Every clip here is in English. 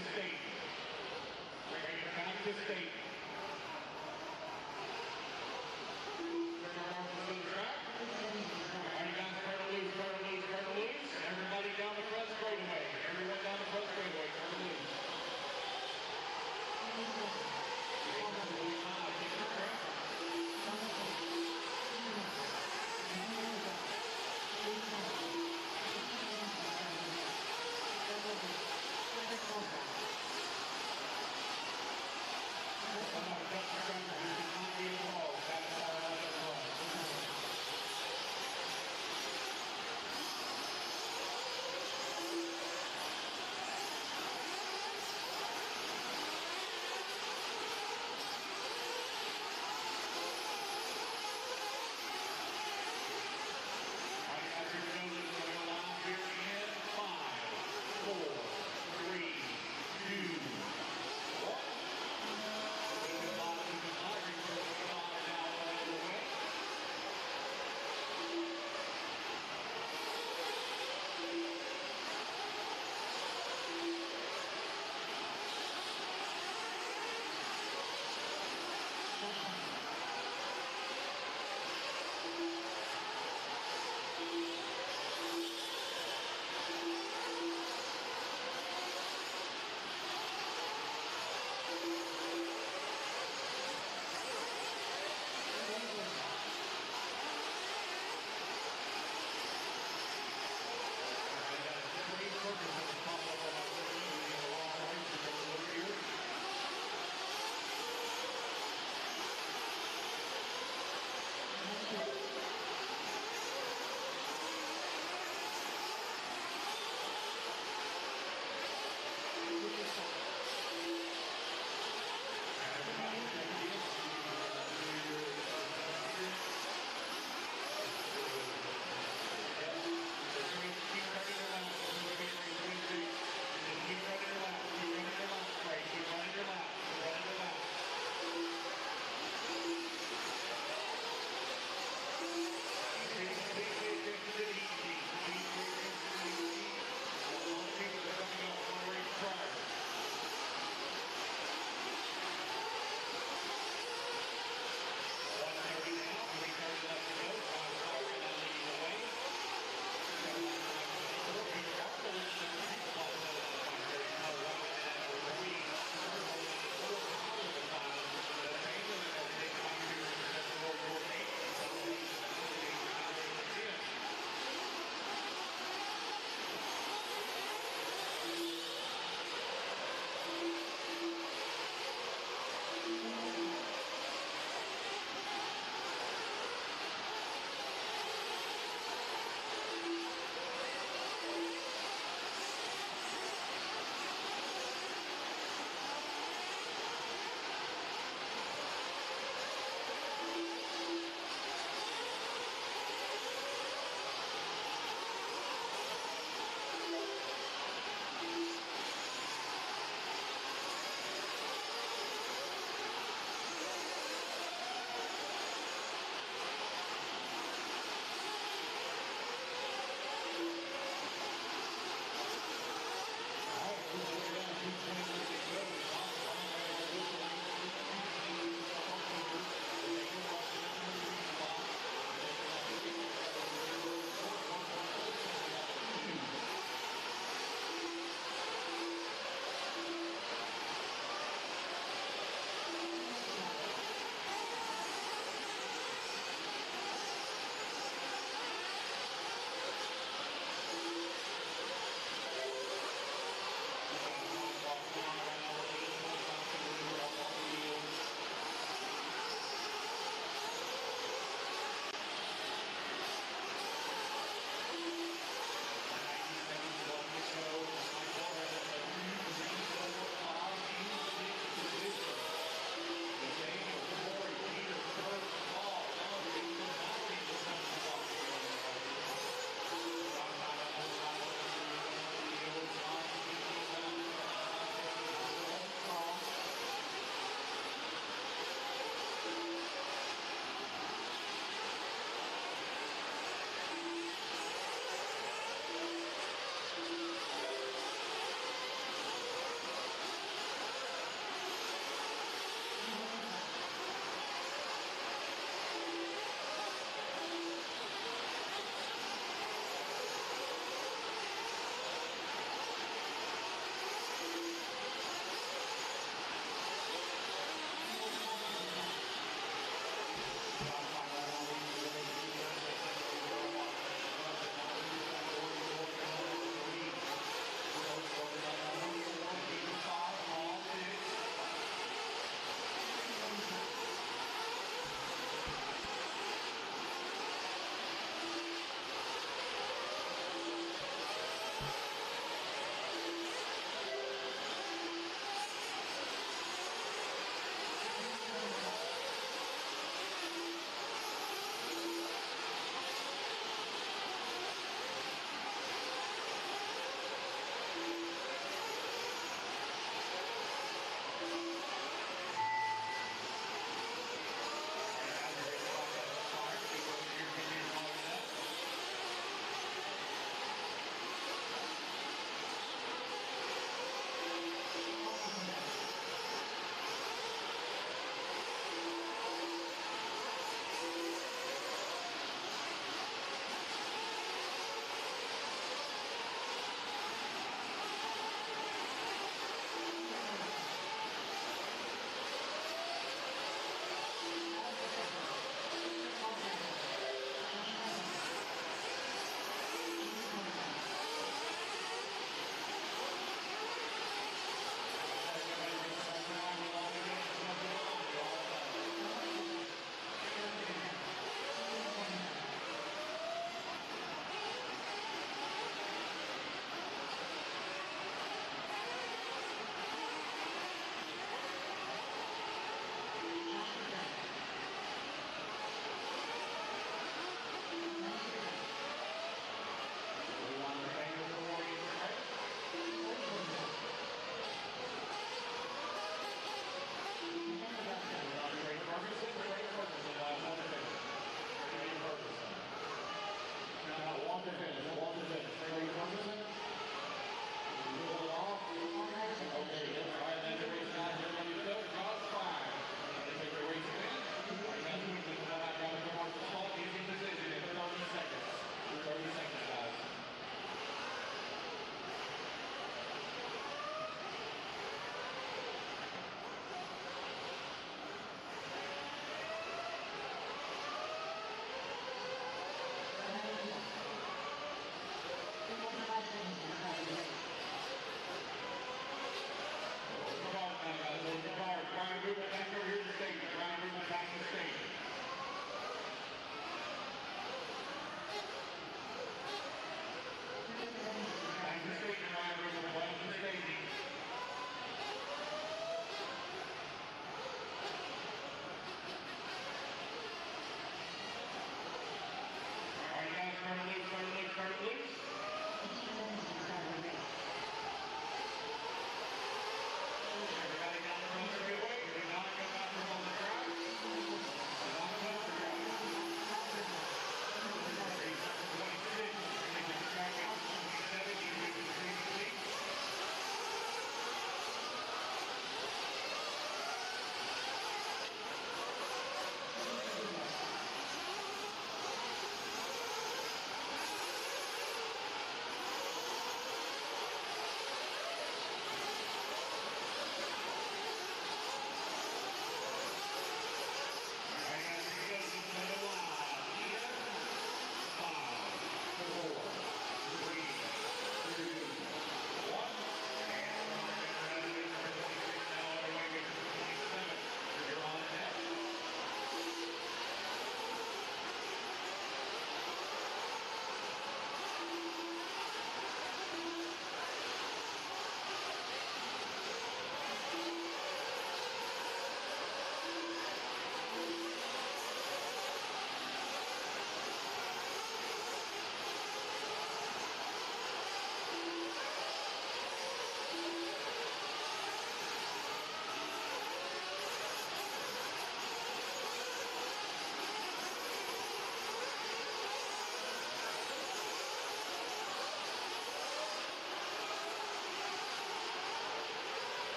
to state. Bring it back to state. Everybody down the front loose, turn loose, turn loose. Everybody down the front straightaway. Everyone down the front straightaway, turn loose.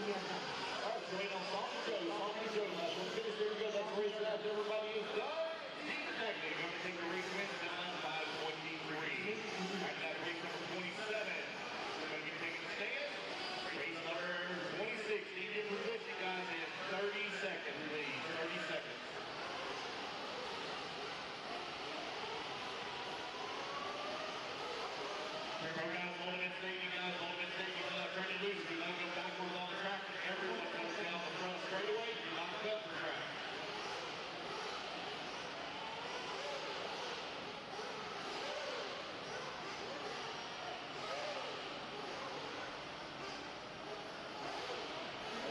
waiting on Song Joe. Song Joe. Last one finished. There we go. That's race out. Everybody is done. Heat Truggy going to take the race win down 5:23. After that, race number 27. We're going to be taking the stand. Race number 26. Need your position, guys, in 30 seconds, please. 30 seconds. Remember, guys, hold it steady, guys. Hold it steady. Do not turn it loose. Do not go backwards on the track. Everyone comes down the front straightaway. Do not cut the track.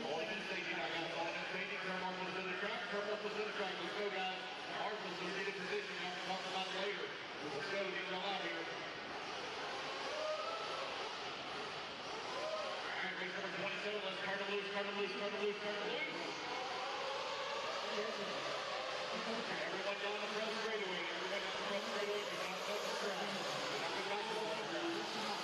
Hold it steady, now, guys. Hold it steady. Turn marbles in the track. Turn marbles in the track. Let's go, guys. Marbles will get in position. Now we'll talk about it later. Let's go. Get it all out here. Race number 27, let's turn it loose, turn it loose, turn it loose, turn it loose. Everyone down the front straightaway, everyone down the front straightaway, do not cut the track. Do not go back to the center.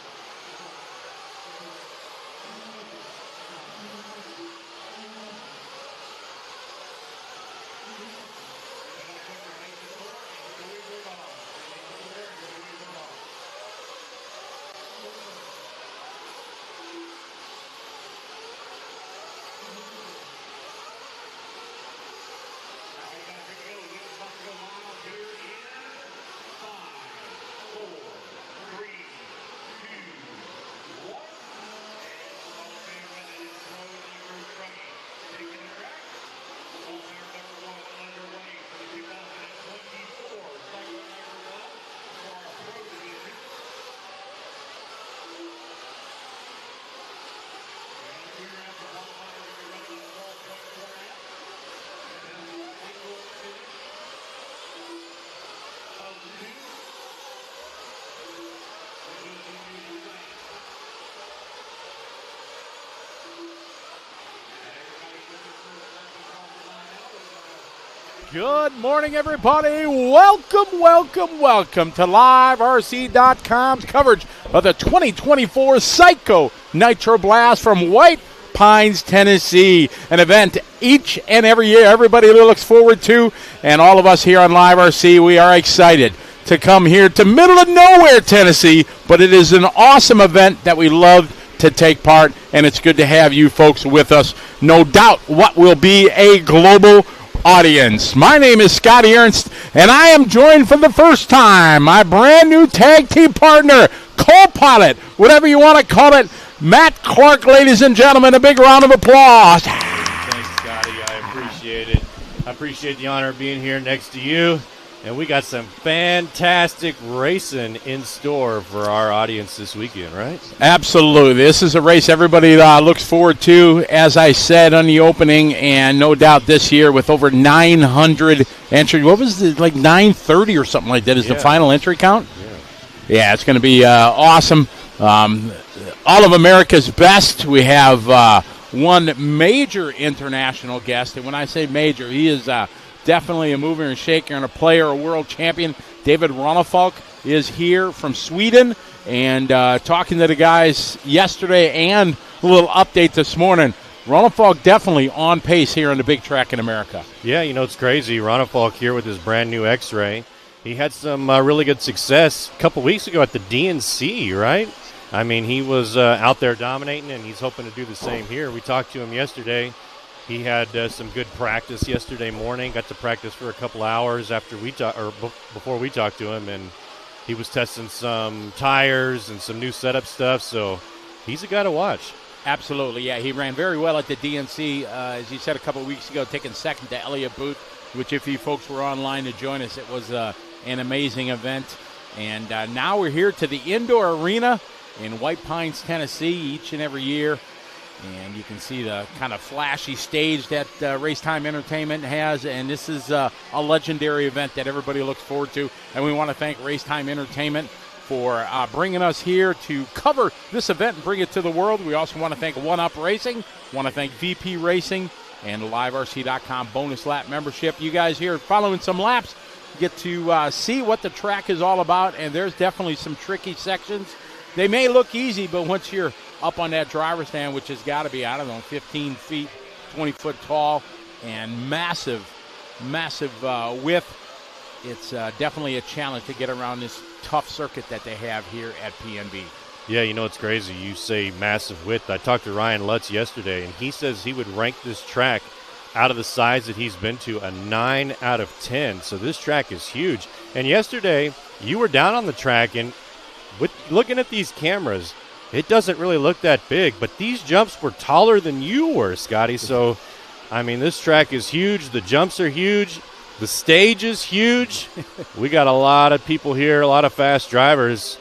Good morning, everybody. Welcome, welcome, welcome to LiveRC.com's coverage of the 2024 Psycho Nitro Blast from White Pines, Tennessee. An event each and every year everybody looks forward to, and all of us here on LiveRC, we are excited to come here to middle of nowhere, Tennessee, but it is an awesome event that we love to take part, and it's good to have you folks with us. No doubt what will be a global audience. My name is Scotty Ernst, and I am joined for the first time my brand new tag team partner, co-pilot, whatever you want to call it, Matt Clark, ladies and gentlemen. A big round of applause. Thanks, Scotty. I appreciate it. I appreciate the honor of being here next to you. And we got some fantastic racing in store for our audience this weekend, right? Absolutely. This is a race everybody looks forward to, as I said on the opening, and no doubt this year with over 900 entries. What was it, like 930 or something like that is the final entry count? Yeah, it's going to be awesome. All of America's best. We have one major international guest, and when I say major, he is definitely a mover and shaker and a player, a world champion. David Ronefalk is here from Sweden, and talking to the guys yesterday and a little update this morning. Ronefalk definitely on pace here on the big track in America. Yeah, you know, it's crazy. Ronefalk here with his brand new X-Ray. He had some really good success a couple weeks ago at the DNC, right? I mean, he was out there dominating, and he's hoping to do the same here. We talked to him yesterday. He had some good practice yesterday morning. Got to practice for a couple hours after before we talked to him, and he was testing some tires and some new setup stuff. So he's a guy to watch. Absolutely, yeah. He ran very well at the DNC, as you said a couple of weeks ago, taking second to Elliott Booth, which if you folks were online to join us, it was an amazing event. And now we're here to the indoor arena in White Pines, Tennessee, each and every year. And you can see the kind of flashy stage that Racetime Entertainment has. And this is a legendary event that everybody looks forward to. And we want to thank Racetime Entertainment for bringing us here to cover this event and bring it to the world. We also want to thank One Up Racing, want to thank VP Racing, and LiveRC.com bonus lap membership. You guys here following some laps get to see what the track is all about. And there's definitely some tricky sections. They may look easy, but once you're up on that driver's stand, which has got to be, I don't know, 15 feet, 20 foot tall, and massive width. It's definitely a challenge to get around this tough circuit that they have here at PNB. Yeah, you know it's crazy. You say massive width. I talked to Ryan Lutz yesterday, and he says he would rank this track out of the size that he's been to a 9 out of 10. So this track is huge. And yesterday, you were down on the track, and with looking at these cameras, it doesn't really look that big. But these jumps were taller than you were, Scotty. So, I mean, this track is huge. The jumps are huge. The stage is huge. We got a lot of people here, a lot of fast drivers.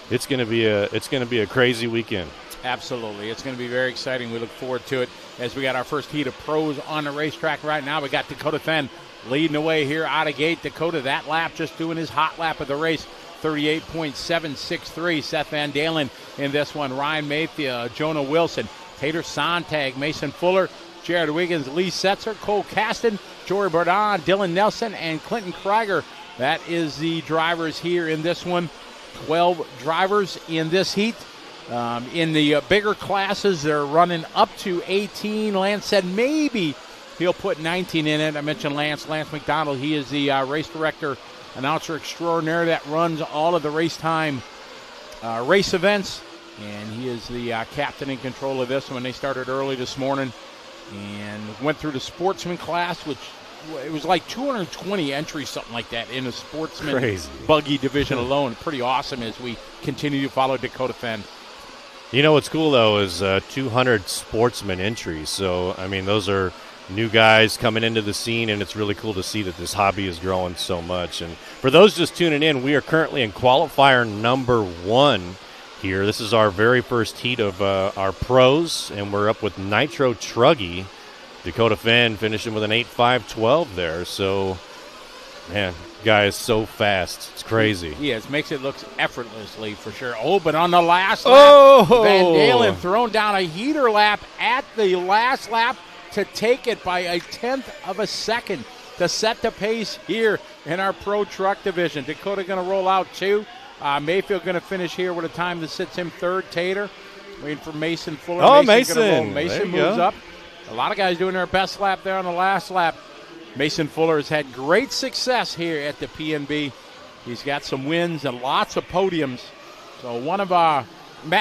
It's going to be a crazy weekend. Absolutely. It's going to be very exciting. We look forward to it as we got our first heat of pros on the racetrack right now. We got Dakota Fenn leading the way here out of gate. Dakota, that lap, just doing his hot lap of the race, 38.763. Seth Van Dalen in this one. Ryan Mayfield, Jonah Wilson, Tater Sontag, Mason Fuller, Jared Wiggins, Lee Setzer, Cole Caston, Jory Bardon, Dylan Nelson, and Clinton Krieger. That is the drivers here in this one. 12 drivers in this heat. In the bigger classes, they're running up to 18. Lance said maybe he'll put 19 in it. I mentioned Lance McDonald. He is the race director, announcer extraordinaire that runs all of the race time race events. And he is the captain in control of this one. They started early this morning and went through the sportsman class, which it was like 220 entries, something like that, in the sportsman Crazy. buggy division alone. Pretty awesome as we continue to follow Dakota Fenn. You know what's cool, though, is 200 sportsman entries. So, I mean, those are new guys coming into the scene, and it's really cool to see that this hobby is growing so much. And for those just tuning in, we are currently in qualifier number 1 here. This is our very first heat of our pros, and we're up with Nitro Truggy. Dakota Fenn finishing with an 8.512 there. So, man, guy is so fast. It's crazy. Yes, makes it look effortlessly for sure. Oh, but on the last lap, Van Dalen thrown down a heater lap at the last lap to take it by 1/10 of a second to set the pace here in our pro truck division. Dakota going to roll out too. Mayfield going to finish here with a time that sits him third. Tater waiting for Mason Fuller. Oh, Mason Mason moves up. A lot of guys doing their best lap there on the last lap. Mason Fuller has had great success here at the PNB. He's got some wins and lots of podiums. So one of Matt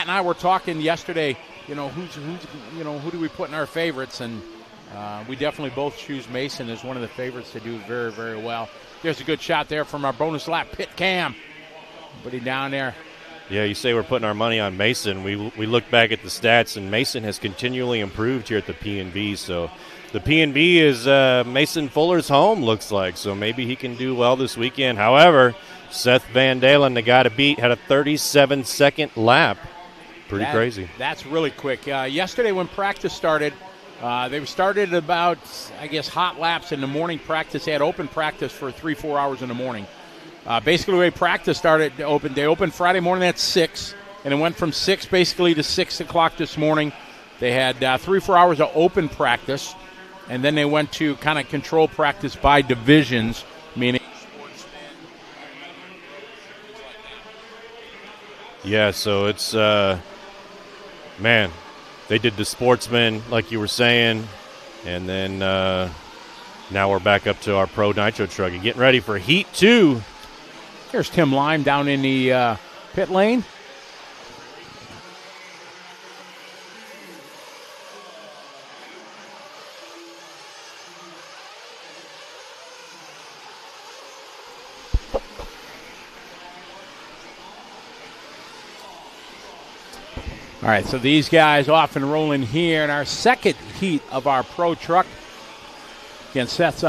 and I were talking yesterday, who do we put in our favorites, and we definitely both choose Mason as one of the favorites to do very, very well. There's a good shot there from our bonus lap pit cam. But he down there. Yeah, you say we're putting our money on Mason. We look back at the stats, and Mason has continually improved here at the PNB. So the PNB is Mason Fuller's home, looks like. So maybe he can do well this weekend. However, Seth Van Dalen, the guy to beat, had a 37-second lap. Pretty crazy. That's really quick. Yesterday when practice started, they started about, hot laps in the morning practice. They had open practice for 3-4 hours in the morning. Basically, the way practice started, they opened Friday morning at 6, and it went from 6 basically to 6 o'clock this morning. They had 3-4 hours of open practice, and then they went to kind of control practice by divisions, meaning yeah, so it's, man, they did the sportsman, like you were saying, and then now we're back up to our Pro Nitro truck and getting ready for Heat 2. Here's Tim Lime down in the pit lane. All right, so these guys off and rolling here in our second heat of our pro truck. Again, Seth's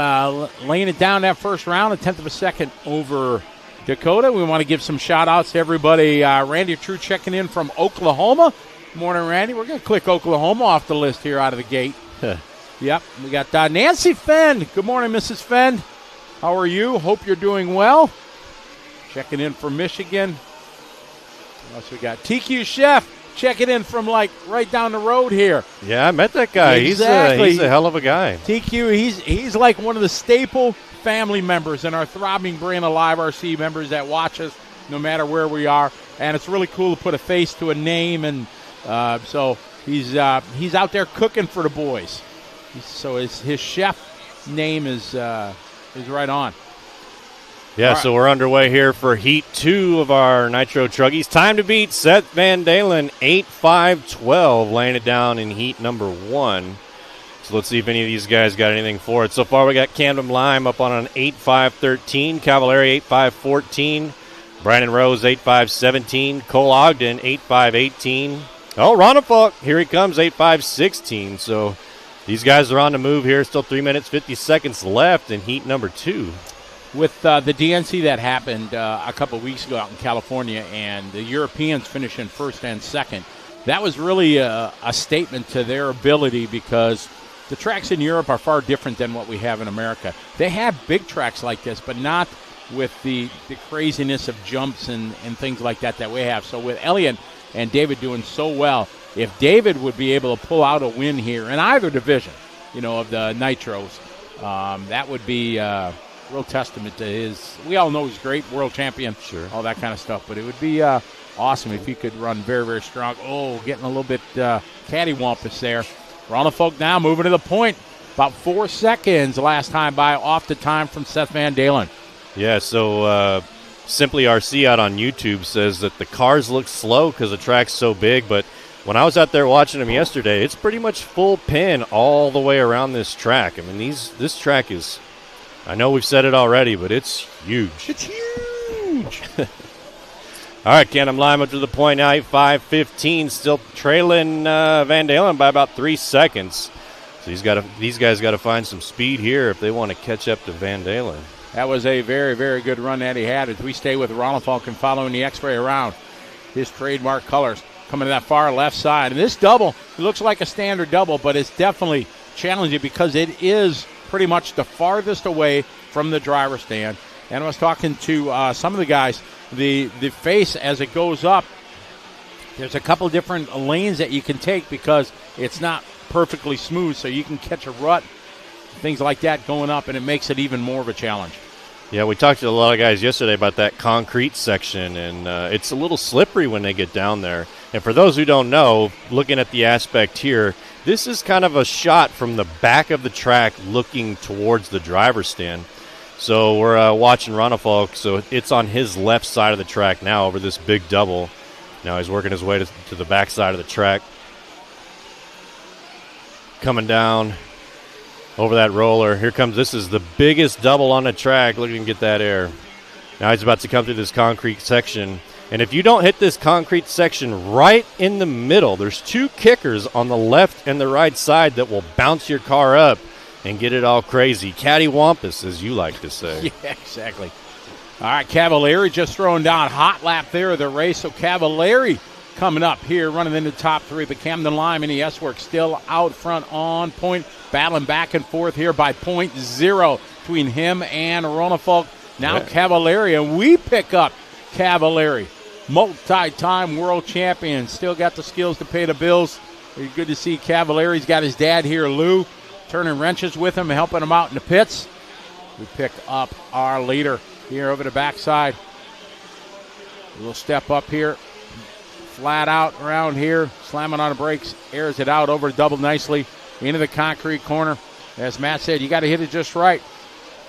laying it down that first round, 1/10 of a second over Dakota. We want to give some shout-outs to everybody. Randy True checking in from Oklahoma. Morning, Randy. We're going to click Oklahoma off the list here out of the gate. Yep. We got Nancy Fenn. Good morning, Mrs. Fenn. How are you? Hope you're doing well. Checking in from Michigan. What else we got? TQ Chef checking in from, right down the road here. Yeah, I met that guy. Exactly. He's a hell of a guy. TQ, he's like one of the staple family members and our Throbbing Brain Alive RC members that watch us no matter where we are. And it's really cool to put a face to a name and So he's out there cooking for the boys. So his chef name is right on. Yeah, All so right. we're underway here for Heat 2 of our Nitro Truggies. Time to beat Seth Van Dalen, 8-5-12, laying it down in Heat number 1. So let's see if any of these guys got anything for it. So far we got Camden Lime up on an 8-5-13, Cavallari 8-5-14, Brandon Rose 8-5-17, Cole Ogden 8-5-18. Oh, Ronafalk, here he comes, 8-5-16. So these guys are on the move here. Still 3 minutes, 50 seconds left in Heat number 2. With the DNC that happened a couple of weeks ago out in California, and the Europeans finishing first and second, that was really a statement to their ability, because the tracks in Europe are far different than what we have in America. They have big tracks like this, but not with the craziness of jumps and things like that we have. So with Elliott and David doing so well, if David would be able to pull out a win here in either division, of the Nitros, that would be real testament to his. We all know he's great, world champion, Sure, all that kind of stuff. But it would be awesome if he could run very, very strong. Oh, getting a little bit cattywampus there. Ronafalk now moving to the point. About 4 seconds last time by off the time from Seth Van Dalen. Yeah, so Simply RC out on YouTube says that the cars look slow because the track's so big, but when I was out there watching them yesterday, it's pretty much full pin all the way around this track. I mean, this track is, I know we've said it already, but it's huge. It's huge. All right, Ken, I'm live up to the point now, 8-5-15, still trailing Van Dalen by about 3 seconds. So these guys got to find some speed here if they want to catch up to Van Dalen. That was a very, very good run that he had as we stay with Ronafalk and following the X-ray around. His trademark colors coming to that far left side. And this double, it looks like a standard double, but it's definitely challenging because it is pretty much the farthest away from the driver's stand. And I was talking to some of the guys, the face as it goes up, there's a couple different lanes that you can take because it's not perfectly smooth, so you can catch a rut, things like that going up, and it makes it even more of a challenge. Yeah, we talked to a lot of guys yesterday about that concrete section, and it's a little slippery when they get down there. And for those who don't know, looking at the aspect here, this is kind of a shot from the back of the track looking towards the driver's stand. So we're watching Ronafalk, so it's on his left side of the track now over this big double. Now he's working his way to the back side of the track. Coming down over that roller. Here comes, this is the biggest double on the track. Look at him get that air. Now he's about to come through this concrete section. And if you don't hit this concrete section right in the middle, there's two kickers on the left and the right side that will bounce your car up and get it all crazy. Cattywampus, as you like to say. Yeah, exactly. All right, Cavallari just throwing down hot lap there of the race. So Cavallari coming up here, running in the top three. But Camden Lime in the S-Work still out front on point, battling back and forth here by .0 between him and Ronafalk. Now yeah. Cavallari, and we pick up Cavallari, multi-time world champion. Still got the skills to pay the bills. It's good to see Cavallari. He's got his dad here, Lou, turning wrenches with him, helping him out in the pits. We pick up our leader here over the backside. A little step up here. Flat out around here, slamming on the brakes, airs it out over the double nicely into the concrete corner. As Matt said, you got to hit it just right.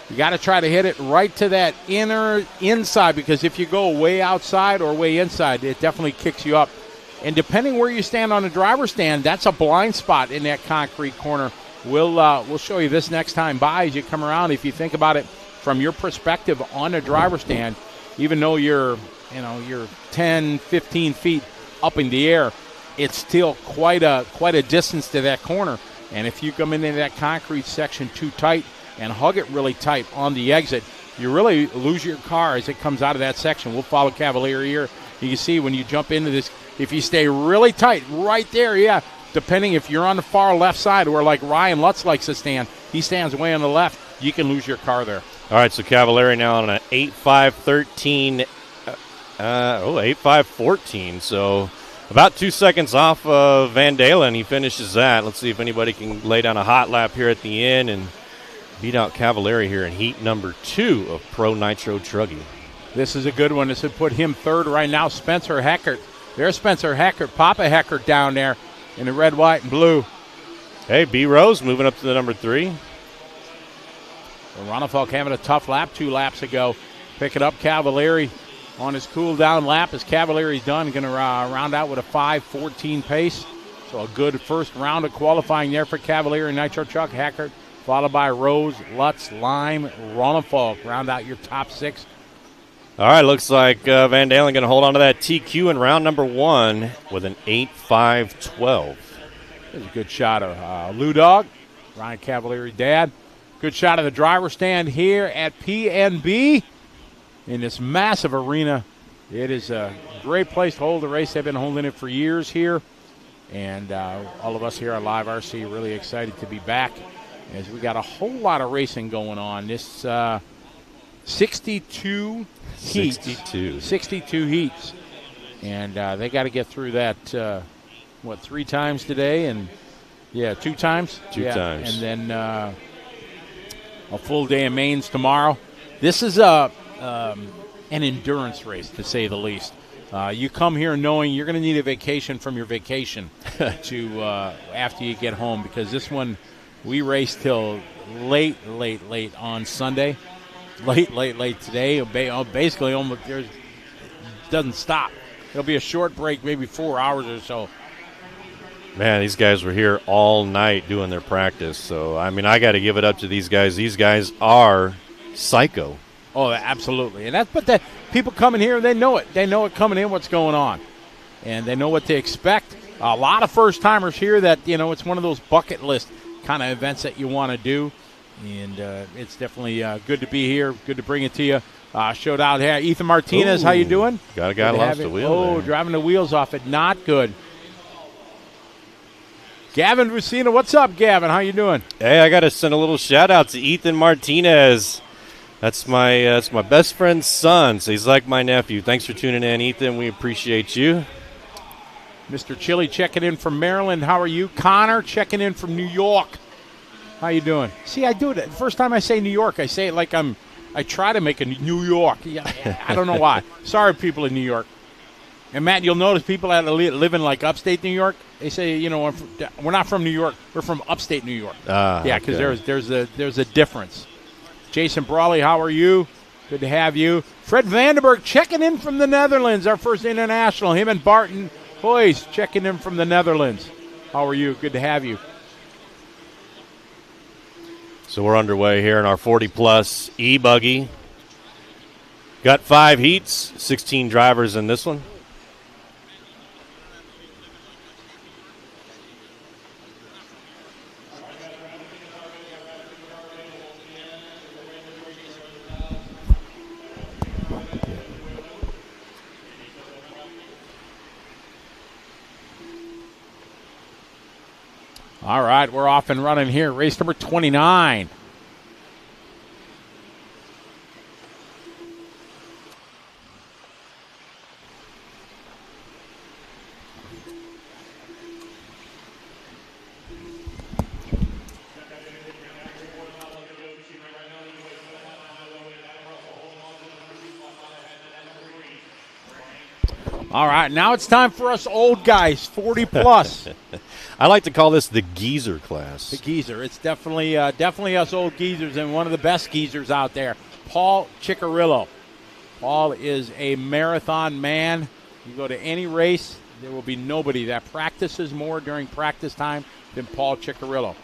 You got to try to hit it right to that inside, because if you go way outside or way inside, it definitely kicks you up. And depending where you stand on the driver's stand, that's a blind spot in that concrete corner. We'll show you this next time by as you come around. If you think about it from your perspective on the driver's stand, even though you're 10, 15 feet up in the air, it's still quite a distance to that corner. And if you come into that concrete section too tight and hug it really tight on the exit, you really lose your car as it comes out of that section. We'll follow Cavallari here. You can see when you jump into this, if you stay really tight right there, yeah, depending if you're on the far left side where like Ryan Lutz likes to stand, he stands way on the left, you can lose your car there. All right, so Cavallari now on an 8-5-13 8-5-14, so about 2 seconds off of Van Dalen. He finishes that. Let's see if anybody can lay down a hot lap here at the end and beat out Cavallari here in heat number 2 of Pro Nitro Truggy. This is a good one. This would put him third right now. Spencer Heckert There's Spencer Heckert, Papa Heckert down there in the red, white, and blue. Hey, B. Rose moving up to the number 3. Well, Ronnefelk having a tough lap 2 laps ago. Picking up Cavalieri on his cool-down lap as Cavalieri's done. Going to round out with a 5:14 pace. So a good first round of qualifying there for Cavalieri, Nitro Chuck, Heckert, followed by Rose, Lutz, Lime, Ronnefelk. Round out your top 6. All right, looks like Van Dalen going to hold on to that TQ in round number 1 with an 8.5.12. There's a good shot of Lou Dog, Ryan Cavalieri dad. Good shot of the driver stand here at PNB in this massive arena. It is a great place to hold the race. They've been holding it for years here. And all of us here at Live RC really excited to be back as we got a whole lot of racing going on. This 62 heats. 62 heats. And they got to get through that, 3 times today? And, 2 times? 2 times. And then a full day of mains tomorrow. This is an endurance race, to say the least. You come here knowing you're going to need a vacation from your vacation to after you get home, because this one we race till late on Sunday. Late today. Basically, almost doesn't stop. It'll be a short break, maybe 4 hours or so. Man, these guys were here all night doing their practice. So, I mean, I got to give it up to these guys. These guys are psycho. Oh, absolutely. And but people coming here, they know it. They know it coming in, what's going on. And they know what to expect. A lot of first-timers here that, it's one of those bucket list kind of events that you want to do. And it's definitely good to be here. Good to bring it to you. Showed out here. Ethan Martinez, how you doing? Got a guy lost the wheel. Oh, there. Driving the wheels off it. Not good. Gavin Vucina, what's up, Gavin? How you doing? Hey, I got to send a little shout-out to Ethan Martinez. That's my best friend's son, so he's like my nephew. Thanks for tuning in, Ethan. We appreciate you. Mr. Chili checking in from Maryland. How are you? Connor checking in from New York. How you doing? See, I do it. The first time I say New York, I say it like I try to make a New York. Yeah, I don't know why. Sorry, people in New York. And, Matt, you'll notice people that live in, like, upstate New York, they say, we're not from New York. We're from upstate New York. Yeah, because okay. there's a difference. Jason Brawley, how are you? Good to have you. Fred Vandenberg checking in from the Netherlands, our first international. Him and Barton Hoyes checking in from the Netherlands. How are you? Good to have you. So we're underway here in our 40-plus E-Buggy. Got 5 heats, 16 drivers in this one. All right, we're off and running here. Race number 29. All right, now it's time for us old guys, 40 plus. I like to call this the geezer class. The geezer. It's definitely us old geezers, and one of the best geezers out there, Paul Ciccarillo. Paul is a marathon man. You go to any race, there will be nobody that practices more during practice time than Paul Ciccarillo.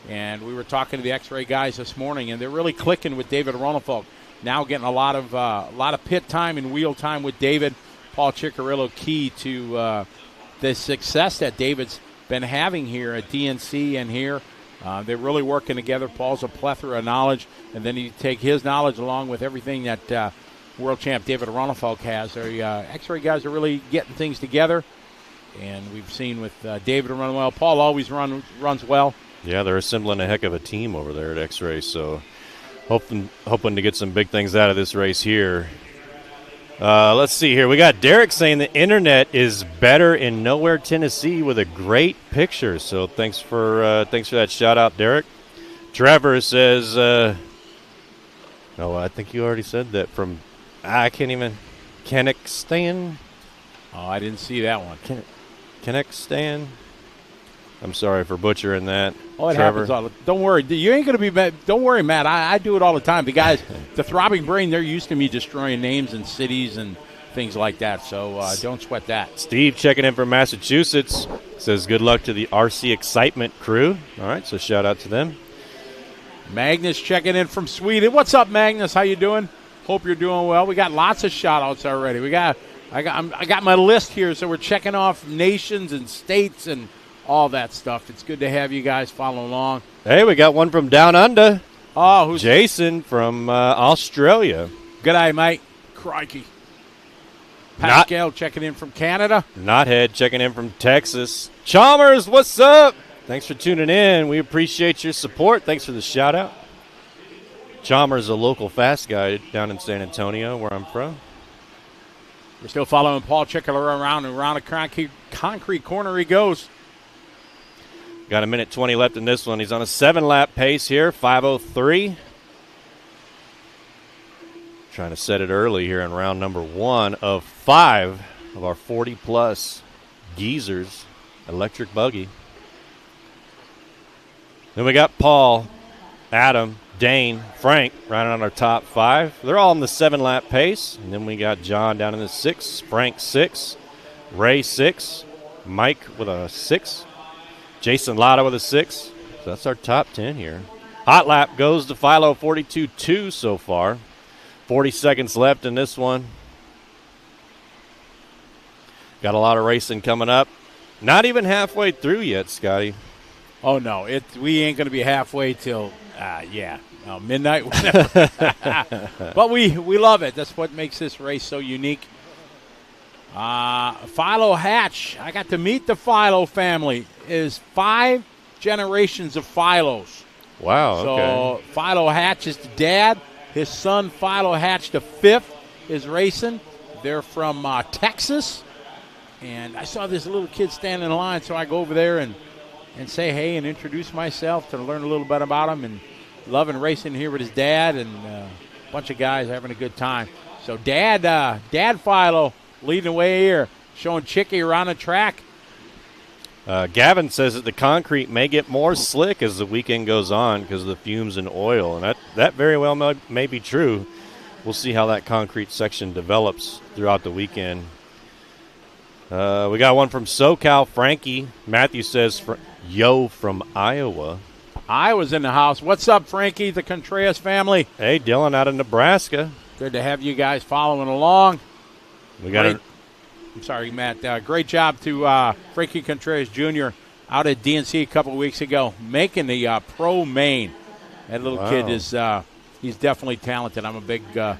And we were talking to the X-Ray guys this morning, and they're really clicking with David Ronnefelk. Now getting a lot of pit time and wheel time with David. Paul Ciccarillo key to the success that David's been having here at DNC and here. They're really working together. Paul's a plethora of knowledge, and then you take his knowledge along with everything that world champ David Ronnefelk has. The X-Ray guys are really getting things together, and we've seen with David run well. Paul always runs well. Yeah, they're assembling a heck of a team over there at X-Ray, so hoping to get some big things out of this race here. Let's see here. We got Derek saying the internet is better in Nowhere, Tennessee, with a great picture. So thanks for that shout out, Derek. Trevor says, I think you already said that from Kazakhstan. Oh, I didn't see that one. Connect stand. I'm sorry for butchering that. Oh, it Trevor. happens all. Don't worry. You ain't gonna be mad. Don't worry, Matt. I do it all the time. The guys, the Throbbing Brain, they're used to me destroying names and cities and things like that. So don't sweat that. Steve checking in from Massachusetts says good luck to the RC Excitement crew. All right, so shout out to them. Magnus checking in from Sweden. What's up, Magnus? How you doing? Hope you're doing well. We got lots of shout outs already. I got my list here, so we're checking off nations and states and all that stuff. It's good to have you guys follow along. Hey, we got one from down under. Oh, who's Jason from Australia? G'day, mate. Crikey. Pascal checking in from Canada. Knothead checking in from Texas. Chalmers, what's up? Thanks for tuning in. We appreciate your support. Thanks for the shout out. Chalmers, a local fast guy down in San Antonio, where I'm from. We're still following Paul Chickler around and around a concrete corner he goes. Got a minute 20 left in this one. He's on a 7-lap pace here, 5:03. Trying to set it early here in round number 1 of 5 of our 40-plus Geezers electric buggy. Then we got Paul, Adam, Dane, Frank running on our top 5. They're all in the 7-lap pace. And then we got John down in the 6, Frank 6, Ray 6, Mike with a 6, Jason Lotta with a 6. So that's our top 10 here. Hot lap goes to Philo 42-2 so far. 40 seconds left in this one. Got a lot of racing coming up. Not even halfway through yet, Scotty. Oh, no. We ain't going to be halfway till, midnight. But we love it. That's what makes this race so unique. Philo Hatch. I got to meet the Philo family. It is 5 generations of Philos. Wow, So Philo Hatch is the dad. His son, Philo Hatch the 5th, is racing. They're from Texas. And I saw this little kid standing in line, so I go over there and say hey and introduce myself to learn a little bit about him, and loving racing here with his dad and a bunch of guys having a good time. So Dad Philo leading the way here, showing Chicky around the track. Gavin says that the concrete may get more slick as the weekend goes on because of the fumes and oil, and that very well may be true. We'll see how that concrete section develops throughout the weekend. We got one from SoCal, Frankie. Matthew says, yo, from Iowa. Iowa's in the house. What's up, Frankie, the Contreras family? Hey, Dylan out of Nebraska. Good to have you guys following along. We got I'm sorry, Matt. Great job to Frankie Contreras Jr. out at DNC a couple of weeks ago, making the pro main. That little kid is he's definitely talented. I'm a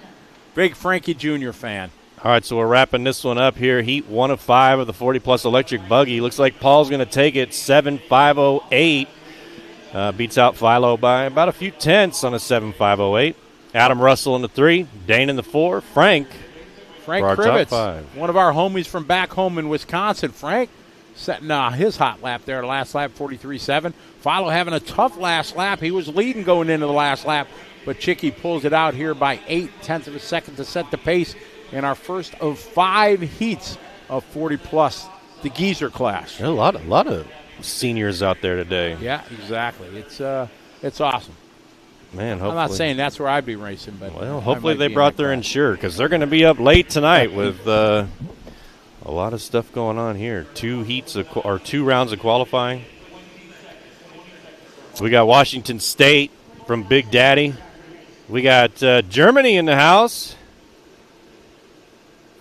big Frankie Jr. fan. All right, so we're wrapping this one up here. Heat 1 of 5 of the 40-plus electric buggy. Looks like Paul's going to take it 7.508. Beats out Philo by about a few tenths on a 7.508. Adam Russell in the 3, Dane in the 4, Frank Krivitz, one of our homies from back home in Wisconsin. Frank setting his hot lap there, last lap, 43.7. Philo having a tough last lap. He was leading going into the last lap, but Chicky pulls it out here by 0.8 of a second to set the pace in our first of 5 heats of 40-plus, the Geezer class. A lot of seniors out there today. Yeah, exactly. It's awesome. Man, I'm not saying that's where I'd be racing, but hopefully they brought their insure because they're going to be up late tonight with a lot of stuff going on here. 2 rounds of qualifying. We got Washington State from Big Daddy. We got Germany in the house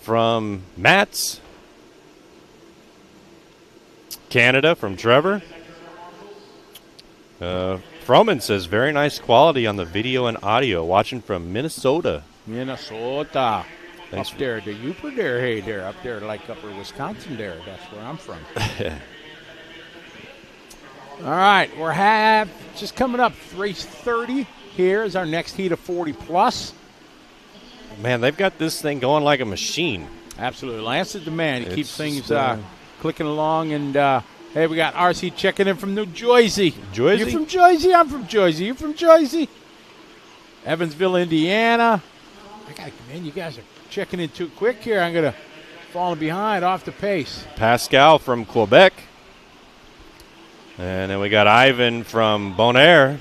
from Matt's. Canada from Trevor. Froman says, very nice quality on the video and audio. Watching from Minnesota. Minnesota. Thanks up there, the Uper there, hey there, up there like upper Wisconsin there. That's where I'm from. All right, we're just coming up. Race 30 here is our next heat of 40-plus. Man, they've got this thing going like a machine. Absolutely. Lance is the man. He keeps things clicking along. And, hey, we got RC checking in from New Jersey. Jersey? You from Jersey? I'm from Jersey. You from Jersey? Evansville, Indiana. Man, you guys are checking in too quick here. I'm going to falling behind off the pace. Pascal from Quebec. And then we got Ivan from Bonaire.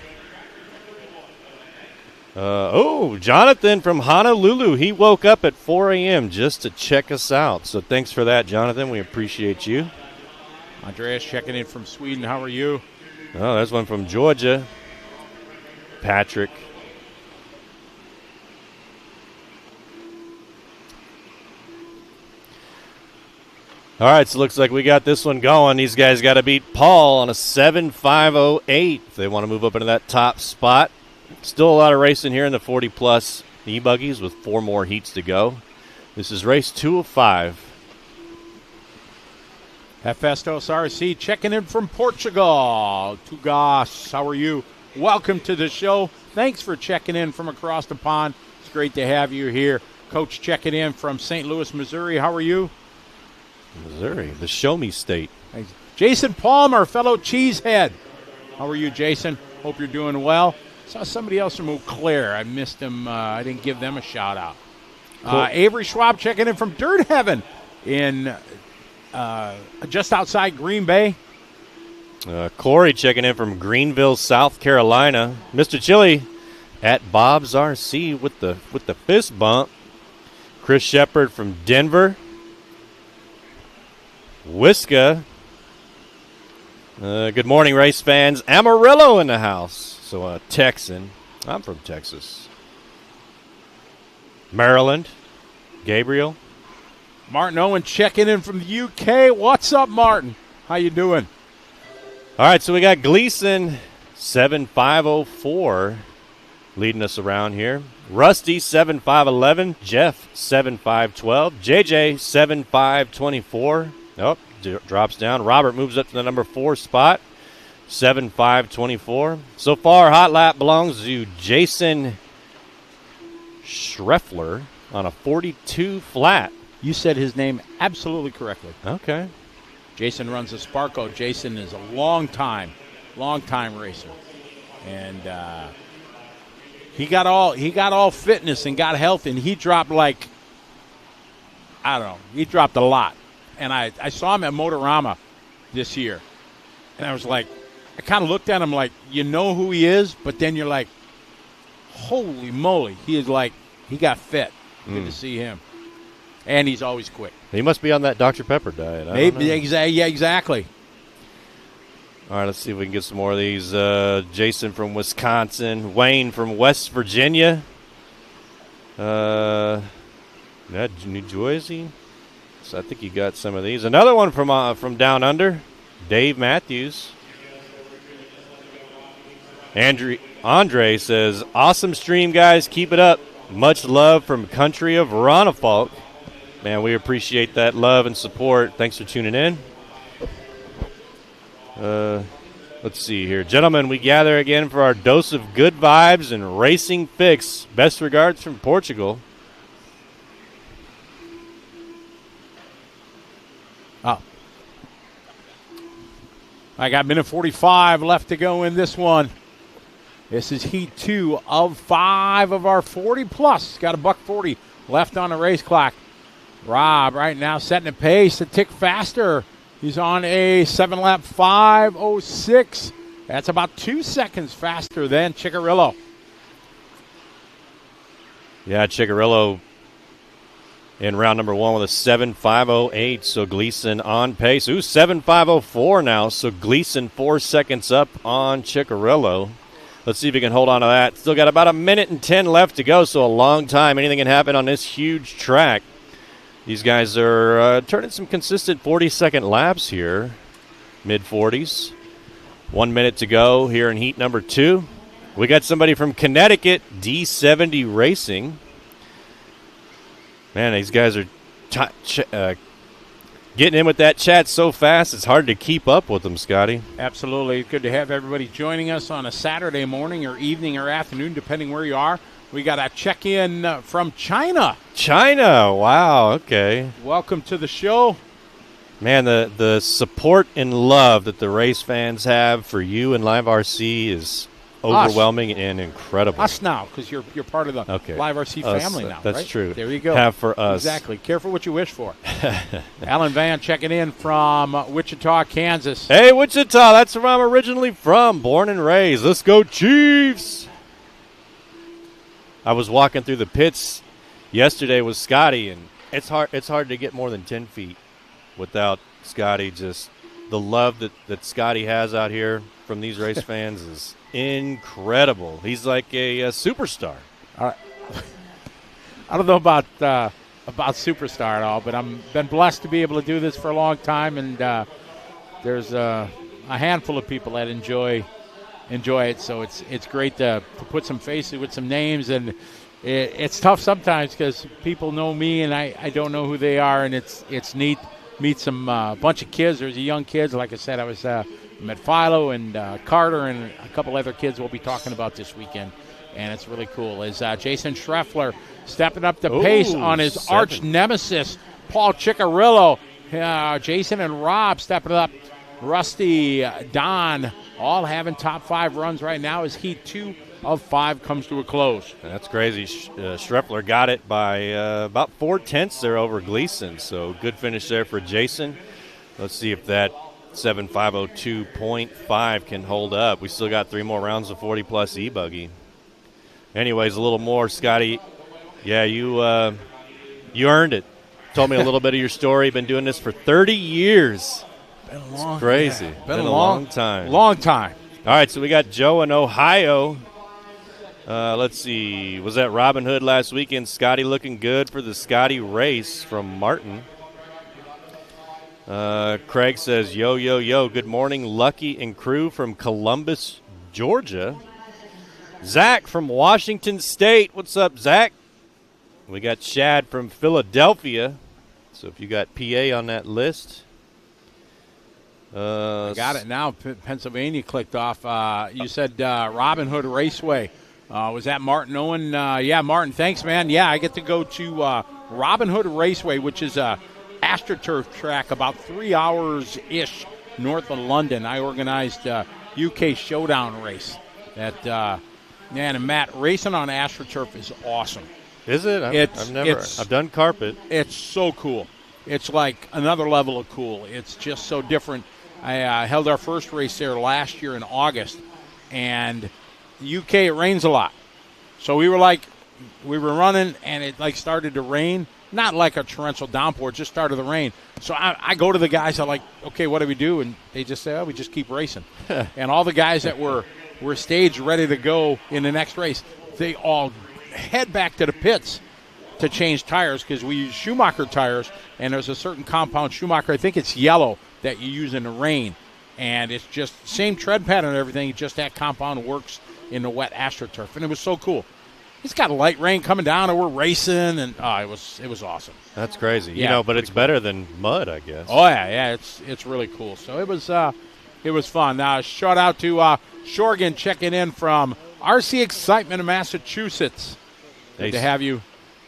Jonathan from Honolulu. He woke up at 4 a.m. just to check us out. So thanks for that, Jonathan. We appreciate you. Andreas checking in from Sweden. How are you? Oh, there's one from Georgia. Patrick. All right, so looks like we got this one going. These guys got to beat Paul on a 7.508 if they want to move up into that top spot. Still a lot of racing here in the 40-plus E-Buggies with 4 more heats to go. This is race 2 of 5. Hefestos RC checking in from Portugal. Tugas, how are you? Welcome to the show. Thanks for checking in from across the pond. It's great to have you here. Coach checking in from St. Louis, Missouri. How are you? Missouri, the show-me state. Thanks. Jason Palmer, fellow cheesehead. How are you, Jason? Hope you're doing well. Saw somebody else from Eau Claire. I missed them. I didn't give them a shout-out. Cool. Avery Schwab checking in from Dirt Heaven in just outside Green Bay. Corey checking in from Greenville, South Carolina. Mr. Chili at Bob's RC with the fist bump. Chris Shepard from Denver. Whiska. Good morning, race fans. Amarillo in the house. So Texan. I'm from Texas. Maryland. Gabriel. Martin Owen checking in from the UK. What's up, Martin? How you doing? All right, so we got Gleason 7.504 leading us around here. Rusty 7.511. Jeff 7.512. JJ 7.524. Oh, drops down. Robert moves up to the number 4 spot. 7.524. So far, hot lap belongs to Jason Schreffler on a 42 flat. You said his name absolutely correctly. Okay. Jason runs a Sparko. Jason is a long time racer, and he got all fitness and got healthy, and he dropped he dropped a lot. And I saw him at Motorama this year, and I was like, I kind of looked at him like, you know who he is, but then you're like, holy moly, he got fit. Good to see him. And he's always quick. He must be on that Dr. Pepper diet. Maybe, yeah, exactly. All right, let's see if we can get some more of these. Jason from Wisconsin. Wayne from West Virginia. New Jersey. So I think you got some of these. Another one from down under. Dave Matthews. Andre says, awesome stream, guys. Keep it up. Much love from country of Ronnefolk. Man, we appreciate that love and support. Thanks for tuning in. Let's see here. Gentlemen, we gather again for our dose of good vibes and racing fix. Best regards from Portugal. Oh. I got minute 45 left to go in this one. This is heat 2 of 5 of our 40-plus. Got a $140 left on the race clock. Rob right now setting a pace to tick faster. He's on a 7-lap 5:06. That's about 2 seconds faster than Ciccarillo. Yeah, Ciccarillo in round number 1 with a 7.508. So Gleason on pace. 7.504 now. So Gleason 4 seconds up on Ciccarillo. Let's see if we can hold on to that. Still got about a minute and 10 left to go, so a long time. Anything can happen on this huge track. These guys are turning some consistent 40-second laps here, mid-40s. 1 minute to go here in heat number 2. We got somebody from Connecticut, D70 Racing. Man, these guys are getting in with that chat so fast, it's hard to keep up with them, Scotty. Absolutely. Good to have everybody joining us on a Saturday morning or evening or afternoon, depending where you are. We got a check-in from China. China, wow, okay. Welcome to the show. Man, the support and love that the race fans have for you and Live RC is overwhelming and incredible. Us now, because you're part of the Live RC family now, that's right? true. There you go. Have for us. Exactly. Careful what you wish for. Alan Van checking in from Wichita, Kansas. Hey, Wichita, that's where I'm originally from, born and raised. Let's go, Chiefs. I was walking through the pits yesterday with Scotty, and it's hard to get more than 10 feet without Scotty. Just the love that Scotty has out here from these race fans is incredible. He's like a superstar. I don't know about superstar at all, but I'm been blessed to be able to do this for a long time, and there's a handful of people that enjoy it. So it's great to put some faces with some names, and it's tough sometimes because people know me and I don't know who they are, and it's neat. Meet some bunch of kids. There's young kids. Like I said, I met Philo and Carter and a couple other kids we'll be talking about this weekend, and it's really cool. Is Jason Schreffler stepping up the pace on his arch nemesis, Paul Ciccarillo. Jason and Rob stepping up. Rusty, Don, all having top 5 runs right now as Heat 2 of 5 comes to a close. That's crazy. Schreffler got it by about 4/10 there over Gleason, so good finish there for Jason. Let's see if that 7.502.5 can hold up. We still got 3 more rounds of 40-plus E-Buggy. Anyways, a little more, Scotty. Yeah, you earned it. Told me a little bit of your story. Been doing this for 30 years. Been a long, crazy. Yeah. Been a long time. Long time. All right, so we got Joe in Ohio. Let's see. Was that Robin Hood last weekend? Scotty looking good for the Scotty race from Martin. Craig says, yo, yo, yo. Good morning, Lucky and crew from Columbus, Georgia. Zach from Washington State. What's up, Zach? We got Shad from Philadelphia. So if you got PA on that list. I got it now. Pennsylvania clicked off. You said Robin Hood Raceway. Was that Martin Owen? Yeah, Martin, thanks, man. Yeah, I get to go to Robin Hood Raceway, which is a AstroTurf track about 3 hours-ish north of London. I organized a UK Showdown race. Man, and Matt, racing on AstroTurf is awesome. Is it? I've done carpet. It's so cool. It's like another level of cool. It's just so different. I held our first race there last year in August, and UK, it rains a lot. So we were running, and it started to rain. Not like a torrential downpour, just started to rain. So I go to the guys, I'm like, okay, what do we do? And they just say, we just keep racing. And all the guys that were staged ready to go in the next race, they all head back to the pits to change tires because we use Schumacher tires, and there's a certain compound Schumacher, I think it's yellow, that you use in the rain. And it's just same tread pattern and everything, just that compound works in the wet AstroTurf. And it was so cool. It's got light rain coming down, and we're racing, and it was awesome. That's crazy. Yeah, but it's better than mud, I guess. Oh, yeah, it's really cool. So it was fun. Now, shout out to Shorgan checking in from RC Excitement in Massachusetts. Good to have you.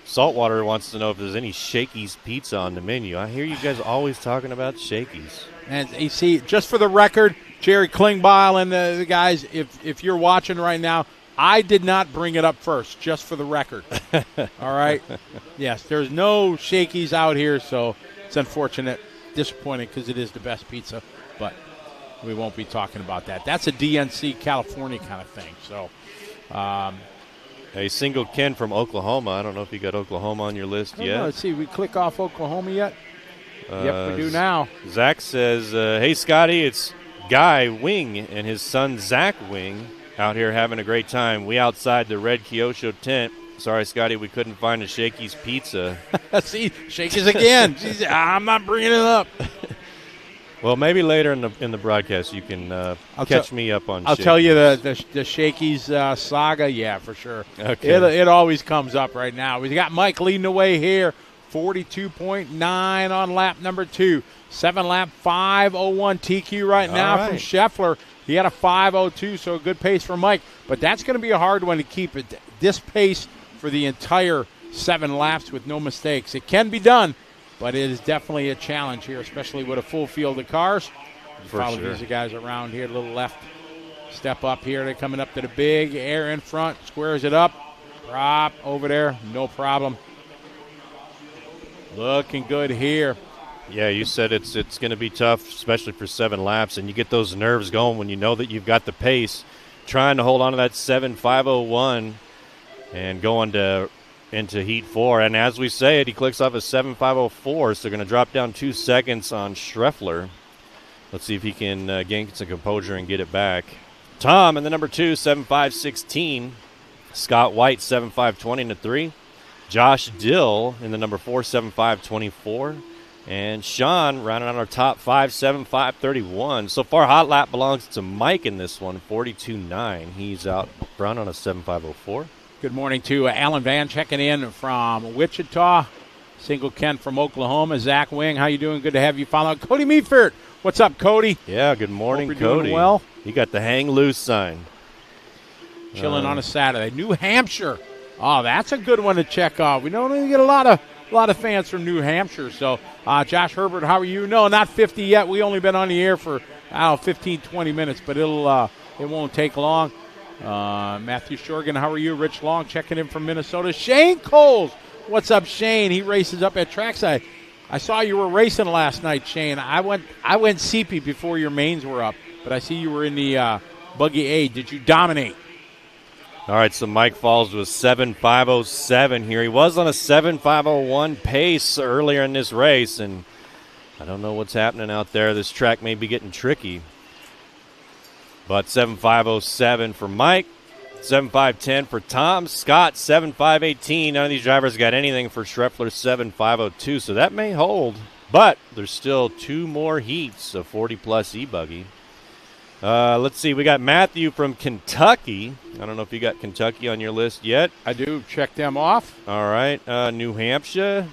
Saltwater wants to know if there's any Shakey's Pizza on the menu. I hear you guys always talking about Shakey's. And you see, just for the record, Jerry Klingbeil and the guys, if you're watching right now, I did not bring it up first, just for the record. All right? Yes, there's no Shakey's out here, so it's unfortunate, disappointing, because it is the best pizza, but we won't be talking about that. That's a DNC California kind of thing. So, a single Ken from Oklahoma. I don't know if you got Oklahoma on your list yet. Let's see. We click off Oklahoma yet? Yep, we do now. Zach says, hey, Scotty, it's Guy Wing and his son Zach Wing out here having a great time. We outside the Red Kyosho tent. Sorry, Scotty, we couldn't find a Shakey's Pizza. See, Shakey's again. I'm not bringing it up. Well, maybe later in the broadcast you can catch me up on. I'll tell you the Shakey's saga. Yeah, for sure. Okay. It always comes up right now. We got Mike leading the way here, 42.9 on lap number 2. 7-lap 5:01 TQ right now from Scheffler. He had a 5:02, so a good pace for Mike. But that's going to be a hard one to keep it this pace for the entire 7 laps with no mistakes. It can be done. But it is definitely a challenge here, especially with a full field of cars. For Follow sure. these guys around here, a little left Step up here. They're coming up to the big. Air in front. Squares it up. Drop over there. No problem. Looking good here. Yeah, you said it's going to be tough, especially for 7 laps, and you get those nerves going when you know that you've got the pace. Trying to hold on to that 7.501 and going into Heat 4. And as we say it, he clicks off a 7.504, so they're going to drop down 2 seconds on Schreffler. Let's see if he can gain some composure and get it back. Tom in the number 2, 7.516. Scott White, 7.520 to 3. Josh Dill in the number 4, 7.524. And Sean rounding out our top 5, 7.531. So far, hot lap belongs to Mike in this one, 42.9. He's out front on a 7.504. Good morning to Alan Van checking in from Wichita. Single Ken from Oklahoma. Zach Wing, how you doing? Good to have you following. Cody Meatford. What's up, Cody? Yeah, good morning, Hope you're Cody. doing well. You got the hang loose sign. Chilling on a Saturday. New Hampshire. Oh, that's a good one to check off. We don't even get a lot of fans from New Hampshire. So, Josh Herbert, how are you? No, not 50 yet. We only been on the air for 15, 20 minutes, but it won't take long. Matthew Shorgan, how are you? Rich Long checking in from Minnesota. Shane Coles, what's up, Shane? He races up at Trackside. I saw you were racing last night, Shane. I went CP before your mains were up, but I see you were in the Buggy A. Did you dominate? All right, so Mike Falls was 7.507 here. He was on a 7.501 pace earlier in this race, and I don't know what's happening out there. This track may be getting tricky. But 7.507 for Mike, 7.510 for Tom. Scott, 7.518. None of these drivers got anything for Schreffler, 7.502, so that may hold. But there's still 2 more heats of 40-plus E-Buggy. Let's see. We got Matthew from Kentucky. I don't know if you got Kentucky on your list yet. I do. Check them off. All right. New Hampshire.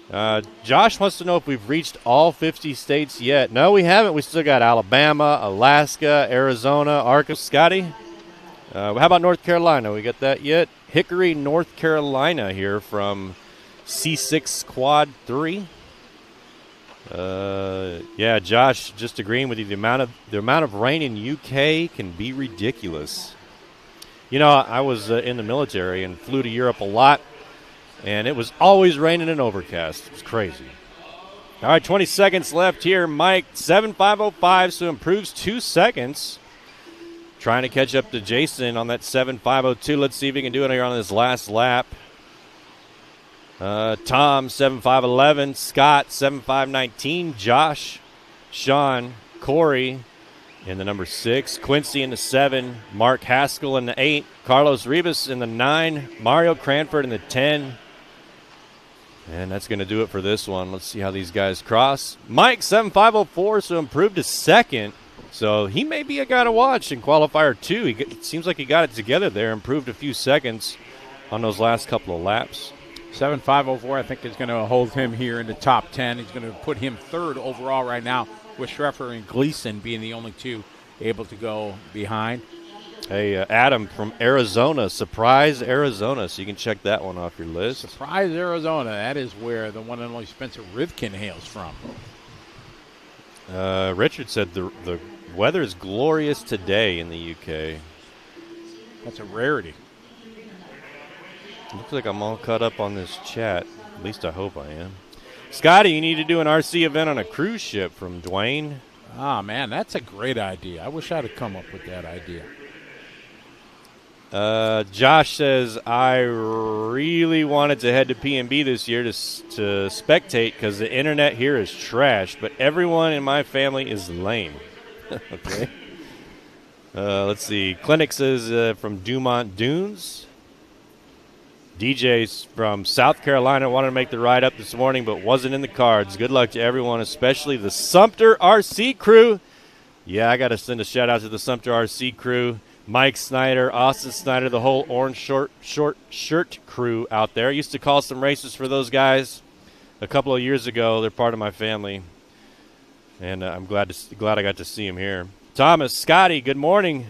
Josh wants to know if we've reached all 50 states yet. No, we haven't. We still got Alabama, Alaska, Arizona, Arkansas. Scotty? How about North Carolina? We got that yet? Hickory, North Carolina here from C6 Quad 3. Yeah, Josh, just agreeing with you. The amount of rain in UK can be ridiculous. You know, I was in the military and flew to Europe a lot, and it was always raining and overcast. It was crazy. All right, 20 seconds left here. Mike, 7.505, so improves 2 seconds. Trying to catch up to Jason on that 7.502. Let's see if he can do it here on his last lap. Tom, 7.511. Scott, 7.519. Josh, Sean, Corey in the number 6. Quincy in the 7. Mark Haskell in the 8. Carlos Rivas in the 9. Mario Cranford in the 10. And that's going to do it for this one. Let's see how these guys cross. Mike, 7.504, so improved to 2nd. So he may be a guy to watch in Qualifier 2. It seems like he got it together there, improved a few seconds on those last couple of laps. 7.504, I think, is going to hold him here in the top 10. He's going to put him 3rd overall right now, with Schreffler and Gleason being the only 2 able to go behind. Hey, Adam from Arizona, Surprise, Arizona. So you can check that one off your list. Surprise, Arizona. That is where the one and only Spencer Rivkin hails from. Richard said the weather is glorious today in the UK. That's a rarity. Looks like I'm all caught up on this chat. At least I hope I am. Scotty, you need to do an RC event on a cruise ship from Dwayne. Ah, man, that's a great idea. I wish I'd have come up with that idea. Josh says, I really wanted to head to P&B this year to spectate because the internet here is trash, but everyone in my family is lame. Okay. Let's see. Clinic says from Dumont Dunes. DJ's from South Carolina wanted to make the ride up this morning but wasn't in the cards. Good luck to everyone, especially the Sumter RC crew. Yeah, I got to send a shout-out to the Sumter RC crew. Mike Snyder, Austin Snyder, the whole orange short shirt crew out there. I used to call some races for those guys a couple of years ago. They're part of my family, and I'm glad I got to see him here. Thomas, Scotty, good morning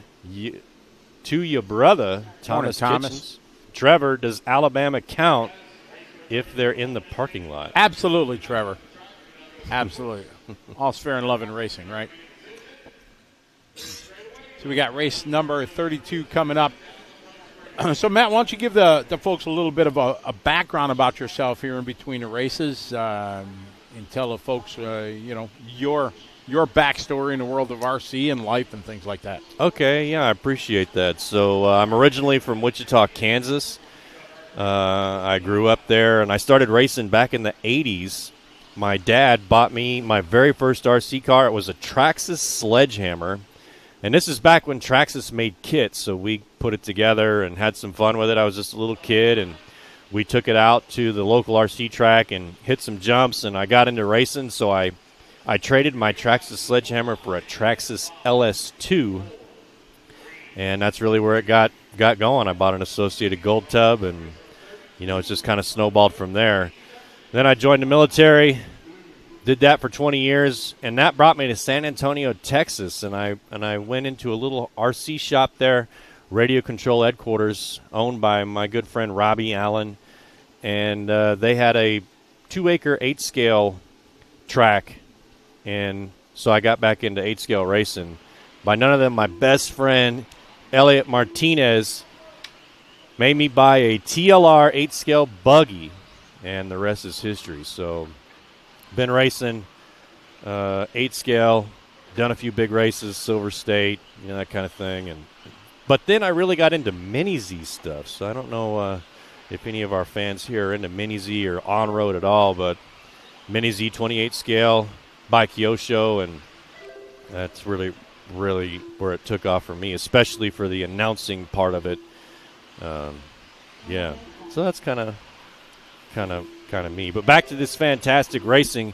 to your brother, Thomas Kitchens. Trevor, does Alabama count if they're in the parking lot? Absolutely, Trevor. Absolutely. All's fair in love and racing, right? So we got race number 32 coming up. So, Matt, why don't you give the folks a little bit of a background about yourself here in between the races and tell the folks, your backstory in the world of RC and life and things like that. Okay, yeah, I appreciate that. So I'm originally from Wichita, Kansas. I grew up there, and I started racing back in the 80s. My dad bought me my very first RC car. It was a Traxxas Sledgehammer. And this is back when Traxxas made kits, so we put it together and had some fun with it. I was just a little kid, and we took it out to the local RC track and hit some jumps, and I got into racing. So I traded my Traxxas Sledgehammer for a Traxxas LS2, and that's really where it got going. I bought an Associated Gold tub, and, it's just kind of snowballed from there. Then I joined the military. Did that for 20 years, and that brought me to San Antonio, Texas, and I went into a little RC shop there, radio control headquarters, owned by my good friend Robbie Allen, and they had a 2-acre 8-scale track, and so I got back into 8-scale racing. By none of them, my best friend Elliot Martinez made me buy a TLR 8-scale buggy, and the rest is history. So been racing 8-scale, done a few big races, Silver State, that kind of thing. But then I really got into Mini Z stuff. So I don't know if any of our fans here are into Mini Z or on-road at all, but Mini Z 28 scale by Kyosho, and that's really, really where it took off for me, especially for the announcing part of it. Yeah, so that's kind of me. But back to this fantastic racing.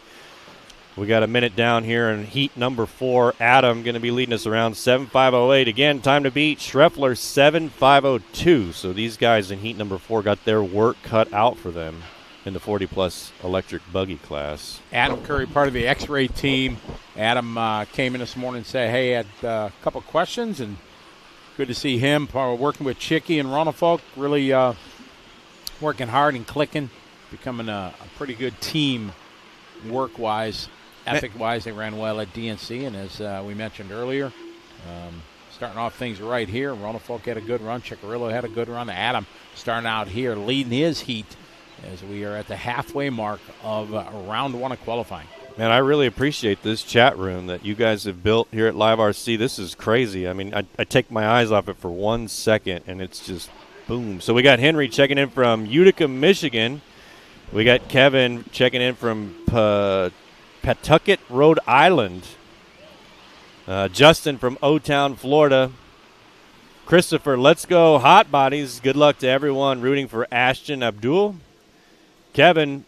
We got a minute down here in heat number 4. Adam going to be leading us around 7.508. Again, time to beat Schreffler 7.502. So these guys in heat number 4 got their work cut out for them in the 40-plus electric buggy class. Adam Curry, part of the X-Ray team. Adam came in this morning and said, hey, had a couple questions, and good to see him working with Chicky and Ronafolk, really working hard and clicking, becoming a pretty good team work-wise. Epic-wise, they ran well at DNC, and as we mentioned earlier, starting off things right here. Ronafolk had a good run. Ciccarillo had a good run. Adam starting out here, leading his heat as we are at the halfway mark of round 1 of qualifying. Man, I really appreciate this chat room that you guys have built here at Live RC. This is crazy. I mean, I take my eyes off it for 1 second, and it's just boom. So we got Henry checking in from Utica, Michigan. We got Kevin checking in from Pawtucket, Rhode Island. Justin from O-Town, Florida. Christopher, let's go Hot Bodies. Good luck to everyone rooting for Ashton Abdul. Kevin,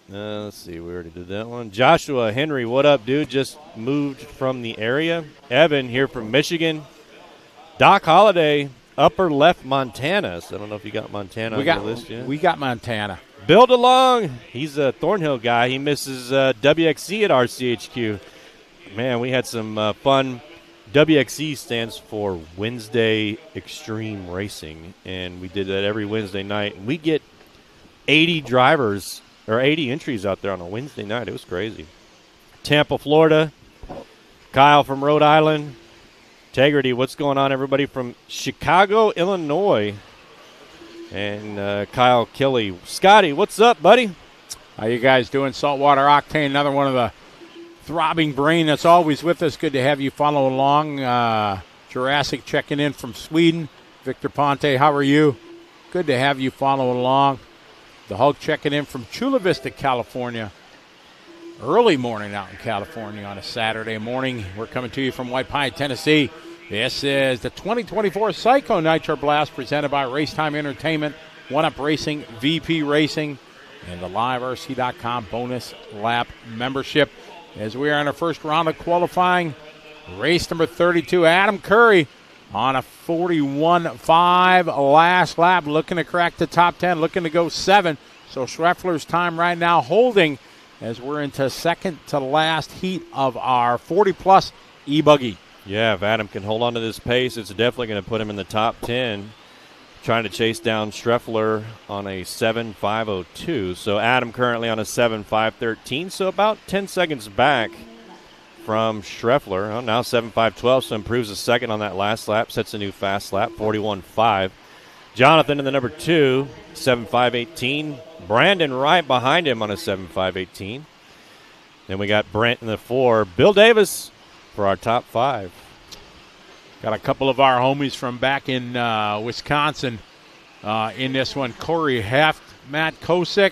let's see, we already did that one. Joshua, Henry, what up, dude? Just moved from the area. Evan here from Michigan. Doc Holliday, Upper Left, Montana. So I don't know if you got Montana on your list yet. We got Montana. Build Along, he's a Thornhill guy. He misses WXC at RCHQ. Man, we had some fun. WXC stands for Wednesday Extreme Racing, and we did that every Wednesday night. And we get 80 drivers or 80 entries out there on a Wednesday night. It was crazy. Tampa, Florida. Kyle from Rhode Island. Integrity, what's going on, everybody from Chicago, Illinois? And Kyle Kelly. Scotty, what's up, buddy? How you guys doing? Saltwater Octane, another one of the throbbing brain that's always with us. Good to have you follow along. Jurassic checking in from Sweden. Victor Ponte, how are you? Good to have you follow along. The Hulk checking in from Chula Vista, California. Early morning out in California on a Saturday morning. We're coming to you from White Pine, Tennessee. This is the 2024 Psycho Nitro Blast presented by Racetime Entertainment, One Up Racing, VP Racing, and the LiveRC.com bonus lap membership. As we are in our first round of qualifying, race number 32, Adam Curry on a 41.5 last lap, looking to crack the top 10, looking to go 7. So Schreffler's time right now holding as we're into second to last heat of our 40-plus E-Buggy. Yeah, if Adam can hold on to this pace, it's definitely going to put him in the top 10, trying to chase down Schreffler on a 7.502. So Adam currently on a 7.513, so about 10 seconds back from Schreffler. Well, now 7.5.12, so improves a second on that last lap, sets a new fast lap, 41.5. Jonathan in the number 2, 7.5.18. Brandon right behind him on a 7.5.18. Then we got Brent in the 4. Bill Davis for our top 5. Got a couple of our homies from back in Wisconsin in this one. Corey Heft, Matt Kosick,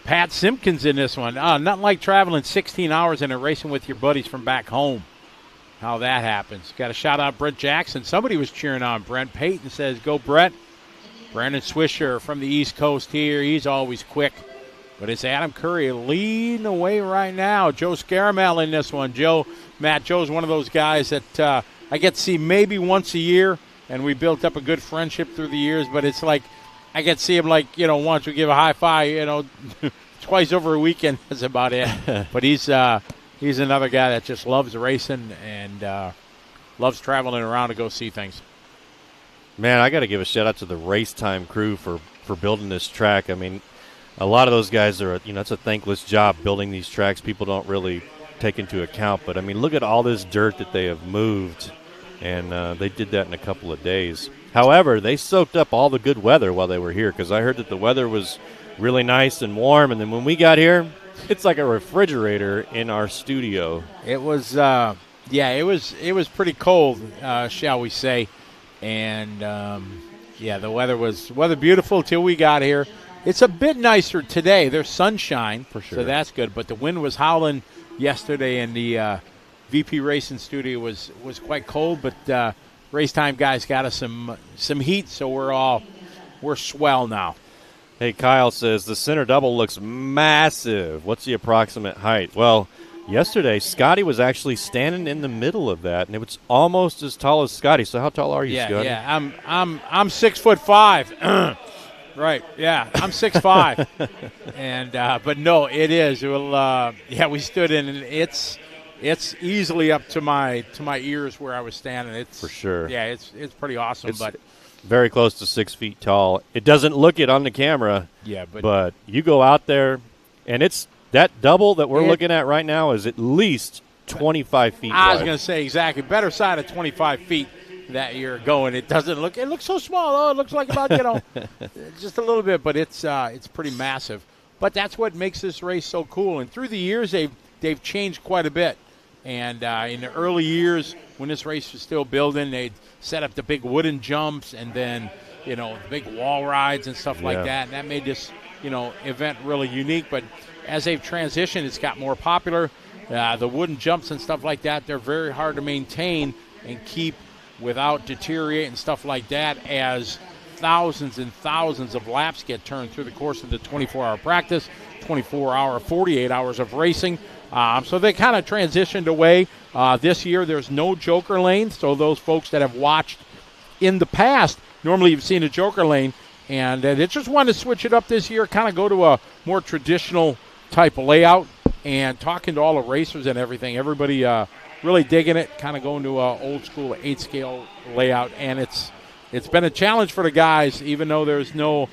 Pat Simpkins in this one. Nothing like traveling 16 hours and racing with your buddies from back home. How that happens. Got to shout out Brent Jackson. Somebody was cheering on Brent. Peyton says, go Brent. Brandon Swisher from the East Coast here. He's always quick. But it's Adam Curry leading the way right now. Joe Scaramel in this one. Joe's one of those guys that I get to see maybe once a year, and we built up a good friendship through the years, but it's like I get to see him once we give a high five, twice over a weekend. That's about it. But he's another guy that just loves racing and loves traveling around to go see things. Man, I got to give a shout-out to the Race Time crew for building this track. I mean, a lot of those guys are, it's a thankless job building these tracks. People don't really take into account. But, I mean, look at all this dirt that they have moved, and they did that in a couple of days. However, they soaked up all the good weather while they were here because I heard that the weather was really nice and warm. And then when we got here, it's like a refrigerator in our studio. It was, it was pretty cold, shall we say. And, the weather was beautiful till we got here. It's a bit nicer today. There's sunshine, for sure, so that's good. But the wind was howling yesterday, and the VP Racing studio was quite cold. But Race Time guys got us some heat, so we're swell now. Hey, Kyle says the center double looks massive. What's the approximate height? Well, yesterday Scotty was actually standing in the middle of that, and it was almost as tall as Scotty. So how tall are you, Scotty? Yeah, I'm 6'5". Right, yeah, I'm 6'5", and but no, it is. Well, we stood in, and it's easily up to my ears where I was standing. It's for sure. Yeah, it's pretty awesome. But very close to 6 feet tall. It doesn't look it on the camera. Yeah, but you go out there, and it's that double that we're looking at right now is at least 25 feet. I was going to say exactly better side of 25 feet. That you're going, it looks so small. Oh, it looks like about just a little bit, but it's pretty massive. But that's what makes this race so cool. And through the years, they've changed quite a bit. And in the early years, when this race was still building, they'd set up the big wooden jumps and then the big wall rides and stuff like that. And that made this event really unique. But as they've transitioned, it's got more popular. The wooden jumps and stuff like that, they're very hard to maintain and keep without deteriorating, stuff like that, as thousands and thousands of laps get turned through the course of the 24-hour practice, 24-hour, 48 hours of racing. So they kind of transitioned away. This year there's no joker lane, so those folks that have watched in the past, normally you've seen a joker lane, and they just wanted to switch it up this year, kind of go to a more traditional type of layout. And talking to all the racers and everything, everybody really digging it, kind of going to an old-school 8-scale layout. And it's been a challenge for the guys, even though there's no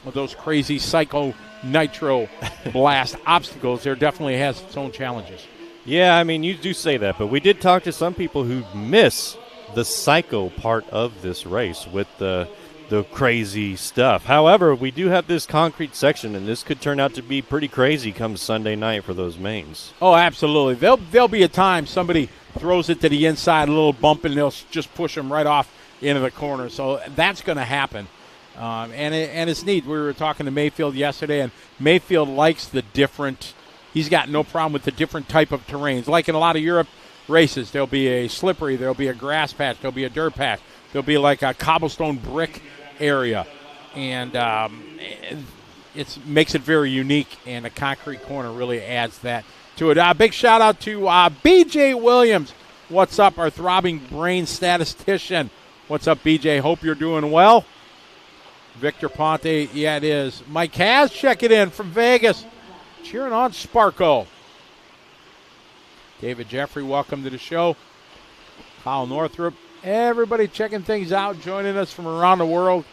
of those crazy Psycho Nitro Blast obstacles. There definitely has its own challenges. Yeah, I mean, you do say that, but we did talk to some people who miss the Psycho part of this race with the crazy stuff. However, we do have this concrete section, and this could turn out to be pretty crazy come Sunday night for those mains. Oh, absolutely. There'll be a time somebody throws it to the inside, a little bump, and they'll just push them right off into the corner. So that's going to happen. And it's neat. We were talking to Mayfield yesterday, and Mayfield likes the different – he's got no problem with the different type of terrains. Like in a lot of Europe races, there'll be a slippery, there'll be a grass patch, there'll be a dirt patch, there'll be like a cobblestone brick area, and it makes it very unique, and a concrete corner really adds that to it. Big shout out to BJ Williams. What's up, our throbbing brain statistician? What's up, BJ? Hope you're doing well. Victor Ponte, yeah, it is. Mike Has checking in from Vegas, cheering on Sparko. David Jeffrey, welcome to the show. Kyle Northrup, everybody checking things out, joining us from around the world.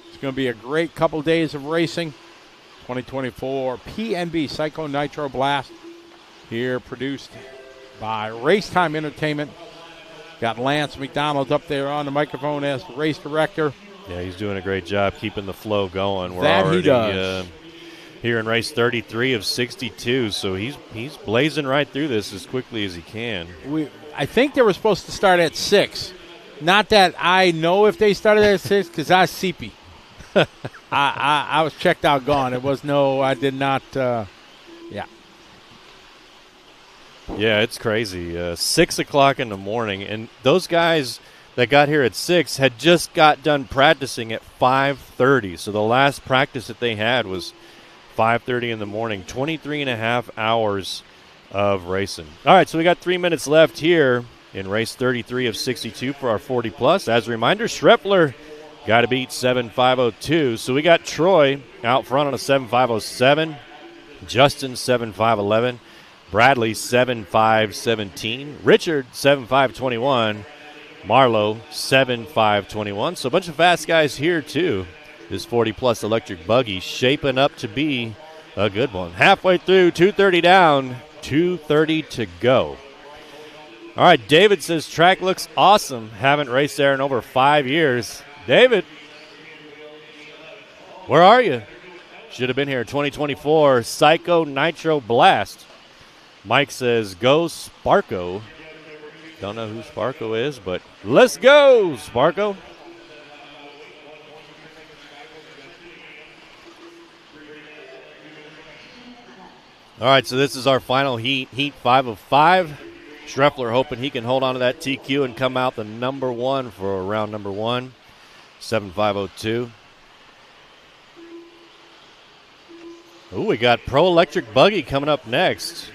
It's going to be a great couple days of racing. 2024 PNB Psycho Nitro Blast here, produced by Race Time Entertainment. Got Lance McDonald up there on the microphone as the race director. Yeah, he's doing a great job keeping the flow going. We're That already he does. Here in race 33 of 62, so he's blazing right through this as quickly as he can. I think they were supposed to start at 6. Not that I know if they started at 6 because I was sleepy. I was checked out, gone. It was I did not. Yeah. Yeah, it's crazy. 6 o'clock in the morning, and those guys that got here at 6 had just got done practicing at 5:30. So the last practice that they had was 5:30 in the morning, 23 and a half hours of racing. All right, so we got 3 minutes left here in race 33 of 62 for our 40-plus. As a reminder, Schreffler got to beat 7.502. So we got Troy out front on a 7.507, Justin 7.511, Bradley 7.517, Richard 7.521, Marlowe 7.521. So a bunch of fast guys here, too. This 40-plus electric buggy shaping up to be a good one. Halfway through, 2:30 down, 2:30 to go. All right, David says track looks awesome. Haven't raced there in over 5 years. David, where are you? Should have been here. 2024 Psycho Nitro Blast. Mike says go Sparko. Don't know who Sparko is, but let's go, Sparko. All right, so this is our final heat 5 of 5. Schreffler hoping he can hold on to that TQ and come out the number 1 for round number 1, 7.502. Ooh, we got Pro Electric Buggy coming up next.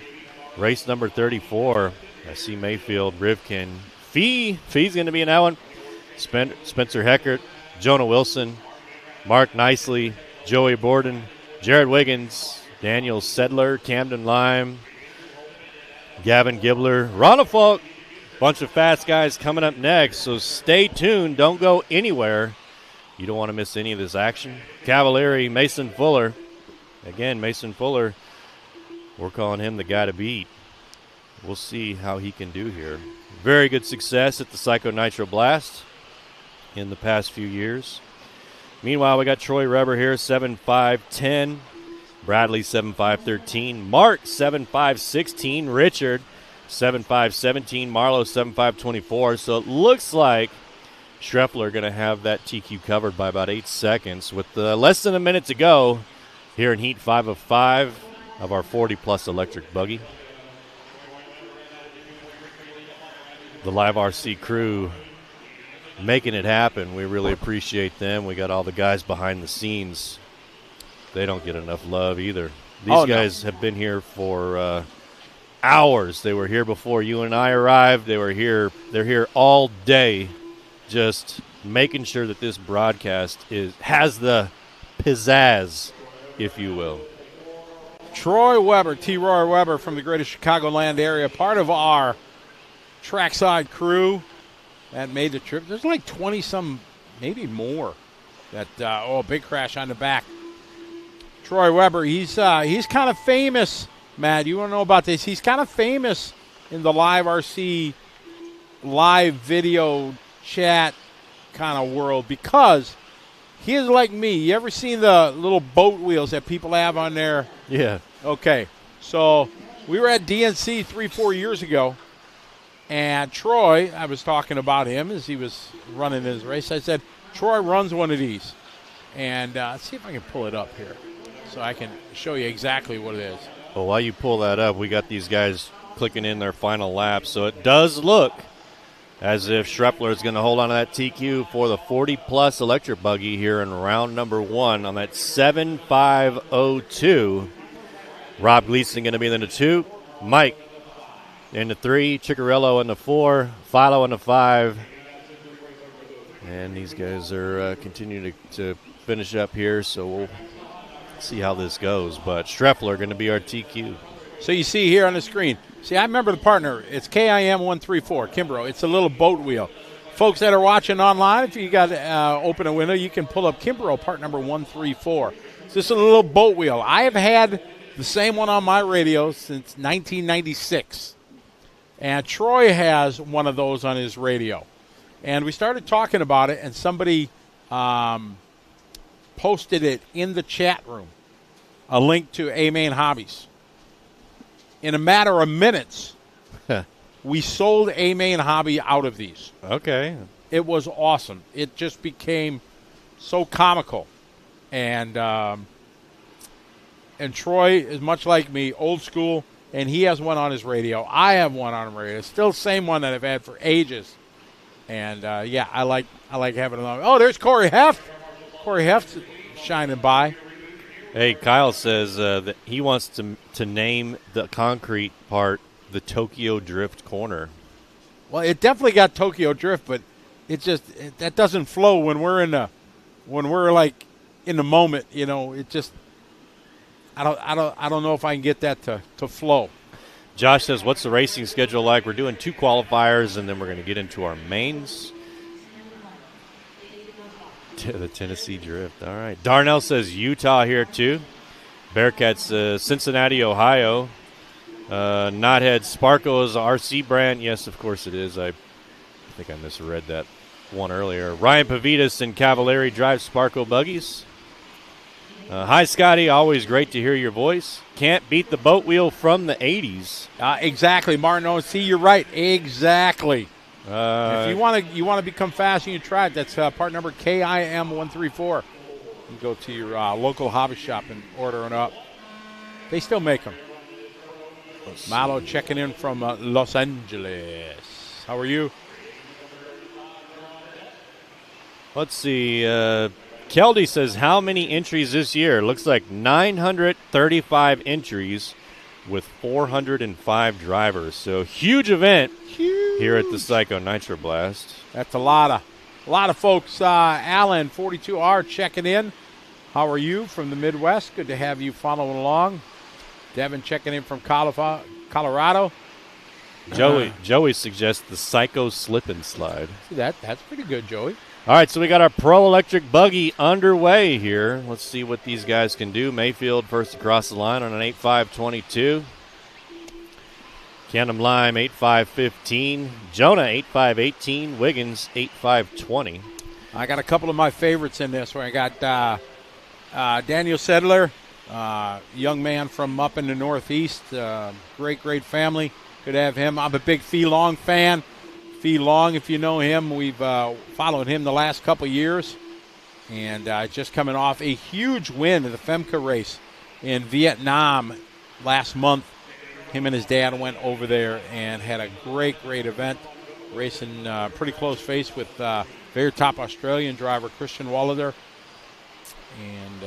Race number 34. I see Mayfield, Rivkin. Fee's going to be in that one. Spencer Heckert, Jonah Wilson, Mark Nicely, Joey Borden, Jared Wiggins, Daniel Sedler, Camden Lime, Gavin Gibbler, Ronald Falk. Bunch of fast guys coming up next, so stay tuned. Don't go anywhere. You don't want to miss any of this action. Cavalieri, Mason Fuller. Again, Mason Fuller, we're calling him the guy to beat. We'll see how he can do here. Very good success at the Psycho Nitro Blast in the past few years. Meanwhile, we got Troy Reber here, 7.510. Bradley, 7.513. Mark, 7.516. Richard, 7.517. Marlowe, 7.524. So it looks like Schreffler going to have that TQ covered by about 8 seconds with less than a minute to go here in heat 5 of 5 of our 40-plus electric buggy. The Live RC crew making it happen. We really appreciate them. We got all the guys behind the scenes. They don't get enough love either. These guys have been here for hours. They were here before you and I arrived. They're here all day just making sure that this broadcast has the pizzazz, if you will. Troy Weber, T. Roy Weber from the greater Chicagoland area, part of our trackside crew that made the trip. There's like 20-some, maybe more. That big crash on the back. Troy Weber, he's kind of famous, Matt. You want to know about this? He's kind of famous in the Live RC, live video chat kind of world because he is like me. You ever seen the little boat wheels that people have on there? Yeah. Okay. So we were at DNC 3-4 years ago, and Troy, I was talking about him as he was running his race. I said, Troy runs one of these. And let's see if I can pull it up here so I can show you exactly what it is. Well, while you pull that up, we got these guys clicking in their final lap. So it does look as if Schreffler is going to hold on to that TQ for the 40-plus electric buggy here in round number 1 on that 7.502. Rob Gleason going to be in the 2. Mike in the 3. Ciccarello in the 4. Philo in the 5. And these guys are continuing to finish up here, so we'll see how this goes. But Schreffler going to be our TQ. So you see here on the screen. See, I remember the partner. It's KIM134, Kimbrough. It's a little boat wheel. Folks that are watching online, if you got open a window, you can pull up Kimbrough part number 134. It's just a little boat wheel. I have had the same one on my radio since 1996. And Troy has one of those on his radio. And we started talking about it, and somebody posted it in the chat room, a link to A-Main Hobbies. In a matter of minutes, we sold A-Main Hobby out of these. Okay. It was awesome. It just became so comical. And Troy is much like me, old school, and he has one on his radio. I have one on my radio. It's still the same one that I've had for ages. And, I like having it on. Oh, there's Corey Heft. Corey Heft's shining by. Hey, Kyle says that he wants to name the concrete part the Tokyo Drift Corner. Well, it definitely got Tokyo Drift, but that doesn't flow when we're like in the moment. You know, it just I don't know if I can get that to flow. Josh says, "What's the racing schedule like? We're doing 2 qualifiers, and then we're going to get into our mains." The Tennessee Drift. All right. Darnell says Utah here too. Bearcats, Cincinnati, Ohio. Knothead Sparko is a RC brand. Yes, of course it is. I think I misread that one earlier. Ryan Pavitas and Cavallari drive Sparko buggies. Hi, Scotty. Always great to hear your voice. Can't beat the boat wheel from the 80s. Exactly, Martin. Oh, see, you're right. Exactly. If you want to become fast and you try it, that's part number KIM134. You go to your local hobby shop and order them up. They still make them. Malo checking in from Los Angeles. How are you? Let's see. Keldy says, how many entries this year? Looks like 935 entries with 405 drivers. So huge event here at the Psycho Nitro Blast. That's a lot of folks. Alan, 42R, checking in. How are you from the Midwest? Good to have you following along. Devin checking in from Colorado. Joey suggests the Psycho Slip and Slide. See that's pretty good, Joey. All right, so we got our Pro Electric Buggy underway here. Let's see what these guys can do. Mayfield first across the line on an 8.5.22. Canham Lime 8.5.15. Jonah 8.5.18. Wiggins 8.5.20. I got a couple of my favorites in this where I got Daniel Sedler, young man from up in the Northeast. Great family. Good to have him. I'm a big Fee Long fan. Fee Long, if you know him, we've followed him the last couple years. And just coming off a huge win in the FEMCA race in Vietnam last month. Him and his dad went over there and had a great event, racing pretty close face with very top Australian driver Christian Wallader. And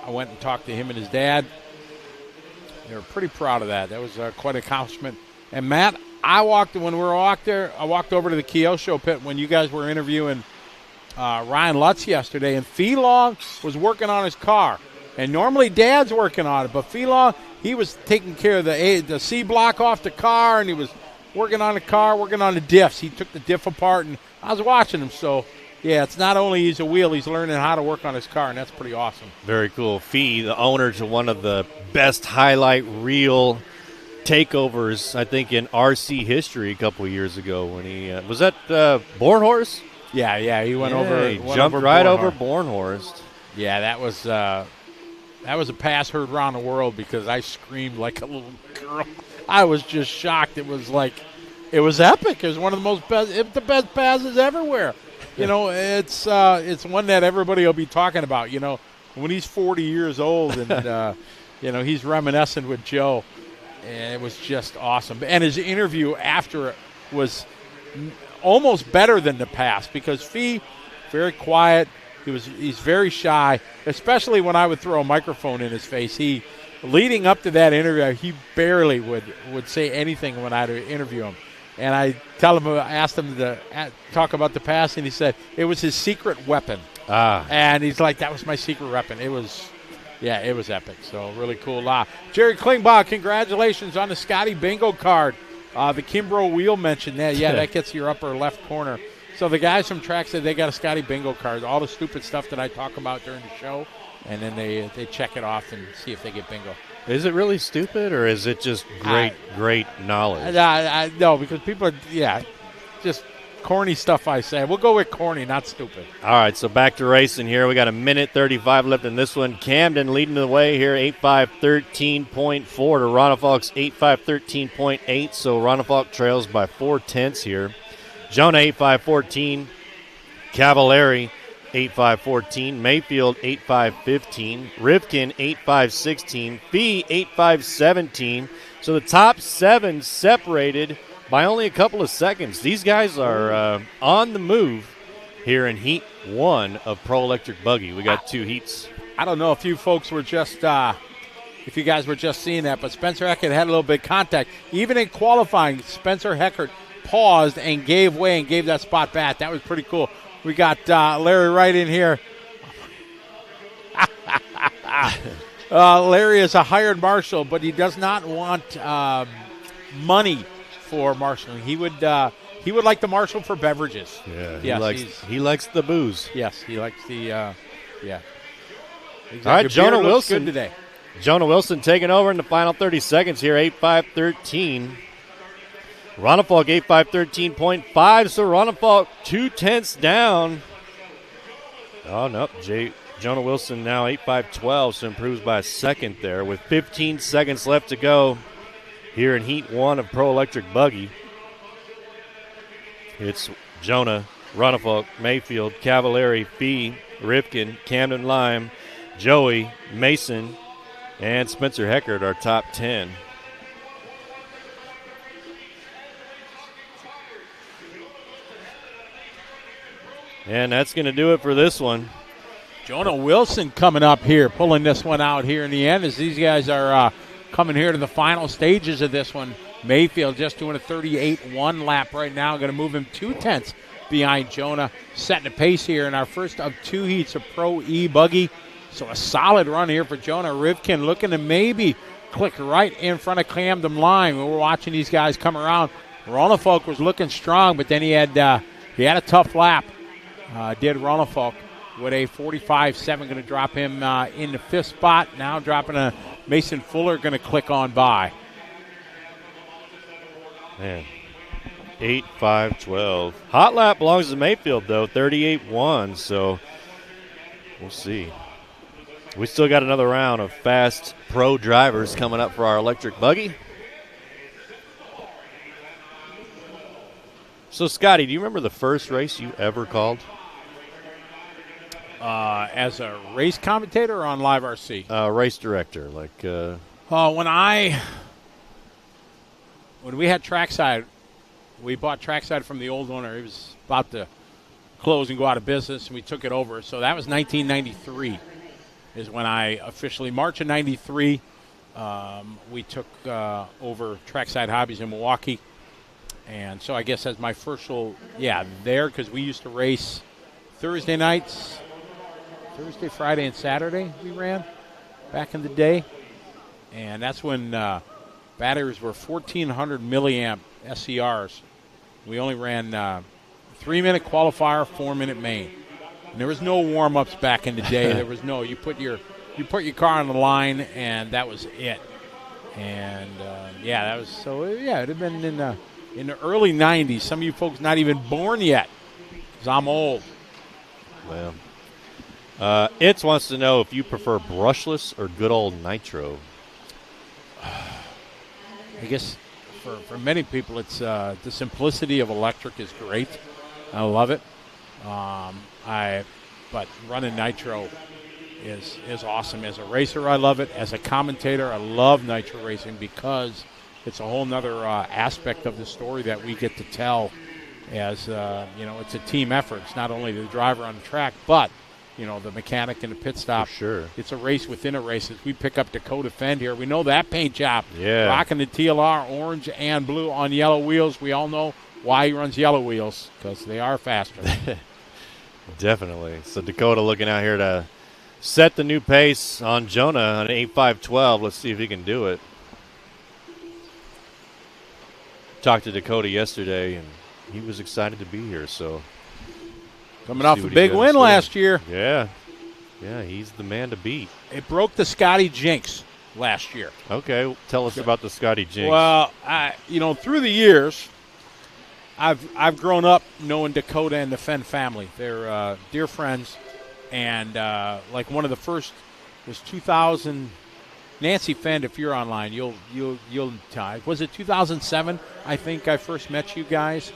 I went and talked to him and his dad. They were pretty proud of that. That was quite an accomplishment. And Matt, I walked over to the Kyosho pit when you guys were interviewing Ryan Lutz yesterday, and Fee Long was working on his car. And normally Dad's working on it, but Fee Long, he was taking care of the C block off the car, and he was working on the car, working on the diffs. He took the diff apart, and I was watching him. So, yeah, it's not only he's a wheel, he's learning how to work on his car, and that's pretty awesome. Very cool. Fee, the owner to one of the best highlight reel takeovers, I think, in RC history a couple of years ago when he was that Bornhorst? Yeah, he went over. He jumped right over Bornhorst. Yeah, that was a pass heard around the world because I screamed like a little girl. I was just shocked. It was epic. It was one of the best passes everywhere. You know, it's one that everybody will be talking about. You know, when he's 40 years old and he's reminiscing with Joe. And it was just awesome. And his interview after it was almost better than the past because Fee, very quiet. He's very shy, especially when I would throw a microphone in his face. Leading up to that interview, he barely would say anything when I'd interview him. And I asked him to talk about the past, and he said it was his secret weapon. And he's like, that was my secret weapon. It was epic. So really cool. Jerry Klingbaugh, congratulations on the Scotty Bingo card. The Kimbrough wheel mentioned that. Yeah, that gets your upper left corner. So the guys from track said they got a Scotty Bingo card. All the stupid stuff that I talk about during the show, and then they check it off and see if they get bingo. Is it really stupid, or is it just great knowledge? No, because people are, just corny stuff I say. We'll go with corny, not stupid. All right, so back to racing here. We got a minute 35 left in this one. Camden leading the way here, 8.513.4 to Ronafalk's 8.513.8. So Ronafalk trails by 0.4 here. Jonah 8.514. Cavallari 8.514. Mayfield 8.515. Rivkin 8.516. Fee 8.517. So the top 7 separated by only a couple of seconds. These guys are on the move here in Heat 1 of Pro Electric Buggy. We got 2 heats. I don't know if you folks were just, if you guys were just seeing that, but Spencer Heckert had a little bit of contact. Even in qualifying, Spencer Heckert paused and gave way and gave that spot back. That was pretty cool. We got Larry right in here. Larry is a hired marshal, but he does not want money for marshaling. He would like the marshal for beverages. Yeah, yes, he likes the booze. Yes, he likes the yeah. Exactly. All right, Jonah Beer looks Wilson good today. Jonah Wilson taking over in the final 30 seconds here, 8.513. Ronafalk 8.513.5, so Ronafalk 0.2 down. Oh, no, Jonah Wilson now 8.512, so improves by a second there with 15 seconds left to go here in Heat 1 of Pro Electric Buggy. It's Jonah, Ronafalk, Mayfield, Cavallari, Fee, Ripken, Camden Lime, Joey, Mason, and Spencer Heckert, our top 10. And that's going to do it for this one. Jonah Wilson coming up here, pulling this one out here in the end as these guys are coming here to the final stages of this one. Mayfield just doing a 38-1 lap right now. Going to move him 0.2 behind Jonah, setting the pace here in our first of 2 heats of Pro E-Buggy. So a solid run here for Jonah. Rivkin looking to maybe click right in front of Camden Lime. We're watching these guys come around. Ronafalk was looking strong, but then he had a tough lap. Did Ronafalk with a 45.7, going to drop him in the 5th spot. Now dropping a Mason Fuller, going to click on by. Man, 8.512. Hot lap belongs to Mayfield, though, 38.1, so we'll see. We still got another round of fast pro drivers coming up for our electric buggy. So, Scotty, do you remember the first race you ever called? As a race commentator or on Live RC? Race director, like. When we had Trackside, we bought Trackside from the old owner. He was about to close and go out of business, and we took it over. So that was 1993 is when I officially, March of 93, we took over Trackside Hobbies in Milwaukee. And so I guess that's my first show, there, because we used to race Thursday nights, Thursday, Friday, and Saturday we ran back in the day. And that's when batteries were 1,400 milliamp SCRs. We only ran 3-minute qualifier, 4-minute main. And there was no warm-ups back in the day. There was no, you put your car on the line, and that was it. And, that was, so, it had been in the early 90s. Some of you folks not even born yet, because I'm old. Well, Itz wants to know if you prefer brushless or good old Nitro. I guess for many people, it's the simplicity of electric is great. I love it. But running Nitro is awesome. As a racer, I love it. As a commentator, I love Nitro racing because it's a whole nother aspect of the story that we get to tell. As it's a team effort. It's not only the driver on the track, but the mechanic in the pit stop. For sure. It's a race within a race. As we pick up Dakota Fend here, we know that paint job. Yeah. Rocking the TLR orange and blue on yellow wheels. We all know why he runs yellow wheels, because they are faster. Definitely. So Dakota looking out here to set the new pace on Jonah on 8.512. Let's see if he can do it. Talked to Dakota yesterday, and he was excited to be here, so. Coming off a big win last year. Yeah. Yeah, he's the man to beat. It broke the Scotty jinx. last year. Okay, tell us about the Scotty Jinx. Well, through the years, I've grown up knowing Dakota and the Fenn family. They're dear friends, and like one of the first was 2000. Nancy Fenn, if you're online, you'll tell. Was it 2007? I think I first met you guys.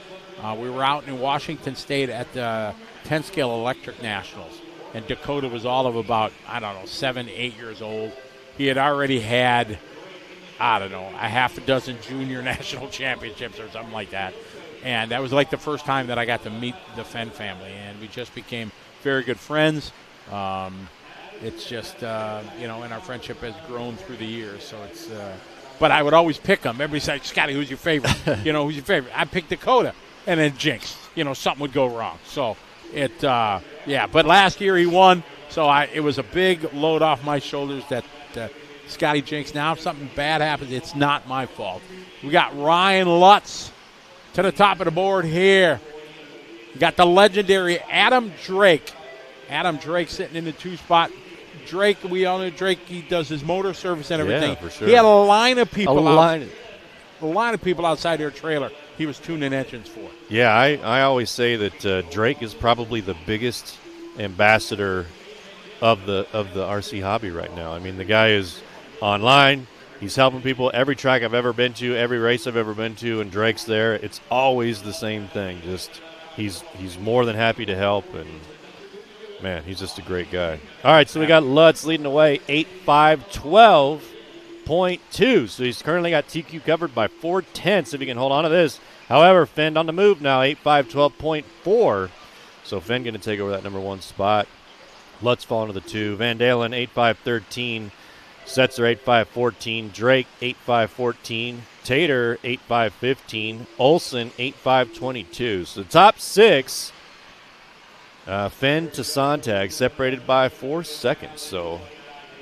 We were out in Washington State at the 10 Scale Electric Nationals, and Dakota was all of about 7, 8 years old. He had already had a half a dozen junior national championships or something like that. And that was like the first time that I got to meet the Fenn family, and we just became very good friends. It's just, and our friendship has grown through the years. So it's, but I would always pick them. Everybody's like, Scotty, who's your favorite? Who's your favorite? I picked Dakota, and then Jinx. Something would go wrong. So But last year he won, so it was a big load off my shoulders that Scotty Jinx. Now if something bad happens, it's not my fault. We got Ryan Lutz to the top of the board here. We got the legendary Adam Drake. Adam Drake sitting in the 2 spot. Drake, we all know Drake, he does his motor service and everything. Yeah, for sure. He had a line of people outside their trailer he was tuning engines for. Yeah, I always say that Drake is probably the biggest ambassador of the RC hobby right now. I mean, the guy is online. He's helping people every track I've ever been to, every race I've ever been to, and Drake's there. It's always the same thing. Just he's more than happy to help, and man, he's just a great guy. All right, so we got Lutz leading the way, 8.512.2. So he's currently got TQ covered by 0.4 if he can hold on to this. However, Fenn on the move now, 8.512.4. So Fenn going to take over that number 1 spot. Lutz falling to the 2. Van Dalen, 8.513. Setzer, 8.514. Drake, 8.514. Tater, 8.515. Olson, 8.522. So the top 6, Fenn to Sontag, separated by 4 seconds. So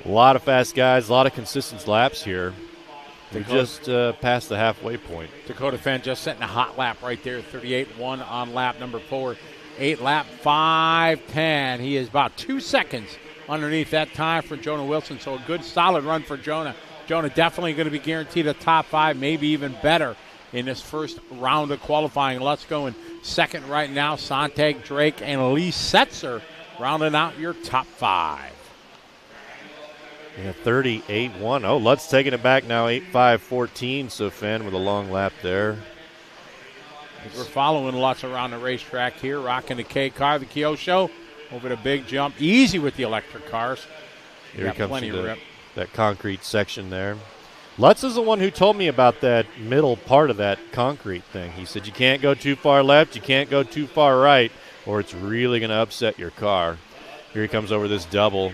a lot of fast guys, a lot of consistent laps here. We just passed the halfway point. Dakota Fenn just setting a hot lap right there, 38.1 on lap number 4. 8 lap 5:10. He is about 2 seconds underneath that time for Jonah Wilson. So a good solid run for Jonah. Jonah definitely going to be guaranteed a top 5, maybe even better in this first round of qualifying. Let's go in second right now. Sontag, Drake, and Lee Setzer rounding out your top 5. Yeah, 38.1. Oh, Lutz taking it back now, 8.514. So Fenn with a long lap there. We're following Lutz around the racetrack here, rocking the K car, the Kyosho, over the big jump. Easy with the electric cars. Here he comes to that concrete section there. Lutz is the one who told me about that middle part of that concrete thing. He said you can't go too far left, you can't go too far right, or it's really going to upset your car. Here he comes over this double.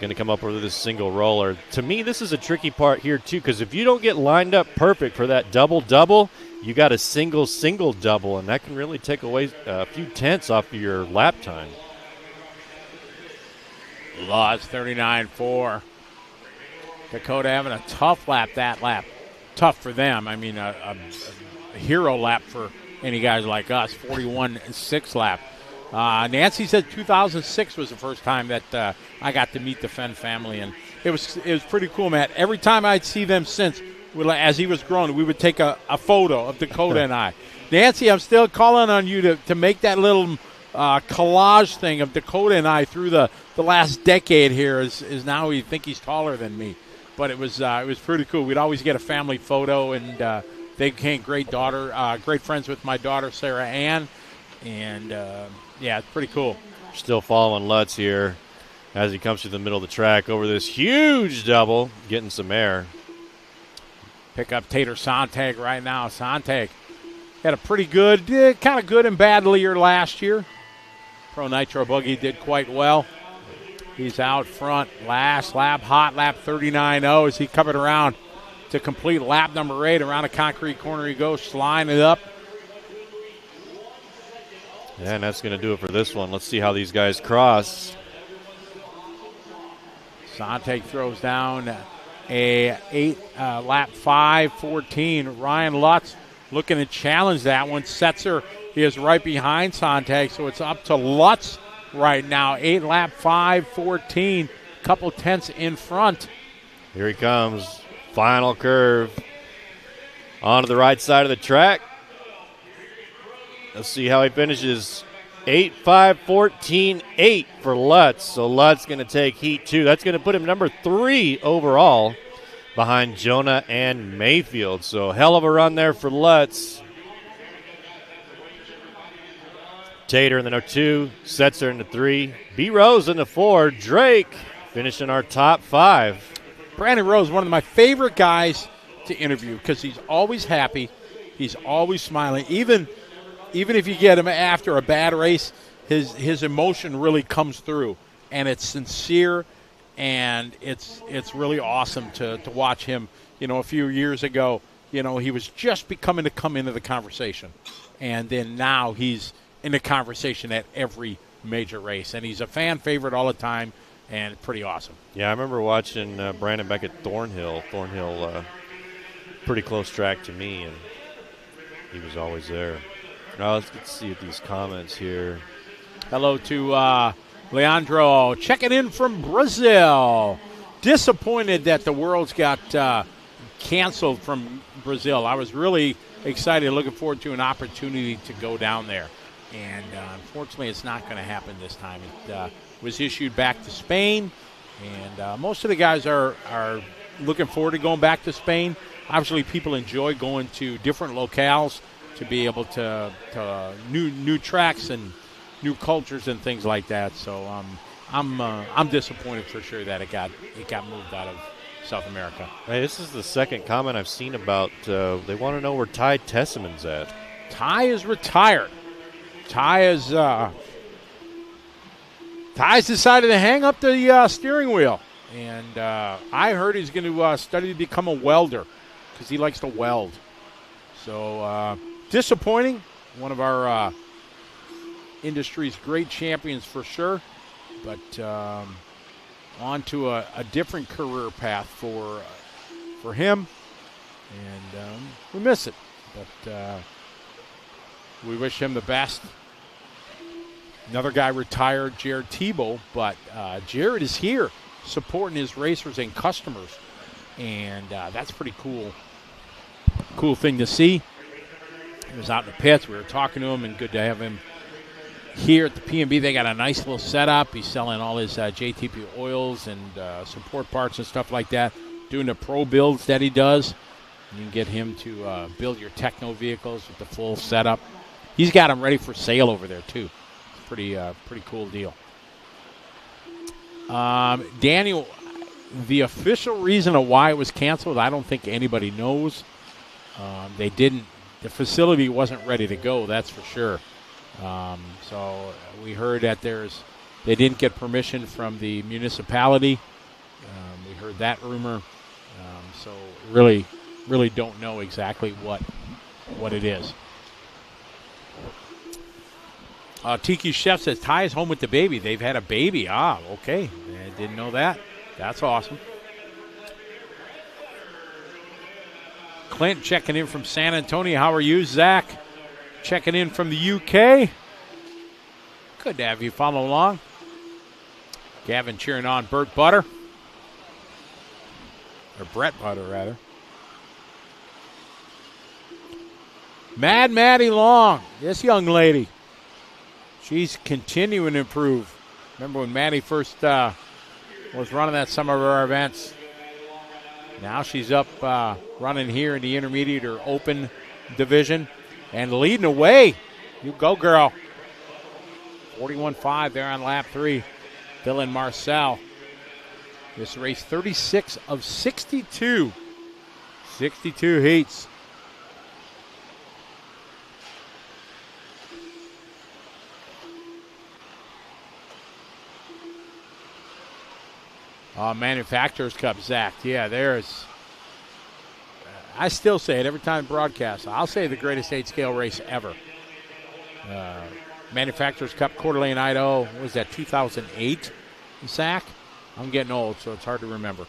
Going to come up over this single roller. To me, this is a tricky part here, too, because if you don't get lined up perfect for that double-double, you got a single-double, and that can really take away a few tenths off of your lap time. Lutz, 39.4. Dakota having a tough lap that lap. Tough for them. I mean, a hero lap for any guys like us, 41.6 lap. Nancy said 2006 was the first time that I got to meet the Fenn family, and it was pretty cool, Matt. Every time I'd see them since, as he was growing, we would take a photo of Dakota and I. Nancy, I'm still calling on you to make that little collage thing of Dakota and I through the last decade here. Is now we think he's taller than me, but it was pretty cool. We'd always get a family photo, and they became great friends with my daughter Sarah Ann, and yeah, it's pretty cool. Still following Lutz here as he comes to the middle of the track over this huge double, getting some air. Pick up Tater Sontag right now. Sontag had a pretty good, kind of good and bad year last year. Pro Nitro Buggy did quite well. He's out front. Last lap, hot lap 39.0 as he covered around to complete lap number 8. Around a concrete corner he goes, sliding it up. Yeah, and that's going to do it for this one. Let's see how these guys cross. Sontag throws down a lap 5:14. Ryan Lutz looking to challenge that one. Setzer is right behind Sontag, so it's up to Lutz right now. 8 lap 5:14, couple tenths in front Here he comes. Final curve. Onto the right side of the track. Let's see how he finishes. 8.5.14.8 for Lutz. So Lutz going to take Heat 2. That's going to put him number 3 overall behind Jonah and Mayfield. So hell of a run there for Lutz. Tater in the 2, Setzer in the 3, B. Rose in the 4, Drake finishing our top 5. Brandon Rose, one of my favorite guys to interview because he's always happy. He's always smiling. Even if you get him after a bad race, his emotion really comes through, and it's sincere, and it's really awesome to watch him. You know, a few years ago, you know, he was just becoming to come into the conversation, and then now he's in the conversation at every major race, and he's a fan favorite all the time, and pretty awesome. Yeah, I remember watching Brandon back at Thornhill. Thornhill, pretty close track to me, and he was always there. Now let's see these comments here. Hello to Leandro checking in from Brazil. Disappointed that the Worlds got canceled from Brazil. I was really excited, looking forward to an opportunity to go down there. And unfortunately, it's not going to happen this time. It was issued back to Spain, and most of the guys are looking forward to going back to Spain. Obviously, people enjoy going to different locales to be able to new tracks and new cultures and things like that. So I'm disappointed for sure that it got moved out of South America. Hey, this is the second comment I've seen about they want to know where Ty Tesseman's at. Ty is retired. Ty's decided to hang up the steering wheel, and I heard he's going to study to become a welder because he likes to weld. So disappointing. One of our industry's great champions for sure, but on to a different career path for him, and we miss it, but we wish him the best. Another guy retired, Jared Tebow, but Jared is here supporting his racers and customers, and that's pretty cool thing to see. He was out in the pits. We were talking to him, and good to have him here at the P&B. They got a nice little setup. He's selling all his JTP oils and support parts and stuff like that, doing the pro builds that he does. You can get him to build your techno vehicles with the full setup. He's got them ready for sale over there, too. Pretty cool deal. Daniel, the official reason of why it was canceled, I don't think anybody knows. The facility wasn't ready to go, that's for sure. So we heard that they didn't get permission from the municipality. We heard that rumor. So really don't know exactly what it is. Tiki Chef says, Ty is home with the baby. They've had a baby. Ah, okay. I didn't know that. That's awesome. Clint checking in from San Antonio. How are you? Zach checking in from the UK. Good to have you follow along. Gavin cheering on Burt Butter. Or Brett Butter, rather. Mad Maddie Long. This young lady. She's continuing to improve. Remember when Maddie first was running at some of our events. Now she's up running here in the intermediate or open division and leading away. You go, girl. 41.5 there on lap 3. Dylan Marcel. This race 36 of 62. 62 heats. Manufacturers Cup, Zach. Yeah, there's. I still say it every time broadcast. I'll say the greatest 8-scale race ever. Manufacturers Cup, Coeur d'Alene, Idaho. What was that, 2008, Zach? I'm getting old, so it's hard to remember.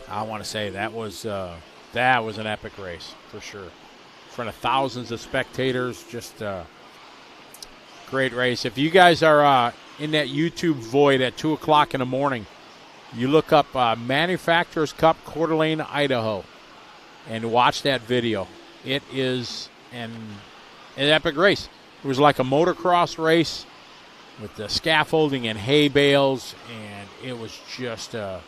I want to say that was an epic race for sure. In front of thousands of spectators, just great race. If you guys are in that YouTube void at 2 o'clock in the morning, you look up Manufacturers Cup Coeur d'Alene, Idaho, and watch that video. It is an epic race. It was like a motocross race with the scaffolding and hay bales, and it was just a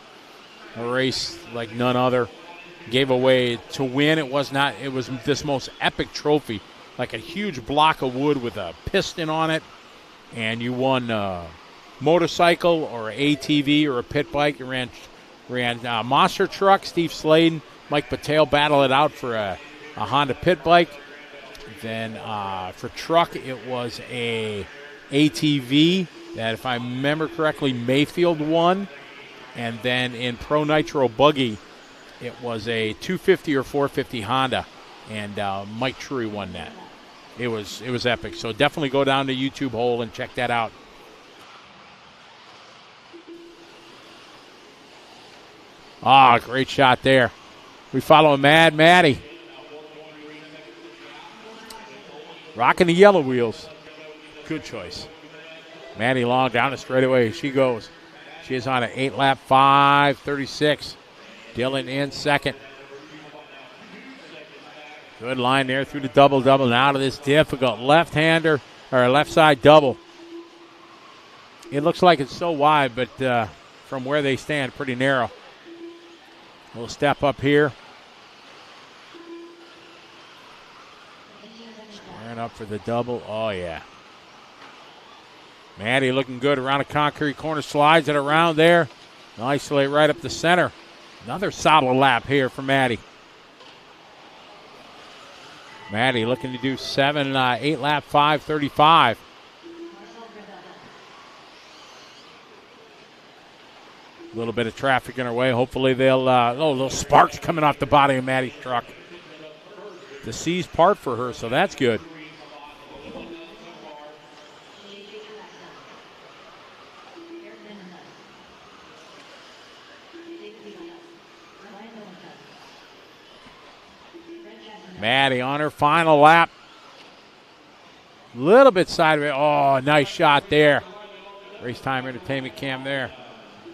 race like none other. Gave away to win. It was this most epic trophy, like a huge block of wood with a piston on it, and you won a motorcycle or an ATV or a pit bike. You ran monster truck. Steve Sladen, Mike Patel battled it out for a Honda pit bike. Then for truck, it was a ATV that, if I remember correctly, Mayfield won. And then in Pro Nitro Buggy, it was a 250 or 450 Honda, and Mike Trury won that. It was epic. So definitely go down to YouTube Hole and check that out. Great shot there. We follow Mad Maddie. Rocking the yellow wheels. Good choice. Maddie Long down the straightaway. She goes. She is on an 8-lap 5:36. Dylan in second. Good line there through the double-double. Now to this difficult left-hander, or left side double. It looks like it's so wide, but from where they stand, pretty narrow. A little step up here. Squaring up for the double. Oh, yeah. Maddie looking good around a concrete corner. Slides it around there. Nicely right up the center. Another solid lap here for Maddie. Maddie looking to do 8-lap 5:35. A little bit of traffic in her way. Hopefully they'll, little sparks coming off the body of Maddie's truck. The seas part for her, so that's good. Maddie on her final lap. Little bit sideways. Oh, nice shot there. Race Time Entertainment cam there.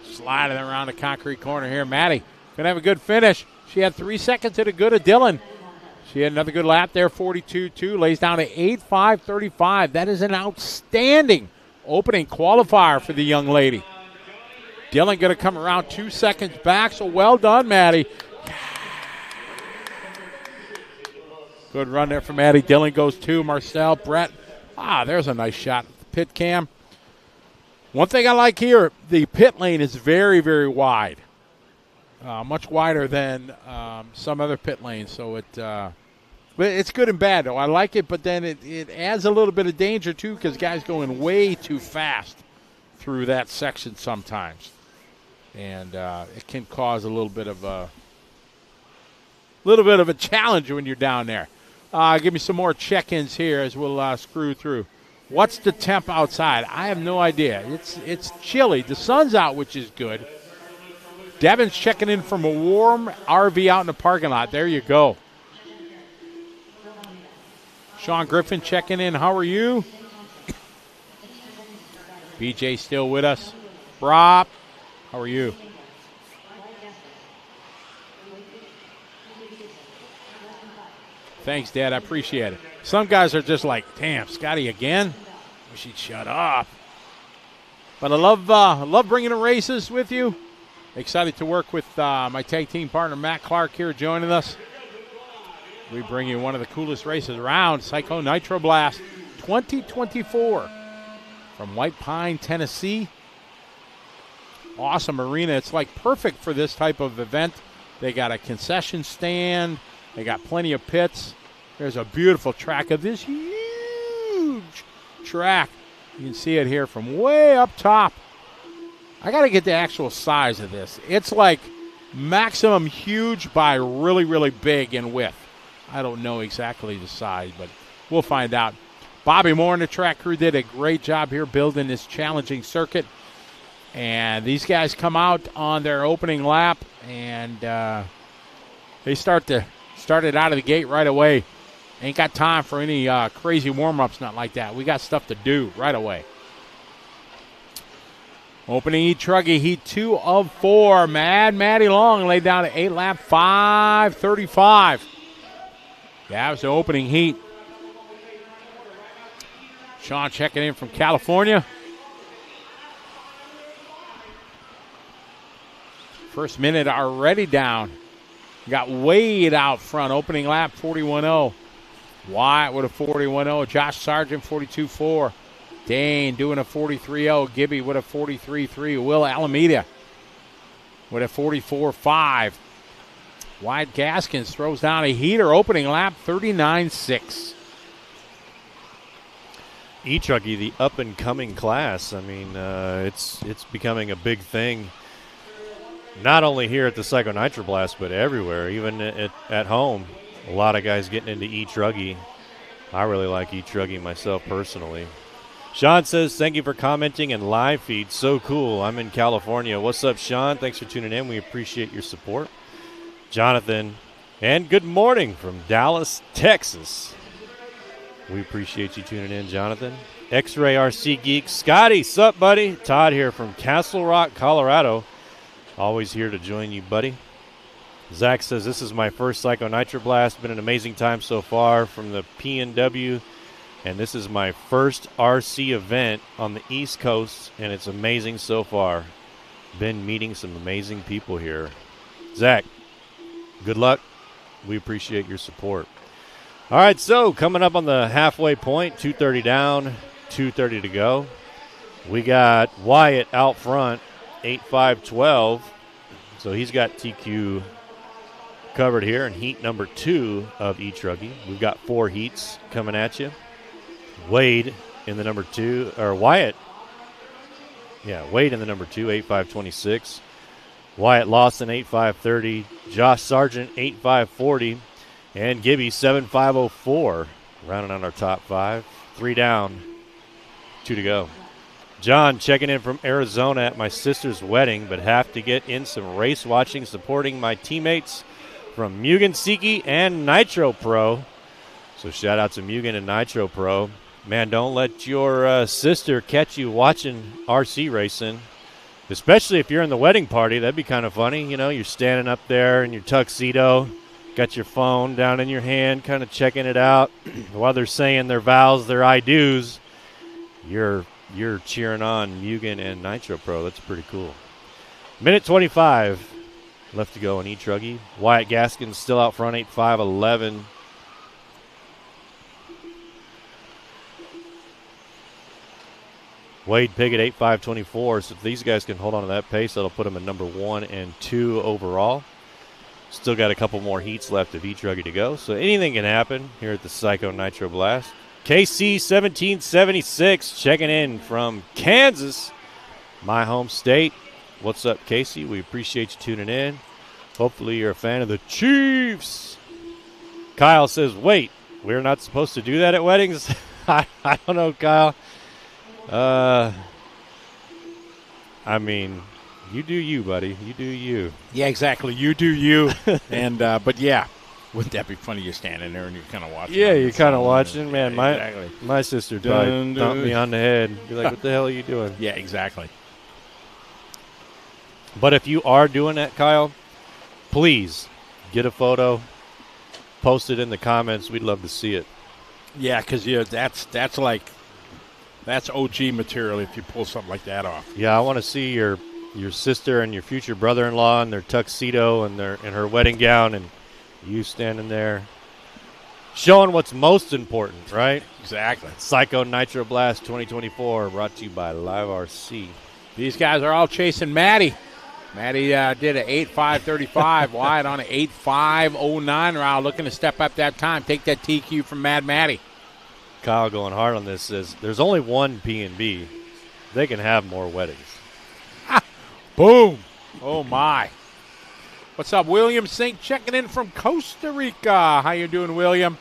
Sliding around the concrete corner here. Maddie going to have a good finish. She had 3 seconds to the good of Dylan. She had another good lap there, 42-2. Lays down to 8.5:35. That is an outstanding opening qualifier for the young lady. Dylan going to come around 2 seconds back, so well done, Maddie. Good run there for Maddie. Dylan goes 2. Marcel, Brett. There's a nice shot. Pit cam. One thing I like here, the pit lane is very, very wide. Much wider than some other pit lanes. So but it's good and bad, though. I like it, but then it adds a little bit of danger, too, because guys going way too fast through that section sometimes. And it can cause a little bit of a challenge when you're down there. Give me some more check-ins here as we'll screw through. What's the temp outside? I have no idea. It's chilly. The sun's out, which is good. Devin's checking in from a warm RV out in the parking lot. There you go. Sean Griffin checking in. How are you? BJ still with us. Rob, how are you? Thanks, Dad. I appreciate it. Some guys are just like, damn, Scotty again? Wish he'd shut up. But I love bringing the races with you. Excited to work with my tag team partner, Matt Clark, here joining us. We bring you one of the coolest races around, Psycho Nitro Blast 2024 from White Pine, Tennessee. Awesome arena. It's like perfect for this type of event. They got a concession stand. They got plenty of pits. There's a beautiful track of this huge track. You can see it here from way up top. I got to get the actual size of this. It's like maximum huge by really, really big in width. I don't know exactly the size, but we'll find out. Bobby Moore and the track crew did a great job here building this challenging circuit. And these guys come out on their opening lap, and they start it out of the gate right away. Ain't got time for any crazy warm-ups, not like that. We got stuff to do right away. Opening Truggy Heat 2 of 4. Mad Matty Long laid down an 8-lap 5:35. That was the opening heat. Sean checking in from California. First minute already down. Got Wade out front, opening lap 41.0. Wyatt with a 41.0. Josh Sargent 42.4. Dane doing a 43.0. Gibby with a 43.3. Will Alameda with a 44.5. Wyatt Gaskins throws down a heater, opening lap 39.6. E-Truggy, the up-and-coming class. I mean, it's becoming a big thing, not only here at the Psycho Nitro Blast, but everywhere, even at home. A lot of guys getting into E-Truggy. I really like E-Truggy myself personally. Sean says, thank you for commenting and live feed. So cool. I'm in California. What's up, Sean? Thanks for tuning in. We appreciate your support. Jonathan, and good morning from Dallas, Texas. We appreciate you tuning in, Jonathan. X-Ray RC Geek. Scotty, sup, buddy? Todd here from Castle Rock, Colorado. Always here to join you, buddy. Zach says, this is my first Psycho Nitro Blast. Been an amazing time so far from the PNW. And this is my first RC event on the East Coast, and it's amazing so far. Been meeting some amazing people here. Zach, good luck. We appreciate your support. All right, so coming up on the halfway point, 2:30 down, 2:30 to go. We got Wyatt out front, 8.5.12. So he's got TQ covered here in heat number 2 of E-Truggy. We've got 4 heats coming at you. Wade in the number 2, or Wyatt. Yeah, Wade in the number 2, 8.5.26. Wyatt Lawson, 8.5.30. Josh Sargent, 8.5.40. And Gibby, 7.5.04. Rounding on our top 5. 3 down, 2 to go. John checking in from Arizona at my sister's wedding, but have to get in some race watching, supporting my teammates from Mugen Siki and Nitro Pro. So shout out to Mugen and Nitro Pro. Man, don't let your sister catch you watching RC racing, especially if you're in the wedding party. That'd be kind of funny. You know, you're standing up there in your tuxedo, got your phone down in your hand, kind of checking it out while they're saying their vows, their I do's. You're cheering on Mugen and Nitro Pro. That's pretty cool. Minute 25 left to go on E-Truggy. Wyatt Gaskins still out front, 8.5.11. Wade Piggott, 8.5.24. So if these guys can hold on to that pace, that'll put them at number 1 and 2 overall. Still got a couple more heats left of E-Truggy to go. So anything can happen here at the Psycho Nitro Blast. KC 1776 checking in from Kansas, my home state. What's up, Casey? We appreciate you tuning in. Hopefully you're a fan of the Chiefs. Kyle says, wait, we're not supposed to do that at weddings? I don't know, Kyle. I mean, you do you, buddy. You do you. Yeah, exactly. You do you. And but yeah, wouldn't that be funny? You're standing there and you're kind of watching. Yeah, you're kind of watching. Man, exactly. my sister probably thumped me on the head. Be like, what the hell are you doing? Yeah, exactly. But if you are doing that, Kyle, please get a photo, post it in the comments. We'd love to see it. Yeah, because that's OG material if you pull something like that off. Yeah, I want to see your sister and your future brother-in-law in their tuxedo and in her wedding gown, and you standing there showing what's most important, right? Exactly. Psycho Nitro Blast 2024, brought to you by Live RC. These guys are all chasing Matty. Matty did an 8.5.35. Wyatt on an 8.5.09 round, looking to step up that time. Take that TQ from Mad Matty. Kyle going hard on this says there's only one P&B. They can have more weddings. Boom. Oh, my. What's up, William Sink checking in from Costa Rica. How you doing, William?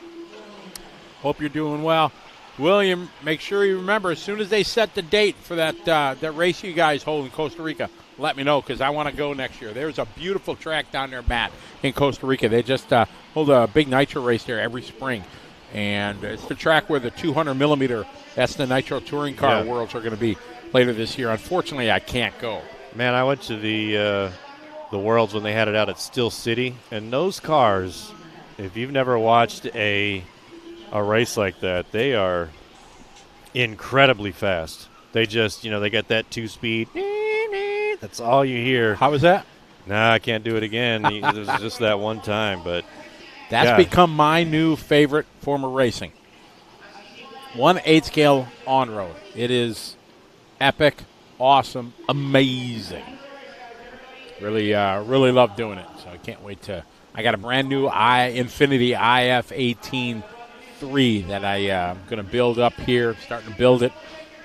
Hope you're doing well. William, make sure you remember, as soon as they set the date for that race you guys hold in Costa Rica, let me know, because I want to go next year. There's a beautiful track down there, Matt, in Costa Rica. They just hold a big nitro race there every spring. And it's the track where the 200 millimeter, that's the Nitro Touring Car Worlds are going to be. later this year. Unfortunately, I can't go. Man, I went to the Worlds when they had it out at Steel City, and those cars, if you've never watched a race like that, they are incredibly fast. They just, they get that 2-speed. That's all you hear. How was that? Nah, I can't do it again. It was just that one time, but that's become my new favorite form of racing. 1/8 scale on road. It is epic, awesome, amazing. Really love doing it. So I can't wait to. I got a brand new Infinity IF18-3 that I'm going to build up here. Starting to build it,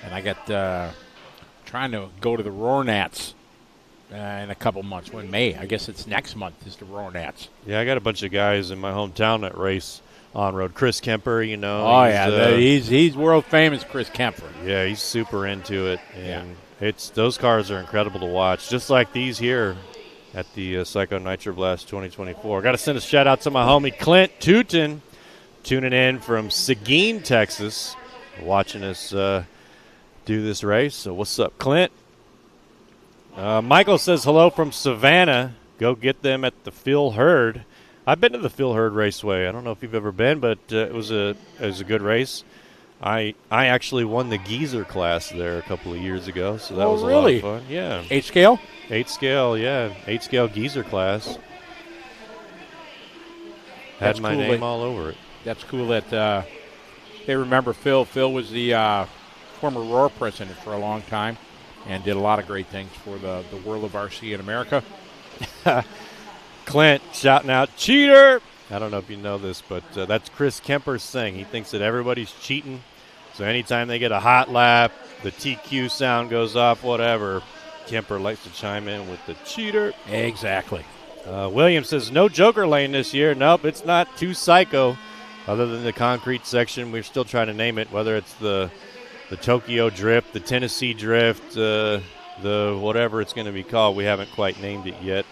and I got trying to go to the Roarnats in a couple months. When May, I guess it's next month, is the Roarnats. Yeah, I got a bunch of guys in my hometown that race on road. Chris Kemper, Oh, he's world famous, Chris Kemper. Yeah, he's super into it, and those cars are incredible to watch, just like these here at the Psycho Nitro Blast 2024. Got to send a shout out to my homie Clint Tootin, tuning in from Seguin, Texas, watching us do this race. So what's up, Clint? Michael says hello from Savannah. Go get them at the Phil Hurd. I've been to the Phil Hurd Raceway. I don't know if you've ever been, but it was a good race. I actually won the geezer class there a couple of years ago, so that was a lot of fun. Yeah. 8 scale? 8 scale, yeah. 8 scale geezer class. Had my name all over it. That's cool that they remember Phil. Phil was the former Roar president for a long time and did a lot of great things for the world of RC in America. Clint shouting out, cheater! I don't know if you know this, but that's Chris Kemper's thing. He thinks that everybody's cheating. So anytime they get a hot lap, the TQ sound goes off, whatever, Kemper likes to chime in with the cheater. Exactly. William says, no Joker lane this year. Nope, it's not too psycho. Other than the concrete section, we're still trying to name it, whether it's the Tokyo Drift, the Tennessee Drift, the whatever it's going to be called. We haven't quite named it yet.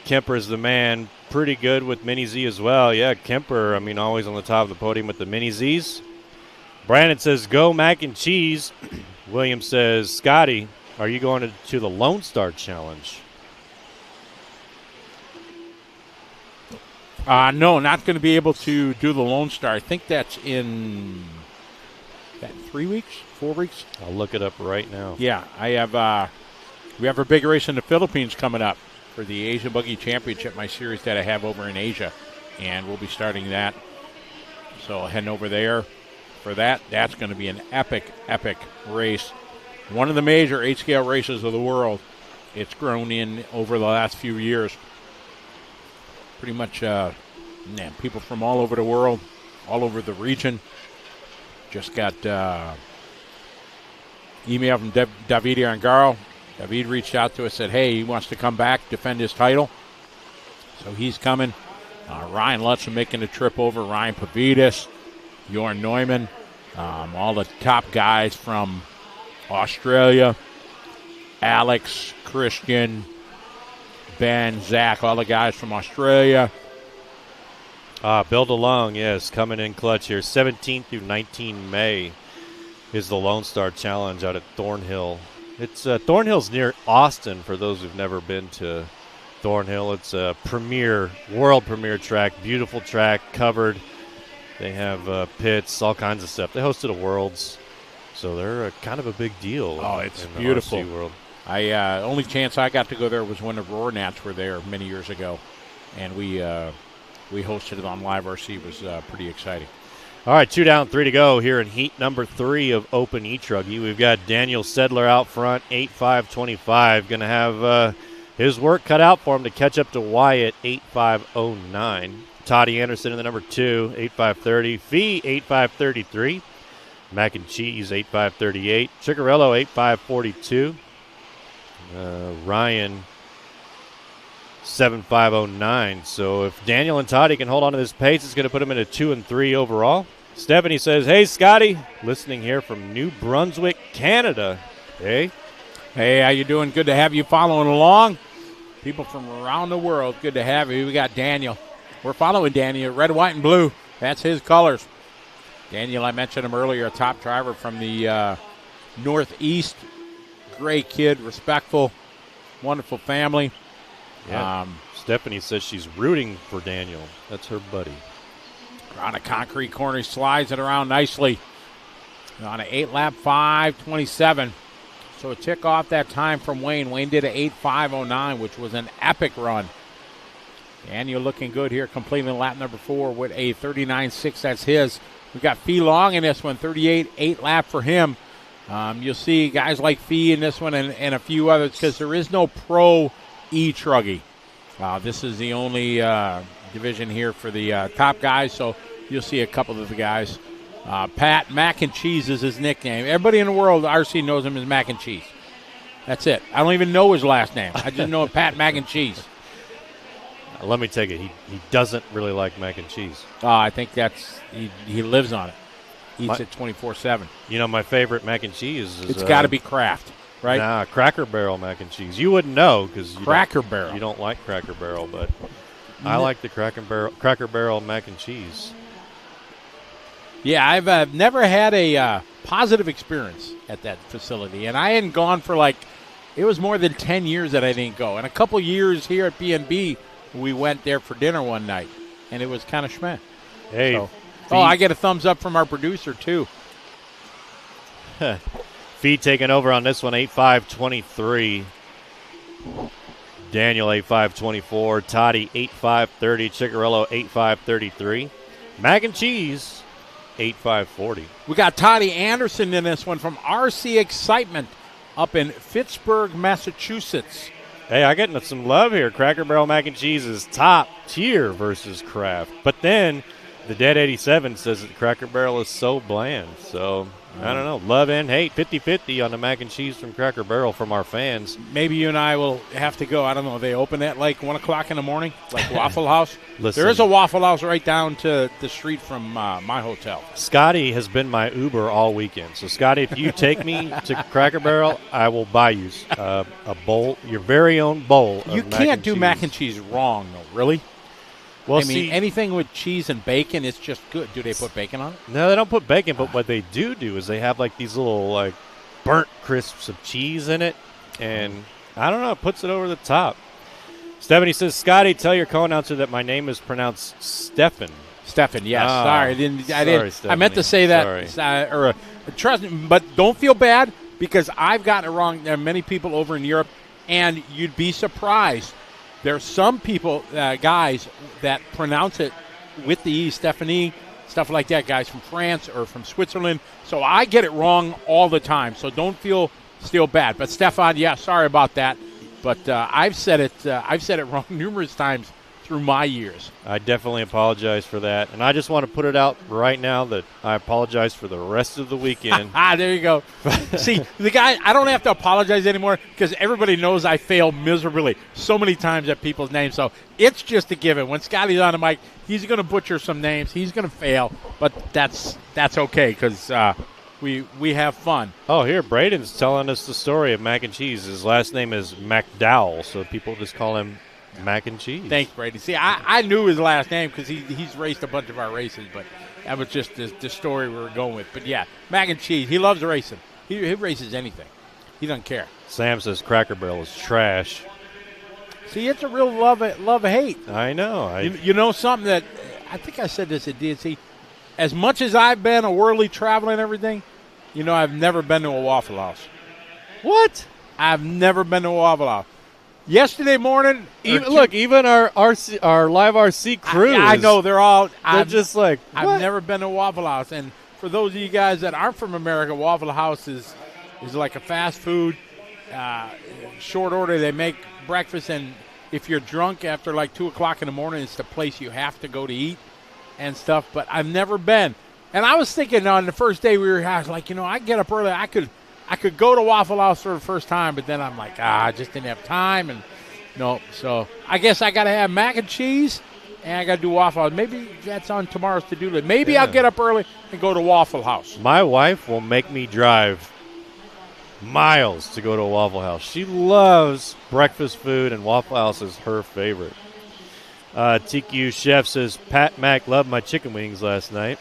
Kemper's the man. Pretty good with Mini Z as well. Yeah, Kemper, always on the top of the podium with the Mini Zs. Brandon says, go mac and cheese. William says, Scotty, are you going to the Lone Star Challenge? No, not going to be able to do the Lone Star. I think that's in 3 weeks, 4 weeks. I'll look it up right now. Yeah, I have. We have a big race in the Philippines coming up for the Asian Buggy Championship, my series that I have over in Asia, and we'll be starting that. So heading over there for that. That's going to be an epic race. One of the major 8-scale races of the world. It's grown in over the last few years. Pretty much people from all over the world, all over the region. Just got email from David Angaro. David reached out to us, said, hey, he wants to come back, defend his title. So he's coming. Ryan Lutzen making the trip over. Ryan Pavidis, Jorn Neumann, all the top guys from Australia. Alex, Christian, Ben, Zach, all the guys from Australia. Bill DeLong, yes, coming in clutch here. 17th through 19 May is the Lone Star Challenge out at Thornhill. It's Thornhill's near Austin for those who've never been to Thornhill. It's a world premiere track, beautiful track, covered. They have pits, all kinds of stuff. They hosted a Worlds, so they're kind of a big deal. Oh, it's in beautiful. The RC world. Only chance I got to go there was when the Roarnats were there many years ago, and we hosted it on Live RC. It was pretty exciting. All right, 2 down, 3 to go here in heat number 3 of Open E-Truggy. We've got Daniel Sedler out front, 8.525. Going to have his work cut out for him to catch up to Wyatt, 8.509. Toddy Anderson in the number 2, 8.530. Fee, 8.533. Mac and Cheese, 8.538. Ciccarello, 8.542. Ryan, 7.509. So if Daniel and Toddy can hold on to this pace, it's going to put them in a 2 and 3 overall. Stephanie says, hey, Scotty, listening here from New Brunswick, Canada. Hey, how you doing? Good to have you following along. People from around the world, good to have you. We got Daniel. We're following Daniel, red, white, and blue. That's his colors. Daniel, I mentioned him earlier, a top driver from the Northeast. Great kid, respectful, wonderful family. Yeah. Stephanie says she's rooting for Daniel. That's her buddy. On a concrete corner, he slides it around nicely. On an 8-lap 5:27. So a tick off that time from Wayne. Wayne did an 8:5:09, which was an epic run. Daniel looking good here, completing lap number 4 with a 39.6. That's his. We got Fee Long in this one, 38.8 lap for him. You'll see guys like Fee in this one and a few others because there is no pro Truggy. This is the only division here for the top guys, so you'll see a couple of the guys. Pat Mac and Cheese is his nickname. Everybody in the world, RC knows him as Mac and Cheese. That's it. I don't even know his last name. I just know him Pat Mac and Cheese. Let me take it. He doesn't really like mac and cheese. I think that's he lives on it. Eats it 24/7. You know, my favorite mac and cheese is... It's got to be Kraft, right? Nah, Cracker Barrel mac and cheese. You wouldn't know because Cracker Barrel. You don't like Cracker Barrel, but I like the Cracker Barrel mac and cheese. Yeah, I've never had a positive experience at that facility, and I hadn't gone for it was more than 10 years that I didn't go. And a couple years here at B&B, we went there for dinner one night, and it was kind of schmeh. Hey. So, I get a thumbs up from our producer, too. Feed taking over on this one, 8.5.23. Daniel, 8.5.24. Toddy, 8.5.30. Ciccarello, 8.5.33. Mac and cheese, 8.5.40. We got Toddy Anderson in this one from RC Excitement up in Pittsburgh, Massachusetts. Hey, I'm getting some love here. Cracker Barrel mac and cheese is top tier versus Kraft. But then the Dead 87 says that Cracker Barrel is so bland. So, I don't know. Love and hate, 50-50 on the mac and cheese from Cracker Barrel from our fans. Maybe you and I will have to go. I don't know. They open at 1 o'clock in the morning, like Waffle House. Listen, there is a Waffle House right down to the street from my hotel. Scotty has been my Uber all weekend. So, Scotty, if you take me to Cracker Barrel, I will buy you a bowl, your very own bowl of You can't do mac and cheese wrong, though, really? Well, I mean, anything with cheese and bacon, it's just good. Do they put bacon on it? No, they don't put bacon, but what they do is they have these little burnt crisps of cheese in it, and I don't know, it puts it over the top. Stephanie says, Scotty, tell your co-announcer that my name is pronounced Stephan. Stephan, yes. Sorry, I didn't. Stephanie. I meant to say that. Sorry. Trust me, but don't feel bad because I've gotten it wrong. There are many people over in Europe, and you'd be surprised. There's some people, guys, that pronounce it with the E, Stephanie, stuff like that, guys from France or from Switzerland. So I get it wrong all the time. So don't feel still bad. But Stefan, yeah, sorry about that. But I've said it wrong numerous times through my years. I definitely apologize for that. And I just want to put it out right now that I apologize for the rest of the weekend. There you go. See, the guy, I don't have to apologize anymore because everybody knows I fail miserably so many times at people's names. So it's just a given. When Scotty's on the mic, he's going to butcher some names. He's going to fail. But that's okay because we have fun. Oh, here, Braden's telling us the story of mac and cheese. His last name is McDowell, so people just call him Mac and cheese. Thanks, Brady. See, I knew his last name because he's raced a bunch of our races, but that was just the story we were going with. But, yeah, Mac and cheese. He loves racing. He races anything. He doesn't care. Sam says Cracker Barrel is trash. See, it's a real love-hate. I know. You know something that I think I said this at DNC. As much as I've been a worldly traveler and everything, I've never been to a Waffle House. What? I've never been to a Waffle House. Yesterday morning, even our live RC crew. I know they're all. They're just like, what? I've never been to a Waffle House, and for those of you guys that aren't from America, Waffle House is like a fast food, short order. They make breakfast, and if you're drunk after 2 o'clock in the morning, it's the place you have to go to eat and stuff. But I've never been, and I was thinking on the first day we were here, I was like, I get up early, I could go to Waffle House for the first time, but then I'm like, I just didn't have time. And no, so I guess I got to have mac and cheese, and I got to do Waffle House. Maybe that's on tomorrow's to-do list. Maybe I'll get up early and go to Waffle House. My wife will make me drive miles to go to a Waffle House. She loves breakfast food, and Waffle House is her favorite. TQ Chef says, Pat Mac loved my chicken wings last night.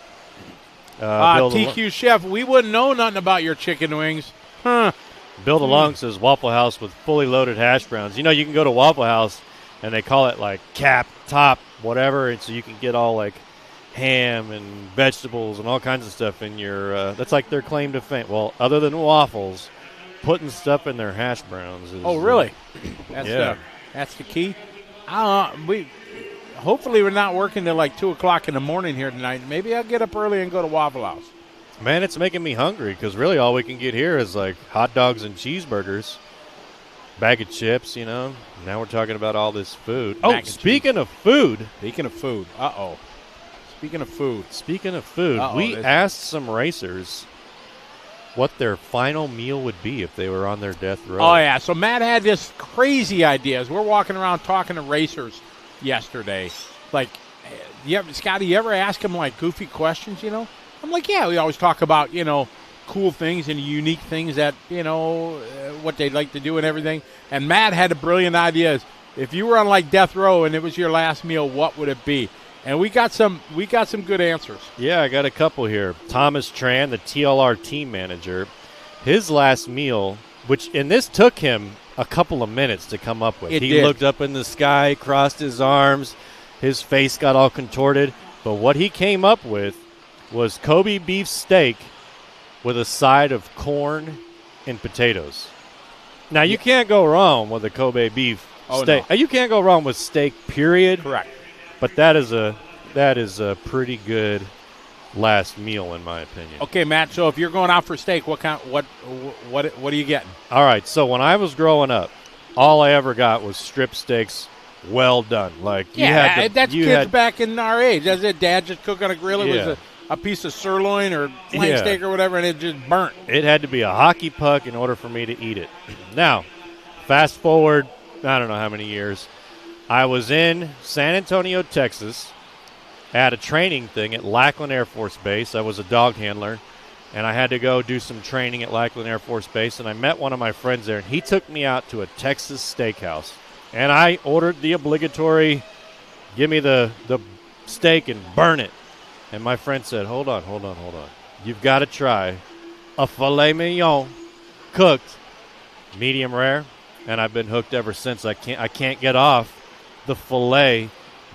TQ Chef, we wouldn't know nothing about your chicken wings Bill DeLong says Waffle House with fully loaded hash browns. You know, you can go to Waffle House and they call it like cap, top, whatever, and so you can get all like ham and vegetables and all kinds of stuff in your that's like their claim to fame. Well, other than waffles, putting stuff in their hash browns is, Oh, really? That's the key. Hopefully we're not working till like 2 o'clock in the morning here tonight. Maybe I'll get up early and go to Waffle House. Man, it's making me hungry because really all we can get here is like hot dogs and cheeseburgers, bag of chips, you know. Now we're talking about all this food. Oh, speaking of food. Speaking of food. Speaking of food, we asked some racers what their final meal would be if they were on their death row. Oh, yeah. So Matt had this crazy idea. As we're walking around talking to racers yesterday. Like, Scotty, you ever ask him, like, goofy questions, you know? I'm like, yeah, we always talk about, you know, cool things and unique things that, you know, what they'd like to do and everything. And Matt had a brilliant idea. If you were on, like, death row and it was your last meal, what would it be? And we got some good answers. Yeah, I got a couple here. Thomas Tran, the TLR team manager, his last meal, and this took him a couple of minutes to come up with. He looked up in the sky, crossed his arms, his face got all contorted. But what he came up with was Kobe beef steak with a side of corn and potatoes. Now, you can't go wrong with a Kobe beef steak. No. You can't go wrong with steak, period. Correct. But that is a pretty good last meal, in my opinion. Okay, Matt. So if you're going out for steak, what are you getting? All right. So when I was growing up, all I ever got was strip steaks, well done. Like that's kids back in our age. That's it. Dad just cook on a grill. It was a piece of sirloin or flank steak or whatever, and it just burnt. It had to be a hockey puck in order for me to eat it. Now, fast forward, I don't know how many years. I was in San Antonio, Texas, at a training thing at Lackland Air Force Base. I was a dog handler, and I had to go do some training at Lackland Air Force Base, and I met one of my friends there, and he took me out to a Texas steakhouse. And I ordered the obligatory, give me the steak and burn it. And my friend said, hold on. You've got to try a filet mignon cooked medium rare, and I've been hooked ever since. I can't get off the filet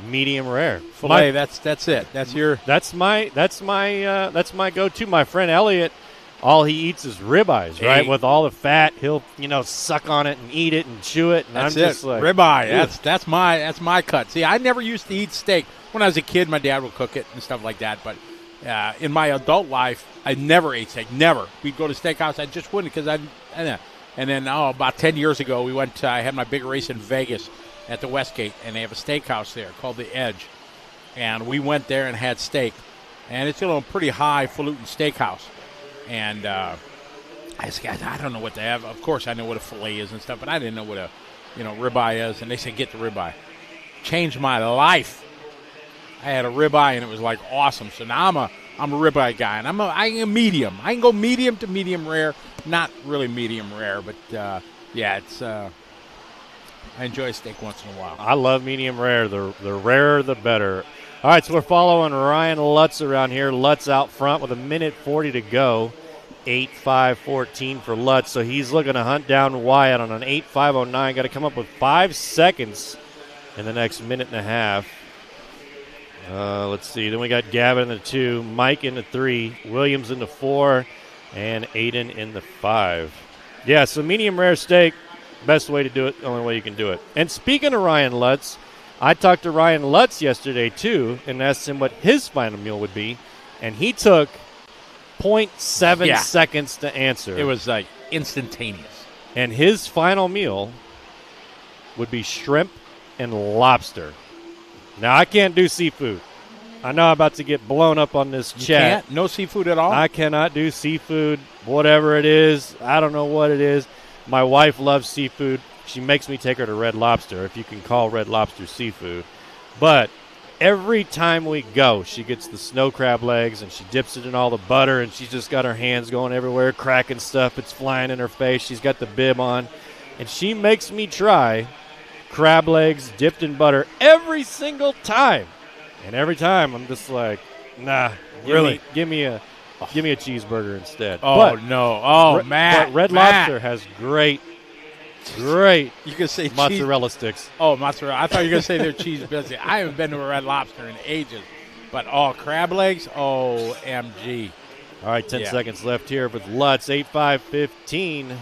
medium rare. Filet, that's it. That's my go-to. My friend Elliot, all he eats is ribeyes, right? With all the fat, he'll suck on it and eat it and chew it. And that's I'm just like ribeye. That's my cut. See, I never used to eat steak when I was a kid. My dad would cook it and stuff like that. But in my adult life, I never ate steak. Never. We'd go to steakhouse. I just wouldn't because and then about 10 years ago, we went. I had my big race in Vegas at the Westgate, and they have a steakhouse there called The Edge. And we went there and had steak. And it's a pretty highfalutin steakhouse. And I don't know what they have. Of course, I know what a filet is and stuff, but I didn't know what a ribeye is. And they said, get the ribeye. Changed my life. I had a ribeye, and it was like awesome. So now I'm a ribeye guy, and I'm a medium. I can go medium to medium rare. Not really medium rare, but it's. I enjoy a steak once in a while. I love medium rare. The rarer, the better. All right, so we're following Ryan Lutz around here. Lutz out front with 1:40 to go. 8:5:14 for Lutz. So he's looking to hunt down Wyatt on an 8:5:09. Got to come up with 5 seconds in the next minute and a half. Let's see. Then we got Gavin in the 2, Mike in the 3, Williams in the 4, and Aiden in the 5. Yeah, so medium rare steak, best way to do it, the only way you can do it. And speaking of Ryan Lutz, I talked to Ryan Lutz yesterday, too, and asked him what his final meal would be, and he took 0.7 seconds to answer. It was, like, instantaneous. And his final meal would be shrimp and lobster. Now, I can't do seafood. I know I'm about to get blown up on this chat. Can't? No seafood at all? I cannot do seafood, whatever it is. I don't know what it is. My wife loves seafood. She makes me take her to Red Lobster, if you can call Red Lobster seafood. But every time we go, she gets the snow crab legs, and she dips it in all the butter, and she's just got her hands going everywhere, cracking stuff. It's flying in her face. She's got the bib on. And she makes me try crab legs dipped in butter every single time. And every time I'm just like, nah, give me a Give me a cheeseburger instead. Oh, but, no. Oh, But Matt. Red Matt. Lobster has great You can say cheese. mozzarella sticks. Oh, mozzarella. I thought you were going to say they're cheese biscuit. I haven't been to a Red Lobster in ages. But, crab legs? OMG. All right, 10 Yeah. seconds left here with Lutz, 8-5-15.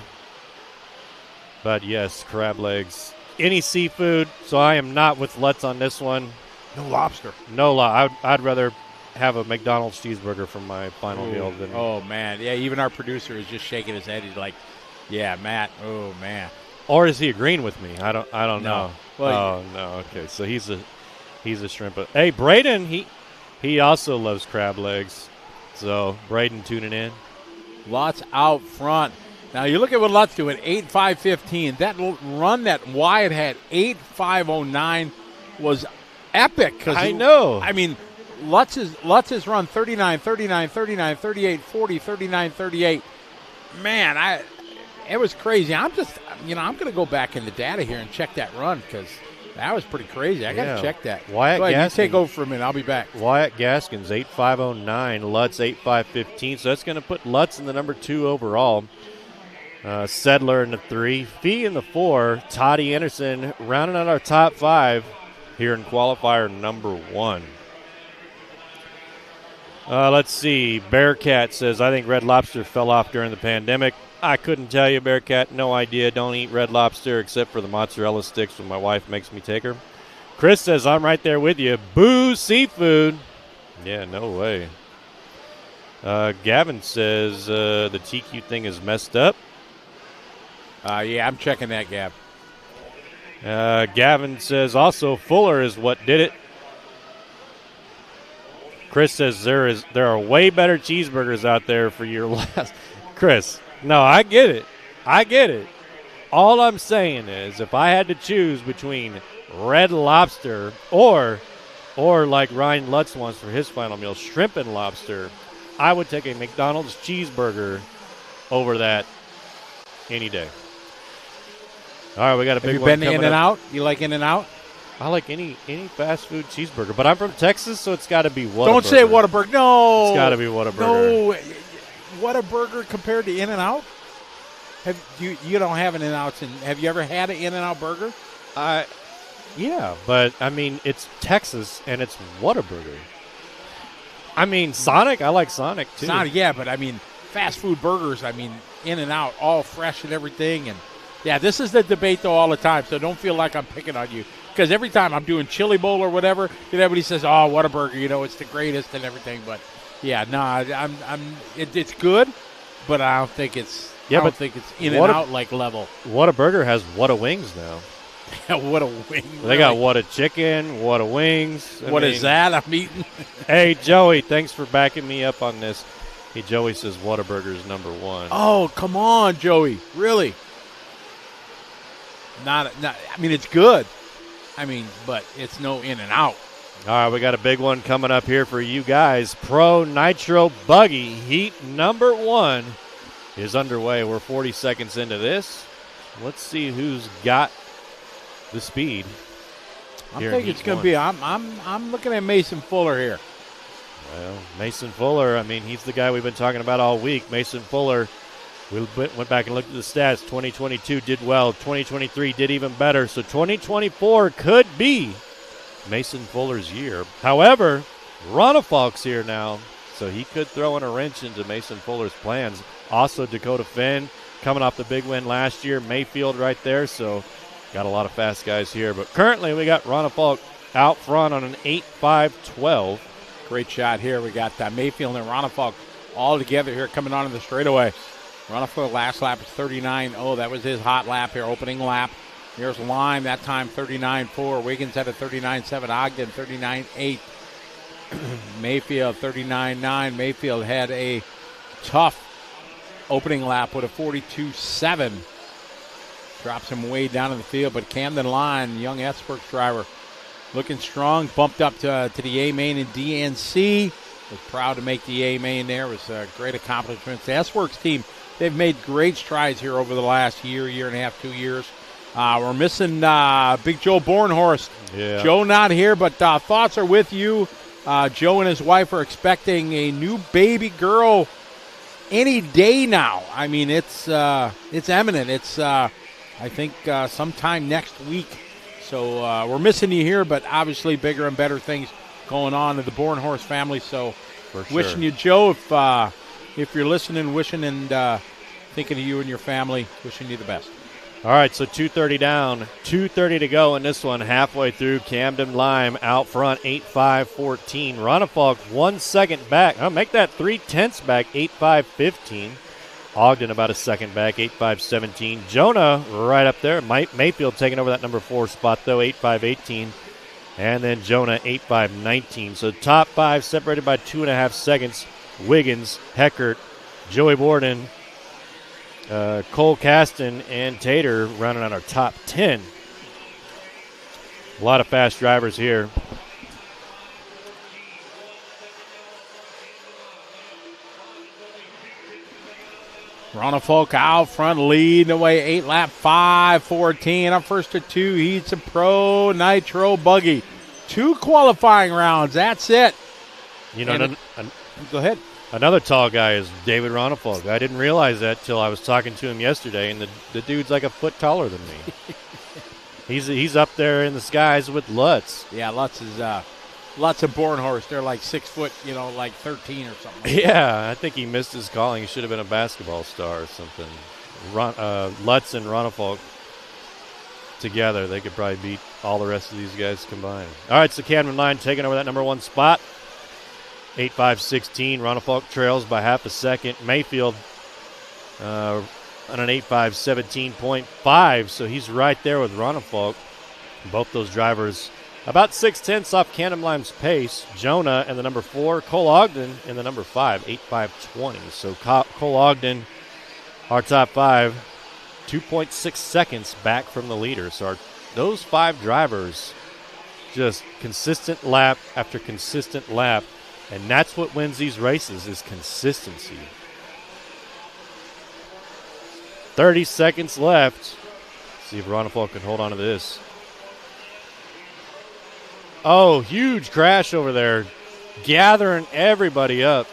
But, yes, crab legs. Any seafood, so I am not with Lutz on this one. No lobster. No, I'd rather have a McDonald's cheeseburger for my final meal than. Oh, man. Yeah, even our producer is just shaking his head. He's like, yeah, Matt. Oh, man. Or is he agreeing with me? I don't No. know. Well, no. Okay, so he's a shrimp. Hey, Braden, he also loves crab legs. So Braden tuning in. Lutz out front. Now, you look at what Lutz doing, 8-5-15. That run that Wyatt had, 8-5-09, was epic. I know. I mean, Lutz's run 39, 39, 39, 38, 40, 39, 38. Man, it was crazy. I'm going to go back in the data here and check that run because that was pretty crazy. I got to check that. Wyatt Go ahead, Gaskins, you take over for a minute. I'll be back. Wyatt Gaskins, 8-5-09. Lutz, 8-5-15. So that's going to put Lutz in the number 2 overall. Sedler in the 3. Fee in the 4. Toddy Anderson rounding out our top 5 here in qualifier number 1. Let's see. Bearcat says, I think Red Lobster fell off during the pandemic. I couldn't tell you, Bearcat. No idea. Don't eat Red Lobster except for the mozzarella sticks when my wife makes me take her. Chris says, I'm right there with you. Boo seafood. Yeah, no way. Gavin says, the TQ thing is messed up. Yeah, I'm checking that, Gav. Gavin says, also, Fuller is what did it. Chris says, there are way better cheeseburgers out there for your last. Chris, no, I get it. All I'm saying is if I had to choose between Red Lobster or like Ryan Lutz wants for his final meal, shrimp and lobster, I would take a McDonald's cheeseburger over that any day. All right, we got a big one. Have you been to In-N-Out? You like In-N-Out? I like any fast food cheeseburger, but I'm from Texas, so it's got to be Whataburger. Don't say Whataburger. No. It's got to be Whataburger. No. Whataburger compared to In-N-Out? You don't have an In-N-Out. Have you ever had an In-N-Out burger? Yeah, but, I mean, it's Texas, and it's Whataburger. I mean, Sonic, I like Sonic, too. Sonic, yeah, but, I mean, fast food burgers, I mean, In-N-Out, all fresh and everything. And, yeah, this is the debate, though, all the time, so don't feel like I'm picking on you. Because every time I'm doing chili bowl or whatever, everybody says, "Oh, Whataburger, it's the greatest and everything." But yeah, it's good, but I don't think it's. I don't think it's In-N-Out like level. Whataburger has Whata wings now. What a wing! They got Whata chicken, Whata wings. What is that I'm eating? Hey Joey, thanks for backing me up on this. Hey Joey says Whataburger is number 1. Oh come on, Joey! Really? Not. I mean, it's good. I mean, but it's no In-N-Out. All right, we got a big one coming up here for you guys. Pro Nitro Buggy Heat number 1 is underway. We're 40 seconds into this. Let's see who's got the speed. I think it's going to be. I'm looking at Mason Fuller here. Well, Mason Fuller. I mean, he's the guy we've been talking about all week. Mason Fuller. We went back and looked at the stats. 2022 did well. 2023 did even better. So 2024 could be Mason Fuller's year. However, Ronafalk's here now, so he could throw in a wrench into Mason Fuller's plans. Also, Dakota Finn coming off the big win last year. Mayfield right there, so got a lot of fast guys here. But currently we got Ronafalk out front on an 8-5-12. Great shot here. We got Mayfield and Ronafalk all together here coming on in the straightaway. Ronafalk last lap is 39. Oh, that was his hot lap here, opening lap. Here's Lime, that time 39.4. Wiggins had a 39.7. Ogden 39.8. Mayfield 39.9. Mayfield had a tough opening lap with a 42.7. Drops him way down in the field, but Camden Line, young S-Works driver, looking strong. Bumped up to the A-main in DNC. Was proud to make the A-main there. It was a great accomplishment. The S-Works team, they've made great strides here over the last year and a half, 2 years. We're missing Big Joe Bornhorst. Yeah. Joe not here, but thoughts are with you. Joe and his wife are expecting a new baby girl any day now. I mean, it's imminent. It's I think sometime next week. So we're missing you here, but obviously bigger and better things going on in the Bornhorst family. So For sure. wishing you, Joe, if you're listening, wishing and thinking of you and your family, wishing you the best. All right, so 2:30 down, 2:30 to go in this one. Halfway through, Camden Lime out front, 8-5-14. Ronnefolk 1 second back. Oh, make that 3/10 back, 8-5-15. Ogden about a second back, 8-5-17. Jonah right up there. Mayfield taking over that number 4 spot, though, 8-5-18. And then Jonah, 8-5-19. So top 5 separated by 2.5 seconds. Wiggins, Heckert, Joey Borden, Cole Caston, and Tater rounding out our top 10. A lot of fast drivers here. Ronnefolk out front, leading the way, 8-lap 5-14. Up first to 2 heats of Pro Nitro Buggy. 2 qualifying rounds. That's it. You know, Go ahead. another tall guy is David Ronnefolk. I didn't realize that till I was talking to him yesterday, and the dude's like a foot taller than me. He's up there in the skies with Lutz. Yeah, Lutz is Lutz and Bornhorst. They're like 6 foot, like 13 or something. Yeah, I think he missed his calling. He should have been a basketball star or something. Lutz and Ronnefolk together, they could probably beat all the rest of these guys combined. All right, so Camden Line taking over that number 1 spot. 8-5-16. Ronnefolk trails by half a second. Mayfield on an 8-5-17.5, so he's right there with Ronnefolk. Both those drivers about 6/10 off Camden Lime's pace. Jonah and the number 4, Cole Ogden and the number 5, 8-5-20. So Cole Ogden, our top 5, 2.6 seconds back from the leader. So those 5 drivers, just consistent lap after consistent lap. And that's what wins these races is consistency. 30 seconds left. See if Ronnefolk can hold on to this. Oh, huge crash over there. Gathering everybody up.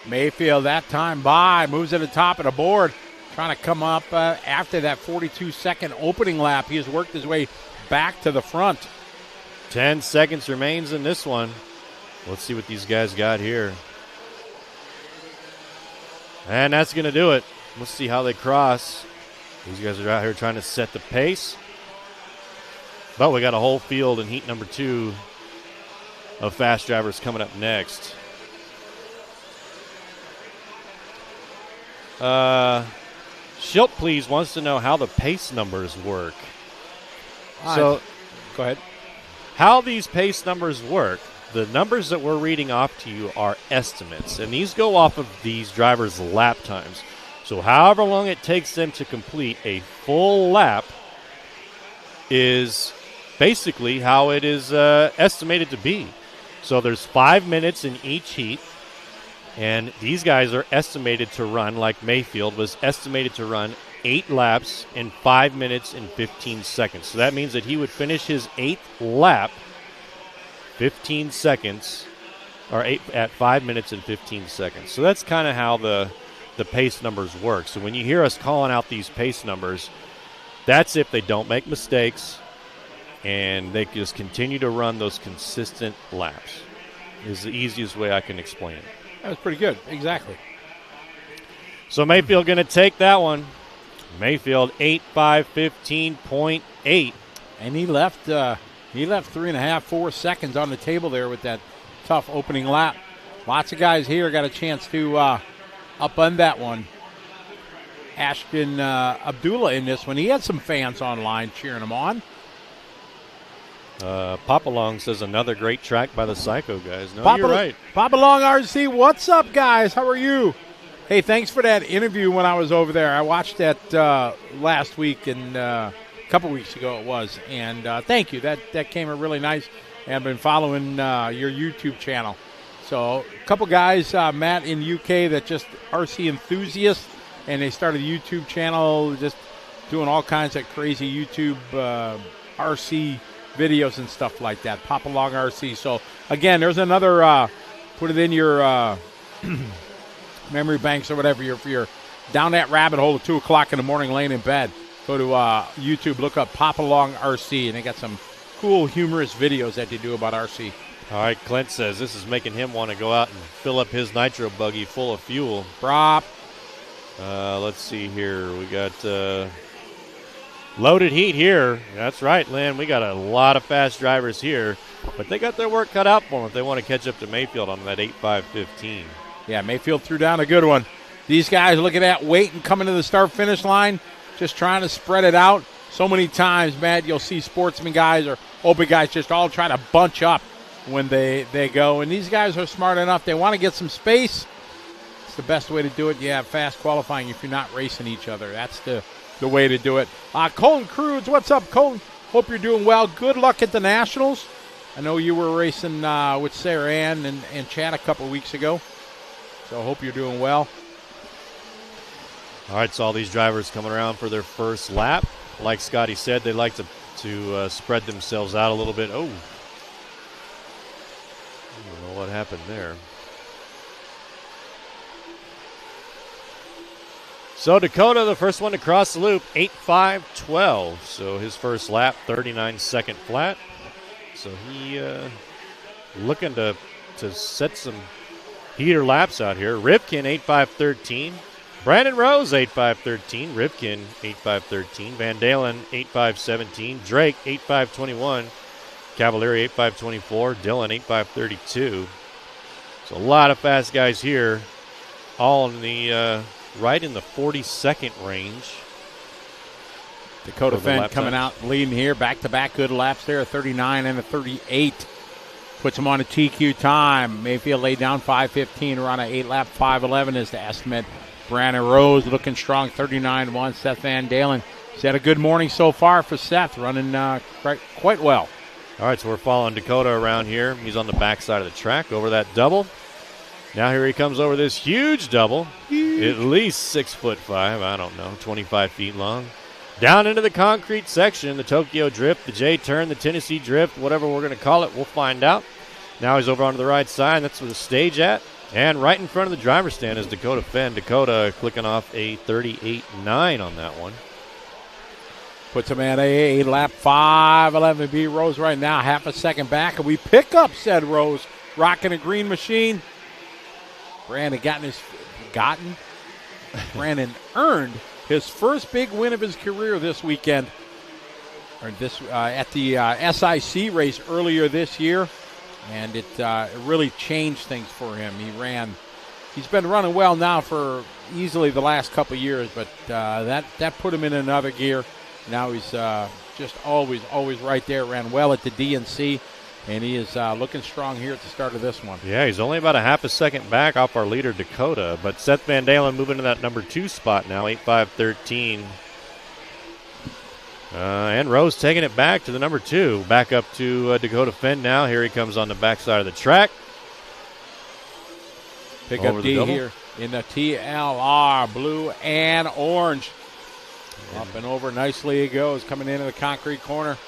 Mayfield that time moves to the top of the board, trying to come up after that 42-second opening lap. He has worked his way back to the front. 10 seconds remains in this one. Let's see what these guys got here. And that's going to do it. Let's see how they cross. These guys are out here trying to set the pace. But we got a whole field in heat number 2 of fast drivers coming up next. Schilt, please, wants to know how the pace numbers work. So, go ahead. How these pace numbers work, the numbers that we're reading off to you are estimates, and these go off of these drivers' lap times. So however long it takes them to complete a full lap is basically how it is estimated to be. So there's 5 minutes in each heat, and these guys are estimated to run, like Mayfield was estimated to run 8 laps in 5 minutes and 15 seconds. So that means that he would finish his 8th lap 15 seconds, or at 5 minutes and 15 seconds. So that's kind of how the pace numbers work. So when you hear us calling out these pace numbers, that's if they don't make mistakes and they just continue to run those consistent laps. Is the easiest way I can explain it. That was pretty good. Exactly. So Mayfield going to take that one. Mayfield 8-5-15.8. And he left 3.5, 4 seconds on the table there with that tough opening lap. Lots of guys here got a chance to upend that one. Ashton Abdullah in this one. He had some fans online cheering him on. Papa Long says another great track by the Psycho guys. No, you're right. Papa Long RC, what's up, guys? How are you? Hey, thanks for that interview when I was over there. I watched that last week and a couple weeks ago it was. And thank you. That came out really nice. And I've been following your YouTube channel. So a couple guys, Matt in UK, that just RC enthusiasts, and they started a YouTube channel just doing all kinds of crazy YouTube RC videos and stuff like that. Pop Along RC. So, again, there's another, put it in your memory banks or whatever. If you're down that rabbit hole at 2 o'clock in the morning laying in bed, go to YouTube, look up Pop Along RC, and they got some cool, humorous videos that they do about RC. All right, Clint says this is making him want to go out and fill up his nitro buggy full of fuel. Prop. Let's see here. We got loaded heat here. That's right, Lynn. We got a lot of fast drivers here, but they got their work cut out for them if they want to catch up to Mayfield on that 8.5.15. Yeah, Mayfield threw down a good one. These guys, look at that weight and coming to the start-finish line, just trying to spread it out. So many times, Matt, you'll see sportsman guys or open guys just all try to bunch up when they go. And these guys are smart enough. They want to get some space. It's the best way to do it. You have fast qualifying if you're not racing each other. That's the way to do it. Colton Cruz, what's up, Colton? Hope you're doing well. Good luck at the Nationals. I know you were racing with Sarah Ann and Chad a couple weeks ago. So I hope you're doing well. All right, so all these drivers coming around for their first lap. Like Scotty said, they like to spread themselves out a little bit. Oh, I don't know what happened there. So Dakota, the first one to cross the loop, 8.5.12. So his first lap, 39-second flat. So he looking to set some heater laps out here. Rivkin, 8.5.13. Brandon Rose, 8.5.13. Rivkin, 8.5.13. Van Dalen, 8.5.17. Drake, 8.5.21. Cavalieri, 8.5.24. Dylan, 8.5.32. So a lot of fast guys here, all in the right in the 40-second range. Dakota Fenn coming out leading here. Back-to-back good laps there, a 39 and a 38. Puts him on a TQ time. Mayfield laid down 5.15. We're on an 8-lap 5.11 is the estimate. Brandon Rose looking strong, 39-1. Seth Van Dalen. He's had a good morning so far for Seth, running quite well. All right, so we're following Dakota around here. He's on the backside of the track over that double. Now here he comes over this huge double, at least 6'5", I don't know, 25 feet long. Down into the concrete section, the Tokyo Drift, the J-Turn, the Tennessee Drift, whatever we're going to call it, we'll find out. Now he's over onto the right side, that's where the stage at. And right in front of the driver's stand is Dakota Fenn. Dakota clicking off a 38.9 on that one. Puts him at a lap 5.11. B Rose right now, half a second back. And we pick up, said Rose, rocking a green machine. Brandon Brandon earned his first big win of his career this weekend. Or this at the SIC race earlier this year. And it really changed things for him. He's been running well now for easily the last couple of years, but that put him in another gear. Now he's just always right there. Ran well at the DNC, and he is looking strong here at the start of this one. Yeah, he's only about a half a second back off our leader, Dakota. But Seth Van Dalen moving to that number 2 spot now, 8.5.13. And Rose taking it back to the number 2. Back up to Dakota Fenn now. Here he comes on the backside of the track. Pick up D here in the TLR, blue and orange. Up and over nicely he goes, coming into the concrete corner.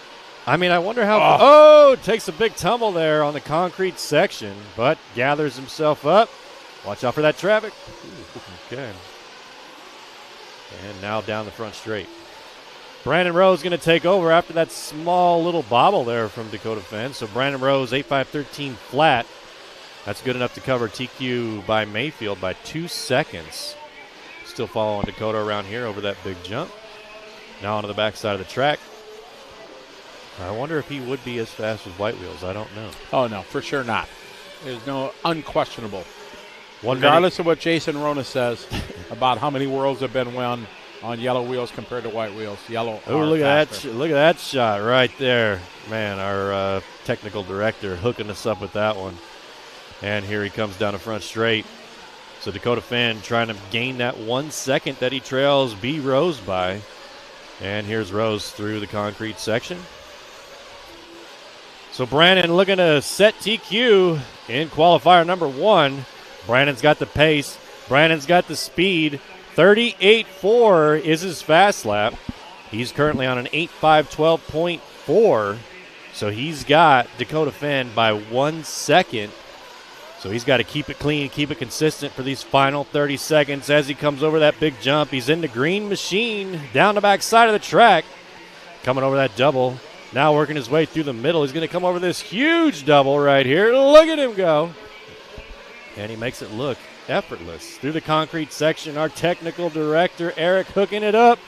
I mean, I wonder how... takes a big tumble there on the concrete section, but gathers himself up. Watch out for that traffic. Okay. And now down the front straight. Brandon Rose going to take over after that small little bobble there from Dakota Fenn. So Brandon Rose, 8.5.13 flat. That's good enough to cover TQ by Mayfield by 2 seconds. Still following Dakota around here over that big jump. Now onto the backside of the track. I wonder if he would be as fast as White Wheels. I don't know. Oh, no, for sure not. There's no unquestionable. 1 Regardless of what Jason Rona says about how many worlds have been won on yellow wheels compared to white wheels. Yellow. Oh, look at that! Look at that shot right there, man. Our technical director hooking us up with that one. And here he comes down the front straight. So Dakota Fenn trying to gain that 1 second that he trails B Rose by. And here's Rose through the concrete section. So Brandon looking to set TQ in qualifier number 1. Brandon's got the pace. Brandon's got the speed. 38.4 is his fast lap. He's currently on an 8.5.12.4 8:54. So he's got Dakota Finn by 1 second. So he's got to keep it clean, keep it consistent for these final 30 seconds as he comes over that big jump. He's in the green machine down the back side of the track. Coming over that double. Now working his way through the middle. He's going to come over this huge double right here. Look at him go. And he makes it look effortless. Through the concrete section, our technical director, Eric, hooking it up.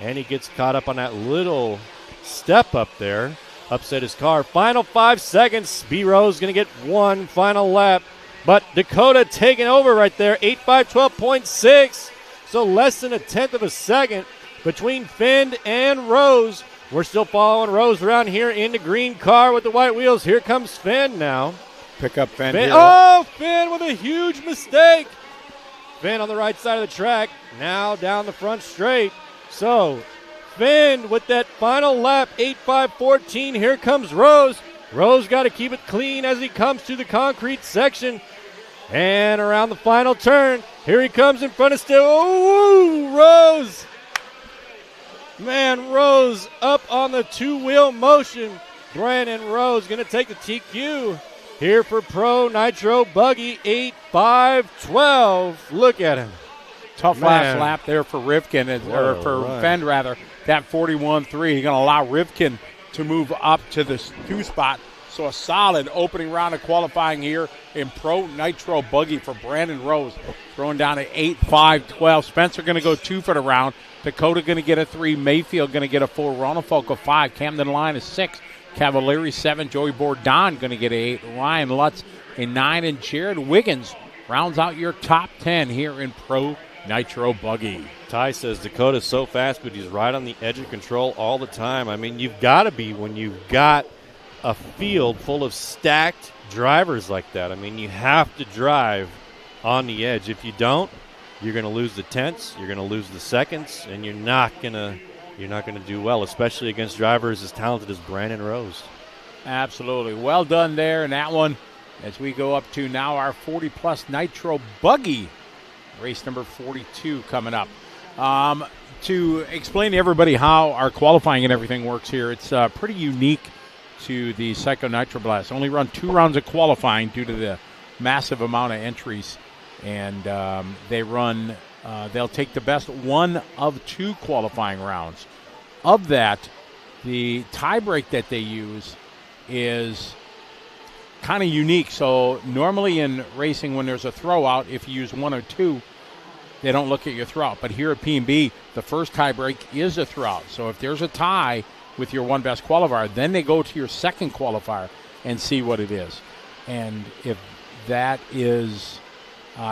And he gets caught up on that little step up there. Upset his car. Final 5 seconds. B-Rose going to get one final lap. But Dakota taking over right there. 8:5:12.6. So less than a tenth of a second between Finn and Rose. We're still following Rose around here in the green car with the white wheels. Here comes Finn now. Pick up Finn. Oh, Finn with a huge mistake. Finn on the right side of the track. Now down the front straight. So Finn with that final lap, 8:5:14. Here comes Rose. Rose got to keep it clean as he comes to the concrete section. And around the final turn, here he comes in front of still. Oh, Rose. Man, Rose up on the two-wheel motion. Brandon Rose going to take the TQ here for Pro Nitro Buggy, 8:5:12. Look at him. Tough last lap there for Rivkin, or for Fend rather. That 41.3. He's going to allow Rivkin to move up to the 2 spot. So a solid opening round of qualifying here in Pro Nitro Buggy for Brandon Rose. Throwing down to 8:5:12. Spencer going to go 2 for the round. Dakota going to get a 3. Mayfield going to get a 4. Ronald a 5. Camden Line is 6. Cavalieri 7. Joey Bourdon going to get a 8. Ryan Lutz a 9. And Jared Wiggins rounds out your top 10 here in Pro Nitro Buggy. Ty says Dakota's so fast, but he's right on the edge of control all the time. I mean, you've got to be when you've got a field full of stacked drivers like that. I mean, you have to drive on the edge. If you don't, you're going to lose the tenths, you're going to lose the seconds, and you're not going to do well, especially against drivers as talented as Brandon Rose. Absolutely. Well done there in that one as we go up to now our 40-plus Nitro Buggy, race number 42 coming up. To explain to everybody how our qualifying and everything works here, it's pretty unique to the Psycho Nitro Blast. Only run 2 rounds of qualifying due to the massive amount of entries. And they'll take the best 1 of 2 qualifying rounds. Of that, the tie break that they use is kind of unique. So normally in racing, when there's a throwout, if you use 1 or 2, they don't look at your throwout. But here at P&B, the first tie break is a throwout. So if there's a tie with your 1 best qualifier, then they go to your second qualifier and see what it is. And if that is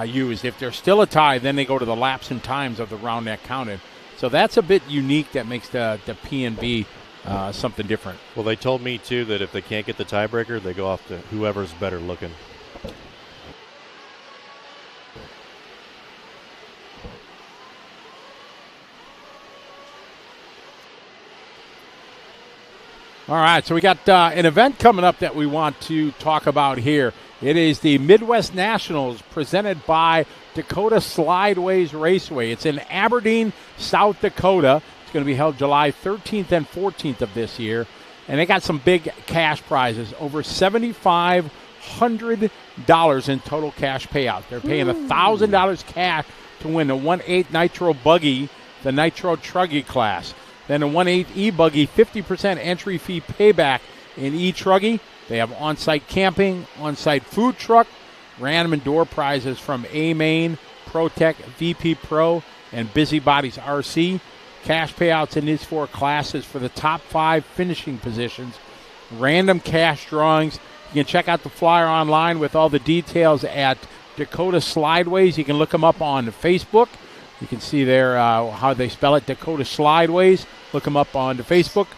used, if there's still a tie, then they go to the laps and times of the round that counted. So that's a bit unique. That makes the P&B something different. Well, they told me, too, that if they can't get the tiebreaker, they go off to whoever's better looking. All right, so we got an event coming up that we want to talk about here. It is the Midwest Nationals presented by Dakota Slideways Raceway. It's in Aberdeen, South Dakota. It's going to be held July 13th and 14th of this year. And they got some big cash prizes, over $7,500 in total cash payout. They're paying $1,000 cash to win the 1/8 Nitro Buggy, the Nitro Truggy class. Then a 1/8 E-Buggy, 50% entry fee payback in E-Truggy. They have on-site camping, on-site food truck, random and door prizes from A-Main, ProTech, VP Pro, and Busybodies RC. Cash payouts in these 4 classes for the top 5 finishing positions. Random cash drawings. You can check out the flyer online with all the details at Dakota Slideways. You can look them up on Facebook. You can see there how they spell it, Dakota Slideways. Look them up on Facebook.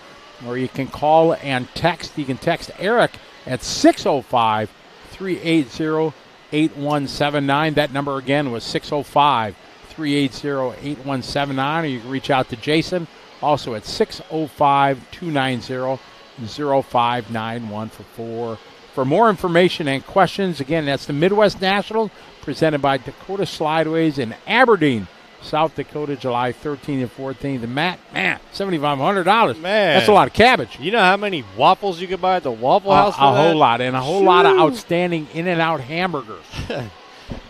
Or you can call and text. You can text Eric at 605-380-8179. That number again was 605-380-8179. Or you can reach out to Jason, also at 605-290-0591 for more information and questions. Again, that's the Midwest Nationals presented by Dakota Slideways in Aberdeen, South Dakota, July 13th and 14th. And Matt, man, $7,500. Man. That's a lot of cabbage. You know how many waffles you could buy at the Waffle House for A that? whole lot, and a whole lot of outstanding In-N-Out hamburgers.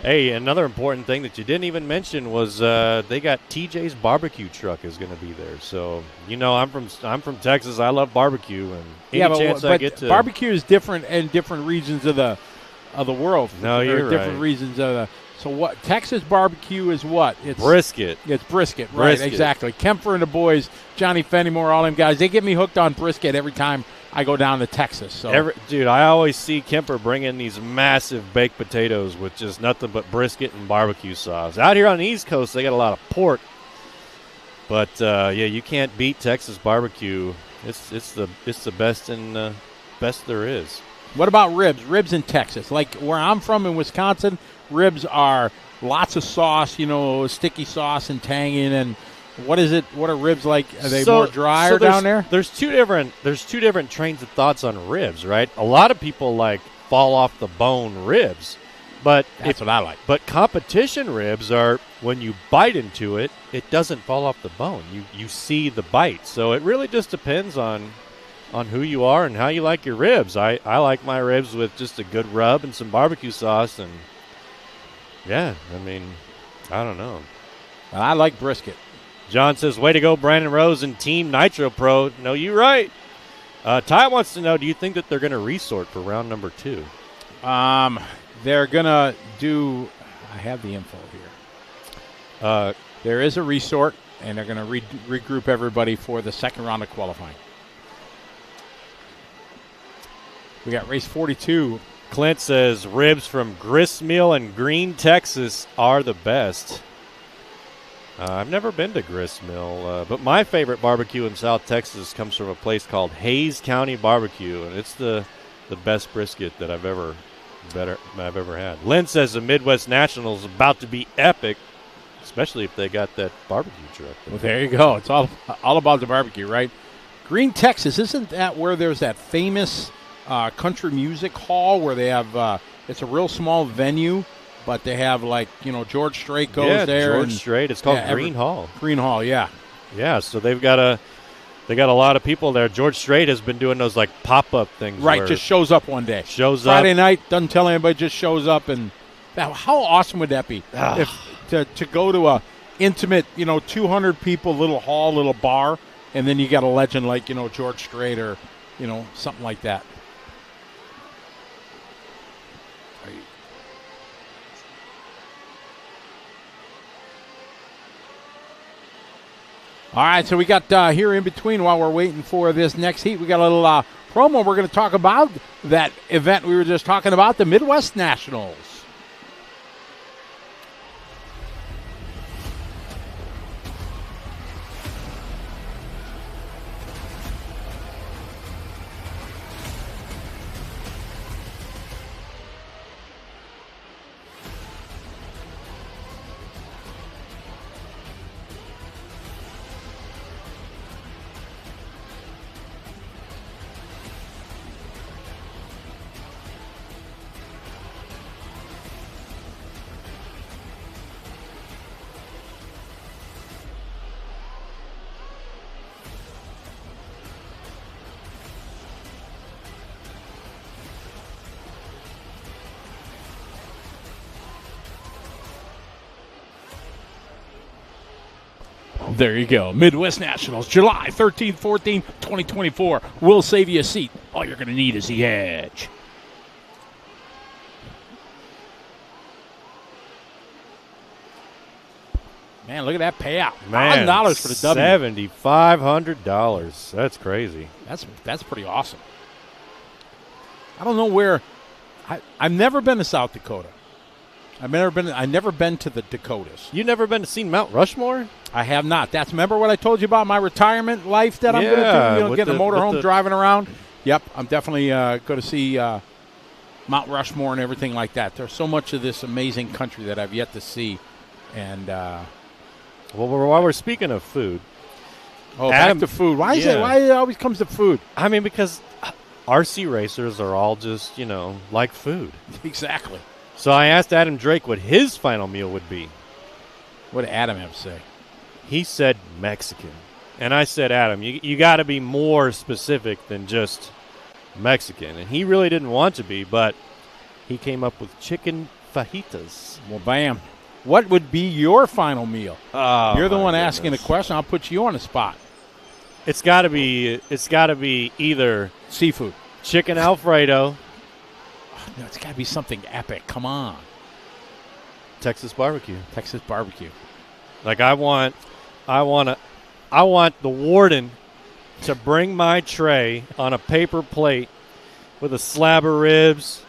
Hey, another important thing that you didn't even mention was they got TJ's barbecue truck is going to be there. So I'm from Texas. I love barbecue, and any chance I get to barbecue is different in different regions of the world. No, you're different right. regions of the. So what Texas barbecue is what? It's brisket. It's brisket, right? Brisket. Exactly. Kemper and the boys, Johnny Fenimore, all them guys, they get me hooked on brisket every time I go down to Texas. So Dude, I always see Kemper bring in these massive baked potatoes with just nothing but brisket and barbecue sauce. Out here on the East Coast, they got a lot of pork, but you can't beat Texas barbecue. It's the best and best there is. What about ribs? Ribs in Texas, like where I'm from in Wisconsin, ribs are lots of sauce, sticky sauce and tangy. And what is it? What are ribs like? Are they more dry or down there? There's two different trains of thoughts on ribs, right? A lot of people like fall off the bone ribs, but That's what I like. But competition ribs are when you bite into it, it doesn't fall off the bone. You see the bite. So it really just depends on who you are and how you like your ribs. I like my ribs with just a good rub and some barbecue sauce, and I don't know. I like brisket. John says, way to go, Brandon Rose and Team Nitro Pro. No, you're right. Ty wants to know, do you think that they're going to resort for round number 2? They're going to do – I have the info here. There is a resort, and they're going to regroup everybody for the second round of qualifying. We got race 42. Clint says, ribs from Gristmill in Green, Texas are the best. I've never been to Gristmill, but my favorite barbecue in South Texas comes from a place called Hayes County Barbecue, and it's the best brisket that I've ever had. Lynn says the Midwest Nationals is about to be epic, especially if they got that barbecue truck. Well, there you go. It's all about the barbecue, right? Green, Texas, isn't that where there's that famous country music hall where they have it's a real small venue, but they have George Strait goes there. George Strait. It's called Green Hall. Green Hall, yeah. Yeah, so they got a lot of people there. George Strait has been doing those pop-up things. Right, just shows up one day. Friday night, doesn't tell anybody, just shows up. And how awesome would that be? If to go to a intimate, 200 people, little hall, little bar, and then you got a legend like, George Strait or, something like that. All right, so we got here in between while we're waiting for this next heat, we got a little promo. We're going to talk about that event we were just talking about, the Midwest Nationals. There you go. Midwest Nationals, July 13th, 14th, 2024. We'll save you a seat. All you're going to need is the edge. Man, look at that payout. Man, $1,000 for the W. $7,500. That's crazy. That's pretty awesome. I don't know where. I've never been to South Dakota. I've never been to the Dakotas. You never been to see Mount Rushmore? I have not. Remember what I told you about my retirement life that I'm going to do? Getting a motorhome, driving around. Yep, I'm definitely going to see Mount Rushmore and everything like that. There's so much of this amazing country that I've yet to see. And well, while we're speaking of food, back to food. Why it always comes to food? I mean, because RC racers are all just like food. Exactly. So I asked Adam Drake what his final meal would be. What did Adam have to say? He said Mexican. And I said, Adam, you got to be more specific than just Mexican. And he really didn't want to be, but he came up with chicken fajitas. Well, bam. What would be your final meal? Oh, You're the one goodness. asking the question. I'll put you on the spot. It's got to be either Seafood. chicken Alfredo, No, it's got to be something epic. Come on. Texas barbecue. Texas barbecue. Like I want the warden to bring my tray on a paper plate with a slab of ribs,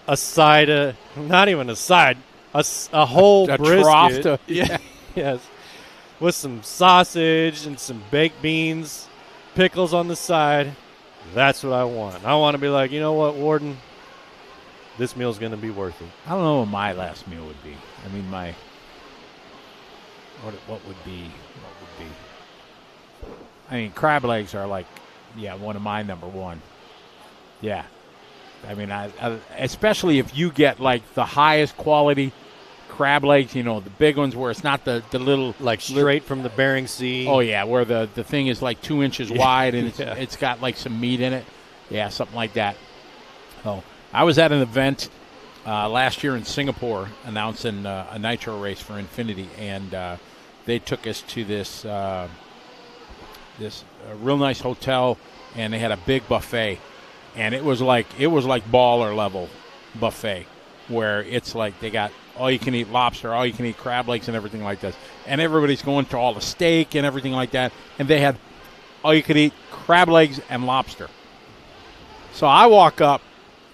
a side of, not even a side, a whole A brisket. trough to- Yeah, yes, with some sausage and some baked beans, pickles on the side. That's what I want. I want to be like, you know what, warden, this meal's going to be worth it. I don't know what my last meal would be. I mean, what would be? I mean, crab legs are like, one of my number one. Yeah. I mean, I especially if you get like the highest quality crab legs, the big ones where it's not the little. Like straight from the Bering Sea. Oh, yeah, where the thing is like 2 inches wide and Yeah. it's got like some meat in it. Yeah, something like that. Oh, I was at an event last year in Singapore announcing a Nitro race for Infinity, and they took us to this real nice hotel, and they had a big buffet, and it was like baller level buffet, where it's like they got all you can eat lobster, all you can eat crab legs, and everything like this, and everybody's going to all the steak and everything like that, and they had all you could eat crab legs and lobster. So I walk up,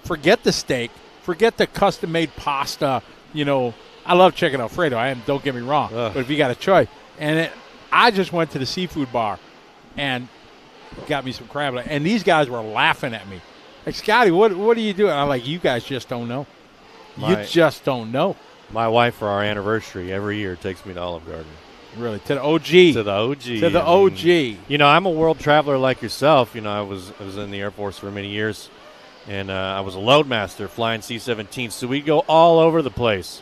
forget the steak, forget the custom made pasta. I love chicken Alfredo. Don't get me wrong, but if you got a choice, I just went to the seafood bar and got me some crab legs, and these guys were laughing at me. Like, Scotty, what are you doing? I'm like, you guys just don't know. You just don't know. My wife, for our anniversary, every year takes me to Olive Garden. Really, to the OG. To the OG. To the OG. I'm a world traveler like yourself. I was in the Air Force for many years, and I was a loadmaster flying C-17. So we go all over the place.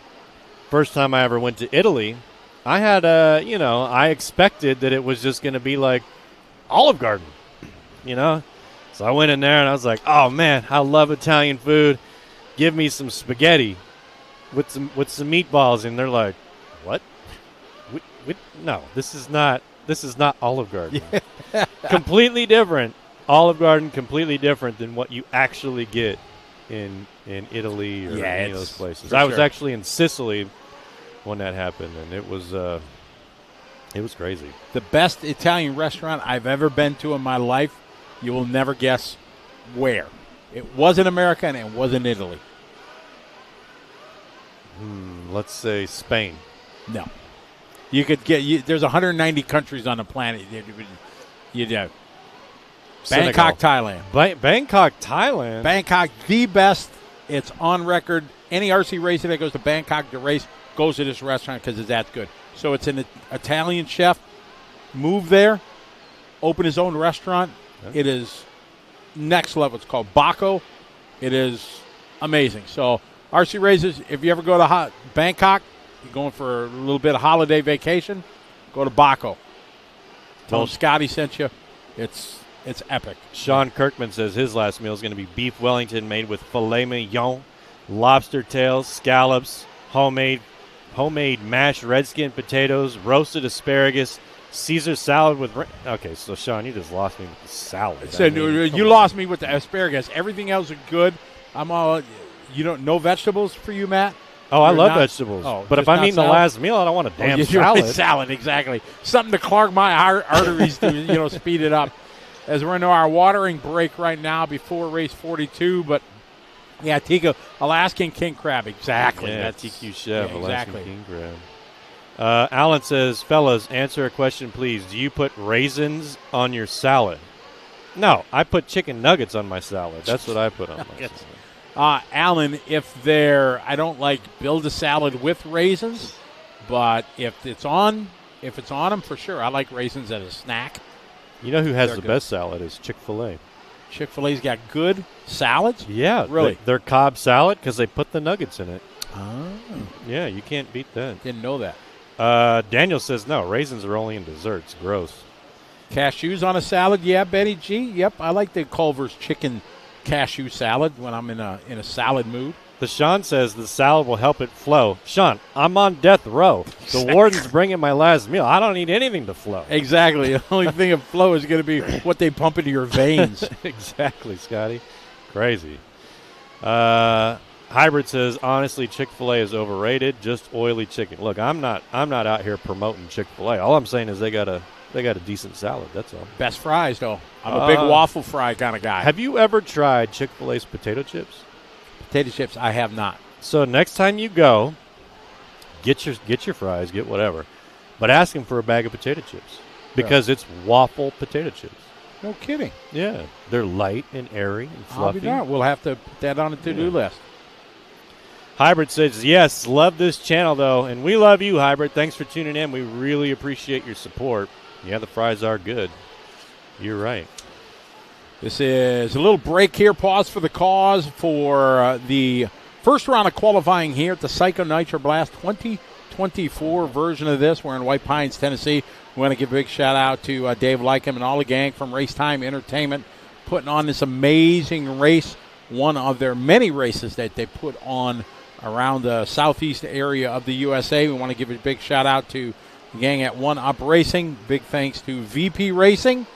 First time I ever went to Italy, I had I expected that it was just going to be like Olive Garden, So I went in there and I was like, oh man, I love Italian food. Give me some spaghetti with some meatballs, and they're like, what? No, this is not Olive Garden. Completely different. Olive Garden, completely different than what you actually get in Italy or any of those places. I was actually in Sicily when that happened, and it was crazy. The best Italian restaurant I've ever been to in my life, you will never guess where. It wasn't America and it wasn't Italy. Let's say Spain. No. You could there's 190 countries on the planet. Bangkok, Thailand. Bangkok, Thailand. Bangkok, the best. It's on record. Any RC racer that goes to Bangkok to race goes to this restaurant because it's that good. So it's an Italian chef. Moved there, opened his own restaurant. Okay. It is next level. It's called Baco. It is amazing. So RC racers, if you ever go to Bangkok, you're going for a little bit of holiday vacation, go to Baco. Tell them Scotty sent you. It's epic. Sean Kirkman says his last meal is going to be beef Wellington made with filet mignon, lobster tails, scallops, homemade mashed red skin potatoes, roasted asparagus, Caesar salad with okay, so Sean, you just lost me with the salad. So you lost me with the asparagus. Everything else is good. I'm all no vegetables for you, Matt? Oh, I love vegetables. Oh, but if I'm eating the last meal, I don't want a damn salad. Salad, exactly. Something to clog my arteries to speed it up. As we're in our watering break right now before race 42, but yeah, Tico, Alaskan king crab, exactly. Yeah, that's TQ Chef, yeah, Alaskan exactly. king crab. Alan says, fellas, answer a question, please. Do you put raisins on your salad? No, I put chicken nuggets on my salad. That's what I put on my salad. Alan, I don't build a salad with raisins, but if it's on them, for sure. I like raisins as a snack. You know who has the best salad is Chick-fil-A. Chick-fil-A's got good salads? Yeah. Really? Their Cobb salad because they put the nuggets in it. Oh. Yeah, you can't beat that. Didn't know that. Daniel says no. Raisins are only in desserts. Gross. Cashews on a salad, yeah, Betty G. Yep, I like the Culver's chicken cashew salad when I'm in a salad mood. The Sean says the salad will help it flow. Sean, I'm on death row. The warden's bringing my last meal. I don't need anything to flow. Exactly. The only thing of flow is going to be what they pump into your veins. Exactly, Scotty. Crazy. Hybrid says, honestly, Chick-fil-A is overrated. Just oily chicken. Look, I'm not out here promoting Chick-fil-A. All I'm saying is they got a decent salad. That's all. Best fries, though. I'm a big waffle fry kind of guy. Have you ever tried Chick-fil-A's potato chips? Potato chips, I have not. So next time you go, get your fries, get whatever, but ask them for a bag of potato chips because it's waffle potato chips. No kidding. Yeah, they're light and airy and fluffy. I'll be darned. We'll have to put that on the to-do list. Hybrid says, yes, love this channel, though, and we love you, Hybrid. Thanks for tuning in. We really appreciate your support. Yeah, the fries are good. You're right. This is a little break here. Pause for the cause for the first round of qualifying here at the Psycho Nitro Blast 2024 version of this. We're in White Pines, Tennessee. We want to give a big shout-out to Dave Lycom and all the gang from Race Time Entertainment putting on this amazing race, one of their many races that they put on around the southeast area of the USA. We want to give a big shout-out to the gang at One Up Racing. Big thanks to VP Racing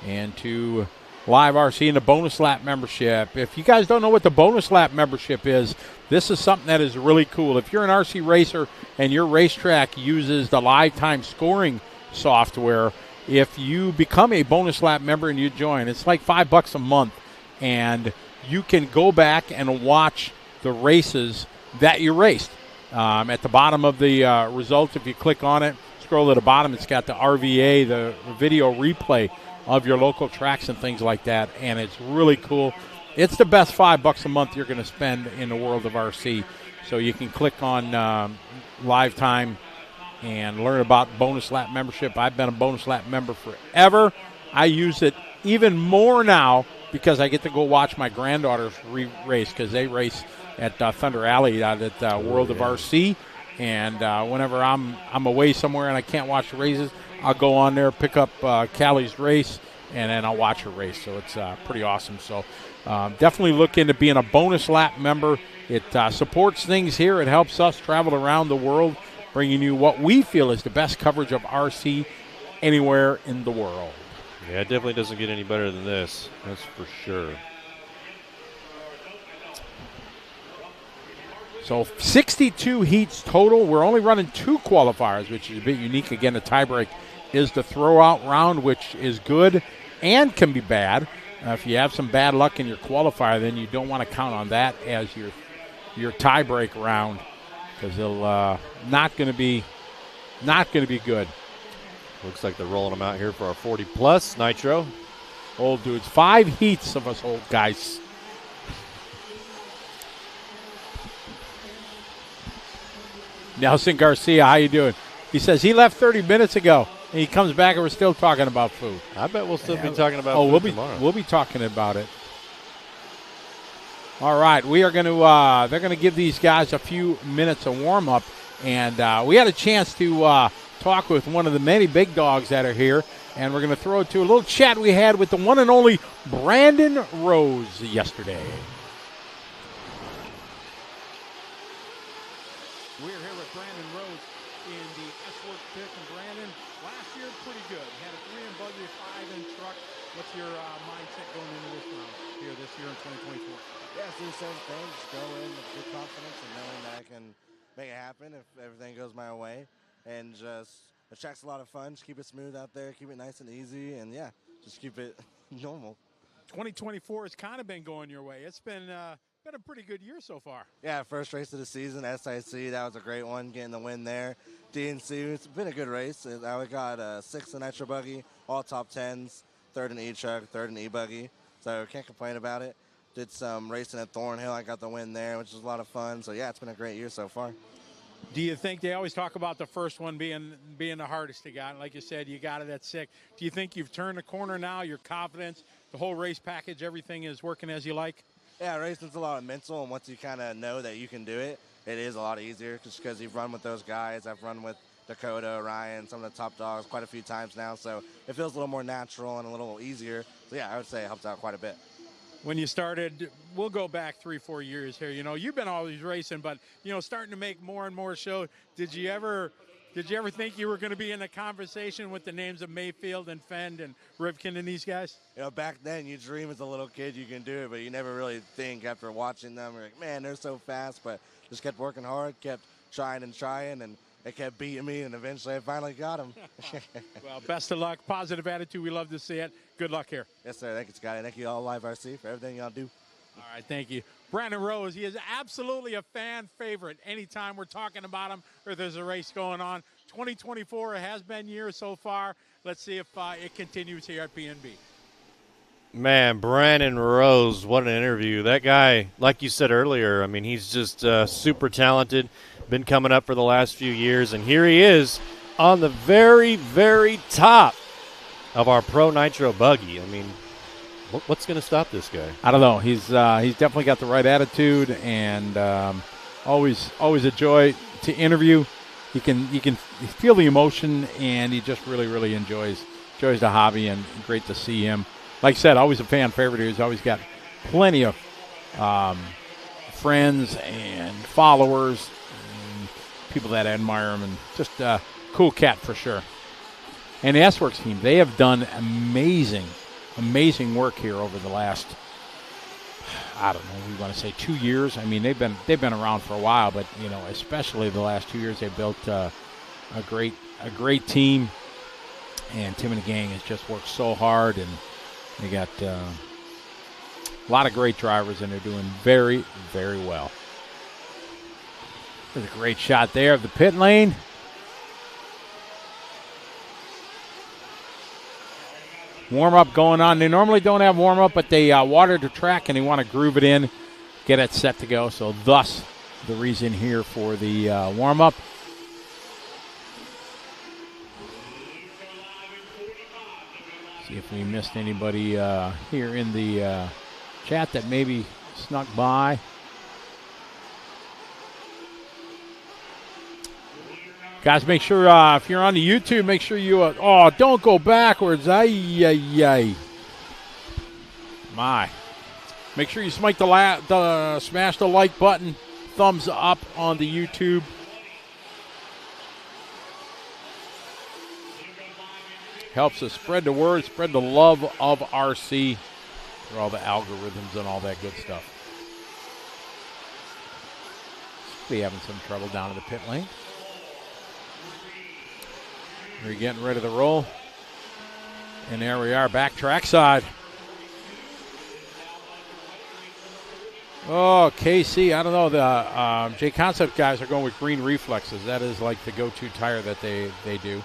and to Live RC and the Bonus Lap membership. If you guys don't know what the Bonus Lap membership is, this is something that is really cool. If you're an RC racer and your racetrack uses the live time scoring software, if you become a Bonus Lap member and you join, it's like $5 a month, and you can go back and watch the races that you raced. At the bottom of the results, if you click on it, scroll to the bottom, it's got the RVA, the video replay of your local tracks and things like that, and it's really cool. It's the best $5 a month you're going to spend in the world of RC. So you can click on Live Time and learn about Bonus Lap membership. I've been a Bonus Lap member forever. I use it even more now because I get to go watch my granddaughters race because they race at Thunder Alley out at World of RC. And whenever I'm away somewhere and I can't watch the races, I'll go on there, pick up Callie's race, and then I'll watch her race. So it's pretty awesome. So definitely look into being a Bonus Lap member. It supports things here. It helps us travel around the world, bringing you what we feel is the best coverage of RC anywhere in the world. Yeah, it definitely doesn't get any better than this. That's for sure. So 62 heats total. We're only running 2 qualifiers, which is a bit unique. Again, the tiebreak is the throw-out round, which is good and can be bad. If you have some bad luck in your qualifier, then you don't want to count on that as your tiebreak round because they'll not going to be good. Looks like they're rolling them out here for our 40-plus Nitro. Old dudes. 5 heats of us old guys. Nelson Garcia, how you doing? He says he left 30 minutes ago, and he comes back and we're still talking about food. I bet we'll still be talking about food tomorrow. We'll be talking about it. All right, we are going to they're going to give these guys a few minutes of warm-up, and we had a chance to talk with one of the many big dogs that are here, and we're going to throw it to a little chat we had with the one and only Brandon Rose yesterday. We're here with Brandon Rose in the S-Works pick, and Brandon, last year pretty good. Had a 3 in buggy, a 5 in truck. What's your mindset going into this round here this year in 2024? Yeah, it's the same thing. Just go in with good confidence and knowing that I can make it happen if everything goes my way. And just, the track's a lot of fun. Just keep it smooth out there, keep it nice and easy, and yeah, just keep it normal. 2024 has kind of been going your way. It's been a pretty good year so far. Yeah, first race of the season, SIC, that was a great one, getting the win there. DNC, it's been a good race. I got 6th in Nitro Buggy, all top 10s, 3rd in E-Truck, 3rd in E-Buggy, so can't complain about it. Did some racing at Thornhill, I got the win there, which was a lot of fun. So yeah, it's been a great year so far. Do you think they always talk about the first one being the hardest to get? Like you said, you got it at 6. Do you think you've turned the corner now? Your confidence, the whole race package, everything is working as you like? Yeah, racing's a lot of mental, and once you kind of know that you can do it, it is a lot easier just because you've run with those guys. I've run with Dakota, Ryan, some of the top dogs quite a few times now. So it feels a little more natural and a little easier. So yeah, I would say it helps out quite a bit. When you started, we'll go back 3-4 years here. You know, you've been always racing, but you know, starting to make more and more shows. Did you ever think you were going to be in a conversation with the names of Mayfield and Fend and Rivkin and these guys? You know, back then you dream as a little kid you can do it, but you never really think after watching them. You're like, man, they're so fast, but just kept working hard, kept trying, and they kept beating me, and eventually I finally got them. Well, best of luck, positive attitude. We love to see it. Good luck here. Yes, sir. Thank you, Scotty. Thank you all Live RC for everything y'all do. All right, thank you. Brandon Rose, he is absolutely a fan favorite anytime we're talking about him or there's a race going on. 2024 has been year so far. Let's see if it continues here at PNB. Man, Brandon Rose, what an interview. That guy, like you said earlier, I mean, he's just super talented, been coming up for the last few years, and here he is on the very, very top of our Pro Nitro buggy. I mean, what's going to stop this guy? I don't know. He's definitely got the right attitude, and always a joy to interview. You can feel the emotion, and he just really enjoys the hobby, and great to see him. Like I said, always a fan favorite. He's always got plenty of friends and followers, and people that admire him, and just a cool cat for sure. And the S-Works team, they have done amazing work here over the last, I don't know, we want to say 2 years. I mean, they've been around for a while, but you know, especially the last 2 years, they built a great team. And Tim and the gang has just worked so hard, and they got a lot of great drivers, and they're doing very well. There's a great shot there of the pit lane. Warm-up going on. They normally don't have warm-up, but they watered the track, and they want to groove it in, get it set to go. So thus the reason here for the warm-up. See if we missed anybody here in the chat that maybe snuck by. Guys, make sure if you're on the YouTube, make sure you don't go backwards. My. Make sure you smash the like button, thumbs up on the YouTube. Helps us spread the word, spread the love of RC through all the algorithms and all that good stuff. We're having some trouble down in the pit lane. We're getting ready to roll. And there we are, back trackside. Oh, KC, I don't know. The J Concept guys are going with green reflexes. That is like the go-to tire that they do.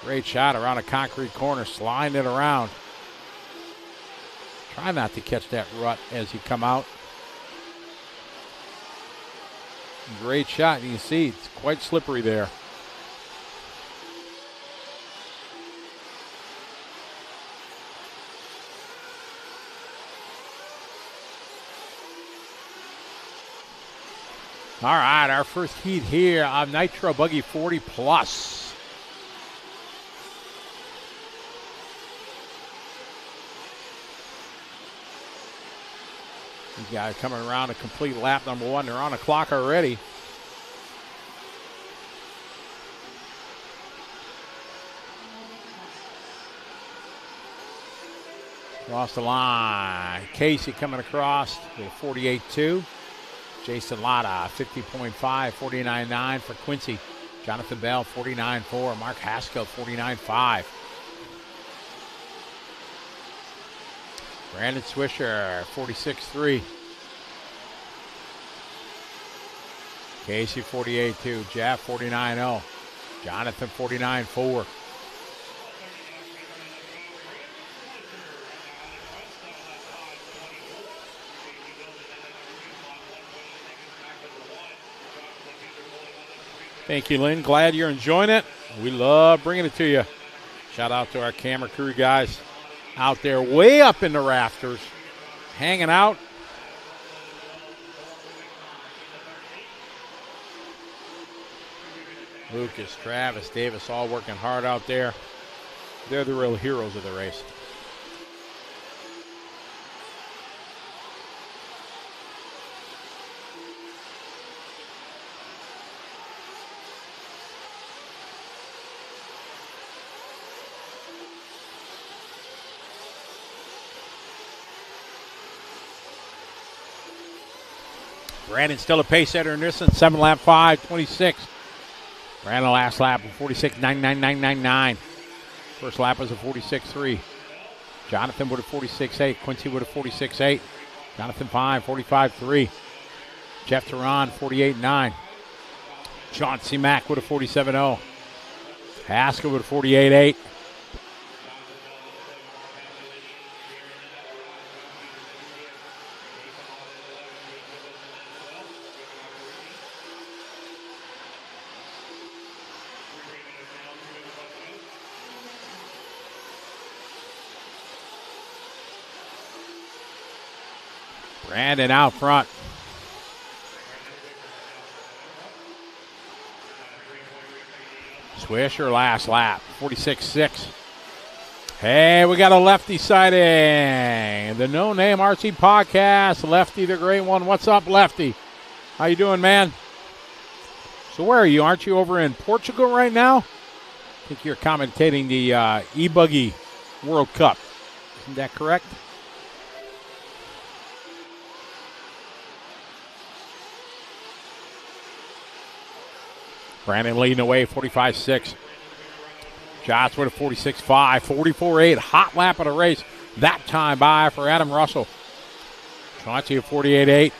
Great shot around a concrete corner, sliding it around. Try not to catch that rut as you come out. Great shot. You can see it's quite slippery there. All right, our first heat here on Nitro Buggy 40 Plus. These guys coming around a complete lap number one. They're on the clock already. Across the line. Casey coming across with a 48.2. Jason Latta, 50.5, 49.9 for Quincy. Jonathan Bell, 49.4. Mark Haskell, 49.5. Brandon Swisher, 46.3. Casey, 48.2. Jeff, 49.0. Jonathan, 49.4. Thank you, Lynn. Glad you're enjoying it. We love bringing it to you. Shout out to our camera crew guys out there way up in the rafters, hanging out. Lucas, Travis, Davis all working hard out there. They're the real heroes of the race. Brandon still a pace setter in this one. 7 lap 5:26. Brandon last lap of 46.99999. First lap was a 46.3. Jonathan with a 46.8. Quincy with a 46.8. Jonathan 5, 45.3. Jeff Teron, 48.9. Chauncey Mack with a 47.0. Haskell with a 48.8. Brandon out front. Swisher last lap, 46.6. Hey, we got a lefty sighting. The No Name RC Podcast, Lefty the Great One. What's up, Lefty? How you doing, man? So where are you? Aren't you over in Portugal right now? I think you're commentating the E-Buggy World Cup. Isn't that correct? Brandon leading away, 45.6. Josh with a 46.5, 44.8. Hot lap of the race. That time by for Adam Russell. Chauncey at 48.8.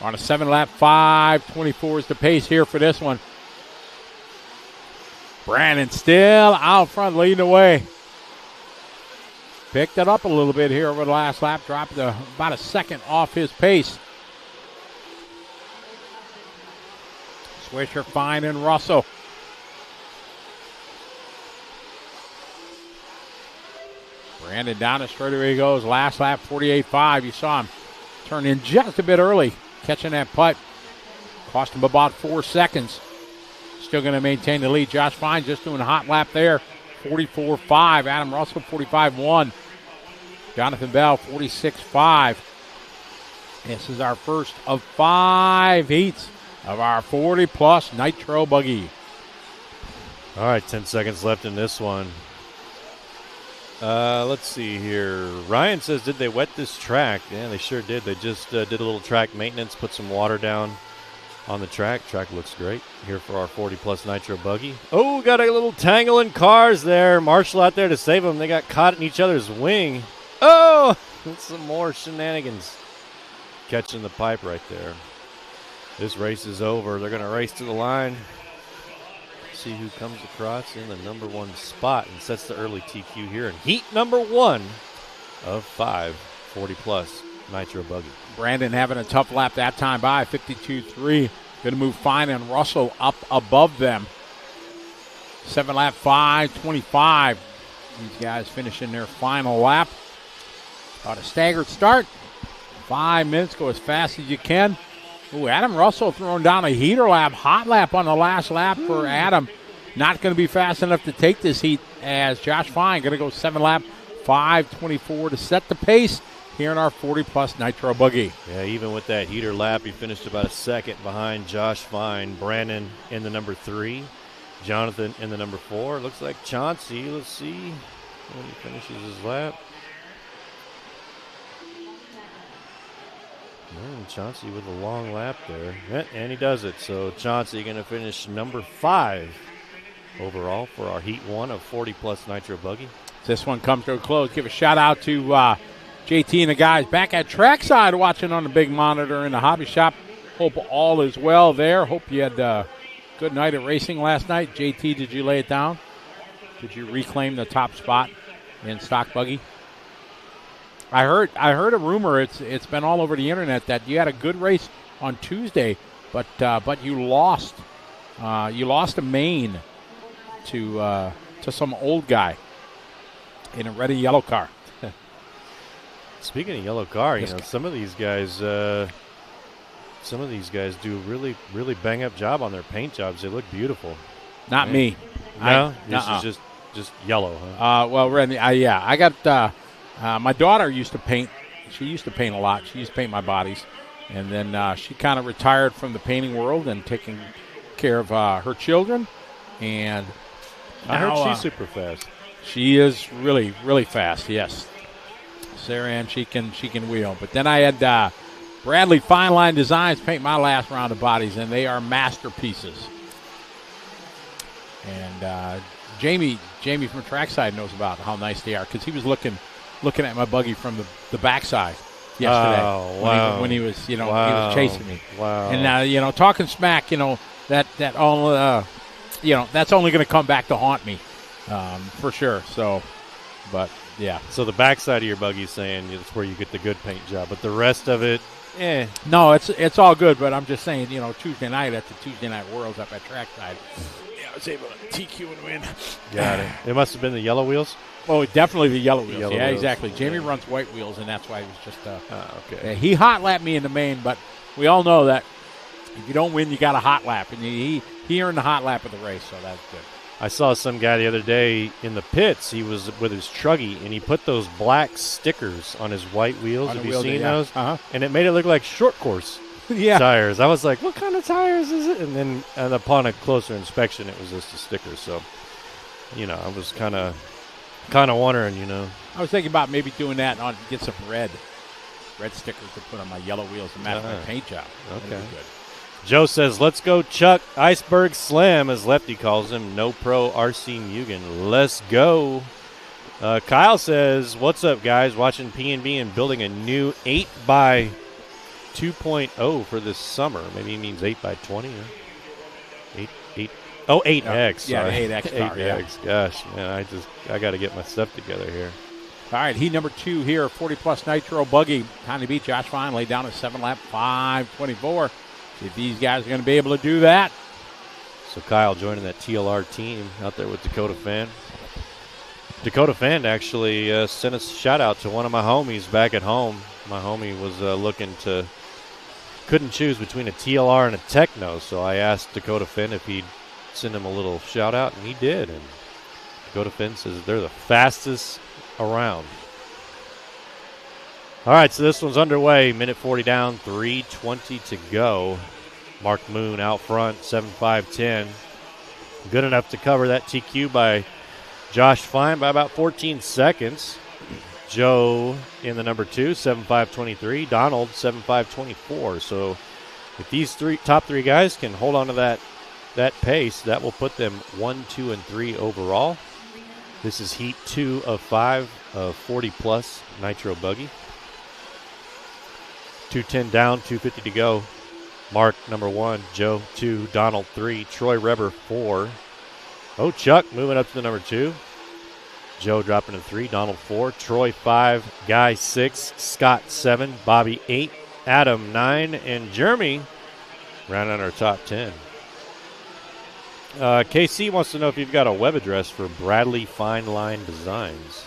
On a 7-lap 5:24 is the pace here for this one. Brandon still out front leading away. Picked it up a little bit here over the last lap. Dropped about a second off his pace. Swisher, Fine, and Russell. Brandon down the straightaway he goes. Last lap, 48.5. You saw him turn in just a bit early, catching that putt. Cost him about 4 seconds. Still going to maintain the lead. Josh Fine just doing a hot lap there. 44.5. Adam Russell, 45.1. Jonathan Bell, 46.5. This is our first of 5 heats of our 40-plus Nitro Buggy. All right, 10 seconds left in this one. Let's see here. Ryan says, did they wet this track? Yeah, they sure did. They just did a little track maintenance, put some water down on the track. Track looks great here for our 40-plus Nitro Buggy. Oh, got a little tangle in cars there. Marshall out there to save them. They got caught in each other's wing. Oh, some more shenanigans. Catching the pipe right there. This race is over. They're going to race to the line. See who comes across in the number 1 spot and sets the early TQ here in heat number 1 of 5 40-plus Nitro Buggy. Brandon having a tough lap that time by 52.3. Going to move Fine and Russell up above them. 7-lap 5:25. These guys finishing their final lap. Got a staggered start. 5 minutes, go as fast as you can. Ooh, Adam Russell throwing down a heater lap, hot lap on the last lap for Adam. Not going to be fast enough to take this heat as Josh Fine going to go 7-lap 5:24 to set the pace here in our 40-plus Nitro Buggy. Yeah, even with that heater lap, he finished about a second behind Josh Fine. Brandon in the number 3. Jonathan in the number 4. Looks like Chauncey. Let's see when he finishes his lap. And Chauncey with a long lap there. And he does it. So Chauncey going to finish number 5 overall for our Heat 1 of 40-plus Nitro Buggy. This one comes to a close. Give a shout out to JT and the guys back at trackside watching on the big monitor in the hobby shop. Hope all is well there. Hope you had a good night of racing last night. JT, did you lay it down? Did you reclaim the top spot in stock buggy? I heard a rumor. It's been all over the internet that you had a good race on Tuesday, but you lost. You lost a main to some old guy in a red and yellow car. Speaking of yellow car, Yes, some of these guys do really, really bang up job on their paint jobs. They look beautiful. Not me. No, this nuh-uh. is just yellow, huh? Well, Randy, I got my daughter used to paint. She used to paint a lot. She used to paint my bodies, and then she kind of retired from the painting world and taking care of her children. And I heard now, she's super fast. she is really, really fast. Yes, Sarah Ann, she can wheel. But then I had Bradley Fine Line Designs paint my last round of bodies, and they are masterpieces. And Jamie from Trackside knows about how nice they are because he was looking at my buggy from the backside yesterday. Oh, wow. when he was he Wow. was chasing me. Wow. And talking smack, that all that's only going to come back to haunt me for sure. So, but yeah. So the backside of your buggy is saying it's where you get the good paint job, but the rest of it, No, it's all good, but I'm just saying, Tuesday night at the Tuesday Night Worlds up at Trackside, I was able to TQ and win. Got it. It must have been the yellow wheels. Oh, definitely the yellow wheels. Yellow Yeah, wheels. Exactly. Jamie runs white wheels, and that's why he was just. Okay. He hot lapped me in the main, but we all know that if you don't win, you got a hot lap, and he earned the hot lap of the race, so that's good. I saw some guy the other day in the pits. He was with his Truggy, and he put those black stickers on his white wheels. On the Have you wheel, seen yeah. those? Uh-huh. And it made it look like short course Yeah. tires. I was like, what kind of tires is it? And upon a closer inspection, it was just a sticker. So, I was kind of wondering, I was thinking about maybe doing that and get some red stickers to put on my yellow wheels and match my paint job. That'd be Okay. good. Joe says, let's go Chuck Iceberg Slam, as Lefty calls him. No pro RC Mugen. Let's go. Kyle says, what's up, guys? Watching P&B and building a new 8x 2.0 for this summer. Maybe he means 8x20. Huh? 8X. Yeah, sorry. the 8X car, 8X. Gosh, man, I got to get my stuff together here. All right, heat number 2 here, 40-plus Nitro Buggy. Tiny beat Josh Fine, laid down a 7-lap, 5:24. See if these guys are going to be able to do that. So Kyle joining that TLR team out there with Dakota Fan. Dakota Fan actually sent a shout-out to one of my homies back at home. My homie was couldn't choose between a TLR and a Techno, so I asked Dakota Fan if he'd send him a little shout-out, and he did. And Dakota Fan says they're the fastest around. All right, so this one's underway. Minute 40 down, 3:20 to go. Mark Moon out front, 7.510. Good enough to cover that TQ by Josh Fine by about 14 seconds. Joe in the number 2, 7.523. Donald, 7.524. So if these top three guys can hold on to that pace, that will put them 1, 2, and 3 overall. This is heat 2 of 5 of 40-plus Nitro Buggy. 2:10 down, 2:50 to go. Mark, number 1. Joe, 2. Donald, 3. Troy Reber, 4. Oh, Chuck moving up to the number 2. Joe dropping to 3. Donald, 4. Troy, 5. Guy, 6. Scott, 7. Bobby, 8. Adam, 9. And Jeremy rounding our top 10. KC wants to know if you've got a web address for Bradley Fine Line Designs.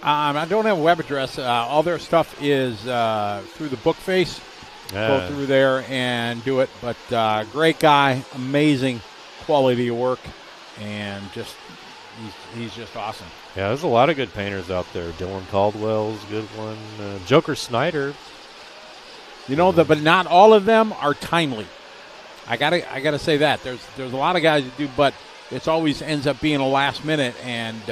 I don't have a web address. All their stuff is through the book face. Go through there and do it. But great guy, amazing quality of work, and he's just awesome. Yeah, there's a lot of good painters out there. Dylan Caldwell's a good one. Joker Snyder. But not all of them are timely. I gotta say that. There's a lot of guys that do, but it's always ends up being a last minute, and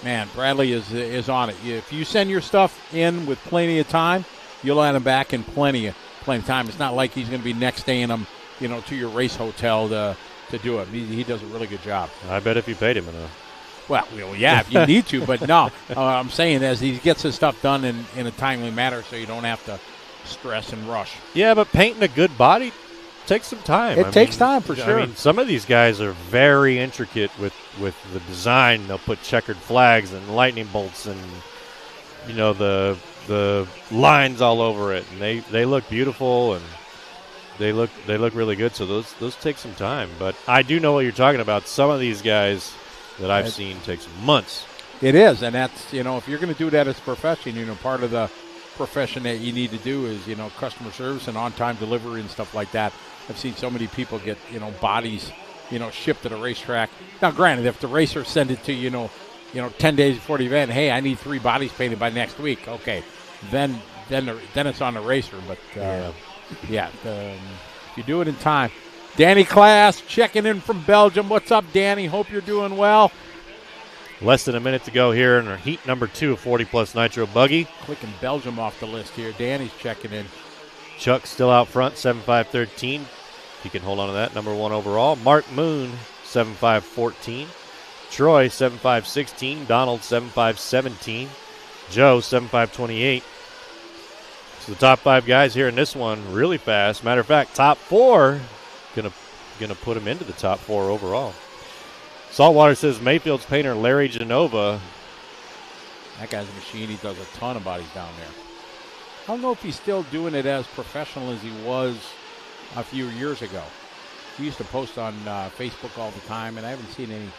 man, Bradley is on it. If you send your stuff in with plenty of time, you'll add him back in plenty of time. It's not like he's going to be next daying them, to your race hotel to do it. He does a really good job. I bet if you paid him enough. Well, yeah, if you need to, but no. I'm saying as he gets his stuff done in a timely manner, so you don't have to stress and rush. Yeah, but painting a good body takes some time. It takes time for sure. I mean, some of these guys are very intricate with the design. They'll put checkered flags and lightning bolts and the lines all over it, and they look beautiful and they look really good. So those take some time. But I do know what you're talking about. Some of these guys that I've seen takes months. It is, and that's, if you're going to do that as a profession, part of the profession that you need to do is, customer service and on-time delivery and stuff like that. I've seen so many people get, bodies, shipped to the racetrack. Now, granted, if the racers send it to, 10 days before the event, hey, I need 3 bodies painted by next week. Okay, then it's on the racer. But, if you do it in time. Danny Class checking in from Belgium. What's up, Danny? Hope you're doing well. Less than a minute to go here in our heat number 2 of 40-plus Nitro Buggy. Clicking Belgium off the list here. Danny's checking in. Chuck still out front, 7.5.13. He can hold on to that, number 1 overall. Mark Moon, 7.5.14. Troy, 7.5.16. Donald, 7.5.17. Joe, 7.5.28. So the top 5 guys here in this one really fast. Matter of fact, top 4 gonna put him into the top 4 overall. Saltwater says Mayfield's painter Larry Genova. That guy's a machine. He does a ton of bodies down there. I don't know if he's still doing it as professional as he was a few years ago. He used to post on Facebook all the time, and I haven't seen any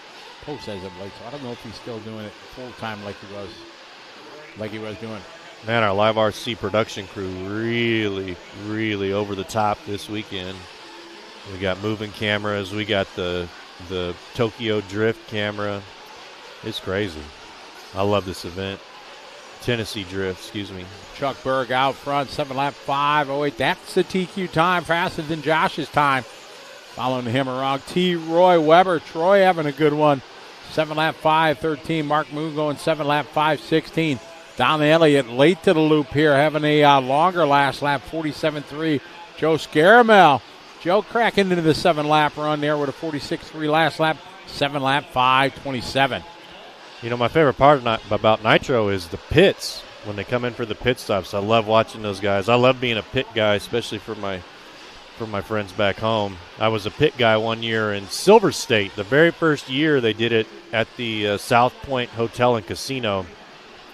posts as of late, so I don't know if he's still doing it full time like he was doing. Man, our Live RC production crew really, really over the top this weekend. We got moving cameras. We got the Tokyo Drift camera. It's crazy. I love this event. Tennessee Drift, excuse me. Chuck Berg out front, 7-lap 5:08. That's the TQ time, faster than Josh's time. Following him around, T. Roy Weber. Troy having a good one. 7-lap 5:13. Mark Moon going 7-lap 5:16. Don Elliott late to the loop here, having a longer last lap, 47.3. Joe Scaramel. Joe cracking into the 7-lap run there with a 46.3 last lap, 7-lap 5:27. My favorite part about Nitro is the pits when they come in for the pit stops. I love watching those guys. I love being a pit guy, especially for my friends back home. I was a pit guy one year in Silver State. The very first year they did it at the South Point Hotel and Casino,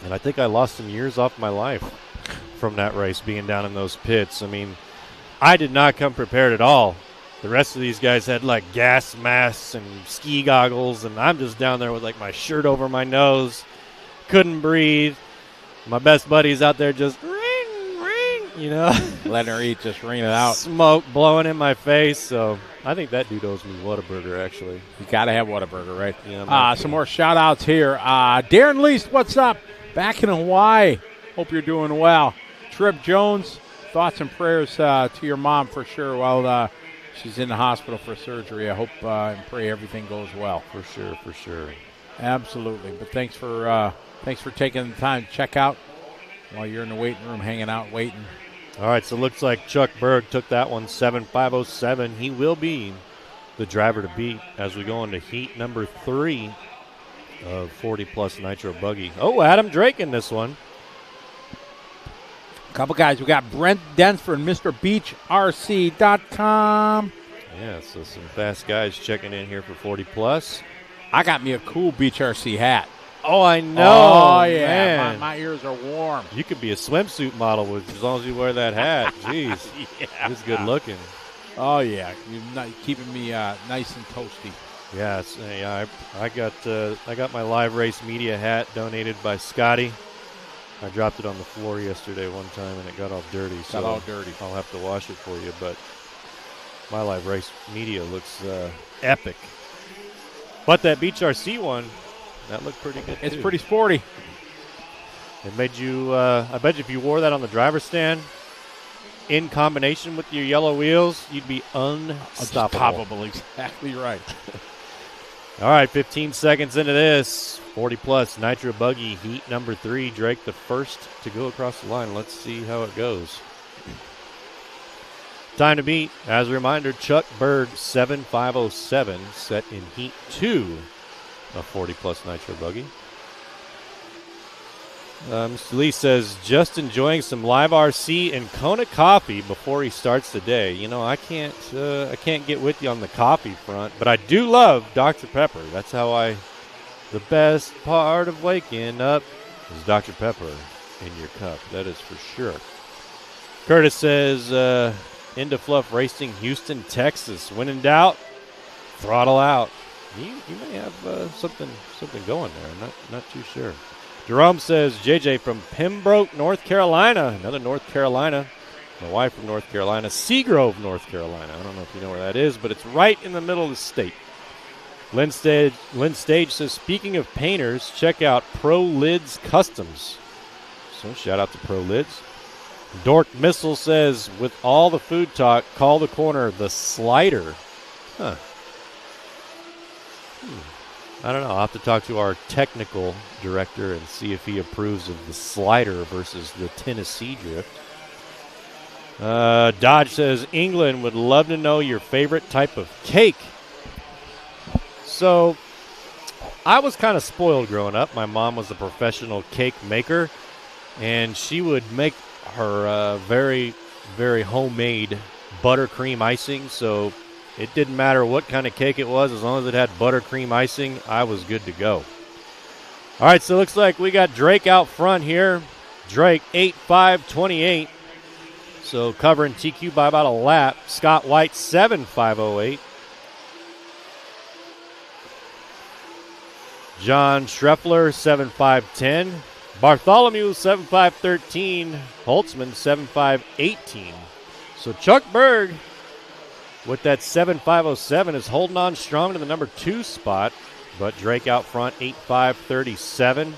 and I think I lost some years off my life from that race, being down in those pits. I mean, I did not come prepared at all. The rest of these guys had like gas masks and ski goggles, and I'm just down there with like my shirt over my nose, couldn't breathe. My best buddy's out there just ring, Letting her eat, just ringing it out. Smoke blowing in my face. So I think that dude owes me Whataburger, actually. You got to have Whataburger, right? Yeah, some more shout-outs here. Darren Least, what's up? Back in Hawaii. Hope you're doing well. Trip Jones, thoughts and prayers to your mom for sure while she's in the hospital for surgery. I hope and pray everything goes well. For sure. Absolutely. But thanks for taking the time to check out while you're in the waiting room, hanging out, waiting. All right, so it looks like Chuck Berg took that one, 7.507. He will be the driver to beat as we go into heat number 3 of 40-plus Nitro Buggy. Oh, Adam Drake in this one. Couple guys. We got Brent Densford, MrBeachRC.com. Yeah, so some fast guys checking in here for 40-plus. I got me a cool Beach RC hat. Oh, I know. Oh, yeah. Man. My ears are warm. You could be a swimsuit model as long as you wear that hat. Jeez. Yeah. It's good looking. Oh, yeah. You're keeping me nice and toasty. Yeah, I got my Live Race Media hat donated by Scotty. I dropped it on the floor yesterday one time, and it got all dirty. I'll have to wash it for you, but my Live Race Media looks epic. But that Beach RC one, that looked pretty good, It's too. pretty sporty. It made you, I bet you if you wore that on the driver's stand, in combination with your yellow wheels, you'd be unstoppable. Unstoppable, exactly right. All right, 15 seconds into this. 40-plus Nitro Buggy heat number 3. Drake the first to go across the line. Let's see how it goes. Time to beat. As a reminder, Chuck Berg, 7.507, set in heat 2 of 40-plus Nitro Buggy. Mr. Lee says, just enjoying some Live RC and Kona coffee before he starts the day. I can't get with you on the coffee front, but I do love Dr. Pepper. That's how the best part of waking up is Dr. Pepper in your cup. That is for sure. Curtis says, into Fluff Racing, Houston, Texas. When in doubt, throttle out. You may have something going there. I'm not too sure. Jerome says, JJ from Pembroke, North Carolina. Another North Carolina. My wife from North Carolina. Seagrove, North Carolina. I don't know if you know where that is, but it's right in the middle of the state. Lynn Stage says, speaking of painters, check out Pro Lids Customs. So shout out to Pro Lids. Dork Missile says, with all the food talk, call the corner the slider. Huh. I don't know. I'll have to talk to our technical director and see if he approves of the slider versus the Tennessee drift. Dodge says, England would love to know your favorite type of cake. So, I was kind of spoiled growing up. My mom was a professional cake maker, and she would make her very, very homemade buttercream icing. So, it didn't matter what kind of cake it was. As long as it had buttercream icing, I was good to go. All right, so it looks like we got Drake out front here. Drake, 8.5.28. So covering TQ by about a lap. Scott White, 7.5.08. John Schreffler, 7.5.10. Bartholomew, 7.5.13. Holtzman, 7.5.18. So Chuck Berg, with that 7.507, is holding on strong to the number 2 spot. But Drake out front, 8.5.37.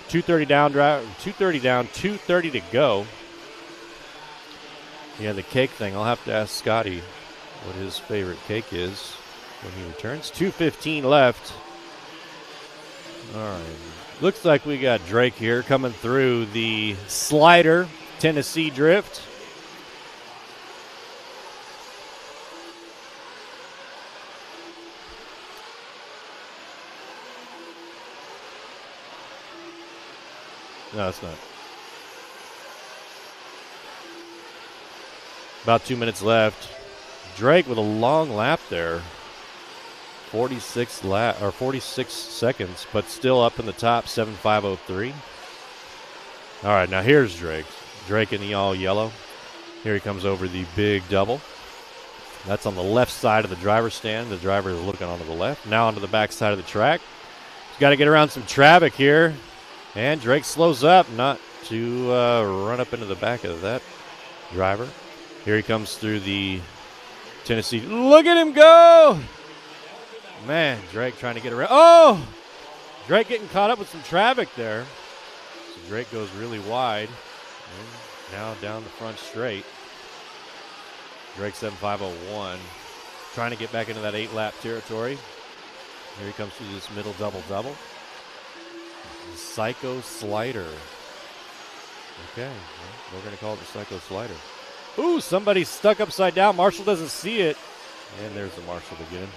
2:30 down, 2:30 to go. Yeah, the cake thing, I'll have to ask Scotty what his favorite cake is when he returns. 2:15 left. All right. Looks like we got Drake here coming through the slider Tennessee drift. No, it's not. About 2 minutes left. Drake with a long lap there. 46 seconds, but still up in the top, 7.503. All right, now here's Drake. Drake in the all yellow. Here he comes over the big double. That's on the left side of the driver's stand. The driver is looking onto the left. Now onto the back side of the track. He's got to get around some traffic here. And Drake slows up, not to run up into the back of that driver. Here he comes through the Tennessee. Look at him go! Man, Drake trying to get around. Oh! Drake getting caught up with some traffic there. So Drake goes really wide. And now down the front straight. Drake 7.501. Trying to get back into that 8-lap territory. Here he comes through this middle double-double. The Psycho Slider. Okay, well, we're going to call it the Psycho Slider. Ooh, somebody's stuck upside down. Marshall doesn't see it. And there's the Marshall again.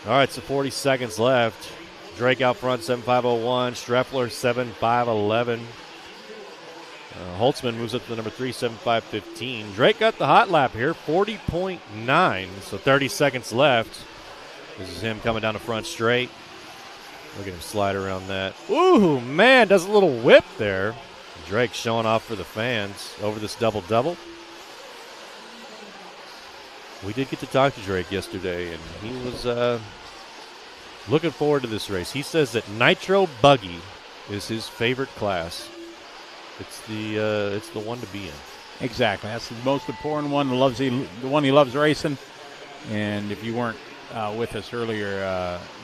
All right, so 40 seconds left. Drake out front, 7.501. Streffler, 7.511. Holtzman moves up to the number 3, 7.515. Drake got the hot lap here, 40.9. So 30 seconds left. This is him coming down the front straight. Look at him slide around that. Ooh, man, does a little whip there. Drake showing off for the fans over this double-double. We did get to talk to Drake yesterday, and he was looking forward to this race. He says that Nitro Buggy is his favorite class. It's the one to be in. Exactly. That's the most important one. The one he loves racing. And if you weren't with us earlier,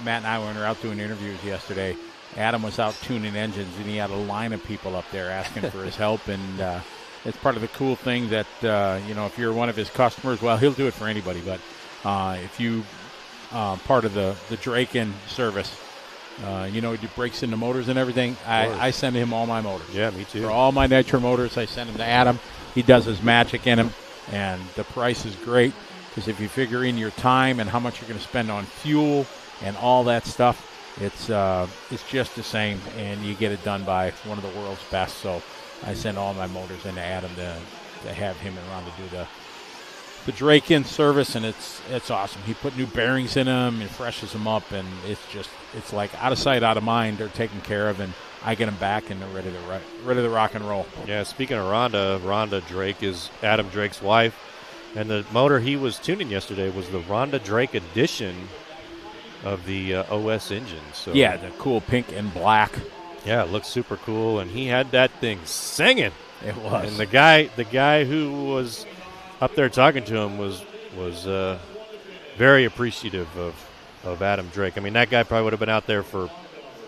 Matt and I were out doing interviews yesterday. Adam was out tuning engines, and he had a line of people up there asking for his help. And it's part of the cool thing that, if you're one of his customers, well, he'll do it for anybody. But if you part of the Draken service, he breaks into motors and everything. I send him all my motors. Yeah, me too. For all my Nitro motors, I send them to Adam. He does his magic in them, and the price is great because if you figure in your time and how much you're going to spend on fuel and all that stuff, it's just the same, and you get it done by one of the world's best. So I send all my motors into Adam to have him around to do the Drake-in service, and it's awesome. He put new bearings in them and freshes them up, and it's like out of sight, out of mind. They're taken care of, and I get them back and they're ready to rock and roll. Yeah, speaking of Rhonda Drake is Adam Drake's wife. And the motor he was tuning yesterday was the Rhonda Drake edition of the OS engine. So Yeah, the cool pink and black. yeah, it looks super cool. And he had that thing singing. It was. And the guy who was up there talking to him was very appreciative of Adam Drake. I mean, that guy probably would have been out there for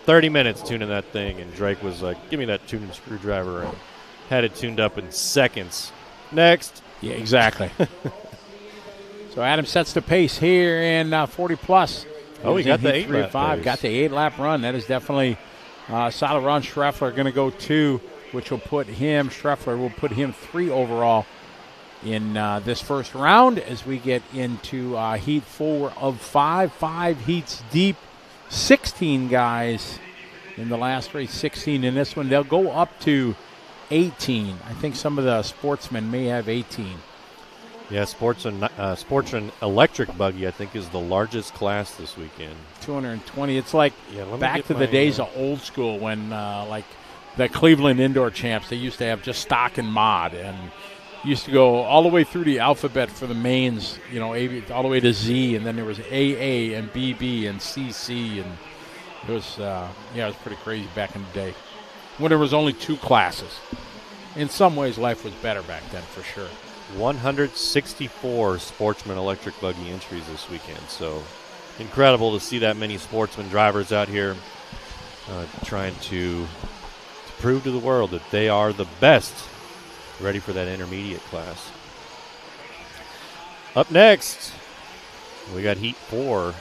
30 minutes tuning that thing, and Drake was like, give me that tuning screwdriver, and had it tuned up in seconds. Next. Yeah, exactly. So Adam sets the pace here in 40-plus. Oh, he got the 8-lap 5. pace. Got the 8-lap run. That is definitely a solid run. Schreffler going to go 2, which will put him, Schreffler will put him 3 overall in this first round as we get into Heat 4 of 5. 5 heats deep. 16 guys in the last race, 16 in this one. They'll go up to 18. I think some of the sportsmen may have 18. Yeah, sports and electric buggy, I think, is the largest class this weekend. 220. It's like let me back get to the my, days of old school when, like, the Cleveland Indoor Champs, they used to have just stock and mod, and used to go all the way through the alphabet for the mains, you know, all the way to Z, and then there was AA and BB and CC, and it was, it was pretty crazy back in the day when there was only 2 classes. In some ways, life was better back then, for sure. 164 sportsman electric buggy entries this weekend. So incredible to see that many sportsman drivers out here trying to prove to the world that they are the best, ready for that intermediate class. Up next, we got Heat 4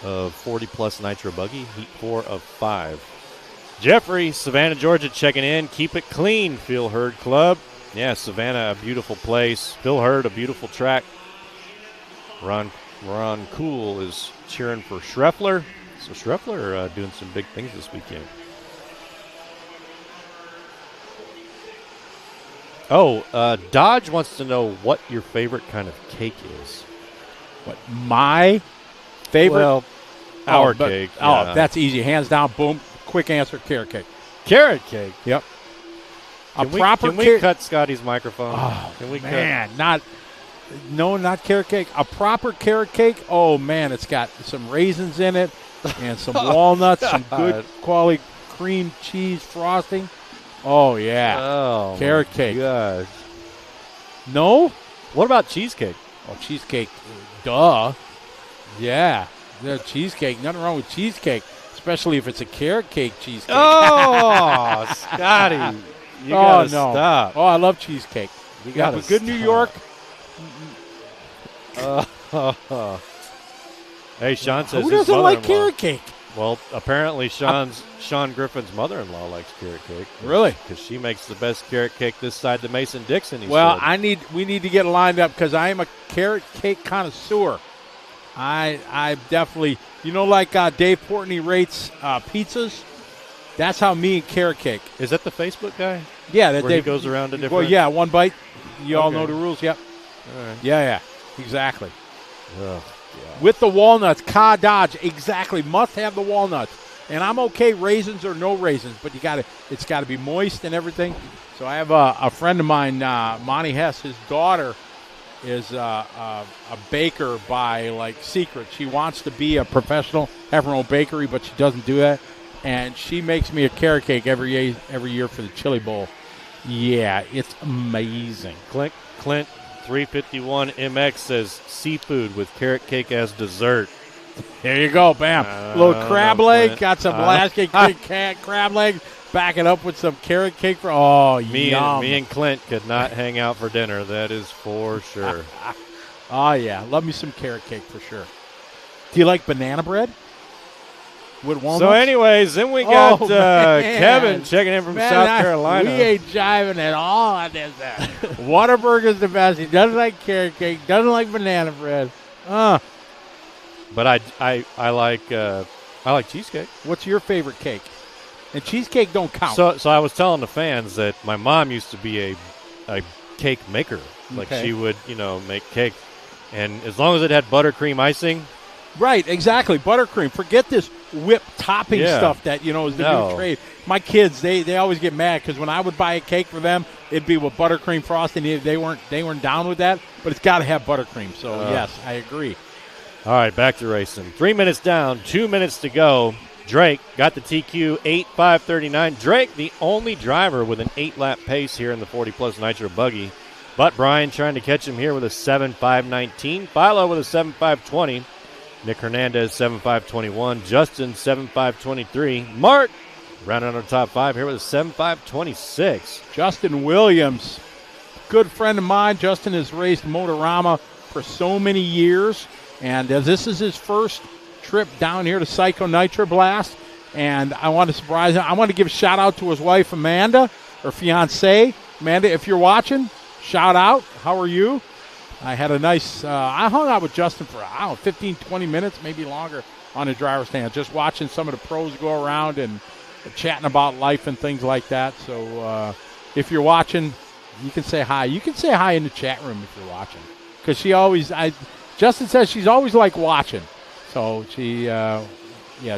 of 40-plus Nitro Buggy, Heat 4 of 5. Jeffrey, Savannah, Georgia, checking in. Keep it clean, Phil Hurd Club. Yeah, Savannah, a beautiful place. Phil Hurd, a beautiful track. Ron Cool is cheering for Schreffler. So Schreffler doing some big things this weekend. Oh, Dodge wants to know what your favorite kind of cake is. What, my favorite? Well, our cake. Oh, that's easy. Hands down, boom. Quick answer, carrot cake. Carrot cake. Yep. Can we cut Scotty's microphone? Oh, can we man. Not carrot cake. A proper carrot cake, oh, man, it's got some raisins in it and some walnuts, some good quality cream cheese frosting. Oh, yeah. Oh, carrot cake. Gosh. No? What about cheesecake? Oh, cheesecake. Duh. Yeah. Cheesecake. Nothing wrong with cheesecake, especially if it's a carrot cake cheesecake. Oh, Scotty. You gotta stop. Oh, I love cheesecake. You got a good New York. Hey, Sean says who his doesn't like mother-in-law- carrot cake? Well, apparently Sean Griffin's mother-in-law likes carrot cake. Really? Because she makes the best carrot cake this side of Mason-Dixon. Well, said. we need to get lined up because I am a carrot cake connoisseur. I definitely, like Dave Portney rates pizzas. That's how me and carrot cake. Is that the Facebook guy? Yeah, that where he goes around to different. Well, yeah, one bite. You all Okay. know the rules. Yep. All right. Yeah, exactly. Ugh. With the walnuts, Dodge, exactly. Must have the walnuts. And I'm okay, raisins or no raisins, but it's got to be moist and everything. So I have a friend of mine, Monty Hess. His daughter is a baker by secret. She wants to be a professional, have her own bakery, but she doesn't do that. And she makes me a carrot cake every year for the Chili Bowl. Yeah, it's amazing. Clint 351 MX says seafood with carrot cake as dessert. There you go, bam. Little crab leg, got some Alaska crab legs. Back it up with some carrot cake for me yum. Me and Clint could not hang out for dinner. That is for sure. Oh yeah, love me some carrot cake for sure. Do you like banana bread with walnuts? So, anyways, then we got Kevin checking in from South Carolina. We ain't jiving at all on this. Whataburger's the best. He doesn't like carrot cake. Doesn't like banana bread. But I like cheesecake. What's your favorite cake? And cheesecake don't count. So I was telling the fans that my mom used to be a cake maker. Like she would, make cake. And as long as it had buttercream icing, Right, exactly. Buttercream. Forget this whip topping Yeah. stuff that, is the new trade. My kids, they always get mad because when I would buy a cake for them, it'd be with buttercream frosting. They weren't down with that, but it's got to have buttercream. So, yes, I agree. All right, back to racing. 3 minutes down, 2 minutes to go. Drake got the TQ, 8:5:39. Drake, the only driver with an 8-lap pace here in the 40-plus Nitro buggy. But Brian trying to catch him here with a 7:5:19. Philo with a 7:5:20. Nick Hernandez, 7:5:21. Justin, 7:5:23. Mark, rounding out our top 5 here with a 7:5:26. Justin Williams, good friend of mine. Justin has raced Motorama for so many years, and this is his first trip down here to Psycho Nitro Blast, and I want to surprise him. I want to give a shout-out to his wife, Amanda, or fiancée. Amanda, if you're watching, shout out. How are you? I had a nice I hung out with Justin for, 15, 20 minutes, maybe longer, on the driver's stand, just watching some of the pros go around and chatting about life and things like that. So if you're watching, you can say hi. You can say hi in the chat room if you're watching, because Justin says she's always like watching. So she,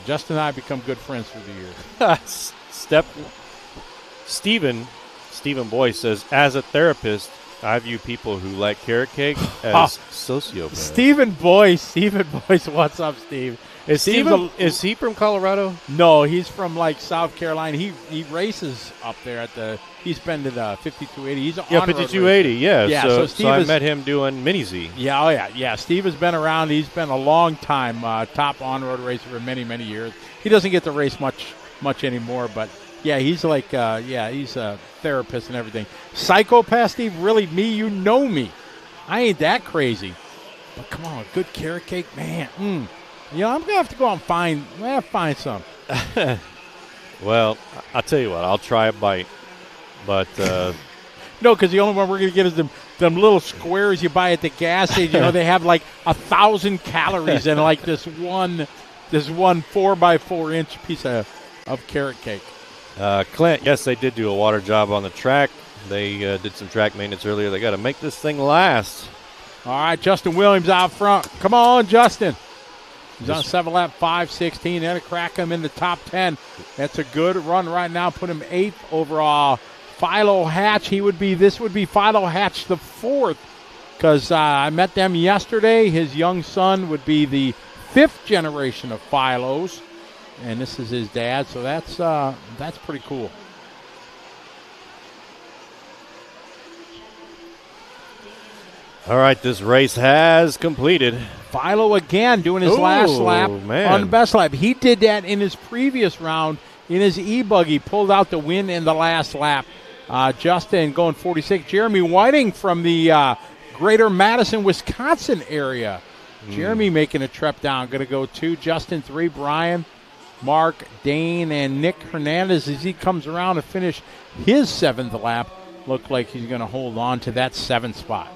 Justin and I become good friends through the years. Stephen Boyce says, as a therapist, I view people who like carrot cake as sociopaths. Stephen Boyce, what's up, Steve? Is he from Colorado? No, he's from like South Carolina. He races up there he's been to the 5280. He's an on-road 5280. racer. Yeah. So So I met him doing Mini Z. Yeah, yeah. Steve has been around. He's been a long time top on-road racer for many, many years. He doesn't get to race much anymore, but yeah, he's like he's a therapist and everything. Psychopath, Steve, really? Me? You know me. I ain't that crazy. But come on, good carrot cake, man. I'm gonna have to go out and find some. Well, I'll tell you what, I'll try a bite. But no, because the only one we're going to get is them little squares you buy at the gas station. They have like 1,000 calories in like this one 4x4 inch piece of carrot cake. Clint, yes, they did do a water job on the track. They did some track maintenance earlier. They got to make this thing last. All right, Justin Williams out front. Come on, Justin. He's on 7-lap 5:16. That'll crack him in the top 10. That's a good run right now. Put him 8th over Philo Hatch. This would be Philo Hatch the 4th, because I met them yesterday. His young son would be the 5th generation of Philos, and this is his dad. So that's pretty cool. All right, this race has completed. Philo again doing his last lap on the best lap. He did that in his previous round in his E-Buggy, pulled out the win in the last lap. Justin going 46. Jeremy Whiting from the greater Madison, Wisconsin area. Jeremy making a trip down. Going to go 2. Justin 3. Brian, Mark, Dane, and Nick Hernandez as he comes around to finish his 7th lap. Look like he's going to hold on to that 7th spot.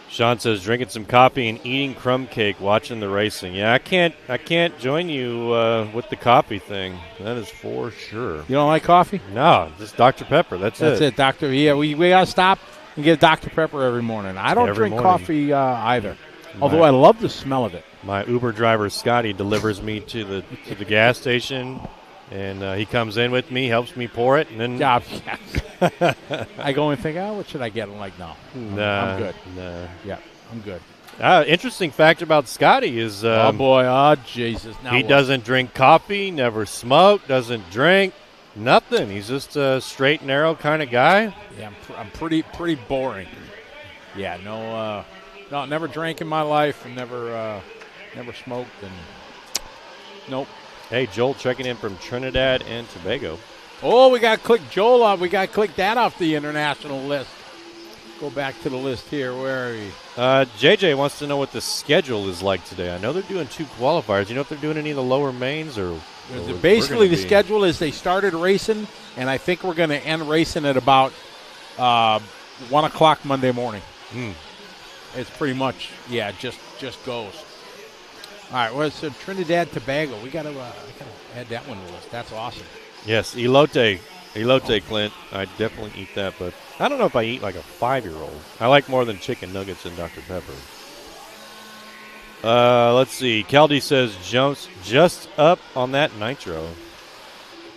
Sean says drinking some coffee and eating crumb cake, watching the racing. Yeah, I can't join you with the coffee thing. That is for sure. You don't like coffee? No, just Dr. Pepper. That's it, Doctor. Yeah, we got to stop and get Dr. Pepper every morning. I don't drink coffee either, although I love the smell of it. My Uber driver Scotty delivers me to the gas station, and he comes in with me, helps me pour it, and then I go and think, what should I get? I'm like, no, I'm good. Nah. Yeah, I'm good. Interesting fact about Scotty is Jesus. Now he doesn't drink coffee, never smoked, doesn't drink, nothing. He's just a straight and narrow kind of guy. Yeah, I'm pretty boring. Yeah, no, never drank in my life, and never smoked, and nope. Hey, Joel checking in from Trinidad and Tobago. Oh, we got to click Joel off. We got to click that off the international list. Go back to the list here. Where are we? JJ wants to know what the schedule is like today. I know they're doing 2 qualifiers. You know if they're doing any of the lower mains or basically the schedule is they started racing, and I think we're going to end racing at about 1 o'clock Monday morning. It's pretty much just goes. All right, well, so Trinidad Tobago. We got to add that one to the list. That's awesome. Yes, elote, Clint. I definitely eat that, but I don't know if I eat like a 5-year-old. I like more than chicken nuggets and Dr. Pepper. Let's see. Keldy says jumps just up on that Nitro.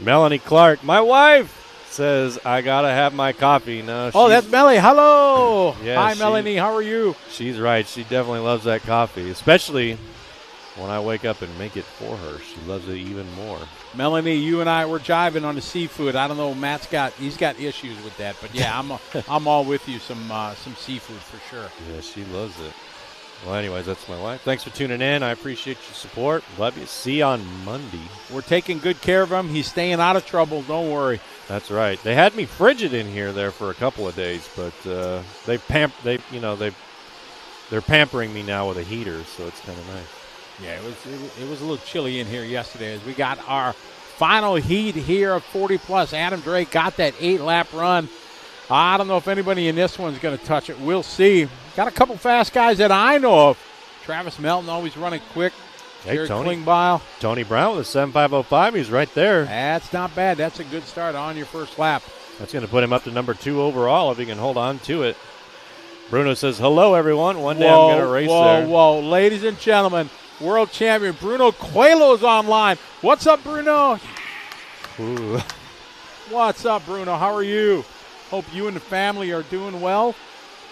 Melanie Clark, my wife, says I gotta have my coffee. No, That's Melly. Hello. Yeah, Hi, Melanie. How are you? she's right. She definitely loves that coffee, especially when I wake up and make it for her. She loves it even more. Melanie, you and I were jiving on the seafood. I don't know. He's got issues with that, but yeah, I'm all with you. Some seafood for sure. Yeah, she loves it. Well, anyways, that's my wife. Thanks for tuning in. I appreciate your support. Love you. See you on Monday. We're taking good care of him. He's staying out of trouble. Don't worry. That's right. They had me frigid in here there for a couple of days, but they're pampering me now with a heater, so it's kind of nice. Yeah, it was a little chilly in here yesterday as we got our final heat here of 40+. Adam Drake got that 8-lap run. I don't know if anybody in this one's going to touch it. We'll see. Got a couple fast guys that I know of. Travis Melton always running quick. Hey, Jared Tony. Klingbeil. Tony Brown with a 7.505. He's right there. That's not bad. That's a good start on your first lap. That's going to put him up to number 2 overall if he can hold on to it. Bruno says, hello, everyone. One day I'm going to race there. Whoa. Ladies and gentlemen, world champion Bruno Coelho's online. What's up, Bruno? Ooh. What's up, Bruno? How are you? Hope you and the family are doing well.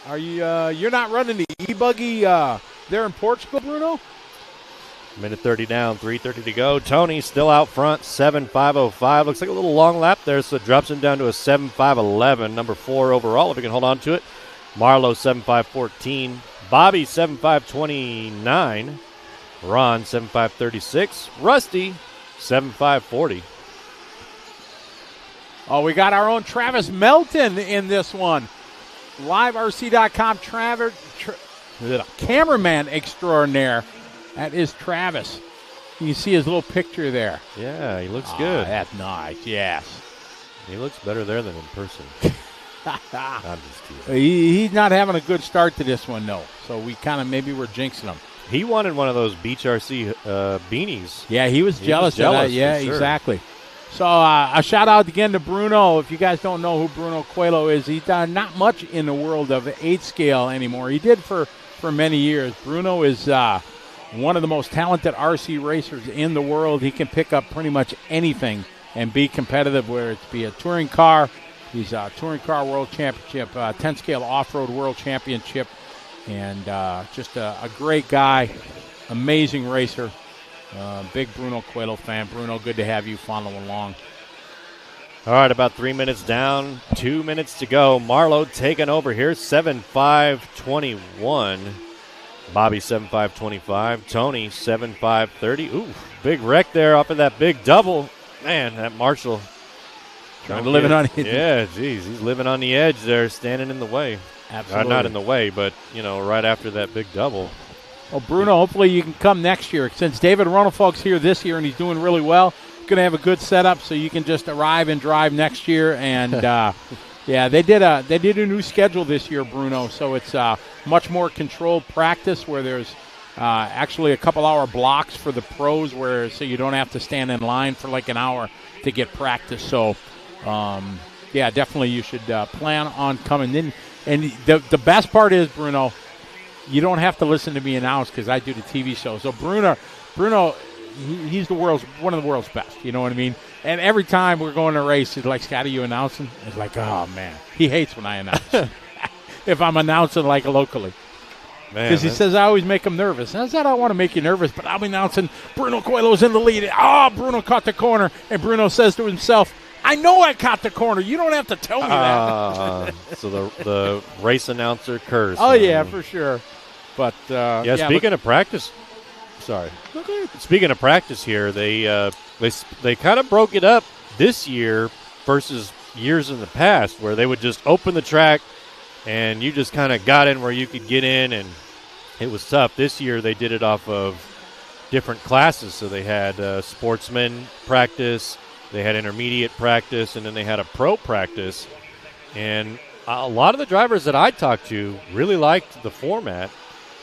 Are you? You're not running the E-Buggy there in Portugal, Bruno? Minute 30 down, 3:30 to go. Tony still out front, 7.505. Looks like a little long lap there, so it drops him down to a 7.511. Number 4 overall, if he can hold on to it. Marlowe, 7.514. Bobby, 7.529. Ron, 7.536. Rusty, 7.540. Oh, we got our own Travis Melton in this one. LiveRC.com cameraman extraordinaire. That is Travis. You can see his little picture there. Yeah, he looks good. That's nice, yes. He looks better there than in person. I'm just teasing. He's not having a good start to this one, though. So we kind of maybe we're jinxing him. He wanted one of those Beach RC beanies. Yeah, he was jealous of that. Yeah, sure. Exactly. So a shout-out again to Bruno. If you guys don't know who Bruno Coelho is, he's done not much in the world of 8-scale anymore. He did for many years. Bruno is one of the most talented RC racers in the world. He can pick up pretty much anything and be competitive, whether it be a touring car. He's a touring car world championship, 10-scale off-road world championship, and just a great guy, amazing racer. Big Bruno Coelho fan. Bruno, good to have you following along. All right, about 3 minutes down, 2 minutes to go. Marlowe taking over here, 7.521. Bobby, 7.525. Tony, 7.530. Ooh, big wreck there off of that big double. Man, that Marshall. Living on it. Yeah, geez, he's living on the edge there, standing in the way. Absolutely. Not in the way, but, right after that big double. Well, Bruno, hopefully you can come next year. Since David Ronafalk's here this year and he's doing really well, going to have a good setup so you can just arrive and drive next year. And, yeah, they did a new schedule this year, Bruno, so it's much more controlled practice where there's actually a couple-hour blocks for the pros so you don't have to stand in line for like an hour to get practice. So, yeah, definitely you should plan on coming in. And the best part is, Bruno, you don't have to listen to me announce because I do the TV show. So Bruno, he's one of the world's best. You know what I mean? And every time we're going to race, he's like, "Scott, are you announcing?" It's like, oh man, he hates when I announce. If I'm announcing like locally, because he says I always make him nervous. And I said I want to make you nervous, but I'm announcing Bruno Coelho's in the lead. Bruno caught the corner, and Bruno says to himself, I know I caught the corner. You don't have to tell me that. So the race announcer curse. Oh, yeah, for sure. But speaking of practice, sorry. Okay. Speaking of practice here, they kind of broke it up this year versus years in the past where they would just open the track and you just kind of got in where you could get in, and it was tough. This year they did it off of different classes. So they had sportsman practice, they had intermediate practice, and then they had a pro practice. And a lot of the drivers that I talked to really liked the format.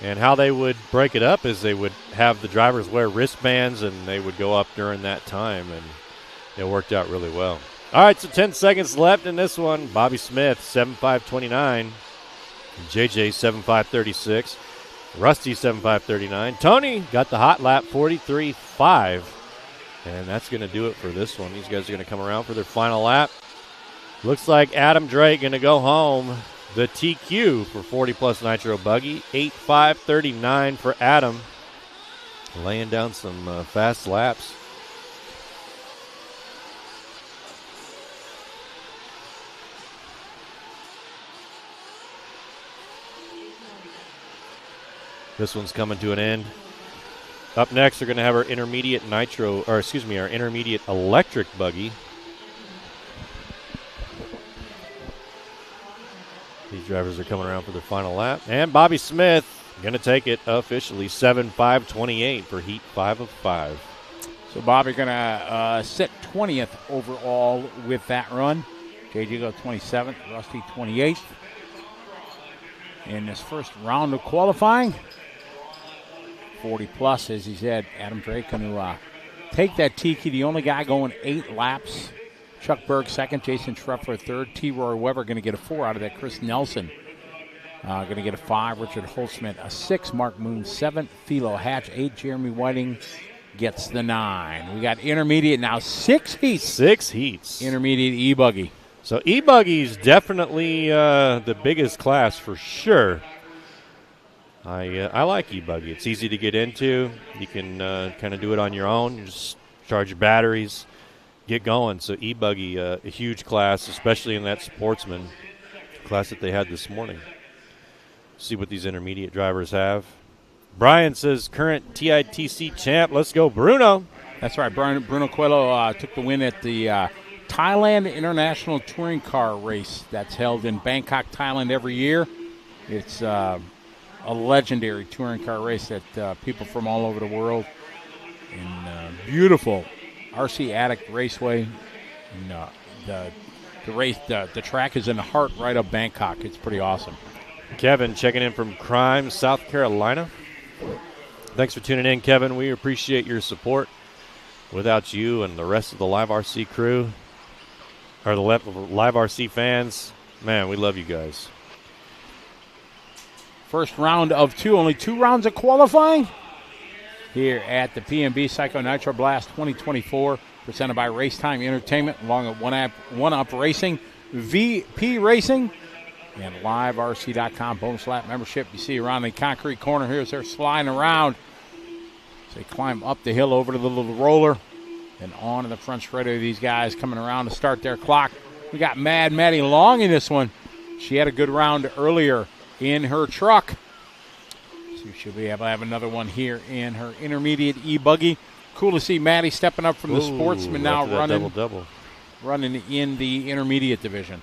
And how they would break it up is they would have the drivers wear wristbands, and they would go up during that time, and it worked out really well. All right, so 10 seconds left in this one. Bobby Smith, 7.529. JJ, 7.536. Rusty 7.539. Tony got the hot lap 43.5. And that's going to do it for this one. These guys are going to come around for their final lap. Looks like Adam Drake going to go home the TQ for 40-plus Nitro Buggy. 8.539 for Adam. Laying down some fast laps. This one's coming to an end. Up next, we're going to have our intermediate our intermediate electric buggy. These drivers are coming around for their final lap. And Bobby Smith going to take it officially 7.528 for heat 5 of 5. So Bobby going to sit 20th overall with that run. JJ go 27th, Rusty 28th. In this first round of qualifying, 40 plus, as he said, Adam Drake going to take that Tiki, the only guy going 8 laps. Chuck Berg second, Jason Schruffler third, T. Roy Weber going to get a 4 out of that. Chris Nelson going to get a 5, Richard Holtzman a 6, Mark Moon 7, Philo Hatch 8, Jeremy Whiting gets the 9. We got intermediate now, 6 heats. 6 heats. Intermediate E-Buggy. So E-Buggy's definitely the biggest class for sure. I like E-Buggy. It's easy to get into. You can kind of do it on your own. You just charge your batteries, get going. So E-Buggy, a huge class, especially in that sportsman class that they had this morning. See what these intermediate drivers have. Brian says current TITC champ. Let's go, Bruno. That's right. Bruno Coelho took the win at the Thailand International Touring Car Race that's held in Bangkok, Thailand every year. It's a legendary touring car race that people from all over the world in beautiful RC Addict Raceway. And, the track is in the heart right of Bangkok. It's pretty awesome. Kevin checking in from Crime, South Carolina. Thanks for tuning in, Kevin. We appreciate your support. Without you and the rest of the Live RC crew, or the Live RC fans, man, we love you guys. First round of 2, only 2 rounds of qualifying here at the PNB Psycho Nitro Blast 2024, presented by Racetime Entertainment, along with One Up Racing, VP Racing, and LiveRC.com bonus lap membership. You see around the concrete corner here as they're sliding around. So they climb up the hill over to the little roller and on to the front straight of these guys coming around to start their clock. We got Mad Maddie Long in this one. She had a good round earlier in her truck. So she'll be able to have another one here in her intermediate E-Buggy. Cool to see Maddie stepping up from the sportsman now running in the intermediate division.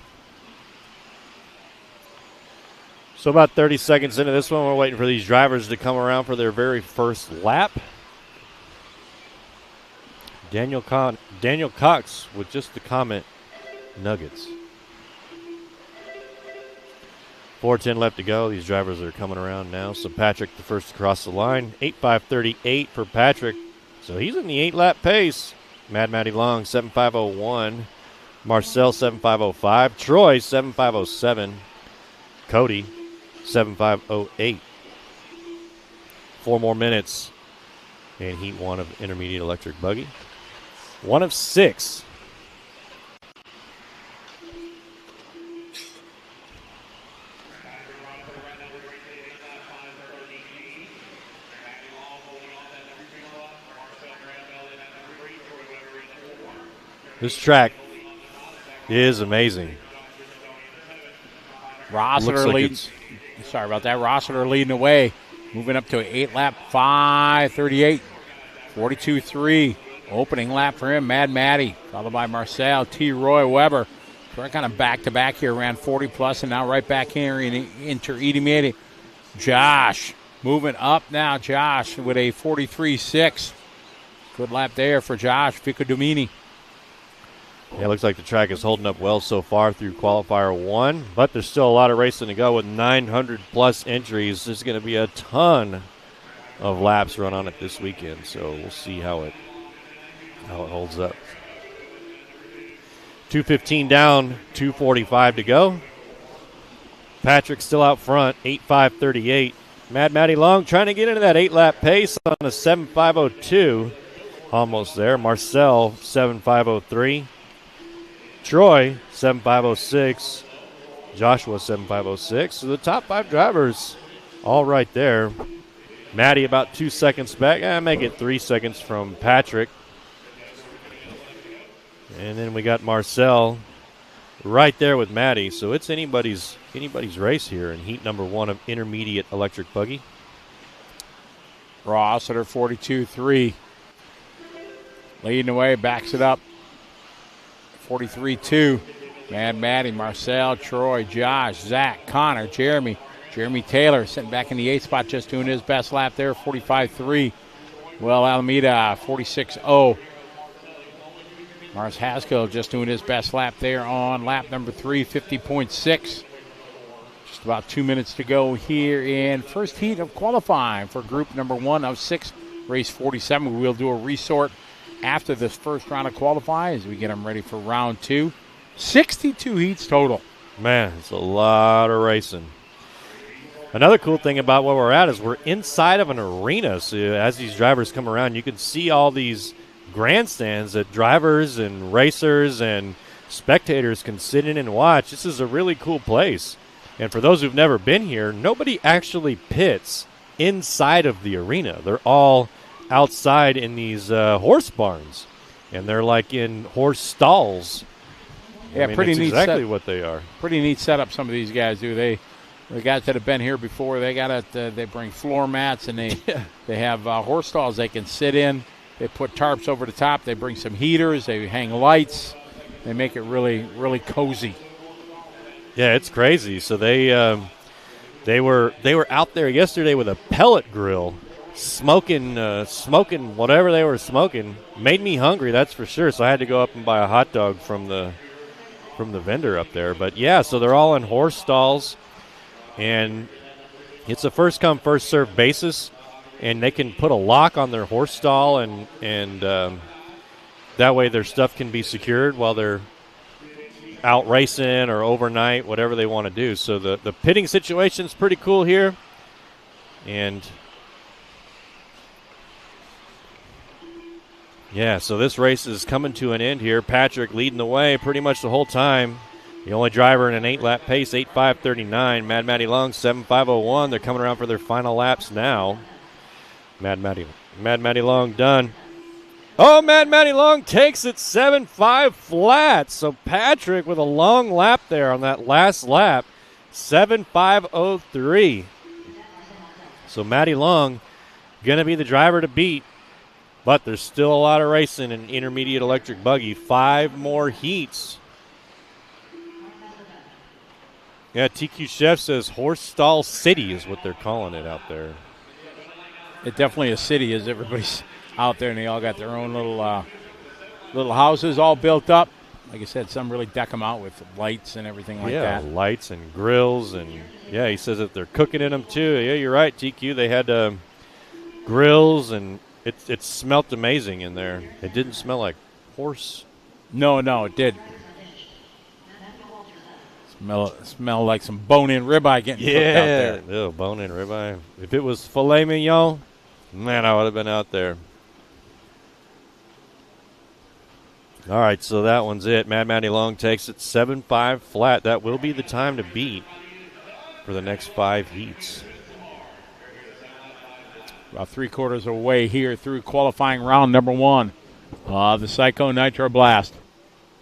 So about 30 seconds into this one, we're waiting for these drivers to come around for their very first lap. Daniel Cox with just the comment, Nuggets. 4:10 left to go. These drivers are coming around now. So Patrick the first to cross the line. 8.538 for Patrick. So he's in the 8-lap pace. Mad Matty Long, 7.501. Marcel, 7.505. Troy, 7.507. Cody, 7.508. 4 more minutes. And heat 1 of intermediate electric buggy. 1 of 6. This track is amazing. Rossiter leading. Sorry about that. Rossiter leading away. Moving up to an 8-lap, 5:38. 42.3. Opening lap for him, Mad Matty. Followed by Marcel, T. Roy Weber. So they're kind of back-to-back here, ran 40-plus, and now right back here in intermediate. Josh moving up now. Josh with a 43.6. Good lap there for Josh Ficcodomini. Yeah, it looks like the track is holding up well so far through Qualifier 1, but there's still a lot of racing to go with 900-plus entries. There's going to be a ton of laps run on it this weekend, so we'll see how it holds up. 2:15 down, 2:45 to go. Patrick still out front, 8.538. Mad Matty Long trying to get into that 8-lap pace on a 7.502. Almost there. Marcel, 7.503. Troy, 7.506. Joshua, 7.506. So the top 5 drivers all right there. Matty about 2 seconds back. Make it 3 seconds from Patrick. And then we got Marcel right there with Matty. So it's anybody's race here in heat number 1 of intermediate electric buggy. Ross at her 42.3. Leading away, backs it up. 43.2. Mad Matty, Marcel, Troy, Josh, Zach, Connor, Jeremy. Jeremy Taylor sitting back in the 8th spot, just doing his best lap there, 45.3. Will Alameda, 46.0. Mars Haskell just doing his best lap there on lap number 3, 50.6. Just about 2 minutes to go here in first heat of qualifying for group number 1 of 6, race 47. We will do a resort after this first round of qualifying as we get them ready for round 2. 62 heats total. Man, it's a lot of racing. Another cool thing about where we're at is we're inside of an arena. So as these drivers come around, you can see all these grandstands that drivers and racers and spectators can sit in and watch. This is a really cool place. And for those who've never been here, nobody actually pits inside of the arena. They're all outside in these horse barns. And they're like in horse stalls. Yeah, pretty neat. Exactly what they are. Pretty neat setup some of these guys do. The guys that have been here before, they bring floor mats and they have horse stalls they can sit in. They put tarps over the top. They bring some heaters. They hang lights. They make it really, really cozy. Yeah, it's crazy. So they were out there yesterday with a pellet grill, smoking whatever they were smoking. Made me hungry, that's for sure. So I had to go up and buy a hot dog from the vendor up there. But yeah, so they're all in horse stalls. And it's a first-come, first-served basis, and they can put a lock on their horse stall, and that way their stuff can be secured while they're out racing or overnight, whatever they want to do. So the pitting situation is pretty cool here. And, yeah, so this race is coming to an end here. Patrick leading the way pretty much the whole time. The only driver in an 8-lap pace, 8.539. Mad Matty Long, 7.501. They're coming around for their final laps now. Mad Matty Long done. Oh, Mad Matty Long takes it 7.5 flat. So Patrick with a long lap there on that last lap, 7.503. So Matty Long going to be the driver to beat. But there's still a lot of racing in intermediate electric buggy. 5 more heats. Yeah, TQ Chef says Horse Stall City is what they're calling it out there. It definitely a city as everybody's out there, and they all got their own little houses all built up. Like I said, some really deck them out with lights and everything like that. Yeah, lights and grills, and yeah, he says that they're cooking in them too. Yeah, you're right, TQ. They had grills, and it smelled amazing in there. It didn't smell like horse. No, it did. Smell like some bone-in ribeye getting cooked out there. Yeah, bone-in ribeye. If it was filet mignon, man, I would have been out there. All right, so that one's it. Mad Matty Long takes it 7.5 flat. That will be the time to beat for the next 5 heats. About 3/4 away here through qualifying round number 1 of the Psycho Nitro Blast.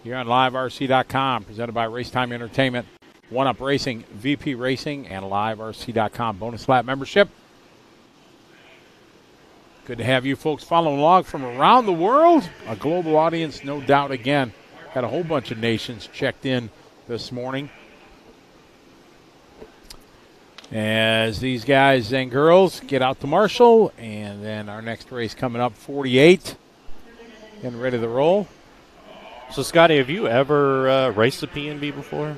Here on LiveRC.com, presented by Racetime Entertainment, 1UP Racing, VP Racing, and LiveRC.com bonus lap membership. Good to have you folks following along from around the world. A global audience, no doubt, again. Had a whole bunch of nations checked in this morning. As these guys and girls get out to Marshall, and then our next race coming up, 48. Getting ready to roll. So, Scotty, have you ever raced the PNB before?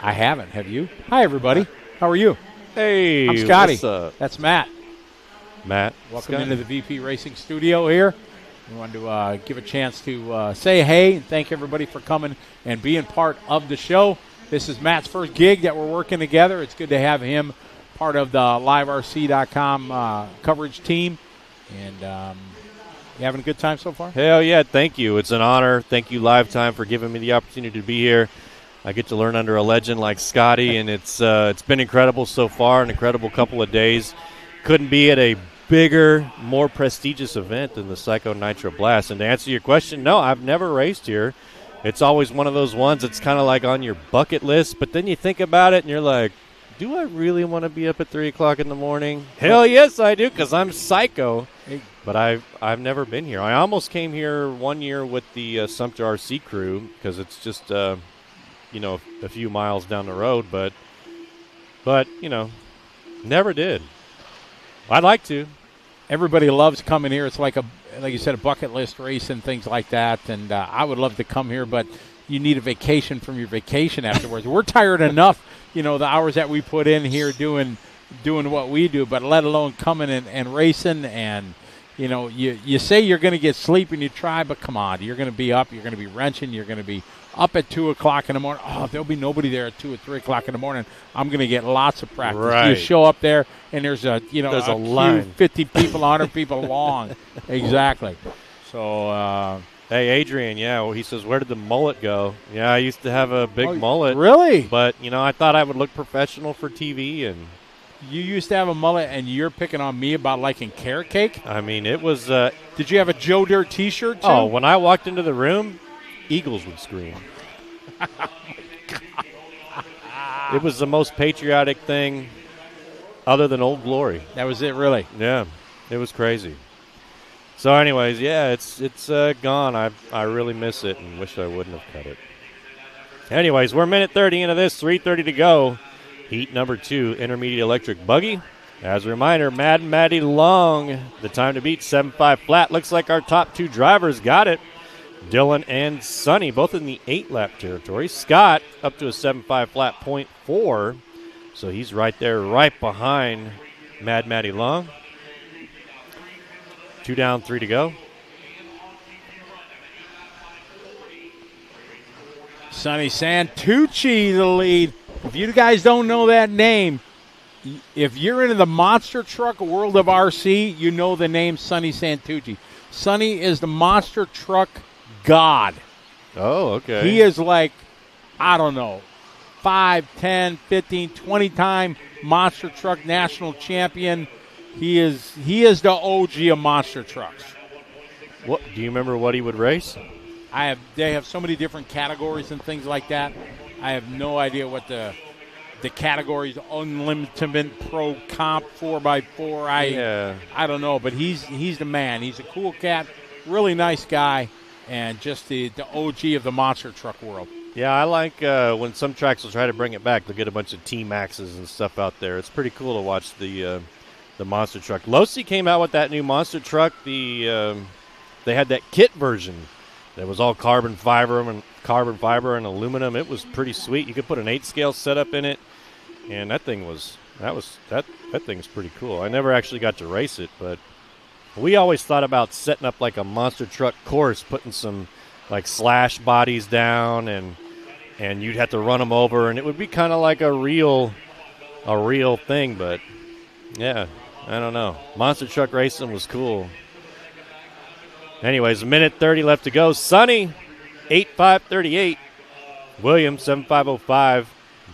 I haven't. Have you? Hi, everybody. How are you? Hey, I'm Scotty. what's up? That's Matt. Matt. Welcome into the VP Racing studio here. We wanted to give a chance to say hey and thank everybody for coming and being part of the show. This is Matt's first gig that we're working together. It's good to have him part of the LiveRC.com coverage team. And you having a good time so far? Hell yeah, thank you. It's an honor. Thank you, Lifetime, for giving me the opportunity to be here. I get to learn under a legend like Scotty, and it's been incredible so far, an incredible couple of days. Couldn't be at a bigger, more prestigious event than the Psycho Nitro Blast. And to answer your question, no, I've never raced here. It's always one of those ones that's kind of like on your bucket list, but then you think about it and you're like, do I really want to be up at 3 o'clock in the morning? Hell yes, I do, because I'm psycho. But I've never been here. I almost came here one year with the Sumter RC crew because it's just a few miles down the road, but never did. I'd like to. Everybody loves coming here. It's like you said, a bucket list race and things like that. And I would love to come here, but you need a vacation from your vacation afterwards. We're tired enough, the hours that we put in here doing what we do, but let alone coming and racing. And you say you're going to get sleep and you try, but come on, you're going to be up, you're going to be wrenching, you're going to be up at 2 o'clock in the morning. Oh, there'll be nobody there at 2 or 3 o'clock in the morning. I'm going to get lots of practice. Right. You show up there, and there's a line. 50 people, 100 people long. Exactly. So, hey, Adrian, he says, where did the mullet go? Yeah, I used to have a big mullet. Really? But, I thought I would look professional for TV. And you used to have a mullet, and you're picking on me about liking carrot cake? I mean, it was Did you have a Joe Dirt T-shirt, too? Oh, when I walked into the room, eagles would scream. Oh, my God. It was the most patriotic thing other than Old Glory. That was it, really? Yeah, it was crazy. So anyways, it's gone. I really miss it and wish I wouldn't have cut it. Anyways, we're a minute 30 into this, 3:30 to go. Heat number 2, intermediate electric buggy. As a reminder, Mad Matty Long, the time to beat 7.5 flat. Looks like our top 2 drivers got it. Dylan and Sonny, both in the 8-lap territory. Scott up to a 7.5 flat, 0.4. So he's right there, right behind Mad Matty Long. 2 down, 3 to go. Sonny Santucci, the lead. If you guys don't know that name, if you're into the monster truck world of RC, you know the name Sonny Santucci. Sonny is the monster truck god. Oh, okay. He is like, I don't know, 5, 10, 15, 20-time monster truck national champion. He is the OG of monster trucks. What do you remember what he would race? They have so many different categories and things like that. I have no idea what the categories, unlimited, pro, comp, 4x4. I don't know, but he's the man. He's a cool cat, really nice guy, and just the OG of the monster truck world. Yeah, I like when some tracks will try to bring it back. They'll get a bunch of T-Maxes and stuff out there. It's pretty cool to watch the monster truck. Losi came out with that new monster truck. They had that kit version that was all carbon fiber and aluminum. It was pretty sweet. You could put an 8-scale setup in it, and that thing's pretty cool. I never actually got to race it, but we always thought about setting up like a monster truck course, putting some like slash bodies down, and you'd have to run them over, and it would be kind of like a real thing. But yeah, I don't know. Monster truck racing was cool. Anyways, a minute 30 left to go. Sonny, 8.538. William, 7.505.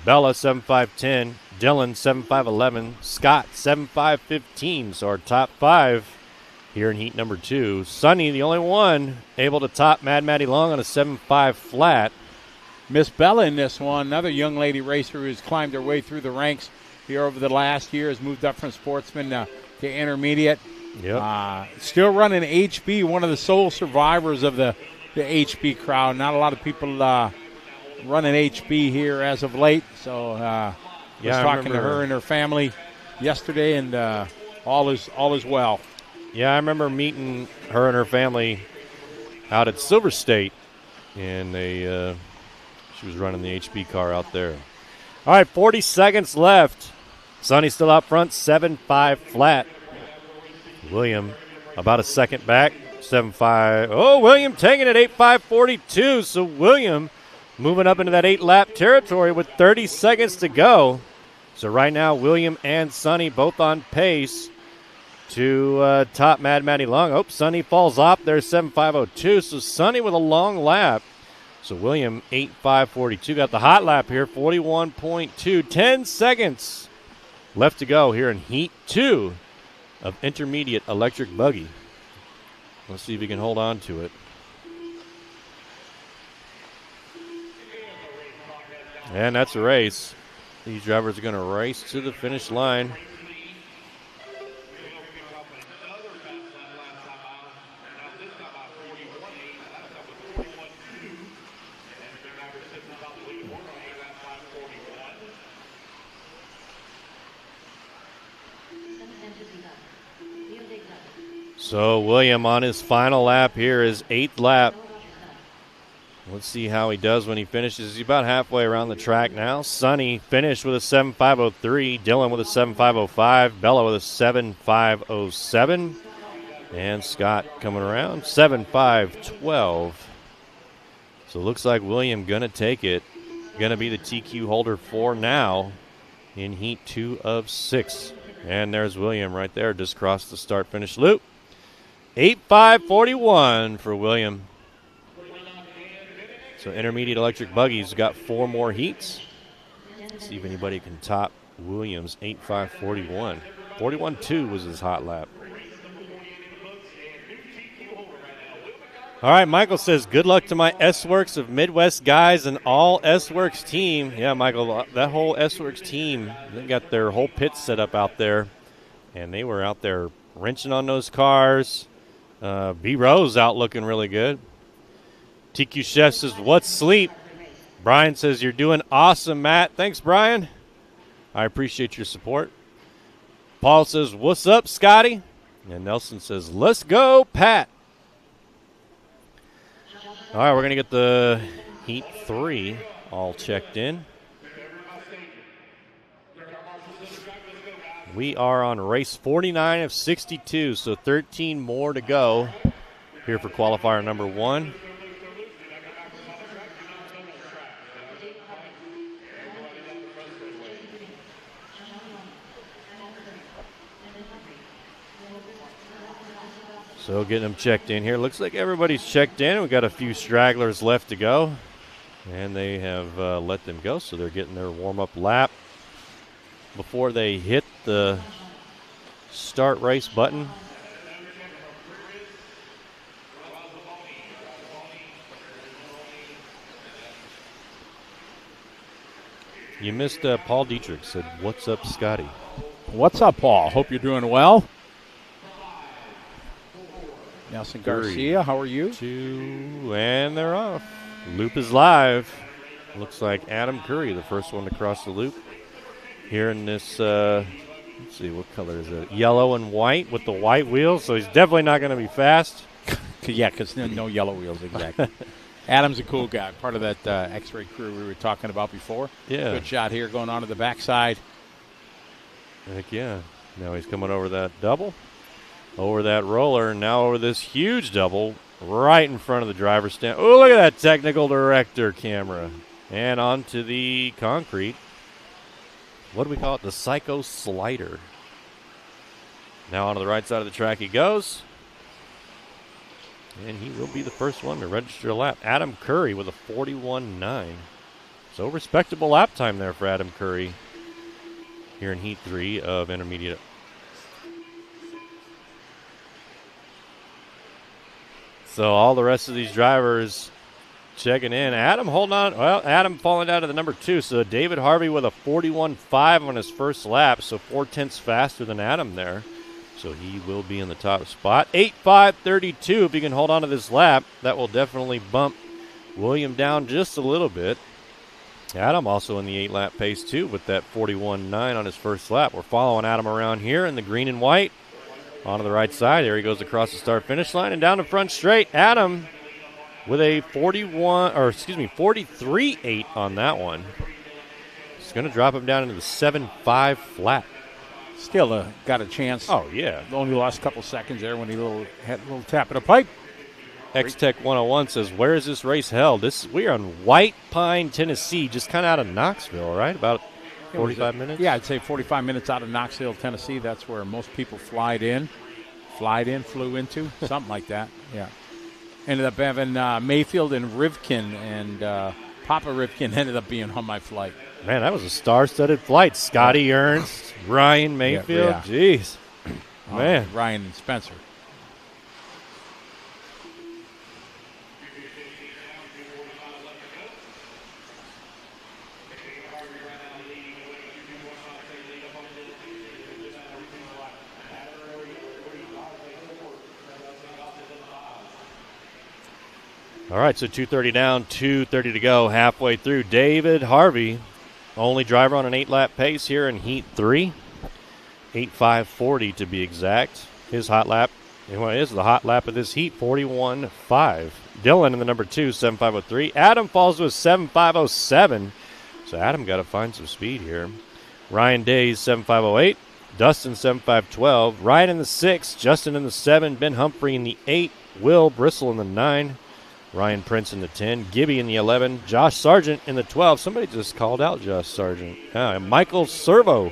Bella, 7.510. Dylan, 7.511. Scott, 7.515. So our top 5 here in heat number 2. Sonny, the only one able to top Mad Matty Long on a 7.5 flat. Miss Bella in this one, another young lady racer who's climbed her way through the ranks here over the last year, has moved up from sportsman to intermediate. Yep. Still running HB, one of the sole survivors of the HB crowd. Not a lot of people running HB here as of late. So I was talking to her and her family yesterday, and all is well. Yeah, I remember meeting her and her family out at Silver State, and she was running the HB car out there. All right, 40 seconds left. Sonny's still out front, 7.5 flat. William about a second back, 7.5. Oh, William taking it, 8.542. So William moving up into that 8-lap territory with 30 seconds to go. So right now, William and Sonny both on pace to top Mad Matty Long. Oh, Sonny falls off. There's 7.502. So Sonny with a long lap. So William, 8.542. Got the hot lap here, 41.2. 10 seconds left to go here in Heat 2 of Intermediate Electric Buggy. Let's see if he can hold on to it. And that's a race. These drivers are going to race to the finish line. So William on his final lap here, his 8th lap. Let's see how he does when he finishes. He's about halfway around the track now. Sonny finished with a 7.503. Dylan with a 7.505. Bella with a 7.507. And Scott coming around, 7.512. So it looks like William going to take it. Going to be the TQ holder for now in Heat 2 of 6. And there's William right there, just crossed the start-finish loop. 8.541 for William. So Intermediate Electric Buggy's got 4 more heats. Let's see if anybody can top Williams' 8.541. 41.2 was his hot lap. All right, Michael says, good luck to my S-Works of Midwest guys and all S-Works team. Yeah, Michael, that whole S-Works team, they got their whole pit set up out there, and they were out there wrenching on those cars. B-Rose out looking really good. TQ Chef says, what's sleep? Brian says, you're doing awesome, Matt. Thanks, Brian. I appreciate your support. Paul says, what's up, Scotty? And Nelson says, let's go, Pat. All right, we're going to get the Heat 3 all checked in. We are on race 49 of 62, so 13 more to go here for qualifier number 1. So getting them checked in here. Looks like everybody's checked in. We've got a few stragglers left to go. And they have let them go, so they're getting their warm-up lap before they hit the start race button. You missed Paul Dietrich said, what's up, Scotty? What's up, Paul? Hope you're doing well. Nelson Garcia, how are you? 2, and they're off. Loop is live. Looks like Adam Curry, the first one to cross the loop. Here in this, let's see, what color is it? Yellow and white with the white wheels, so he's definitely not going to be fast. Yeah, because no yellow wheels, exactly. Adam's a cool guy, part of that X-ray crew we were talking about before. Yeah. Good shot here going on to the backside. Heck yeah. Now he's coming over that double. Over that roller, and now over this huge double right in front of the driver's stand. Oh, look at that technical director camera. And onto the concrete. What do we call it? The Psycho Slider. Now onto the right side of the track he goes. And he will be the first one to register a lap. Adam Curry with a 41.9. So respectable lap time there for Adam Curry here in Heat 3 of Intermediate. So all the rest of these drivers checking in. Adam holding on. Well, Adam falling down to the number 2. So David Harvey with a 41.5 on his first lap. So 0.4 faster than Adam there. So he will be in the top spot. 8.532. If he can hold on to this lap, that will definitely bump William down just a little bit. Adam also in the 8-lap pace too with that 41.9 on his first lap. We're following Adam around here in the green and white. Onto the right side. There he goes across the start-finish line and down the front straight. Adam with a 43.8 on that one. It's going to drop him down into the 7.5 flat. Still got a chance. Oh, yeah. Only lost a couple seconds there when he had a little tap in the pipe. X-Tech 101 says, where is this race held? We are in White Pine, Tennessee, just kind of out of Knoxville, right? About 45 minutes? Yeah, I'd say 45 minutes out of Knoxville, Tennessee. That's where most people flew into, something like that. Yeah. Ended up having Mayfield and Rivkin, and Papa Rivkin ended up being on my flight. Man, that was a star-studded flight. Scotty Ernst, Ryan Mayfield. Yeah. Jeez. Man. Ryan and Spencer. All right, so 2:30 down, 2:30 to go, halfway through. David Harvey, only driver on an 8-lap pace here in Heat 3. 8:5:40 to be exact. His hot lap, well, it is the hot lap of this heat, 41.5. Dylan in the number 2, 7.503. Adam falls to a 7.507. So Adam got to find some speed here. Ryan Days, 7.508. Dustin, 7.512. Ryan in the 6. Justin in the 7. Ben Humphrey in the 8. Will Bristle in the 9. Ryan Prince in the 10. Gibby in the 11. Josh Sargent in the 12. Somebody just called out Josh Sargent. Michael Servo.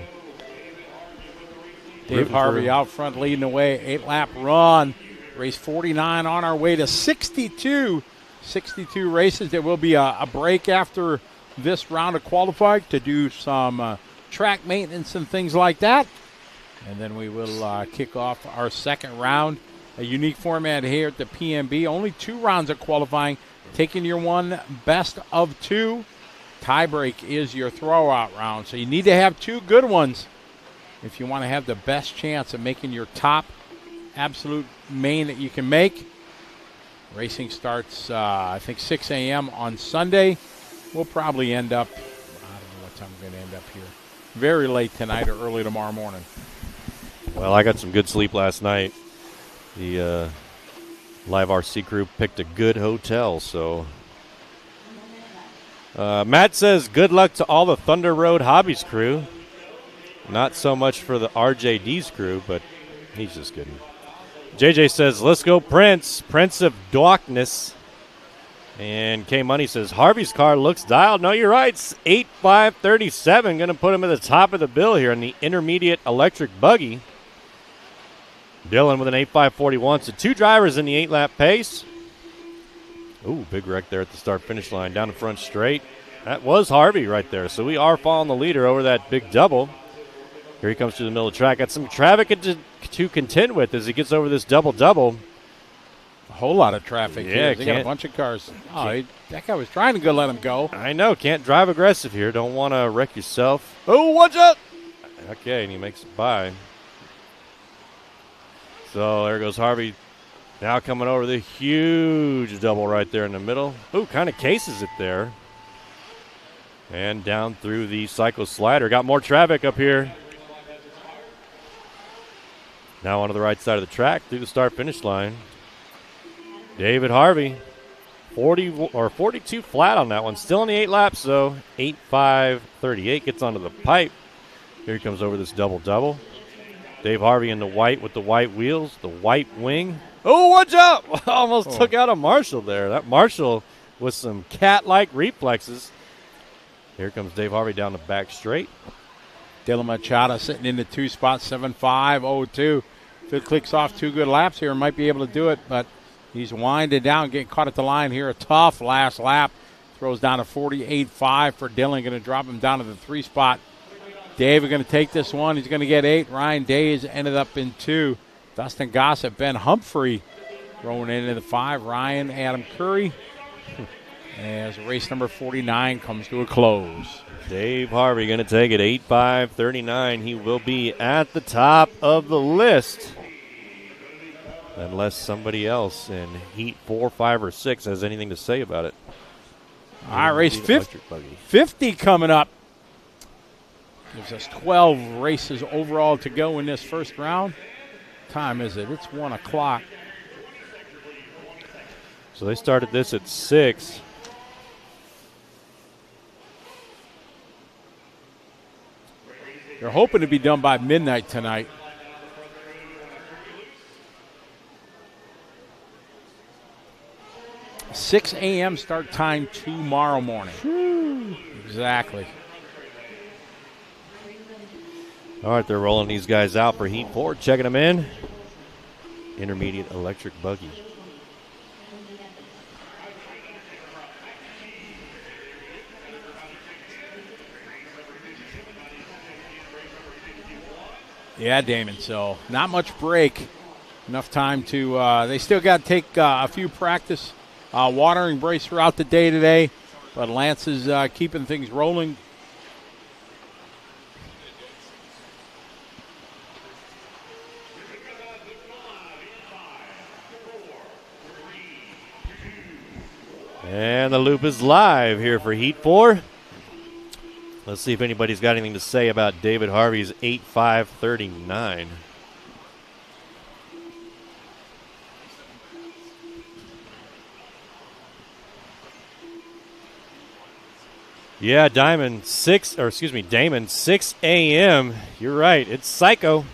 Dave Harvey out front leading the way. 8-lap run. Race 49 on our way to 62. 62 races. There will be a break after this round of qualifying to do some track maintenance and things like that. And then we will kick off our second round. A unique format here at the PMB. Only 2 rounds of qualifying. Taking your one best of 2. Tiebreak is your throwout round. So you need to have 2 good ones if you want to have the best chance of making your top absolute main that you can make. Racing starts, I think, 6 a.m. on Sunday. We'll probably end up, I don't know what time we're going to end up here, very late tonight or early tomorrow morning. Well, I got some good sleep last night. The Live RC crew picked a good hotel, so. Matt says, good luck to all the Thunder Road Hobbies crew. Not so much for the RJD's crew, but he's just kidding. JJ says, let's go Prince of Darkness. And K Money says, Harvey's car looks dialed. No, you're right. It's 8.537. Going to put him at the top of the bill here in the intermediate electric buggy. Dylan with an 8.541. So 2 drivers in the 8-lap pace. Ooh, big wreck there at the start-finish line. Down the front straight. That was Harvey right there. So we are following the leader over that big double. Here he comes to the middle of the track. Got some traffic to contend with as he gets over this double-double. A whole lot of traffic here. They got a bunch of cars. Oh, that guy was trying to go let him go. I know. Can't drive aggressive here. Don't want to wreck yourself. Oh, watch out. Okay, and he makes it by. So there goes Harvey. Now coming over the huge double right there in the middle. Ooh, kind of cases it there. And down through the cycle slider. Got more traffic up here. Now onto the right side of the track through the start-finish line. David Harvey, 42 flat on that one. Still in the 8 laps, though. 8.538 gets onto the pipe. Here he comes over this double-double. Dave Harvey in the white with the white wheels, the white wing. Oh, watch out! Almost took out a Marshall there. That Marshall with some cat-like reflexes. Here comes Dave Harvey down the back straight. Dylan Machado sitting in the 2 spot, 7.502. If it clicks off 2 good laps here, might be able to do it, but he's winding down, getting caught at the line here. A tough last lap. Throws down a 48.5 for Dylan. Going to drop him down to the 3 spot. Dave going to take this one. He's going to get 8. Ryan Days ended up in 2. Dustin Gossett, Ben Humphrey rolling into the 5. Ryan, Adam Curry. As race number 49 comes to a close. Dave Harvey going to take it 8.539. He will be at the top of the list. Unless somebody else in Heat 4, 5, or 6 has anything to say about it. All right, race 50 coming up. Gives us 12 races overall to go in this first round. Time is it? It's 1 o'clock. So they started this at 6. They're hoping to be done by midnight tonight. $6 a.m. start time tomorrow morning. Exactly. All right, they're rolling these guys out for Heat 4, checking them in. Intermediate electric buggy. Yeah, Damon. So not much break. Enough time to. They still got to take a few practice watering breaks throughout the day today, but Lance is keeping things rolling. And the loop is live here for Heat 4. Let's see if anybody's got anything to say about David Harvey's 8.539. Yeah, Damon 6 a.m. You're right. It's psycho.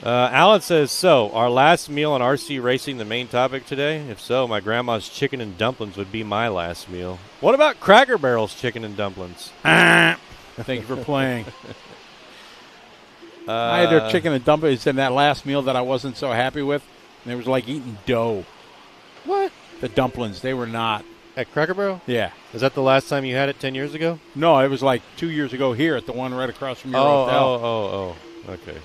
Alan says, so, our last meal on RC Racing the main topic today? If so, my grandma's chicken and dumplings would be my last meal. What about Cracker Barrel's chicken and dumplings? Thank you for playing. I had their chicken and dumplings in that last meal that I wasn't so happy with. And it was like eating dough. What? The dumplings, they were not. At Cracker Barrel? Yeah. Is that the last time you had it 10 years ago? No, it was like 2 years ago here at the one right across from your hotel. Oh. Okay.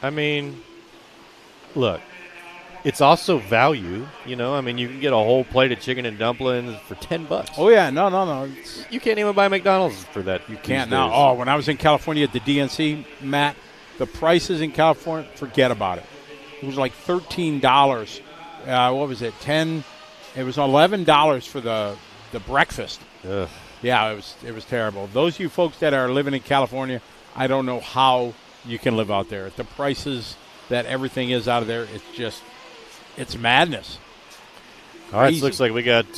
I mean, look, it's also value, you know. I mean, you can get a whole plate of chicken and dumplings for $10. Oh, yeah. No. You can't even buy McDonald's for that. You can't now. Oh, when I was in California at the DNC, Matt, the prices in California, forget about it. It was like $13. What was it, 10? It was $11 for the breakfast. Ugh. Yeah, it was terrible. Those of you folks that are living in California, I don't know how you can live out there. At the prices that everything is out of there, it's madness. All right, so looks like we got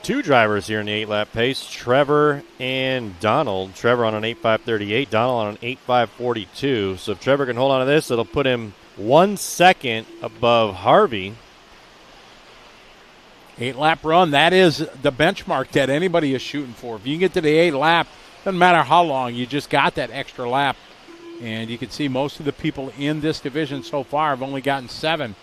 two drivers here in the 8-lap pace, Trevor and Donald. Trevor on an 8.538, Donald on an 8.542. So if Trevor can hold on to this, it'll put him 1 second above Harvey. 8-lap run, that is the benchmark that anybody is shooting for. If you can get to the 8-lap, doesn't matter how long, you just got that extra lap. And you can see most of the people in this division so far have only gotten 7.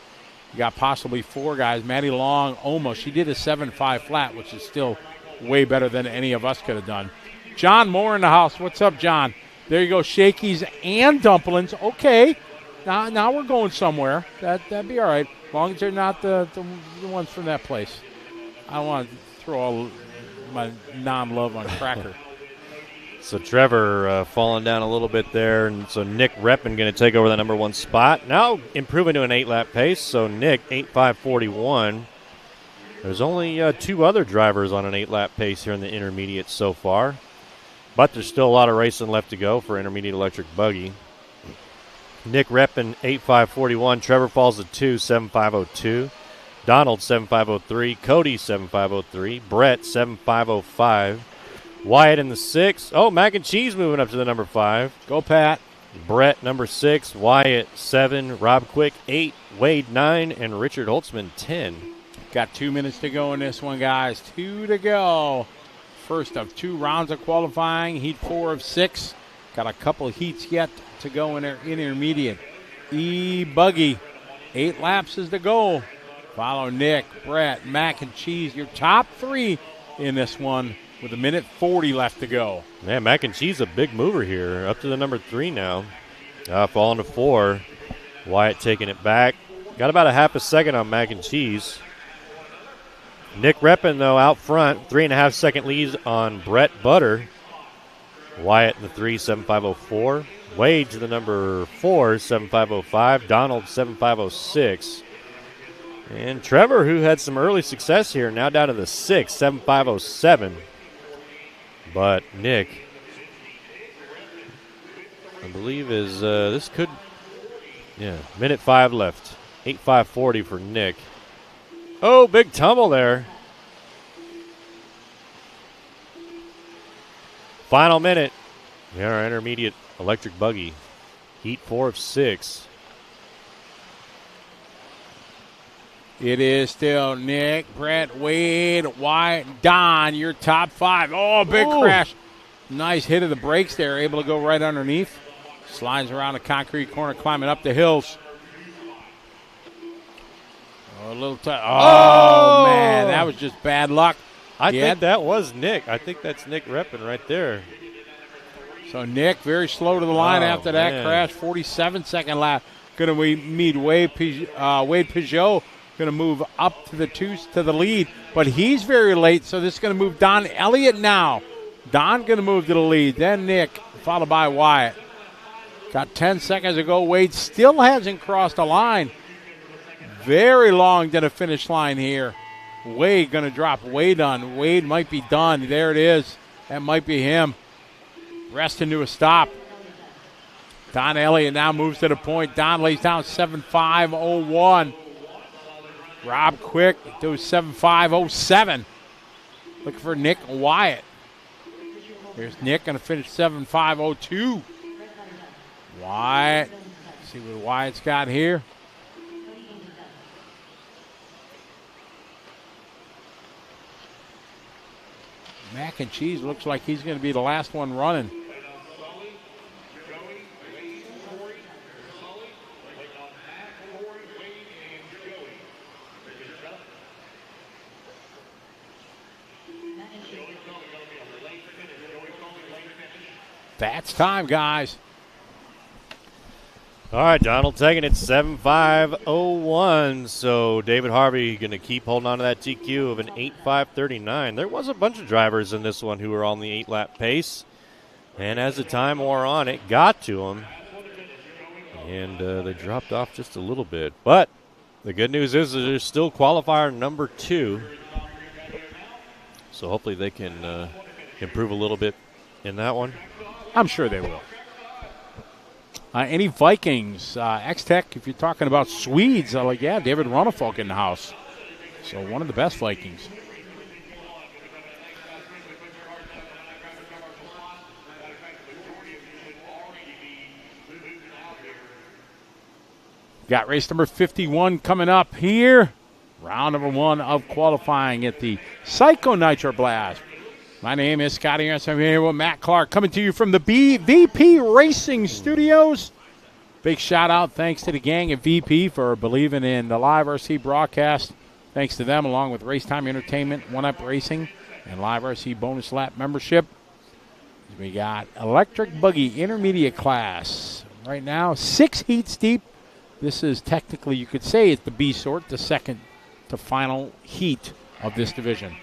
You got possibly 4 guys. Maddie Long, almost. She did a 7.5 flat, which is still way better than any of us could have done. John Moore in the house. What's up, John? There you go, shakies and dumplings. Okay, now we're going somewhere. That'd be all right, as long as they're not the ones from that place. I don't want to throw all my non-love on Cracker. So Trevor falling down a little bit there, and so Nick Reppin going to take over the number 1 spot. Now improving to an 8-lap pace, so Nick, 8.541. There's only 2 other drivers on an 8-lap pace here in the intermediate so far, but there's still a lot of racing left to go for intermediate electric buggy. Nick Reppin, 8.541. Trevor falls at 2, 7.502. Donald, 7.503. Cody, 7.503. Brett, 7.505. Wyatt in the 6. Oh, Mac and Cheese moving up to the number 5. Go, Pat. Brett, number 6. Wyatt, 7. Rob Quick, 8. Wade, 9. And Richard Holtzman, 10. Got 2 minutes to go in this one, guys. 2 to go. First of 2 rounds of qualifying. Heat 4 of 6. Got a couple heats yet to go in their intermediate. E-Buggy. 8 laps is the goal. Follow Nick, Brett, Mac and Cheese. Your top 3 in this one, with 1:40 left to go. Man, Mac and Cheese a big mover here. Up to the number 3 now. Falling to 4. Wyatt taking it back. Got about a half a second on Mac and Cheese. Nick Reppin, though, out front. 3.5 second lead on Brett Butter. Wyatt in the 3, 7.504. Wade to the number 4, 7.505. Donald, 7.506. And Trevor, who had some early success here, now down to the 6, 7.507. But Nick, I believe is this could, yeah, 1:05 left. 8.540 for Nick. Oh, big tumble there. Final minute. Yeah, our intermediate electric buggy. Heat 4 of 6. It is still Nick, Brett, Wade, Wyatt, Don, your top 5. Oh, big crash. Nice hit of the brakes there, able to go right underneath. Slides around the concrete corner, climbing up the hills. Oh, a little tight. Oh, man, that was just bad luck. I think that was Nick. I think that's Nick repping right there. So Nick very slow to the line after that crash. 47-second lap. Going to meet Wade Peugeot. Going to move up to the lead, but he's very late. So this is going to move Don Elliott now. Don going to move to the lead. Then Nick, followed by Wyatt. Got 10 seconds to go. Wade still hasn't crossed the line. Very long to the finish line here. Wade going to drop Wade done. Wade might be done. There it is. That might be him. Resting to a stop. Don Elliott now moves to the point. Don lays down 7.5.01. Rob Quick does 7.5.07. Looking for Nick Wyatt. Here's Nick going to finish 7.5.02. Wyatt. See what Wyatt's got here. Mac and Cheese looks like he's going to be the last one running. That's time, guys. All right, Donald taking it 7.5.01. So David Harvey going to keep holding on to that TQ of an 8.5.39. There was a bunch of drivers in this one who were on the 8-lap pace. And as the time wore on, it got to them. And they dropped off just a little bit. But the good news is that there's still qualifier number 2. So hopefully they can improve a little bit in that one. I'm sure they will. Any Vikings, X-Tech, if you're talking about Swedes, David Runefolk in the house. So one of the best Vikings. Got race number 51 coming up here. Round number 1 of qualifying at the Psycho Nitro Blast. My name is Scotty Harris. I'm here with Matt Clark coming to you from the VP Racing Studios. Big shout out, thanks to the gang at VP for believing in the live RC broadcast. Thanks to them, along with Racetime Entertainment, One Up Racing, and Live RC Bonus Lap membership. We got Electric Buggy Intermediate Class. Right now, 6 heats deep. This is technically, you could say, it's the B sort, the second to final heat of this division.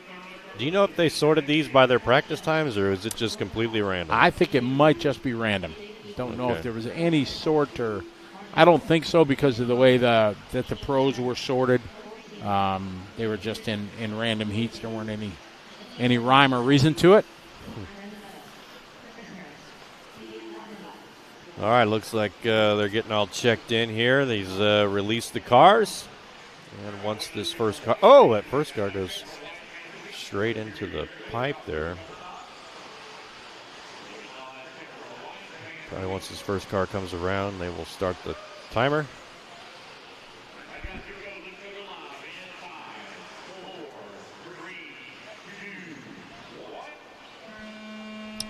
Do you know if they sorted these by their practice times, or is it just completely random? I think it might just be random. Don't know if there was any sort, or I don't think so because of the way that the pros were sorted. They were just in random heats. There weren't any rhyme or reason to it. All right, looks like they're getting all checked in here. They've released the cars. And once this first car, that first car goes straight into the pipe there. Probably once this first car comes around, they will start the timer.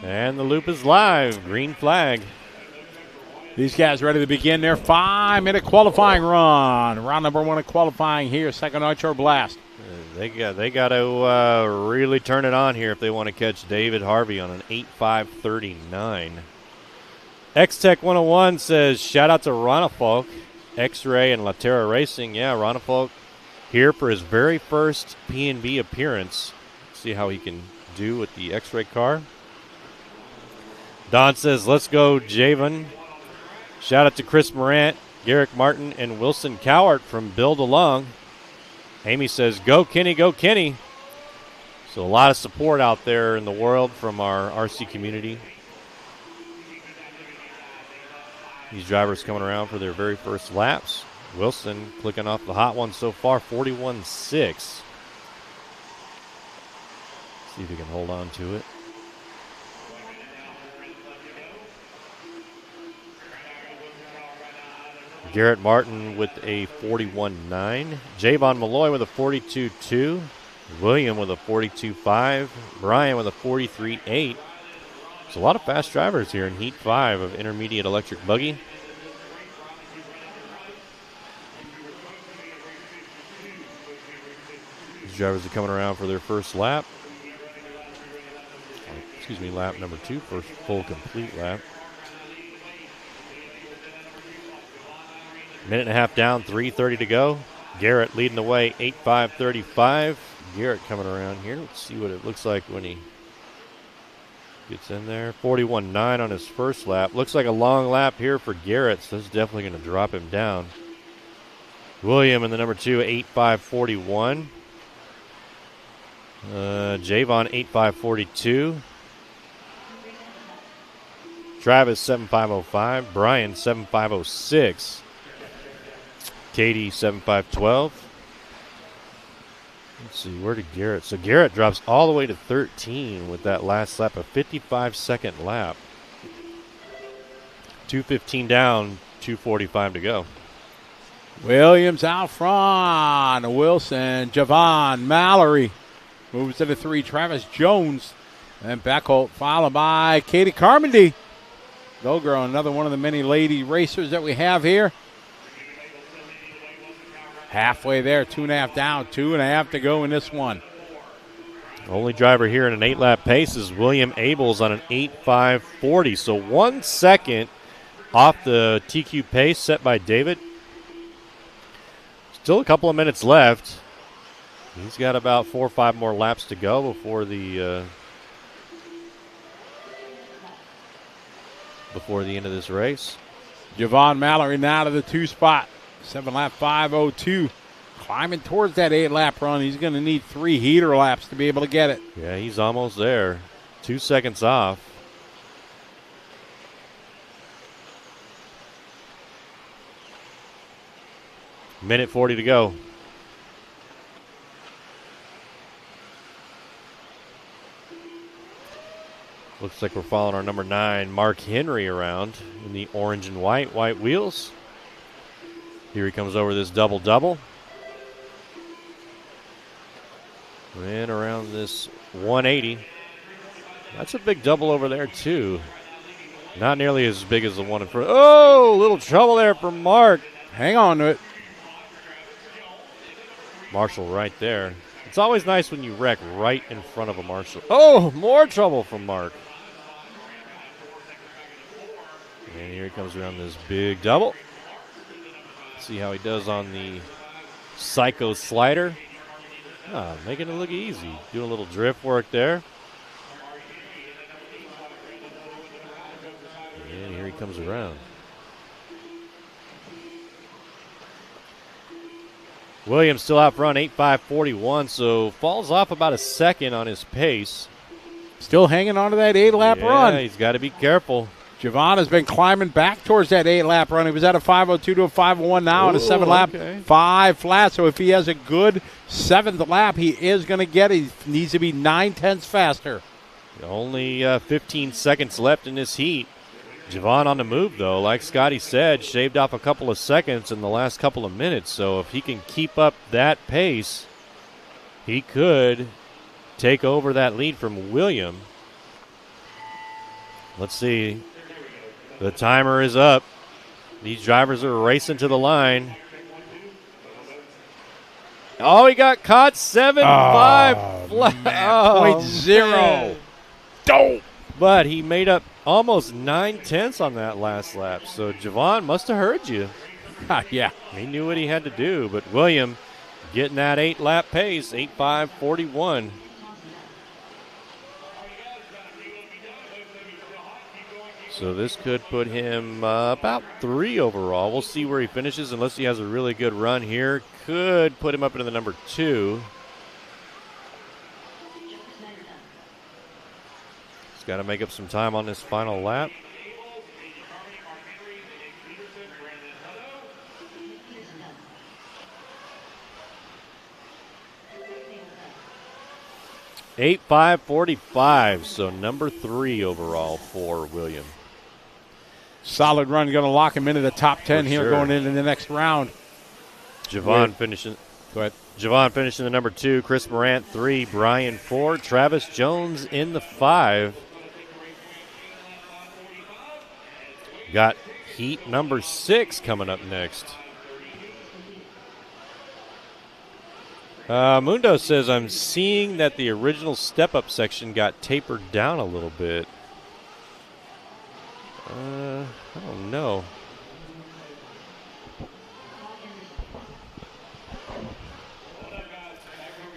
And the loop is live. Green flag. These guys ready to begin their 5-minute qualifying run. Round number 1 of qualifying here, Second Nitro Blast. They got to really turn it on here if they want to catch David Harvey on an 8.5.39. X-Tech 101 says, shout out to Runefolk, X-Ray, and Latera Racing. Yeah, Runefolk here for his very first P&B appearance. See how he can do with the X-Ray car. Don says, let's go, Javen. Shout out to Chris Morant, Garrick Martin, and Wilson Cowart from Build Along. Amy says, go, Kenny, go, Kenny. So a lot of support out there in the world from our RC community. These drivers coming around for their very first laps. Wilson clicking off the hot one so far, 41.6. See if he can hold on to it. Garrett Martin with a 41.9. Javon Malloy with a 42.2. William with a 42.5. Brian with a 43.8. There's a lot of fast drivers here in Heat 5 of Intermediate Electric Buggy. These drivers are coming around for their first lap. Excuse me, lap number 2, first full complete lap. Minute and a half down, 3:30 to go. Garrett leading the way, 8:5:35. Garrett coming around here. Let's see what it looks like when he gets in there. 41.9 on his first lap. Looks like a long lap here for Garrett, so this is definitely going to drop him down. William in the number 2, 8:5:41. Javon, 8:5:42. Travis, 7:5:05. Brian, 7:5:06. Katie, 7:5:12. Let's see, where did Garrett? So Garrett drops all the way to 13 with that last lap, a 55-second lap. 2:15 down, 2:45 to go. Williams out front. Wilson, Javon, Mallory moves to the 3. Travis Jones and Beckholt, followed by Katie Carmody. Go girl, another one of the many lady racers that we have here. Halfway there, 2.5 down, 2.5 to go in this one. Only driver here in an 8-lap pace is William Abels on an 8:5:40. So 1 second off the TQ pace set by David. Still a couple of minutes left. He's got about 4 or 5 more laps to go before the end of this race. Javon Mallory now to the 2 spot. 7-lap 5:02. Climbing towards that 8-lap run. He's going to need 3 heater laps to be able to get it. Yeah, he's almost there. 2 seconds off. Minute 40 to go. Looks like we're following our number 9, Mark Henry, around in the orange and white wheels. Here he comes over this double-double. And around this 180. That's a big double over there, too. Not nearly as big as the one in front. Oh, a little trouble there for Mark. Hang on to it. Marshall right there. It's always nice when you wreck right in front of a Marshall. Oh, more trouble from Mark. And here he comes around this big double. See how he does on the Psycho slider. Making it look easy. Doing a little drift work there. And here he comes around. Williams still out front, 8:5:41, so falls off about a second on his pace. Still hanging on to that 8-lap run. Yeah, he's got to be careful. Javon has been climbing back towards that 8-lap run. He was at a 5:02 to a 5:01 now in a 7-lap, 5 flat. So if he has a good 7th lap, he is going to get it. He needs to be 9/10 faster. Only 15 seconds left in this heat. Javon on the move, though. Like Scotty said, shaved off a couple of seconds in the last couple of minutes. So if he can keep up that pace, he could take over that lead from William. Let's see. The timer is up. These drivers are racing to the line. Oh, he got caught. 7.5 flat. Point zero. Dope. But he made up almost 9/10 on that last lap. So Javon must have heard you. Yeah. He knew what he had to do. But William getting that 8-lap pace, 8:5:41. So this could put him about 3 overall. We'll see where he finishes unless he has a really good run here. Could put him up into the number 2. He's got to make up some time on this final lap. (8:5:45), so number 3 overall for William. Solid run, going to lock him into the top 10 For here sure. going into the next round. Javon finishing. Go ahead. Javon finishing the number 2. Chris Morant 3. Brian 4. Travis Jones in the 5. Got heat number 6 coming up next. Mundo says, I'm seeing that the original step-up section got tapered down a little bit. I don't know.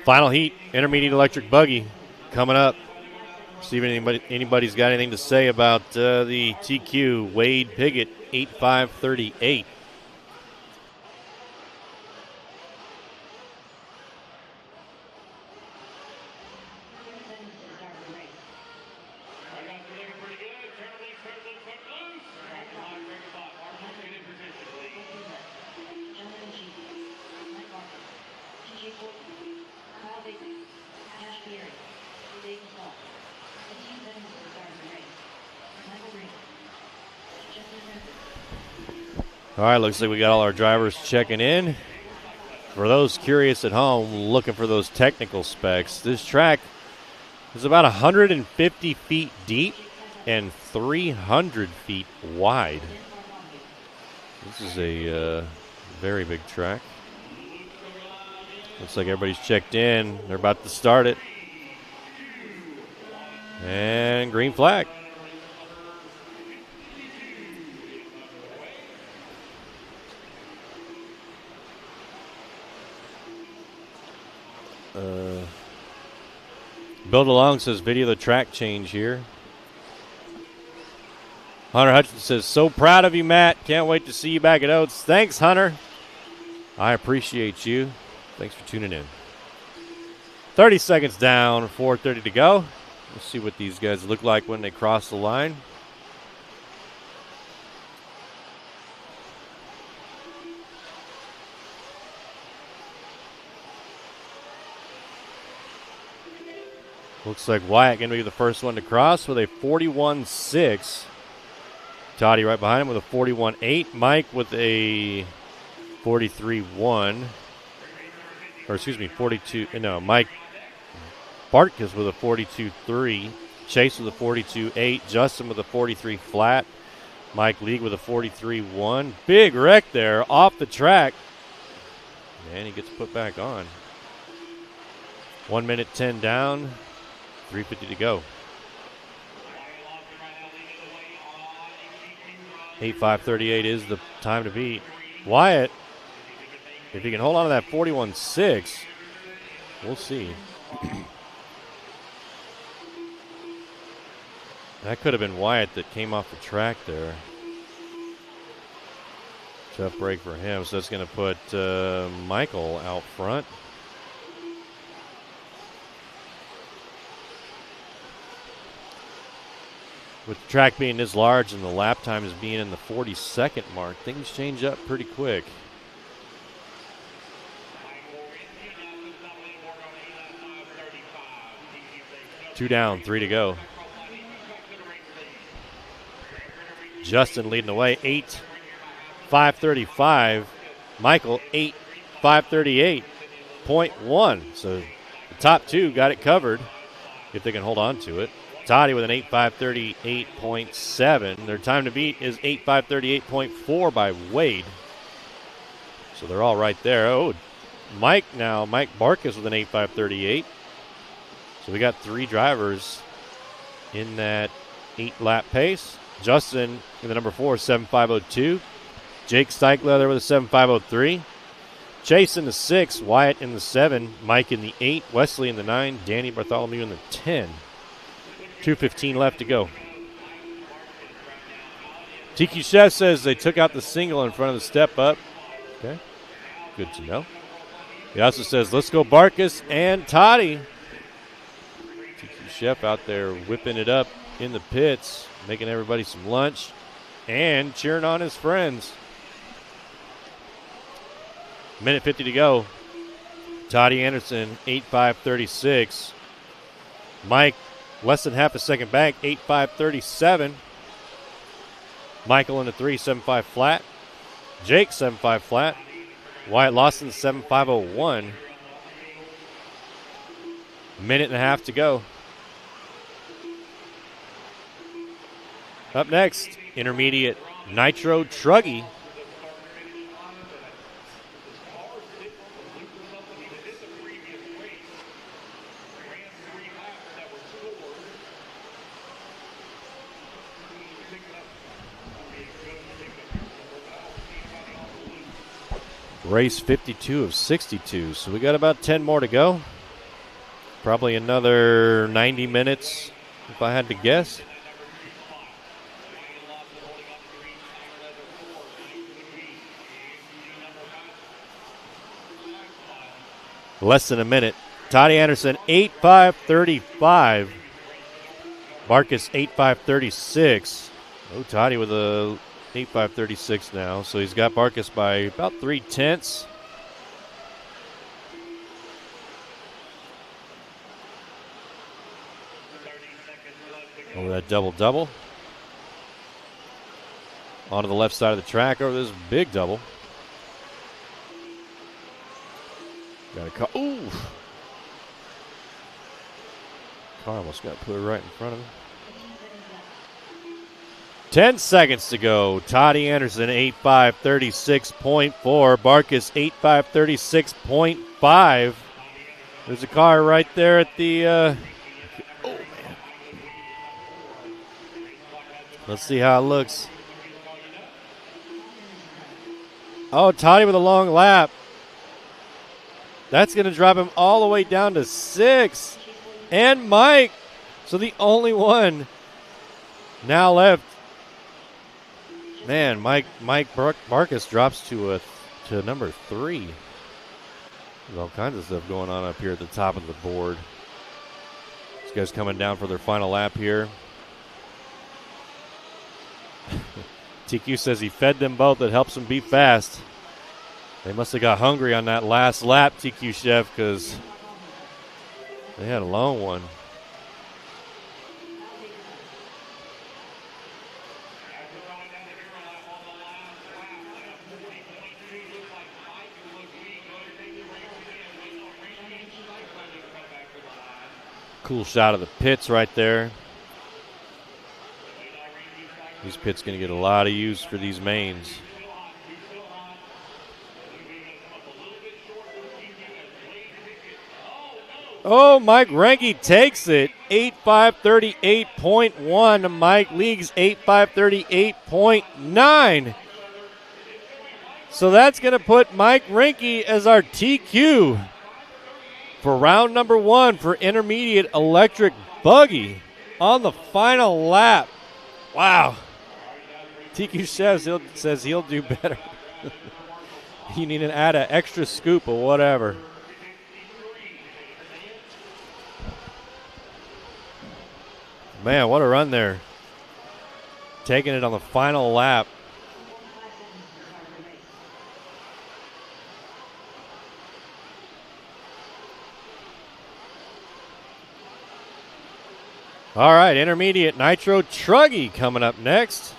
Final heat, intermediate electric buggy coming up. See if anybody's got anything to say about the TQ Wade Piggott 8.538. All right, looks like we got all our drivers checking in. For those curious at home looking for those technical specs, this track is about 150 feet deep and 300 feet wide. This is a very big track. Looks like everybody's checked in. They're about to start it. And green flag. Build Along says video the track change here. Hunter Hutchins says, so proud of you, Matt. Can't wait to see you back at Oates. Thanks, Hunter. I appreciate you. Thanks for tuning in. 30 seconds down, 4:30 to go. Let's see what these guys look like when they cross the line. Looks like Wyatt going to be the first one to cross with a 41.6. Toddy right behind him with a 41.8. Mike with a 43.1. Or excuse me, 42. No, Mike Bartkus with a 42.3. Chase with a 42.8. Justin with a 43 flat. Mike League with a 43.1. Big wreck there off the track. And he gets put back on. 1 minute 10 down. 3:50 to go. 8.538 is the time to beat. Wyatt, if he can hold on to that 41.6, we'll see. That could have been Wyatt that came off the track there. Tough break for him, so that's going to put Michael out front. With the track being this large and the lap times being in the 40-second mark, things change up pretty quick. Two down, 3 to go. Justin leading the way, 8.535. Michael, 8.538.1. So the top two got it covered if they can hold on to it. Toddy with an 8.538.7. Their time to beat is 8.538.4 by Wade. So they're all right there. Oh, Mike Barkus with an 8.538. So we got 3 drivers in that 8-lap pace. Justin in the number 4, 7.502. Jake Steichler there with a 7.503. Chase in the 6, Wyatt in the 7, Mike in the 8, Wesley in the 9, Danny Bartholomew in the 10. 2:15 left to go. TQ Chef says they took out the single in front of the step up. Okay, good to know. He also says, let's go Barkus and Toddy. TQ Chef out there whipping it up in the pits, making everybody some lunch and cheering on his friends. Minute 50 to go. Toddy Anderson, 8.536. Mike, less than half a second back, 8.537. Michael in the 3, 7.5 flat. Jake, 7.5 flat. Wyatt Lawson, 7.501. Minute and a half to go. Up next, intermediate Nitro Truggy. Race 52 of 62, so we got about 10 more to go. Probably another 90 minutes, if I had to guess. Less than a minute. Toddy Anderson, 8.535. Marcus, 8.536. Oh, Toddy with a 8.536 now, so he's got Marcus by about 3/10. Over that double-double. Onto the left side of the track over this big double. Got a car. Ooh! Car almost got put right in front of him. 10 seconds to go. Toddy Anderson, 8.536.4. Barkus, 8.536.5. There's a car right there at the... oh, man. Let's see how it looks. Oh, Toddy with a long lap. That's going to drop him all the way down to 6. And Mike. So the only one now left. Man, Mike Marcus drops to number 3. There's all kinds of stuff going on up here at the top of the board. These guys coming down for their final lap here. TQ says he fed them both. It helps them be fast. They must have got hungry on that last lap, TQ Chef, because they had a long one. Cool shot of the pits right there. These pits going to get a lot of use for these mains. Oh, Mike Renke takes it. 8.538.1. Mike Leagues 8.538.9. So that's going to put Mike Renke as our TQ for round number 1 for intermediate electric buggy on the final lap. Wow. TQ Chef says he'll do better. You need to add an extra scoop or whatever. Man, what a run there. Taking it on the final lap. All right, intermediate Nitro Truggy coming up next.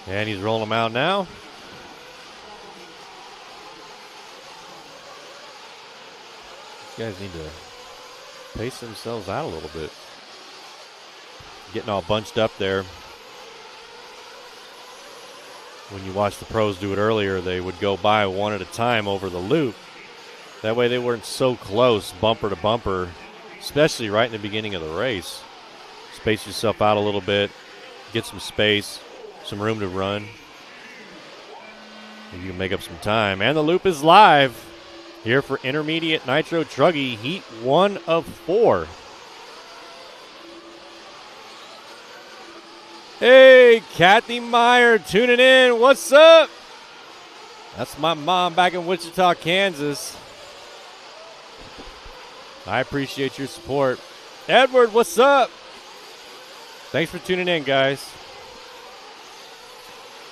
And he's rolling them out now. These guys need to pace themselves out a little bit. Getting all bunched up there. When you watch the pros do it earlier, they would go by one at a time over the loop. That way they weren't so close, bumper to bumper, especially right in the beginning of the race. Space yourself out a little bit, get some space. Some room to run. You can make up some time. And the loop is live here for intermediate Nitro Truggy, heat 1 of 4. Hey, Kathy Meyer tuning in. What's up? That's my mom back in Wichita, Kansas. I appreciate your support. Edward, what's up? Thanks for tuning in, guys.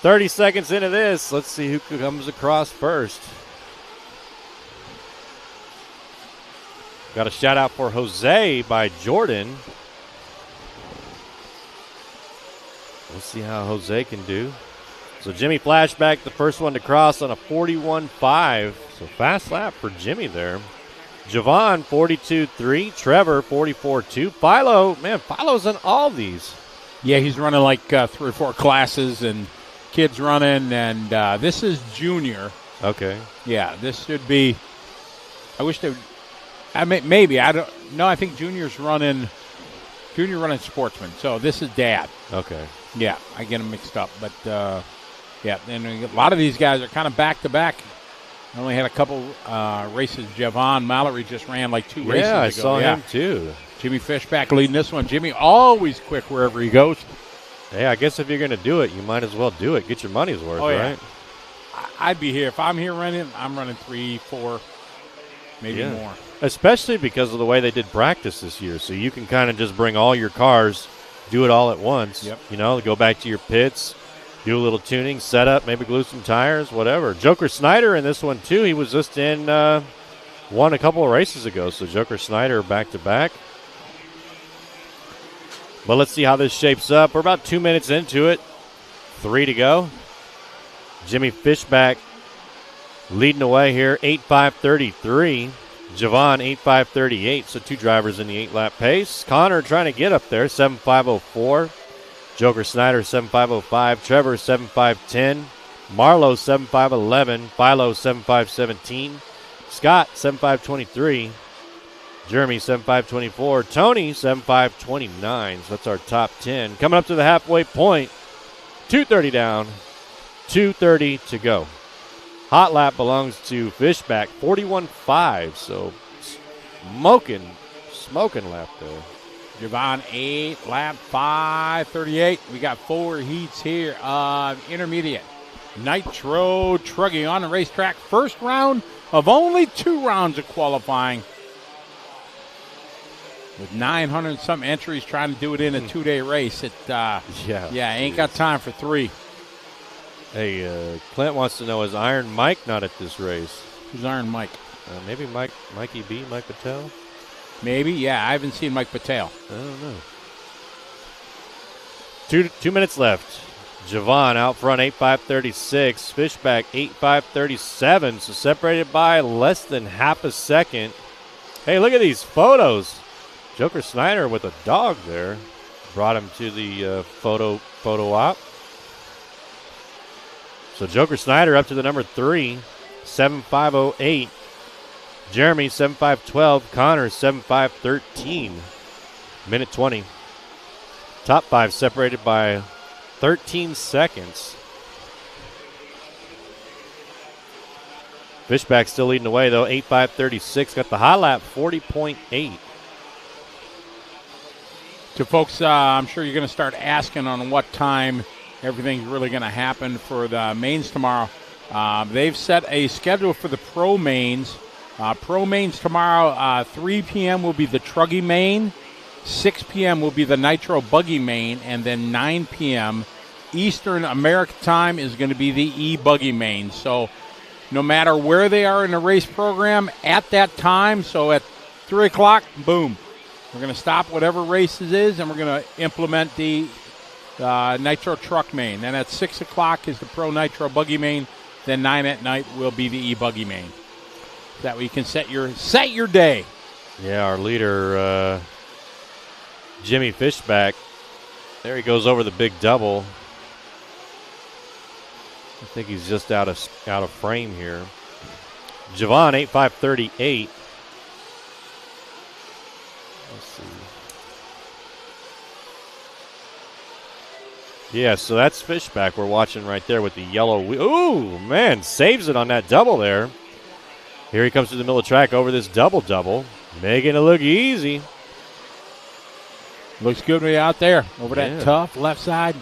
30 seconds into this. Let's see who comes across first. Got a shout out for Jose by Jordan. We'll see how Jose can do. So Jimmy flashback, the first one to cross on a 41.5. So fast lap for Jimmy there. Javon, 42.3. Trevor, 44.2. Philo's in all these. Yeah, he's running like 3 or 4 classes and kids running. And this is junior. Okay. Yeah, this should be. I wish they would. I mean, maybe. I don't. No, I think junior's running. Junior running sportsman. So this is dad. Okay. Yeah, I get them mixed up. But, yeah, and a lot of these guys are kind of back-to-back. I only had a couple races. Javon Mallory just ran like 2 races ago. Yeah, I saw him too. Jimmy Fishback leading this one. Jimmy always quick wherever he goes. Hey, I guess if you're going to do it, you might as well do it. Get your money's worth, right? I'd be here. If I'm here running, I'm running 3, 4, maybe more. Especially because of the way they did practice this year. So you can kind of just bring all your cars, do it all at once. Yep. You know, go back to your pits, do a little tuning, set up, maybe glue some tires, whatever. Joker Snyder in this one, too. He was just in one a couple of races ago. So Joker Snyder back-to-back. But let's see how this shapes up. We're about 2 minutes into it. 3 to go. Jimmy Fishback leading away here, 8.5.33. Javon, 8.5.38. So 2 drivers in the 8-lap pace. Connor trying to get up there, 7.5.04. Joker Snyder, 7.5.05. Trevor, 7.5.10. Marlowe, 7.5.11. Philo, 7.5.17. Scott, 7.5.23. Jeremy, 7.5.24. Tony, 7.5.29. So that's our top 10. Coming up to the halfway point. 2:30 down. 2:30 to go. Hot lap belongs to Fishback, 41.5. So smoking lap there. Javon 8, lap 5:38. We got 4 heats here of intermediate. Nitro Truggy on the racetrack. First round of only 2 rounds of qualifying. With 900 and some entries trying to do it in a 2-day race. It ain't got time for 3. Hey, Clint wants to know, is Iron Mike not at this race? Who's Iron Mike? Maybe Mikey B, Mike Patel? Maybe, yeah. I haven't seen Mike Patel. I don't know. 2 minutes left. Javon out front, 8.5.36. Fishback, 8.5.37. So separated by less than half a second. Hey, look at these photos. Joker Snyder with a dog there. Brought him to the photo op. So Joker Snyder up to the number 3, 7.5.08. Jeremy, 7.5.12. Connor, 7.5.13. Minute 20. Top 5 separated by 13 seconds. Fishback still leading the way, though. 8.5.36. Got the high lap, 40.8. So, folks, I'm sure you're going to start asking on what time everything's really going to happen for the mains tomorrow. They've set a schedule for the pro mains. Pro mains tomorrow, 3 p.m. will be the Truggy main, 6 p.m. will be the Nitro Buggy main, and then 9 p.m. Eastern America time is going to be the E-Buggy main. So no matter where they are in the race program at that time, so at 3 o'clock, boom, we're going to stop whatever race it is, and we're going to implement the Nitro Truck main. Then at 6 o'clock is the Pro Nitro Buggy main. Then 9 at night will be the E-Buggy main. That way you can set your day. Yeah, our leader, Jimmy Fishback. There he goes over the big double. I think he's just out of frame here. Javon, 8.5.38. Let's see. Yeah, so that's Fishback we're watching right there with the yellow wheel. Ooh, man, saves it on that double there. Here he comes to the middle of the track over this double-double, making it look easy. Looks good way out there. Over that tough left side.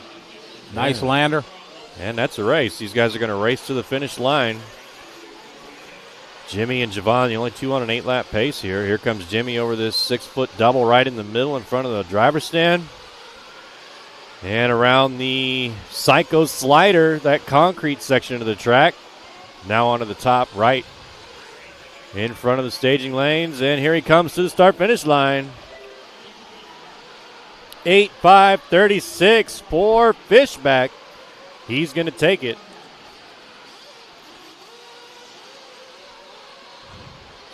Nice lander. And that's a race. These guys are going to race to the finish line. Jimmy and Javon, the only 2 on an 8-lap pace here. Here comes Jimmy over this 6-foot double right in the middle in front of the driver's stand. And around the Psycho Slider, that concrete section of the track. Now onto the top right. in front of the staging lanes, and here he comes to the start-finish line. 8:5:36 for Fishback. He's going to take it.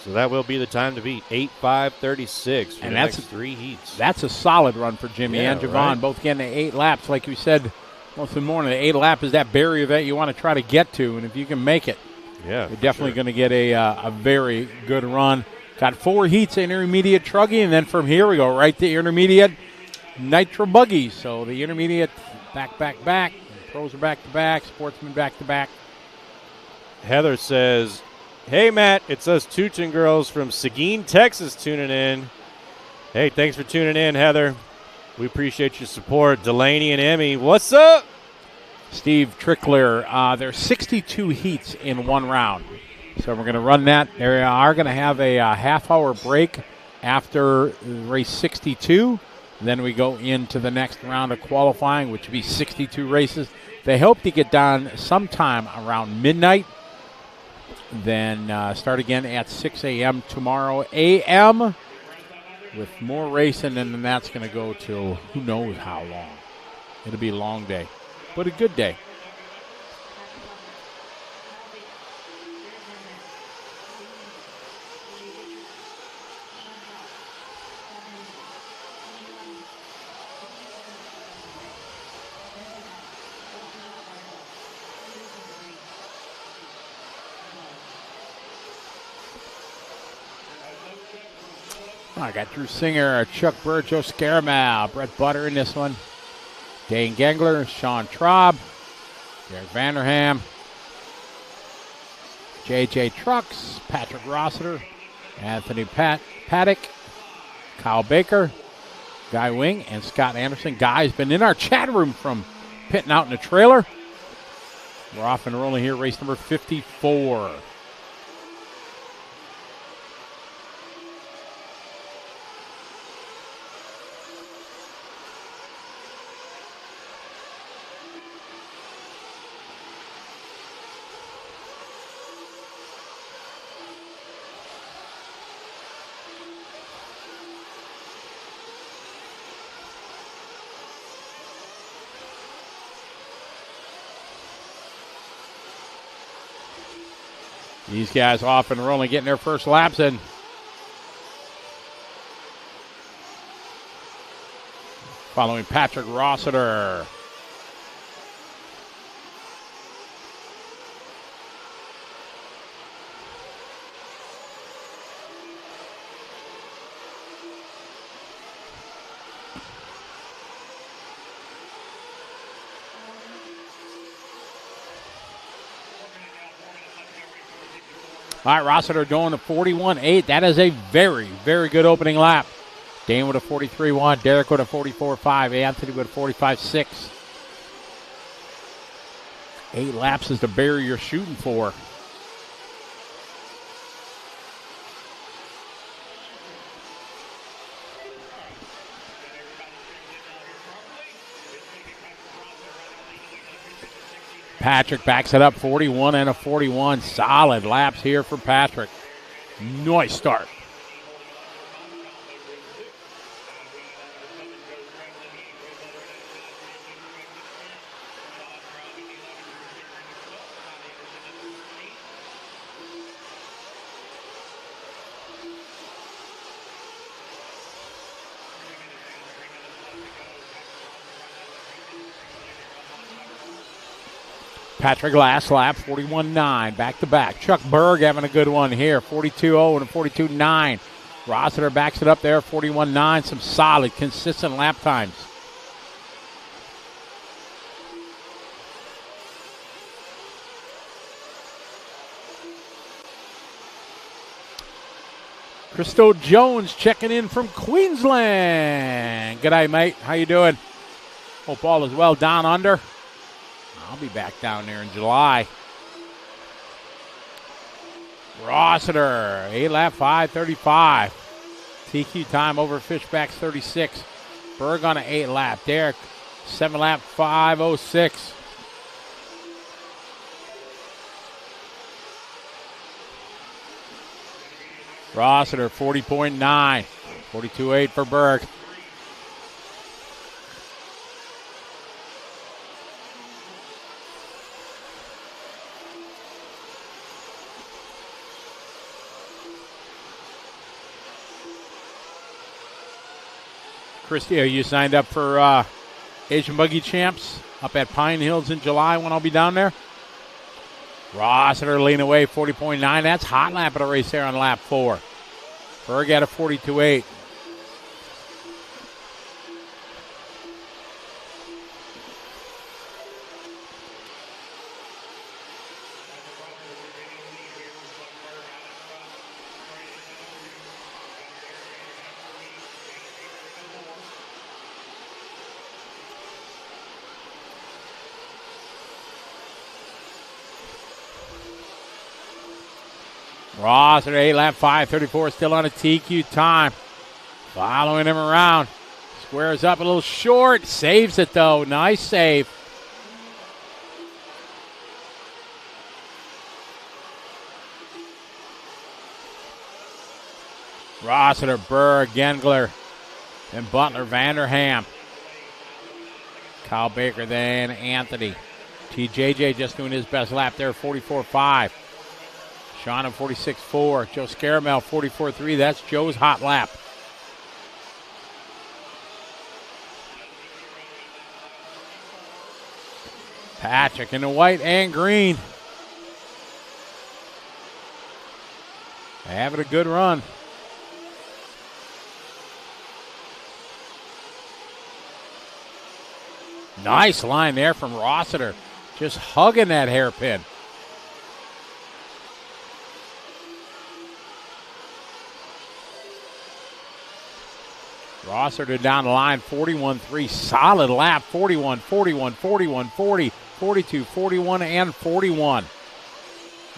So that will be the time to beat, 8:5:36 for And the that's next 3 heats. That's a solid run for Jimmy and Javon, right. both getting the 8 laps. Like we said most of the morning, the 8 lap is that barrier that you want to try to get to, and if you can make it, Yeah, you're definitely going to get a very good run. Got 4 heats in intermediate Truggy, and then from here we go right to intermediate Nitro Buggy. So the intermediate back, pros are back-to-back, sportsmen back-to-back. Heather says, hey, Matt, it's us Toochin girls from Seguin, Texas tuning in. Hey, thanks for tuning in, Heather. We appreciate your support. Delaney and Emmy, what's up? Steve Trickler, there's 62 heats in one round. So we're going to run that. They are going to have a half-hour break after race 62. Then we go into the next round of qualifying, which would be 62 races. They hope to get done sometime around midnight. Then start again at 6 a.m. tomorrow a.m. with more racing, and then that's going to go till who knows how long. It'll be a long day, but a good day. I got Drew Singer, Chuck Bird, Joe Scaramouche, Brett Butter in this one. Dane Gengler, Sean Traub, Derek Vanderham, J.J. Trucks, Patrick Rossiter, Anthony Paddock, Kyle Baker, Guy Wing, and Scott Anderson. Guy's been in our chat room from pitting out in the trailer. We're off and rolling here, race number 54. These guys off and rolling, getting their first laps in. Following Patrick Rossiter. All right, Rossiter doing the 41.8. That is a very, very good opening lap. Dane with a 43.1. Derek with a 44.5. Anthony with a 45.6. 8 laps is the barrier you're shooting for. Patrick backs it up, 41 and a 41. Solid laps here for Patrick. Nice start. Patrick last lap, 41.9, back-to-back. Chuck Berg having a good one here, 42.0 and a 42.9. Rossiter backs it up there, 41.9. Some solid, consistent lap times. Christo Jones checking in from Queensland. G'day, mate. How you doing? Hope all is well down under. I'll be back down there in July. Rossiter, 8 lap 5:35. TQ time over Fishback's 36. Berg on an 8 lap. Derek, 7 lap 5:06. Rossiter, 40.9. 42.8 for Berg. Christy, are you signed up for Asian Buggy Champs up at Pine Hills in July when I'll be down there? Rossiter leaning away, 40.9. That's hot lap at a race there on lap 4. Berg at a 42.8. Rossiter, 8 lap 5:34, still on a TQ time. Following him around. Squares up a little short. Saves it, though. Nice save. Rossiter, Berg, Gengler, and Butler, Vanderham. Kyle Baker, then Anthony. TJJ just doing his best lap there, 44.5. Sean at 46.4. Joe Scaramel, 44.3. That's Joe's hot lap. Patrick in the white and green. Having a good run. Nice line there from Rossiter. Just hugging that hairpin. Rossiter down the line, 41.3. Solid lap, 41, 41, 41, 40, 42, 41, and 41.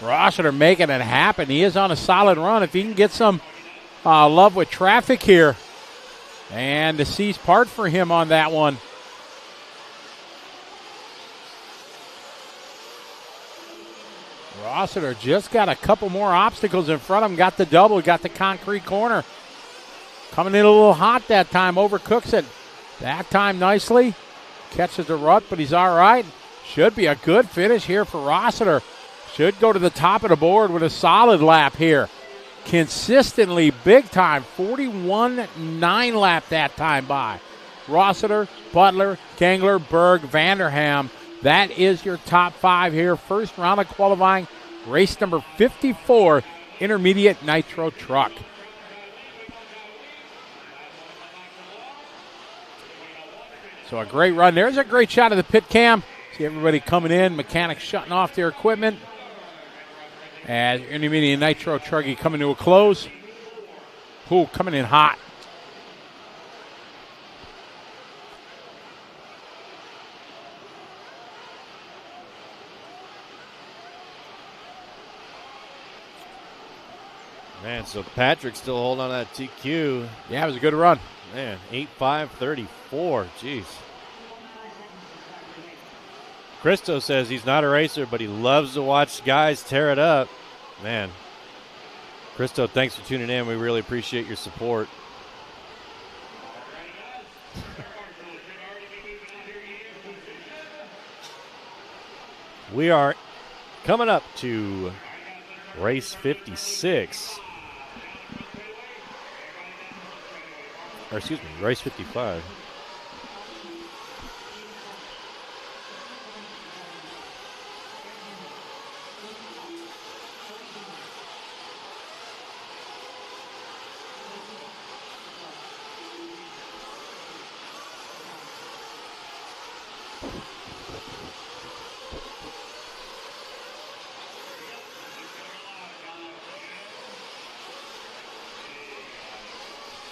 Rossiter making it happen. He is on a solid run. If he can get some love with traffic here, and the seas part for him on that one. Rossiter just got a couple more obstacles in front of him. Got the double, got the concrete corner. Coming in a little hot that time, overcooks it. That time nicely. Catches the rut, but he's all right. Should be a good finish here for Rossiter. Should go to the top of the board with a solid lap here. Consistently big time, 41.9 lap that time by. Rossiter, Butler, Gengler, Berg, Vanderham. That is your top 5 here. First round of qualifying, race number 54, Intermediate Nitro Truck. So a great run. There's a great shot of the pit cam. See everybody coming in, mechanics shutting off their equipment. As Intermediate Nitro Truggy coming to a close. Ooh, coming in hot. Man, so Patrick's still holding on to that TQ. Yeah, it was a good run. Man, 8.5.34. Jeez. Christo says he's not a racer, but he loves to watch guys tear it up. Man. Christo, thanks for tuning in. We really appreciate your support. We are coming up to race 56. Or excuse me, race 55.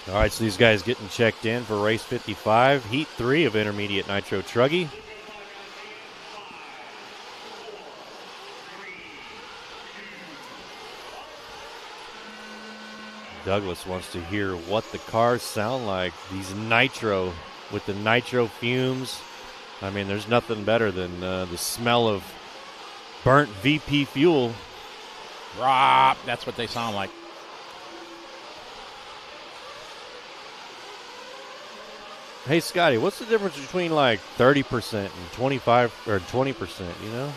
All right, so these guys getting checked in for race 55, heat 3 of Intermediate Nitro Truggy. Douglas wants to hear what the cars sound like. These Nitro with the Nitro fumes. I mean, there's nothing better than the smell of burnt VP fuel. Rob, that's what they sound like. Hey, Scotty, what's the difference between like 30% and 25 or 20%, you know?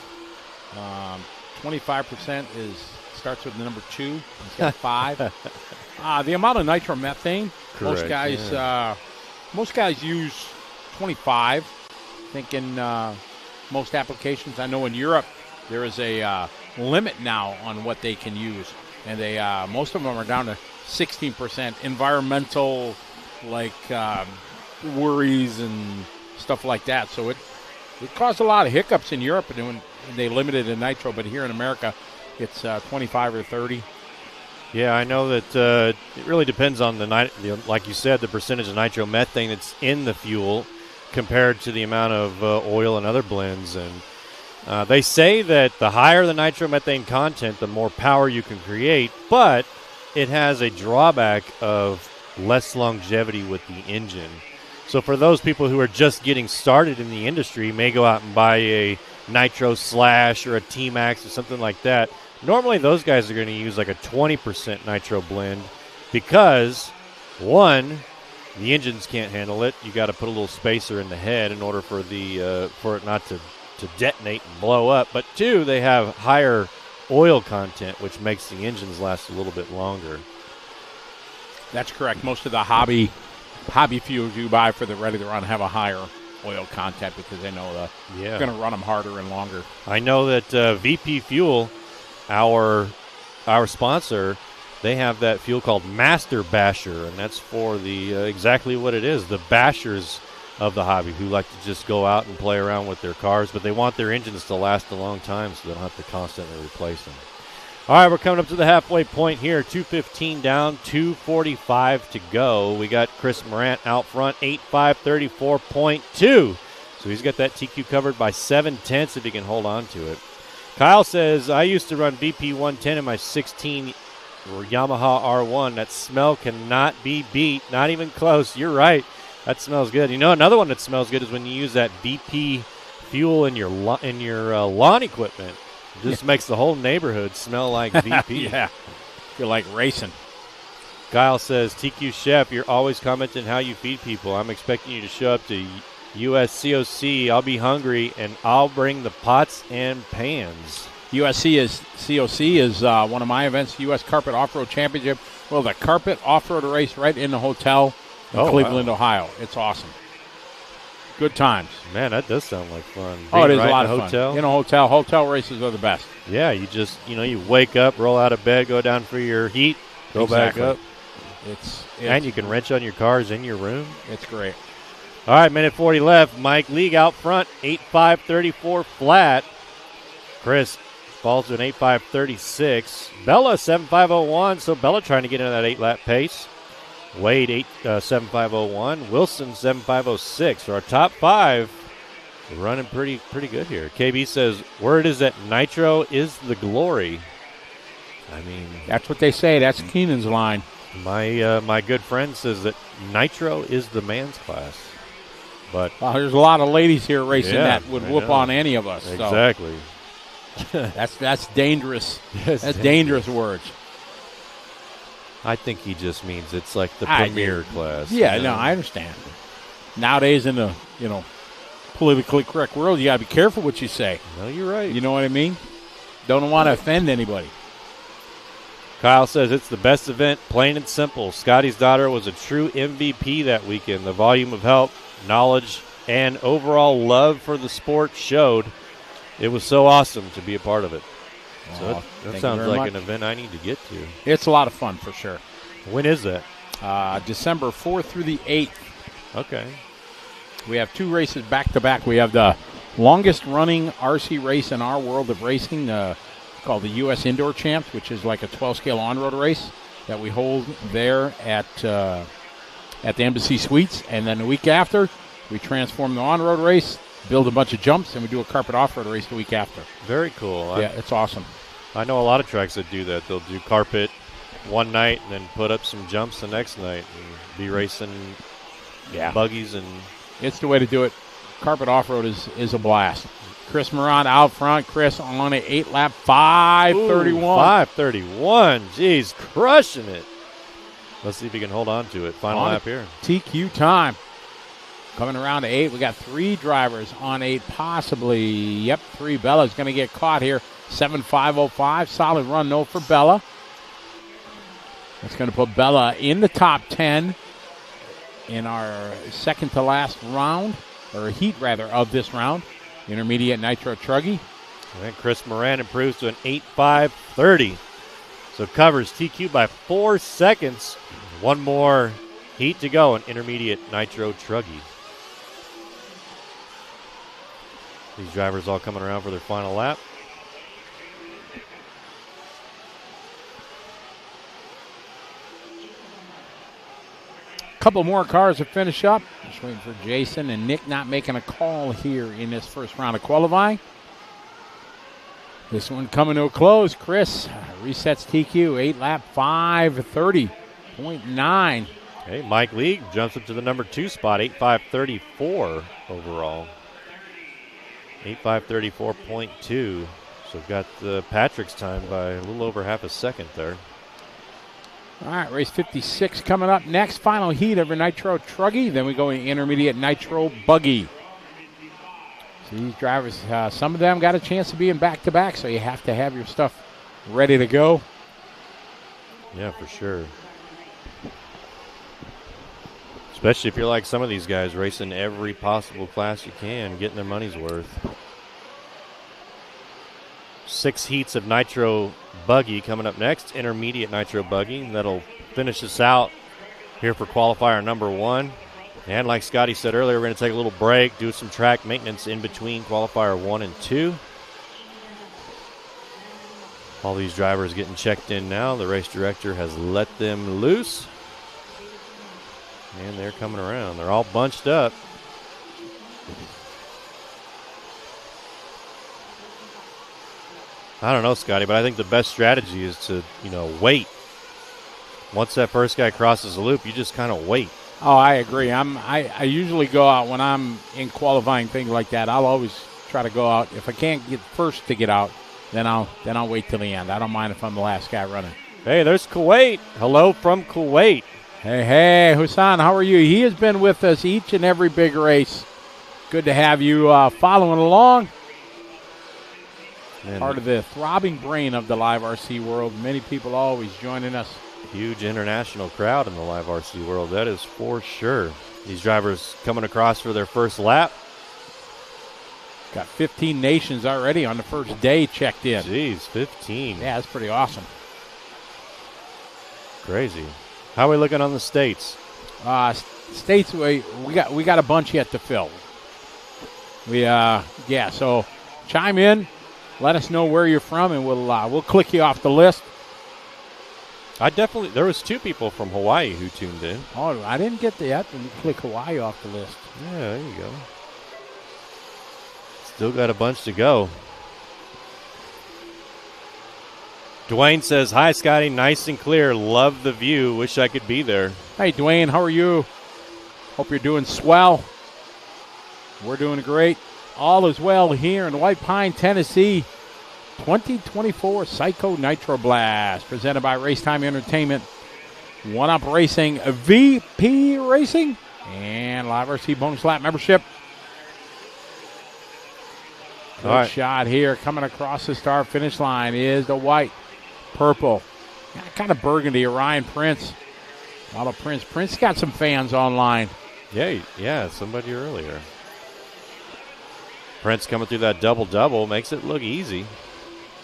25% starts with the number 2 instead of 5. The amount of nitromethane, Correct, most guys use 25. I think in most applications, I know in Europe there is a limit now on what they can use, and they most of them are down to 16%. Environmental, like worries and stuff like that. So it caused a lot of hiccups in Europe, and when they limited in nitro, but here in America, it's 25 or 30. Yeah, I know that it really depends on like you said, the percentage of nitromethane that's in the fuel compared to the amount of oil and other blends. And they say that the higher the nitromethane content, the more power you can create, but it has a drawback of less longevity with the engine. So for those people who are just getting started in the industry, may go out and buy a Nitro Slash or a T-Max or something like that. Normally those guys are going to use like a 20% nitro blend because, one, the engines can't handle it. You got to put a little spacer in the head in order for it not to detonate and blow up. But two, they have higher oil content, which makes the engines last a little bit longer. That's correct. Most of the hobby fuels you buy for the ready to run have a higher oil content because they know they're going to run them harder and longer. I know that VP Fuel, our sponsor, they have that fuel called Master Basher, and that's for the exactly what it is, the bashers of the hobby who like to just go out and play around with their cars, but they want their engines to last a long time so they don't have to constantly replace them. All right, we're coming up to the halfway point here. 2:15 down, 2:45 to go. We got Chris Morant out front, 8.534.2. So he's got that TQ covered by 7/10 if he can hold on to it. Kyle says, I used to run VP 110 in my 16 Yamaha R1. That smell cannot be beat. Not even close. You're right. That smells good. You know, another one that smells good is when you use that VP fuel in your lawn equipment. It just makes the whole neighborhood smell like VP. Yeah. You're like racing. Kyle says, TQ Chef, you're always commenting how you feed people. I'm expecting you to show up to USCOC. I'll be hungry, and I'll bring the pots and pans. COC is one of my events, U.S. Carpet Off-Road Championship. Well, the carpet off-road race right in the hotel in Cleveland, Ohio. It's awesome. Good times. Man, that does sound like fun. It is right a lot in of hotel? fun. In a hotel. Hotel races are the best. Yeah, you just, you wake up, roll out of bed, go down for your heat, go back up. And you can wrench on your cars in your room. It's great. All right, minute 40 left. Mike League out front, 8.534 flat. Chris falls to an 8.536. Bella, 7.501. So Bella trying to get into that 8-lap pace. Wade, 7.501. Wilson, 7.506. So our top five running pretty good here. KB says, word is that nitro is the glory. I mean, that's what they say. That's Keenan's line. My good friend says that nitro is the man's class. But there's a lot of ladies here racing that would whoop on any of us. Exactly. So. That's dangerous. That's dangerous words. I think he just means it's like the premier class. Yeah, no, I understand. Nowadays in the, politically correct world, you got to be careful what you say. No, you're right. You know what I mean? Don't want to offend anybody. Kyle says it's the best event, plain and simple. Scotty's daughter was a true MVP that weekend. The volume of help, knowledge, and overall love for the sport showed. It was so awesome to be a part of it. So that sounds like an event I need to get to. It's a lot of fun for sure. When is that? December 4th through the 8th. Okay. We have 2 races back-to-back. We have the longest-running RC race in our world of racing, called the U.S. Indoor Champs, which is like a 12-scale on-road race that we hold there at the Embassy Suites. And then the week after, we transform the on-road race, build a bunch of jumps, and we do a carpet off-road race the week after. Very cool. Yeah, it's awesome. I know a lot of tracks that do that. They'll do carpet one night and then put up some jumps the next night and be racing buggies. And it's the way to do it. Carpet off-road is a blast. Chris Morant out front. Chris on an 8-lap, 5:31. 5:31. Jeez, crushing it. Let's see if he can hold on to it. Final lap here. TQ time. Coming around to 8, we got 3 drivers on 8, possibly. Yep, 3. Bella's going to get caught here. 7.505, solid run, no, for Bella. That's going to put Bella in the top 10 in our second to last round, or heat rather, of this round. Intermediate Nitro Truggy. And Chris Moran improves to an 8.530. So covers TQ by 4 seconds. One more heat to go in intermediate Nitro Truggy. These drivers all coming around for their final lap. Couple more cars to finish up. Just waiting for Jason and Nick not making a call here in this first round of qualifying. This one coming to a close. Chris resets TQ, 8 lap, 5:30.9. Okay, Mike League jumps up to the number 2 spot, 8.534 overall. 8.534.2. So got Patrick's time by a little over half a second there. All right, race 56 coming up next. Final heat of a Nitro Truggy. Then we go in intermediate Nitro Buggy. So these drivers, some of them got a chance to be in back-to-back, so you have to have your stuff ready to go. Yeah, for sure. Especially if you're like some of these guys, racing every possible class you can, getting their money's worth. 6 heats of Nitro Buggy coming up next. Intermediate Nitro Buggy. That'll finish us out here for qualifier number 1. And like Scotty said earlier, we're going to take a little break, do some track maintenance in between qualifier 1 and 2. All these drivers getting checked in now. The race director has let them loose. And they're coming around. They're all bunched up. I don't know, Scotty, but I think the best strategy is to, wait. Once that first guy crosses the loop, you just kind of wait. Oh, I agree. I usually go out when I'm in qualifying things like that. I'll always try to go out. If I can't get first to get out, then I'll wait till the end. I don't mind if I'm the last guy running. Hey, there's Kuwait. Hello from Kuwait. Hey, Hassan, how are you? He has been with us each and every big race. Good to have you following along. And part of the throbbing brain of the live RC world. Many people always joining us. Huge international crowd in the live RC world, that is for sure. These drivers coming across for their first lap. Got 15 nations already on the first day checked in. Jeez, 15. Yeah, that's pretty awesome. Crazy. How are we looking on the states? States, we got a bunch yet to fill. So chime in. Let us know where you're from, and we'll click you off the list. There was 2 people from Hawaii who tuned in. Oh, I didn't get that. When you click Hawaii off the list. Yeah, there you go. Still got a bunch to go. Dwayne says, "Hi, Scotty. Nice and clear. Love the view. Wish I could be there." Hey, Dwayne, how are you? Hope you're doing swell. We're doing great. All is well here in White Pine, Tennessee. 2024 Psycho Nitro Blast, presented by Racetime Entertainment, One Up Racing, VP Racing, and Live RC Bonus Lap membership. Good shot here. Coming across the start finish line is the white, purple, kind of burgundy, Orion Prince. Auto Prince. Prince got some fans online. Yeah, somebody earlier. Prince coming through that double-double makes it look easy.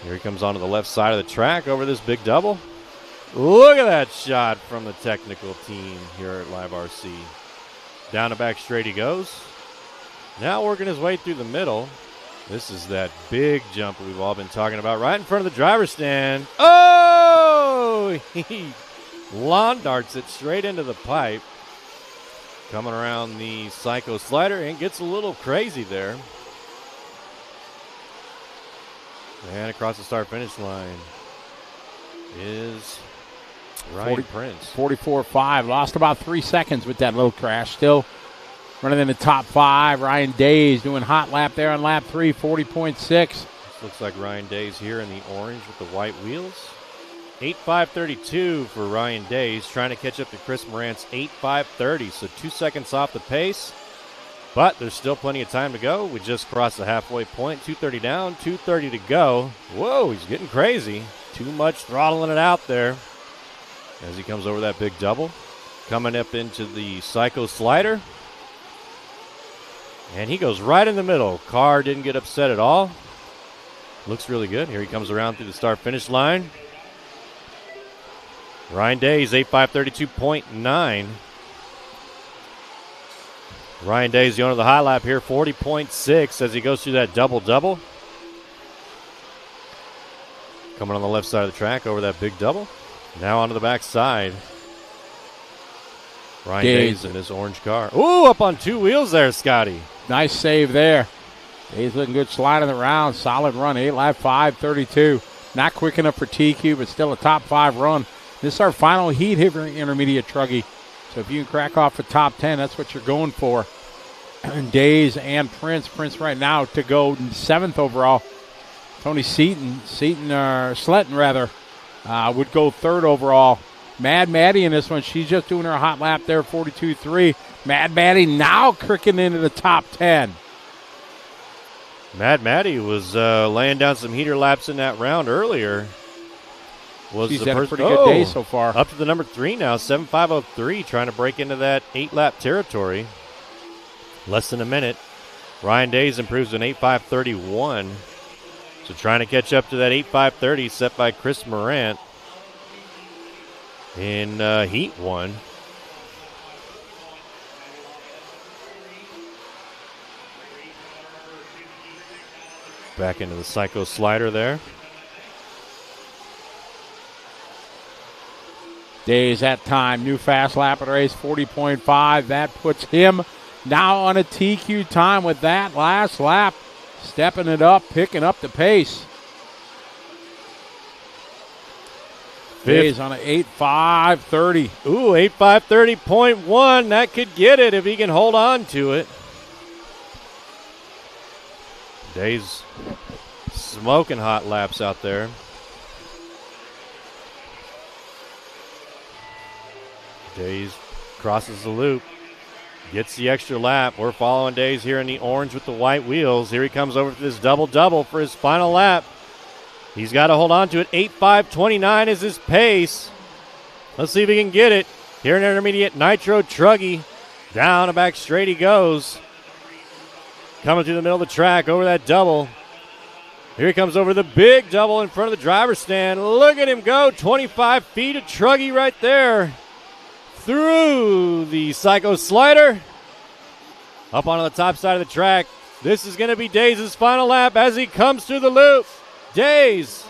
Here he comes onto the left side of the track over this big double. Look at that shot from the technical team here at Live RC. Down the back straight he goes. Now working his way through the middle. This is that big jump we've all been talking about right in front of the driver's stand. Oh! He lawn darts it straight into the pipe. Coming around the Psycho slider and gets a little crazy there. And across the start-finish line is Ryan Prince. 44.5. Lost about 3 seconds with that little crash. Still running in the top 5. Ryan Days doing hot lap there on lap 3, 40.6. This looks like Ryan Days here in the orange with the white wheels. 8.532 for Ryan Days, trying to catch up to Chris Morant's 8.530. So 2 seconds off the pace. But there's still plenty of time to go. We just crossed the halfway point. 2:30 down, 2:30 to go. Whoa, he's getting crazy. Too much throttling it out there as he comes over that big double. Coming up into the Psycho Slider. And he goes right in the middle. Carr didn't get upset at all. Looks really good. Here he comes around through the start-finish line. Ryan Days, 8.532.9. Ryan Days, the owner of the high lap here, 40.6 as he goes through that double-double. Coming on the left side of the track over that big double. Now onto the back side. Ryan Days in his orange car. Ooh, up on two wheels there, Scotty. Nice save there. Days looking good sliding the round. Solid run, 8 lap 5:32. Not quick enough for TQ, but still a top 5 run. This is our final heat here in intermediate Truggy. So if you can crack off a top 10, that's what you're going for. Days and Prince. Prince right now to go 7th overall. Tony Sletton would go 3rd overall. Mad Maddie in this one. She's just doing her hot lap there, 42.3. Mad Maddie now cricking into the top 10. Mad Maddie was laying down some heater laps in that round earlier. She's had a pretty good day so far. Up to the number 3 now, 7.503, trying to break into that 8-lap territory. Less than a minute. Ryan Days improves an 8.531. So trying to catch up to that 8.530 set by Chris Morant in Heat 1. Back into the Psycho Slider there. Days that time, new fast lap at race, 40.5. That puts him now on a TQ time with that last lap. Stepping it up, picking up the pace. Days on an 8.530. Ooh, 8.530.1. That could get it if he can hold on to it. Days smoking hot laps out there. Days crosses the loop, gets the extra lap. We're following Days here in the orange with the white wheels. Here he comes over to this double-double for his final lap. He's got to hold on to it. 8.529 is his pace. Let's see if he can get it. Here in intermediate, Nitro Truggy. Down and back straight he goes. Coming through the middle of the track over that double. Here he comes over the big double in front of the driver's stand. Look at him go. 25 feet of Truggy right there. Through the Psycho Slider. Up onto the top side of the track. This is going to be Days' final lap as he comes through the loop. Days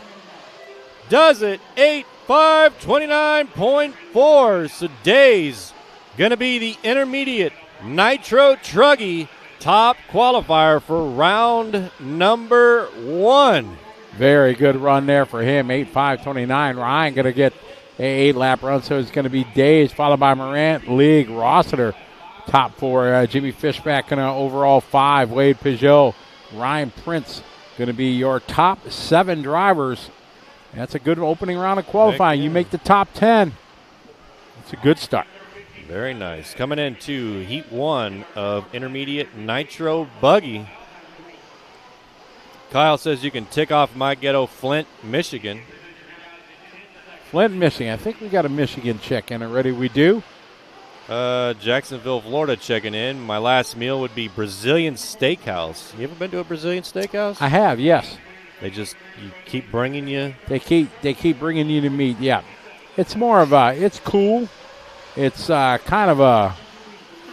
does it. 8.529.4. So Days going to be the intermediate Nitro Truggy top qualifier for round number 1. Very good run there for him. 8.529. Ryan going to get a 8-lap run, so it's going to be Days, followed by Morant, League, Rossiter, top 4. Jimmy Fishback going to overall 5. Wade Peugeot, Ryan Prince going to be your top 7 drivers. That's a good opening round of qualifying. You make the top 10. It's a good start. Very nice. Coming into Heat 1 of intermediate Nitro Buggy. Kyle says you can tick off my ghetto, Flint, Michigan. Flint, Michigan. I think we got a Michigan check-in already. We do. Jacksonville, Florida checking in. My last meal would be Brazilian Steakhouse. You ever been to a Brazilian Steakhouse? I have, yes. They just keep bringing you. They keep bringing you the meat. Yeah, it's more of a. It's cool. It's kind of a.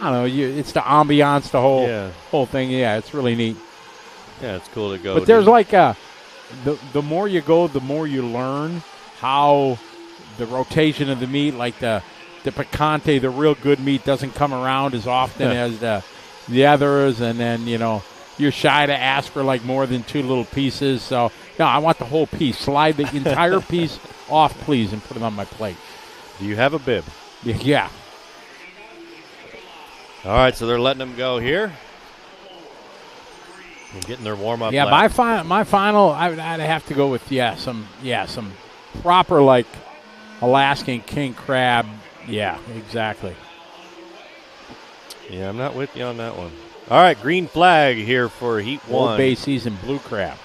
I don't know. It's the ambiance, the whole thing. Yeah, it's really neat. Yeah, it's cool to go. But there's like the more you go, the more you learn how the rotation of the meat, like the picante, the real good meat, doesn't come around as often as the others, and then you're shy to ask for like more than 2 little pieces. So no, I want the whole piece. Slide the entire piece off, please, and put it on my plate. Do you have a bib? Yeah. All right, so they're letting them go here. And getting their warm up. Yeah, lap. my final, I'd have to go with some proper like Alaskan king crab. Yeah, exactly. Yeah, I'm not with you on that one. All right, green flag here for Heat 1. Old Bay season blue crab.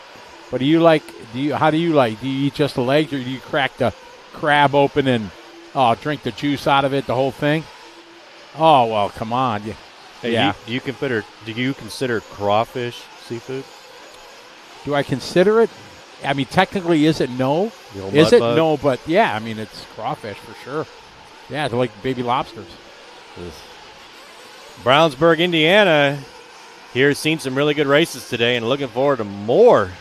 But how do you like? Do you eat just the legs, or do you crack the crab open and drink the juice out of it, the whole thing? Oh, well, come on. Hey, yeah. Do you consider crawfish seafood? Do I consider it? I mean, technically, is it no? The old Is mud it bug? no? But yeah, I mean, it's crawfish for sure. Yeah, they're like baby lobsters. Brownsburg, Indiana. Here, seen some really good races today and looking forward to more.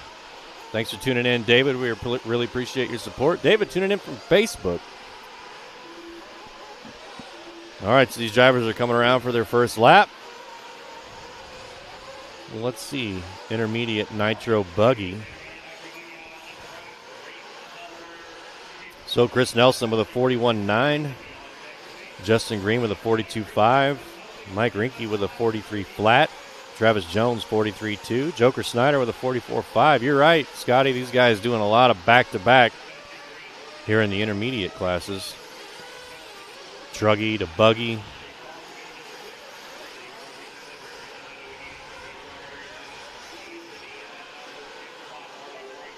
Thanks for tuning in, David. We really appreciate your support. David tuning in from Facebook. All right, so these drivers are coming around for their first lap. Let's see. Intermediate Nitro Buggy. So Chris Nelson with a 41.9. Justin Green with a 42.5. Mike Rinke with a 43 flat. Travis Jones 43.2. Joker Snyder with a 44.5. You're right, Scotty. These guys doing a lot of back-to-back here in the intermediate classes. Truggy to Buggy.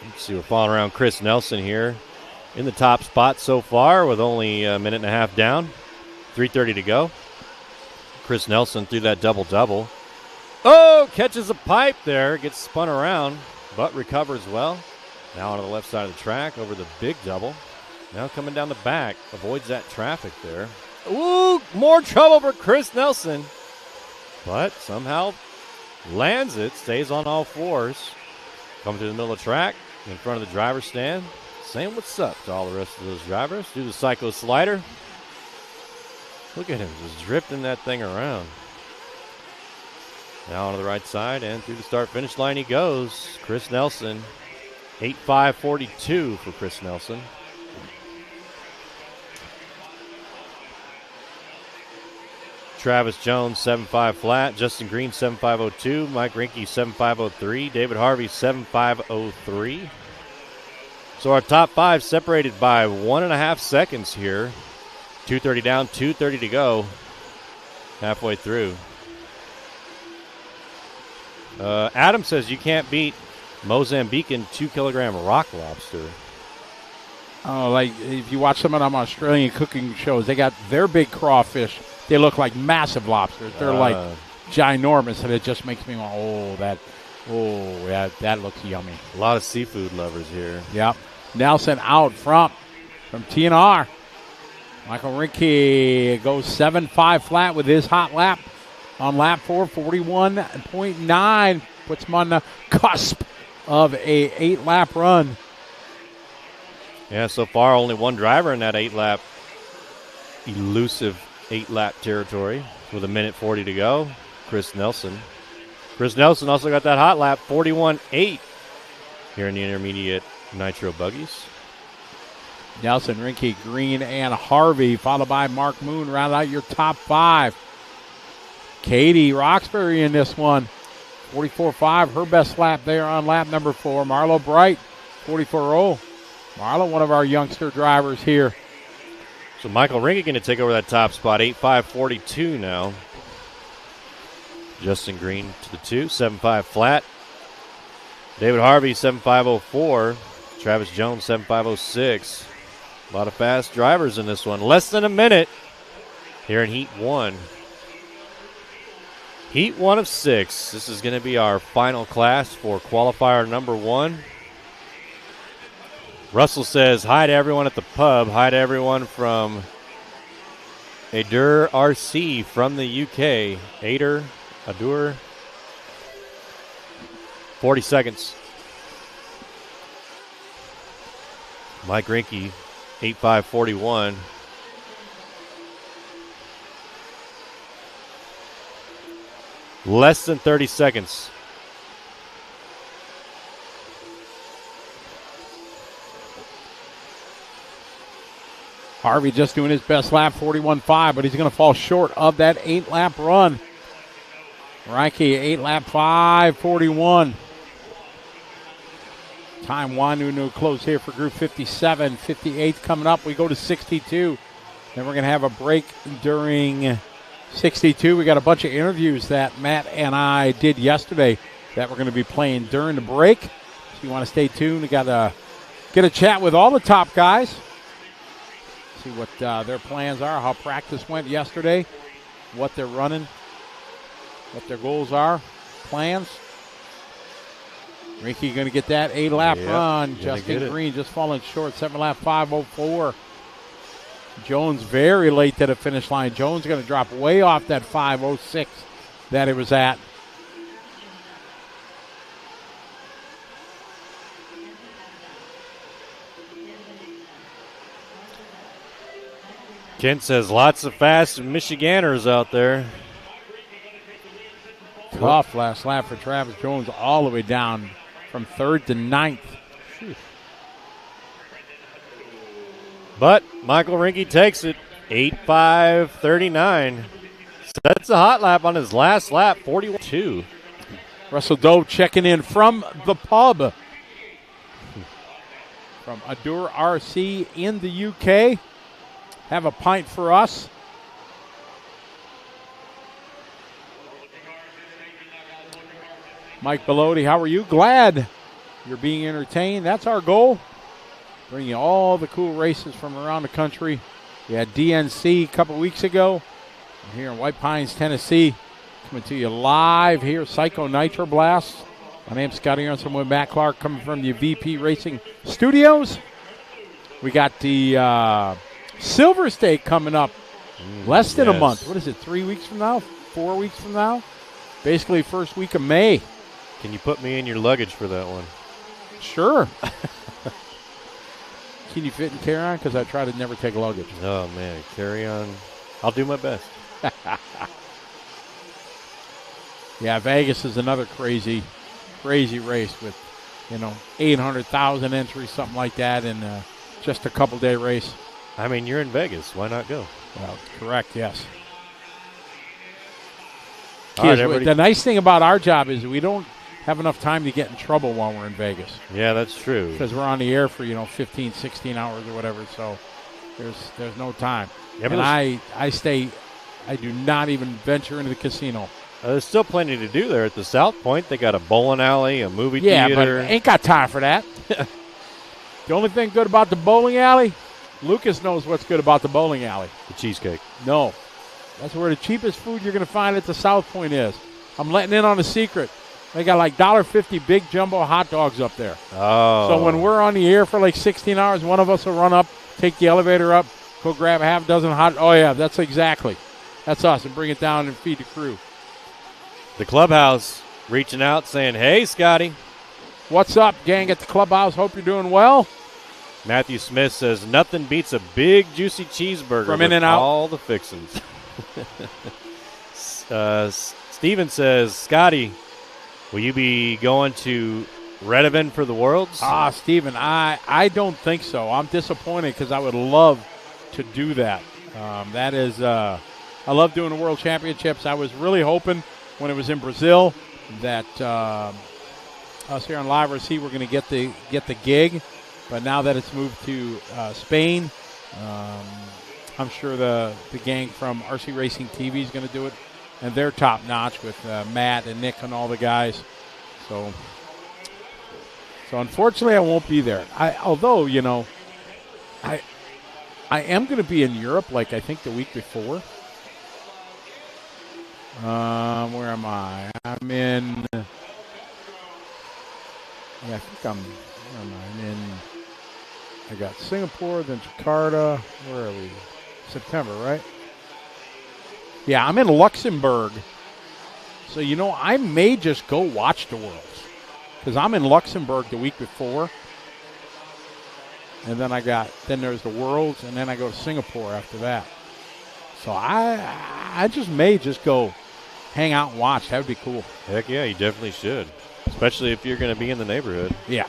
Let's see, we're following around Chris Nelson here in the top spot so far with only a minute and a half down. 3:30 to go. Chris Nelson threw that double-double. Oh, catches a pipe there, gets spun around, but recovers well. Now onto the left side of the track over the big double. Now coming down the back, avoids that traffic there. Ooh, more trouble for Chris Nelson. But somehow lands it, stays on all fours. Coming through the middle of the track, in front of the driver's stand. Saying what's up to all the rest of those drivers. Do the psycho slider. Look at him just drifting that thing around. Now onto the right side and through the start-finish line he goes. Chris Nelson, 8.5.42 for Chris Nelson. Travis Jones, 7.5 flat. Justin Green, 7.502. Mike Rinke, 7.503. David Harvey, 7.503. So our top five separated by 1.5 seconds here. 2:30 down, 2:30 to go. Halfway through. Adam says you can't beat Mozambican 2-kilogram rock lobster. Oh, like if you watch some of them Australian cooking shows, they got their big crawfish. They look like massive lobsters. They're like ginormous, and it just makes me want, that looks yummy. A lot of seafood lovers here. Yep. Nelson out front from TNR. Michael Rinke goes 7.5 flat with his hot lap on lap 4, 41.9. Puts him on the cusp of a 8-lap run. Yeah, so far only one driver in that 8-lap, elusive 8-lap territory with 1:40 to go. Chris Nelson. Chris Nelson also got that hot lap, 41.8 here in the intermediate Nitro Buggies. Nelson, Rinke, Green, and Harvey, followed by Mark Moon, round out your top five. Katie Roxbury in this one, 44.5, her best lap there on lap number 4. Marlo Bright, 44.0. Marlo, one of our youngster drivers here. So Michael Rinke going to take over that top spot, 8.5.42 now. Justin Green to the 2, 7.5 flat. David Harvey, 7.504. Travis Jones, 7.506. A lot of fast drivers in this one. Less than a minute here in Heat 1. Heat 1 of 6. This is going to be our final class for qualifier number 1. Russell says, hi to everyone at the pub. Hi to everyone from Adur RC from the UK. Adur. 40 seconds. Mike Rinke, 8.5.41. Less than 30 seconds. Harvey just doing his best lap, 41.5, but he's going to fall short of that 8-lap run. Rinke, 8-lap 5.41. Time Wanu close here for group 57. 58 coming up. We go to 62. Then we're going to have a break during 62. We got a bunch of interviews that Matt and I did yesterday that we're going to be playing during the break. So you want to stay tuned. We got to get a chat with all the top guys. See what their plans are, how practice went yesterday, what they're running, what their goals are, plans. Ricky going to get that 8-lap run. Justin Green just falling short, 7-lap 5:04. Jones very late to the finish line. Jones going to drop way off that 5:06 that it was at. Kent says lots of fast Michiganders out there. Tough last lap for Travis Jones all the way down from 3rd to 9th. But Michael Rinke takes it, 8:5:39. Sets a hot lap on his last lap, 41-2. Russell Dove checking in from the pub. From Adur RC in the UK. Have a pint for us. Mike Bellotti, how are you? Glad you're being entertained. That's our goal. Bring you all the cool races from around the country. We had DNC a couple weeks ago. We're here in White Pines, Tennessee. Coming to you live here, Psycho Nitro Blast. My name's Scotty Aronson with Matt Clark coming from the VP Racing Studios. We got the Silver State coming up less than a month. What is it, 3 weeks from now? 4 weeks from now? Basically first week of May. Can you put me in your luggage for that one? Sure. Can you fit in carry-on? Because I try to never take luggage. Oh, man, carry-on. I'll do my best. Yeah, Vegas is another crazy race with, 800,000 entries, something like that, in just a couple-day race. I mean, you're in Vegas. Why not go? Well, correct, yes. All right, the nice thing about our job is we don't have enough time to get in trouble while we're in Vegas. Yeah, that's true. Because we're on the air for, 15, 16 hours or whatever, so there's no time. Yeah, and I do not even venture into the casino. There's still plenty to do there at the South Point. They got a bowling alley, a movie theater. Yeah, but ain't got time for that. The only thing good about the bowling alley, Lucas knows what's good about the bowling alley. The cheesecake. No. That's where the cheapest food you're going to find at the South Point is. I'm letting in on a secret. They got like $1.50 big jumbo hot dogs up there. Oh. So when we're on the air for like 16 hours, one of us will run up, take the elevator up, go grab a half dozen hot. Oh, yeah, that's us, and bring it down and feed the crew. The clubhouse reaching out saying, hey, Scotty. What's up, gang at the clubhouse? Hope you're doing well. Matthew Smith says, nothing beats a big, juicy cheeseburger from with In-N-Out. All the fixings. Steven says, Scotty, will you be going to Redevin for the Worlds? Steven, I don't think so. I'm disappointed because I would love to do that. I love doing the World Championships. I was really hoping when it was in Brazil that us here on Live RC were going to get the gig, but now that it's moved to Spain, I'm sure the gang from RC Racing TV is going to do it, and they're top notch with Matt and Nick and all the guys. So unfortunately, I won't be there. Although I am going to be in Europe, like I think the week before. Where am I? I'm in. Yeah, I think where am I? I'm in. I got Singapore, then Jakarta. Where are we? September, right? Yeah, I'm in Luxembourg. So, I may just go watch the Worlds. Because I'm in Luxembourg the week before. And then there's the Worlds, and then I go to Singapore after that. So I may just go hang out and watch. That would be cool. Heck yeah, you definitely should. Especially if you're going to be in the neighborhood. Yeah.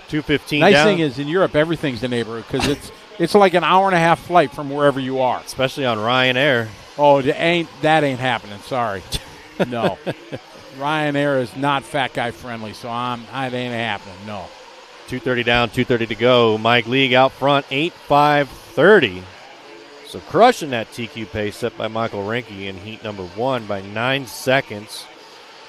2:15 Nice down. thing is in Europe, everything's the neighborhood because it's like an hour and a half flight from wherever you are. Especially on Ryanair. Oh, that ain't happening. Sorry. No. Ryanair is not fat guy friendly, so it ain't happening. No. 2:30 down, 2:30 to go. Mike League out front, 8:5:30. So crushing that TQ pace set by Michael Rinke in heat number 1 by 9 seconds.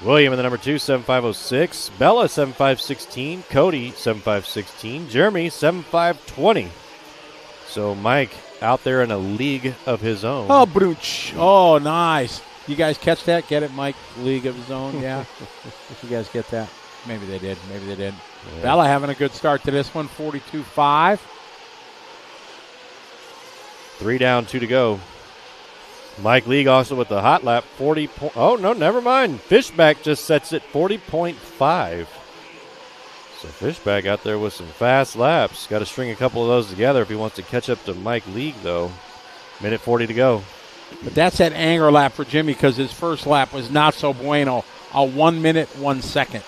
William in the number 2, 7.506. Bella, 7.516. Cody, 7.516. Jeremy, 7.520. So Mike out there in a league of his own. Oh, brooch. Oh, nice. You guys catch that? Get it, Mike? League of his own? Yeah. You guys get that? Maybe they did. Maybe they did. Yeah. Bella having a good start to this one, 42.5. 3 down, 2 to go. Mike League also with the hot lap, 40. Oh, no, never mind. Fishback just sets it 40.5. So Fishback out there with some fast laps. Got to string a couple of those together if he wants to catch up to Mike League, though. Minute 40 to go. But that's that anger lap for Jimmy because his first lap was not so bueno. A 1 minute, 1 second.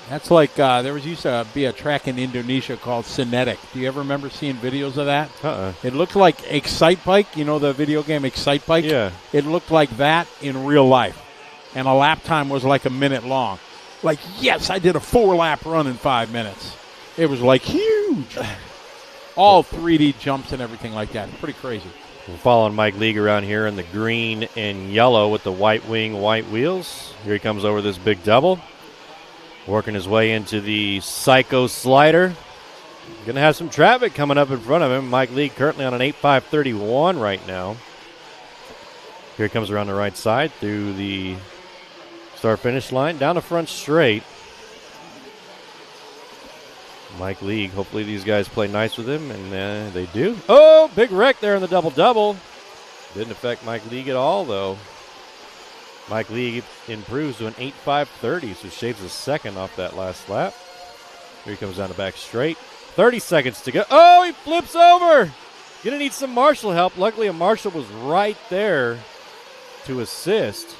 That's like there used to be a track in Indonesia called Cinetic. Do you ever remember seeing videos of that? It looked like Excite Bike. You know the video game Excite Bike? Yeah. It looked like that in real life. And a lap time was like a minute long. Like, yes, I did a 4-lap run in 5 minutes. It was like huge. All 3D jumps and everything like that. Pretty crazy. We're following Mike League around here in the green and yellow with the white wing, white wheels. Here he comes over this big double. Working his way into the Psycho Slider. Going to have some traffic coming up in front of him. Mike League currently on an 8.531 right now. Here he comes around the right side through the start-finish line. Down the front straight. Mike League, hopefully these guys play nice with him, and they do. Oh, big wreck there in the double-double. Didn't affect Mike League at all, though. Mike League improves to an 8.530, so shaves a second off that last lap. Here he comes down the back straight. 30 seconds to go. Oh, he flips over. Gonna need some marshal help. Luckily, a marshal was right there to assist.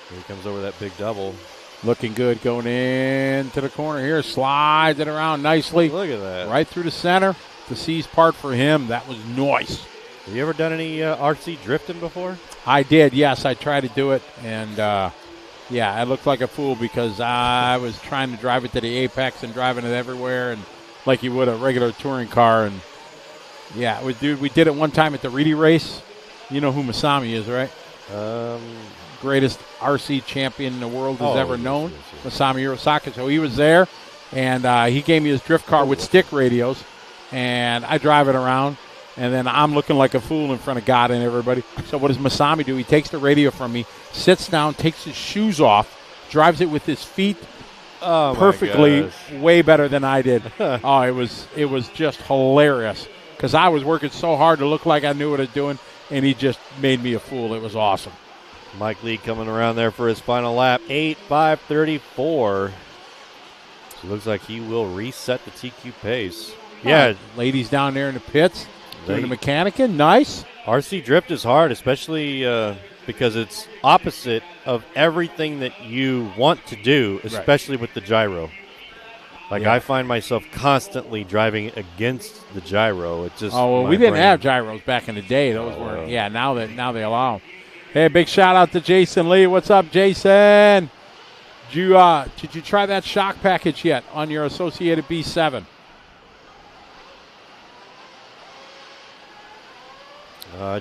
Here he comes over that big double. Looking good going into the corner here. Slides it around nicely. Look at that. Right through the center. The C's part for him. That was nice. Have you ever done any RC drifting before? I did, yes. I tried to do it, and, yeah, I looked like a fool because I was trying to drive it to the apex and driving it everywhere, and like you would a regular touring car. And, yeah, we did it one time at the Reedy race. You know who Masami is, right? Greatest RC champion in the world has ever known, yes. Masami Hirosaka. So he was there, and he gave me his drift car with stick radios, and I drive it around. And then I'm looking like a fool in front of God and everybody. So what does Masami do? He takes the radio from me, sits down, takes his shoes off, drives it with his feet perfectly, way better than I did. Oh, it was just hilarious because I was working so hard to look like I knew what I was doing, and he just made me a fool. It was awesome. Mike Lee coming around there for his final lap, 8.534. So it looks like he will reset the TQ pace. Yeah, ladies down there in the pits. Doing the mechanicking, nice. RC drift is hard, especially because it's opposite of everything that you want to do, especially with the gyro. Like I find myself constantly driving against the gyro. It just we didn't have gyros back in the day. Those weren't. Yeah, now they allow them. Hey, big shout out to Jason Lee. What's up, Jason? Did you try that shock package yet on your Associated B7?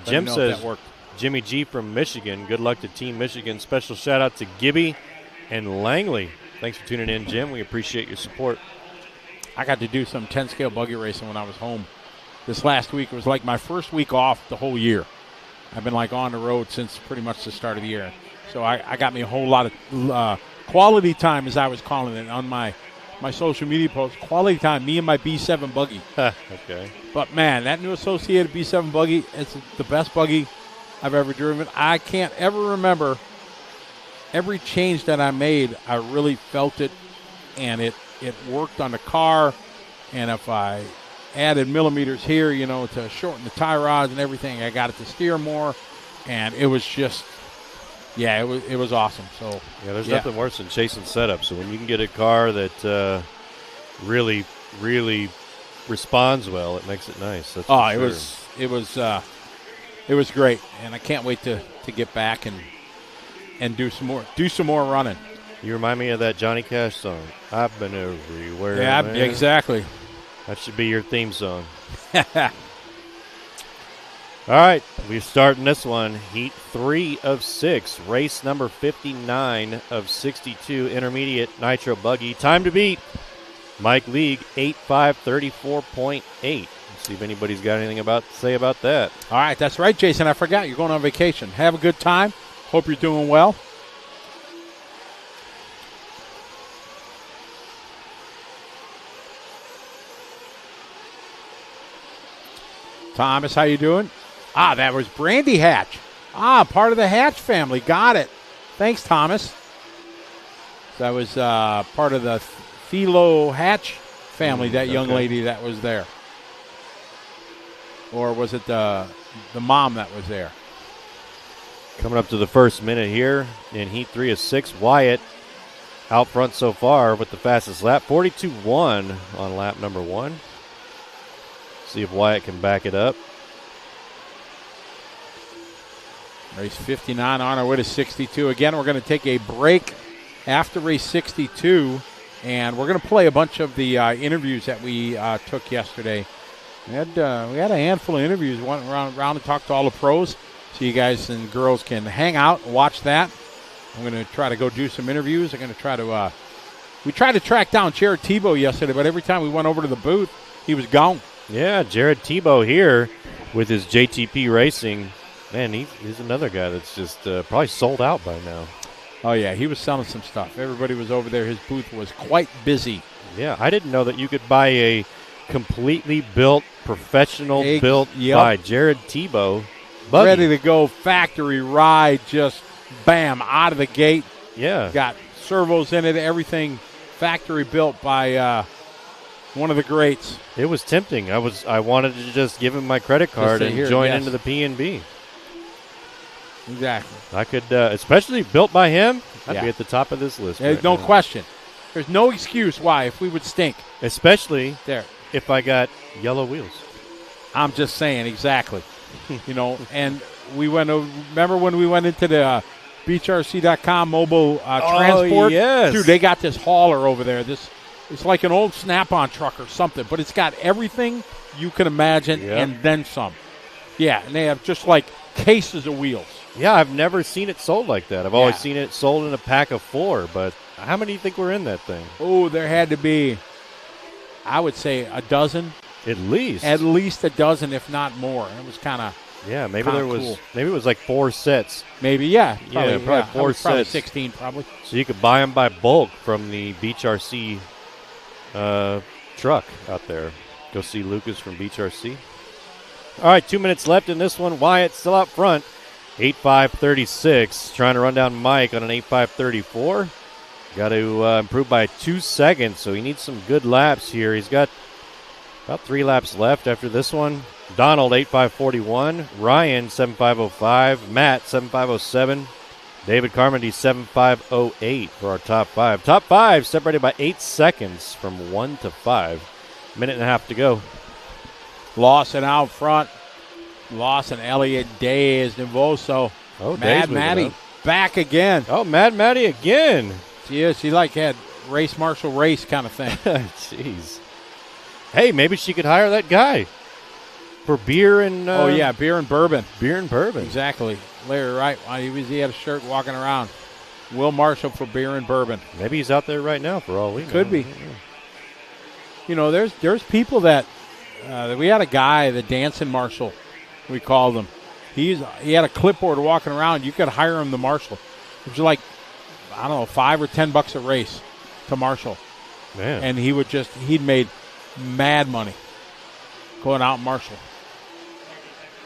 Jim says, Jimmy G from Michigan. Good luck to Team Michigan. Special shout out to Gibby and Langley. Thanks for tuning in, Jim. We appreciate your support. I got to do some 10-scale buggy racing when I was home. This last week was like my first week off the whole year. I've been like on the road since pretty much the start of the year. So I got me a whole lot of quality time, as I was calling it, on my social media post. Quality time, me and my B7 buggy. Okay. But, man, that new Associated B7 buggy, it's the best buggy I've ever driven. I can't ever remember every change that I made. I really felt it, and it worked on the car. And if I added millimeters here, to shorten the tie rods and everything, I got it to steer more. And it was just, it was awesome. So there's nothing worse than chasing setup. So when you can get a car that really, really responds well, it makes it nice. That's it was great, and I can't wait to get back and do some more running. You remind me of that Johnny Cash song, I've Been Everywhere. Yeah, man. Exactly. That should be your theme song. All right, we're starting this one. Heat 3 of 6, race number 59 of 62, intermediate Nitro Buggy. Time to beat Mike League, 8.534.8. Let's see if anybody's got anything to say about that. All right, that's right, Jason. I forgot you're going on vacation. Have a good time. Hope you're doing well. Thomas, how you doing? That was Brandy Hatch. Part of the Hatch family. Got it. Thanks, Thomas. That was part of the Philo Hatch family, that young lady that was there. Or was it the mom that was there? Coming up to the first minute here in Heat 3 of 6. Wyatt out front so far with the fastest lap. 42.1 on lap number 1. See if Wyatt can back it up. Race 59 on our way to 62. Again, we're going to take a break after race 62, and we're going to play a bunch of the interviews that we took yesterday. We had a handful of interviews. Went around and talked to all the pros, so you guys and girls can hang out and watch that. I'm going to try to go do some interviews. I'm going to try to we tried to track down Jared Tebow yesterday, but every time we went over to the booth, he was gone. Yeah, Jared Tebow here with his JTP Racing. Man, he's another guy that's just probably sold out by now. Oh, yeah, he was selling some stuff. Everybody was over there. His booth was quite busy. Yeah, I didn't know that you could buy a completely built, professional built by Jared Tebow buggy. Ready to go, factory ride, just bam, out of the gate. Yeah. Got servos in it, everything factory built by one of the greats. It was tempting. I wanted to just give him my credit card and join into the P&B. Exactly. I could, especially built by him, I'd be at the top of this list. There's no question. There's no excuse why if we would stink. Especially there if I got yellow wheels. I'm just saying, exactly. And we went over, remember when we went into the beachrc.com mobile transport? Yes. Dude, they got this hauler over there. It's like an old Snap-on truck or something, but it's got everything you can imagine and then some. Yeah, and they have just like cases of wheels. Yeah, I've never seen it sold like that. I've always seen it sold in a pack of 4, but how many do you think were in that thing? Oh, there had to be, I would say, a dozen. At least. At least a dozen, if not more. It was kind of maybe there was cool. Maybe it was like 4 sets. Maybe, probably 4 sets. Probably 16, probably. So you could buy them by bulk from the Beach RC truck out there. Go see Lucas from Beach RC. All right, 2 minutes left in this one. Wyatt still out front. 8.536. Trying to run down Mike on an 8.534. Got to improve by 2 seconds, so he needs some good laps here. He's got about 3 laps left after this one. Donald, 8.541. Ryan, 7.505. Matt, 7.507. David Carmody, 7.508 for our top 5. Top 5 separated by 8 seconds from 1 to 5. Minute and a half to go. Lawson out front. Lawson, Elliott, Days, Nivoso. Oh, Mad Matty back again. Oh, Mad Matty again. She like had race marshal race kind of thing. Jeez. Hey, maybe she could hire that guy for beer and beer and bourbon. Beer and bourbon. Exactly. Larry Wright, he had a shirt walking around. Will Marshall for beer and bourbon. Maybe he's out there right now for all we know. Could be. There's people that we had a guy, the dancing marshal, we called him. He had a clipboard walking around. You could hire him to marshal. It was like, I don't know, $5 or $10 a race to marshal. Man. And he'd made mad money going out and marshal.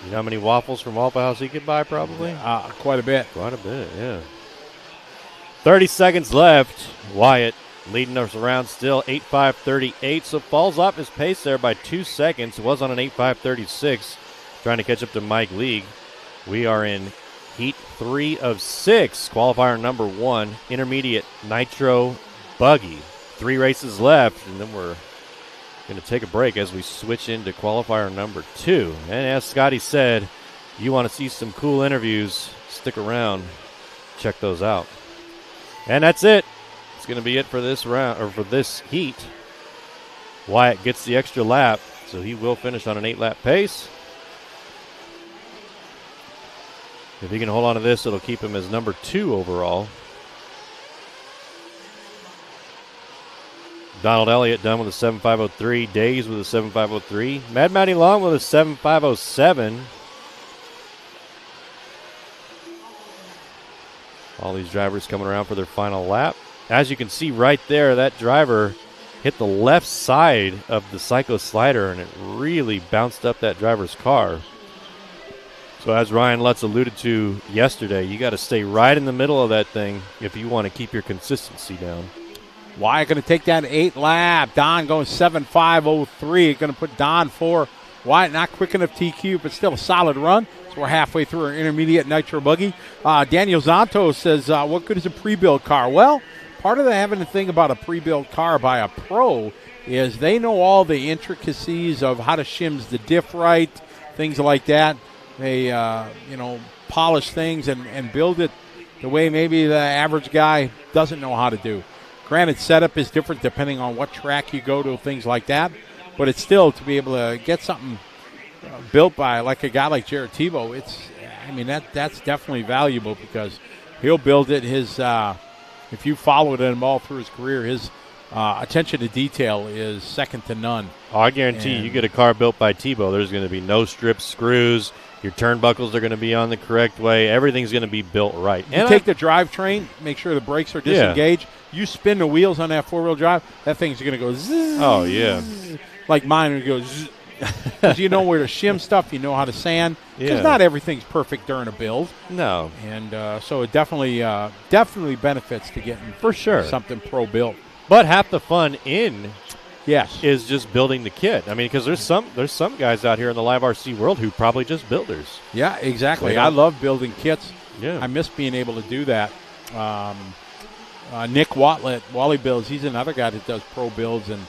You know how many waffles from Waffle House he could buy probably? Quite a bit. Quite a bit, yeah. 30 seconds left. Wyatt leading us around still, 8.538, so falls off his pace there by 2 seconds. It was on an 8.536, trying to catch up to Mike League. We are in Heat 3 of 6, qualifier number 1, intermediate Nitro Buggy. 3 races left, and then we're going to take a break as we switch into qualifier number 2. And as Scotty said, you want to see some cool interviews, stick around, check those out. And that's it. It's going to be it for this round, or for this heat. Wyatt gets the extra lap, so he will finish on an 8-lap pace. If he can hold on to this, it'll keep him as number 2 overall. Donald Elliott done with a 7.503. Days with a 7.503. Mad Matty Long with a 7.507. All these drivers coming around for their final lap. As you can see right there, that driver hit the left side of the Psycho Slider, and it really bounced up that driver's car. So as Ryan Lutz alluded to yesterday, you got to stay right in the middle of that thing if you want to keep your consistency down. Wyatt going to take that 8 lap. Don going 7.503. Going to put Don 4. Wyatt not quick enough TQ, but still a solid run. So we're halfway through our intermediate Nitro buggy. Daniel Zanto says, what good is a pre-built car? Well, part of the having to think about a pre-built car by a pro is they know all the intricacies of how to shims the diff right, things like that. They, polish things and build it the way maybe the average guy doesn't know how to do. Granted, setup is different depending on what track you go to, things like that. But it's still to be able to get something built by like a guy like Jared Tebow. That's definitely valuable because he'll build it. If you followed him all through his career, his attention to detail is second to none. Oh, I guarantee you get a car built by Tebow, there's going to be no strip screws. Your turnbuckles are going to be on the correct way. Everything's going to be built right. You take the drivetrain, make sure the brakes are disengaged. Yeah. You spin the wheels on that four-wheel drive, that thing's going to go zzz. Oh, yeah. Like mine would go zzz. Because you know where to shim stuff, you know how to sand. Because not everything's perfect during a build. No. And so it definitely benefits to getting for sure something pro-built. But half the fun is just building the kit. I mean, because there's some guys out here in the live RC world who probably just builders. Yeah, exactly. I love building kits. Yeah. I miss being able to do that. Nick Watlett, Wally Builds, he's another guy that does pro builds and,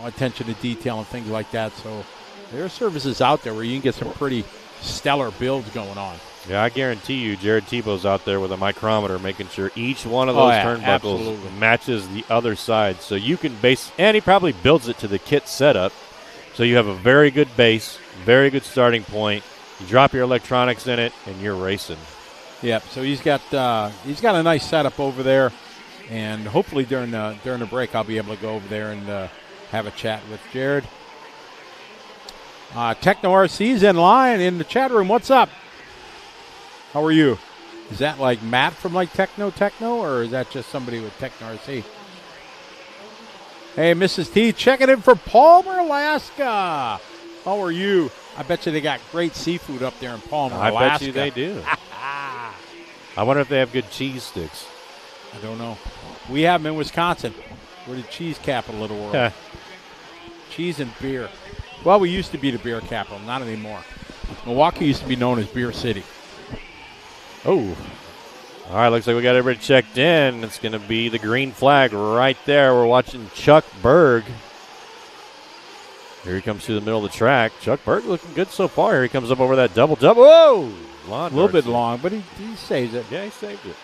attention to detail and things like that. So there are services out there where you can get some pretty stellar builds going on. Yeah, I guarantee you Jared Tebow's out there with a micrometer making sure each one of those turnbuckles matches the other side. So you can and he probably builds it to the kit setup. So you have a very good base, very good starting point. You drop your electronics in it, and you're racing. Yep. So he's got a nice setup over there, and hopefully during the break I'll be able to go over there and have a chat with Jared. Techno RC's in line in the chat room. What's up? How are you? Is that like Matt from like Techno, or is that just somebody with Techno RC? Hey, Mrs. T, checking in for Palmer, Alaska. How are you? I bet you they got great seafood up there in Palmer, Alaska. I bet you they do. I wonder if they have good cheese sticks. I don't know. We have them in Wisconsin. We're the cheese capital of the world. Cheese and beer. Well, we used to be the beer capital, not anymore. Milwaukee used to be known as Beer City. Oh. All right, looks like we got everybody checked in. It's going to be the green flag right there. We're watching Chuck Berg. Here he comes through the middle of the track. Chuck Berg looking good so far. Here he comes up over that double-double. Whoa! A little bit long, but he saves it. Yeah, he saved it.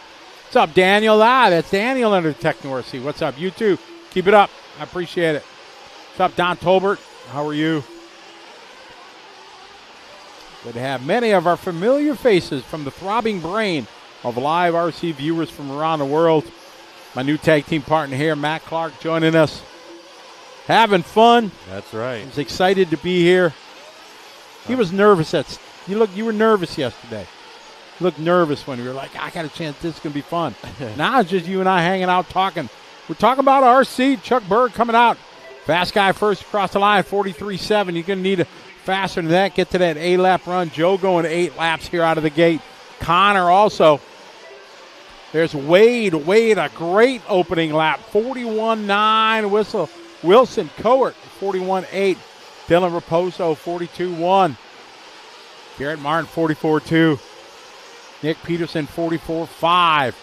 What's up, Daniel? That's Daniel under Techno RC. What's up? You too. Keep it up. I appreciate it. What's up, Don Tolbert? How are you? Good to have many of our familiar faces from the throbbing brain of live RC viewers from around the world. My new tag team partner here, Matt Clark, joining us. Having fun. That's right. He's excited to be here. He was nervous. You were nervous yesterday. You looked nervous when we were like, I got a chance. This is going to be fun. Now it's just you and I hanging out talking. We're talking about RC. Chuck Berg coming out. Fast guy first across the line, 43.7. You're going to need a faster than that. Get to that 8-lap run. Joe going 8 laps here out of the gate. Connor also. There's Wade. A great opening lap. 41.9. Wilson Coert, 41.8. Dylan Raposo, 42.1. Garrett Martin, 44.2. Nick Peterson, 44.5.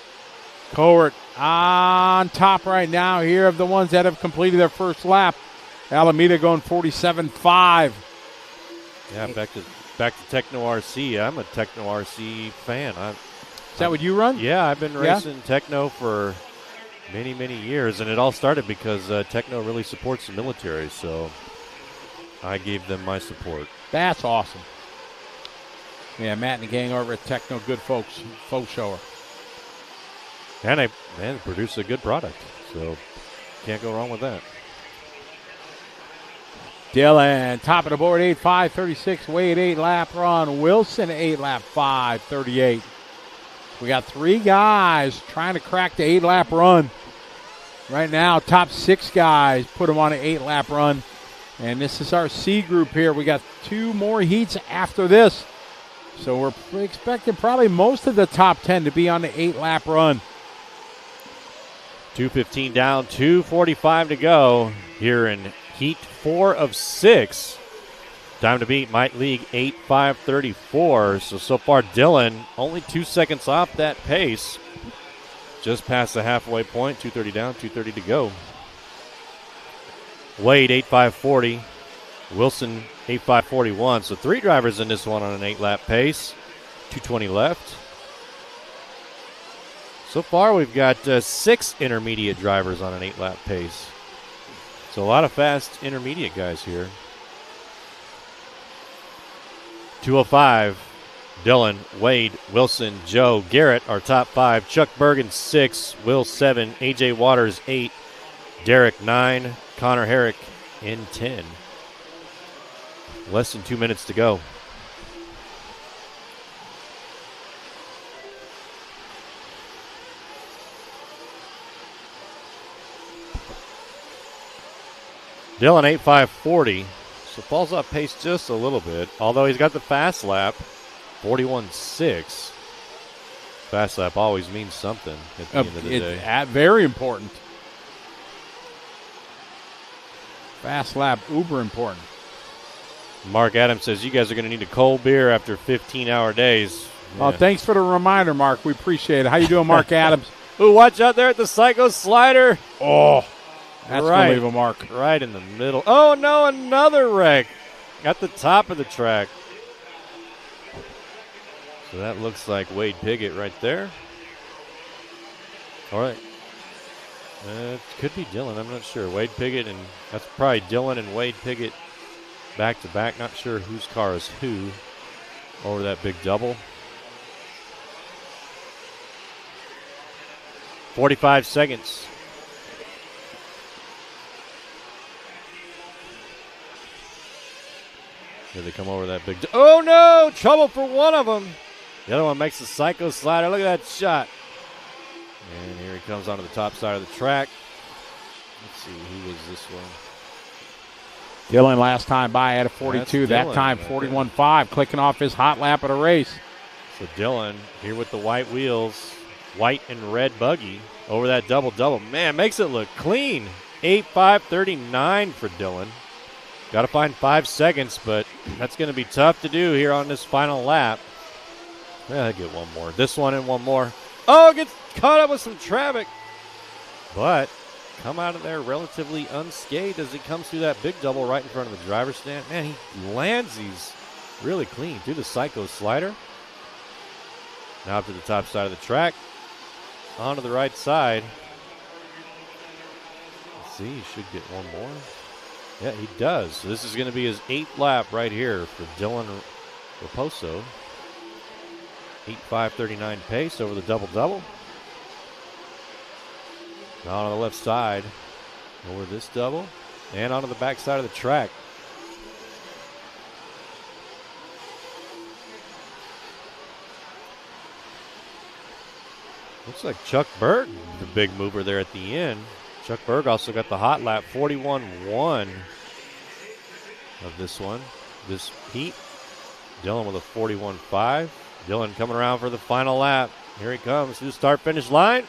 Coert on top right now here of the ones that have completed their first lap. Alameda going 47.5. Yeah, back to Techno RC. I'm a Techno RC fan. Is that what you run? Yeah, I've been racing Techno for many, many years, and it all started because Techno really supports the military. So I gave them my support. That's awesome. Yeah, Matt and the gang over at Techno, good folks, folk shower. And they produce a good product, so can't go wrong with that. Dylan, top of the board, 8.5.36. Wade, 8-lap run. Wilson, 8-lap 5.38. We got 3 guys trying to crack the 8-lap run. Right now, top 6 guys put them on an 8-lap run. And this is our C group here. We got 2 more heats after this. So we're expecting probably most of the top 10 to be on the 8-lap run. 2:15 down, 2:45 to go here in Heat 4 of 6. Time to beat Mite League 8.5.34. So far, Dylan only 2 seconds off that pace. Just past the halfway point, 2:30 down, 2:30 to go. Wade, 8.5.40. Wilson, 8.5.41. So 3 drivers in this one on an 8-lap pace. 2:20 left. So far, we've got 6 intermediate drivers on an 8-lap pace. So a lot of fast intermediate guys here. 2:05, Dylan, Wade, Wilson, Joe, Garrett, our top 5. Chuck Bergen, 6. Will, 7. AJ Waters, 8. Derek, 9. Connor Herrick in 10. Less than 2 minutes to go. Dylan, 8.5.40. So falls off pace just a little bit. Although he's got the fast lap, 41.6. Fast lap always means something at the end of the day. Very important. Fast lap, uber important. Mark Adams says you guys are going to need a cold beer after 15-hour days. Well, thanks for the reminder, Mark. We appreciate it. How you doing, Mark Adams? Ooh, watch out there at the Psycho Slider. Oh, that's right. going to leave a mark. Right in the middle. Oh, no, another wreck at the top of the track. So that looks like Wade Piggott right there. All right. It could be Dylan. I'm not sure. Wade Piggott, and that's probably Dylan and Wade Piggott back to back. Not sure whose car is who over that big double. 45 seconds. Here they come over that big. Oh no! Trouble for one of them. The other one makes the Psycho Slider. Look at that shot. And here he comes onto the top side of the track. Let's see, who was this one? Dylan last time by at a 42. That time 41.5, clicking off his hot lap of the race. So Dylan here with the white wheels, white and red buggy over that double-double. Man, makes it look clean. 8.5.39 for Dylan. Got to find 5 seconds, but that's going to be tough to do here on this final lap. I'll get one more. This one and one more. Oh, gets caught up with some traffic. But come out of there relatively unscathed as he comes through that big double right in front of the driver's stand. Man, he lands these really clean through the Psycho Slider. Now up to the top side of the track. Onto the right side. Let's see, he should get one more. Yeah, he does. So this is going to be his 8th lap right here for Dylan Raposo. 8.5.39 pace over the double-double. Now on the left side over this double. And onto the back side of the track. Looks like Chuck Berg, the big mover there at the end. Chuck Berg also got the hot lap, 41.1 of this one, this heat. Dylan with a 41.5. Dylan coming around for the final lap. Here he comes to the start-finish line.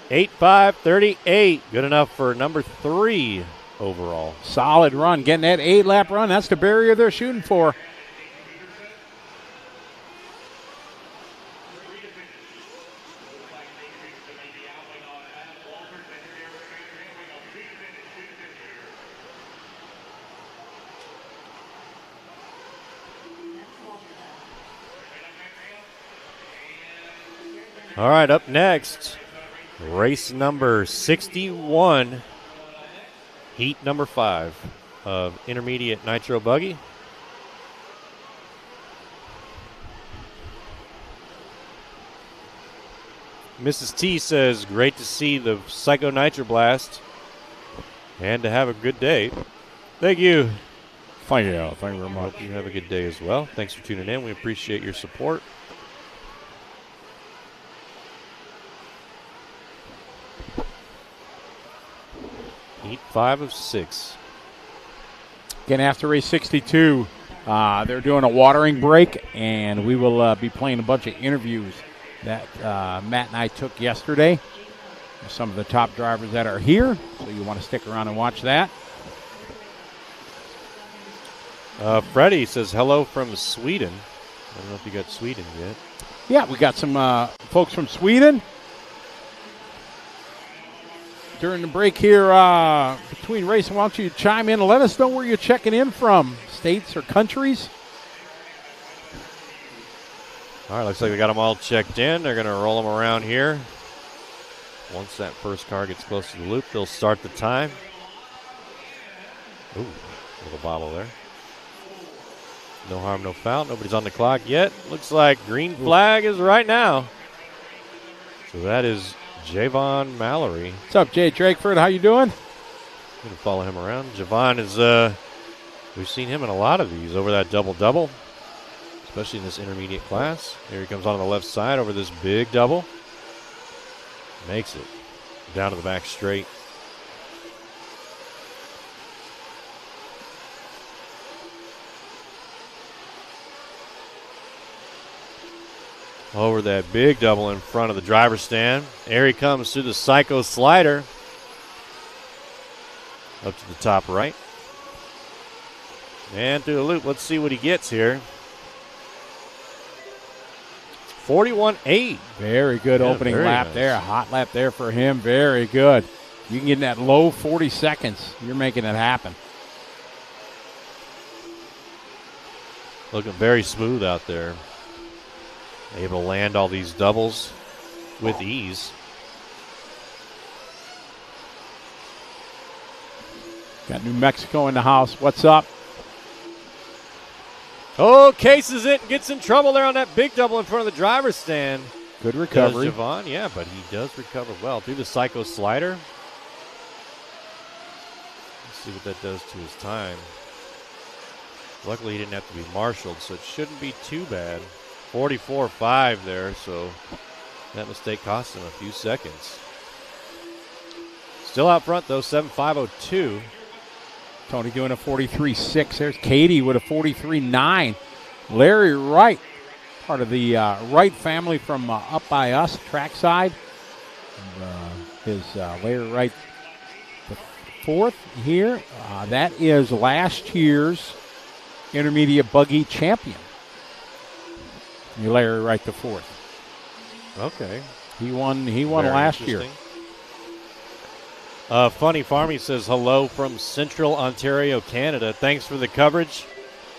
8.5.38, good enough for number 3 overall. Solid run, getting that 8-lap run. That's the barrier they're shooting for. All right, up next, race number 61, heat number 5. of intermediate Nitro Buggy. Mrs. T says, great to see the Psycho Nitro Blast and to have a good day. Thank you. Thank you. Thank you very much. Hope you have a good day as well. Thanks for tuning in. We appreciate your support. Heat 5 of 6. Again, after race 62, they're doing a watering break, and we will be playing a bunch of interviews that Matt and I took yesterday with some of the top drivers that are here, so you want to stick around and watch that. Freddie says hello from Sweden. I don't know if you got Sweden yet. Yeah, we got some folks from Sweden. During the break here between racing, why don't you chime in and let us know where you're checking in from, states or countries. All right, looks like we got them all checked in. They're going to roll them around here. Once that first car gets close to the loop, they'll start the time. Ooh, little bobble there. No harm, no foul. Nobody's on the clock yet. Looks like green flag is right now. So that is Javon Mallory. What's up, Jay Drakeford? How you doing? Going to follow him around. Javon is, we've seen him in a lot of these over that double-double, especially in this intermediate class. Here he comes on the left side over this big double. Makes it down to the back straight. Over that big double in front of the driver's stand. There he comes through the Psycho slider. Up to the top right. And through the loop. Let's see what he gets here. 41.8. Very good opening lap there. A hot lap there for him. Very good. You can get in that low 40 seconds. You're making it happen. Looking very smooth out there. Able to land all these doubles with ease. Got New Mexico in the house. What's up? Oh, cases it and gets in trouble there on that big double in front of the driver's stand. Good recovery. Does Javon, yeah, but he does recover well through the Psycho slider. Let's see what that does to his time. Luckily, he didn't have to be marshaled, so it shouldn't be too bad. 44.5 there, so that mistake cost him a few seconds. Still out front, though, 7.502. Tony doing a 43.6. There's Katie with a 43.9. Larry Wright, part of the Wright family from up by us, trackside. Larry Wright, the fourth here. That is last year's intermediate buggy champion. Larry Wright, the fourth. Okay. He won last year. Funny Farmy says hello from Central Ontario, Canada. Thanks for the coverage.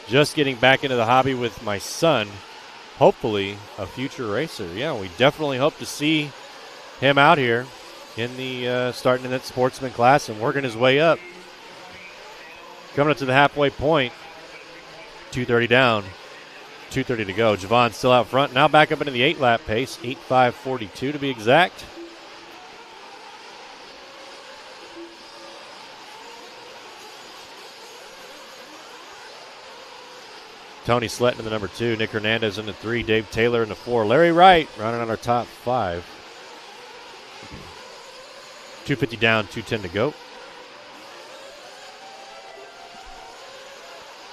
Just getting back into the hobby with my son. Hopefully a future racer. Yeah, we definitely hope to see him out here in the starting in that sportsman class and working his way up. Coming up to the halfway point. 2:30 down. 2:30 to go. Javon still out front. Now back up into the 8-lap pace. 8.542 to be exact. Tony Sletton in the number 2. Nick Hernandez in the 3. Dave Taylor in the 4. Larry Wright running on our top 5. 2:50 down. 2:10 to go.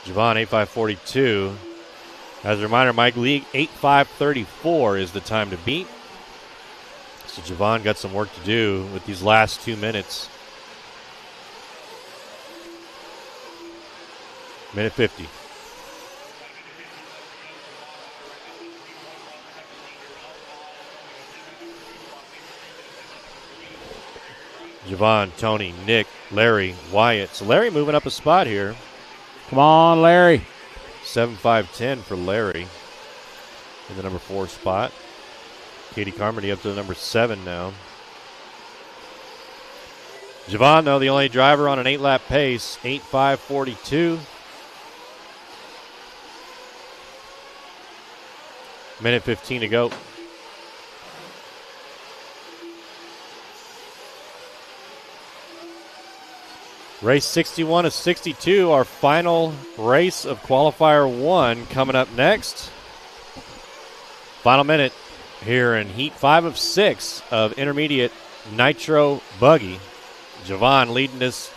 Javon 8.542. As a reminder, Mike League, 8.534 is the time to beat. So Javon got some work to do with these last 2 minutes. Minute 50. Javon, Tony, Nick, Larry, Wyatt. So Larry moving up a spot here. Come on, Larry. 7.510 for Larry in the number 4 spot. Katie Carmody up to the number 7 now. Javon, though, the only driver on an 8-lap pace, 8:5:42. Minute 15 to go. Race 61 of 62, our final race of Qualifier 1 coming up next. Final minute here in Heat 5 of 6 of intermediate Nitro Buggy. Javon leading us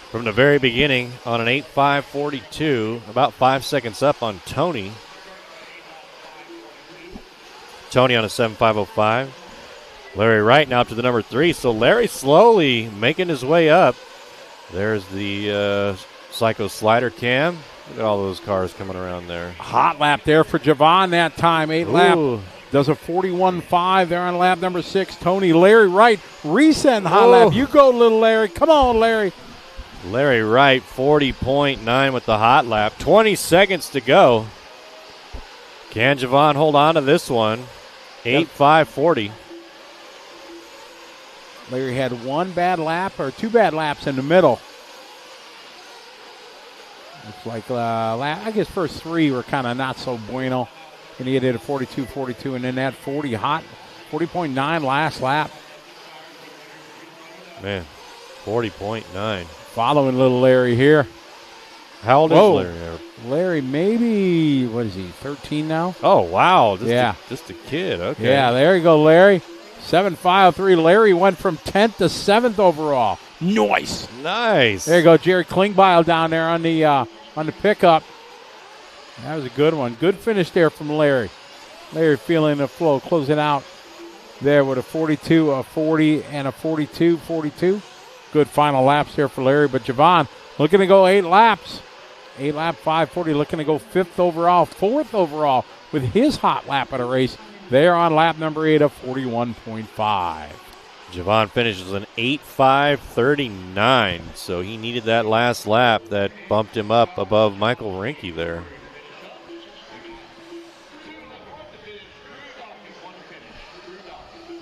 from the very beginning on an 8:5:42, about 5 seconds up on Tony. Tony on a 7:5:05. Larry Wright now up to the number 3, so Larry slowly making his way up. There's the Psycho Slider cam. Look at all those cars coming around there. Hot lap there for Javon that time. 8 lap. Does a 41.5 there on lap number 6. Tony, Larry Wright, reset hot lap. You go, little Larry. Come on, Larry. Larry Wright, 40.9 with the hot lap. 20 seconds to go. Can Javon hold on to this one? 8:5:40. Larry had one bad lap or 2 bad laps in the middle. Looks like I guess first 3 were kind of not so bueno. And he did a 42.42, and then that 40.9 last lap. Man, 40.9. Following little Larry here. How old is Larry? Larry, maybe, what is he, 13 now? Oh, wow. Yeah. Just a kid. Okay. Yeah, there you go, Larry. 7.503. Larry went from 10th to 7th overall. Nice. There you go, Jerry Klingbeil down there on the pickup. That was a good one. Good finish there from Larry. Larry feeling the flow, closing out there with a 42, a 40, and a 42. Good final laps there for Larry. But Javon looking to go 8 laps. 8 lap 5:40, looking to go 5th overall, 4th overall with his hot lap at a race there on lap number 8 of 41.5. Javon finishes an 8:5:39, so he needed that last lap that bumped him up above Michael Rinke there.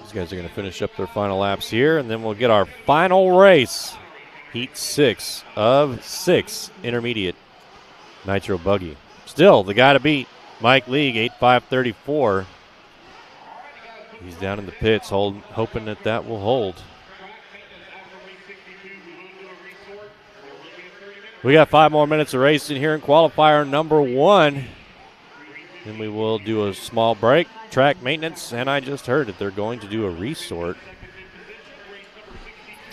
These guys are going to finish up their final laps here, and then we'll get our final race, Heat 6 of 6, intermediate Nitro Buggy. Still, the guy to beat, Mike League, 8:5:34. He's down in the pits, hoping that will hold. We got 5 more minutes of racing here in qualifier number 1. Then we will do a small break, track maintenance, and I just heard that they're going to do a resort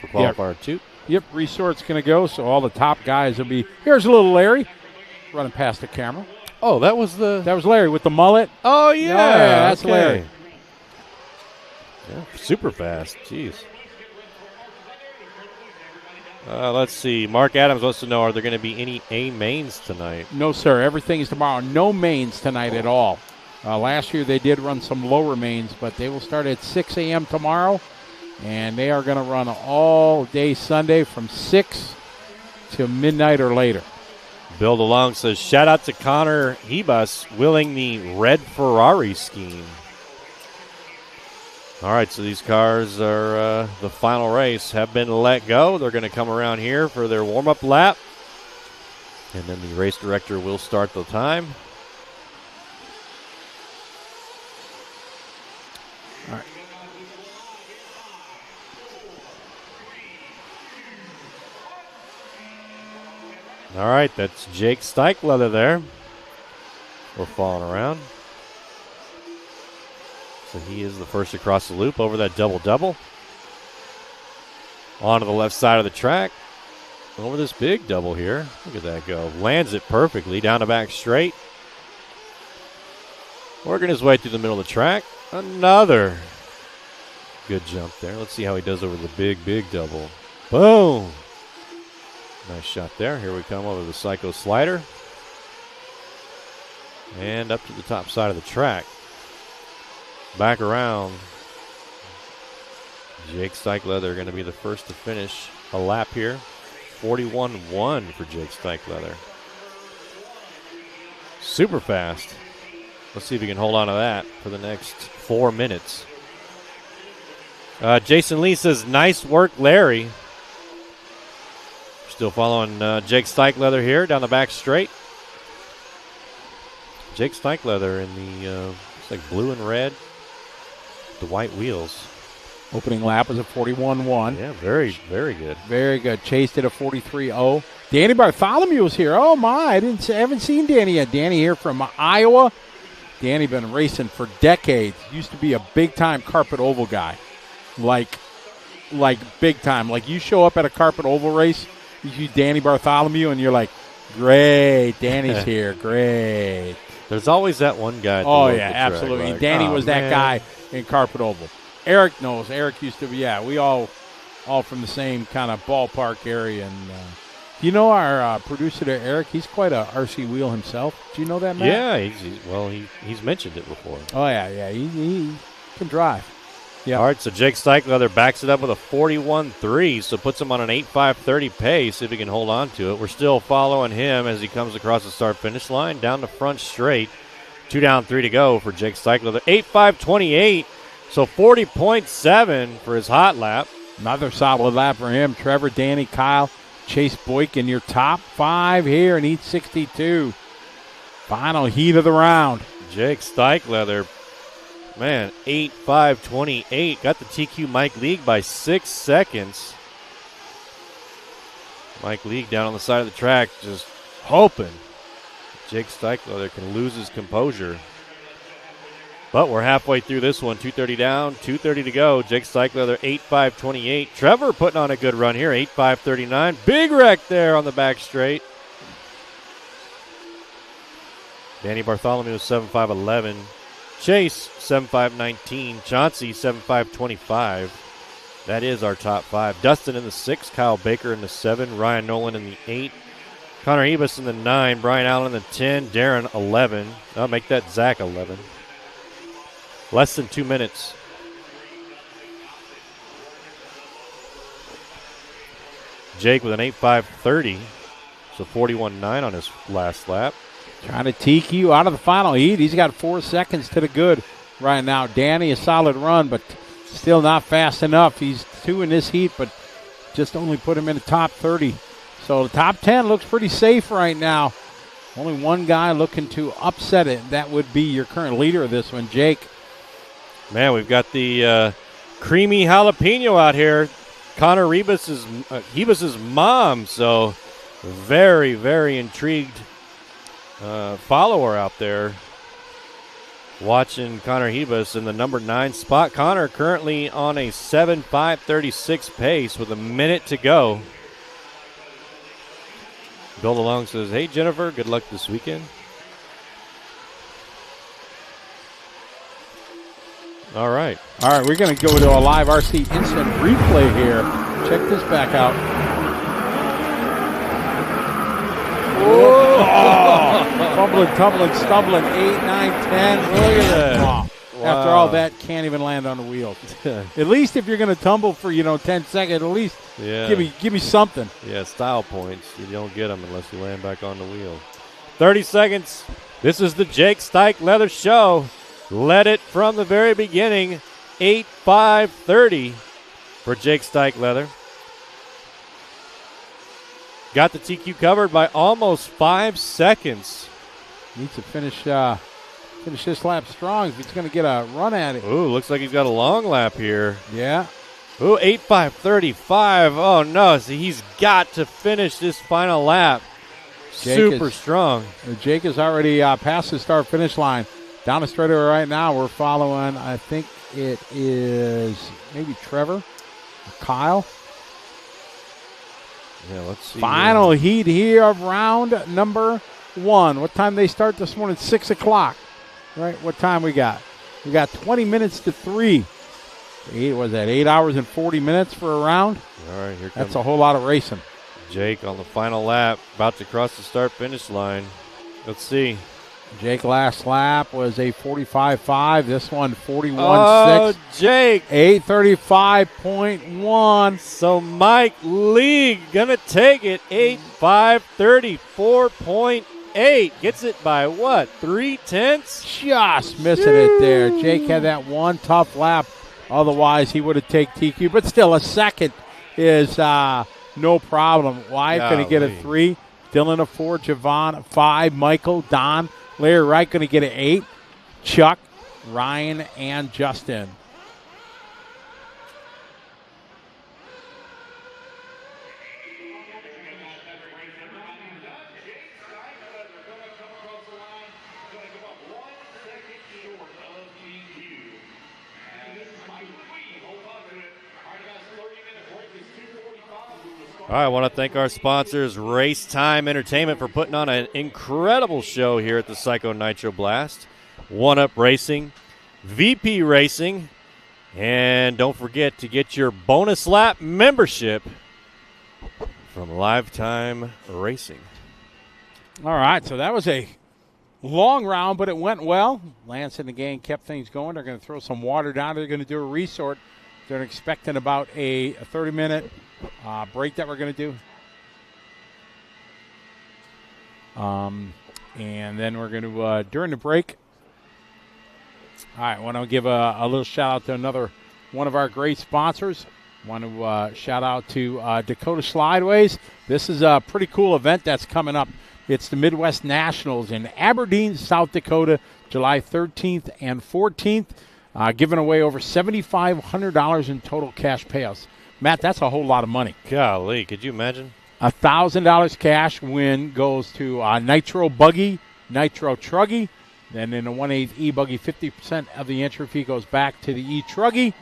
for qualifier 2. Yep, resort's going to go, so all the top guys will be. Here's a little Larry running past the camera. Oh, that was Larry with the mullet. Oh, yeah. That's okay. Larry. Yeah, super fast. Jeez. Let's see. Mark Adams wants to know, are there going to be any A mains tonight? No, sir. Everything is tomorrow. No mains tonight at all. Last year they did run some lower mains, but they will start at 6 a.m. tomorrow, and they are going to run all day Sunday from 6 to midnight or later. Bill DeLong says, shout out to Connor Hebus willing the red Ferrari scheme. All right, so these cars are the final race, have been let go. They're going to come around here for their warm-up lap. And then the race director will start the time. All right. All right, that's Jake Steichleather there. We're falling around. So he is the first across the loop over that double-double. Onto the left side of the track. Over this big double here. Look at that go. Lands it perfectly down the back straight. Working his way through the middle of the track. Another good jump there. Let's see how he does over the big double. Boom. Nice shot there. Here we come over the Psycho Slider. And up to the top side of the track. Back around. Jake Steichleather going to be the first to finish a lap here. 41.1 for Jake Steichleather. Super fast. Let's see if he can hold on to that for the next 4 minutes. Jason Lee says, nice work, Larry. Still following Jake Steichleather here down the back straight. Jake Steichleather in the it's like blue and red, the white wheels. Opening lap was a 41-1. Yeah, very, very good. Very good. Chase did a 43-0. Danny Bartholomew was here. Oh, my. I haven't seen Danny yet. Danny here from Iowa. Danny been racing for decades. Used to be a big-time carpet oval guy. Like big time. Like you show up at a carpet oval race, you see Danny Bartholomew, and you're like, great, Danny's here. Great. There's always that one guy. At the Oh, local yeah, track, absolutely. like, Danny was that man. guy in carpet oval. Eric knows. Eric used to be, we all from the same kind of ballpark area. And you know our producer there, Eric, he's quite a RC wheel himself. Do you know that, Matt? Yeah, he's mentioned it before. Oh, yeah. He can drive. Yeah. All right, so Jake Steichleather backs it up with a 41.3, so puts him on an 8.530 pace if he can hold on to it. We're still following him as he comes across the start-finish line down the front straight. 2 down, 3 to go for Jake Steichleather. 8.528, so 40.7 for his hot lap. Another solid lap for him. Trevor, Danny, Kyle, Chase Boyk in your top 5 here in Heat 62. Final heat of the round. Jake Steichleather, man, 8.528. Got the TQ Mike League by 6 seconds. Mike League down on the side of the track just hoping Jake Steichleather can lose his composure. But we're halfway through this one. 2:30 down, 2:30 to go. Jake Steichleather, 8.528. Trevor putting on a good run here, 8.539. Big wreck there on the back straight. Danny Bartholomew, 7.511. Chase, 7.519. Chauncey, 7.525. That is our top 5. Dustin in the 6. Kyle Baker in the 7. Ryan Nolan in the 8. Connor Ebus in the 9. Brian Allen in the 10. Darren, 11. I'll make that Zach 11. Less than 2 minutes. Jake with an 8.530. So 41.9 on his last lap. Trying to TQ out of the final heat. He's got 4 seconds to the good right now. Danny, a solid run, but still not fast enough. He's 2 in this heat, but just only put him in the top 30. So the top 10 looks pretty safe right now. Only one guy looking to upset it. That would be your current leader of this one, Jake. Man, we've got the creamy jalapeno out here. Connor Rebus's mom, so very, very intrigued follower out there watching Connor Hebus in the number 9 spot. Connor currently on a 7.536 pace with a minute to go. Bill DeLong says, hey, Jennifer, good luck this weekend. All right, we're going to go to a live RC instant replay here. Check this back out. Bumbling, tumbling, stumbling, 8, 9, 10. Look at that. Wow. After all that, can't even land on the wheels. At least if you're going to tumble for 10 seconds, at least give me something. Yeah, style points. You don't get them unless you land back on the wheel. 30 seconds. This is the Jake Steichleather Show. Led it from the very beginning. 8.530 for Jake Steichleather. Got the TQ covered by almost 5 seconds. Needs to finish this lap strong if he's going to get a run at it. Ooh, looks like he's got a long lap here. Yeah. Ooh, 8.535. Oh, no. See, he's got to finish this final lap. Super strong. Jake is already past the start-finish line. Down the straightaway right now, we're following, I think it is maybe Trevor or Kyle. Yeah, let's see. Final heat here of round number 1. What time they start this morning? 6 o'clock. Right? What time we got? We got 20 minutes to 3. 8 hours and 40 minutes for a round? All right, here comes. That's a whole lot of racing. Jake on the final lap, about to cross the start-finish line. Let's see. Jake last lap was a 45.5. This one 41.6. Oh, Jake. 8:35.1. So Mike League going to take it. 8.534.8. Gets it by what? 3/10? Just missing it there. Jake had that one tough lap. Otherwise, he would have taken TQ. But still, a second is no problem. Wyatt going to get a Golly. 3. Dylan a 4. Javon a 5. Michael, Don, Larry Wright going to get an 8. Chuck, Ryan, and Justin. All right, I want to thank our sponsors, Race Time Entertainment, for putting on an incredible show here at the Psycho Nitro Blast. One Up Racing, VP Racing, and don't forget to get your bonus lap membership from Lifetime Racing. All right, so that was a long round, but it went well. Lance and the gang kept things going. They're going to throw some water down. They're going to do a resort. They're expecting about a 30-minute break that we're going to do. And then we're going to, during the break, all right, I want to give a little shout-out to another one of our great sponsors. I want to shout out to Dakota Slideways. This is a pretty cool event that's coming up. It's the Midwest Nationals in Aberdeen, South Dakota, July 13th and 14th, giving away over $7,500 in total cash payouts. Matt, that's a whole lot of money. Golly, could you imagine? $1,000 cash win goes to Nitro Buggy, Nitro Truggy. Then in the 1/8 E-Buggy, 50% of the entry fee goes back to the E-Truggy.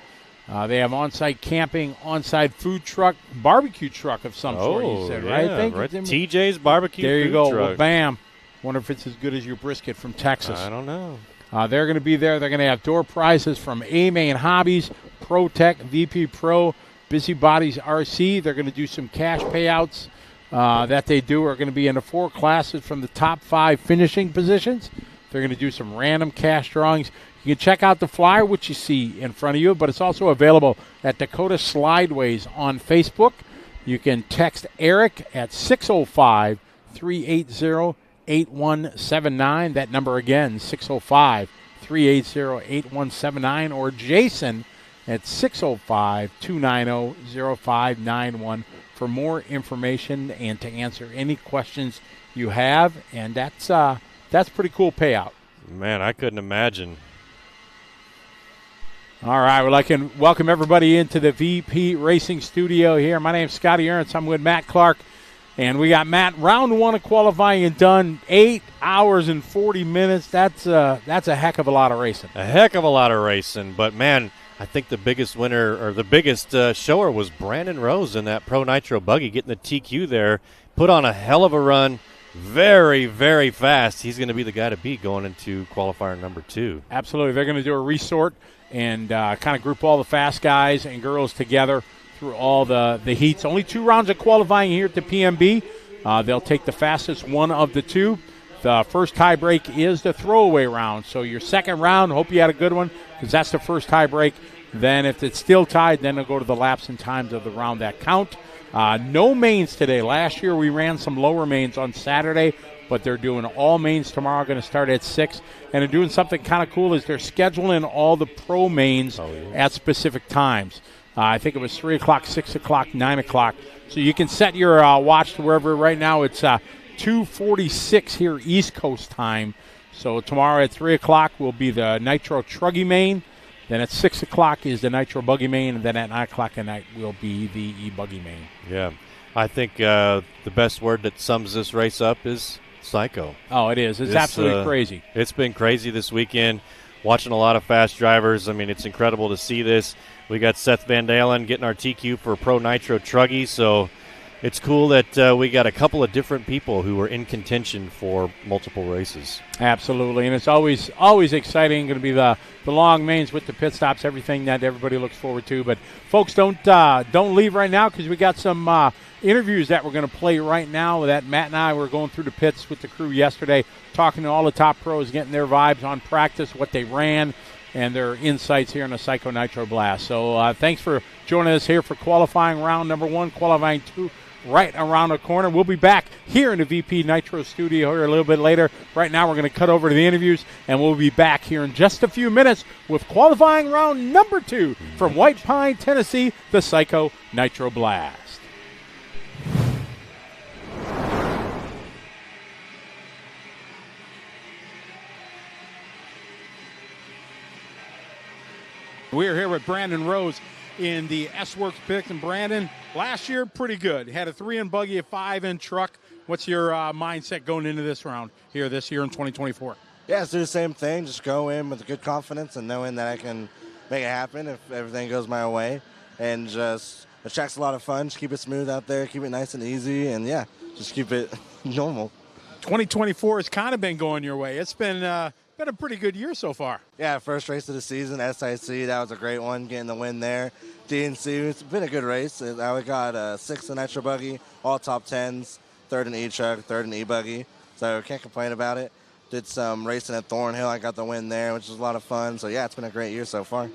They have on-site camping, on-site food truck, barbecue truck of some sort, you said, right? Yeah, Thank right. you. TJ's Barbecue There you Food go. Truck. Well, bam. Wonder if it's as good as your brisket from Texas. I don't know. They're going to be there. They're going to have door prizes from A-Main Hobbies, Pro Tech, VP Pro, Busybodies RC. They're going to do some cash payouts that they do are going to be in the 4 classes from the top 5 finishing positions. They're going to do some random cash drawings. You can check out the flyer, which you see in front of you, but it's also available at Dakota Slideways on Facebook. You can text Eric at 605-380-8179. That number again, 605-380-8179, or Jason at 605-290-0591 for more information and to answer any questions you have. And that's pretty cool payout. Man, I couldn't imagine. All right, well, I can welcome everybody into the VP Racing Studio here. My name's Scotty Ernst. I'm with Matt Clark, and we got Matt round 1 of qualifying done, 8 hours and 40 minutes. That's a heck of a lot of racing. A heck of a lot of racing, but man, I think the biggest winner or the biggest shower was Brandon Rose in that Pro Nitro Buggy, getting the TQ there, put on a hell of a run. Very, very fast. He's going to be the guy to beat going into qualifier number 2. Absolutely. They're going to do a resort and kind of group all the fast guys and girls together through all the heats. Only 2 rounds of qualifying here at the PMB. They'll take the fastest one of the 2. The first tie break is the throwaway round. So your second round, hope you had a good one, because that's the first tie break. Then if it's still tied, then they'll go to the laps and times of the round that count. No mains today. Last year we ran some lower mains on Saturday, but they're doing all mains tomorrow, going to start at 6. And they're doing something kind of cool is they're scheduling all the pro mains at specific times. I think it was 3 o'clock, 6 o'clock, 9 o'clock. So you can set your watch to wherever. Right now it's 2:46 here East Coast time. So tomorrow at 3 o'clock will be the Nitro Truggy main. Then at 6 o'clock is the Nitro Buggy main, and then at 9 o'clock at night will be the E-Buggy main. Yeah. I think the best word that sums this race up is psycho. Oh, it is. It's absolutely crazy. It's been crazy this weekend, watching a lot of fast drivers. I mean, it's incredible to see this. We got Seth Van Dalen getting our TQ for Pro Nitro Truggy, so it's cool that we got a couple of different people who are in contention for multiple races. Absolutely, and it's always exciting. Going to be the long mains with the pit stops, everything that everybody looks forward to. But folks, don't leave right now, because we got some interviews that we're going to play right now. That Matt and I were going through the pits with the crew yesterday, talking to all the top pros, getting their vibes on practice, what they ran, and their insights here in the Psycho Nitro Blast. So thanks for joining us here for qualifying round number 1, qualifying 2. Right around the corner. We'll be back here in the VP Nitro studio here a little bit later. Right now we're going to cut over to the interviews, and we'll be back here in just a few minutes with qualifying round number 2 from White Pine, Tennessee, the Psycho Nitro Blast. We're here with Brandon Rose in the S-Works pick. And Brandon, last year, pretty good. Had a 3-in buggy, a 5-in truck. What's your mindset going into this round here this year in 2024? Yeah, let's do the same thing. Just go in with good confidence and knowing that I can make it happen if everything goes my way. And just, the track's a lot of fun. Just keep it smooth out there, keep it nice and easy, and yeah, just keep it normal. 2024 has kind of been going your way. It's been a pretty good year so far. Yeah, first race of the season, SIC, that was a great one, getting the win there. DNC, it's been a good race. I got 6th in Nitro Buggy, all top 10s, 3rd in E-Truck, 3rd in E-Buggy, so can't complain about it. Did some racing at Thornhill, I got the win there, which was a lot of fun. So yeah, it's been a great year so far.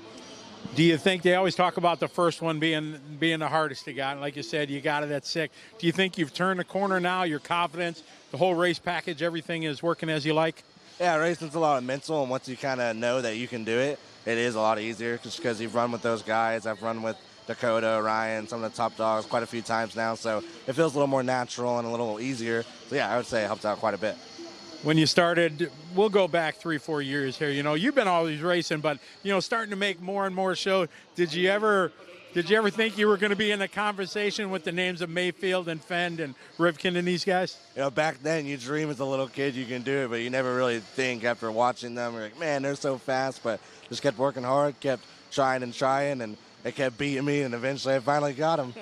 Do you think they always talk about the first one being the hardest to get? Like you said, you got it at 6. Do you think you've turned the corner now? Your confidence, the whole race package, everything is working as you like? Yeah, racing's a lot of mental, and once you kind of know that you can do it, it is a lot easier just because you've run with those guys. I've run with Dakota, Ryan, some of the top dogs quite a few times now, so it feels a little more natural and a little easier. So yeah, I would say it helps out quite a bit. When you started, we'll go back 3-4 years here. You know, you've been always racing, but you know, starting to make more and more shows. Did you ever think you were going to be in a conversation with the names of Mayfield and Fend and Rivkin and these guys? You know, back then you dream as a little kid you can do it, but you never really think after watching them. You're like, man, they're so fast, but just kept working hard, kept trying, and it kept beating me, and eventually I finally got them.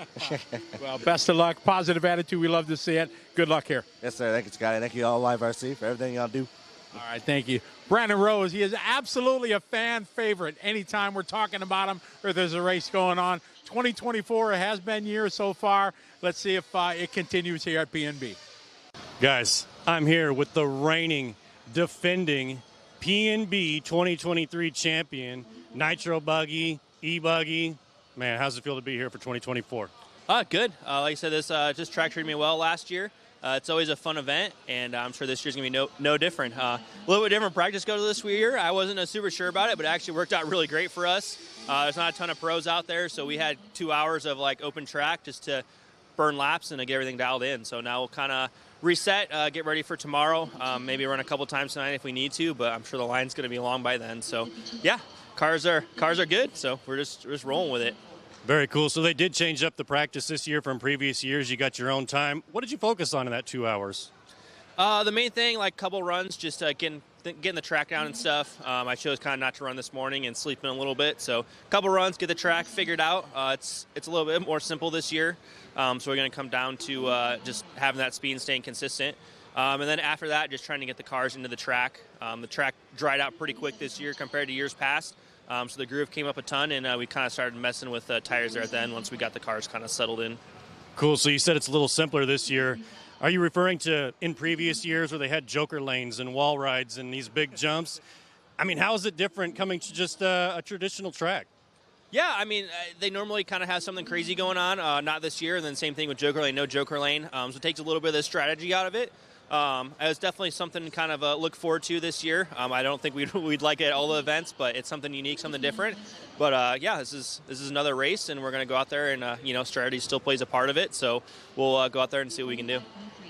Well, best of luck. Positive attitude. We love to see it. Good luck here. Yes, sir. Thank you, Scotty. Thank you all, Live RC, for everything y'all do. All right, thank you. Brandon Rose, he is absolutely a fan favorite anytime we're talking about him or there's a race going on. 2024 has been year so far. Let's see if it continues here at PNB. Guys, I'm here with the reigning, defending PNB 2023 champion, Nitro Buggy, E-Buggy. Man, how's it feel to be here for 2024? Good. Like I said, this track treated me well last year. It's always a fun event, and I'm sure this year's going to be no different. A little bit different practice go to this year. I wasn't super sure about it, but it actually worked out really great for us. There's not a ton of pros out there, so we had 2 hours of like open track just to burn laps and to get everything dialed in. So now we'll kind of reset, get ready for tomorrow. Maybe run a couple times tonight if we need to, but I'm sure the line's going to be long by then. So yeah, cars are good, so we're just rolling with it. Very cool. So they did change up the practice this year from previous years. You got your own time. What did you focus on in that 2 hours? The main thing, like a couple runs, just getting the track down and stuff. I chose kind of not to run this morning and sleep in a little bit. So a couple runs, get the track figured out. It's a little bit more simple this year. So we're going to come down to just having that speed and staying consistent. And then after that, just trying to get the cars into the track. The track dried out pretty quick this year compared to years past. So the groove came up a ton, and we kind of started messing with tires there at the end once we got the cars kind of settled in. Cool. So you said it's a little simpler this year. Are you referring to in previous years where they had joker lanes and wall rides and these big jumps? I mean, how is it different coming to just a traditional track? Yeah, I mean, they normally kind of have something crazy going on. Not this year, and then same thing with joker lane, no joker lane. So it takes a little bit of the strategy out of it. It was definitely something to kind of look forward to this year. I don't think we'd like it at all the events, but it's something unique, something different. But yeah, this is another race, and we're going to go out there, and strategy still plays a part of it. So we'll go out there and see what we can do.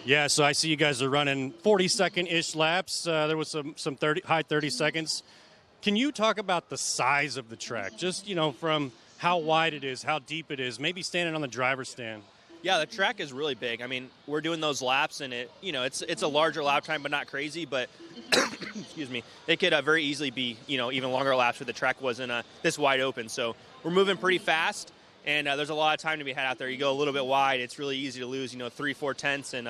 Yeah, so I see you guys are running 40-second-ish laps. There was some high 30 seconds. Can you talk about the size of the track? Just from how wide it is, how deep it is, maybe standing on the driver's stand. Yeah, the track is really big. I mean, we're doing those laps, and it's a larger lap time, but not crazy. But excuse me, it could very easily be even longer laps if the track wasn't this wide open. So we're moving pretty fast, and there's a lot of time to be had out there. You go a little bit wide, it's really easy to lose 3-4 tenths, and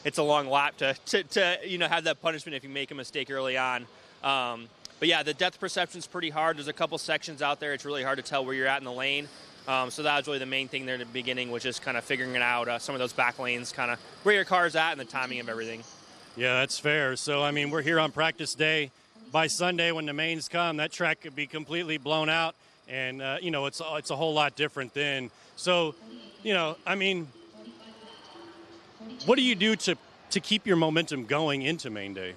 it's a long lap to have that punishment if you make a mistake early on. But yeah, the depth perception's pretty hard. There's a couple sections out there. It's really hard to tell where you're at in the lane. So that was really the main thing there at the beginning, was just kind of figuring it out, some of those back lanes, kind of where your car's at and the timing of everything. Yeah, that's fair. So, I mean, we're here on practice day. By Sunday, when the mains come, that track could be completely blown out, and, it's a whole lot different then. So, I mean, what do you do to keep your momentum going into main day?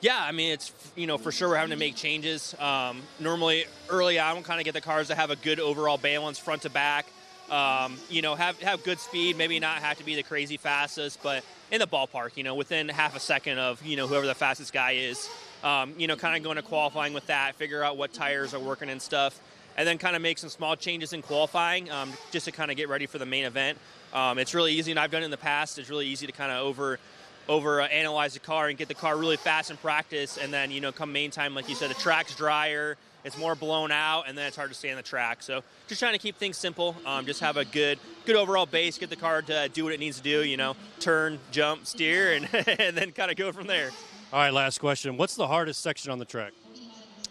Yeah, I mean, it's, for sure we're having to make changes. Normally, early on, we'll kind of get the cars to have a good overall balance front to back. Have good speed, maybe not have to be the crazy fastest, but in the ballpark, within half a second of, whoever the fastest guy is. Kind of going to qualifying with that, figure out what tires are working and stuff. and then kind of make some small changes in qualifying just to kind of get ready for the main event. It's really easy, and I've done it in the past. It's really easy to kind of over analyze the car and get the car really fast in practice, and then come main time, like you said, the track's drier, it's more blown out, and then it's hard to stay on the track. So just trying to keep things simple, just have a good overall base, get the car to do what it needs to do, turn, jump, steer, and and then kind of go from there. All right, last question. What's the hardest section on the track?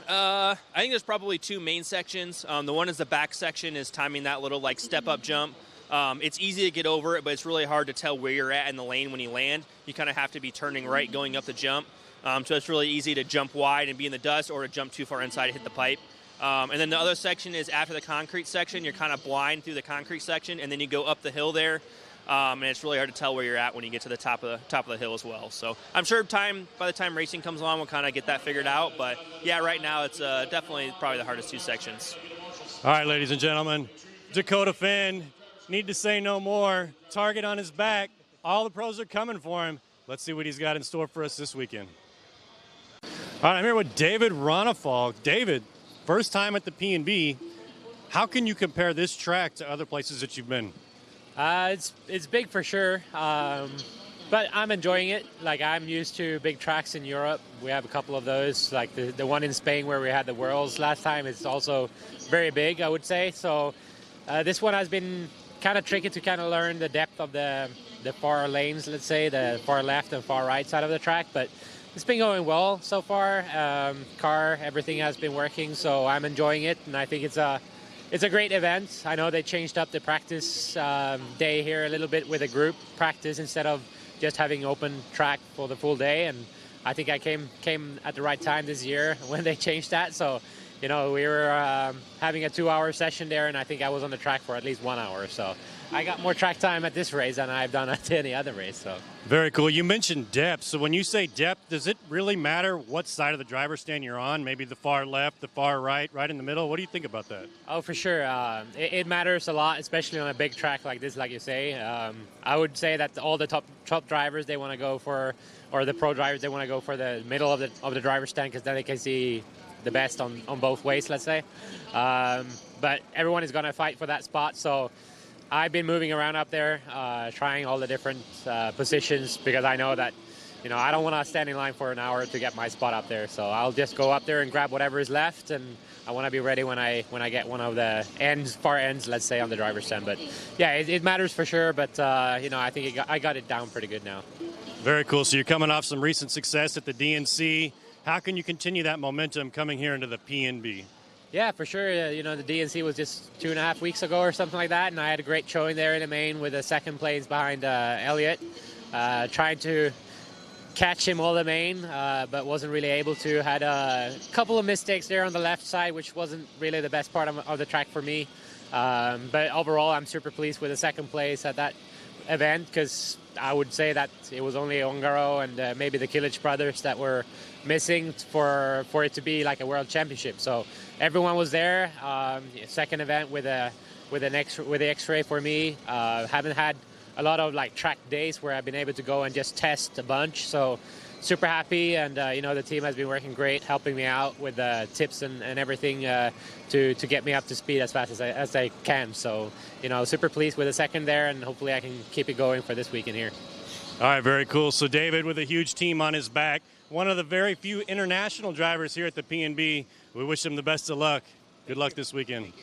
I think there's probably two main sections. The one is the back section, is timing that little step-up jump. It's easy to get over it, but it's really hard to tell where you're at in the lane when you land. You kind of have to be turning right going up the jump. So it's really easy to jump wide and be in the dust, or to jump too far inside and hit the pipe. And then the other section is after the concrete section. You're kind of blind through the concrete section, and then you go up the hill there. And it's really hard to tell where you're at when you get to the top of the hill as well. So I'm sure by the time racing comes along, we'll kind of get that figured out. But yeah, right now it's definitely probably the hardest two sections. All right, ladies and gentlemen, Dakota Finn, need to say no more. Target on his back. All the pros are coming for him. Let's see what he's got in store for us this weekend. All right, I'm here with David Ronefalk. David, first time at the P&B. How can you compare this track to other places that you've been? It's big for sure, but I'm enjoying it. I'm used to big tracks in Europe. We have a couple of those, like the one in Spain where we had the Worlds last time. It's also very big, I would say. So this one has been kind of tricky to kind of learn the depth of the far lanes, let's say, the far left and far right side of the track. But it's been going well so far. Everything has been working, so I'm enjoying it, and I think it's a great event. I know they changed up the practice day here a little bit with a group practice instead of just having open track for the full day, and I think I came at the right time this year when they changed that. So we were having a 2-hour session there, and I think I was on the track for at least 1 hour. So I got more track time at this race than I've done at any other race. So very cool. You mentioned depth. So when you say depth, does it really matter what side of the driver's stand you're on? Maybe the far left, the far right, right in the middle? What do you think about that? Oh, for sure. It matters a lot, especially on a big track like this, like you say. I would say that all the top drivers, they want to go for, or the pro drivers, they want to go for the middle of the driver's stand, because then they can see the best on both ways, let's say. But everyone is going to fight for that spot. So I've been moving around up there, trying all the different positions, because I know that, I don't want to stand in line for an hour to get my spot up there. So I'll just go up there and grab whatever is left, and I want to be ready when I get one of the far ends, let's say, on the driver's stand. But yeah, it matters for sure. But I think I got it down pretty good now. Very cool. So you're coming off some recent success at the DNC. How can you continue that momentum coming here into the P&B? Yeah, for sure. The DNC was just 2.5 weeks ago or something like that, and I had a great showing there in the main with a second place behind Elliott, trying to catch him all the main, but wasn't really able to. Had a couple of mistakes there on the left side, which wasn't really the best part of the track for me. But overall, I'm super pleased with the second place at that event, because I would say that it was only Ongaro and maybe the Kilic brothers that were missing for it to be like a world championship. So everyone was there. Second event with the X-Ray for me. Haven't had a lot of track days where I've been able to go and just test a bunch. So super happy, and the team has been working great, helping me out with tips and everything to get me up to speed as fast as I can. So super pleased with the second there, and hopefully I can keep it going for this weekend here. All right, very cool. So David, with a huge team on his back, one of the very few international drivers here at the P&B, we wish him the best of luck. Good luck this weekend.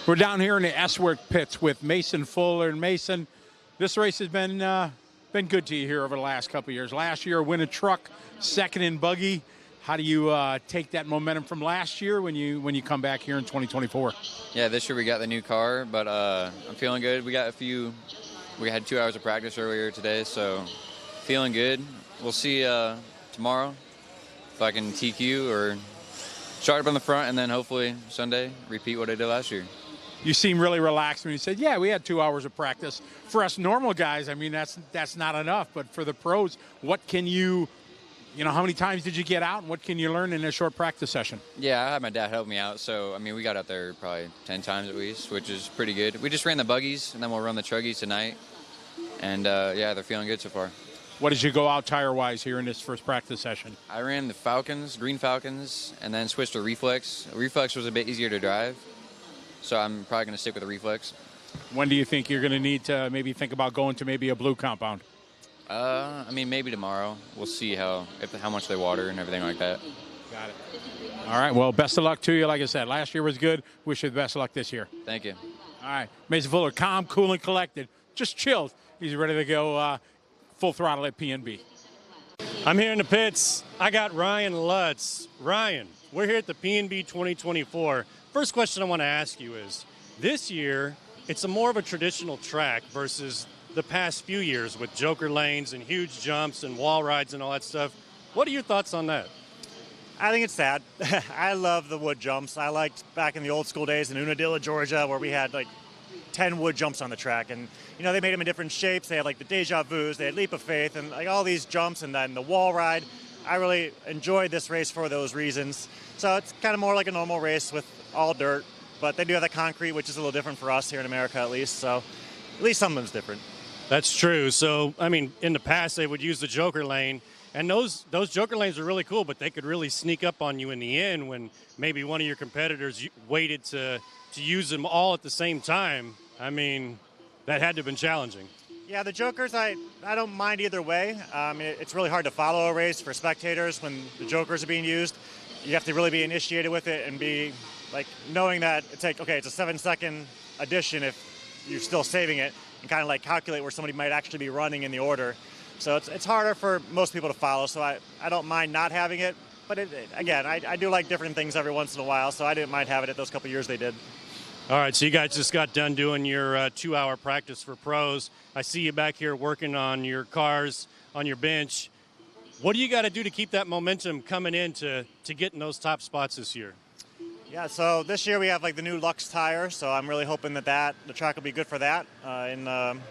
We're down here in the S-Work pits with Mason Fuller. And Mason, this race has been good to you here over the last couple of years. Last year, win a truck, second in buggy. How do you take that momentum from last year when you come back here in 2024? Yeah, this year we got the new car, but I'm feeling good. We had 2 hours of practice earlier today, so feeling good. We'll see tomorrow if I can TQ or start up on the front, and then hopefully Sunday repeat what I did last year. You seem really relaxed when you said, yeah, we had 2 hours of practice. For us normal guys, I mean, that's not enough. But for the pros, what can you how many times did you get out, and what can you learn in a short practice session? Yeah, I had my dad help me out, so, I mean, we got out there probably 10 times at least, which is pretty good. We just ran the buggies, and then we'll run the Truggies tonight. And, yeah, they're feeling good so far. What did you go out tire-wise here in this first practice session? I ran the Falcons, Green Falcons, and then switched to Reflex. Reflex was a bit easier to drive, so I'm probably going to stick with the Reflex. When do you think you're going to need to maybe think about going to maybe a blue compound? I mean, maybe tomorrow. We'll see how much they water and everything like that. Got it. All right, well, best of luck to you. Like I said, last year was good. Wish you the best of luck this year. Thank you. All right, Mason Fuller, calm, cool, and collected. Just chilled. He's ready to go full throttle at PNB. I'm here in the pits. I got Ryan Lutz. Ryan, we're here at the PNB 2024. First question I want to ask you is, this year, it's more of a traditional track versus the past few years with joker lanes and huge jumps and wall rides and all that stuff. What are your thoughts on that? I think it's sad. I love the wood jumps. I liked back in the old school days in Unadilla, Georgia, where we had like 10 wood jumps on the track. And, they made them in different shapes. They had like the Deja Vus, they had Leap of Faith, and like all these jumps, and then the wall ride. I really enjoyed this race for those reasons. So it's kind of more like a normal race with all dirt. But they do have the concrete, which is a little different for us here in America at least. So at least something's different. That's true. So, I mean, in the past, they would use the joker lane. And those joker lanes are really cool, but they could really sneak up on you in the end when maybe one of your competitors waited to use them all at the same time. I mean, that had to have been challenging. Yeah, the jokers, I don't mind either way. It's really hard to follow a race for spectators when the jokers are being used. You have to really be initiated with it and be like knowing that it's like, okay, it's a 7-second addition if you're still saving it, and kind of like calculate where somebody might actually be running in the order. So it's harder for most people to follow, so I don't mind not having it. But again, I do like different things every once in a while, so I didn't mind having it those couple years they did. All right, so you guys just got done doing your 2-hour practice for pros. I see you back here working on your cars, on your bench. What do you got to do to keep that momentum coming in to get in those top spots this year? Yeah, so this year we have like the new Lux tire, so I'm really hoping that the track will be good for that. In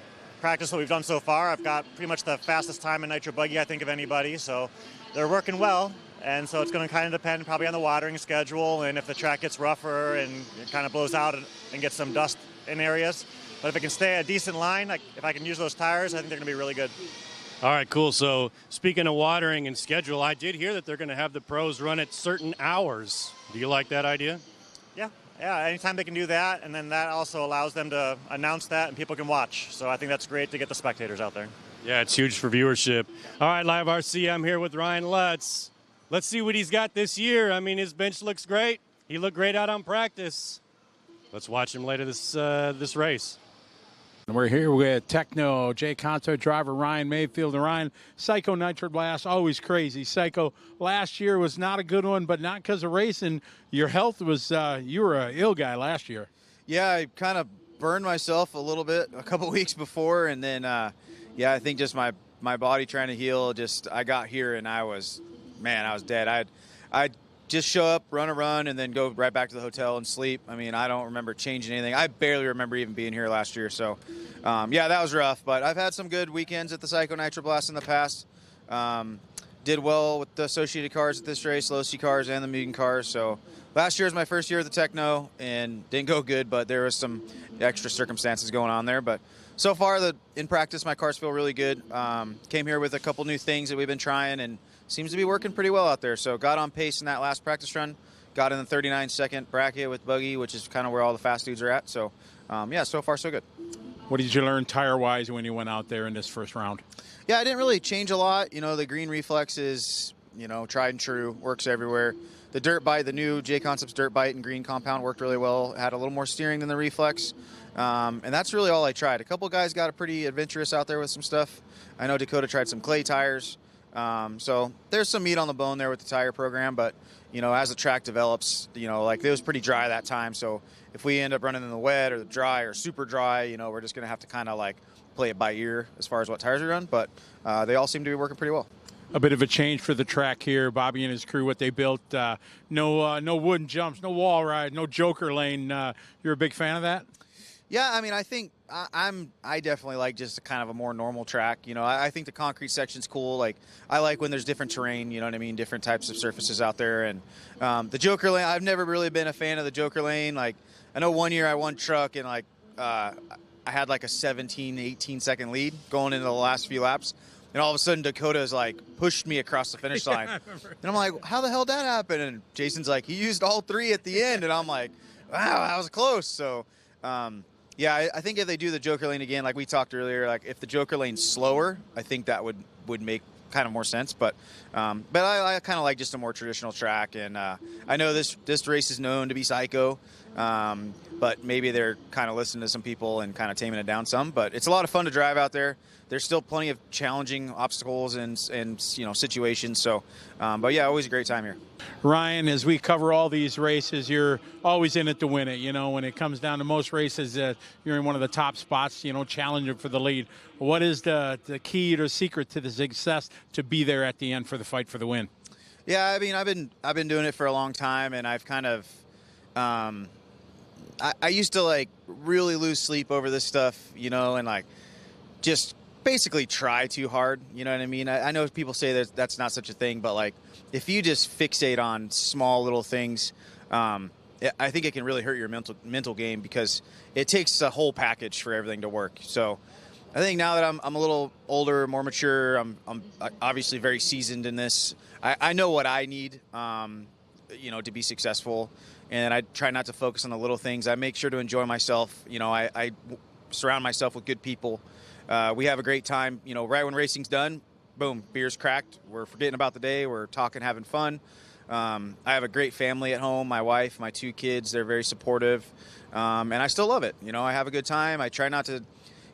practice what we've done so far, I've got pretty much the fastest time in Nitro Buggy I think of anybody, so they're working well. And so it's going to kind of depend probably on the watering schedule and if the track gets rougher and it kind of blows out and gets some dust in areas. But if it can stay a decent line, if I can use those tires, I think they're going to be really good. All right, cool. So speaking of watering and schedule, I did hear that they're going to have the pros run at certain hours. Do you like that idea? Yeah, anytime they can do that, and then that also allows them to announce that and people can watch. So I think that's great to get the spectators out there. Yeah, it's huge for viewership. All right, Live RC, I'm here with Ryan Lutz. Let's see what he's got this year. I mean, his bench looks great. He looked great out on practice. Let's watch him later this race. And we're here with Techno, J Conto driver Ryan Mayfield. And Ryan, Psycho Nitro Blast, always crazy. Psycho, last year was not a good one, but not because of racing. Your health was, you were an ill guy last year. Yeah, I kind of burned myself a little bit a couple weeks before. And then, I think just my body trying to heal, I got here and I was dead. I'd just show up, run a run, and then go right back to the hotel and sleep. I mean, I don't remember changing anything. I barely remember even being here last year. So, that was rough. But I've had some good weekends at the Psycho Nitro Blast in the past. Did well with the associated cars at this race, low C cars and the Mugen cars. So last year was my first year at the Techno and didn't go good, but there was some extra circumstances going on there. But so far, in practice, my cars feel really good. Came here with a couple new things that we've been trying and seems to be working pretty well out there. So got on pace in that last practice run. Got in the 39-second bracket with Buggy, which is kind of where all the fast dudes are at. So, so far so good. What did you learn tire-wise when you went out there in this first round? Yeah, I didn't really change a lot. The green reflex is tried and true, works everywhere. The dirt bite, the new J Concepts dirt bite and green compound worked really well. Had a little more steering than the Reflex. And that's really all I tried. A couple guys got pretty adventurous out there with some stuff. I know Dakota tried some clay tires. So there's some meat on the bone there with the tire program, but as the track develops, like it was pretty dry that time. So if we end up running in the wet or the dry or super dry, we're just going to have to kind of like play it by ear as far as what tires we run. But they all seem to be working pretty well. A bit of a change for the track here. Bobby and his crew, what they built, no wooden jumps, no wall ride, no joker lane. You're a big fan of that? Yeah, I mean, I think I definitely like just kind of a more normal track. I think the concrete section's cool. Like, I like when there's different terrain, you know what I mean, different types of surfaces out there. And the joker lane, I've never really been a fan of the joker lane. Like, I know one year I won truck and like I had like a 17, 18 second lead going into the last few laps. And all of a sudden Dakota's like pushed me across the finish line. And I'm like, how the hell did that happen? And Jason's like, he used all three at the end. And I'm like, wow, that was close. So, yeah, I think if they do the joker lane again, like we talked earlier, like if the joker lane's slower, I think that would make kind of more sense. But I kind of like just a more traditional track. And I know this race is known to be psycho, but maybe they're kind of listening to some people and kind of taming it down some. But it's a lot of fun to drive out there. There's still plenty of challenging obstacles and situations. So, but yeah, always a great time here. Ryan, as we cover all these races, you're always in it to win it. When it comes down to most races, you're in one of the top spots, challenging for the lead. What is the key or secret to the success to be there at the end for the fight for the win? Yeah, I mean, I've been doing it for a long time, and I've kind of, I used to like really lose sleep over this stuff, and like just basically try too hard. You know what I mean? I know people say that's not such a thing, but like if you just fixate on small little things, I think it can really hurt your mental game because it takes a whole package for everything to work. So I think now that I'm a little older, more mature, I'm obviously very seasoned in this. I know what I need, to be successful, and I try not to focus on the little things. I make sure to enjoy myself. I surround myself with good people. We have a great time, right when racing's done, boom, beer's cracked. We're forgetting about the day. We're talking, having fun. I have a great family at home, my wife, my 2 kids. They're very supportive, and I still love it. I have a good time. I try not to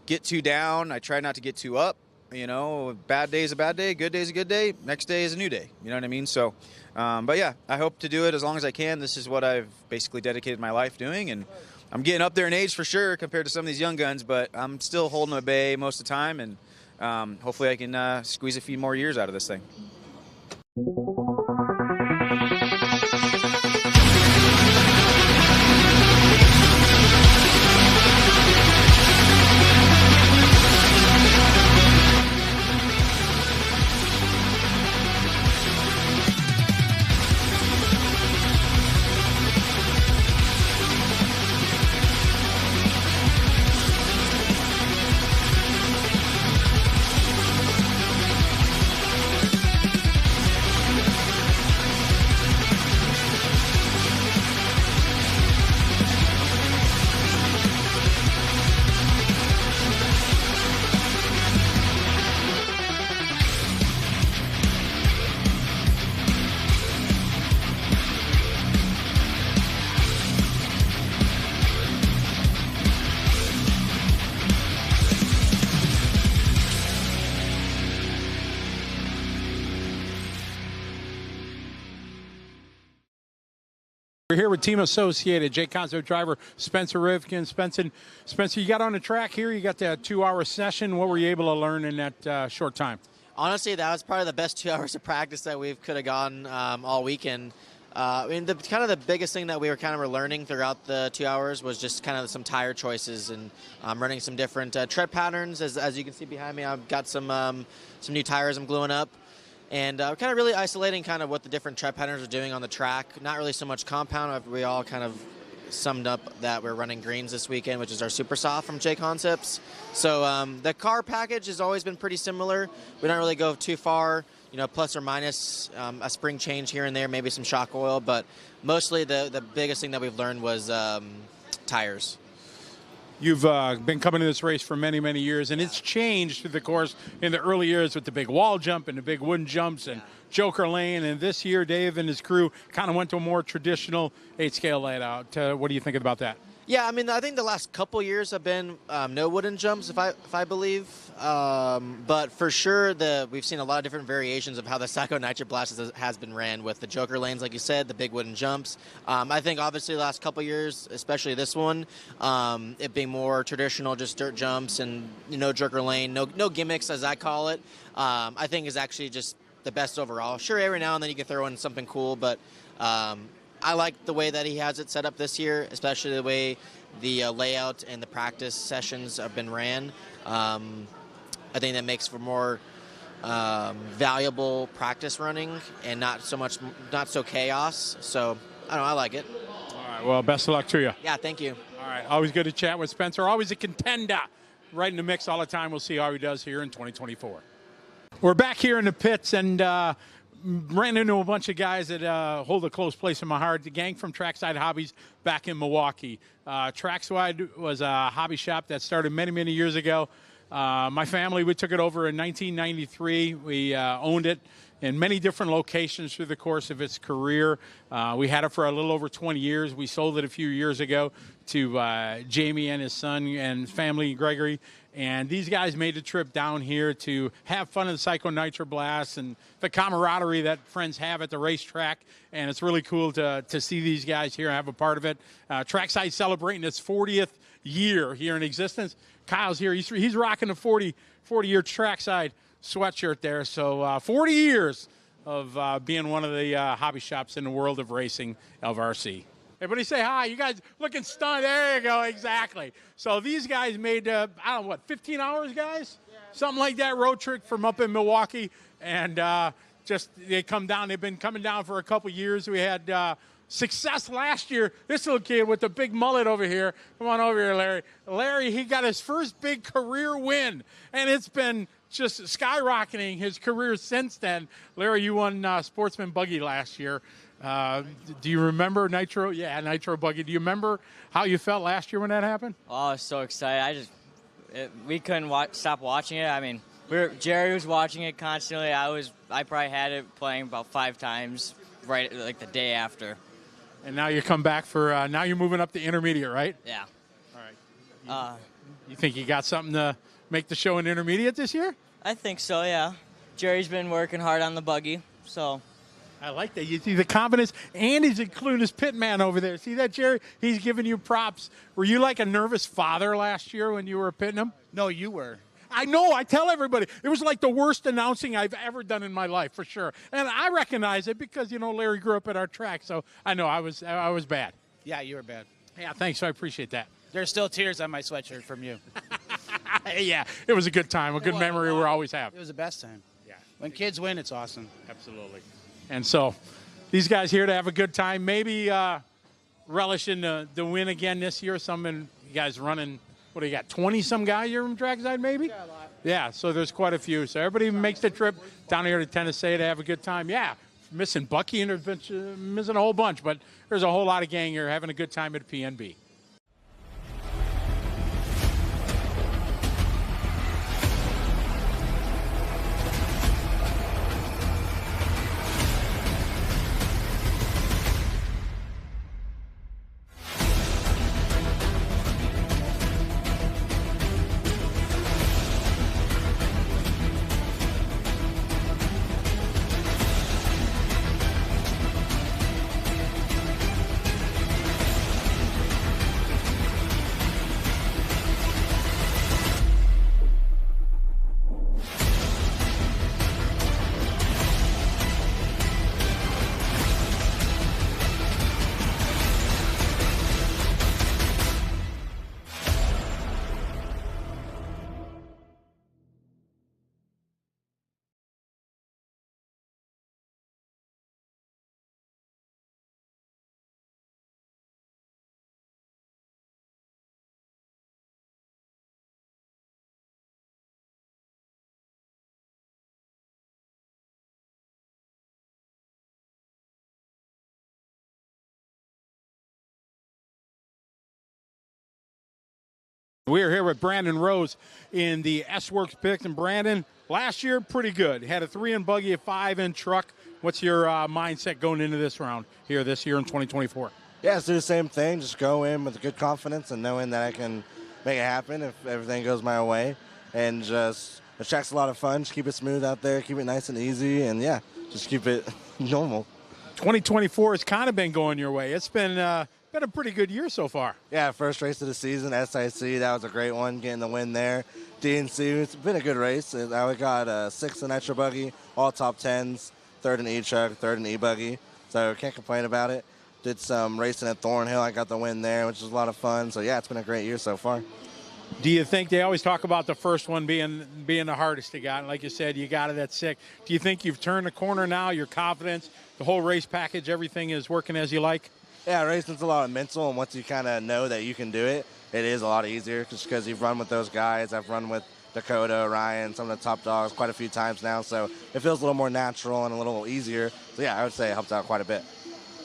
get too down. I try not to get too up. Bad day's a bad day, good day's a good day, next day is a new day. You know what I mean? So, but yeah, I hope to do it as long as I can. This is what I've basically dedicated my life doing, and I'm getting up there in age for sure compared to some of these young guns, but I'm still holding them at bay most of the time, and hopefully I can squeeze a few more years out of this thing. We're here with Team Associated, J Concept driver Spencer Rivkin. Spencer, you got on the track here. You got that 2-hour session. What were you able to learn in that short time? Honestly, that was probably the best 2 hours of practice that we could have gone all weekend. The biggest thing that we were kind of learning throughout the 2 hours was just kind of some tire choices and running some different tread patterns. As you can see behind me, I've got some new tires I'm gluing up. And kind of really isolating kind of what the different tread patterns are doing on the track. Not really so much compound. We all kind of summed up that we're running greens this weekend, which is our super soft from J Concepts. So the car package has always been pretty similar. We don't really go too far, plus or minus a spring change here and there, maybe some shock oil. But mostly the biggest thing that we've learned was tires. You've been coming to this race for many, many years, and it's changed through the course in the early years with the big wall jump and the big wooden jumps and Joker Lane, and this year Dave and his crew kind of went to a more traditional 8-scale layout. What do you think about that? Yeah, I mean, I think the last couple years have been no wooden jumps, if I believe. But for sure, we've seen a lot of different variations of how the Psycho Nitro Blast has been ran with the Joker lanes, like you said, the big wooden jumps. I think obviously the last couple years, especially this one, it being more traditional, just dirt jumps and Joker lane, no gimmicks as I call it. I think is actually just the best overall. Sure, every now and then you can throw in something cool, but I like the way that he has it set up this year, especially the way the layout and the practice sessions have been ran. I think that makes for more valuable practice running and not so chaos. So I don't know, I like it. All right, well, best of luck to you. Yeah, thank you. All right, always good to chat with Spencer. Always a contender, right in the mix all the time. We'll see how he does here in 2024. We're back here in the pits and ran into a bunch of guys that hold a close place in my heart. The gang from Trackside Hobbies back in Milwaukee. Trackside was a hobby shop that started many, many years ago. My family, we took it over in 1993. We owned it in many different locations through the course of its career. We had it for a little over 20 years. We sold it a few years ago to Jamie and his son and family, Gregory. And these guys made the trip down here to have fun at the Psycho Nitro Blast and the camaraderie that friends have at the racetrack. And it's really cool to see these guys here and have a part of it. Trackside celebrating its 40th year here in existence. Kyle's here. He's rocking the 40-year Trackside sweatshirt there. So 40 years of being one of the hobby shops in the world of racing, LRC. Everybody say hi. You guys looking stunned. There you go. Exactly. So these guys made, 15 hours, guys? Yeah. Something like that, road trip from up in Milwaukee. And they come down. They've been coming down for a couple years. We had success last year. This little kid with the big mullet over here. Come on over here, Larry. Larry, he got his first big career win. And it's been just skyrocketing his career since then. Larry, you won Sportsman Buggy last year. Do you remember Nitro? Yeah, Nitro Buggy. Do you remember how you felt last year when that happened? Oh, I was so excited. We couldn't stop watching it. I mean, Jerry was watching it constantly. I probably had it playing about 5 times right like the day after. And now you come back for now you're moving up to intermediate, right? Yeah. All right. You think you got something to make the show in intermediate this year? I think so, yeah. Jerry's been working hard on the buggy, so. I like that. You see the confidence, and he's including his pit man over there. See that, Jerry? He's giving you props. Were you like a nervous father last year when you were pitting him? No, you were. I know. I tell everybody. It was like the worst announcing I've ever done in my life, for sure. And I recognize it because, Larry grew up at our track, so I know I was bad. Yeah, you were bad. Yeah, thanks. I appreciate that. There's still tears on my sweatshirt from you. Yeah, it was a good time, a good memory we'll always have. It was the best time. Yeah. When kids win, it's awesome. Absolutely. And so these guys here to have a good time, maybe relishing the win again this year. You guys running, what do you got, 20-some guys here from Trackside maybe? Yeah, a lot. Yeah, so there's quite a few. So everybody makes the trip down here to Tennessee to have a good time. Yeah, missing Bucky and missing a whole bunch, but there's a whole lot of gang here having a good time at PNB. We're here with Brandon Rose in the S-Works pick. And Brandon, last year, pretty good. Had a 3-in buggy, a 5-in truck. What's your mindset going into this round here this year in 2024? Yeah, let's do the same thing. Just go in with good confidence and knowing that I can make it happen if everything goes my way. And just, the track's a lot of fun. Just keep it smooth out there. Keep it nice and easy. And, yeah, just keep it normal. 2024 has kind of been going your way. It's been a pretty good year so far. Yeah, first race of the season, SIC. That was a great one, getting the win there. DNC, it's been a good race. I got 6th in Nitro Buggy, all top 10s, 3rd in E-Truck, 3rd in E-Buggy. So can't complain about it. Did some racing at Thornhill. I got the win there, which was a lot of fun. So, yeah, it's been a great year so far. Do you think they always talk about the first one being the hardest to get? Like you said, you got it at 6. Do you think you've turned the corner now? Your confidence, the whole race package, everything is working as you like? Yeah, racing's a lot of mental, and once you kind of know that you can do it, it is a lot easier just because you've run with those guys. I've run with Dakota, Ryan, some of the top dogs quite a few times now, so it feels a little more natural and a little easier. So, yeah, I would say it helps out quite a bit.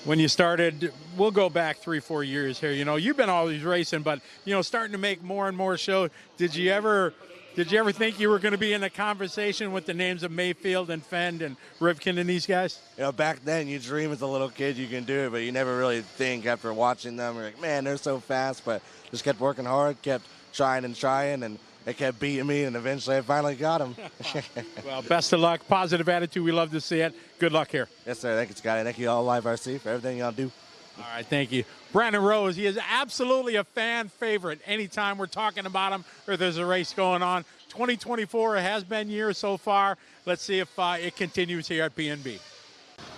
When you started, we'll go back 3-4 years here. You know, you've been always racing, but, you know, starting to make more and more shows. Did you ever think you were going to be in a conversation with the names of Mayfield and Fend and Rivkin and these guys? You know, back then you dream as a little kid you can do it, but you never really think after watching them. You're like, man, they're so fast, but just kept working hard, kept trying, and they kept beating me, and eventually I finally got them. Well, best of luck. Positive attitude. We love to see it. Good luck here. Yes, sir. Thank you, Scotty. Thank you all, Live RC, for everything y'all do. All right, thank you. Brandon Rose, he is absolutely a fan favorite anytime we're talking about him or there's a race going on. 2024 has been year so far. Let's see if it continues here at PNB.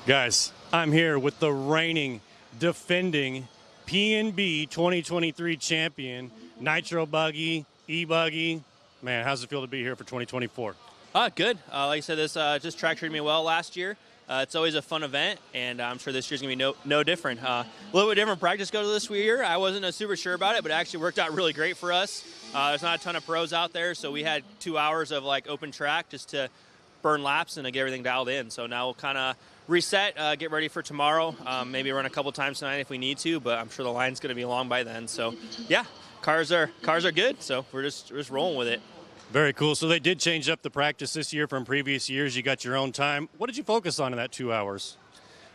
Guys, I'm here with the reigning, defending PNB 2023 champion, Nitro Buggy, E-Buggy. Man, how's it feel to be here for 2024? Good. Like I said, this track treated me well last year. It's always a fun event, and I'm sure this year's going to be no different. A little bit different practice go to this year. I wasn't super sure about it, but it actually worked out really great for us. There's not a ton of pros out there, so we had 2 hours of open track just to burn laps and to get everything dialed in. So now we'll kind of reset, get ready for tomorrow. Maybe run a couple times tonight if we need to, but I'm sure the line's going to be long by then. So yeah, cars are good, so we're just rolling with it. Very cool. So they did change up the practice this year from previous years. You got your own time. What did you focus on in that 2 hours?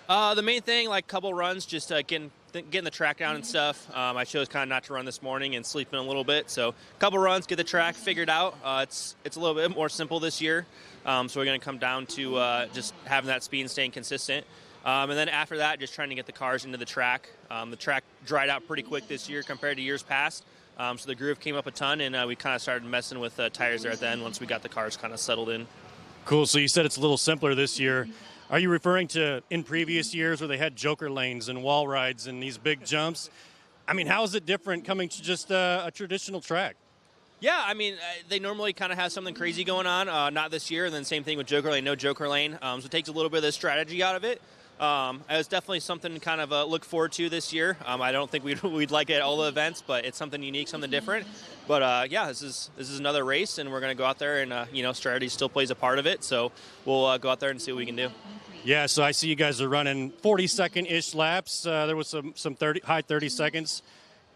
The main thing, couple runs, just getting the track down and stuff. I chose kind of not to run this morning and sleep in a little bit. So a couple runs, get the track figured out. It's a little bit more simple this year. So we're going to come down to just having that speed and staying consistent. And then after that, just trying to get the cars into the track. The track dried out pretty quick this year compared to years past. So the groove came up a ton, and we kind of started messing with tires there at the end once we got the cars kind of settled in. Cool. So you said it's a little simpler this year. Are you referring to in previous years where they had joker lanes and wall rides and these big jumps? I mean, how is it different coming to just a traditional track? Yeah, I mean, they normally kind of have something crazy going on. Not this year, and then same thing with joker lane, no joker lane. So it takes a little bit of the strategy out of it. It was definitely something to kind of look forward to this year. I don't think we'd like it at all the events, but it's something unique, something different. But yeah, this is another race, and we're going to go out there and strategy still plays a part of it. So we'll go out there and see what we can do. Yeah, so I see you guys are running 40-second-ish laps. There was some high 30 seconds.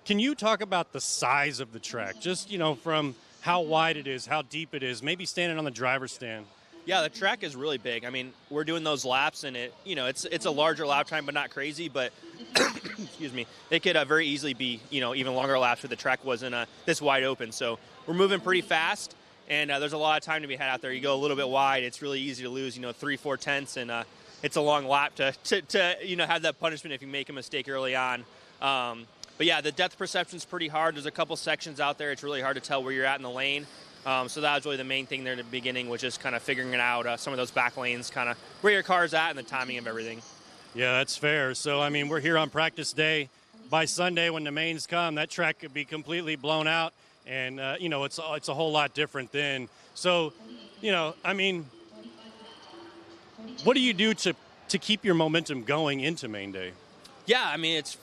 Can you talk about the size of the track? Just from how wide it is, how deep it is, maybe standing on the driver's stand. Yeah, the track is really big. I mean, we're doing those laps, and it's a larger lap time, but not crazy. But excuse me, it could very easily be even longer laps if the track wasn't this wide open. So we're moving pretty fast, and there's a lot of time to be had out there. You go a little bit wide, it's really easy to lose 3-4 tenths, and it's a long lap to have that punishment if you make a mistake early on. But yeah, the depth perception is pretty hard. There's a couple sections out there. It's really hard to tell where you're at in the lane. So that was really the main thing there in the beginning, was just kind of figuring it out, some of those back lanes, kind of where your car's at and the timing of everything. Yeah, that's fair. So, I mean, we're here on practice day. By Sunday, when the mains come, that track could be completely blown out, and, it's a whole lot different then. So, I mean, what do you do to keep your momentum going into main day? Yeah, I mean, it's,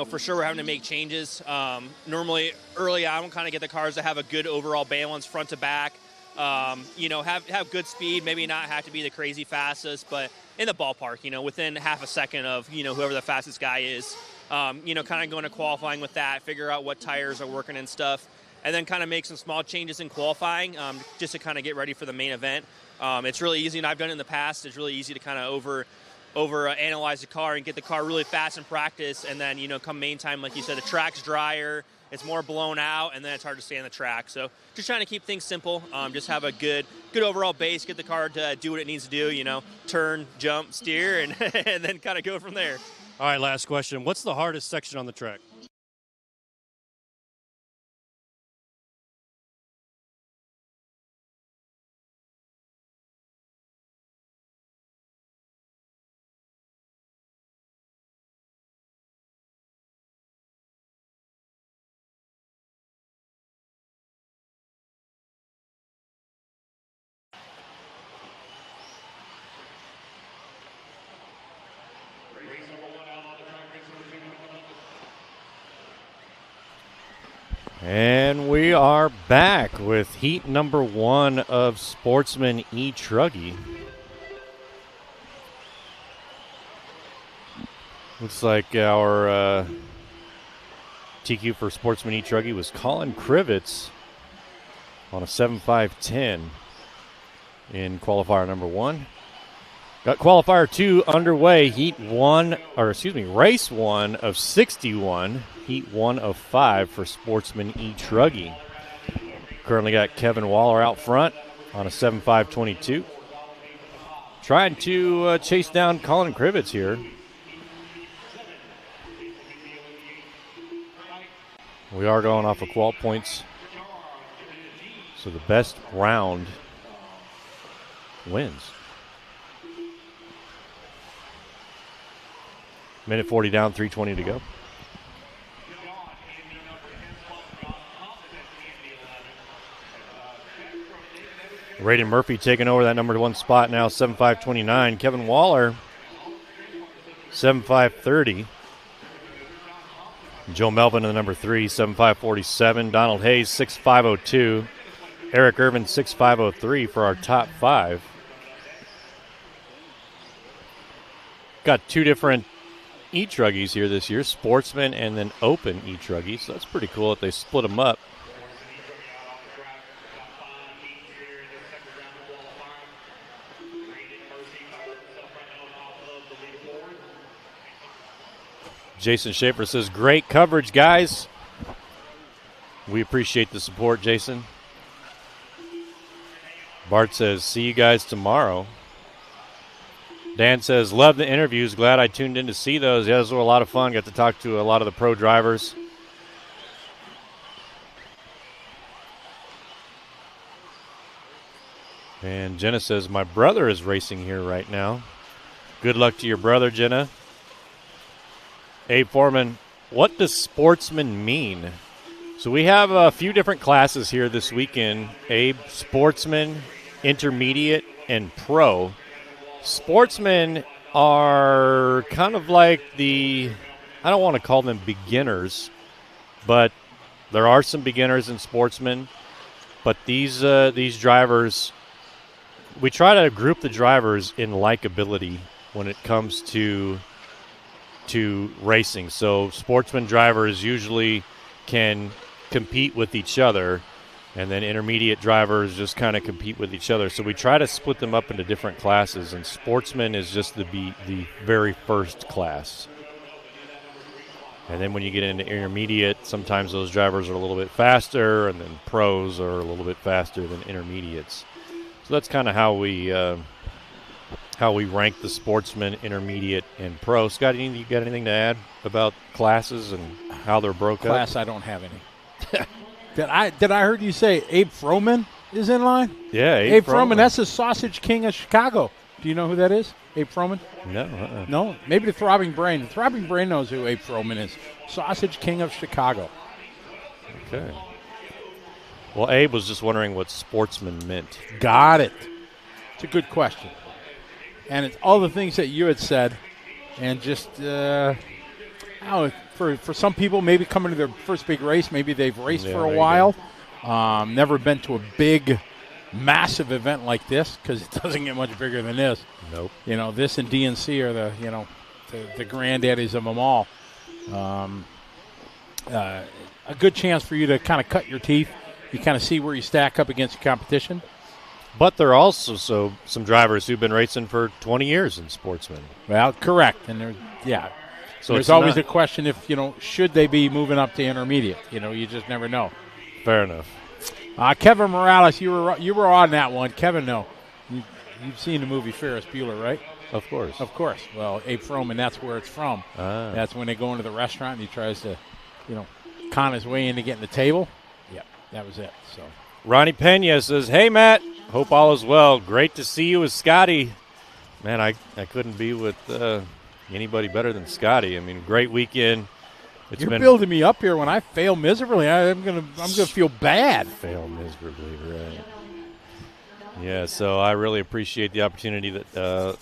for sure we're having to make changes. Normally, early on, we'll kind of get the cars to have a good overall balance front to back. Have good speed, maybe not have to be the crazy fastest, but in the ballpark, within half a second of, whoever the fastest guy is. Kind of going to qualifying with that, figure out what tires are working and stuff, and then kind of make some small changes in qualifying just to kind of get ready for the main event. It's really easy, and I've done it in the past. It's really easy to kind of analyze the car and get the car really fast in practice, and then come main time, like you said, the track's drier, it's more blown out, and then it's hard to stay on the track. So just trying to keep things simple, just have a good overall base, get the car to do what it needs to do, turn, jump, steer, and and then kind of go from there. All right, last question. What's the hardest section on the track? And we are back with heat number 1 of Sportsman E-Truggy. Looks like our TQ for Sportsman E-Truggy was Colin Krivitz on a 7.510 in qualifier number 1. Got qualifier 2 underway. Race 1 of 61. Heat 1 of 5 for Sportsman E-Truggy. Currently got Kevin Waller out front on a 7.522. Trying to chase down Colin Krivitz here. We are going off of qual points. So the best round wins. Minute 40 down, 3:20 to go. Raiden Murphy taking over that number 1 spot now, 7.529. Kevin Waller, 7.530. Joe Melvin in the number 3, 7.547. Donald Hayes, 6.502. Eric Irvin, 6.503 for our top 5. Got 2 different E-Truggies here this year, Sportsman and then Open E-Truggy. So that's pretty cool that they split them up. Jason Schaefer says, great coverage, guys. We appreciate the support, Jason. Bart says, see you guys tomorrow. Dan says, love the interviews. Glad I tuned in to see those. Yeah, those were a lot of fun. Got to talk to a lot of the pro drivers. And Jenna says, my brother is racing here right now. Good luck to your brother, Jenna. Abe Foreman, what does Sportsman mean? So we have a few different classes here this weekend. Abe, Sportsman, Intermediate, and Pro. Sportsmen are kind of like I don't want to call them beginners, but there are some beginners in Sportsmen. But these drivers, we try to group the drivers in likability when it comes to racing. So Sportsman drivers usually can compete with each other, and then intermediate drivers just kind of compete with each other. So we try to split them up into different classes, and Sportsman is just the very first class. And then when you get into intermediate, sometimes those drivers are a little bit faster, and then pros are a little bit faster than intermediates. So that's kind of how we rank the Sportsman, intermediate, and pro. Scott, you got anything to add about classes and how they're broke up? Class, I don't have any. Did I heard you say Abe Froman is in line? Yeah, Abe Froman. That's the Sausage King of Chicago. Do you know who that is? Abe Froman? No. No? Maybe the Throbbing Brain. The Throbbing Brain knows who Abe Froman is. Sausage King of Chicago. Okay. Well, Abe was just wondering what Sportsman meant. Got it. It's a good question. And it's all the things that you had said, and just, I don't know, for some people, maybe coming to their first big race, maybe they've raced for a while, never been to a big, massive event like this, because it doesn't get much bigger than this. Nope. You know, this and DNC are the granddaddies of them all. A good chance for you to kind of cut your teeth. You kind of see where you stack up against the competition. But there are also some drivers who've been racing for 20 years in Sportsman. Well, correct. And so there's always a question if, should they be moving up to intermediate? You just never know. Fair enough. Kevin Morales, you were on that one. Kevin, no. You've seen the movie Ferris Bueller, right? Of course. Of course. Well, Abe Froman, that's where it's from. That's when they go into the restaurant and he tries to, con his way into getting the table. Yeah, that was it. So Ronnie Pena says, "Hey, Matt. Hope all is well. Great to see you with Scotty." Man, I couldn't be with anybody better than Scotty. I mean, great weekend. You're building me up here. When I fail miserably, I'm gonna feel bad. Fail miserably, right? Yeah. So I really appreciate the opportunity that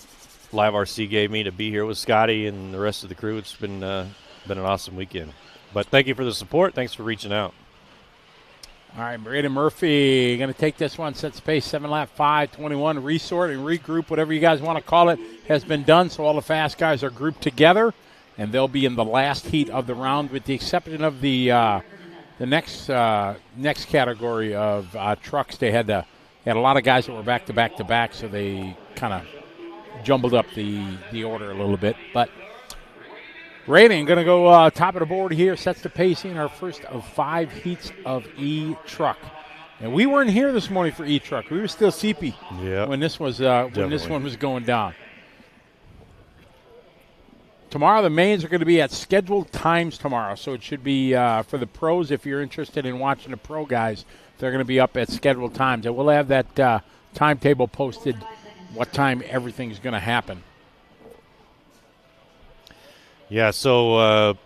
Live RC gave me to be here with Scotty and the rest of the crew. It's been an awesome weekend. But thank you for the support. Thanks for reaching out. All right, Braden Murphy going to take this one, set the pace, 7-lap, 5:21. Resort and regroup, whatever you guys want to call it, has been done. So all the fast guys are grouped together, and they'll be in the last heat of the round, with the exception of the next category of trucks. They had a lot of guys that were back to back to back, so they kind of jumbled up the order a little bit. But Rating going to go top of the board here, sets the pace in our first of 5 heats of E-Truck. And we weren't here this morning for E-Truck. We were still CP when this was when this one was going down. Tomorrow the mains are going to be at scheduled times tomorrow, so it should be for the pros. If you're interested in watching the pro guys, they're going to be up at scheduled times. And we'll have that timetable posted, what time everything's going to happen. Yeah, so,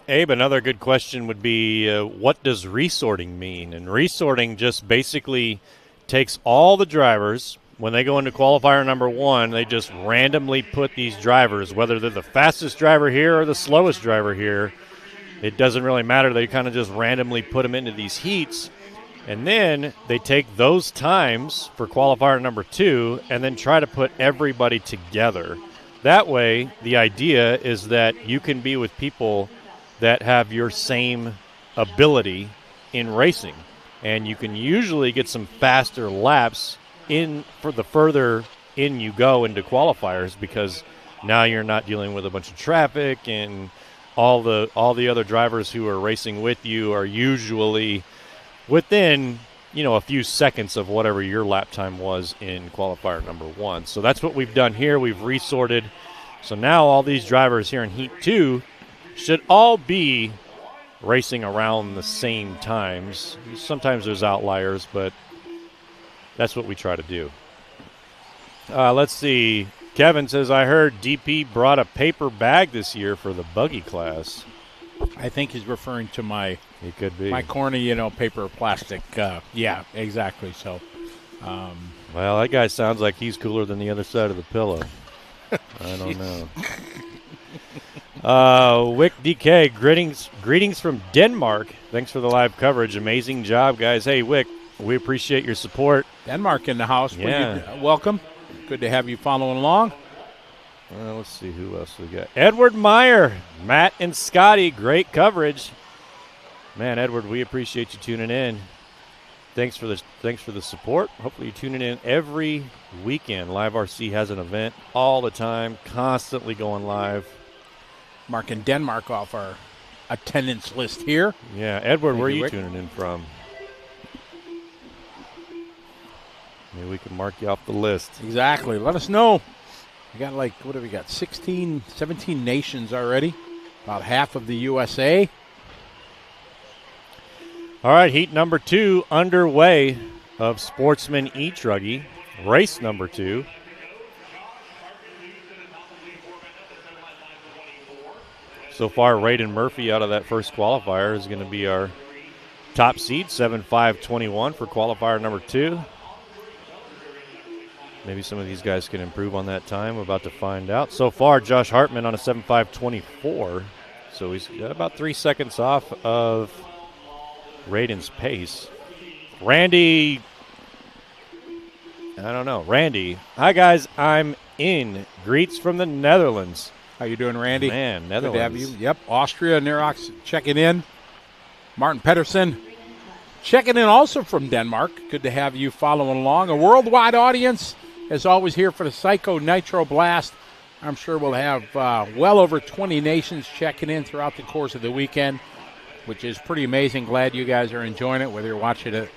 Abe, another good question would be, what does resorting mean? And resorting just basically takes all the drivers. When they go into qualifier number 1, they just randomly put these drivers, whether they're the fastest driver here or the slowest driver here, it doesn't really matter. They kind of just randomly put them into these heats. And then they take those times for qualifier number 2 and then try to put everybody together. That way, the idea is that you can be with people that have your same ability in racing. And you can usually get some faster laps in for the further in you go into qualifiers, because now you're not dealing with a bunch of traffic, and all the other drivers who are racing with you are usually within, a few seconds of whatever your lap time was in qualifier number 1. So that's what we've done here. We've resorted. So now all these drivers here in Heat 2 should all be racing around the same times. Sometimes there's outliers, but that's what we try to do. Let's see. Kevin says, I heard DP brought a paper bag this year for the buggy class. I think he's referring to my my corny, paper plastic. Yeah, exactly. So, well, that guy sounds like he's cooler than the other side of the pillow. I don't know. Wick DK, greetings from Denmark. Thanks for the live coverage. Amazing job, guys. Hey, Wick, we appreciate your support. Denmark in the house. Yeah. Welcome. Good to have you following along. Let's see who else we got. Edward Meyer, Matt and Scotty, great coverage. Man, Edward, we appreciate you tuning in. Thanks for the support. Hopefully you're tuning in every weekend. Live RC has an event all the time, constantly going live. Marking Denmark off our attendance list here. Yeah, Edward, where are you tuning in from? Maybe we can mark you off the list. Exactly. Let us know. We got what have we got? 16, 17 nations already. About half of the USA. All right, heat number 2 underway of Sportsman E-Truggy. Race number 2. So far, Raiden Murphy out of that first qualifier is going to be our top seed, 7.5.21 for qualifier number 2. Maybe some of these guys can improve on that time. We're about to find out. So far, Josh Hartman on a 7.5.24. So he's got about 3 seconds off of Raiden's pace. Randy, I don't know. Randy, hi, guys. I'm in. Greets from the Netherlands. How you doing, Randy? Man, Netherlands. Good to have you. Yep, Austria, Nerox checking in. Martin Pedersen. Checking in also from Denmark. Good to have you following along. A worldwide audience, as always, here for the Psycho Nitro Blast. I'm sure we'll have well over 20 nations checking in throughout the course of the weekend, which is pretty amazing. Glad you guys are enjoying it, whether you're watching it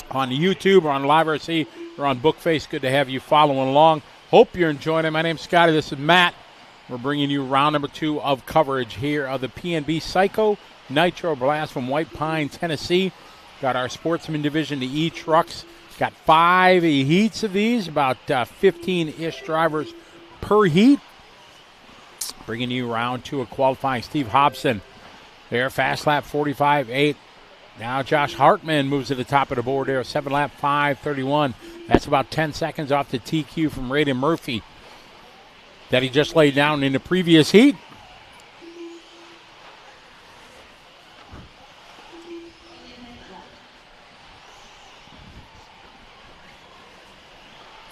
on YouTube or on Live RC or on Bookface. Good to have you following along. Hope you're enjoying it. My name's Scotty. This is Matt. We're bringing you round number 2 of coverage here of the PNB Psycho Nitro Blast from White Pine, Tennessee. Got our sportsman division, the E-Trucks. Got 5 heats of these, about 15-ish drivers per heat. Bringing you round 2 of qualifying. Steve Hobson there, fast lap 45.8. Now Josh Hartman moves to the top of the board there, 7 lap 5.31. That's about 10 seconds off the TQ from Raiden Murphy that he just laid down in the previous heat.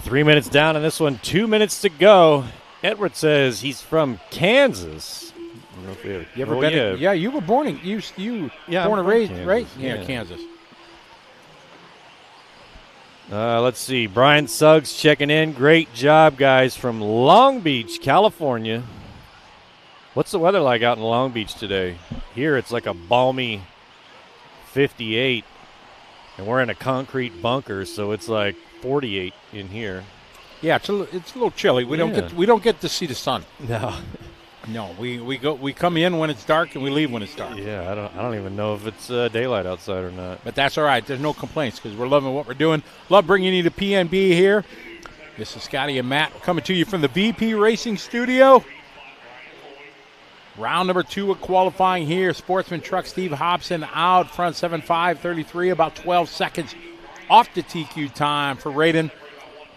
Three minutes down in this one, 2 minutes to go. Edward says he's from Kansas. I don't know if you ever been? Yeah, you were born in born and raised, Kansas, right? yeah. Kansas. Let's see. Brian Suggs checking in. Great job, guys, from Long Beach, California. What's the weather like out in Long Beach today? Here it's like a balmy 58, and we're in a concrete bunker, so it's like 48 in here. Yeah, it's a little chilly. We don't get to see the sun. No. No, we come in when it's dark and we leave when it's dark. Yeah, I don't even know if it's daylight outside or not. But that's all right. There's no complaints because we're loving what we're doing. Love bringing you to PNB here. This is Scotty and Matt coming to you from the VP Racing Studio. Round number 2 of qualifying here. Sportsman truck Steve Hobson out front 7.5.33, about 12 seconds off the TQ time for Raiden.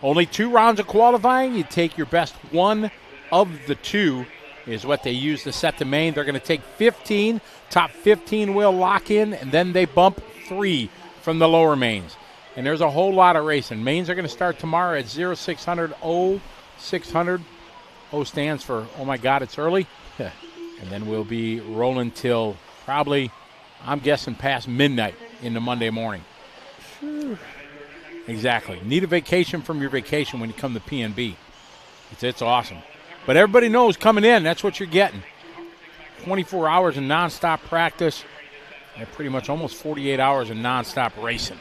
Only 2 rounds of qualifying. You take your best one of the 2 is what they use to set the main. They're going to take 15. Top 15 will lock in, and then they bump 3 from the lower mains. And there's a whole lot of racing. Mains are going to start tomorrow at 0600 0600. O stands for, oh, my God, it's early. And then we'll be rolling till probably, I'm guessing, past midnight into Monday morning. Exactly. Need a vacation from your vacation when you come to PNB. It's awesome. But everybody knows coming in, that's what you're getting. 24 hours of nonstop practice and pretty much almost 48 hours of nonstop racing.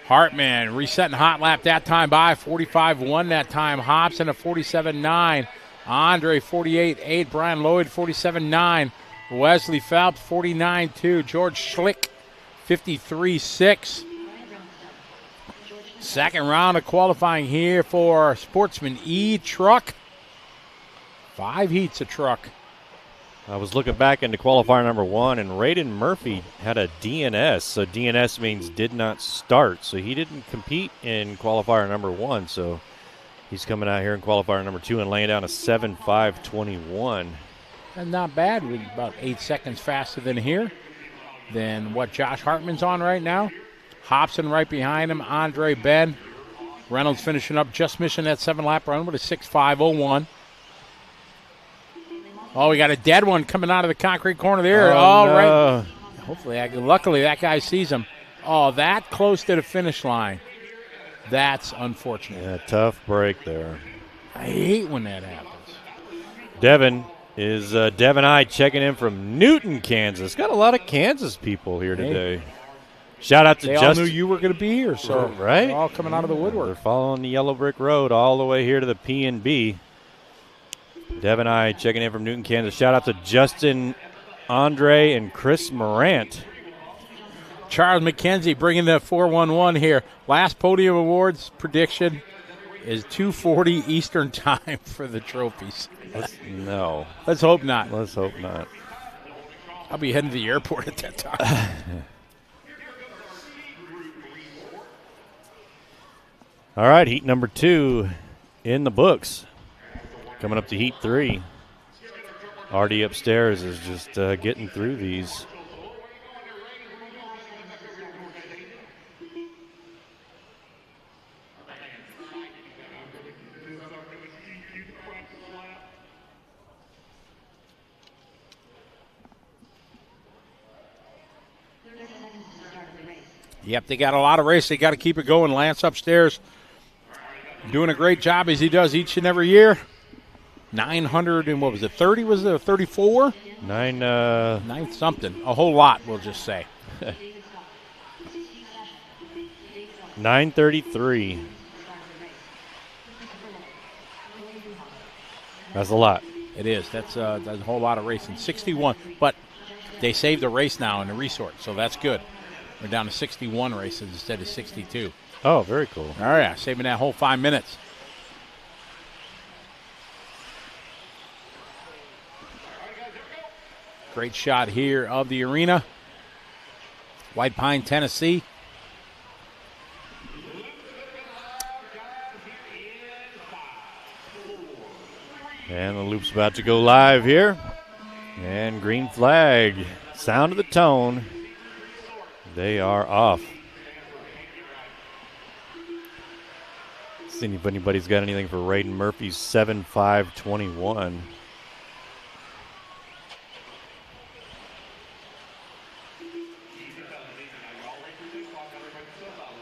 Hartman resetting hot lap that time by 45.1 that time. Hobson at 47.9. Andre 48.8. Brian Lloyd 47.9. Wesley Phelps 49.2. George Schlick 53.6. Second round of qualifying here for Sportsman E-Truck. 5 heats of truck. I was looking back into qualifier number 1, and Raiden Murphy had a DNS. So DNS means did not start. So he didn't compete in qualifier number 1. So he's coming out here in qualifier number 2 and laying down a 7.5.21. And not bad. We're about 8 seconds faster than what Josh Hartman's on right now. Hobson right behind him. Andre Ben. Reynolds finishing up, just missing that 7-lap run with a 6.5.01. Oh, we got a dead one coming out of the concrete corner there. Oh, no. Right. Hopefully, luckily that guy sees him. Oh, that close to the finish line. That's unfortunate. Yeah, tough break there. I hate when that happens. Devin I checking in from Newton, Kansas. Got a lot of Kansas people here today. Shout out to They all knew you were going to be here, so right? They're all coming out of the woodwork. They're following the yellow brick road all the way here to the P&B. Devin I checking in from Newton, Kansas. Shout out to Justin, Andre, and Chris Morant. Charles McKenzie bringing the 411 here. Last Podium Awards prediction is 2:40 Eastern time for the trophies. No. Let's hope not. Let's hope not. I'll be heading to the airport at that time. All right, heat number 2 in the books. Coming up to heat 3. Artie upstairs is just getting through these. Yep, they got a lot of race. They got to keep it going. Lance upstairs doing a great job as he does each and every year. 900 and what was it, 30? Was it 34? Nine something. A whole lot, we'll just say. 933. That's a lot. It is. That's a whole lot of racing. 61, but they saved a race now in the resort, so that's good. We're down to 61 races instead of 62. Oh, very cool. Oh, yeah, saving that whole 5 minutes. Great shot here of the arena. White Pine, Tennessee. And the loop's about to go live here. And green flag. Sound of the tone. They are off. See if anybody's got anything for Raiden Murphy's 7.5.21.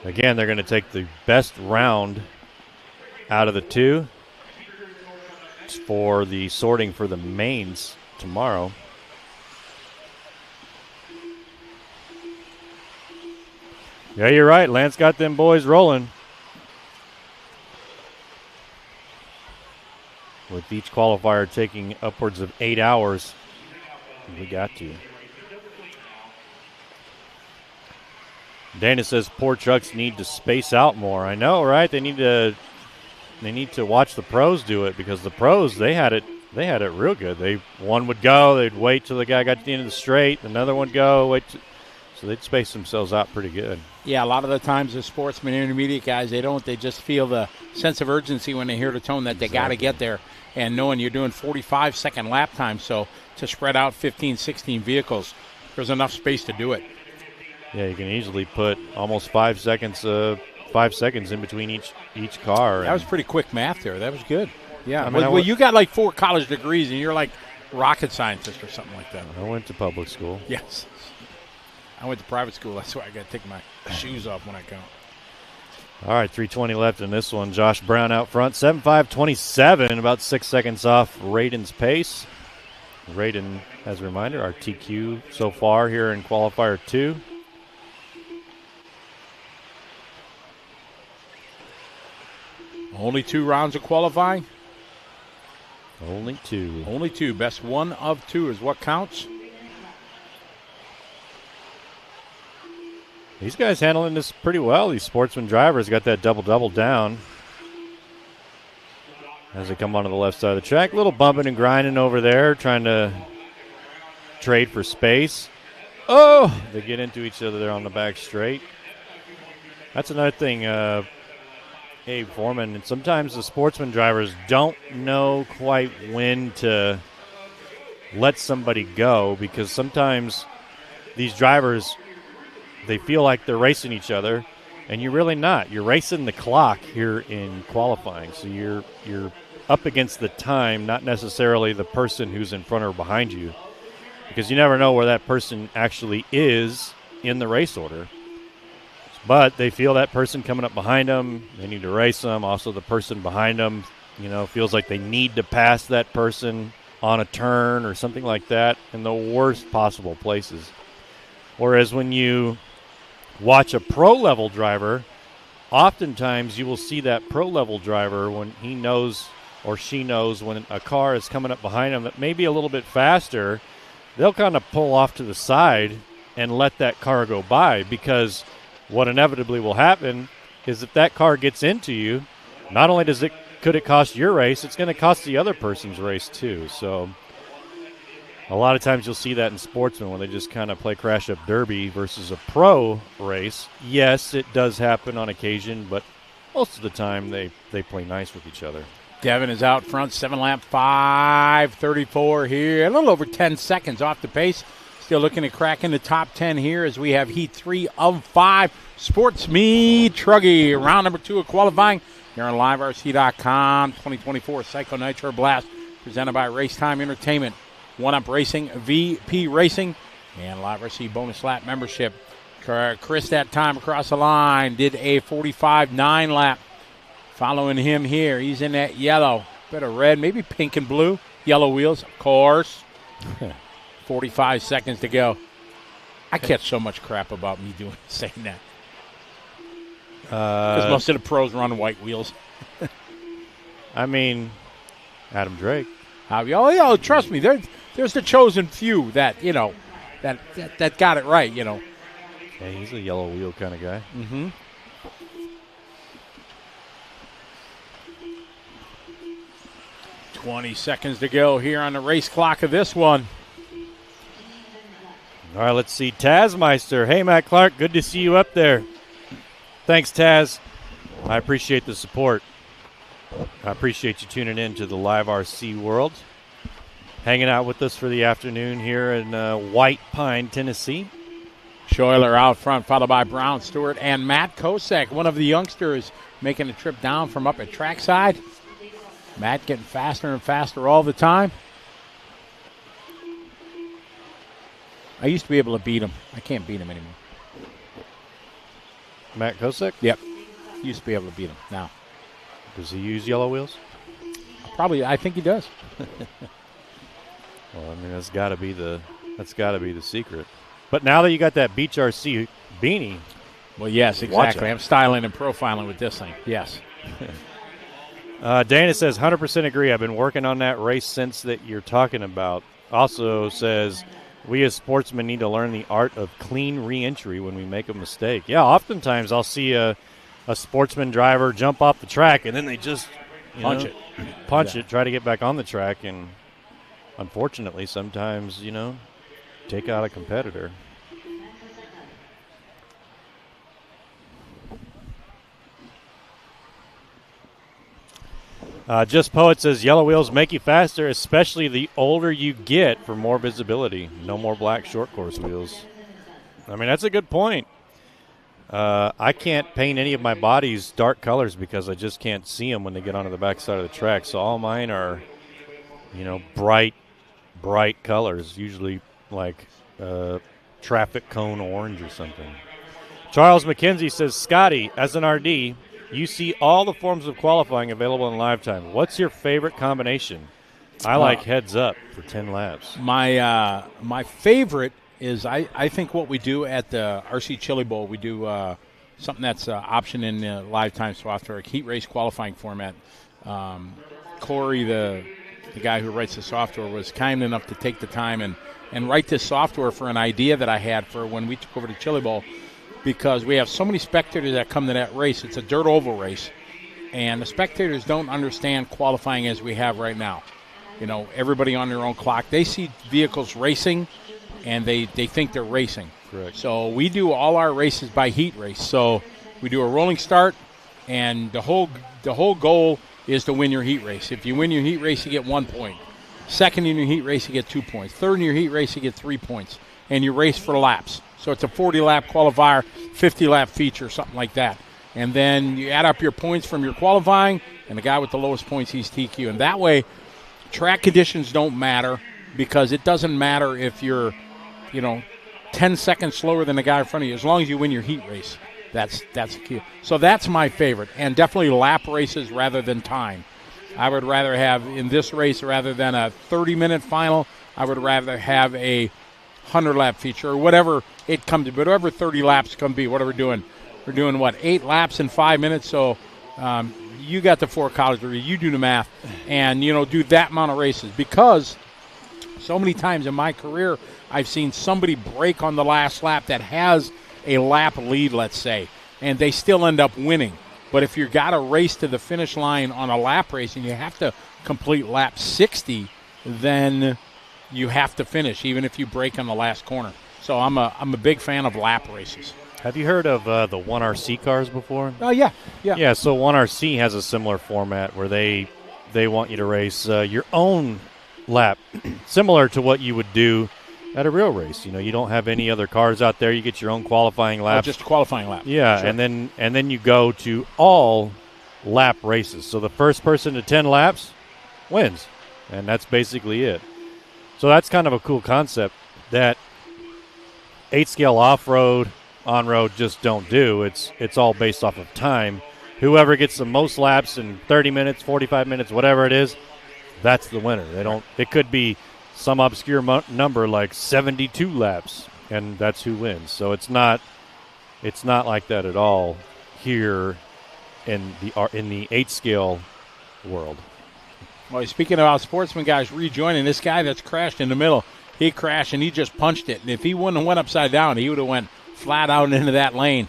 Again, they're going to take the best round out of the two for the sorting for the mains tomorrow. Yeah, you're right. Lance got them boys rolling. With each qualifier taking upwards of 8 hours. We got to. Dana says poor trucks need to space out more. I know, right? They need to watch the pros do it, because the pros, they had it real good. One would go, they'd wait till the guy got to the end of the straight, another one would go, so they'd space themselves out pretty good. Yeah, a lot of the times the sportsmen, intermediate guys, they just feel the sense of urgency when they hear the tone that they got to get there, and knowing you're doing 45-second lap time, so to spread out 15, 16 vehicles, there's enough space to do it. Yeah, you can easily put almost 5 seconds in between each car. That was pretty quick math there. That was good. Yeah. I mean, well, you got like 4 college degrees, and you're like rocket scientist or something like that. I went to public school. Yes. I went to private school. That's why I got to take my shoes off when I go. All right, 3:20 left in this one. Josh Brown out front, 7.5.27, about 6 seconds off Raiden's pace. Raiden, as a reminder, our TQ so far here in Qualifier 2. Only 2 rounds of qualifying? Only 2. Only 2. Best 1 of 2 is what counts. These guys handling this pretty well. These sportsman drivers got that double-double down as they come onto the left side of the track. A little bumping and grinding over there, trying to trade for space. Oh! They get into each other there on the back straight. That's another thing, Abe Foreman, and sometimes the sportsman drivers don't know quite when to let somebody go, because sometimes these drivers, they feel like they're racing each other, and you're really not. You're racing the clock here in qualifying, so you're up against the time, not necessarily the person who's in front or behind you, because you never know where that person actually is in the race order. But they feel that person coming up behind them, they need to race them. Also, the person behind them, feels like they need to pass that person on a turn or something like that in the worst possible places. Whereas when you watch a pro-level driver, oftentimes you will see that pro-level driver when he knows or she knows when a car is coming up behind them that may be a little bit faster, they'll kind of pull off to the side and let that car go by, because what inevitably will happen is if that car gets into you, not only could it cost your race, it's going to cost the other person's race too. So a lot of times you'll see that in sportsmen when they just kind of play crash-up derby versus a pro race. Yes, it does happen on occasion, but most of the time they play nice with each other. Devin is out front, 7-lap, 5:34 here, a little over 10 seconds off the pace. Still looking to crack in the top 10 here as we have Heat 3 of 5. Sports Me Truggy, round number 2 of qualifying here on LiveRC.com. 2024 Psycho Nitro Blast presented by Racetime Entertainment, One Up Racing, VP Racing, and Live RC bonus lap membership. Chris that time across the line did a 45.9 lap. Following him here, he's in that yellow, bit of red, maybe pink and blue. Yellow wheels, of course. 45 seconds to go. I catch so much crap about me saying that. Because most of the pros run white wheels. I mean, Adam Drake. Trust me, there's the chosen few that, that got it right, Yeah, he's a yellow wheel kind of guy. Mm-hmm. $20 seconds to go here on the race clock of this one. All right, let's see. Tazmeister. Hey, Matt Clark, good to see you up there. Thanks, Taz. I appreciate the support. I appreciate you tuning in to the Live RC World. Hanging out with us for the afternoon here in White Pine, Tennessee. Schuyler out front, followed by Brown Stewart and Matt Kosek, one of the youngsters making a trip down from up at trackside. Matt getting faster and faster all the time. I used to be able to beat him. I can't beat him anymore. Matt Kosek? Yep. Used to be able to beat him now. Does he use yellow wheels? Probably. I think he does. Well, I mean, that's got to be the secret. But now that you got that Beach RC beanie. Well, yes, exactly. I'm styling and profiling with this thing. Yes. Dana says, 100% agree. I've been working on that race since that you're talking about. Also says, we as sportsmen need to learn the art of clean re-entry when we make a mistake. Yeah, oftentimes I'll see a sportsman driver jump off the track and then they just punch it, try to get back on the track, and unfortunately sometimes, take out a competitor. Just Poet says, yellow wheels make you faster, especially the older you get, for more visibility. No more black short course wheels. I mean, that's a good point. I can't paint any of my bodies dark colors because I just can't see them when they get onto the backside of the track. So all mine are, bright colors, usually like traffic cone orange or something. Charles McKenzie says, Scotty, as an RD, you see all the forms of qualifying available in lifetime. What's your favorite combination? I like heads up for 10 laps. My favorite is I think what we do at the RC Chili Bowl, we do something that's option in the lifetime software, heat race qualifying format. Corey, the guy who writes the software, was kind enough to take the time and write this software for an idea that I had for when we took over the Chili Bowl, because we have so many spectators that come to that race. It's a dirt oval race, and the spectators don't understand qualifying as we have right now. Everybody on their own clock. They see vehicles racing, and they think they're racing. Correct. So we do all our races by heat race. So we do a rolling start, and the whole goal is to win your heat race. If you win your heat race, you get 1 point. Second in your heat race, you get 2 points. Third in your heat race, you get 3 points. And you race for laps. So it's a 40-lap qualifier, 50-lap feature, something like that. And then you add up your points from your qualifying, and the guy with the lowest points, he's TQ. And that way, track conditions don't matter, because it doesn't matter if you're, 10 seconds slower than the guy in front of you. As long as you win your heat race, that's the key. So that's my favorite, and definitely lap races rather than time. I would rather have, in this race, rather than a 30-minute final, I would rather have a 100-lap feature, or whatever it comes to, whatever 30 laps can be. What are we doing? We're doing, 8 laps in 5 minutes? So you got the 4 college degree. You do the math, and, do that amount of races. Because so many times in my career, I've seen somebody break on the last lap that has a lap lead, let's say, and they still end up winning. But if you got to race to the finish line on a lap race and you have to complete lap 60, then you have to finish, even if you break on the last corner. So I'm a big fan of lap races. Have you heard of the 1RC cars before? Oh, yeah. Yeah, so 1RC has a similar format where they want you to race your own lap, similar to what you would do at a real race. You don't have any other cars out there. You get your own qualifying lap. Just a qualifying lap. Yeah, sure. and then you go to all lap races. So the first person to 10 laps wins, and that's basically it. So that's kind of a cool concept, that 8-scale off-road, on road just don't do. It's all based off of time. Whoever gets the most laps in 30 minutes, 45 minutes, whatever it is, that's the winner. They don't. It could be some obscure number like 72 laps, and that's who wins. So it's not like that at all here in the 8 scale world. Well, speaking about sportsman guys rejoining, this guy that's crashed in the middle, he crashed and he just punched it. And if he wouldn't have went upside down, he would have went flat out into that lane.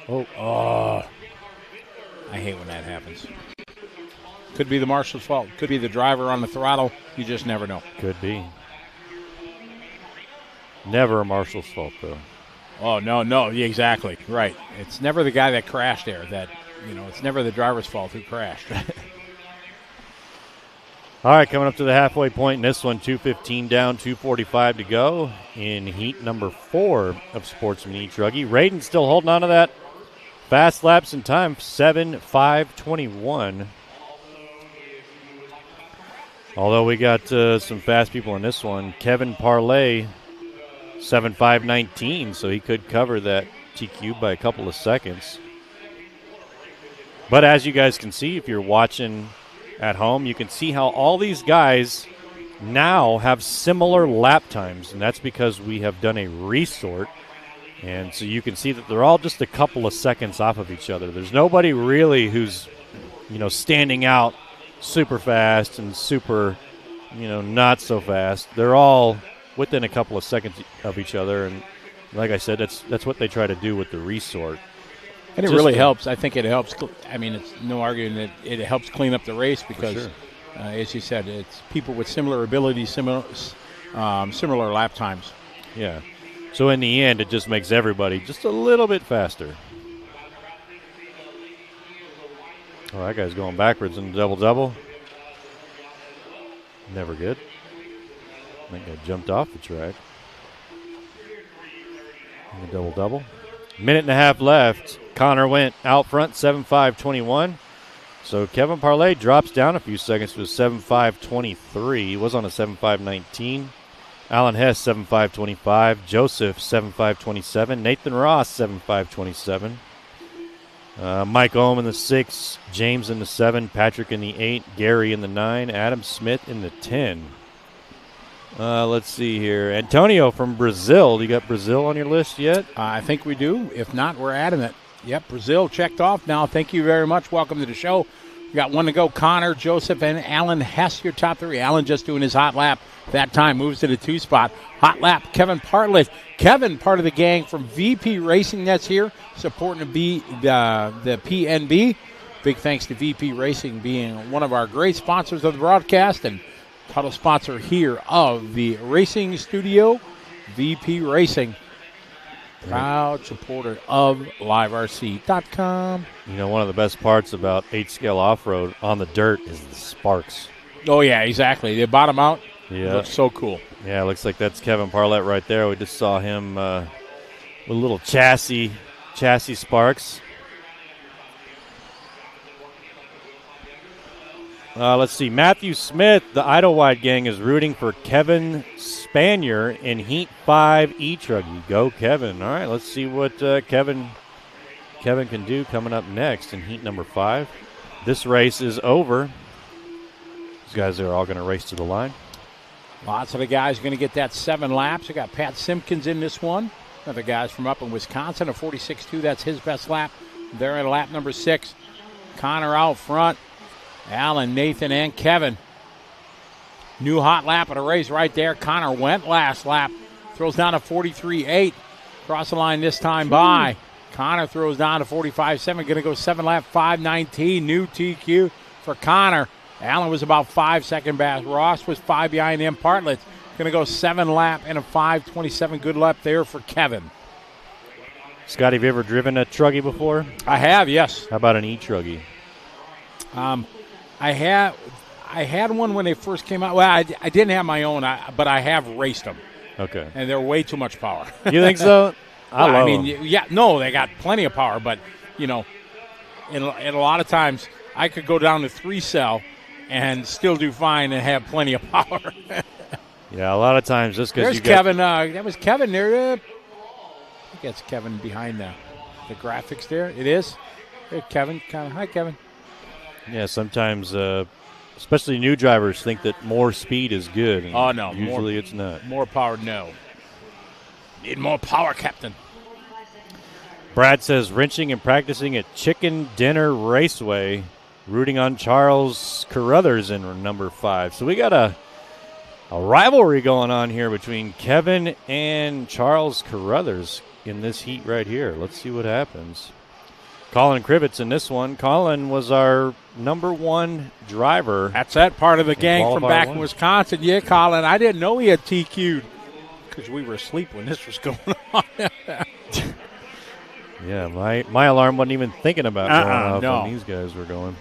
Oh, I hate when that happens. Could be the marshal's fault. Could be the driver on the throttle. You just never know. Could be. Never a marshal's fault, though. Oh, no, exactly. Right. It's never the guy that crashed there. It's never the driver's fault who crashed. All right, coming up to the halfway point in this one, 2:15 down, 2:45 to go in heat number 4 of Sportsman E-Truggy. Radin still holding on to that fast laps in time, 7:5:21. Although we got some fast people in this one. Kevin Parlay, 7:5:19, so he could cover that TQ by a couple of seconds. But as you guys can see, if you're watching at home, you can see how all these guys now have similar lap times, and that's because we have done a resort. And so you can see that they're all just a couple of seconds off of each other. There's nobody really who's, standing out super fast and super, not so fast. They're all within a couple of seconds of each other, and like I said, that's what they try to do with the resort. And it really helps. I think it helps. I mean, it's no arguing that it helps clean up the race because, as you said, it's people with similar abilities, similar lap times. Yeah. So in the end, it just makes everybody just a little bit faster. Oh, that guy's going backwards in the double-double. Never good. I think I jumped off the track. In the double-double. Minute and a half left. Connor went out front, 7:5:21. So Kevin Parlay drops down a few seconds to a 7:5:23. He was on a 7:5:19. Alan Hess, 7:5:25. Joseph, 7:5:27. Nathan Ross, 7:5:27. Mike Ohm in the 6. James in the 7. Patrick in the 8. Gary in the 9. Adam Smith in the 10. Let's see here. Antonio from Brazil. Do you got Brazil on your list yet? I think we do. If not, we're adding it. Yep, Brazil checked off now. Thank you very much. Welcome to the show. We got one to go. Connor, Joseph, and Alan Hess, your top 3. Alan just doing his hot lap. That time moves to the 2 spot. Hot lap, Kevin Partlet. Kevin, part of the gang from VP Racing that's here, supporting the PNB. Big thanks to VP Racing being one of our great sponsors of the broadcast and title sponsor here of the racing studio, VP Racing. Proud supporter of LiveRC.com. One of the best parts about 8-scale off-road on the dirt is the sparks. Oh, yeah, exactly. They bottom out. Yeah. Looks so cool. Yeah, looks like that's Kevin Parlett right there. We just saw him with little chassis sparks. Let's see. Matthew Smith, the Idlewide gang, is rooting for Kevin Spanier in Heat 5 E-Truggy. Go, Kevin. All right, let's see what Kevin can do coming up next in Heat number 5. This race is over. These guys are all going to race to the line. Lots of the guys going to get that 7 laps. We got Pat Simpkins in this one. Another guys from up in Wisconsin, a 46.2. That's his best lap. They're in lap number 6. Connor out front. Alan, Nathan, and Kevin. New hot lap of the race right there. Connor went last lap. Throws down to 43.8. Cross the line this time by. Connor throws down to 45.7. Going to go 7 lap, 5.19. New TQ for Connor. Allen was about 5 second back. Ross was 5 behind him. Partlett's going to go 7 lap and a 5.27. Good lap there for Kevin. Scott, have you ever driven a Truggy before? I have, yes. How about an E-Truggy? I had one when they first came out. Well, I didn't have my own, but I have raced them. Okay. And they're way too much power. You think so? I mean, yeah, no, they got plenty of power, but, in a lot of times I could go down to 3-cell and still do fine and have plenty of power. Yeah, a lot of times just because There's Kevin. That was Kevin there. think that's Kevin behind the graphics there. It is. Hey, Kevin. Hi, Kevin. Yeah, sometimes, especially new drivers, think that more speed is good. And Oh, no. Usually it's not. More power, no. Need more power, Captain. Brad says wrenching and practicing at Chicken Dinner Raceway, rooting on Charles Carruthers in number 5. So we got a rivalry going on here between Kevin and Charles Carruthers in this heat right here. Let's see what happens. Colin Krivet's in this one. Colin was our number 1 driver. That's that part of the gang from back in Qualifier 1. Wisconsin. Yeah, Colin, I didn't know he had TQ'd because we were asleep when this was going on. Yeah, my alarm wasn't even thinking about going off no. when these guys were going.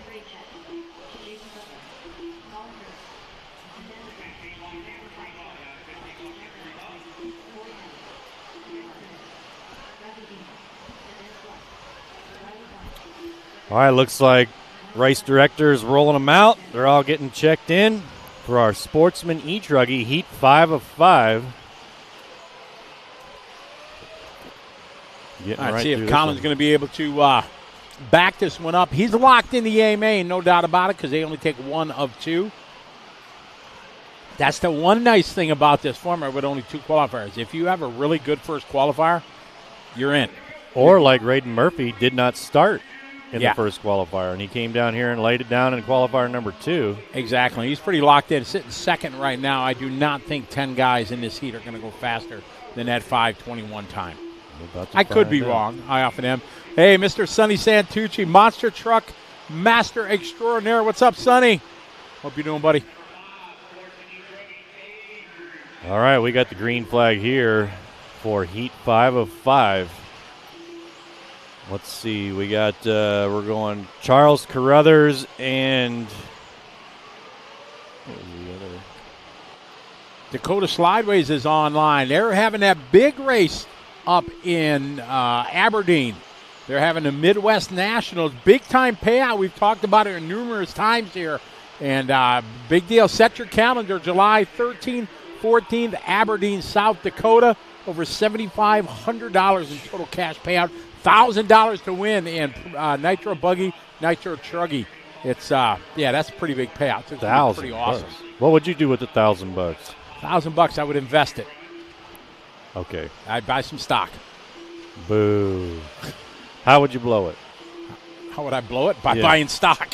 All right, looks like race director's rolling them out. They're all getting checked in for our Sportsman E-Truggy Heat 5 of 5. Getting All right, right see if through this Colin's one. going to be able to back this one up. He's locked in the AMA, no doubt about it, because they only take 1 of 2. That's the one nice thing about this format with only 2 qualifiers. If you have a really good first qualifier, you're in. Or like Raiden Murphy did not start in Yeah. the first qualifier, and he came down here and laid it down in qualifier number 2. Exactly. He's pretty locked in. Sitting second right now. I do not think 10 guys in this heat are going to go faster than that 5:21 time. I could be wrong. I often am. Hey, Mr. Sonny Santucci, Monster Truck Master Extraordinaire. What's up, Sonny? Hope you're doing, buddy. All right, we got the green flag here for Heat 5 of 5. Let's see. We got, we're going Charles Carruthers and what was the other? Dakota Slideways is online. They're having that big race up in Aberdeen. They're having the Midwest Nationals. Big-time payout. We've talked about it numerous times here. And big deal. Set your calendar. July 13th, 14th, Aberdeen, South Dakota. Over $7,500 in total cash payout. $1,000 to win in Nitro Buggy, Nitro Truggy. It's that's a pretty big payout. It's gonna be pretty awesome. What would you do with the $1,000? $1,000, I would invest it. Okay. I'd buy some stock. Boo. How would you blow it? How would I blow it? By Yeah. buying stock.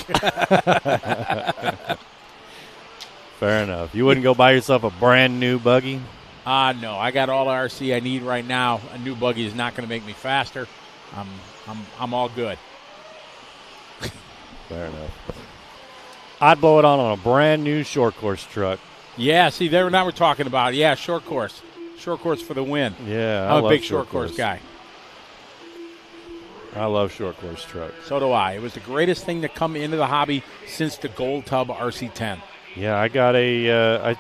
Fair enough. You wouldn't go buy yourself a brand new buggy? No, I got all the RC I need right now. A new buggy is not going to make me faster. I'm all good. Fair enough. I'd blow it on a brand new short course truck. Yeah, see, there now we're talking about it. Yeah, short course. Short course for the win. Yeah, I'm a love big short course guy. I love short course trucks. So do I. It was the greatest thing to come into the hobby since the Gold Tub RC10. Yeah, I got I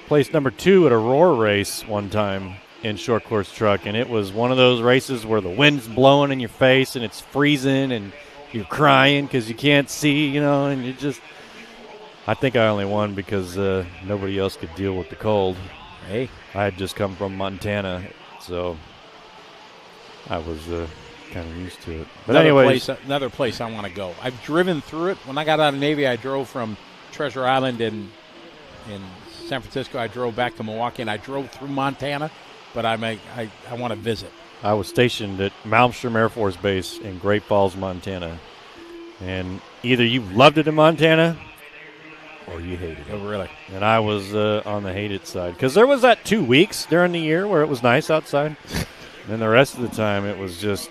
placed number 2 at a Roar race one time in short course truck, and it was one of those races where the wind's blowing in your face and it's freezing and you're crying because you can't see, and you just. I think I only won because nobody else could deal with the cold. Hey, I had just come from Montana, so I was kind of used to it. But another place I want to go. I've driven through it. When I got out of Navy, I drove from Treasure Island in San Francisco. I drove back to Milwaukee, and I drove through Montana. But I want to visit. I was stationed at Malmstrom Air Force Base in Great Falls, Montana. And either you loved it in Montana or you hated it. Oh, really? And I was on the hated side. Because there was that 2 weeks during the year where it was nice outside. And the rest of the time it was just,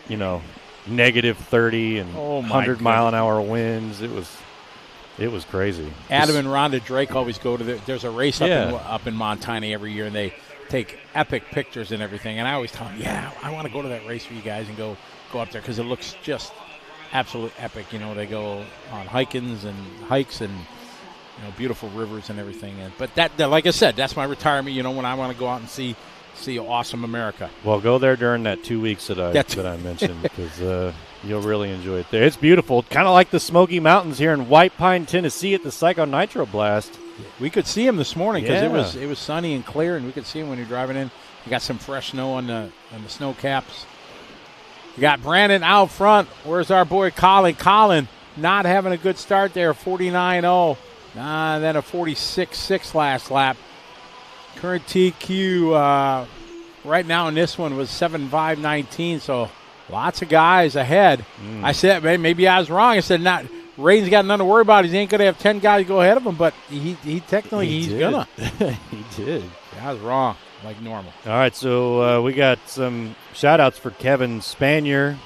negative 30 and 100-mile-an-hour winds. It was crazy. Adam and Rhonda Drake always go to there's a race up in Montana every year, and they take epic pictures and everything. And I always tell them, I want to go to that race for you guys and go up there because it looks just absolutely epic. They go on hikes and beautiful rivers and everything. But that, like I said, that's my retirement. When I want to go out and see awesome America. Well, go there during that 2 weeks that I mentioned because you'll really enjoy it there. It's beautiful, kind of like the Smoky Mountains here in White Pine, Tennessee, at the Psycho Nitro Blast. We could see him this morning because it was sunny and clear, and we could see him when you're driving in. You got some fresh snow on the snow caps. You got Brandon out front. Where's our boy Colin? Colin not having a good start there, 49.0. Then a 46.6 last lap. Current TQ right now in this one was 7.5.19, so lots of guys ahead. I said, maybe I was wrong. I said, Ray's got nothing to worry about. He ain't going to have 10 guys go ahead of him, but he technically he's going to. He did. I was wrong, like normal. All right, so we got some shout-outs for Kevin Spanier.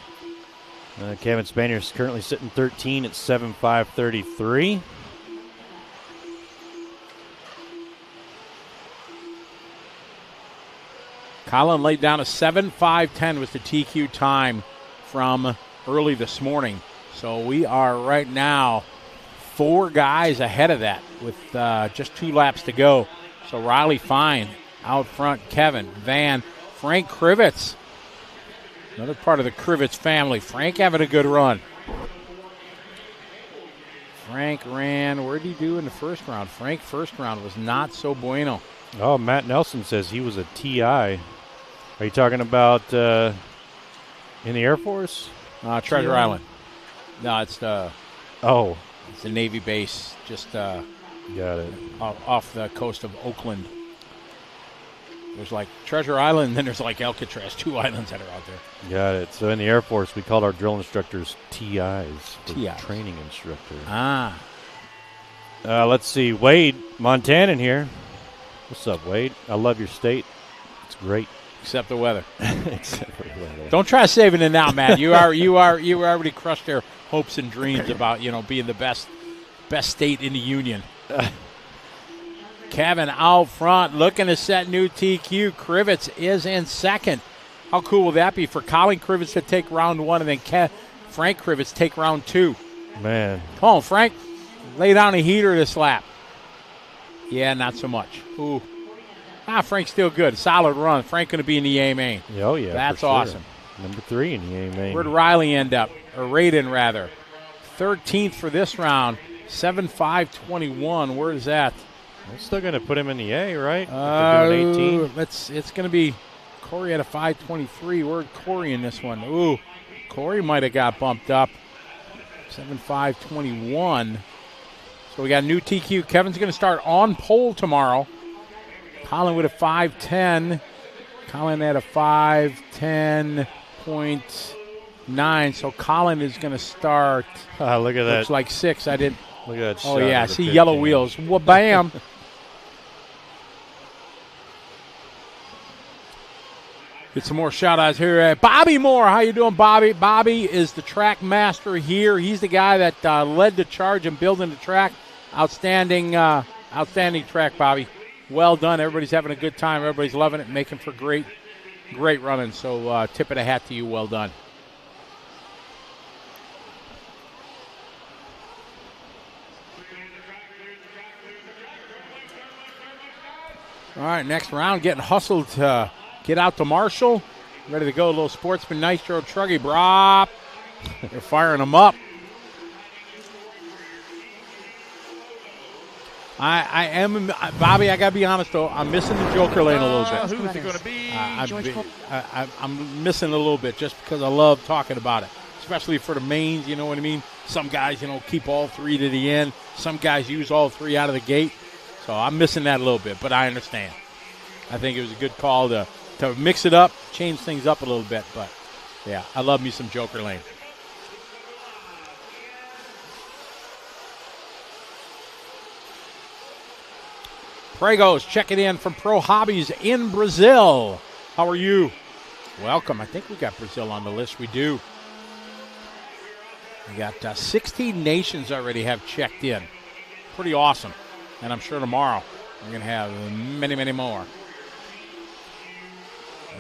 Kevin Spanier is currently sitting 13 at 7.5.33. Colin laid down a 7.5.10 was the TQ time from early this morning. So we are right now 4 guys ahead of that with just 2 laps to go. So Riley Fine out front, Kevin, Van, Frank Krivitz. Another part of the Krivitz family. Frank having a good run. Frank ran, where did he do in the first round? Frank first round was not so bueno. Oh, Matt Nelson says he was a TI. Are you talking about in the Air Force? Treasure TI? Island. No, it's the it's the Navy base just got it off the coast of Oakland. There's like Treasure Island, and then there's like Alcatraz, 2 islands that are out there. Got it. So in the Air Force, we called our drill instructors TIs, TIs. training instructor. Let's see, Wade Montanan here. What's up, Wade? I love your state. It's great. Except the weather. Except for the weather. Don't try saving it now, Matt. You already crushed their hopes and dreams about being the best state in the union. Kevin out front, looking to set new TQ. Krivitz is in second. How cool will that be for Colin Krivitz to take round 1 and then Frank Krivitz take round 2? Man, come on, Frank, lay down a heater this lap. Yeah, not so much. Ooh. Frank's still good. Solid run. Frank going to be in the A main. Oh, yeah. That's for sure. awesome. Number 3 in the A main. Where'd Riley end up? Or Raiden, rather. 13th for this round. 7.5.21. Where is that? We're still going to put him in the A, right? If they're doing 18. It's going to be Corey at a 5.23. Where'd Corey in this one? Ooh, Corey might have got bumped up. 7.5.21. So we got a new TQ. Kevin's going to start on pole tomorrow. Colin with a 5.10. Colin at a 5.10.9. So Colin is going to start. Look at that. Looks like 6. I didn't. Look at that. Oh, yeah. I see yellow wheels. Well, bam. Get some more shout-outs here. Bobby Moore. How you doing, Bobby? Bobby is the track master here. He's the guy that led the charge in building the track. Outstanding track, Bobby. Well done. Everybody's having a good time. Everybody's loving it, making for great running. So tip of the hat to you. Well done. All right, next round, getting hustled to get out to Marshall. Ready to go, a little Sportsman Nitro Truggy. Brop. They're firing them up. I am, Bobby, I got to be honest, though. I'm missing the Joker lane a little bit. Who's it going to be? I'm missing a little bit just because I love talking about it, especially for the mains, you know what I mean? Some guys, keep all 3 to the end. Some guys use all 3 out of the gate. So I'm missing that a little bit, but I understand. I think it was a good call to mix it up, change things up a little bit. But, yeah, I love me some Joker lane. Pregos checking in from Pro Hobbies in Brazil. How are you? Welcome. I think we got Brazil on the list. We do. We got 16 nations already have checked in. Pretty awesome. And I'm sure tomorrow we're going to have many, many more.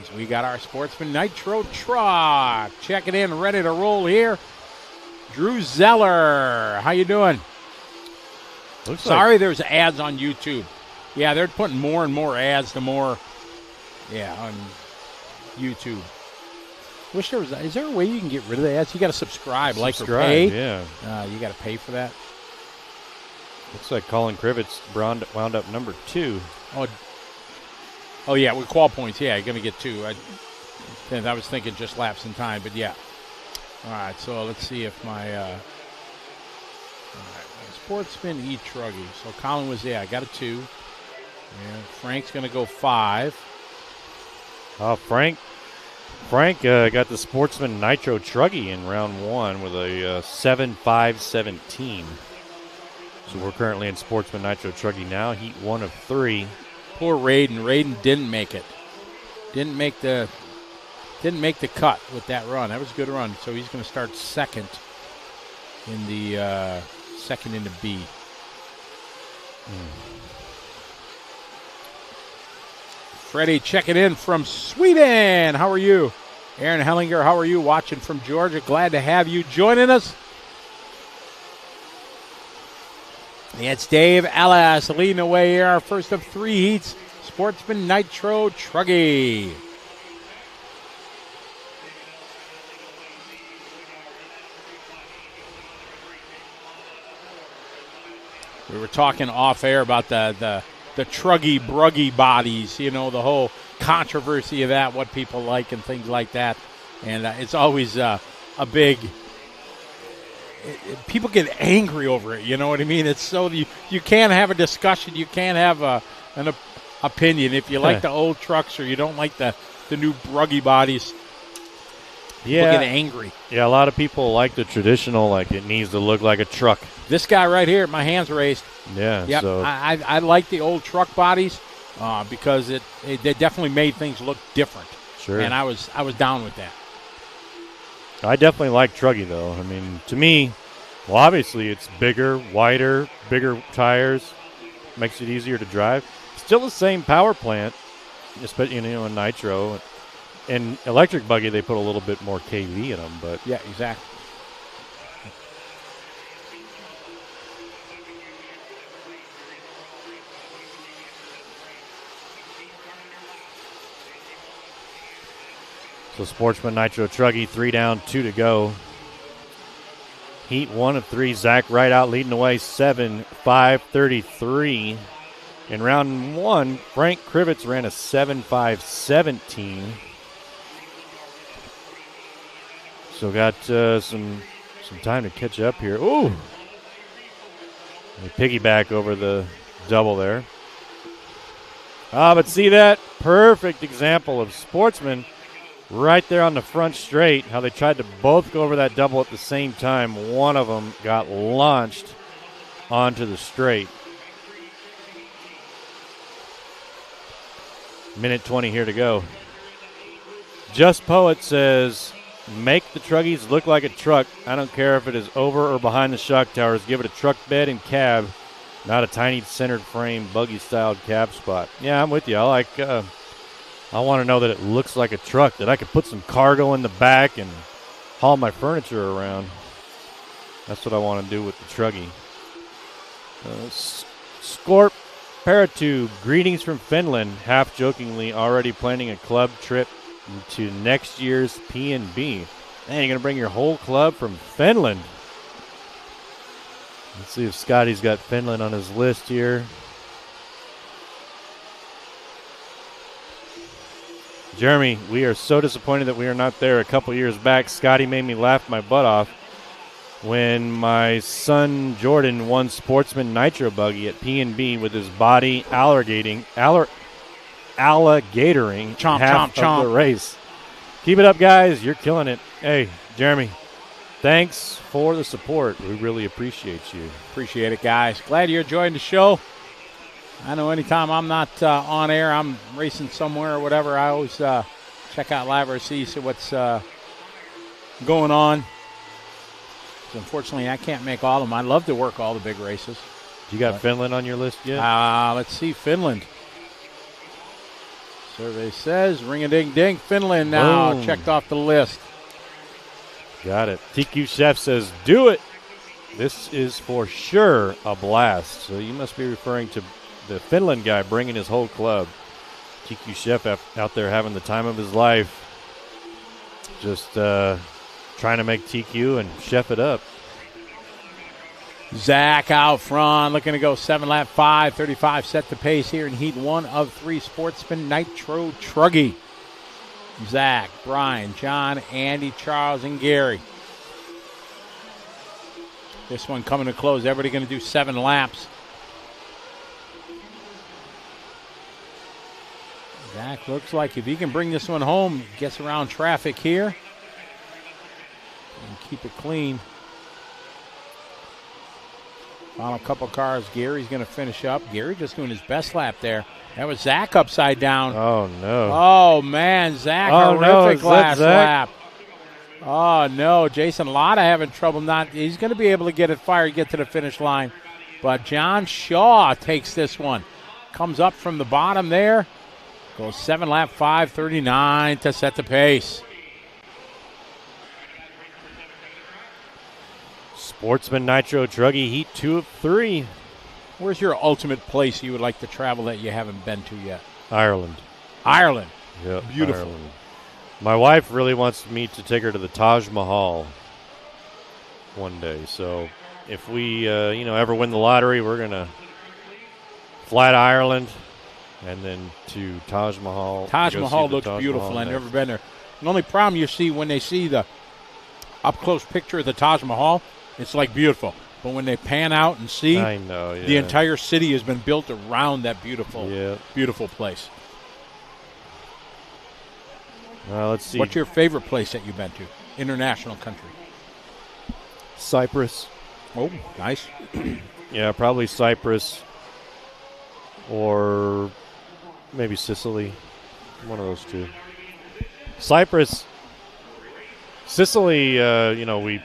As we got our Sportsman Nitro truck checking in, ready to roll here. Drew Zeller, how you doing? Sorry, there's ads on YouTube. Yeah, they're putting more and more ads the more, on YouTube. Wish there was. Is there a way you can get rid of the ads? You got to subscribe, like or pay. Yeah. You got to pay for that. Looks like Colin Krivitz wound up number 2. Oh yeah, with qual points. Yeah, you're gonna get 2. 10th. I was thinking just laps in time, but yeah. All right, so let's see if my all right, Sportsman E Truggy. So Colin was I got a 2. And Frank's going to go 5. Frank got the Sportsman Nitro Truggy in round 1 with a 7.517. So we're currently in Sportsman Nitro Truggy now, heat 1 of 3. Poor Raiden. Raiden didn't make it. Didn't make the cut with that run. That was a good run. So he's going to start second in the B. Freddie checking in from Sweden. How are you? Aaron Hellinger, how are you? Watching from Georgia. Glad to have you joining us. It's Dave Ellis leading away here. Our first of 3 heats. Sportsman Nitro Truggy. We were talking off air about the Truggy Bruggy bodies, the whole controversy of that, what people like and things like that. And it's always a big people get angry over it, you know what I mean? It's so you can't have a discussion, you can't have an opinion if you like the old trucks or you don't like the new Bruggy bodies. People get angry. Yeah, a lot of people like the traditional, like it needs to look like a truck. This guy right here, my hands raised. Yeah, yep. So I like the old truck bodies because they definitely made things look different. Sure. And I was down with that. I definitely like Truggy, though. I mean, to me, well, obviously it's bigger, wider, bigger tires, makes it easier to drive. Still the same power plant, especially in Nitro. In electric buggy, they put a little bit more KV in them, but yeah, exactly. So Sportsman Nitro Truggy, 3 down, 2 to go. Heat 1 of 3. Zach right out leading the way, 7.533. In round 1, Frank Krivitz ran a 7.517. So got some time to catch up here. Ooh! They piggyback over the double there. But see that? Perfect example of Sportsman right there on the front straight, how they tried to both go over that double at the same time. One of them got launched onto the straight. Minute 20 here to go. Just Poet says, make the Truggies look like a truck. I don't care if it is over or behind the shock towers. Give it a truck bed and cab, not a tiny centered frame, buggy-styled cab spot. Yeah, I'm with you. I want to know that it looks like a truck, that I could put some cargo in the back and haul my furniture around. That's what I want to do with the Truggy. Scorp Paratube, greetings from Finland. Half jokingly, already planning a club trip to next year's P&B. Man, you're going to bring your whole club from Finland. Let's see if Scotty's got Finland on his list here. Jeremy, we are so disappointed that we are not there. A couple years back, Scotty made me laugh my butt off when my son Jordan won Sportsman Nitro Buggy at P&B with his body alligatoring half of the race. Keep it up, guys. You're killing it. Hey, Jeremy, thanks for the support. We really appreciate you. Appreciate it, guys. Glad you're enjoying the show. I know anytime I'm not on air, I'm racing somewhere or whatever, I always check out Live RC, see what's going on. So unfortunately, I can't make all of them. I love to work all the big races. You got Finland on your list yet? Let's see, Finland. Survey says, ring-a-ding-ding, Finland now. Boom. Checked off the list. Got it. TQ Chef says, do it. This is for sure a blast. So you must be referring to the Finland guy bringing his whole club. TQ Chef out there having the time of his life. Just trying to make TQ and chef it up. Zach out front, looking to go 7-lap 5:35 set the pace here in Heat 1 of 3 Sportsman Nitro Truggy. Zach, Brian, John, Andy, Charles, and Gary. This one coming to close. Everybody going to do 7 laps. Zach looks like if he can bring this one home, gets around traffic here and keep it clean. Final couple cars. Gary's going to finish up. Gary just doing his best lap there. That was Zach upside down. Oh, no. Oh, man. Zach, horrific last lap. Oh, no. Jason Lotta having trouble. He's going to be able to get it fired, get to the finish line. But John Shaw takes this one. Comes up from the bottom there. Goes 7 lap 5:39 to set the pace. Sportsman Nitro Truggy Heat 2 of 3. Where's your ultimate place you would like to travel that you haven't been to yet? Ireland. Ireland. Yeah, Beautiful. Ireland. My wife really wants me to take her to the Taj Mahal one day. So if we, ever win the lottery, we're going to fly to Ireland and then to Taj Mahal. Taj Mahal looks beautiful. I've never been there. The only problem you see when they see the up-close picture of the Taj Mahal, it's like beautiful. But when they pan out and see, I know, yeah. The entire city has been built around that beautiful place. Let's see. What's your favorite place that you've been to? International country. Cyprus. Oh, nice. Yeah, probably Cyprus or maybe Sicily. One of those two. Cyprus. Sicily, we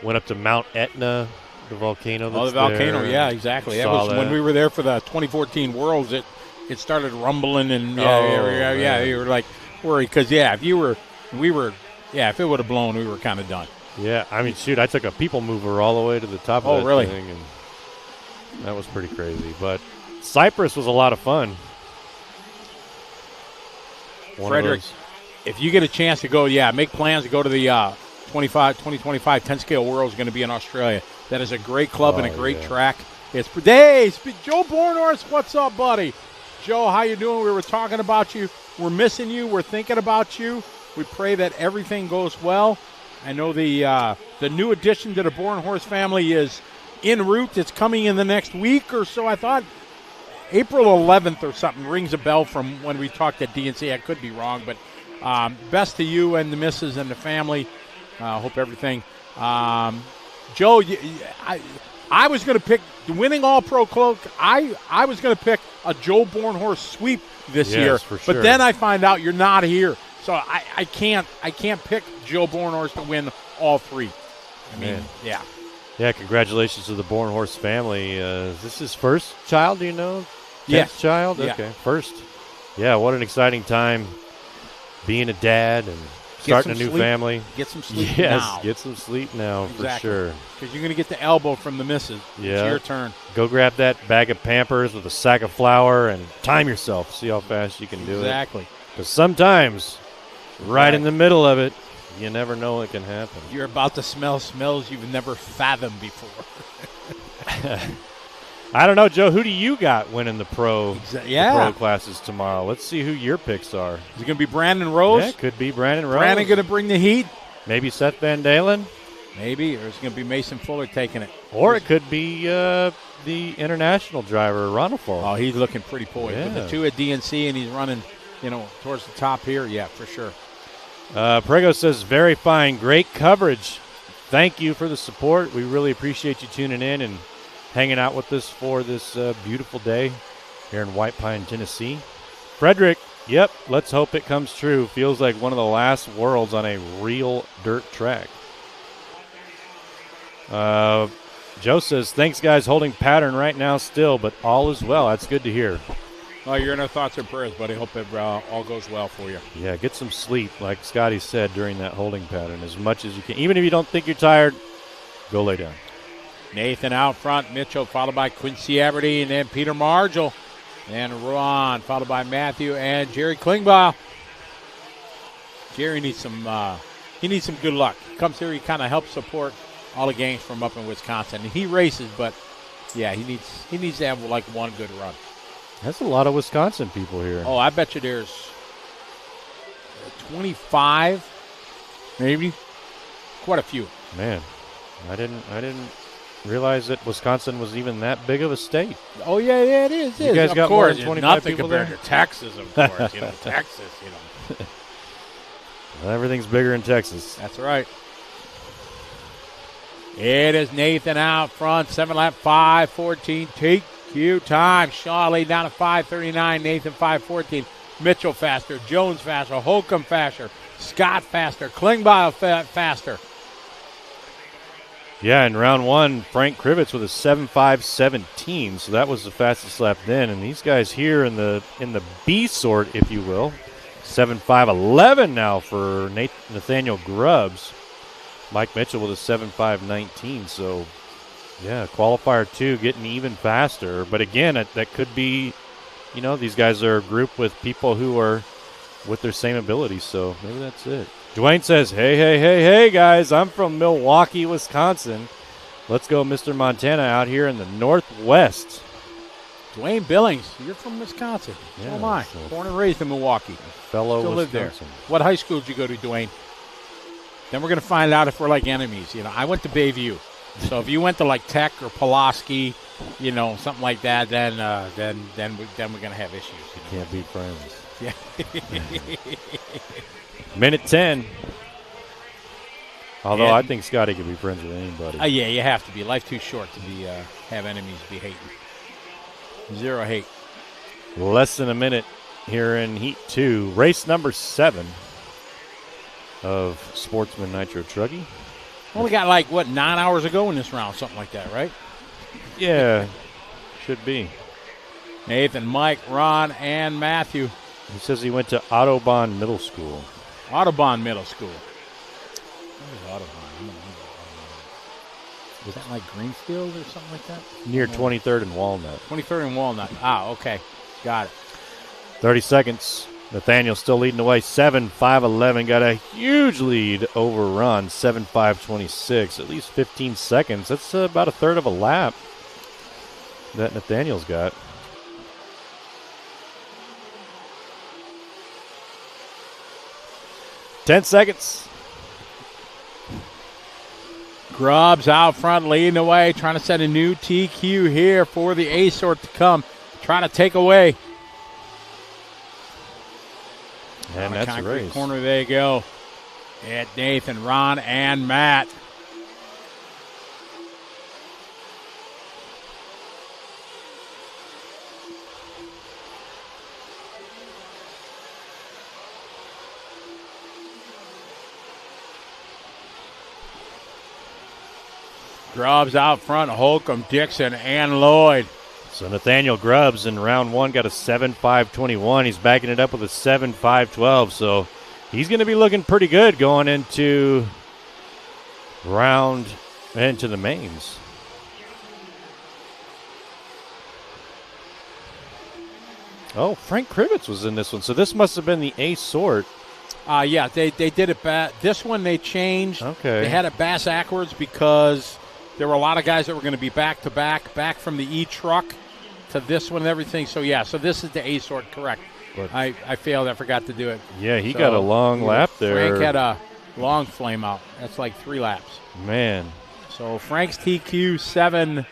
went up to Mount Etna, the volcano that's the volcano, there. yeah, exactly. That was when we were there for the 2014 Worlds. It started rumbling, and you were like worried because if it would have blown, we were kind of done. Yeah, I mean, shoot, I took a people mover all the way to the top of that thing, and that was pretty crazy. But Cyprus was a lot of fun. Frederick, if you get a chance to go, make plans to go to the 2025 10-scale World is going to be in Australia. That is a great club and a great track. Joe Bornhorst, what's up, buddy? Joe, how you doing? We were talking about you. We're missing you. We're thinking about you. We pray that everything goes well. I know the new addition to the Bornhorst family is en route. It's coming in the next week or so. I thought April 11th or something rings a bell from when we talked at DNC. I could be wrong, but best to you and the missus and the family. Hope everything. Joe, I was going to pick the winning All-Pro cloak. I was going to pick a Joe Bornhorst sweep this year, for sure. but then I find out you're not here, so I can't pick Joe Bornhorst to win all 3. I mean, yeah. Congratulations to the Bornhorst family. Is this his first child? Do you know? Yes. Child. Yeah. Okay, first. Yeah, what an exciting time being a dad and starting a new family. Get some sleep now. Get some sleep now for sure. Because you're going to get the elbow from the missus. Yeah. It's your turn. Go grab that bag of Pampers with a sack of flour and time yourself. See how fast you can do it. Exactly. Because sometimes, right in the middle of it, you never know what can happen. You're about to smell smells you've never fathomed before. I don't know, Joe. Who do you got winning the pro classes tomorrow? Let's see who your picks are. Is it going to be Brandon Rose? Yeah, it could be Brandon Rose. Brandon going to bring the heat? Maybe Seth Van Dalen? Maybe. Or it's going to be Mason Fuller taking it. Or it could be the international driver, Ronafal. Oh, he's looking pretty poised. Yeah. With the 2 at DNC, and he's running, towards the top here. Yeah, for sure. Prego says, very fine. Great coverage. Thank you for the support. We really appreciate you tuning in and hanging out with us for this beautiful day here in White Pine, Tennessee. Frederick, yep, let's hope it comes true. Feels like one of the last Worlds on a real dirt track. Joe says, thanks, guys, holding pattern right now still, but all is well. That's good to hear. Well, you're in our thoughts and prayers, buddy. Hope it all goes well for you. Yeah, get some sleep, like Scotty said, during that holding pattern as much as you can. Even if you don't think you're tired, go lay down. Nathan out front, Mitchell followed by Quincy Aberdeen, and then Peter Margel, and Ron followed by Matthew and Jerry Klingbeil. Jerry needs some good luck. He comes here, he kind of helps support all the gangs from up in Wisconsin. And he races, but yeah, he needs to have like one good run. That's a lot of Wisconsin people here. Oh, I bet you there's 25, maybe. Quite a few. Man, I didn't realize that Wisconsin was even that big of a state. Oh, yeah, it is. You guys of got course, more than 25 nothing people compared there? to Texas, of course. Texas, Well, everything's bigger in Texas. That's right. It is Nathan out front, 7-lap, 5:14 TQ time. Shaw laid down at 5:39, Nathan 5:14. Mitchell faster, Jones faster, Holcomb faster, Scott faster, Klingbeil faster. Yeah, in round one, Frank Krivitz with a 7.5.17, so that was the fastest lap then. And these guys here in the B sort, if you will, 7.5.11 now for Nathaniel Grubbs. Mike Mitchell with a 7.5.19, so yeah, qualifier 2 getting even faster. But again, that could be, these guys are a group with people who are with their same abilities, so maybe that's it. Dwayne says, hey, guys, I'm from Milwaukee, Wisconsin. Let's go, Mr. Montana, out here in the Northwest. Dwayne Billings, you're from Wisconsin. Yeah, So am I. so Born and raised in Milwaukee. Fellow Still live there. Wisconsin. What high school did you go to, Dwayne? Then we're going to find out if we're like enemies. I went to Bayview. So if you went to like Tech or Pulaski, something like that, then we're going to have issues. Can't be friends. Yeah. Minute 10. Although And- I think Scotty could be friends with anybody. Yeah, you have to be. Life's too short to be have enemies be hating. Zero hate. Less than a minute here in Heat 2. Race number 7 of Sportsman Nitro Truggy. Only got 9 hours ago in this round, something like that, right? Yeah, should be. Nathan, Mike, Ron, and Matthew. He says he went to Autobahn Middle School. Audubon Middle School. Where's Audubon? Is that like Greenfield or something like that? Near 23rd and Walnut. 23rd and Walnut. Okay. Got it. 30 seconds. Nathaniel still leading the way. 7.5.11. Got a huge lead over Ron. 7.5.26. At least 15 seconds. That's about a third of a lap that Nathaniel's got. Ten seconds. Grubbs out front leading the way, trying to set a new TQ here for the A sort to come. Trying to take away. And that's a concrete race. Corner they go. At Nathan, Ron, and Matt. Grubbs out front, Holcomb, Dixon, and Lloyd. So Nathaniel Grubbs in round one got a 7.5.21. He's backing it up with a 7.5.12. So he's going to be looking pretty good going into the mains. Oh, Frank Krivitz was in this one. So this must have been the A sort. Yeah, they did it back. This one they changed. Okay. They had it bass backwards because there were a lot of guys that were going to be back from the E truck to this one and everything. So, yeah, so this is the A sort, correct. I failed. I forgot to do it. Yeah, he got a long lap there. Frank had a long flame out. That's like 3 laps. Man. So Frank's TQ 7,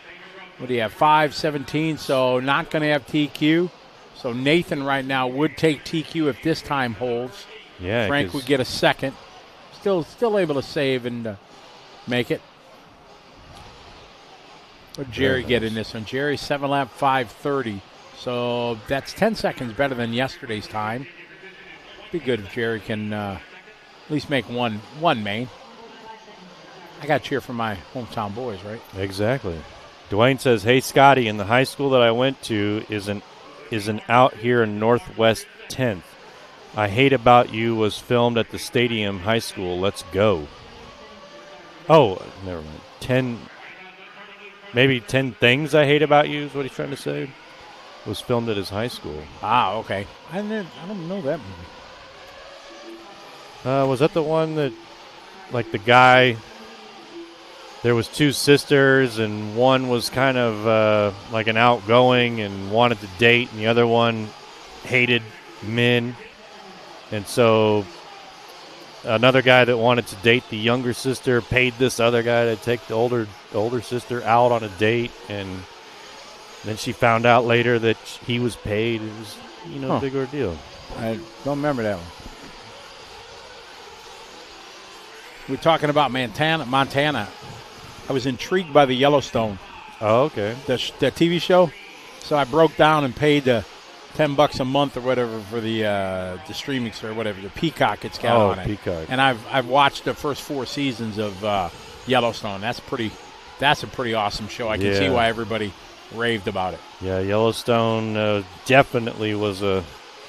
what do you have, 5.17, so not going to have TQ. So Nathan right now would take TQ if this time holds. Yeah, Frank would get a second. Still able to save and make it. What did Jerry get in this one? Jerry 7-lap 5:30. So that's 10 seconds better than yesterday's time. Be good if Jerry can at least make one main. I got to cheer for my hometown boys, right? Exactly. Dwayne says, "Hey Scotty, in the high school that I went to is an out here in Northwest 10th. I Hate About You was filmed at the Stadium High School. Let's go." Oh, never mind. 10 Things I Hate About You is what he's trying to say. Was filmed at his high school. Ah, okay. I don't know that movie. Was that the one that, like the guy, there was 2 sisters and one was kind of like an outgoing and wanted to date and the other one hated men. And so another guy that wanted to date the younger sister paid this other guy to take the older sister out on a date, and then she found out later that he was paid. It was, a big ordeal. I don't remember that one. We're talking about Montana. I was intrigued by the Yellowstone. Oh, okay. The TV show. So I broke down and paid $10 a month or whatever for the streaming or whatever, the Peacock it's got on it. Peacock. And I've watched the first 4 seasons of Yellowstone. That's a pretty awesome show. I can see why everybody raved about it. Yeah, Yellowstone definitely was a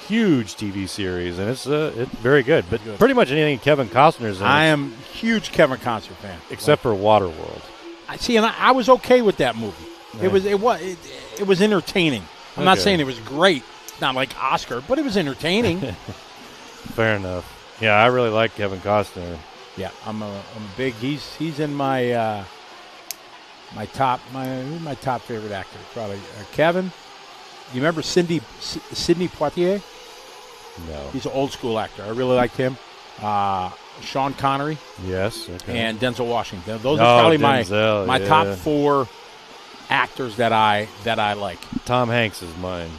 huge TV series, and it's very good. But pretty much anything Kevin Costner's in. I am a huge Kevin Costner fan, except for Waterworld. And I was okay with that movie. Yeah. It was entertaining. I'm not saying it was great. It's not like Oscar, but it was entertaining. Fair enough. Yeah, I really like Kevin Costner. Yeah, I'm a big. He's in my my top favorite actor probably. Kevin, you remember Sidney Poitier? No. He's an old school actor. I really liked him. Sean Connery. Yes. Okay. And Denzel Washington. Those are probably my top 4 actors that I like. Tom Hanks is mine.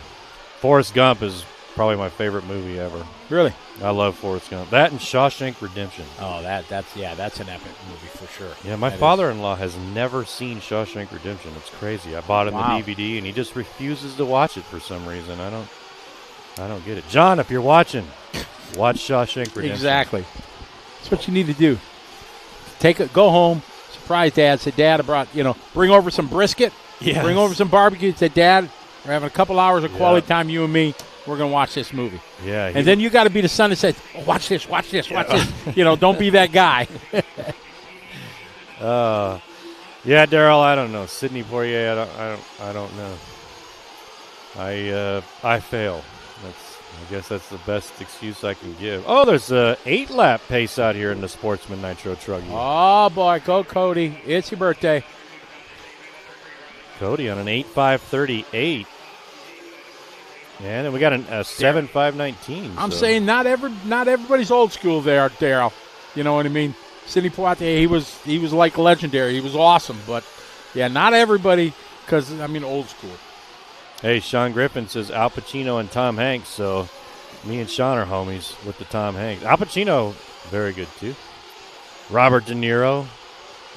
Forrest Gump is probably my favorite movie ever. Really? I love Forrest Gump. That and Shawshank Redemption. Oh, that's an epic movie for sure. Yeah, my father-in-law has never seen Shawshank Redemption. It's crazy. I bought him the DVD and he just refuses to watch it for some reason. I don't get it. John, if you're watching, watch Shawshank Redemption. Exactly. That's what you need to do. Go home, surprise Dad. Say, Dad, I brought, bring over some brisket. Yes. Bring over some barbecue. Say, Dad, we're having a couple hours of quality time, you and me. We're going to watch this movie. Yeah. And then you got to be the son that says, watch this. Don't be that guy. Yeah, Daryl, I don't know. Sidney Poitier, I don't know. I fail. I guess that's the best excuse I can give. Oh, there's a 8-lap pace out here in the Sportsman Nitro Truggy. Oh, boy. Go, Cody. It's your birthday. Cody on an 8.538. And then we got a 7.519. I'm saying not everybody's old school there, Daryl. You know what I mean? Sidney Poitier, he was like legendary. He was awesome. But, yeah, not everybody because, old school. Hey, Sean Griffin says Al Pacino and Tom Hanks, so me and Sean are homies with the Tom Hanks. Al Pacino, very good, too. Robert De Niro.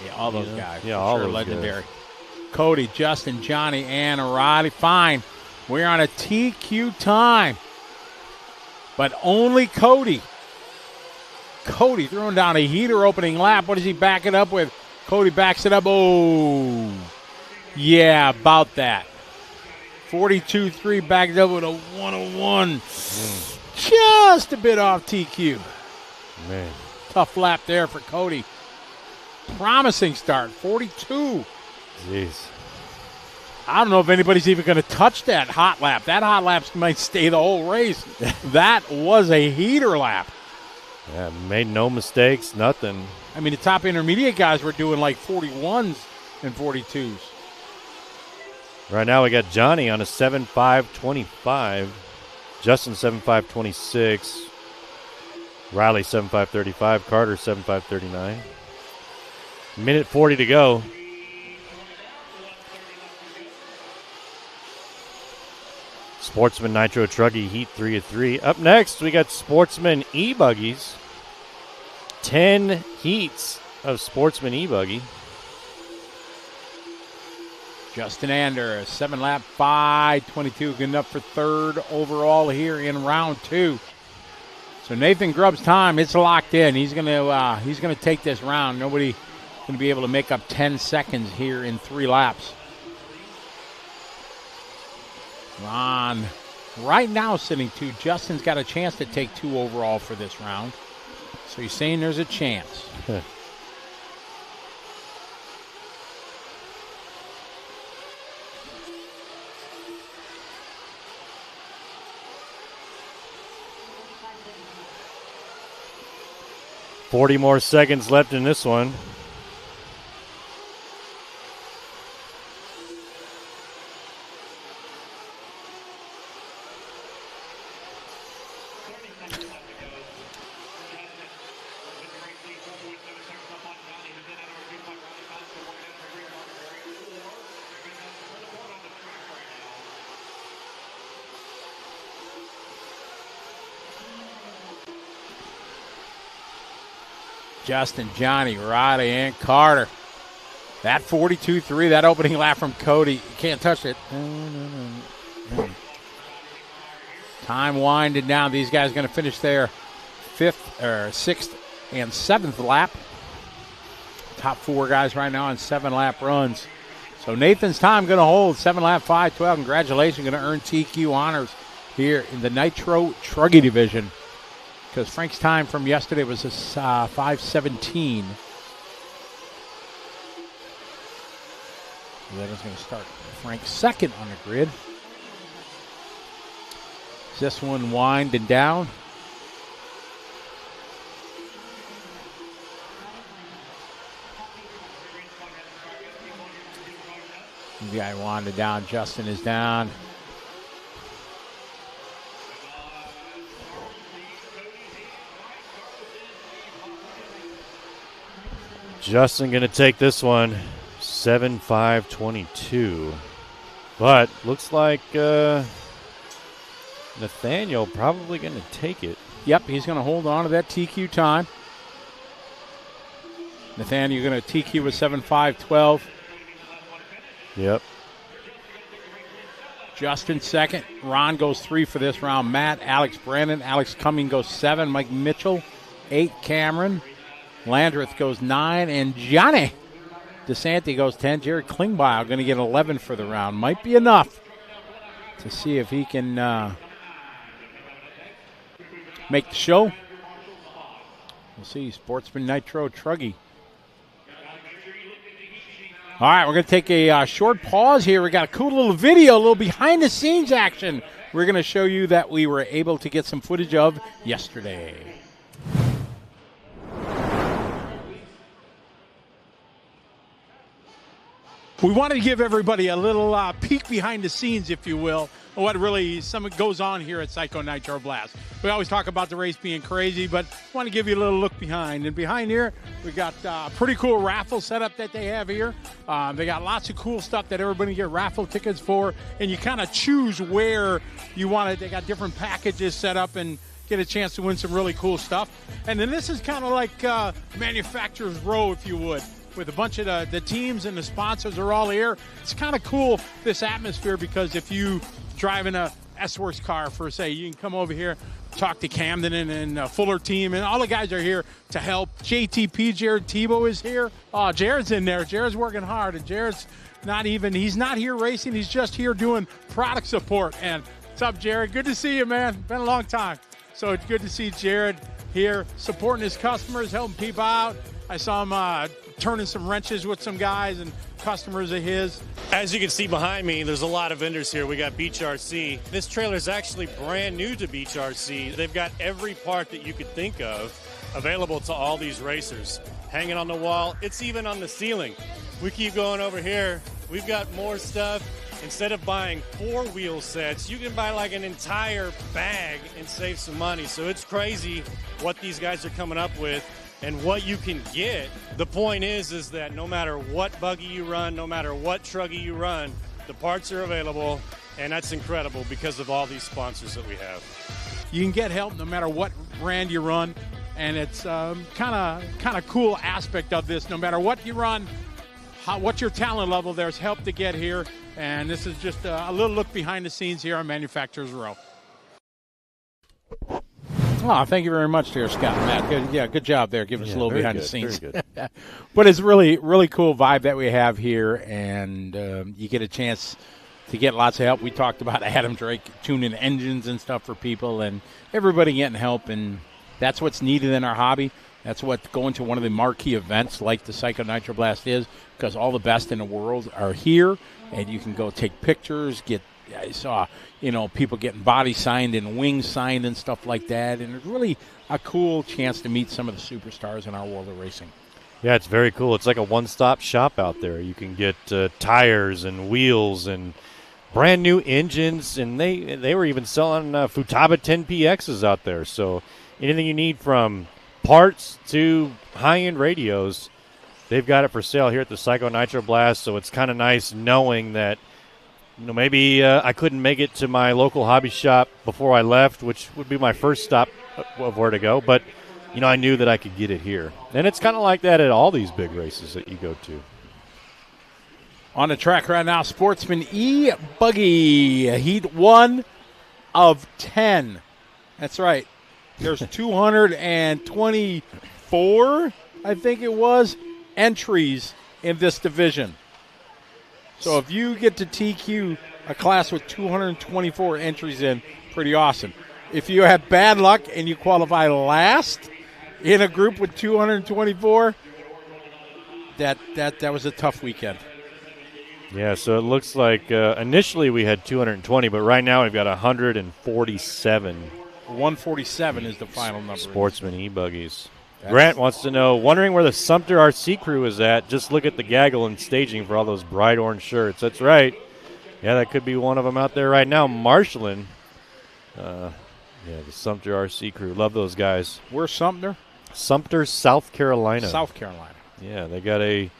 Yeah, all those guys. Yeah, all those legendary. Guys. Cody, Justin, Johnny, and Roddy. Fine. We're on a TQ time. But only Cody. Cody throwing down a heater opening lap. What does he back it up with? Cody backs it up. Oh, yeah, about that. 42.3 backed up with a 101. Just a bit off TQ. Man. Tough lap there for Cody. Promising start, 42. Jeez. I don't know if anybody's even going to touch that hot lap. That hot lap might stay the whole race. That was a heater lap. Yeah, made no mistakes, nothing. The top intermediate guys were doing like 41s and 42s. Right now we got Johnny on a 7.525, Justin 7.526, Riley 7.535, Carter 7.539. Minute 40 to go. Sportsman Nitro Truggy Heat 3 of 3. Up next we got Sportsman E-Buggies. 10 heats of Sportsman E-Buggy. Justin Ander, 7-lap 5.22, good enough for third overall here in round 2. So Nathan Grubb's time, it's locked in. He's gonna take this round. Nobody gonna be able to make up 10 seconds here in 3 laps. Ron, right now sitting 2. Justin's got a chance to take 2 overall for this round. So he's saying there's a chance. 40 more seconds left in this one. Justin, Johnny, Roddy, and Carter. That 42-3, that opening lap from Cody. You can't touch it. Time winding down. These guys going to finish their sixth and seventh lap. Top four guys right now on 7-lap runs. So Nathan's time going to hold 7-lap 5:12. Congratulations, going to earn TQ honors here in the Nitro Truggy division. Because Frank's time from yesterday was a 5:17. That is going to start Frank's second on the grid. This one winding down. The guy winding down. Justin is down. Justin going to take this one, 7-5-22. But looks like Nathaniel probably going to take it. Yep, he's going to hold on to that TQ time. Nathaniel going to TQ with 7-5-12. Yep. Justin second. Ron goes 3 for this round. Matt, Alex Brandon. Alex Cumming goes 7. Mike Mitchell, 8. Cameron. Landreth goes 9. And Johnny DeSanti goes 10. Jared Klingbeil going to get 11 for the round. Might be enough to see if he can make the show. We'll see. Sportsman Nitro Truggy. All right, we're going to take a short pause here. We got a cool little video, a little behind-the-scenes action. We're going to show you that we were able to get some footage of yesterday. We wanted to give everybody a little peek behind the scenes, if you will, of what really goes on here at Psycho Nitro Blast. We always talk about the race being crazy, but want to give you a little look behind. And behind here, we got a pretty cool raffle setup that they have here. They got lots of cool stuff that everybody can get raffle tickets for, and you kind of choose where you want it. They got different packages set up and get a chance to win some really cool stuff. And then this is kind of like Manufacturer's Row, if you would, with a bunch of the teams and the sponsors are all here. It's kind of cool, this atmosphere, because if you drive in a S-Works car, for say, you can come over here, talk to Camden and Fuller team, and all the guys are here to help. JTP, Jared Tebow, is here. Oh, Jared's in there. Jared's working hard, and Jared's he's not here racing. He's just here doing product support. And what's up, Jared? Good to see you, man. Been a long time. So it's good to see Jared here supporting his customers, helping people out. I saw him turning some wrenches with some guys and customers of his. As you can see behind me, there's a lot of vendors here. We got Beach RC. This trailer is actually brand new to Beach RC. They've got every part that you could think of available to all these racers. Hanging on the wall, it's even on the ceiling. We keep going over here. We've got more stuff. Instead of buying 4-wheel sets, you can buy like an entire bag and save some money. So it's crazy what these guys are coming up with and what you can get. The point is that no matter what buggy you run, no matter what truggy you run, the parts are available, and that's incredible because of all these sponsors that we have. You can get help no matter what brand you run, and it's kind of cool aspect of this. No matter what you run, what's your talent level, there's help to get here, and this is just a little look behind the scenes here on Manufacturer's Row. Oh, thank you very much, dear Scott and Matt. Good job there. Giving us a little behind the scenes. Very good. But it's really, really cool vibe that we have here, and you get a chance to get lots of help. We talked about Adam Drake tuning engines and stuff for people, and everybody getting help, and that's what's needed in our hobby. That's what going to one of the marquee events like the Psycho Nitro Blast is, because all the best in the world are here, and you can go take pictures, I saw, people getting body signed and wings signed and stuff like that. And it's really a cool chance to meet some of the superstars in our world of racing. Yeah, it's very cool. It's like a one-stop shop out there. You can get tires and wheels and brand new engines. And they were even selling Futaba 10PXs out there. So anything you need from parts to high-end radios, they've got it for sale here at the Psycho Nitro Blast. So it's kind of nice knowing that maybe I couldn't make it to my local hobby shop before I left, which would be my first stop of where to go. But I knew that I could get it here. And it's kind of like that at all these big races that you go to. On the track right now, Sportsman E-Buggy Heat 1 of 10. That's right. There's 224, I think it was, entries in this division. So if you get to TQ a class with 224 entries in, pretty awesome. If you have bad luck and you qualify last in a group with 224, that was a tough weekend. Yeah, so it looks like initially we had 220, but right now we've got 147. 147 is the final number. Sportsman E-Buggies. Grant wants to know, wondering where the Sumter RC crew is at. Just look at the gaggle and staging for all those bright orange shirts. That's right. Yeah, that could be one of them out there right now. Marshalling. The Sumter RC crew. Love those guys. Where's Sumter? Sumter, South Carolina. South Carolina. Yeah, they got a...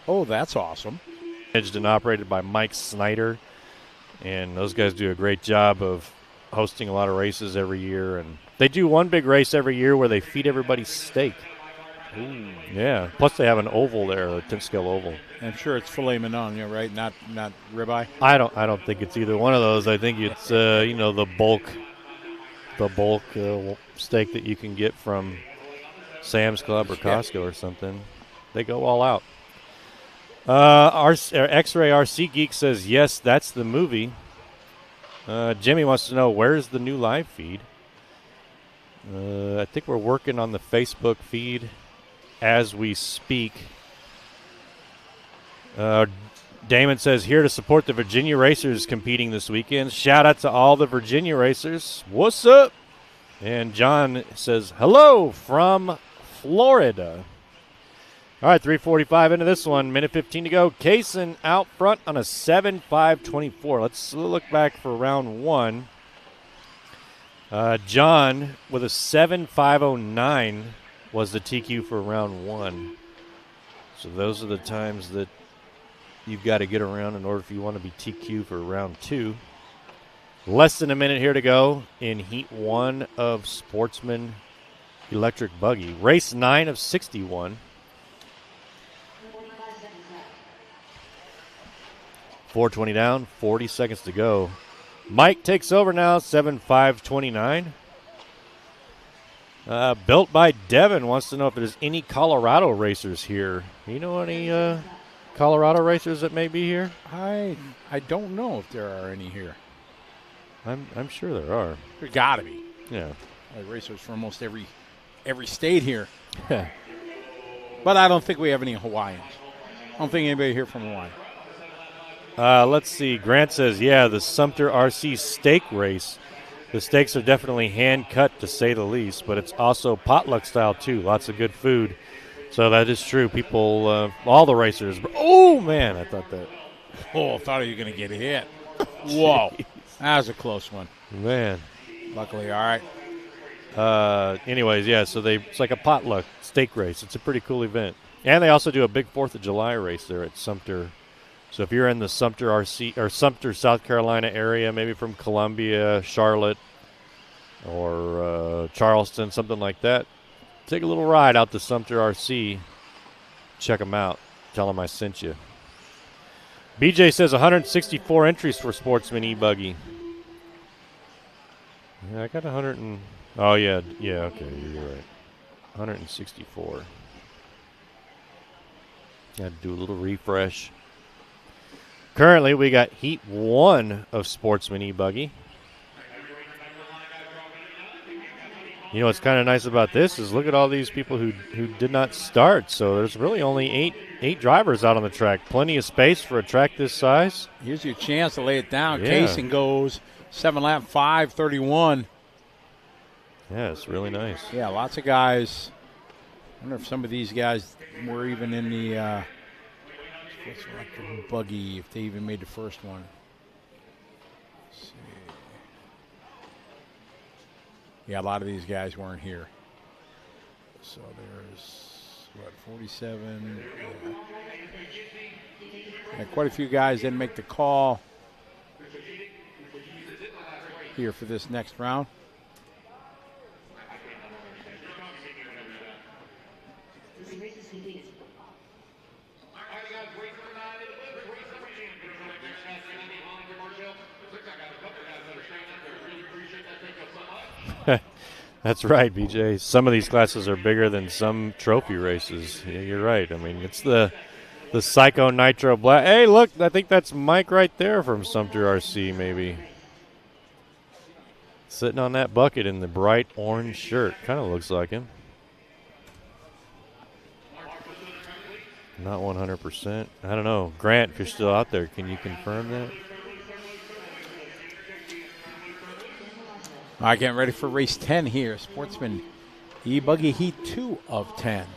Oh, that's awesome. Managed and operated by Mike Snyder. And those guys do a great job of hosting a lot of races every year. And they do one big race every year where they feed everybody steak. Ooh. Yeah. Plus they have an oval there, a 10-scale oval. I'm sure it's filet mignon, yeah, right? Not ribeye. I don't think it's either one of those. I think it's the bulk steak that you can get from Sam's Club or Costco or something. They go all out. X-Ray RC Geek says, yes, that's the movie. Jimmy wants to know, where's the new live feed? I think we're working on the Facebook feed as we speak. Damon says, here to support the Virginia racers competing this weekend. Shout out to all the Virginia racers. What's up? And John says, hello from Florida. All right, 3:45 into this one. Minute 15 to go. Kaysen out front on a 7.524. Let's look back for round one. John with a 7.509 was the TQ for round one. So those are the times that you've got to get around in order if you want to be TQ for round two. Less than a minute here to go in heat one of Sportsman Electric Buggy. Race 9 of 61. 4:20 down, 40 seconds to go. Mike takes over now, 7.529. Built by Devin wants to know if there's any Colorado racers here. You know any Colorado racers that may be here? I don't know if there are any here. I'm sure there are. There got to be. Yeah. Racers from almost every state here. But I don't think we have any Hawaiians. I don't think anybody here from Hawaii. Let's see. Grant says, yeah, the Sumter RC steak race. The steaks are definitely hand-cut, to say the least, but it's also potluck style, too. Lots of good food. So that is true. People, all the racers. Oh, man, I thought that. Oh, I thought you were going to get hit. Whoa. That was a close one. Man. Luckily, all right. Anyways, yeah, so it's like a potluck steak race. It's a pretty cool event. And they also do a big 4th of July race there at Sumter. So if you're in the Sumter RC or Sumter, South Carolina area, maybe from Columbia, Charlotte, or Charleston, something like that, take a little ride out to Sumter RC. Check them out. Tell them I sent you. BJ says 164 entries for Sportsman E-Buggy. Yeah, I got 100 and... Oh, yeah, okay, you're right. 164. Got to do a little refresh. Currently, we got Heat 1 of Sportsman E-Buggy. You know what's kind of nice about this is look at all these people who did not start. So there's really only eight drivers out on the track. Plenty of space for a track this size. Here's your chance to lay it down. Yeah. Kaysen goes 7-lap 5:31. Yeah, it's really nice. Yeah, lots of guys. I wonder if some of these guys were even in the buggy, if they even made the first one. Let's see. Yeah, a lot of these guys weren't here. So there's, 47? Yeah, quite a few guys didn't make the call here for this next round. That's right, BJ. Some of these classes are bigger than some trophy races. Yeah, you're right. I mean, it's the Psycho Nitro Black. Hey, look, I think that's Mike right there from Sumter RC, maybe. Sitting on that bucket in the bright orange shirt. Kind of looks like him. Not 100%. I don't know. Grant, if you're still out there, can you confirm that? All right, getting ready for race 10 here. Sportsman E-Buggy Heat 2 of 10.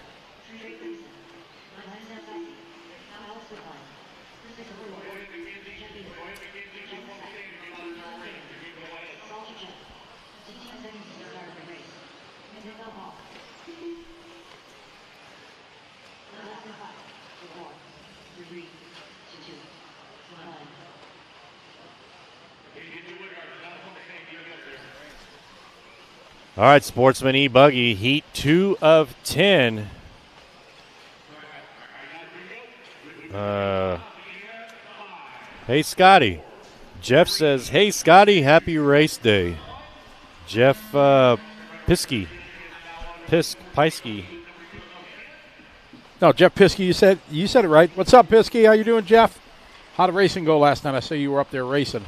All right, Sportsman E-Buggy, Heat 2 of 10. Hey, Scotty. Jeff says, hey, Scotty, happy race day. Jeff Piskey. No, Jeff Piskey, you said it right. What's up, Piskey? How you doing, Jeff? How did racing go last night? I saw you were up there racing.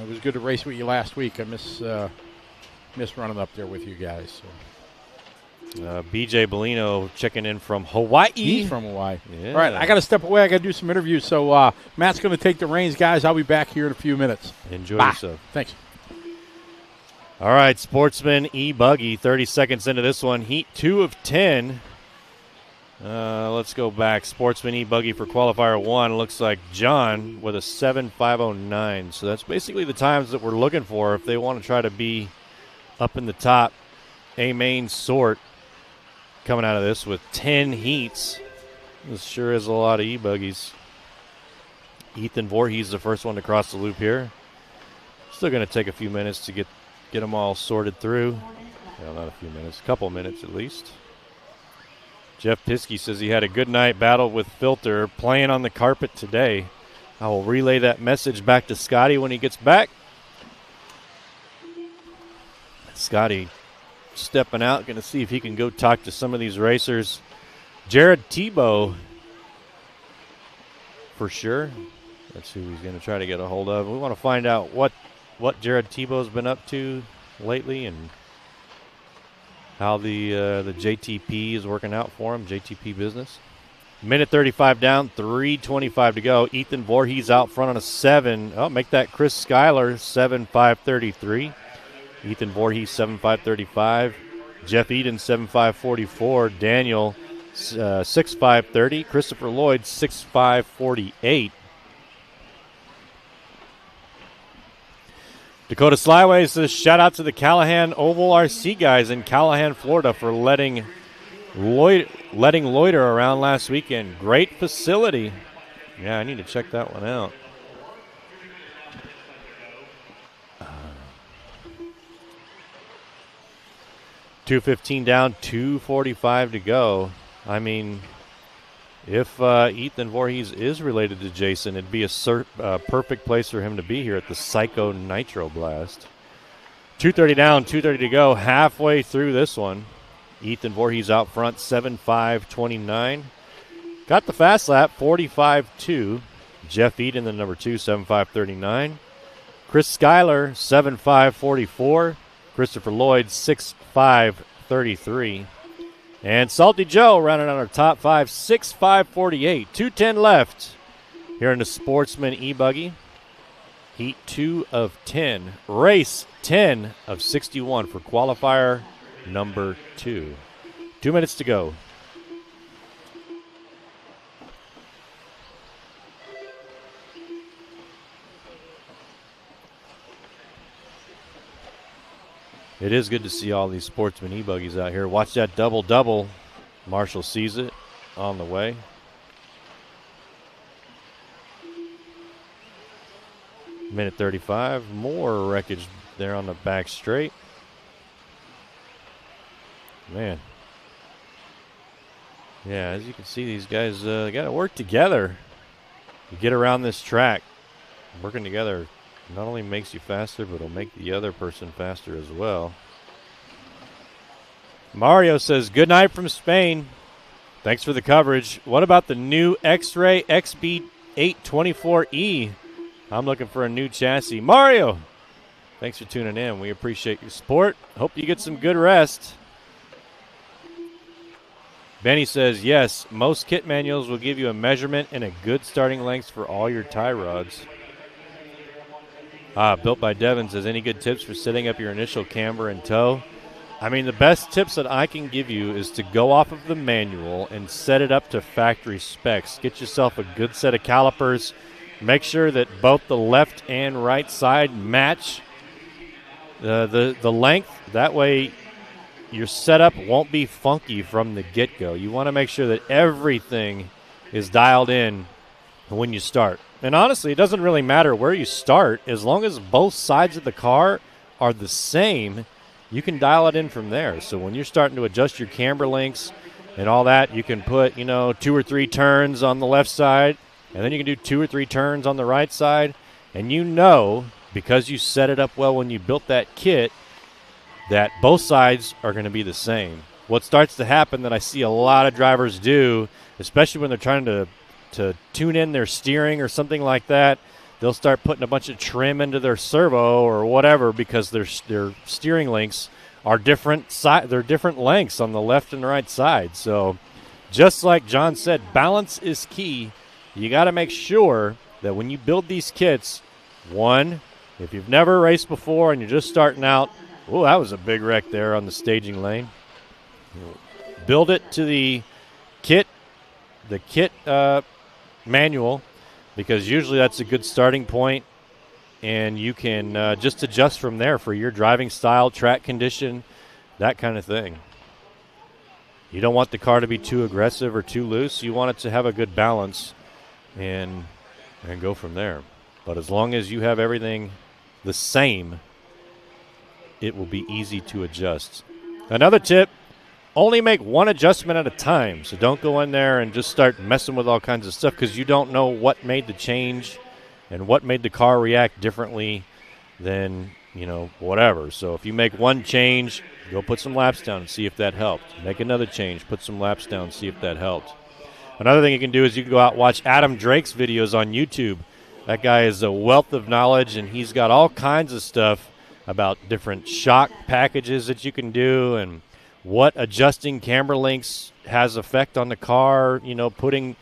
It was good to race with you last week. I miss running up there with you guys. So. BJ Bellino checking in from Hawaii. He's from Hawaii. Yeah. All right, I got to step away. I got to do some interviews. So Matt's going to take the reins, guys. I'll be back here in a few minutes. Enjoy Bye. yourself. Thanks. All right, Sportsman E-Buggy, 30 seconds into this one. Heat 2 of 10. Let's go back. Sportsman E-Buggy for Qualifier 1. Looks like John with a 7.509. So that's basically the times that we're looking for if they want to try to be up in the top A-main sort coming out of this with 10 heats. This sure is a lot of E-Buggies. Ethan Voorhees the first one to cross the loop here. Still going to take a few minutes to get them all sorted through. Well, not a few minutes, a couple minutes at least. Jeff Piskey says he had a good night, battle with Filter, playing on the carpet today. I will relay that message back to Scotty when he gets back. Scotty stepping out, going to see if he can go talk to some of these racers. Jared Tebow, for sure. That's who he's going to try to get a hold of. We want to find out what Jared Tebow's been up to lately and how the JTP is working out for him, JTP business. Minute 35 down, 3:25 to go. Ethan Voorhees out front on a 7. Oh, make that Chris Schuyler, 7.533. Ethan Voorhees, 7.535. Jeff Eden, 7.544. Daniel, 6.530. Christopher Lloyd, 6.548. Dakota Slyways says, shout out to the Callahan Oval RC guys in Callahan, Florida for letting loiter around last weekend. Great facility. Yeah, I need to check that one out. 2:15 down, 2:45 to go. I mean, if Ethan Voorhees is related to Jason, it'd be a perfect place for him to be here at the Psycho Nitro Blast. 2:30 down, 2:30 to go, halfway through this one. Ethan Voorhees out front, 7.529. Got the fast lap, 45.2. Jeff Eden, the number 2, 7.539. Chris Schuyler, 7.544. Christopher Lloyd, 6.533. And Salty Joe rounding out our top 5, 6.548. 2:10 left here in the Sportsman E-Buggy. Heat 2 of 10. Race 10 of 61 for qualifier number 2. 2 minutes to go. It is good to see all these Sportsman E-Buggies out here. Watch that double-double. Marshall sees it on the way. Minute 35. More wreckage there on the back straight. Man. Yeah, as you can see, these guys got to work together to get around this track. Working together not only makes you faster, but it'll make the other person faster as well. Mario says, good night from Spain. Thanks for the coverage. What about the new X-Ray XB824E? I'm looking for a new chassis. Mario, thanks for tuning in. We appreciate your support. Hope you get some good rest. Benny says, yes, most kit manuals will give you a measurement and a good starting length for all your tie rods. Built by Devin says, any good tips for setting up your initial camber and toe? I mean, the best tips that I can give you is to go off of the manual and set it up to factory specs. Get yourself a good set of calipers. Make sure that both the left and right side match the length. That way your setup won't be funky from the get-go. You want to make sure that everything is dialed in when you start. And honestly, it doesn't really matter where you start. As long as both sides of the car are the same, you can dial it in from there. So when you're starting to adjust your camber links and all that, you can put, 2 or 3 turns on the left side, and then you can do 2 or 3 turns on the right side. And because you set it up well when you built that kit, that both sides are going to be the same. What starts to happen that I see a lot of drivers do, especially when they're trying to tune in their steering or something like that, they'll start putting a bunch of trim into their servo or whatever because their steering links are different. They're different lengths on the left and right side. So just like John said, balance is key. You got to make sure that when you build these kits, one, if you've never raced before and you're just starting out, oh, that was a big wreck there on the staging lane. Build it to the kit manual, because usually that's a good starting point, and you can just adjust from there for your driving style, track condition, that kind of thing. You don't want the car to be too aggressive or too loose. You want it to have a good balance and go from there. But as long as you have everything the same, it will be easy to adjust. Another tip, only make one adjustment at a time. So don't go in there and just start messing with all kinds of stuff, because you don't know what made the change and what made the car react differently than, whatever. So if you make one change, go put some laps down and see if that helped. Make another change, put some laps down, see if that helped. Another thing you can do is you can go out and watch Adam Drake's videos on YouTube. That guy is a wealth of knowledge, and he's got all kinds of stuff about different shock packages that you can do and what adjusting camber links has effect on the car, putting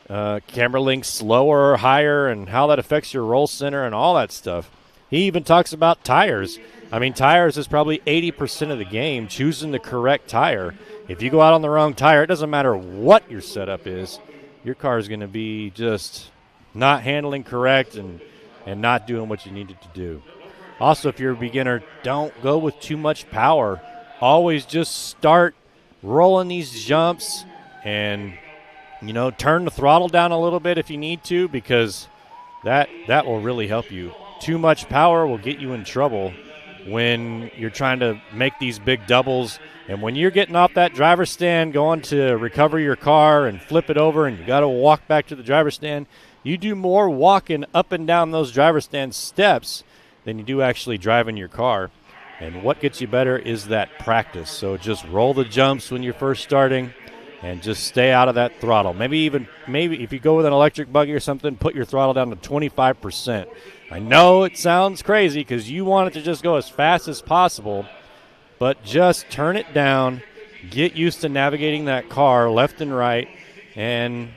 camber links lower or higher and how that affects your roll center and all that stuff. He even talks about tires. I mean, tires is probably 80% of the game, choosing the correct tire. If you go out on the wrong tire, it doesn't matter what your setup is. Your car is going to be just not handling correct and not doing what you needed to do. Also, if you're a beginner, don't go with too much power. Always just start rolling these jumps and, turn the throttle down a little bit if you need to, because that will really help you. Too much power will get you in trouble when you're trying to make these big doubles. And when you're getting off that driver's stand, going to recover your car and flip it over, and you got to walk back to the driver's stand, you do more walking up and down those driver's stand steps than you do actually driving your car. And what gets you better is that practice. So just roll the jumps when you're first starting and just stay out of that throttle. Maybe if you go with an electric buggy or something, put your throttle down to 25%. I know it sounds crazy because you want it to just go as fast as possible, but just turn it down, get used to navigating that car left and right, and,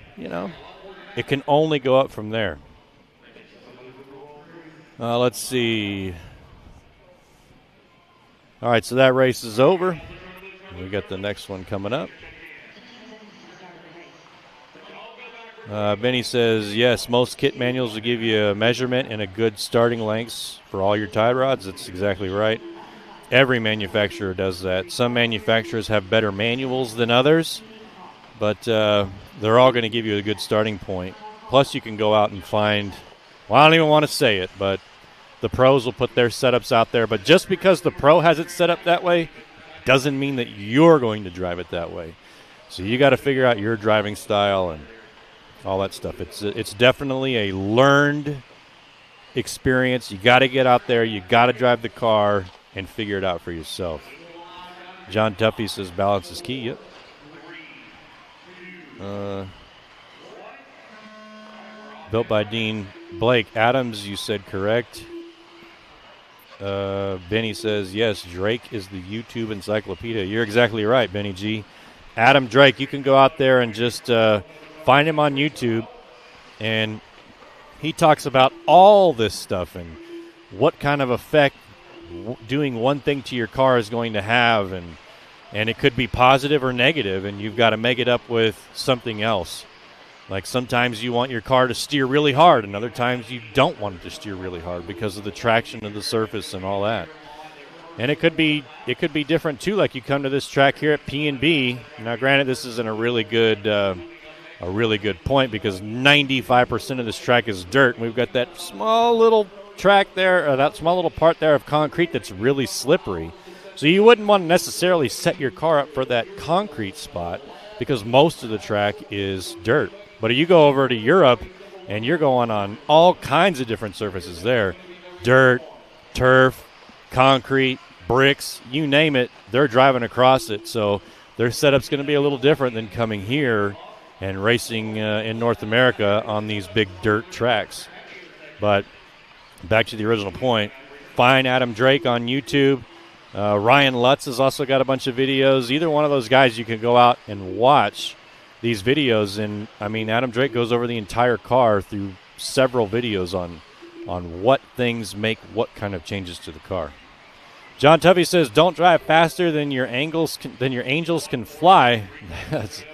it can only go up from there. Let's see. All right, so that race is over. We got the next one coming up. Benny says, yes, most kit manuals will give you a measurement and a good starting lengths for all your tie rods. That's exactly right. Every manufacturer does that. Some manufacturers have better manuals than others, but they're all going to give you a good starting point. Plus, you can go out and find, I don't even want to say it, but the pros will put their setups out there. But just because the pro has it set up that way doesn't mean that you're going to drive it that way. So you got to figure out your driving style and all that stuff. It's definitely a learned experience. You got to get out there. You got to drive the car and figure it out for yourself. John Duffy says balance is key. Yep. Built by Dean Blake. Adams, you said correct. Benny says, yes, Drake is the YouTube encyclopedia. You're exactly right, Benny G. Adam Drake, you can go out there and just find him on YouTube, and he talks about all this stuff and what kind of effect doing one thing to your car is going to have, and it could be positive or negative, and you've got to make it up with something else. Like sometimes you want your car to steer really hard, and other times you don't want it to steer really hard because of the traction of the surface and all that. And it could be different too. Like you come to this track here at P&B. Now, granted, this isn't a really good point because 95% of this track is dirt. And we've got that small little track there, or that small little part there of concrete that's really slippery. So you wouldn't want to necessarily set your car up for that concrete spot because most of the track is dirt. But if you go over to Europe and you're going on all kinds of different surfaces there, dirt, turf, concrete, bricks, you name it, they're driving across it. So their setup's going to be a little different than coming here and racing in North America on these big dirt tracks. But back to the original point, find Adam Drake on YouTube. Ryan Lutz has also got a bunch of videos. Either one of those guys, you can go out and watch these videos. And, I mean, Adam Drake goes over the entire car through several videos on what things make what kind of changes to the car. John Tuffy says, don't drive faster than your angels can fly. That's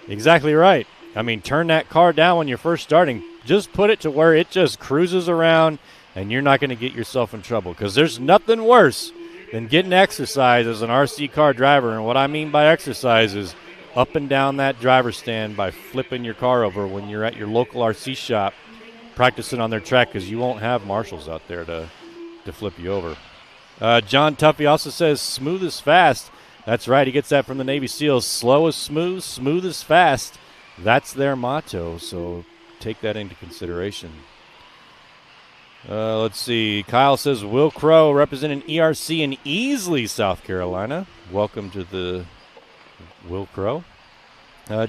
exactly right. I mean, turn that car down when you're first starting. Just put it to where it just cruises around, and you're not going to get yourself in trouble, because there's nothing worse than getting exercise as an RC car driver. And what I mean by exercise is up and down that driver's stand by flipping your car over when you're at your local RC shop practicing on their track, because you won't have marshals out there to flip you over. John Tuffy also says smooth is fast. That's right. He gets that from the Navy SEALs. Slow is smooth, smooth is fast. That's their motto, so take that into consideration. Let's see. Kyle says, Will Crow representing ERC in Easley, South Carolina. Welcome to the Will Crow.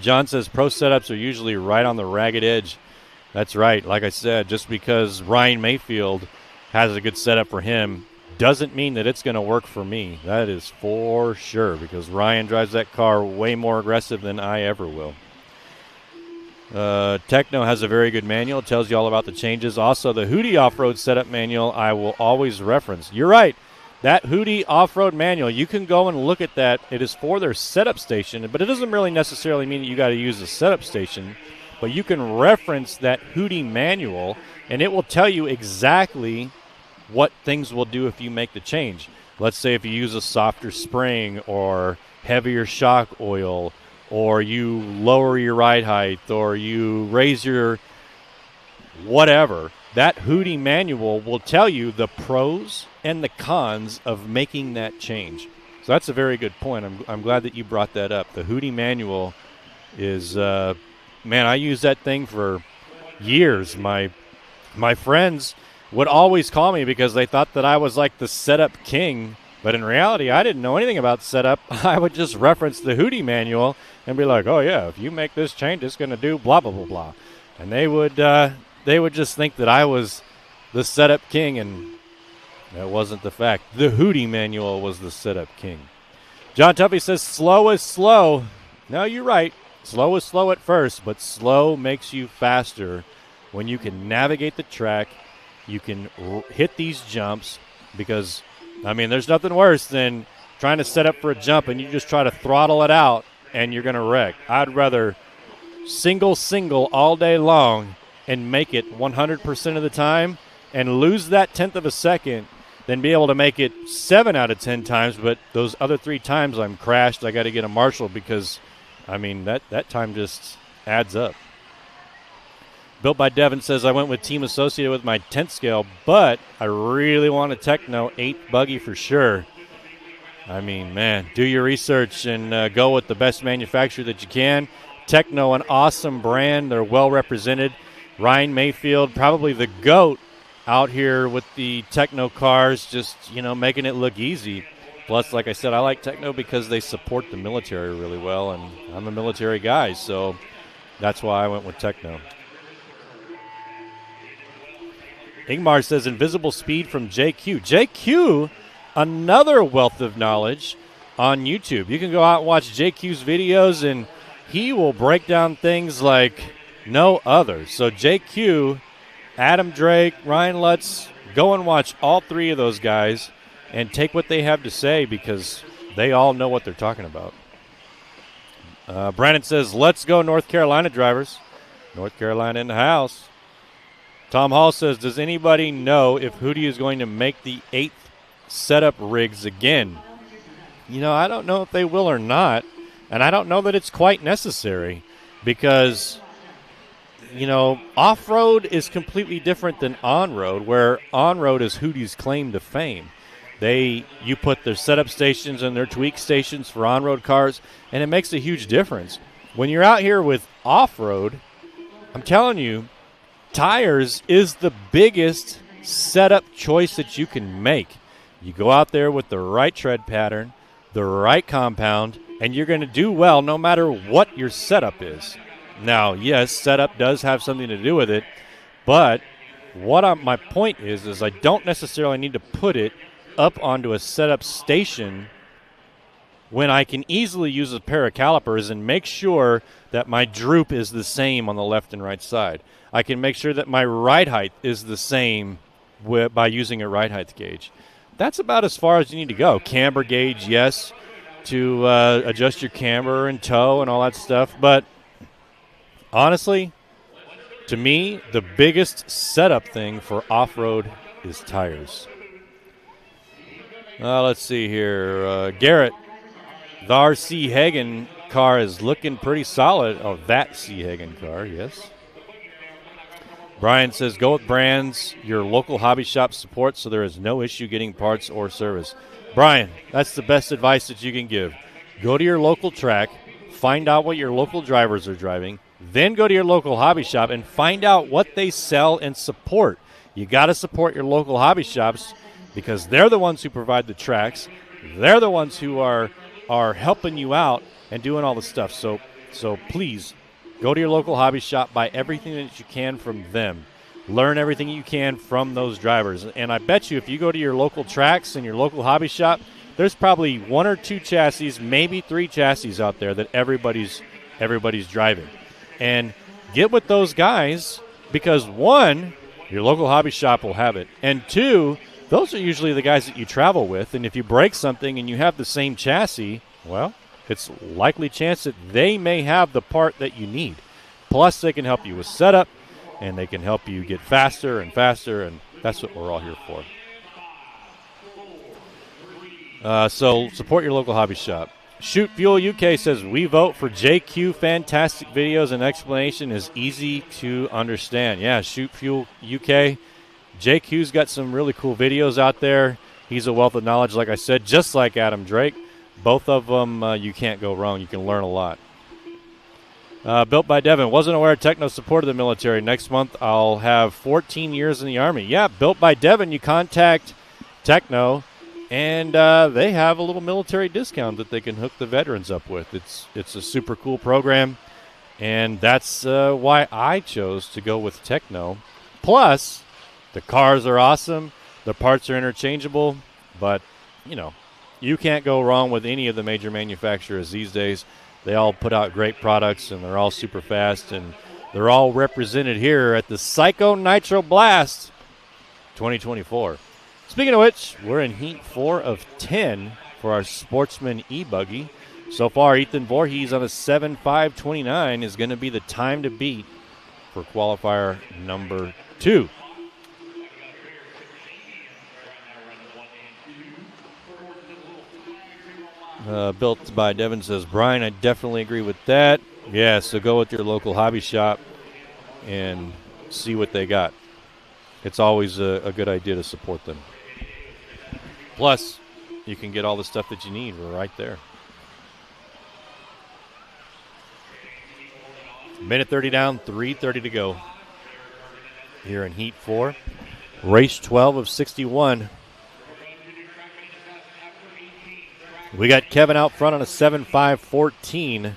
John says, pro setups are usually right on the ragged edge. That's right. Like I said, just because Ryan Mayfield has a good setup for him doesn't mean that it's going to work for me. That is for sure, because Ryan drives that car way more aggressive than I ever will. Techno has a very good manual. It tells you all about the changes. Also, the Hootie off-road setup manual I will always reference. You're right. That Hootie off-road manual, you can go and look at that. It is for their setup station, but it doesn't really necessarily mean that you got to use a setup station. But you can reference that Hootie manual, and it will tell you exactly what things will do if you make the change. Let's say if you use a softer spring or heavier shock oil, or you lower your ride height, or you raise your whatever, that Hootie manual will tell you the pros and the cons of making that change. So that's a very good point. I'm glad that you brought that up. The Hootie manual is, man, I used that thing for years. My friends would always call me because they thought that I was like the setup king, but in reality, I didn't know anything about setup. I would just reference the Hootie manual and be like, oh, yeah, if you make this change, it's going to do blah, blah, blah, blah. And they would just think that I was the setup king, and that wasn't the fact. The Hootie manual was the setup king. John Tuffy says, slow is slow. No, you're right. Slow is slow at first, but slow makes you faster when you can navigate the track. You can hit these jumps because, I mean, there's nothing worse than trying to set up for a jump and you just try to throttle it out and you're going to wreck. I'd rather single all day long and make it 100% of the time and lose that tenth of a second than be able to make it 7 out of 10 times, but those other 3 times I'm crashed, I got to get a marshal because, I mean, that time just adds up. Built by Devin says, I went with team associated with my 10th scale, but I really want a Techno 8 buggy for sure. I mean, man, do your research and go with the best manufacturer that you can. Techno, an awesome brand. They're well represented. Ryan Mayfield, probably the GOAT out here with the Techno cars, just, you know, making it look easy. Plus, like I said, I like Techno because they support the military really well, and I'm a military guy, so that's why I went with Techno. Ingmar says invisible speed from JQ. JQ, another wealth of knowledge on YouTube. You can go out and watch JQ's videos, and he will break down things like no other. So JQ, Adam Drake, Ryan Lutz, go and watch all three of those guys and take what they have to say because they all know what they're talking about. Brandon says, let's go North Carolina drivers. North Carolina in the house. Tom Hall says, does anybody know if Hootie is going to make the 8th setup rigs again? You know, I don't know if they will or not, and I don't know that it's quite necessary because, you know, off-road is completely different than on-road, where on-road is Hootie's claim to fame. You put their setup stations and their tweak stations for on-road cars, and it makes a huge difference. When you're out here with off-road, I'm telling you, tires is the biggest setup choice that you can make. You go out there with the right tread pattern, the right compound, and you're going to do well no matter what your setup is. Now, yes, setup does have something to do with it, but my point is I don't necessarily need to put it up onto a setup station when I can easily use a pair of calipers and make sure that my droop is the same on the left and right side. I can make sure that my ride height is the same by using a ride height gauge. That's about as far as you need to go. Camber gauge, yes, to adjust your camber and toe and all that stuff. But honestly, to me, the biggest setup thing for off-road is tires. Let's see here. Garrett, the RC Hagen car is looking pretty solid. Oh, that C. Hagen car, yes. Brian says, go with brands your local hobby shop supports so there is no issue getting parts or service. Brian, that's the best advice that you can give. Go to your local track, find out what your local drivers are driving, then go to your local hobby shop and find out what they sell and support. You got to support your local hobby shops because they're the ones who provide the tracks. They're the ones who are helping you out and doing all the stuff. So please, go to your local hobby shop, buy everything that you can from them. Learn everything you can from those drivers. And I bet you if you go to your local tracks and your local hobby shop, there's probably 1 or 2 chassis, maybe 3 chassis out there that everybody's driving. And get with those guys because, 1, your local hobby shop will have it. And 2, those are usually the guys that you travel with. And if you break something and you have the same chassis, well, it's likely chance that they may have the part that you need. Plus, they can help you with setup, and they can help you get faster, and that's what we're all here for. So support your local hobby shop. Shoot Fuel UK says, we vote for JQ. Fantastic videos and explanation is easy to understand. Yeah, Shoot Fuel UK. JQ's got some really cool videos out there. He's a wealth of knowledge, like I said, just like Adam Drake. Both of them, you can't go wrong. You can learn a lot. Built by Devin. Wasn't aware Techno supported the military. Next month, I'll have 14 years in the Army. Yeah, Built by Devin. You contact Techno, and they have a little military discount that they can hook the veterans up with. It's a super cool program, and that's why I chose to go with Techno. Plus, the cars are awesome. The parts are interchangeable, but, you know, you can't go wrong with any of the major manufacturers these days. They all put out great products, and they're all super fast, and they're all represented here at the Psycho Nitro Blast 2024. Speaking of which, we're in Heat 4 of 10 for our Sportsman E-Buggy. So far, Ethan Voorhees on a 7.529 is going to be the time to beat for qualifier number 2. Built by Devin says, Brian, I definitely agree with that. Yeah, so go with your local hobby shop and see what they got. It's always a good idea to support them. Plus, you can get all the stuff that you need right there. Minute 30 down, 3:30 to go here in Heat 4. Race 12 of 61. We got Kevin out front on a 7.5.14.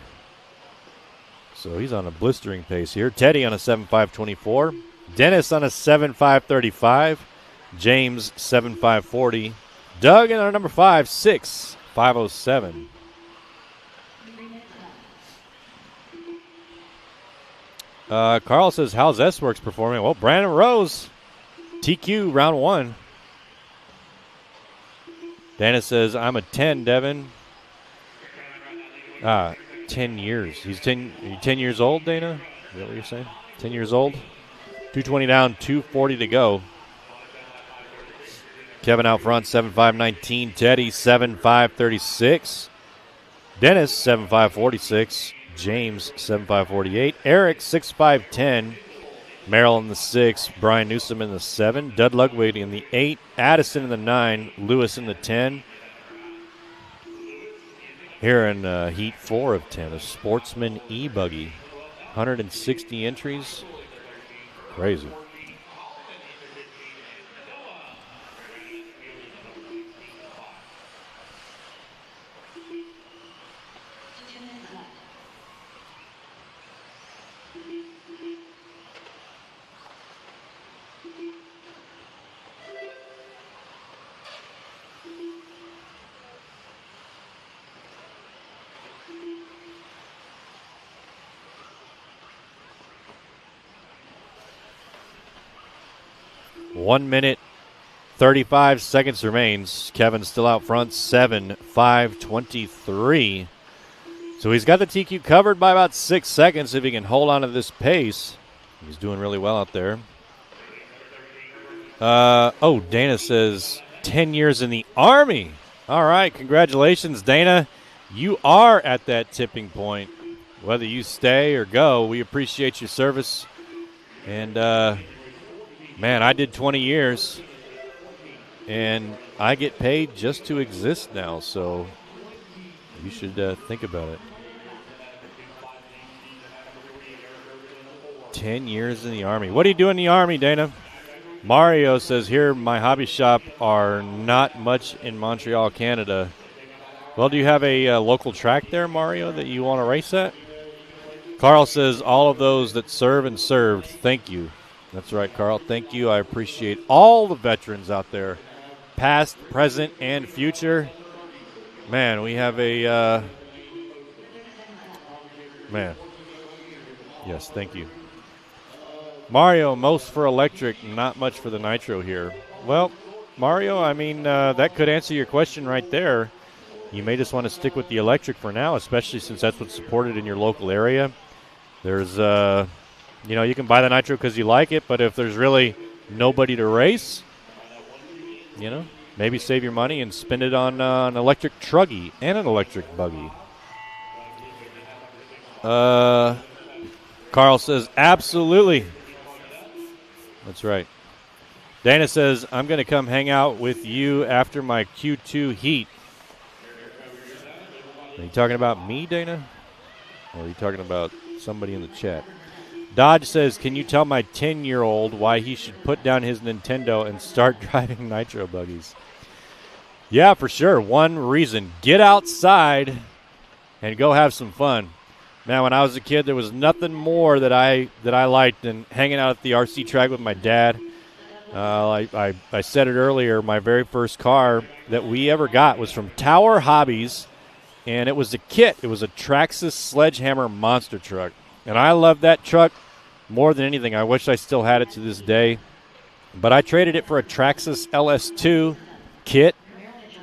So he's on a blistering pace here. Teddy on a 7.5.24. Dennis on a 7.5.35. James 7.5.40. Doug in our number 5.6, 5.07. Carl says, how's S-Works performing? Well, Brandon Rose, TQ round 1. Dana says, I'm a 10, Devin. 10 years. He's 10. Are you 10 years old, Dana? Is that what you're saying? 10 years old? 220 down, 240 to go. Kevin out front, 7.5.19. Teddy, 7.5.36. Dennis, 7.5.46. James, 7.5.48. Eric, 6.5.10. Merrill in the 6. Brian Newsom in the 7. Dud Ludwig in the 8. Addison in the 9. Lewis in the 10. Here in Heat 4 of 10, a Sportsman E-Buggy. 160 entries. Crazy. One minute, 35 seconds remains. Kevin still out front, 7.5.23. So he's got the TQ covered by about 6 seconds if he can hold on to this pace. He's doing really well out there. Dana says 10 years in the Army. All right, congratulations, Dana. You are at that tipping point. Whether you stay or go, we appreciate your service. And, man, I did 20 years, and I get paid just to exist now, so you should think about it. 10 years in the Army. What do you do in the Army, Dana? Mario says, here, my hobby shop are not much in Montreal, Canada. Well, do you have a local track there, Mario, that you want to race at? Carl says, all of those that serve and served, thank you. That's right, Carl. Thank you. I appreciate all the veterans out there, past, present, and future. Man, we have a man. Yes, thank you. Mario, most for electric, not much for the Nitro here. Well, Mario, I mean, that could answer your question right there. You may just want to stick with the electric for now, especially since that's what's supported in your local area. There's, you can buy the Nitro because you like it, but if there's really nobody to race, maybe save your money and spend it on an electric Truggy and an electric buggy. Carl says, absolutely. That's right. Dana says, I'm going to come hang out with you after my Q2 heat. Are you talking about me, Dana? Or are you talking about somebody in the chat? Dodge says, can you tell my 10-year-old why he should put down his Nintendo and start driving Nitro buggies? Yeah, for sure. One reason. Get outside and go have some fun. Man, when I was a kid, there was nothing more that I liked than hanging out at the RC track with my dad. I said it earlier, my very first car that we ever got was from Tower Hobbies, and it was a kit. It was a Traxxas Sledgehammer monster truck. And I loved that truck more than anything. I wish I still had it to this day. But I traded it for a Traxxas LS2 kit,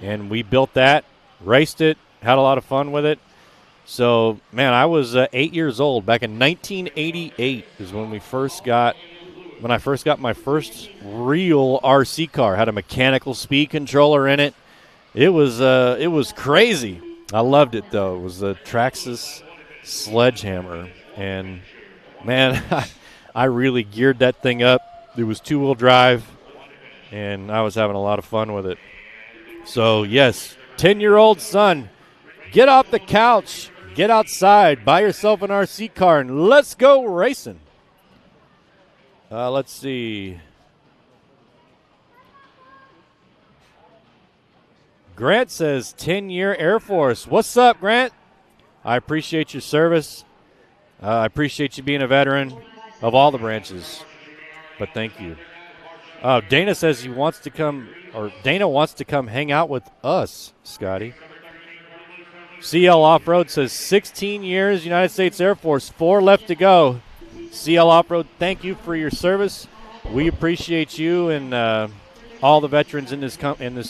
and we built that, raced it, had a lot of fun with it. So, man, I was 8 years old. Back in 1988 is when I first got my first real RC car. Had a mechanical speed controller in it. It was crazy. I loved it, though. It was a Traxxas Sledgehammer. And, man, I really geared that thing up. It was two-wheel drive, and I was having a lot of fun with it. So, yes, 10-year-old son, get off the couch, get outside, buy yourself an RC car, and let's go racing. Let's see. Grant says 10-year Air Force. What's up, Grant? I appreciate your service. I appreciate you being a veteran of all the branches. But thank you. Dana says Dana wants to come hang out with us, Scotty. CL Off-Road says 16 years, United States Air Force, 4 left to go. CL Off-Road, thank you for your service. We appreciate you and all the veterans in this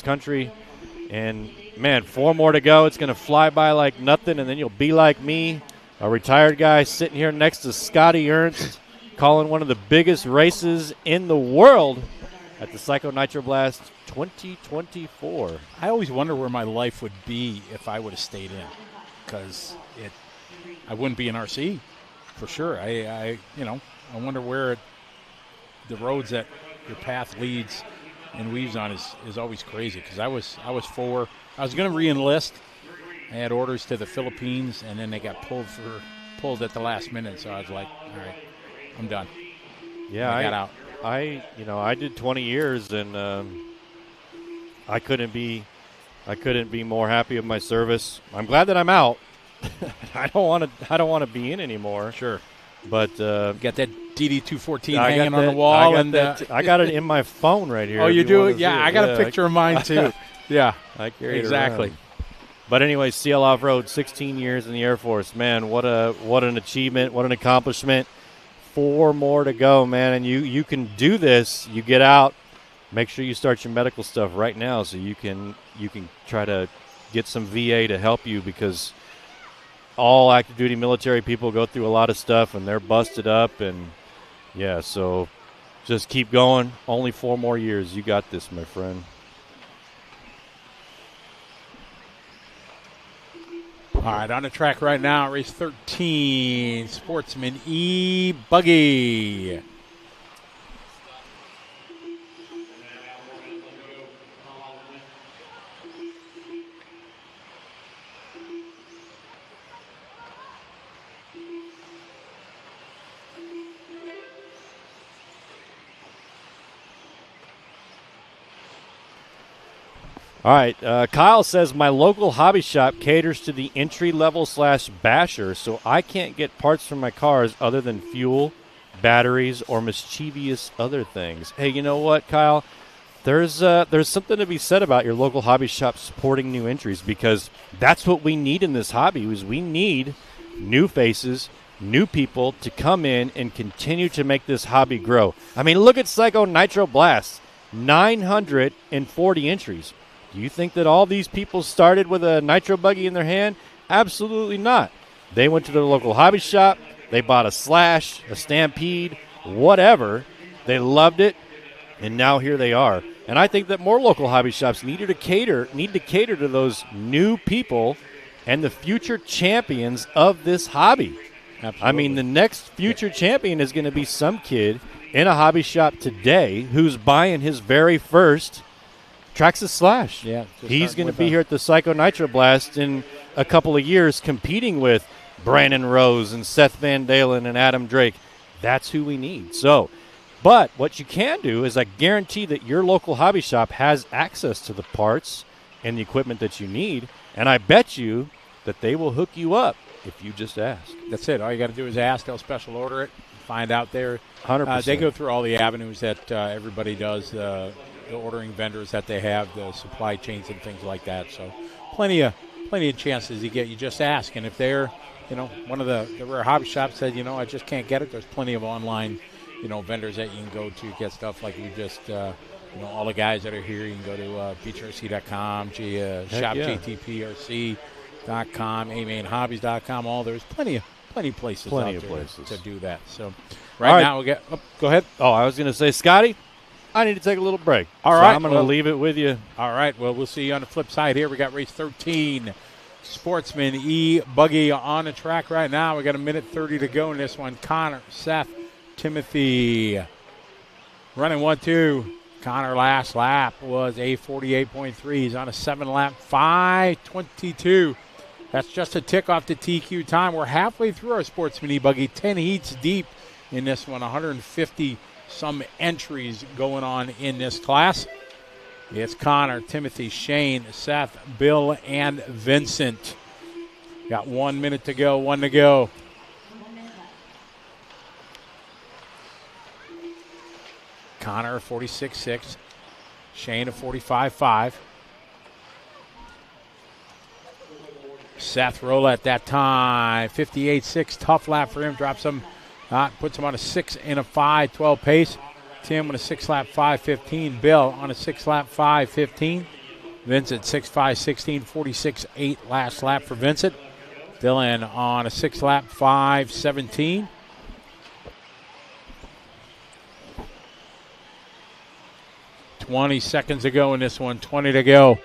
country. And, man, 4 more to go. It's going to fly by like nothing, and then you'll be like me, a retired guy sitting here next to Scotty Ernst, calling one of the biggest races in the world at the Psycho Nitro Blast 2024. I always wonder where my life would be if I would have stayed in, because I wouldn't be in RC for sure. I wonder where the roads that your path leads and weaves on is always crazy, because I was 4. I was going to re-enlist. I had orders to the Philippines, and then they got pulled at the last minute. So I was like, all right, I'm done. Yeah, I got out. I did 20 years, and I couldn't be more happy with my service. I'm glad that I'm out. I don't want to be in anymore. Sure, but got that DD214 hanging on the wall, I got it in my phone right here. Oh, you do? Yeah, I got a picture of mine too. Yeah, I carry it exactly. around. But anyway, CL Off-Road, 16 years in the Air Force. Man, what an achievement, what an accomplishment. 4 more to go, man, and you can do this. You get out. Make sure you start your medical stuff right now so you can try to get some VA to help you, because all active duty military people go through a lot of stuff and they're busted up, and yeah, so just keep going. Only 4 more years. You got this, my friend. All right, on the track right now, race 13, Sportsman E-Buggy. All right, Kyle says, my local hobby shop caters to the entry-level / basher, so I can't get parts for my cars other than fuel, batteries, or mischievous other things. Hey, you know what, Kyle? There's something to be said about your local hobby shop supporting new entries, because that's what we need in this hobby. Is we need new faces, new people to come in and continue to make this hobby grow. I mean, look at Psycho Nitro Blast, 940 entries. Do you think that all these people started with a Nitro buggy in their hand? Absolutely not. They went to their local hobby shop. They bought a Slash, a Stampede, whatever. They loved it, and now here they are. And I think that more local hobby shops need to cater to those new people and the future champions of this hobby. Absolutely. I mean, the next future champion is going to be some kid in a hobby shop today who's buying his very first Traxxas Slash. Yeah, he's going to be here at the Psycho Nitro Blast in a couple of years, competing with Brandon Rose and Seth Van Dalen and Adam Drake. That's who we need. So, but what you can do is I guarantee that your local hobby shop has access to the parts and the equipment that you need, and I bet you that they will hook you up if you just ask. That's it. All you got to do is ask. They'll special order it. Find out there. 100%. They go through all the avenues that everybody does. The ordering vendors that they have, the supply chains and things like that. So plenty of chances you get. You just ask, and if they're, one of the rare hobby shops said, I just can't get it, there's plenty of online, vendors that you can go to get stuff. Like we just, all the guys that are here, you can go to beachrc.com, shop GTPRC.com, amainhobbies.com. There's plenty of places out there to do that. So right now we'll get. Go ahead. Oh, I was going to say, Scotty, I need to take a little break. All right. I'm going to leave it with you. All right. Well, we'll see you on the flip side here. We got race 13, Sportsman E-Buggy on the track right now. We got 1:30 to go in this one. Connor, Seth, Timothy running 1-2. Connor last lap was a 48.3. He's on a 7-lap 5:22. That's just a tick off the TQ time. We're halfway through our Sportsman E-Buggy, 10 heats deep in this one, 150 some entries going on in this class. It's Connor, Timothy, Shane, Seth, Bill, and Vincent. Got 1 minute to go, one to go. Connor, 46.6. Shane, a 45.5. Seth Rollett that time, 58.6. Tough lap for him. Drops him, puts him on a 6 and a 5.12 pace. Tim on a 6-lap 5.15. Bill on a 6-lap 5.15. Vincent 6.5.16, 46.8 last lap for Vincent. Dylan on a 6-lap 5.17. Seconds to go in this one, 20 to go.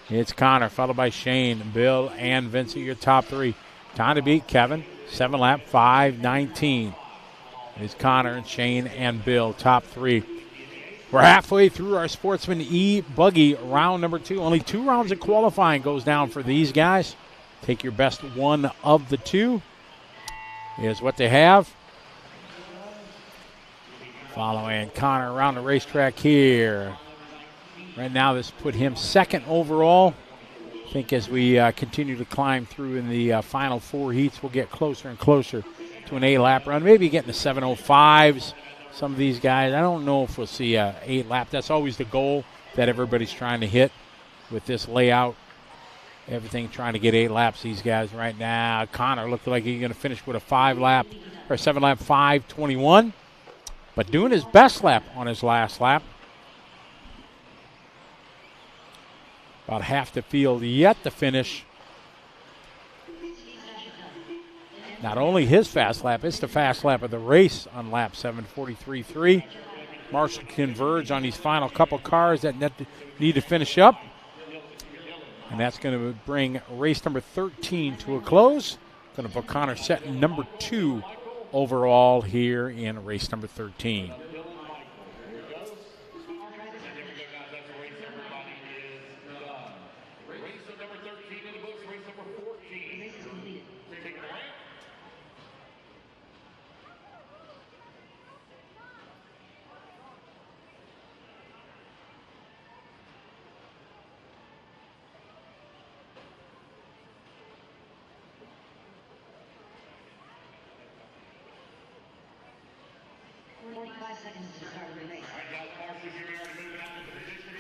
It's Connor, followed by Shane, Bill, and Vincent, your top three. Time to beat Kevin, 7-lap 5.19. It's Connor and Shane and Bill, top three. We're halfway through our Sportsman E-Buggy round number 2. Only 2 rounds of qualifying goes down for these guys. Take your best one of the 2 is what they have. Following Connor around the racetrack here. Right now, this put him second overall. I think as we continue to climb through in the final 4 heats, we'll get closer and closer to an 8-lap run. Maybe getting to 7:05s. Some of these guys, I don't know if we'll see a 8-lap. That's always the goal that everybody's trying to hit with this layout. Everything trying to get 8 laps. These guys right now. Connor looked like he's going to finish with a 5-lap or 7-lap 5:21. But doing his best lap on his last lap. About half the field yet to finish. Not only his fast lap, it's the fast lap of the race on lap 7:43.3. Marshall converge on these final couple cars that need to finish up. And that's going to bring race number 13 to a close. Going to put Connor set number 2 overall here in race number 13.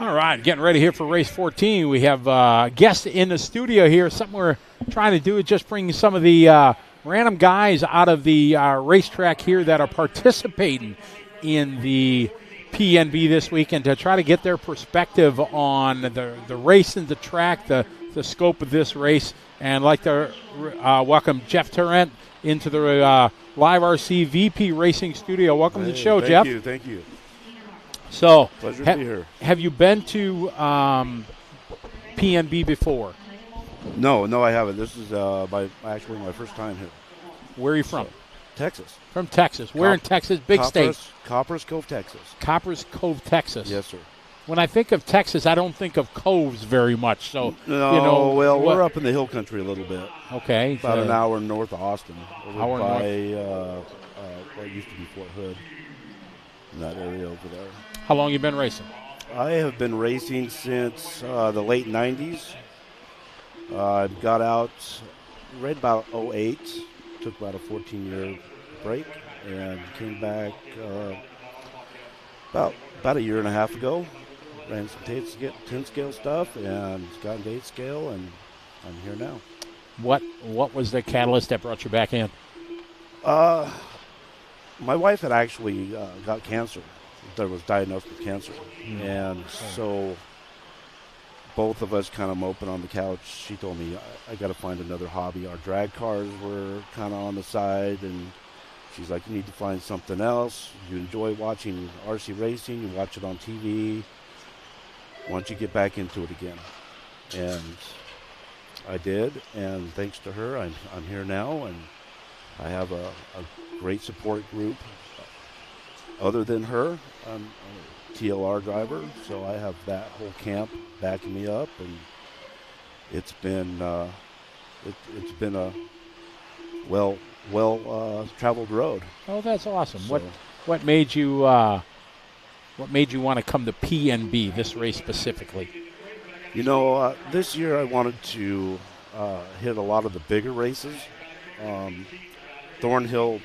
All right, getting ready here for race 14. We have guests in the studio here. Something we're trying to do is just bring some of the random guys out of the racetrack here that are participating in the PNB this weekend to try to get their perspective on the race and the track, the scope of this race. And I'd like to welcome Jeff Tarrant into the Live RC VP Racing Studio. Welcome to the show, Jeff. Thank you. So, pleasure to be here. Have you been to PNB before? No, I haven't. This is actually my first time here. Where are you from? So, Texas. From Texas. Where in Texas? Big state. Coppers Cove, Texas. Coppers Cove, Texas. Yes, sir. When I think of Texas, I don't think of coves very much. So, no, we're up in the hill country a little bit. Okay. About an hour north of Austin. Over by what used to be Fort Hood. In that area over there. How long you been racing? I have been racing since the late 90s. I got out right about 08. Took about a 14-year break and came back about a year and a half ago. Ran some 10-scale stuff and got into 8-scale, and I'm here now. What was the catalyst that brought you back in? My wife had actually got cancer. That was diagnosed with cancer. And so both of us kind of moping on the couch. She told me, I got to find another hobby. Our drag cars were kind of on the side, and she's like, you need to find something else. You enjoy watching RC racing. You watch it on TV. Why don't you get back into it again? And I did, and thanks to her, I'm here now, and I have a great support group. Other than her, I'm a TLR driver, so I have that whole camp backing me up, and it's been a well traveled road. Oh, that's awesome. So, What made you What made you want to come to PNB, this race specifically? You know, this year I wanted to hit a lot of the bigger races. Thornhill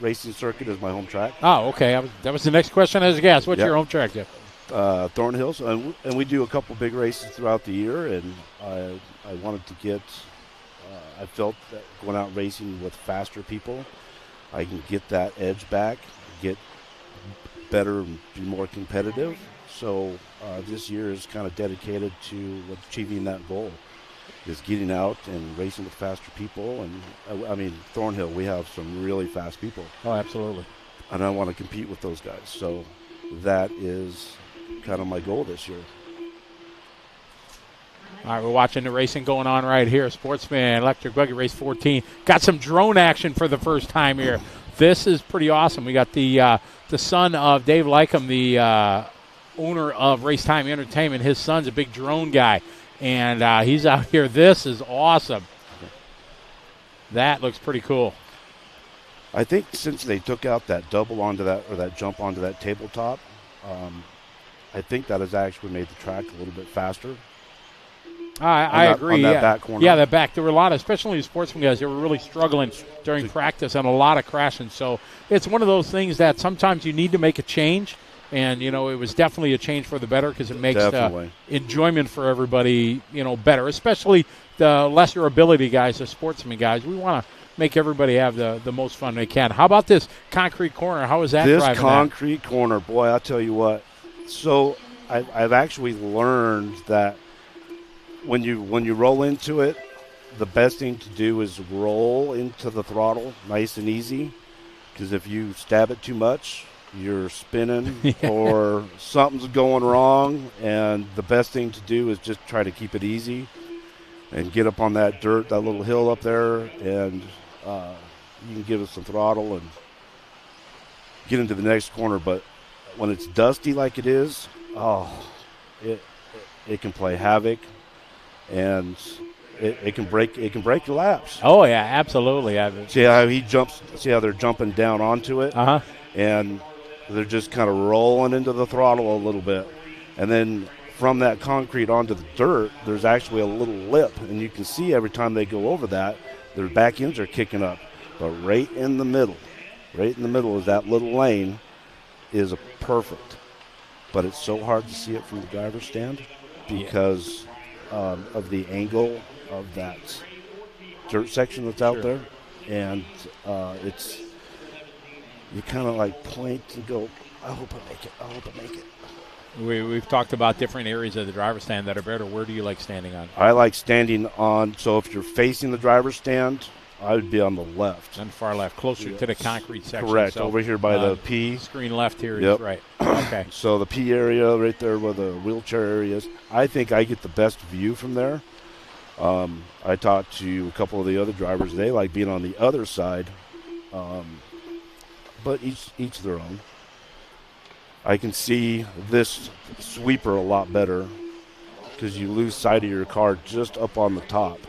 Racing Circuit is my home track. Oh, okay. That was the next question I was going to ask. What's your home track, Jeff? Thornhills, and we do a couple big races throughout the year, and I wanted to get, I felt that going out racing with faster people, I can get that edge back, get better and be more competitive. So this year is kind of dedicated to achieving that goal, is getting out and racing with faster people. And I mean, Thornhill, we have some really fast people. Oh, absolutely. And I want to compete with those guys. So that is kind of my goal this year. All right, we're watching the racing going on right here. Sportsman Electric Buggy Race 14. Got some drone action for the first time here. This is pretty awesome. We got the son of Dave Lycum, the owner of Racetime Entertainment. His son's a big drone guy, and he's out here. This is awesome. That looks pretty cool. I think since they took out that double onto that, or that jump onto that tabletop, I think that has actually made the track a little bit faster. I agree. On that back corner. Yeah, that back. There were a lot of, especially the sportsmen guys, they were really struggling during practice and a lot of crashing. So it's one of those things that sometimes you need to make a change. And, you know, it was definitely a change for the better because it makes the enjoyment for everybody, you know, better, especially the lesser ability guys, the sportsman guys. We want to make everybody have the most fun they can. How about this concrete corner? How is that driving? This concrete corner, boy, I'll tell you what. So I've actually learned that when you roll into it, the best thing to do is roll into the throttle nice and easy, because if you stab it too much, you're spinning or something's going wrong, and the best thing to do is just try to keep it easy and get up on that dirt, that little hill up there, and you can give it some throttle and get into the next corner. But when it's dusty like it is, it can play havoc, and it can break your laps. Oh yeah, absolutely. See how he jumps? See how they're jumping down onto it? And they're just kind of rolling into the throttle a little bit, and then from that concrete onto the dirt, there's actually a little lip, and you can see every time they go over that, their back ends are kicking up. But right in the middle is that little lane is perfect. But it's so hard to see it from the driver's stand because of the angle of that dirt section that's out there. And it's, you kind of like point and go, I hope I make it, I hope I make it. We've talked about different areas of the driver's stand that are better. Where do you like standing on? I like standing on, so if you're facing the driver's stand, I would be on the left. On the far left, closer to the concrete section. Correct, so, over here by the P. Screen left here is right. Okay. So the P area right there where the wheelchair area is, I think I get the best view from there. I talked to a couple of the other drivers. They like being on the other side, but each their own. I can see this sweeper a lot better because you lose sight of your car just up on the top.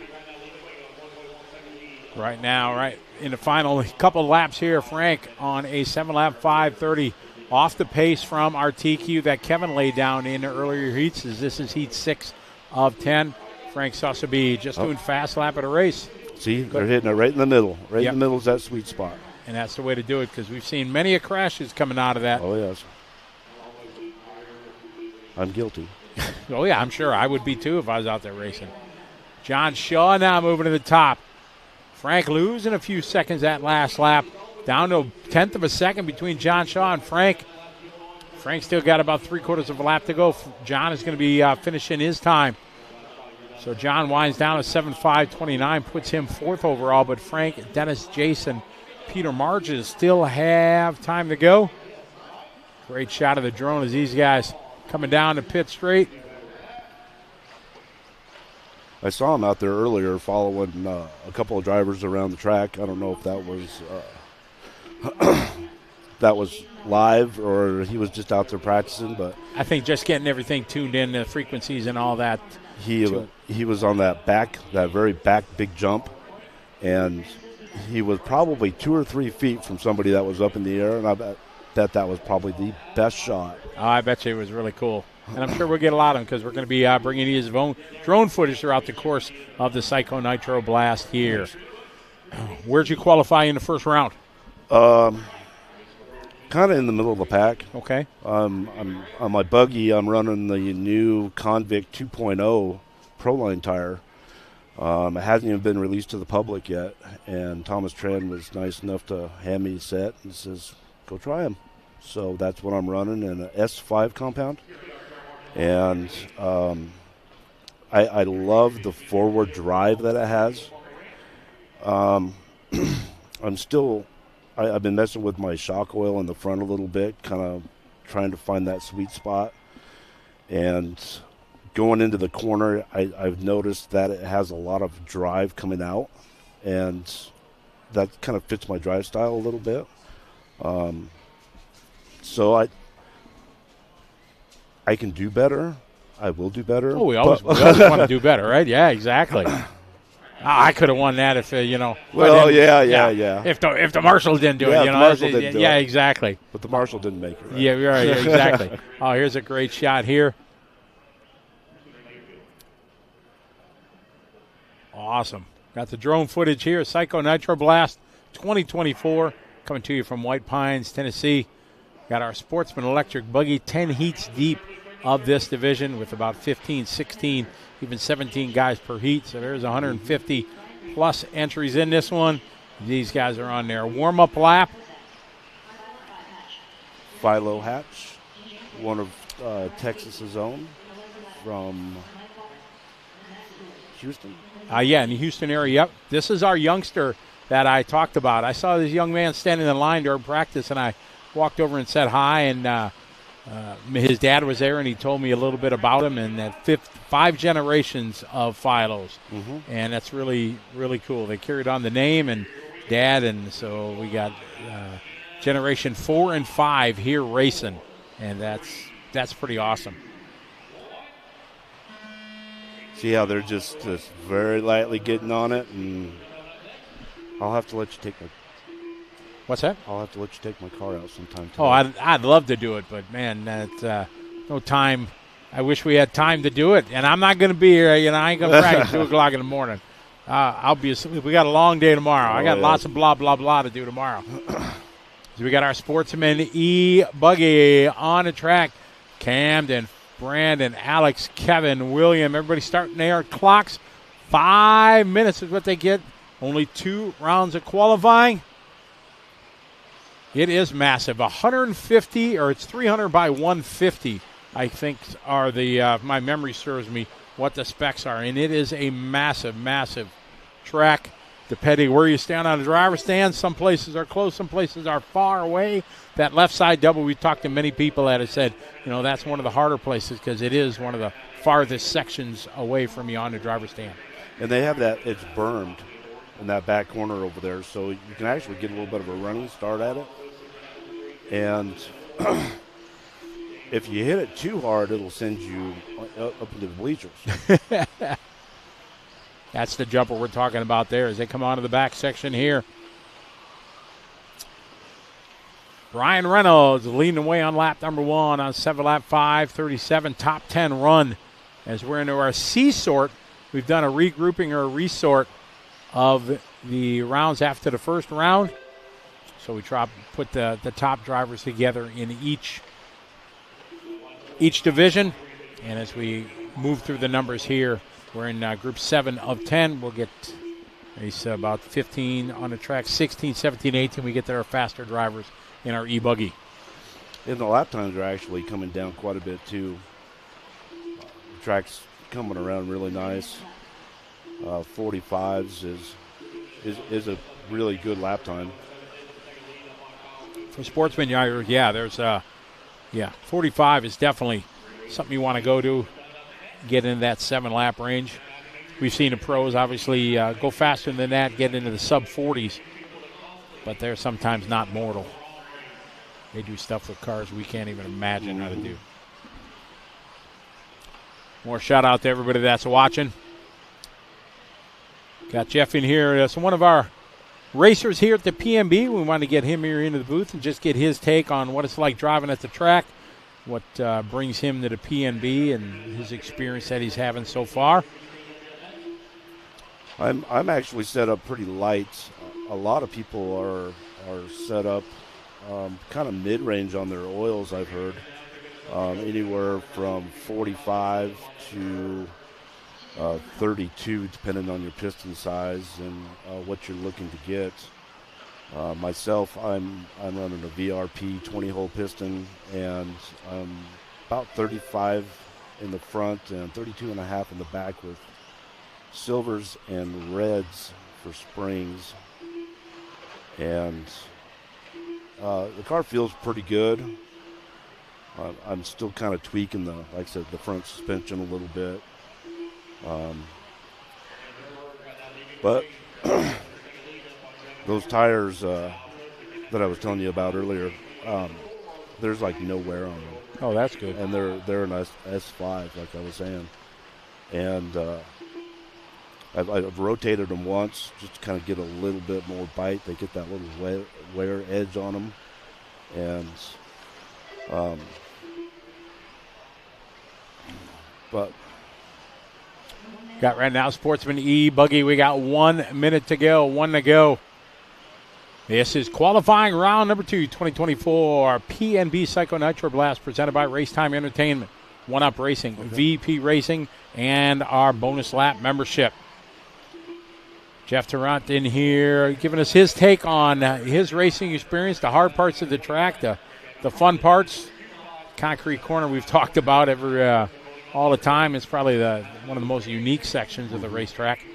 Right now, right in the final couple laps here, Frank on a 7-lap 5:30 off the pace from our TQ that Kevin laid down in the earlier heats. This is heat 6 of 10. Frank Sussaby just doing fast lap at a race. See, they're hitting it right in the middle. Right in the middle is that sweet spot. And that's the way to do it because we've seen many a crashes coming out of that. Oh, yes. I'm guilty. Oh, yeah, I'm sure I would be too if I was out there racing. John Shaw now moving to the top. Frank losing a few seconds that last lap. Down to a tenth of a second between John Shaw and Frank. Frank still got about 3/4 of a lap to go. John is going to be finishing his time. So John winds down to 7:5:29, puts him fourth overall. But Frank, Dennis, Jason, Peter Marges still have time to go. Great shot of the drone as these guys coming down to pit straight. I saw him out there earlier following a couple of drivers around the track. I don't know if that was live or he was just out there practicing, but I think just getting everything tuned in, the frequencies and all that. He was on that very back big jump, and he was probably 2 or 3 feet from somebody that was up in the air, and I bet that was probably the best shot. Oh, I bet you it was really cool. And I'm sure we'll get a lot of them because we're going to be bringing you his own drone footage throughout the course of the Psycho Nitro Blast here. Where'd you qualify in the first round? Kind of in the middle of the pack. Okay. On my buggy, I'm running the new Convict 2.0 Proline tire. It hasn't even been released to the public yet, and Thomas Tran was nice enough to hand me a set and says, go try them. So that's what I'm running in an S5 compound. And I love the forward drive that it has. I've been messing with my shock oil in the front a little bit, kind of trying to find that sweet spot. And going into the corner, I've noticed that it has a lot of drive coming out, and that kind of fits my drive style a little bit. So I can do better. I will do better. Oh, we always want to do better, right? Yeah, exactly. I could have won that if Well, yeah. If the marshal didn't do it, the marshal didn't do it. Yeah, exactly. But the marshal didn't make it. Right? Yeah, right. Exactly. Oh, here's a great shot here. Awesome. Got the drone footage here. Psycho Nitro Blast 2024 coming to you from White Pines, Tennessee. Got our Sportsman Electric Buggy 10 heats deep of this division with about 15, 16, even 17 guys per heat. So there's 150 plus entries in this one. These guys are on their warm-up lap. Philo Hatch, one of Texas's own from Houston. Yeah, in the Houston area. Yep. This is our youngster that I talked about. I saw this young man standing in line during practice, and I walked over and said hi, and his dad was there, and he told me a little bit about him, and that 5 generations of Philos. Mm-hmm. And that's really, really cool. They carried on the name and dad, and so we got generation 4 and 5 here racing, and that's pretty awesome. See how they're just very lightly getting on it, and I'll have to let you take my. What's that? I'll have to let you take my car out sometime today. Oh, I'd love to do it, but man, that's no time. I wish we had time to do it, and I'm not going to be here. I ain't going to practice 2 o'clock in the morning. I'll be asleep. We got a long day tomorrow. I got lots of blah blah blah to do tomorrow. So we got our Sportsman E-Buggy on the track. Camden, Brandon, Alex, Kevin, William, everybody starting their clocks. 5 minutes is what they get. Only 2 rounds of qualifying. It is massive. 150, or it's 300 by 150, I think, are the, if my memory serves me, what the specs are. And it is a massive, massive track. Depending where you stand on the driver's stand, some places are close, some places are far away. That left side double, we talked to many people that have said, that's one of the harder places because it is one of the farthest sections away from you on the driver's stand. And they have that, it's bermed in that back corner over there, so you can actually get a little bit of a running start at it. And if you hit it too hard, it'll send you up into the bleachers. That's the jumper we're talking about there as they come onto the back section here. Brian Reynolds leading the way on lap number 1 on 7-lap 5:37, top 10 run. As we're into our C sort, we've done a regrouping or a resort of the rounds after the first round. So we put the top drivers together in each division. And as we move through the numbers here, we're in group 7 of 10. We'll get about 15 on the track, 16, 17, 18. We get there faster drivers in our E-Buggy. And the lap times are actually coming down quite a bit, too. The track's coming around really nice. 45s is a really good lap time. For sportsmen, there's 45 is definitely something you want to go to, get in that 7-lap range. We've seen the pros obviously go faster than that, get into the sub-40s, but they're sometimes not mortal. They do stuff with cars we can't even imagine how to do. More shout out to everybody that's watching. Got Jeff in here. That's one of our racers here at the PNB. We wanted to get him here into the booth and just get his take on what it's like driving at the track, what brings him to the PNB, and his experience that he's having so far. I'm actually set up pretty light. A lot of people are set up kind of mid-range on their oils, I've heard. Anywhere from 45 to 32, depending on your piston size and what you're looking to get. Myself, I'm running a VRP 20-hole piston, and I'm about 35 in the front and 32 and a half in the back with silvers and reds for springs. And the car feels pretty good. I'm still kind of tweaking like I said, the front suspension a little bit. But those tires that I was telling you about earlier, there's like no wear on them. Oh, that's good. And they're an S5, like I was saying. And I've rotated them once just to kind of get a little bit more bite. They get that little wear edge on them. And but got right now Sportsman E-Buggy. We got 1 minute to go. 1 to go. This is qualifying round number 2, 2024 PNB Psycho Nitro Blast, presented by Racetime Entertainment, One Up Racing, VP Racing, and our bonus lap membership. Jeff Tarrant in here giving us his take on his racing experience, the hard parts of the track, the fun parts. Concrete corner we've talked about all the time. It's probably one of the most unique sections of the racetrack.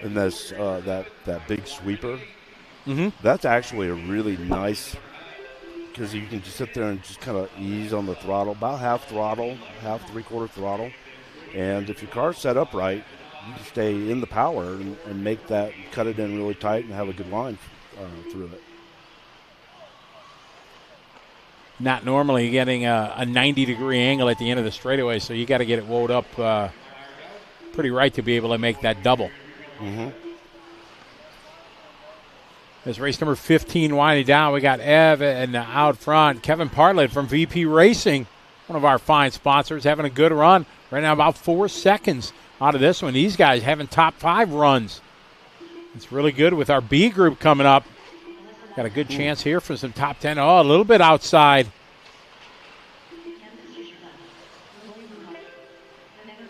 And that's that big sweeper. Mm-hmm. That's actually a really nice, because you can just sit there and just kind of ease on the throttle, about half throttle, half three-quarter throttle. And if your car's set up right, you can stay in the power and make that, cut it in really tight and have a good line through it. Not normally getting a 90-degree angle at the end of the straightaway, so you got to get it wound up pretty right to be able to make that double. Mm-hmm. As race number 15 winding down, we got Ev and out front. Kevin Bartlett from VP Racing, one of our fine sponsors, having a good run. Right now about 4 seconds out of this one. These guys having top 5 runs. It's really good with our B group coming up. Got a good chance here for some top 10. Oh, a little bit outside.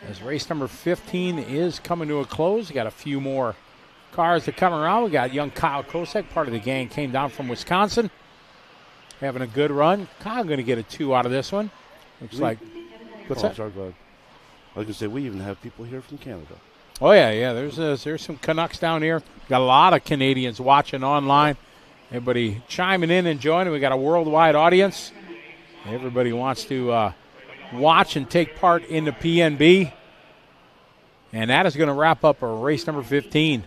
As race number 15 is coming to a close, we got a few more cars to come around. We got young Kyle Kosek, part of the gang, came down from Wisconsin. Having a good run. Kyle going to get a 2 out of this one. Looks like. What's that? Sorry, bud. I was going to say, we even have people here from Canada. Oh, yeah. There's some Canucks down here. Got a lot of Canadians watching online. Everybody chiming in and joining. We got a worldwide audience. Everybody wants to watch and take part in the PNB. And that is going to wrap up our race number 15.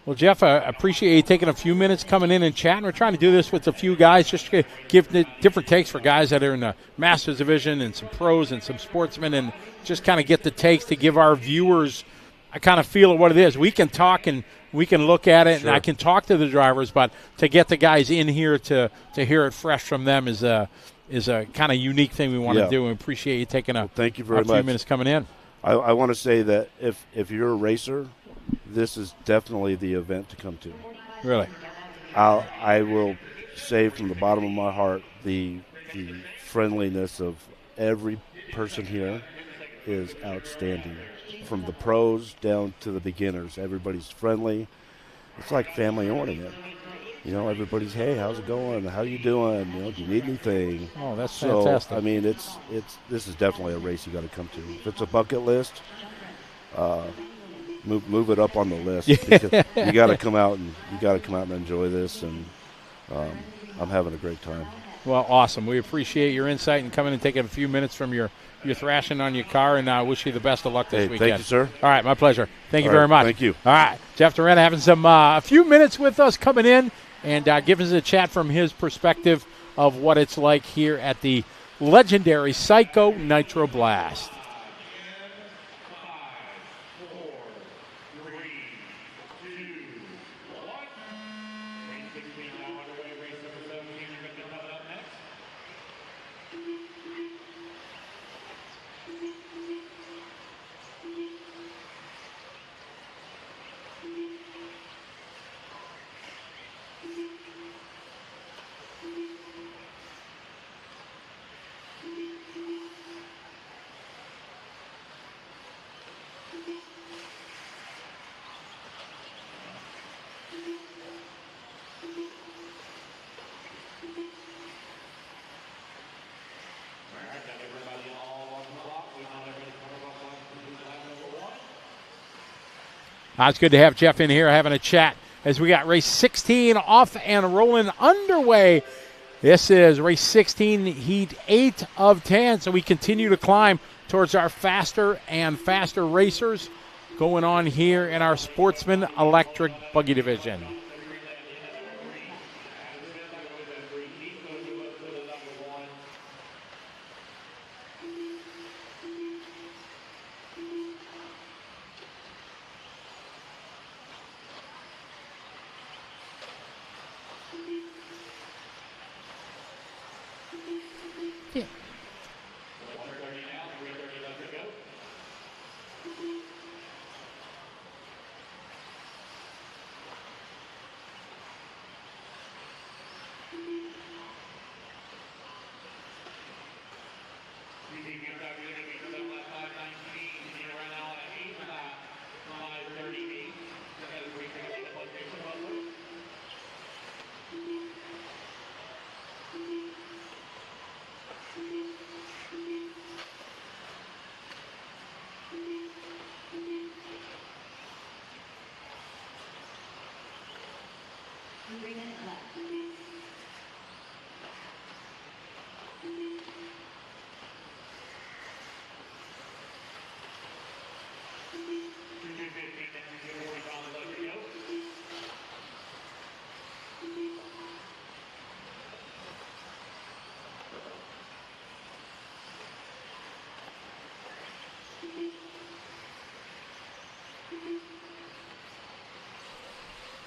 Well, Jeff, I appreciate you taking a few minutes coming in and chatting. We're trying to do this with a few guys, just to give different takes for guys that are in the Masters Division and some pros and some sportsmen, and just kind of get the takes to give our viewers a kind of feel of what it is. We can talk and we can look at it, Sure. and I can talk to the drivers, but to get the guys in here to hear it fresh from them is a kind of unique thing we want to do, and appreciate you taking thank you very few much. minutes coming in. I want to say that if you're a racer, this is definitely the event to come to. Really? I will say from the bottom of my heart, the friendliness of every person here is outstanding. From the pros down to the beginners, everybody's friendly. It's like family oriented. You know, everybody's, hey, how's it going? How you doing? You know, do you need anything? Oh, that's so, fantastic. I mean, this is definitely a race you got to come to. If it's a bucket list, move it up on the list. Because you got to come out and enjoy this, and I'm having a great time. Well, awesome. We appreciate your insight and coming and taking a few minutes from your thrashing on your car, and I wish you the best of luck this weekend. Thank you, sir. All right, my pleasure. Thank you All very right, much. thank you. All right, Jeff Durant having a few minutes with us coming in and giving us a chat from his perspective of what it's like here at the legendary Psycho Nitro Blast. It's good to have Jeff in here having a chat as we got race 16 off and rolling underway. This is race 16, heat 8 of 10. So we continue to climb towards our faster and faster racers going on here in our Sportsman Electric Buggy Division.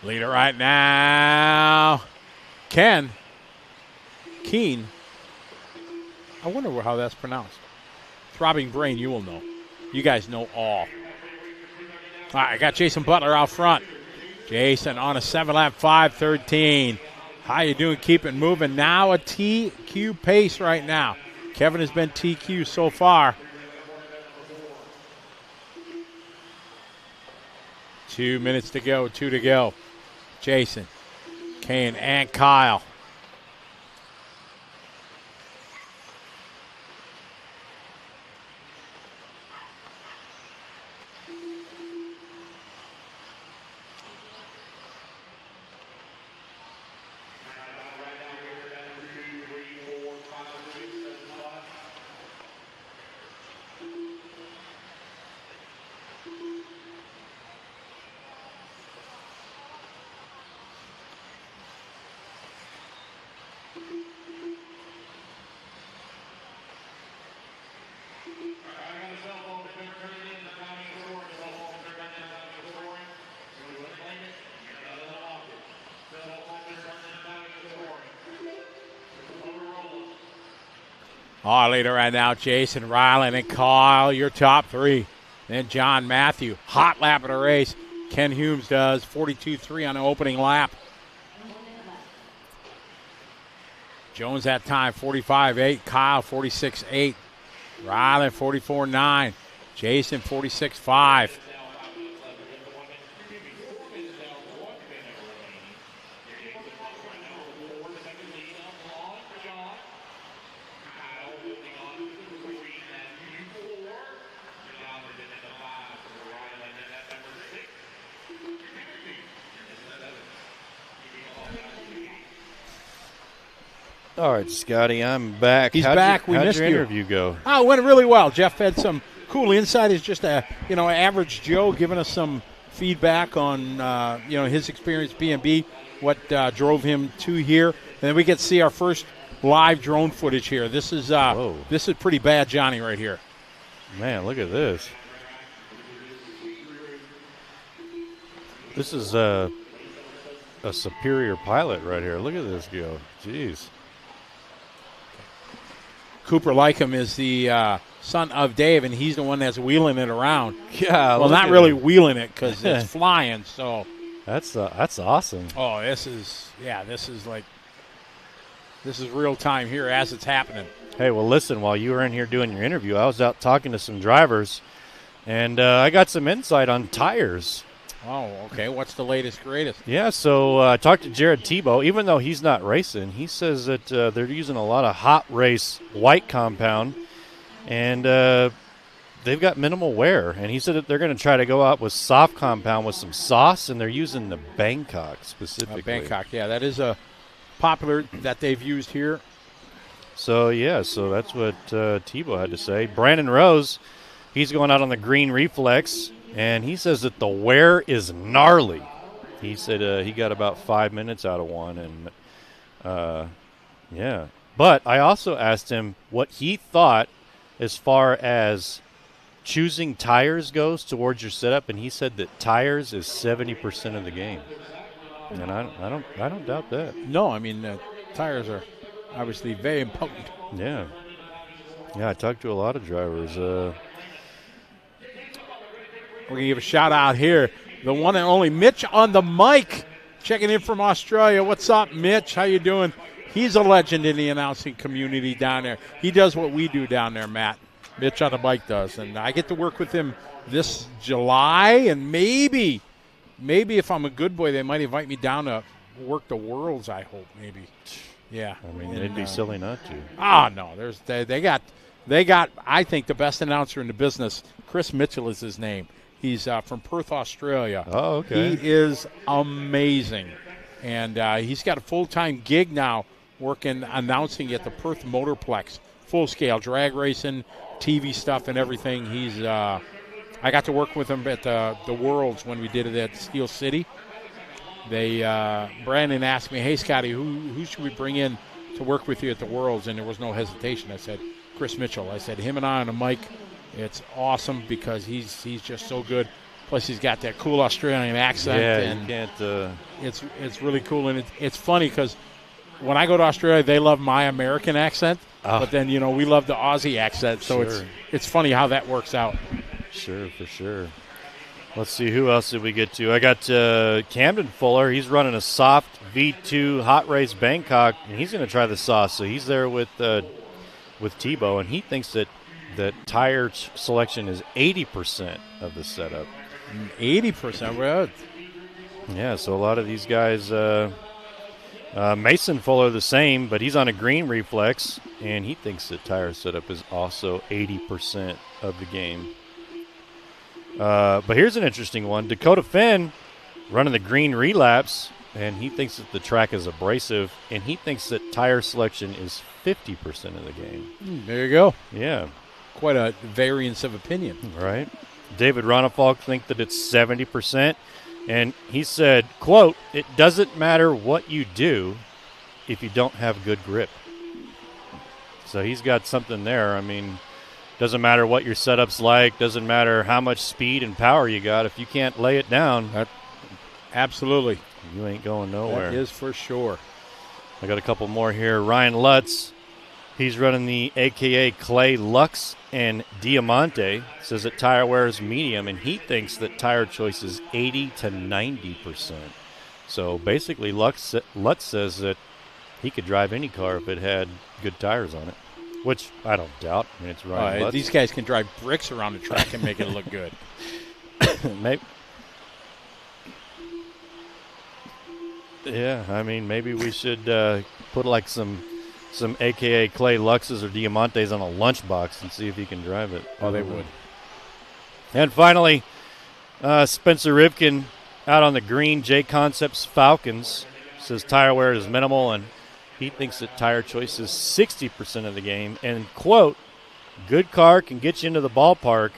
Leader right now, Keen. I wonder how that's pronounced. Throbbing Brain, you will know. You guys know all. All right, I got Jason Butler out front. Jason on a 7-lap 5:13. How you doing? Keep it moving. Now a TQ pace right now. Kevin has been TQ so far. 2 minutes to go, 2 to go. Jason, Kane, and Kyle. Our leader right now, Jason, Ryland, and Kyle, your top three. Then John Matthew, hot lap of the race. Ken Humes does 42.3 on the opening lap. Jones that time, 45.8. Kyle, 46.8. Ryland, 44.9. Jason, 46.5. All right, Scotty, I'm back. He's back. We missed your you. interview go? Oh, it went really well. Jeff had some cool insight. He's just a average Joe giving us some feedback on his experience B&B, what drove him to here, and then we get to see our first live drone footage here. This is pretty bad, Johnny, right here. Man, look at this. This is a superior pilot right here. Look at this go. Jeez. Cooper Lycum is the son of Dave, and he's the one that's wheeling it around. Yeah. Well, not really wheeling it because it's flying. So that's awesome. Oh, this is real time here as it's happening. Hey, well, listen, while you were in here doing your interview, I was out talking to some drivers, and I got some insight on tires. Oh, okay. What's the latest, greatest? Yeah, so I talked to Jared Tebow. Even though he's not racing, he says that they're using a lot of hot race white compound, and they've got minimal wear, and he said that they're going to try to go out with soft compound with some sauce, and they're using the Bangkok specifically. Bangkok, yeah, that is a popular that they've used here. So that's what Tebow had to say. Brandon Rose, he's going out on the green reflex, and he says that the wear is gnarly. He said he got about 5 minutes out of one, and yeah. But I also asked him what he thought as far as choosing tires goes towards your setup, and he said that tires is 70% of the game. And I don't doubt that. No, I mean tires are obviously very important. Yeah. Yeah, I talked to a lot of drivers. We're going to give a shout out here. The one and only Mitch on the mic, checking in from Australia. What's up, Mitch? How you doing? He's a legend in the announcing community down there. He does what we do down there, Matt. Mitch on the bike does. And I get to work with him this July, and maybe if I'm a good boy, they might invite me down to work the Worlds, I hope, maybe. Yeah. I mean, it'd be silly not to. No. They got, I think, the best announcer in the business. Chris Mitchell is his name. He's from Perth, Australia. Oh, okay. He is amazing. And he's got a full-time gig now working, announcing at the Perth Motorplex. Full-scale drag racing, TV stuff, and everything. He's I got to work with him at the Worlds when we did it at Steel City. Brandon asked me, hey, Scotty, who should we bring in to work with you at the Worlds? And there was no hesitation. I said, Chris Mitchell. I said, him and I on the mic, it's awesome because he's just so good. Plus, he's got that cool Australian accent. Yeah, and you can't. It's really cool. And it's funny because when I go to Australia, they love my American accent. Oh. But then, we love the Aussie accent. So Sure. it's funny how that works out. Sure, for sure. Let's see, who else did we get to? I got Camden Fuller. He's running a soft V2 Hot Race Bangkok, and he's going to try the sauce. So he's there with Tebow, and he thinks that tire selection is 80% of the setup. 80%, well. Yeah, so a lot of these guys, Mason Fuller the same, but he's on a green reflex, and he thinks that tire setup is also 80% of the game. But here's an interesting one. Dakota Finn running the green relapse, and he thinks that the track is abrasive, and he thinks that tire selection is 50% of the game. There you go. Yeah. Quite a variance of opinion. Right. David Ronafalk thinks that it's 70%, and he said, quote, it doesn't matter what you do if you don't have good grip. So he's got something there. I mean, doesn't matter what your setup's like, doesn't matter how much speed and power you got. If you can't lay it down, absolutely, you ain't going nowhere. That is for sure. I got a couple more here. Ryan Lutz, he's running the AKA Clay Lux and Diamante. Says that tire wear is medium, and he thinks that tire choice is 80 to 90%. So basically, Lutz says that he could drive any car if it had good tires on it. Which I don't doubt. I mean, it's Ryan Lutz. These guys can drive bricks around the track and make it look good. Maybe. Yeah, I mean, maybe we should put like some AKA Clay Luxes or Diamantes on a lunchbox and see if he can drive it. Oh, they would. And finally, Spencer Rivkin out on the green J Concepts Falcons. Says tire wear is minimal, and he thinks that tire choice is 60% of the game. And, quote, good car can get you into the ballpark,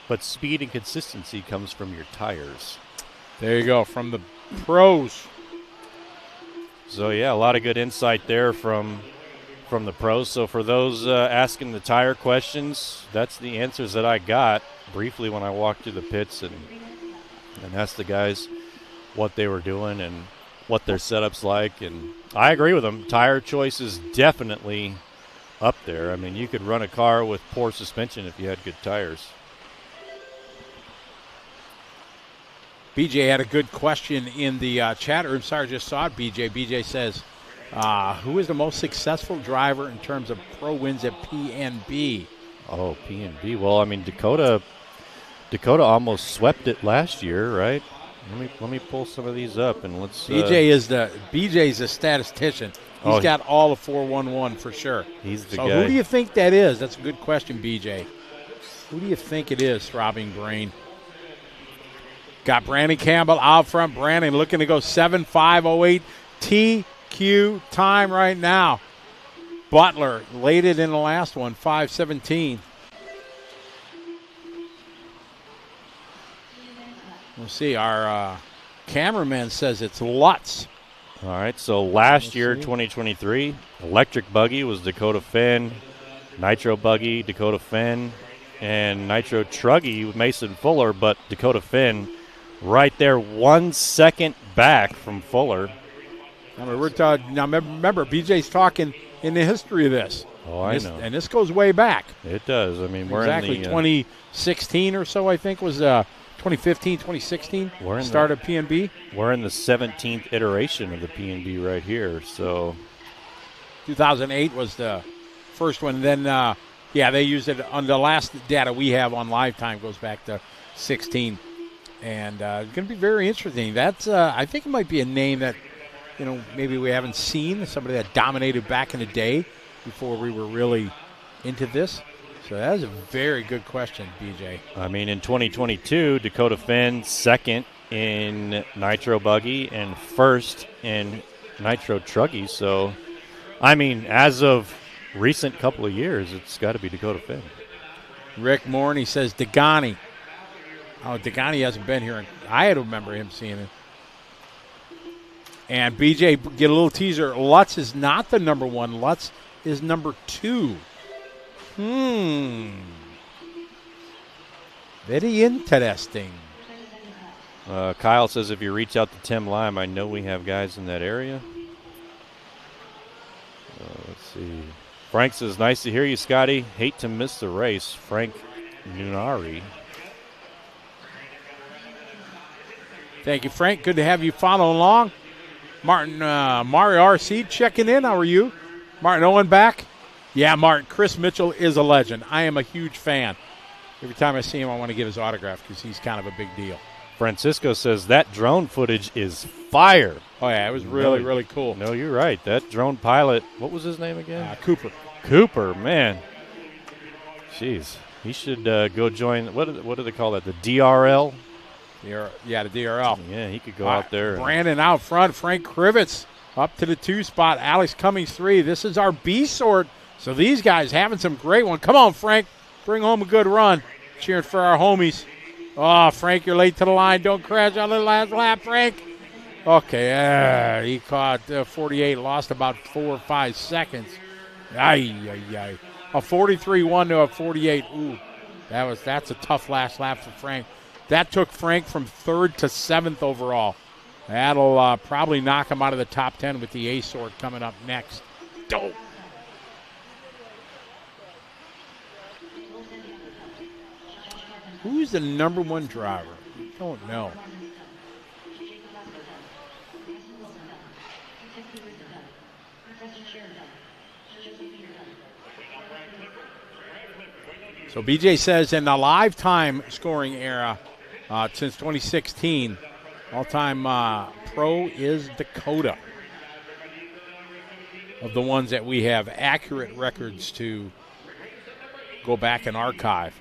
but speed and consistency comes from your tires. There you go, from the pros. So, yeah, a lot of good insight there from the pros. So for those asking the tire questions, that's the answers that I got briefly when I walked through the pits and asked the guys what they were doing and what their setup's like. And I agree with them. Tire choice is definitely up there. I mean, you could run a car with poor suspension if you had good tires. BJ had a good question in the chat room. Sorry, I just saw it, BJ. BJ says, who is the most successful driver in terms of pro wins at PNB? Oh, PNB. Well, I mean, Dakota almost swept it last year, right? Let me pull some of these up and let's. BJ's a statistician. He's got all the 411 for sure. He's the guy. guy. Who do you think that is? That's a good question, BJ. Who do you think it is, Throbbing Brain? Got Brandon Campbell out front. Brandon looking to go 7.508 TQ time right now. Butler laid it in the last one, 5.17. We'll see. Our cameraman says it's Lutz. All right, so last year, 2023, Electric Buggy was Dakota Finn, Nitro Buggy, Dakota Finn, and Nitro Truggy with Mason Fuller, but Dakota Finn right there 1 second back from Fuller. I mean, now remember, BJ's talking in the history of this. Oh, I know. And this goes way back. It does. I mean, we're exactly in the 2016 or so, I think, was 2015, 2016, start of PNB. We're in the 17th iteration of the PNB right here. So 2008 was the first one. Then, they used it on the last data we have on live time goes back to 16. And it's going to be very interesting. That's I think it might be a name that, maybe we haven't seen, somebody that dominated back in the day before we were really into this. So that is a very good question, BJ. I mean, in 2022, Dakota Finn second in Nitro Buggy and first in Nitro Truggy. So, I mean, as of recent couple of years, it's got to be Dakota Finn. Rick Morney says Degani. Oh, Degani hasn't been here. I had to remember him seeing it. And BJ, get a little teaser. Lutz is not the number one. Lutz is number 2. Very interesting. Kyle says if you reach out to Tim Lime, I know we have guys in that area. Let's see. Frank says, nice to hear you, Scotty. Hate to miss the race. Frank Nunari. Thank you, Frank. Good to have you following along. Martin, Mario RC checking in. How are you? Martin Owen back? Yeah, Martin. Chris Mitchell is a legend. I am a huge fan. Every time I see him, I want to get his autograph because he's kind of a big deal. Francisco says that drone footage is fire. Oh, yeah, it was really cool. No, you're right. That drone pilot, what was his name again? Cooper. Cooper, man. Jeez. He should go join, what do they call that, the DRL? The DRL. Yeah, he could go out there. Brandon out front. Frank Krivitz up to the 2 spot. Alex Cummings 3. This is our B sort. So these guys having some great one. Come on, Frank. Bring home a good run. Cheering for our homies. Oh, Frank, you're late to the line. Don't crash on the last lap, Frank. Okay, he caught 48, lost about 4 or 5 seconds. A 43-1 to a 48. Ooh, that's a tough last lap for Frank. That took Frank from 3rd to 7th overall. That'll probably knock him out of the top 10 with the A sort coming up next. Dope. Who's the number 1 driver? Don't know. So BJ says in the lifetime scoring era since 2016, all-time pro is Dakota. Of the ones that we have accurate records to go back and archive.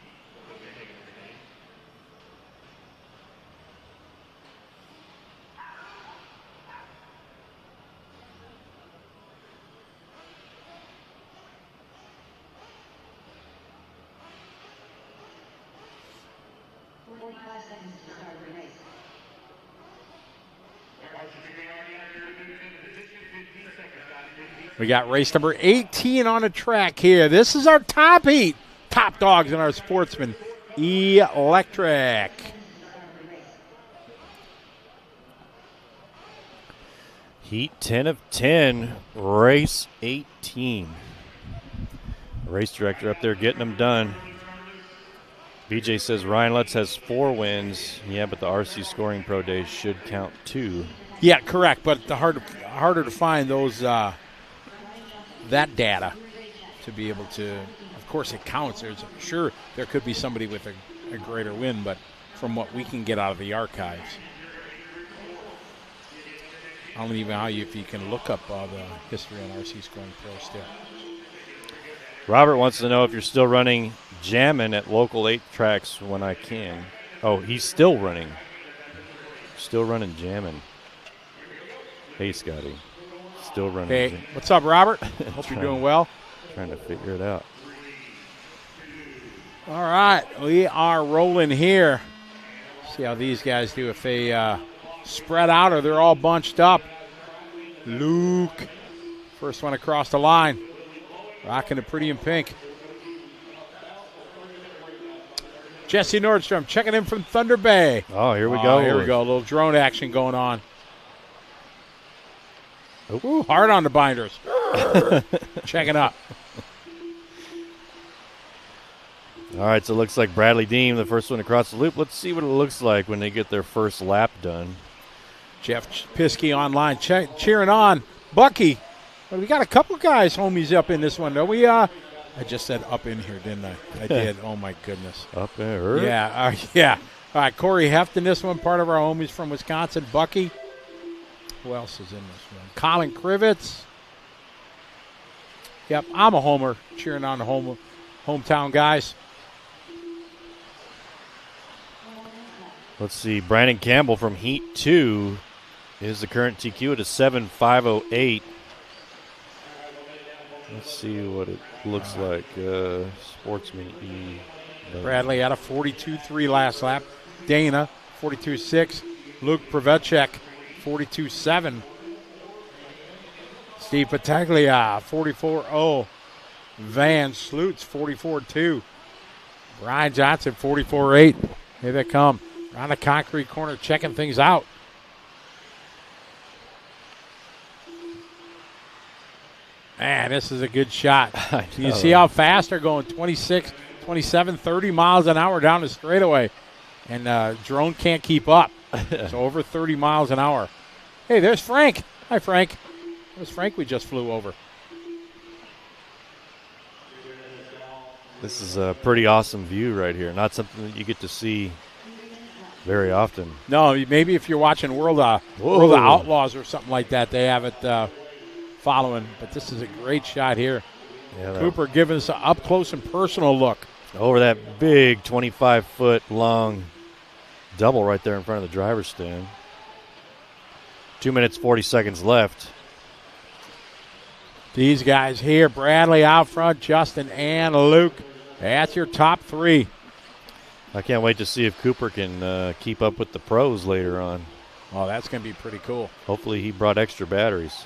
We got race number 18 on the track here. This is our top heat. Top dogs in our sportsman, Electric. Heat 10 of 10, race 18. Race director up there getting them done. BJ says Ryan Lutz has 4 wins. Yeah, but the RC Scoring Pro Days should count 2. Yeah, correct. But the harder to find those that data to be able to. Of course, it counts. Sure, there could be somebody with a greater win, but from what we can get out of the archives, I don't even know if you can look up the history on RC Scoring Pro still. Robert wants to know if you're still running jamming at local 8 tracks when I can. Oh, he's still running. Still running jamming. Hey, Scotty. Still running. Hey, what's up, Robert? Hope you're doing well. Trying to figure it out. All right, we are rolling here. See how these guys do if they spread out or they're all bunched up. Luke, first one across the line, rocking it pretty in pink. Jesse Nordstrom checking in from Thunder Bay. Oh, here we go. Here we go. A little drone action going on. Ooh, hard on the binders. Checking up. All right, so it looks like Bradley Dean, the first one across the loop. Let's see what it looks like when they get their first lap done. Jeff Piskey online cheering on Bucky. Well, we got a couple guys, homies, up in this one, though. I just said up in here, didn't I? I did. Oh, my goodness. Up there? Yeah, yeah. All right, Corey Heft in this one, part of our homies from Wisconsin. Bucky. Who else is in this one? Colin Krivitz. Yep, I'm a homer, cheering on the hometown guys. Let's see. Brandon Campbell from Heat 2 is the current TQ at a 7.508. Let's see what it looks like. Sportsman E. Bradley had a 42.3 last lap. Dana, 42.6. Luke Pravecek, 42.7. Steve Pataglia, 44.0. Van Slutz, 44.2. Brian Johnson, 44.8. Here they come. Around the concrete corner, checking things out. Man, this is a good shot. You see how fast they're going, 26, 27, 30 miles an hour down the straightaway. And drone can't keep up. So over 30 miles an hour. Hey, there's Frank. Hi, Frank. There's Frank we just flew over. This is a pretty awesome view right here. Not something that you get to see very often. No, maybe if you're watching World of Outlaws or something like that, they have it following. But this is a great shot here. Yeah, Cooper giving us an up-close and personal look. Over that big 25-foot long double right there in front of the driver's stand. 2 minutes, 40 seconds left. These guys here, Bradley out front, Justin and Luke. That's your top three. I can't wait to see if Cooper can keep up with the pros later on. Oh, that's going to be pretty cool. Hopefully he brought extra batteries.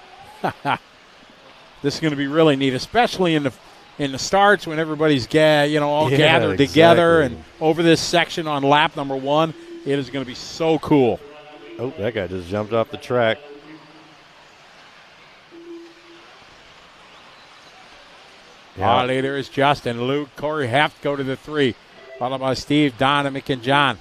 This is going to be really neat, especially in the starts when everybody's all gathered together and over this section on lap number 1. It is going to be so cool. Oh, that guy just jumped off the track. Yeah. Later is Justin. Luke, Corey Heft go to the 3. Followed by Steve, Don, and John.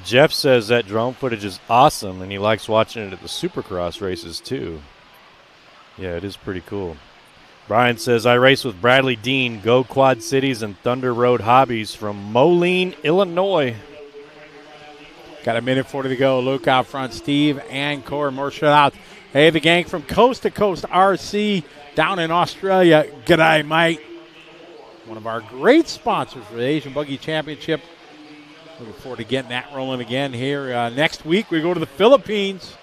Jeff says that drone footage is awesome, and he likes watching it at the Supercross races, too. Yeah, it is pretty cool. Brian says, I race with Bradley Dean, Go Quad Cities and Thunder Road Hobbies from Moline, Illinois. Got a minute 40 to go. Luke out front. Steve and Corey. More shout out. Hey, the gang from Coast to Coast RC down in Australia. G'day, mate. One of our great sponsors for the Asian Buggy Championship. Looking forward to getting that rolling again here. Next week, we go to the Philippines.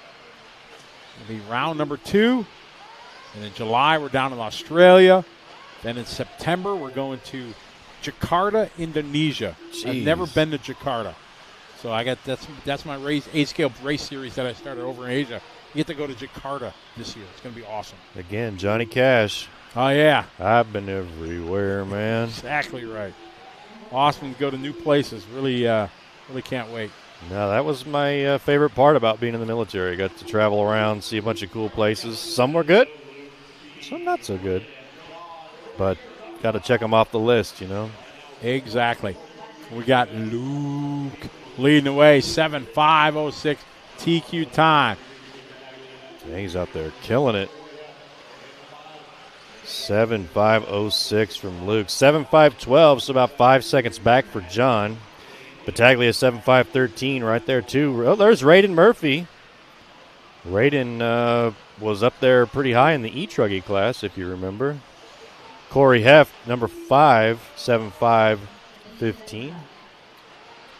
It'll be round number 2. And in July, we're down in Australia. Then in September, we're going to Jakarta, Indonesia. Jeez. I've never been to Jakarta. So I got that's my A-scale race series that I started over in Asia. You get to go to Jakarta this year. It's going to be awesome. Again, Johnny Cash. Oh, yeah. I've been everywhere, man. Exactly right. Awesome to go to new places. Really can't wait. No, that was my favorite part about being in the military. I got to travel around, see a bunch of cool places. Some were good, some not so good. But got to check them off the list, Exactly. We got Luke leading the way, 7.506 TQ time. Yeah, he's out there killing it. 7.506 from Luke. 7.512, so about 5 seconds back for John. Battaglia 7.513 right there, too. Oh, there's Raiden Murphy. Raiden was up there pretty high in the E-Truggy class, if you remember. Corey Heft, number 5, 7.5.15.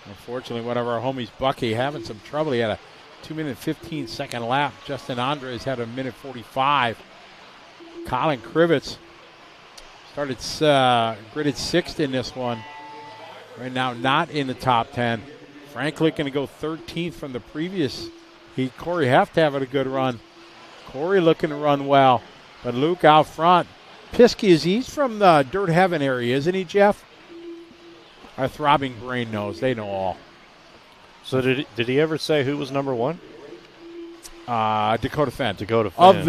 Unfortunately, one of our homies, Bucky, having some trouble. He had a 2-minute 15-second lap. Justin Andres had a 1:45. Colin Krivitz started gridded 6th in this one. Right now, not in the top 10. Frank Lick going to go 13th from the previous heat. Corey Heft having a good run. Corey looking to run well. But Luke out front. Piskey, he's from the Dirt Heaven area, isn't he, Jeff? Our throbbing brain knows. They know all. So did he ever say who was number 1? Dakota Fenn. Dakota Fenn.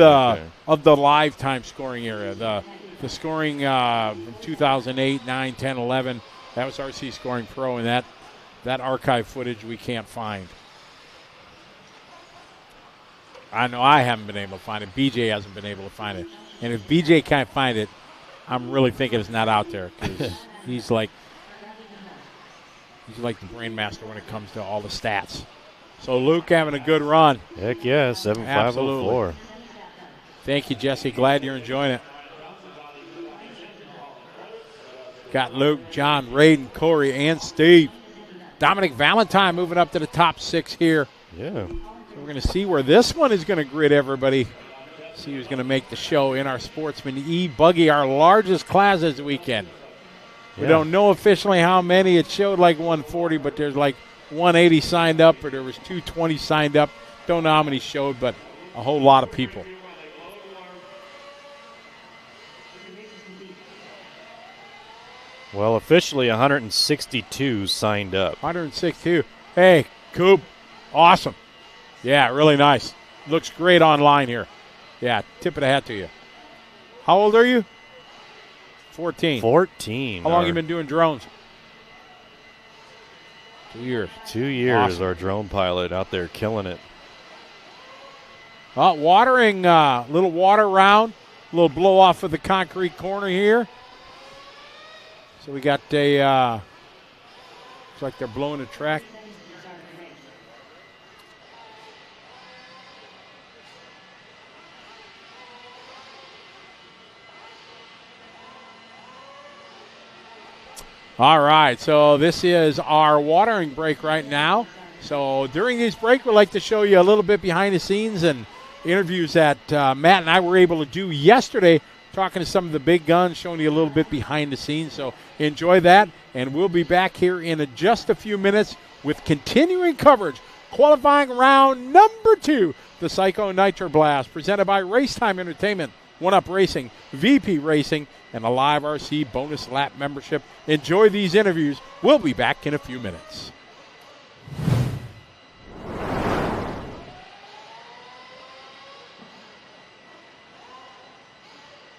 Of the live time scoring area. The scoring from 2008, 9, 10, 11, that was RC Scoring Pro, and that archive footage we can't find. I know I haven't been able to find it. BJ hasn't been able to find it. And if BJ can't find it, I'm really thinking it's not out there because he's like the brain master when it comes to all the stats. So Luke having a good run. Heck yeah, 7.504. Thank you, Jesse. Glad you're enjoying it. Got Luke, John, Raiden, Corey, and Steve. Dominic Valentine moving up to the top 6 here. Yeah. So we're going to see where this one is going to grid everybody. See who's going to make the show in our Sportsman E-Buggy, our largest class this weekend. We don't know officially how many. It showed like 140, but there's like 180 signed up, or there was 220 signed up. Don't know how many showed, but a whole lot of people. Well, officially 162 signed up. 162. Hey, Coop, awesome. Yeah, really nice. Looks great online here. Yeah, tip of the hat to you. How old are you? 14. 14. How long have you been doing drones? 2 years. 2 years, Awesome. Our drone pilot out there killing it. Watering, little water round, a little blow off of the concrete corner here. So we got a, looks like they're blowing a track. All right, so this is our watering break right now. So during this break, we'd like to show you a little bit behind the scenes and interviews that Matt and I were able to do yesterday, talking to some of the big guns, showing you a little bit behind the scenes. So enjoy that, and we'll be back here in just a few minutes with continuing coverage. Qualifying round number 2, the Psycho Nitro Blast, presented by Racetime Entertainment, One Up Racing, VP Racing, and a Live RC bonus lap membership. Enjoy these interviews. We'll be back in a few minutes.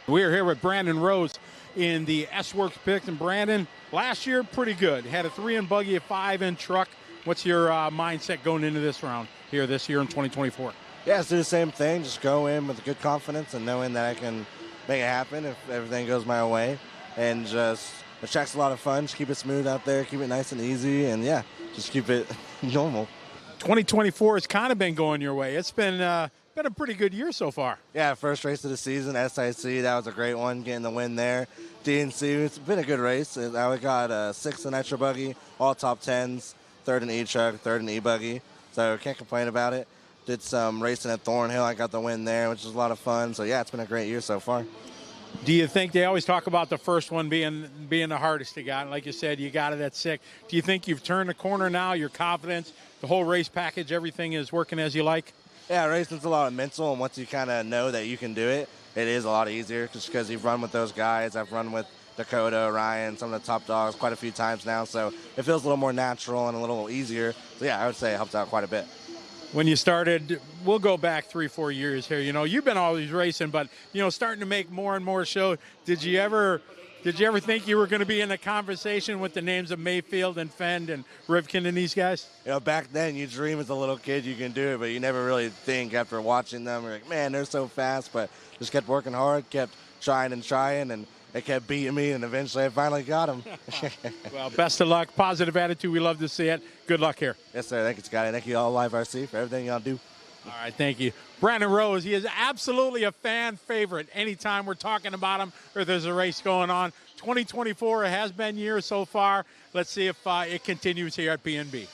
We're here with Brandon Rose in the S-Works pick in Brandon. Last year, pretty good. Had a 3-in buggy, a 5-in truck. What's your mindset going into this round here this year in 2024? Yeah, let's do the same thing. Just go in with good confidence and knowing that I can make it happen if everything goes my way. And just, the track's a lot of fun. Just keep it smooth out there, keep it nice and easy, and yeah, just keep it normal. 2024 has kind of been going your way. It's been a pretty good year so far. Yeah, first race of the season, SIC, that was a great one, getting the win there. DNC, it's been a good race. I got 6th in Nitro Buggy, all top 10s, 3rd in E-Truck, 3rd in E-Buggy, so can't complain about it. Did some racing at Thornhill. I got the win there, which was a lot of fun. So, yeah, it's been a great year so far. Do you think they always talk about the first one being the hardest to get? Like you said, you got it at 6. Do you think you've turned the corner now? Your confidence, the whole race package, everything is working as you like? Yeah, racing's a lot of mental, and once you kind of know that you can do it, it is a lot easier just because you've run with those guys. I've run with Dakota, Ryan, some of the top dogs quite a few times now, so it feels a little more natural and a little easier. So, yeah, I would say it helps out quite a bit. When you started, we'll go back 3-4 years here. You know, you've been always racing, but starting to make more and more shows. Did you ever think you were going to be in a conversation with the names of Mayfield and Fend and Rivkin and these guys? Back then you dream as a little kid you can do it, but you never really think after watching them. You're like, man, they're so fast, but just kept working hard, kept trying, and they kept beating me, and eventually I finally got them. Well, best of luck. Positive attitude. We love to see it. Good luck here. Yes, sir. Thank you, Scotty. Thank you all, Live RC, for everything y'all do. All right, thank you. Brandon Rose, he is absolutely a fan favorite anytime we're talking about him or there's a race going on. 2024 has been years so far. Let's see if it continues here at PNB.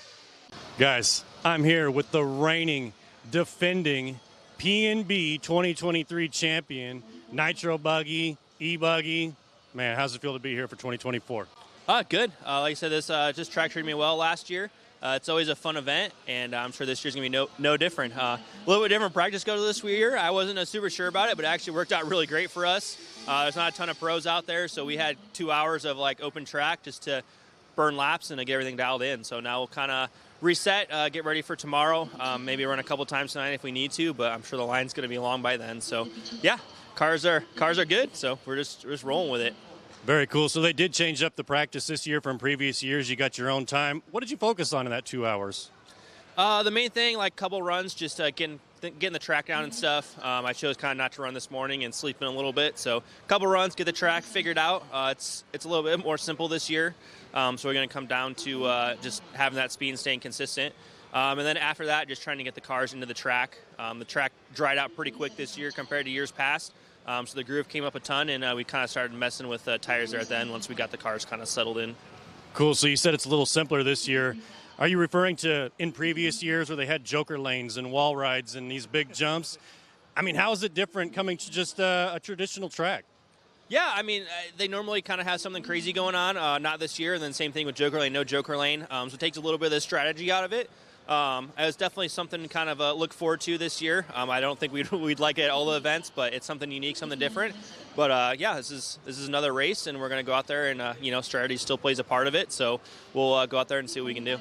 Guys, I'm here with the reigning, defending PNB 2023 champion, Nitro Buggy, E-Buggy. Man, how's it feel to be here for 2024? Good. Like I said, this track treated me well last year. It's always a fun event, and I'm sure this year's going to be no different. A little bit different practice go to this year. I wasn't super sure about it, but it actually worked out really great for us. There's not a ton of pros out there, so we had 2 hours of open track just to burn laps and to get everything dialed in. So now we'll kind of reset, get ready for tomorrow. Maybe run a couple times tonight if we need to, but I'm sure the line's going to be long by then. So yeah, cars are good. So we're just rolling with it. Very cool. So they did change up the practice this year from previous years. You got your own time. What did you focus on in that 2 hours? The main thing, couple runs, just getting the track down and stuff. I chose kind of not to run this morning and sleep in a little bit. So a couple runs, get the track figured out. It's a little bit more simple this year. So we're going to come down to just having that speed and staying consistent. And then after that, just trying to get the cars into the track. The track dried out pretty quick this year compared to years past. So the groove came up a ton, and we kind of started messing with tires there at the end once we got the cars kind of settled in. Cool. So you said it's a little simpler this year. Are you referring to in previous years where they had joker lanes and wall rides and these big jumps? I mean, how is it different coming to just a traditional track? Yeah, I mean, they normally kind of have something crazy going on. Not this year, and then same thing with joker lane, no joker lane. So it takes a little bit of the strategy out of it. It's definitely something to kind of look forward to this year. I don't think we'd like it at all the events, but it's something unique, something different. But yeah, this is another race, and we're going to go out there, and strategy still plays a part of it. So we'll go out there and see what we can do.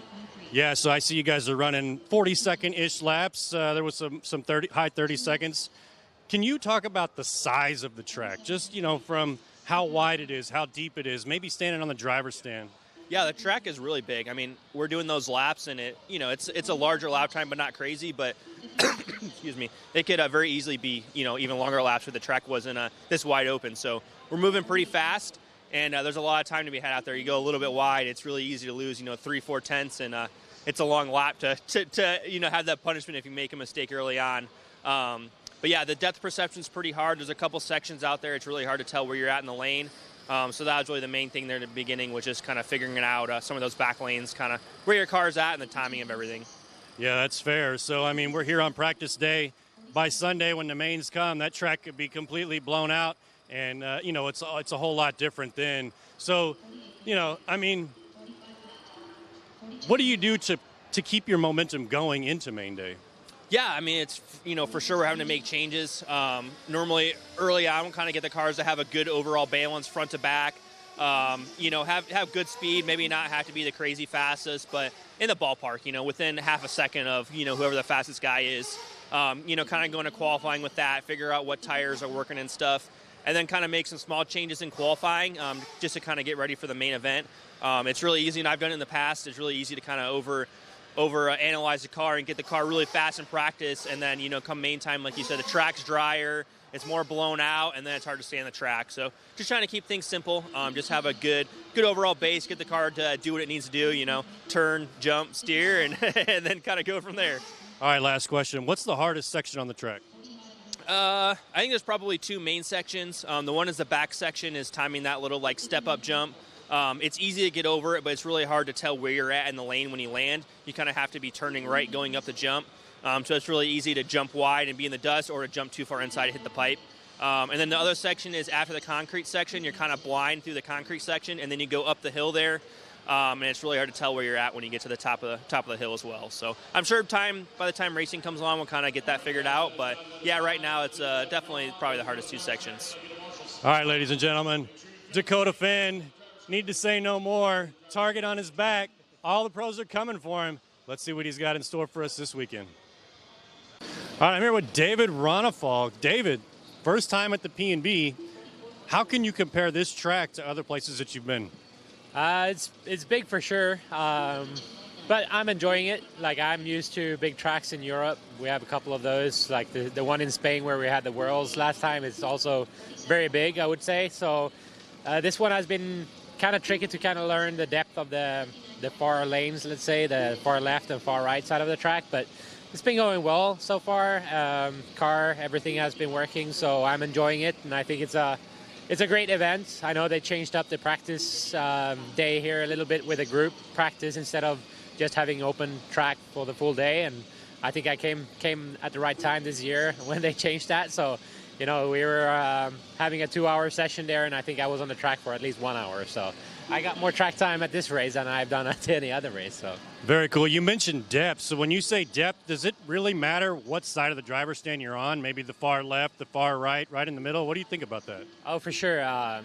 Yeah, so I see you guys are running 40-second-ish laps. There was some high 30 seconds. Can you talk about the size of the track? Just from how wide it is, how deep it is, maybe standing on the driver's stand. Yeah, the track is really big. I mean, we're doing those laps, and it's a larger lap time, but not crazy. But excuse me, it could very easily be even longer laps if the track wasn't this wide open. So we're moving pretty fast, and there's a lot of time to be had out there. You go a little bit wide, it's really easy to lose 3-4 tenths, and it's a long lap to have that punishment if you make a mistake early on. But yeah, the depth perception is pretty hard. There's a couple sections out there. It's really hard to tell where you're at in the lane. So that was really the main thing there in the beginning, was just kind of figuring it out, some of those back lanes, kind of where your car's at and the timing of everything. Yeah, that's fair. So, I mean, we're here on practice day. By Sunday, when the mains come, that track could be completely blown out, and, it's a whole lot different then. So, I mean, what do you do to keep your momentum going into main day? Yeah, I mean, it's, for sure we're having to make changes. Normally, early on, we'll kind of get the cars to have a good overall balance front to back. Have good speed, maybe not have to be the crazy fastest, but in the ballpark, within half a second of, whoever the fastest guy is. Kind of going to qualifying with that, figure out what tires are working and stuff, and then kind of make some small changes in qualifying just to kind of get ready for the main event. It's really easy, and I've done it in the past. It's really easy to kind of over analyze the car and get the car really fast in practice, and then come main time, like you said, the track's drier, it's more blown out, and then it's hard to stay on the track. So just trying to keep things simple, just have a good overall base, get the car to do what it needs to do, turn, jump, steer, and and then kind of go from there. All right, last question. What's the hardest section on the track? I think there's probably two main sections. The one is the back section, is timing that little step-up jump. It's easy to get over it, but it's really hard to tell where you're at in the lane when you land. You kind of have to be turning right going up the jump. So it's really easy to jump wide and be in the dust, or to jump too far inside and hit the pipe. And then the other section is after the concrete section. You're kind of blind through the concrete section, and then you go up the hill there. And it's really hard to tell where you're at when you get to the top of the hill as well. So I'm sure by the time racing comes along, we'll kind of get that figured out. But yeah, right now it's definitely probably the hardest two sections. All right, ladies and gentlemen, Dakota Finn. Need to say no more. Target on his back. All the pros are coming for him. Let's see what he's got in store for us this weekend. All right, I'm here with David Ronefalk. David, first time at the P&B. How can you compare this track to other places that you've been? It's big for sure, but I'm enjoying it. I'm used to big tracks in Europe. We have a couple of those, like the one in Spain where we had the Worlds last time. It's also very big, I would say. So this one has been kind of tricky to kind of learn the depth of the far lanes, let's say, the far left and far right side of the track. But It's been going well so far. Car, everything has been working, so I'm enjoying it, and I think it's a great event. I know they changed up the practice day here a little bit with a group practice instead of just having open track for the full day, and I think I came at the right time this year when they changed that. So, we were having a 2-hour session there, and I think I was on the track for at least 1 hour. So I got more track time at this race than I've done at any other race. So Very cool. You mentioned depth. So when you say depth, does it really matter what side of the driver's stand you're on? Maybe the far left, the far right, right in the middle? What do you think about that? Oh, for sure.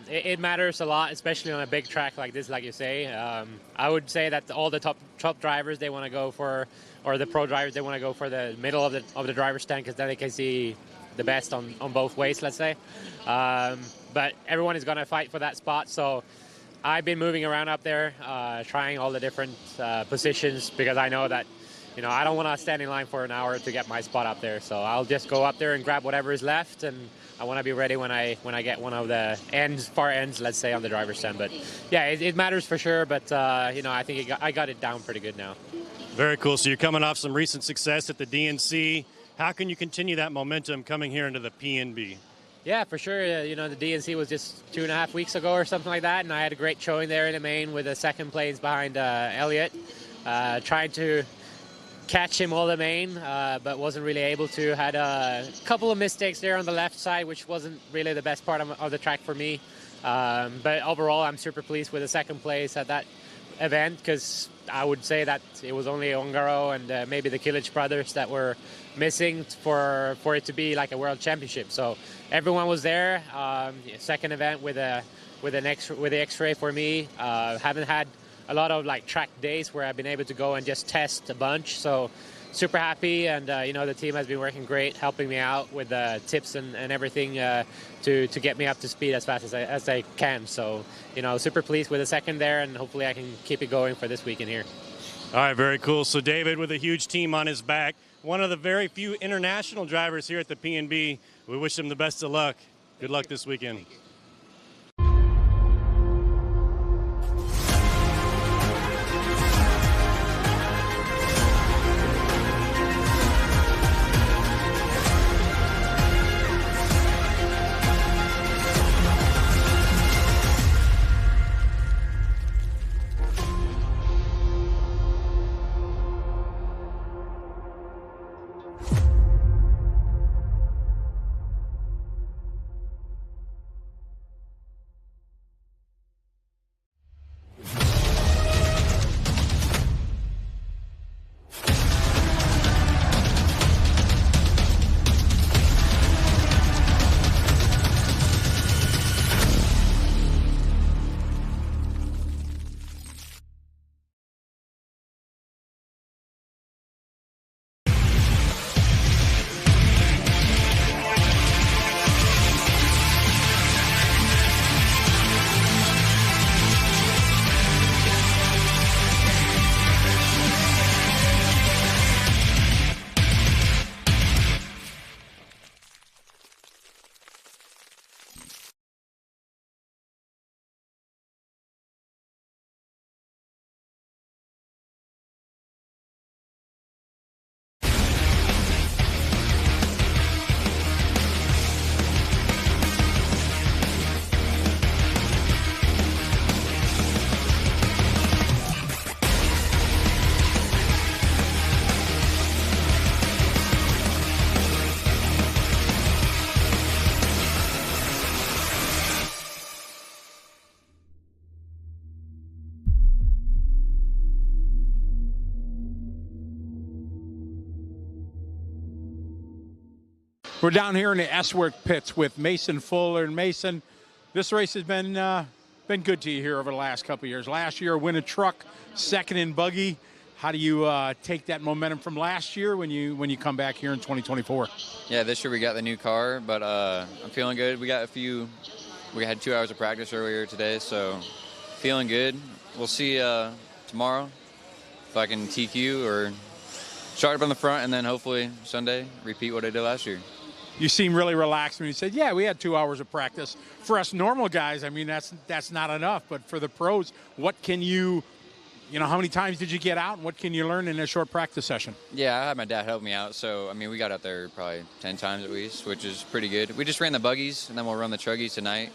It matters a lot, especially on a big track like this, like you say. I would say that all the top drivers, they want to go for, or the pro drivers, they want to go for the middle of the driver's stand because then they can see the best on both ways, let's say. But everyone is going to fight for that spot. So I've been moving around up there, trying all the different positions because I know that, I don't want to stand in line for an hour to get my spot up there. So I'll just go up there and grab whatever is left, and I want to be ready when I get one of the far ends, let's say, on the driver's stand. But yeah, it matters for sure. But I think I got it down pretty good now. Very cool. So you're coming off some recent success at the DNC. How can you continue that momentum coming here into the PNB? Yeah, for sure. The DNC was just 2.5 weeks ago or something like that, and I had a great showing there in the main with the second place behind Elliott. Trying to catch him all the main, but wasn't really able to. Had a couple of mistakes there on the left side, which wasn't really the best part of the track for me. But overall, I'm super pleased with the second place at that event because I would say that it was only Ongaro and maybe the Kilic brothers that were missing for it to be like a world championship. So everyone was there. Second event with the X-ray for me. Haven't had a lot of track days where I've been able to go and just test a bunch. So super happy, and the team has been working great, helping me out with tips and everything to get me up to speed as fast as I can. So super pleased with the second there, and hopefully I can keep it going for this weekend here. All right, very cool. So David, with a huge team on his back, one of the very few international drivers here at the PNB, we wish him the best of luck. Good luck this weekend. We're down here in the S-Work pits with Mason Fuller. And Mason, this race has been good to you here over the last couple of years. Last year, win a truck, second in buggy. How do you take that momentum from last year when you come back here in 2024? Yeah, this year we got the new car, but I'm feeling good. We had 2 hours of practice earlier today, so feeling good. We'll see tomorrow if I can TQ or start up on the front, and then hopefully Sunday repeat what I did last year. You seem really relaxed when you said, yeah, we had 2 hours of practice. For us normal guys, I mean, that's not enough. But for the pros, what can you How many times did you get out, and what can you learn in a short practice session? Yeah, I had my dad help me out, so, we got out there probably 10 times at least, which is pretty good. We just ran the buggies, and then we'll run the Truggies tonight,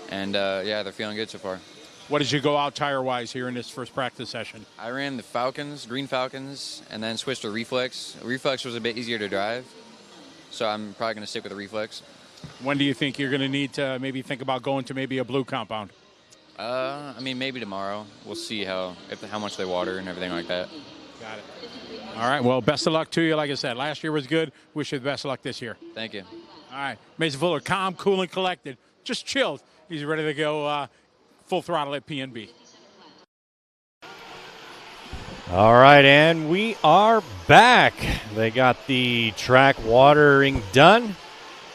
and, yeah, they're feeling good so far. What did you go out tire-wise here in this first practice session? I ran the Green Falcons, and then switched to Reflex. Reflex was a bit easier to drive, so I'm probably going to stick with the Reflex. When do you think you're going to need to maybe think about going to maybe a blue compound? Maybe tomorrow. We'll see how much they water and everything like that. Got it. All right, well, best of luck to you. Like I said, last year was good. Wish you the best of luck this year. Thank you. All right, Mason Fuller, calm, cool, and collected. Just chilled. He's ready to go full throttle at PNB. All right, and we are back. They got the track watering done,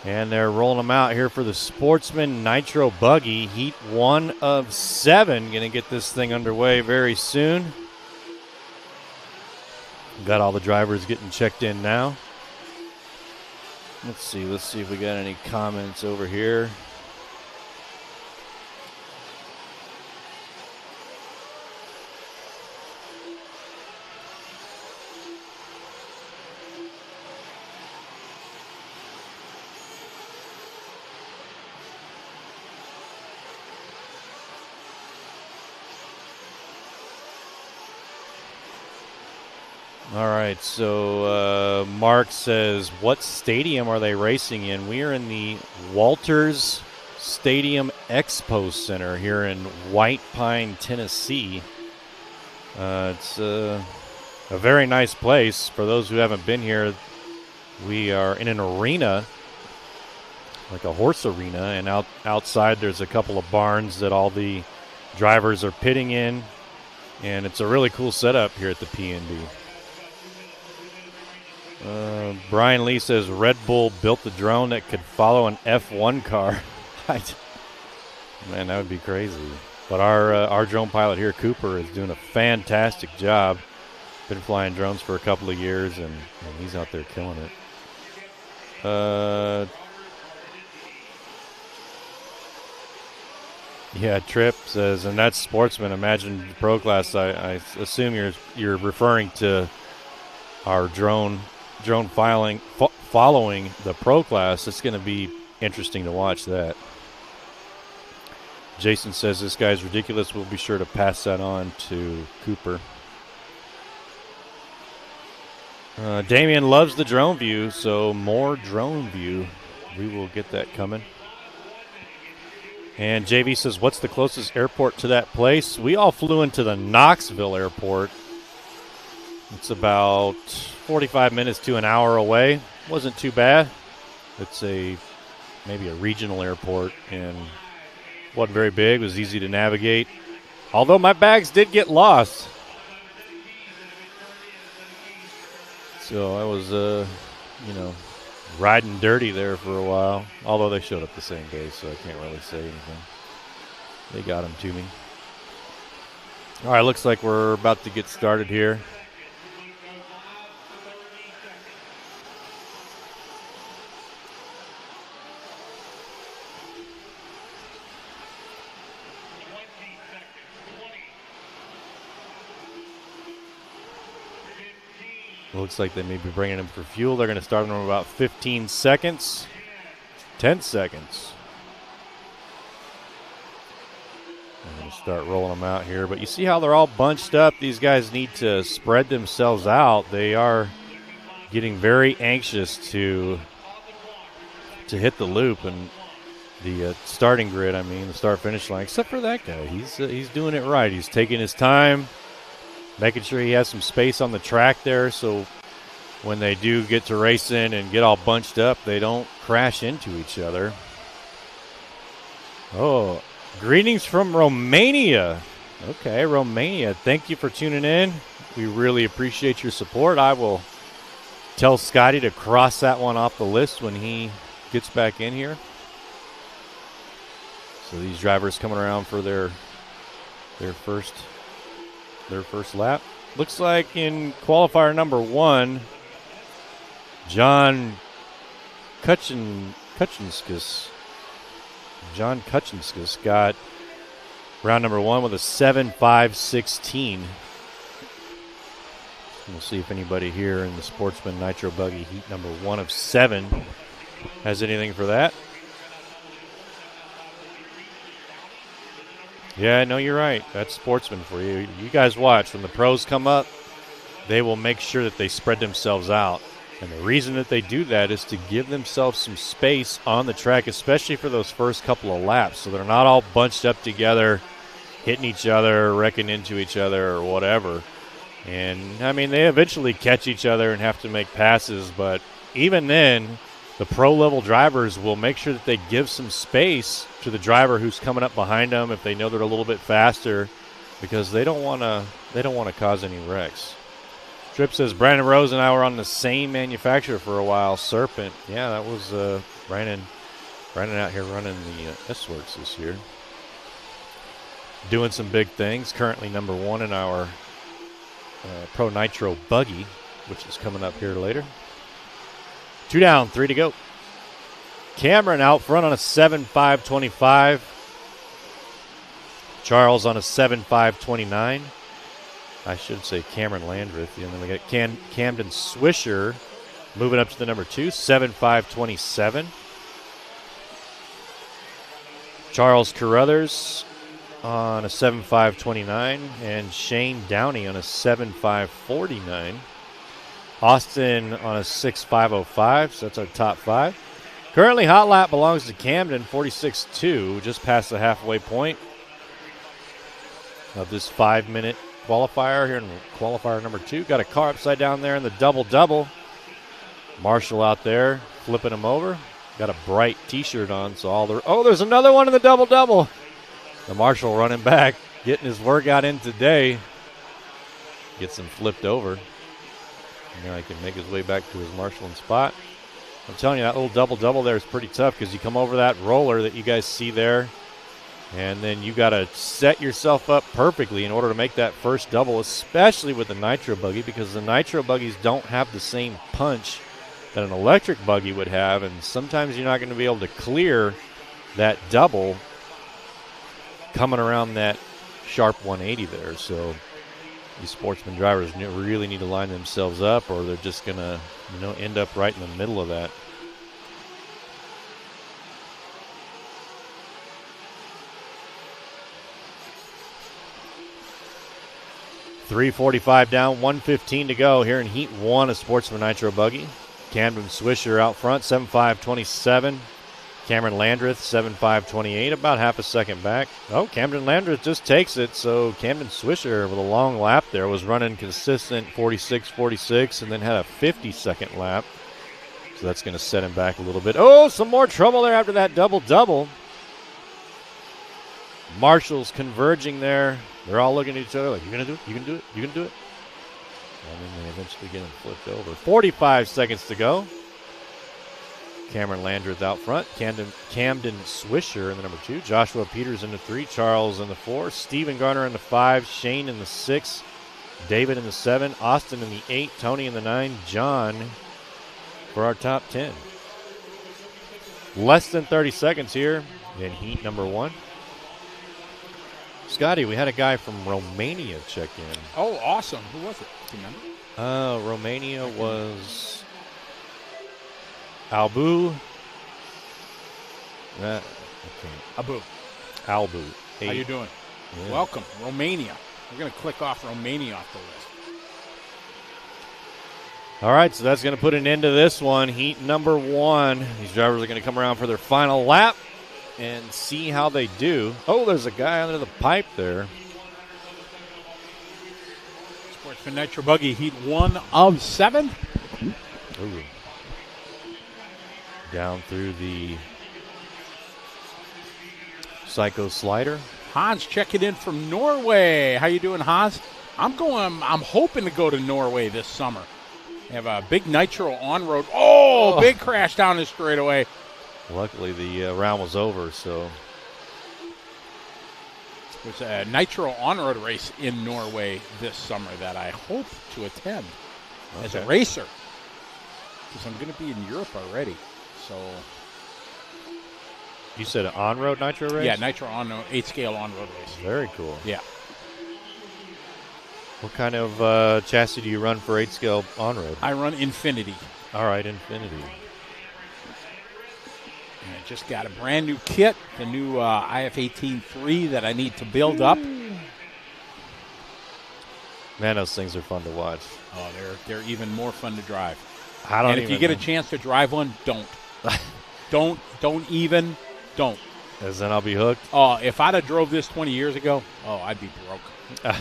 and they're rolling them out here for the Sportsman Nitro Buggy Heat 1 of 7. Going to get this thing underway very soon. Got all the drivers getting checked in now. Let's see if we got any comments over here. All right, so Mark says, what stadium are they racing in? We are in the Walters Stadium Expo Center here in White Pine, Tennessee. It's a very nice place. For those who haven't been here, we are in an arena, like a horse arena, and outside there's a couple of barns that all the drivers are pitting in, and it's a really cool setup here at the PNB. Brian Lee says Red Bull built the drone that could follow an F1 car. Man, that would be crazy. But our drone pilot here, Cooper, is doing a fantastic job. Been flying drones for a couple of years, and he's out there killing it. Yeah, Tripp says, and that's Sportsman. Imagine Pro Class. I assume you're referring to our drone following the Pro Class. It's going to be interesting to watch that. Jason says this guy's ridiculous. We'll be sure to pass that on to Cooper. Damian loves the drone view, so more drone view. We will get that coming. And JV says, what's the closest airport to that place? We all flew into the Knoxville airport. It's about 45 minutes to an hour away. Wasn't too bad. It's maybe a regional airport, and wasn't very big. It was easy to navigate. Although my bags did get lost. So I was, riding dirty there for a while. Although they showed up the same day, so I can't really say anything. They got them to me. All right, looks like we're about to get started here. Looks like they may be bringing them for fuel. They're going to start them in about 15 seconds. 10 seconds. I'm going to start rolling them out here. But you see how they're all bunched up? These guys need to spread themselves out. They are getting very anxious to hit the loop and the starting grid, the start-finish line, except for that guy. He's doing it right. He's taking his time, making sure he has some space on the track there so when they do get to racing and get all bunched up, they don't crash into each other. Oh, greetings from Romania. Okay, Romania, thank you for tuning in. We really appreciate your support. I will tell Scotty to cross that one off the list when he gets back in here. So these drivers coming around for their first lap. Looks like in qualifier number 1, John Kuchinskis got round number 1 with a 7.5.16. We'll see if anybody here in the Sportsman Nitro Buggy Heat number 1 of 7 has anything for that. Yeah, no, you're right. That's Sportsman for you. You guys watch. When the pros come up, they will make sure that they spread themselves out. And the reason that they do that is to give themselves some space on the track, especially for those first couple of laps, so they're not all bunched up together, hitting each other, wrecking into each other, or whatever. And, I mean, they eventually catch each other and have to make passes, but even then, the pro-level drivers will make sure that they give some space to the driver who's coming up behind them if they know they're a little bit faster, because they don't want to cause any wrecks. Trip says, Brandon Rose and I were on the same manufacturer for a while, Serpent. Yeah, that was Brandon out here running the S-Works this year. Doing some big things. Currently number 1 in our Pro Nitro Buggy, which is coming up here later. 2 down, 3 to go. Cameron out front on a 7.5.25. Charles on a 7.5.29. I should say Cameron Landreth. And then we got Camden Swisher moving up to the number 2, 7.5.27. Charles Carruthers on a 7.5.29. And Shane Downey on a 7.5.49. Austin on a 6.5.05, so that's our top 5. Currently, hot lap belongs to Camden, 46.2, just past the halfway point of this 5-minute qualifier here in qualifier number 2. Got a car upside down there in the double-double. Marshall out there flipping him over. Got a bright T-shirt on, so all the... Oh, there's another one in the double-double. The Marshall running back, getting his workout in today. Gets him flipped over. Now he can make his way back to his marshalling spot. I'm telling you, that little double-double there is pretty tough because you come over that roller that you guys see there, and then you got to set yourself up perfectly in order to make that first double, especially with the Nitro Buggy, because the Nitro Buggies don't have the same punch that an electric buggy would have, and sometimes you're not going to be able to clear that double coming around that sharp 180 there. So these Sportsman drivers really need to line themselves up, or they're just going to, end up right in the middle of that. .345 down, 1:15 to go here in Heat 1 of Sportsman Nitro Buggy. Camden Swisher out front, 7.5.27. Cameron Landreth, 7.5.28, about half a second back. Oh, Camden Landreth just takes it, so Camden Swisher with a long lap there was running consistent 46.46 and then had a 50-second lap. So that's going to set him back a little bit. Oh, some more trouble there after that double-double. Marshall's converging there. They're all looking at each other like, you going to do it? You can do it? You can do it? And then they eventually get him flipped over. 45 seconds to go. Cameron Landreth out front. Camden Swisher in the number 2. Joshua Peters in the 3. Charles in the 4. Stephen Garner in the 5. Shane in the 6. David in the 7. Austin in the 8. Tony in the 9. John for our top 10. Less than 30 seconds here in Heat number 1. Scotty, we had a guy from Romania check in. Oh, awesome. Who was it? Do you remember? Romania was Albu. Abu. Albu. How you doing? Yeah. Welcome, Romania. We're going to click off Romania off the list. All right, so that's going to put an end to this one. Heat number 1. These drivers are going to come around for their final lap and see how they do. Oh, there's a guy under the pipe there. Sportsman Nitro Buggy Heat 1 of 7. Ooh. Down through the Psycho Slider. Hans checking in from Norway. How you doing, Hans? I'm hoping to go to Norway this summer. They have a big Nitro on-road. Oh, big crash down the straightaway. Luckily, the round was over, so. There's a Nitro on-road race in Norway this summer that I hope to attend as a racer, because I'm going to be in Europe already. So You said an on-road Nitro race? Yeah, Nitro on 8-scale on-road race. Very cool. Yeah. What kind of chassis do you run for 8-scale on-road? I run Infinity. All right, Infinity. And I just got a brand new kit, the new IF-18-3 that I need to build up. Man, those things are fun to watch. Oh, they're even more fun to drive. And if you get a chance to drive one, don't. don't even. As then I'll be hooked. Oh, if I'd have drove this 20 years ago, I'd be broke.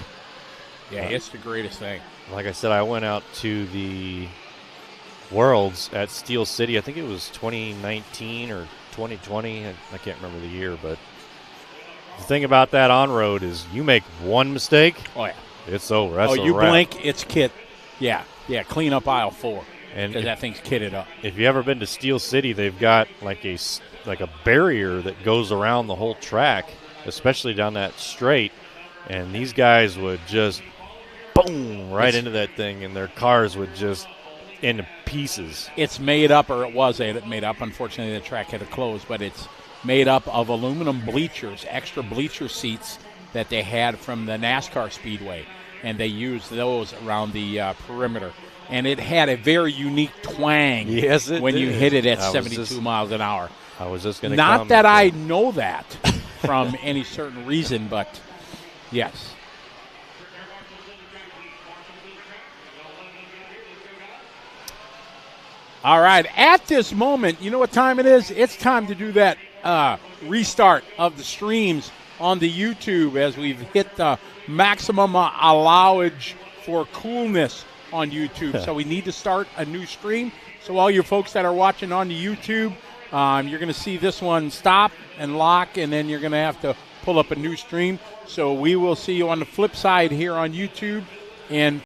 Yeah, it's the greatest thing. Like I said, I went out to the Worlds at Steel City. I think it was 2019 or 2020. I can't remember the year, but the thing about that on-road is you make one mistake. Oh, yeah. It's over. That's you a wrap. blink, it's kit. Yeah, clean up aisle 4. And that thing's kitted up. If you ever been to Steel City, they've got like a barrier that goes around the whole track, especially down that straight. And these guys would just boom right into that thing, and their cars would just into pieces. It's made up, or it was made up. Unfortunately, the track had to close, but it's made up of aluminum bleachers, extra bleacher seats that they had from the NASCAR Speedway, and they used those around the perimeter. And it had a very unique twang when you hit it at 72 miles an hour. I was just going to Not that I know that from any certain reason, but yes. All right, at this moment, you know what time it is? It's time to do that restart of the streams on the YouTube as we've hit the maximum allowage for coolness on YouTube. So we need to start a new stream. So all you folks that are watching on the YouTube, you're going to see this one stop and lock, and then you're going to have to pull up a new stream. So we will see you on the flip side here on YouTube. And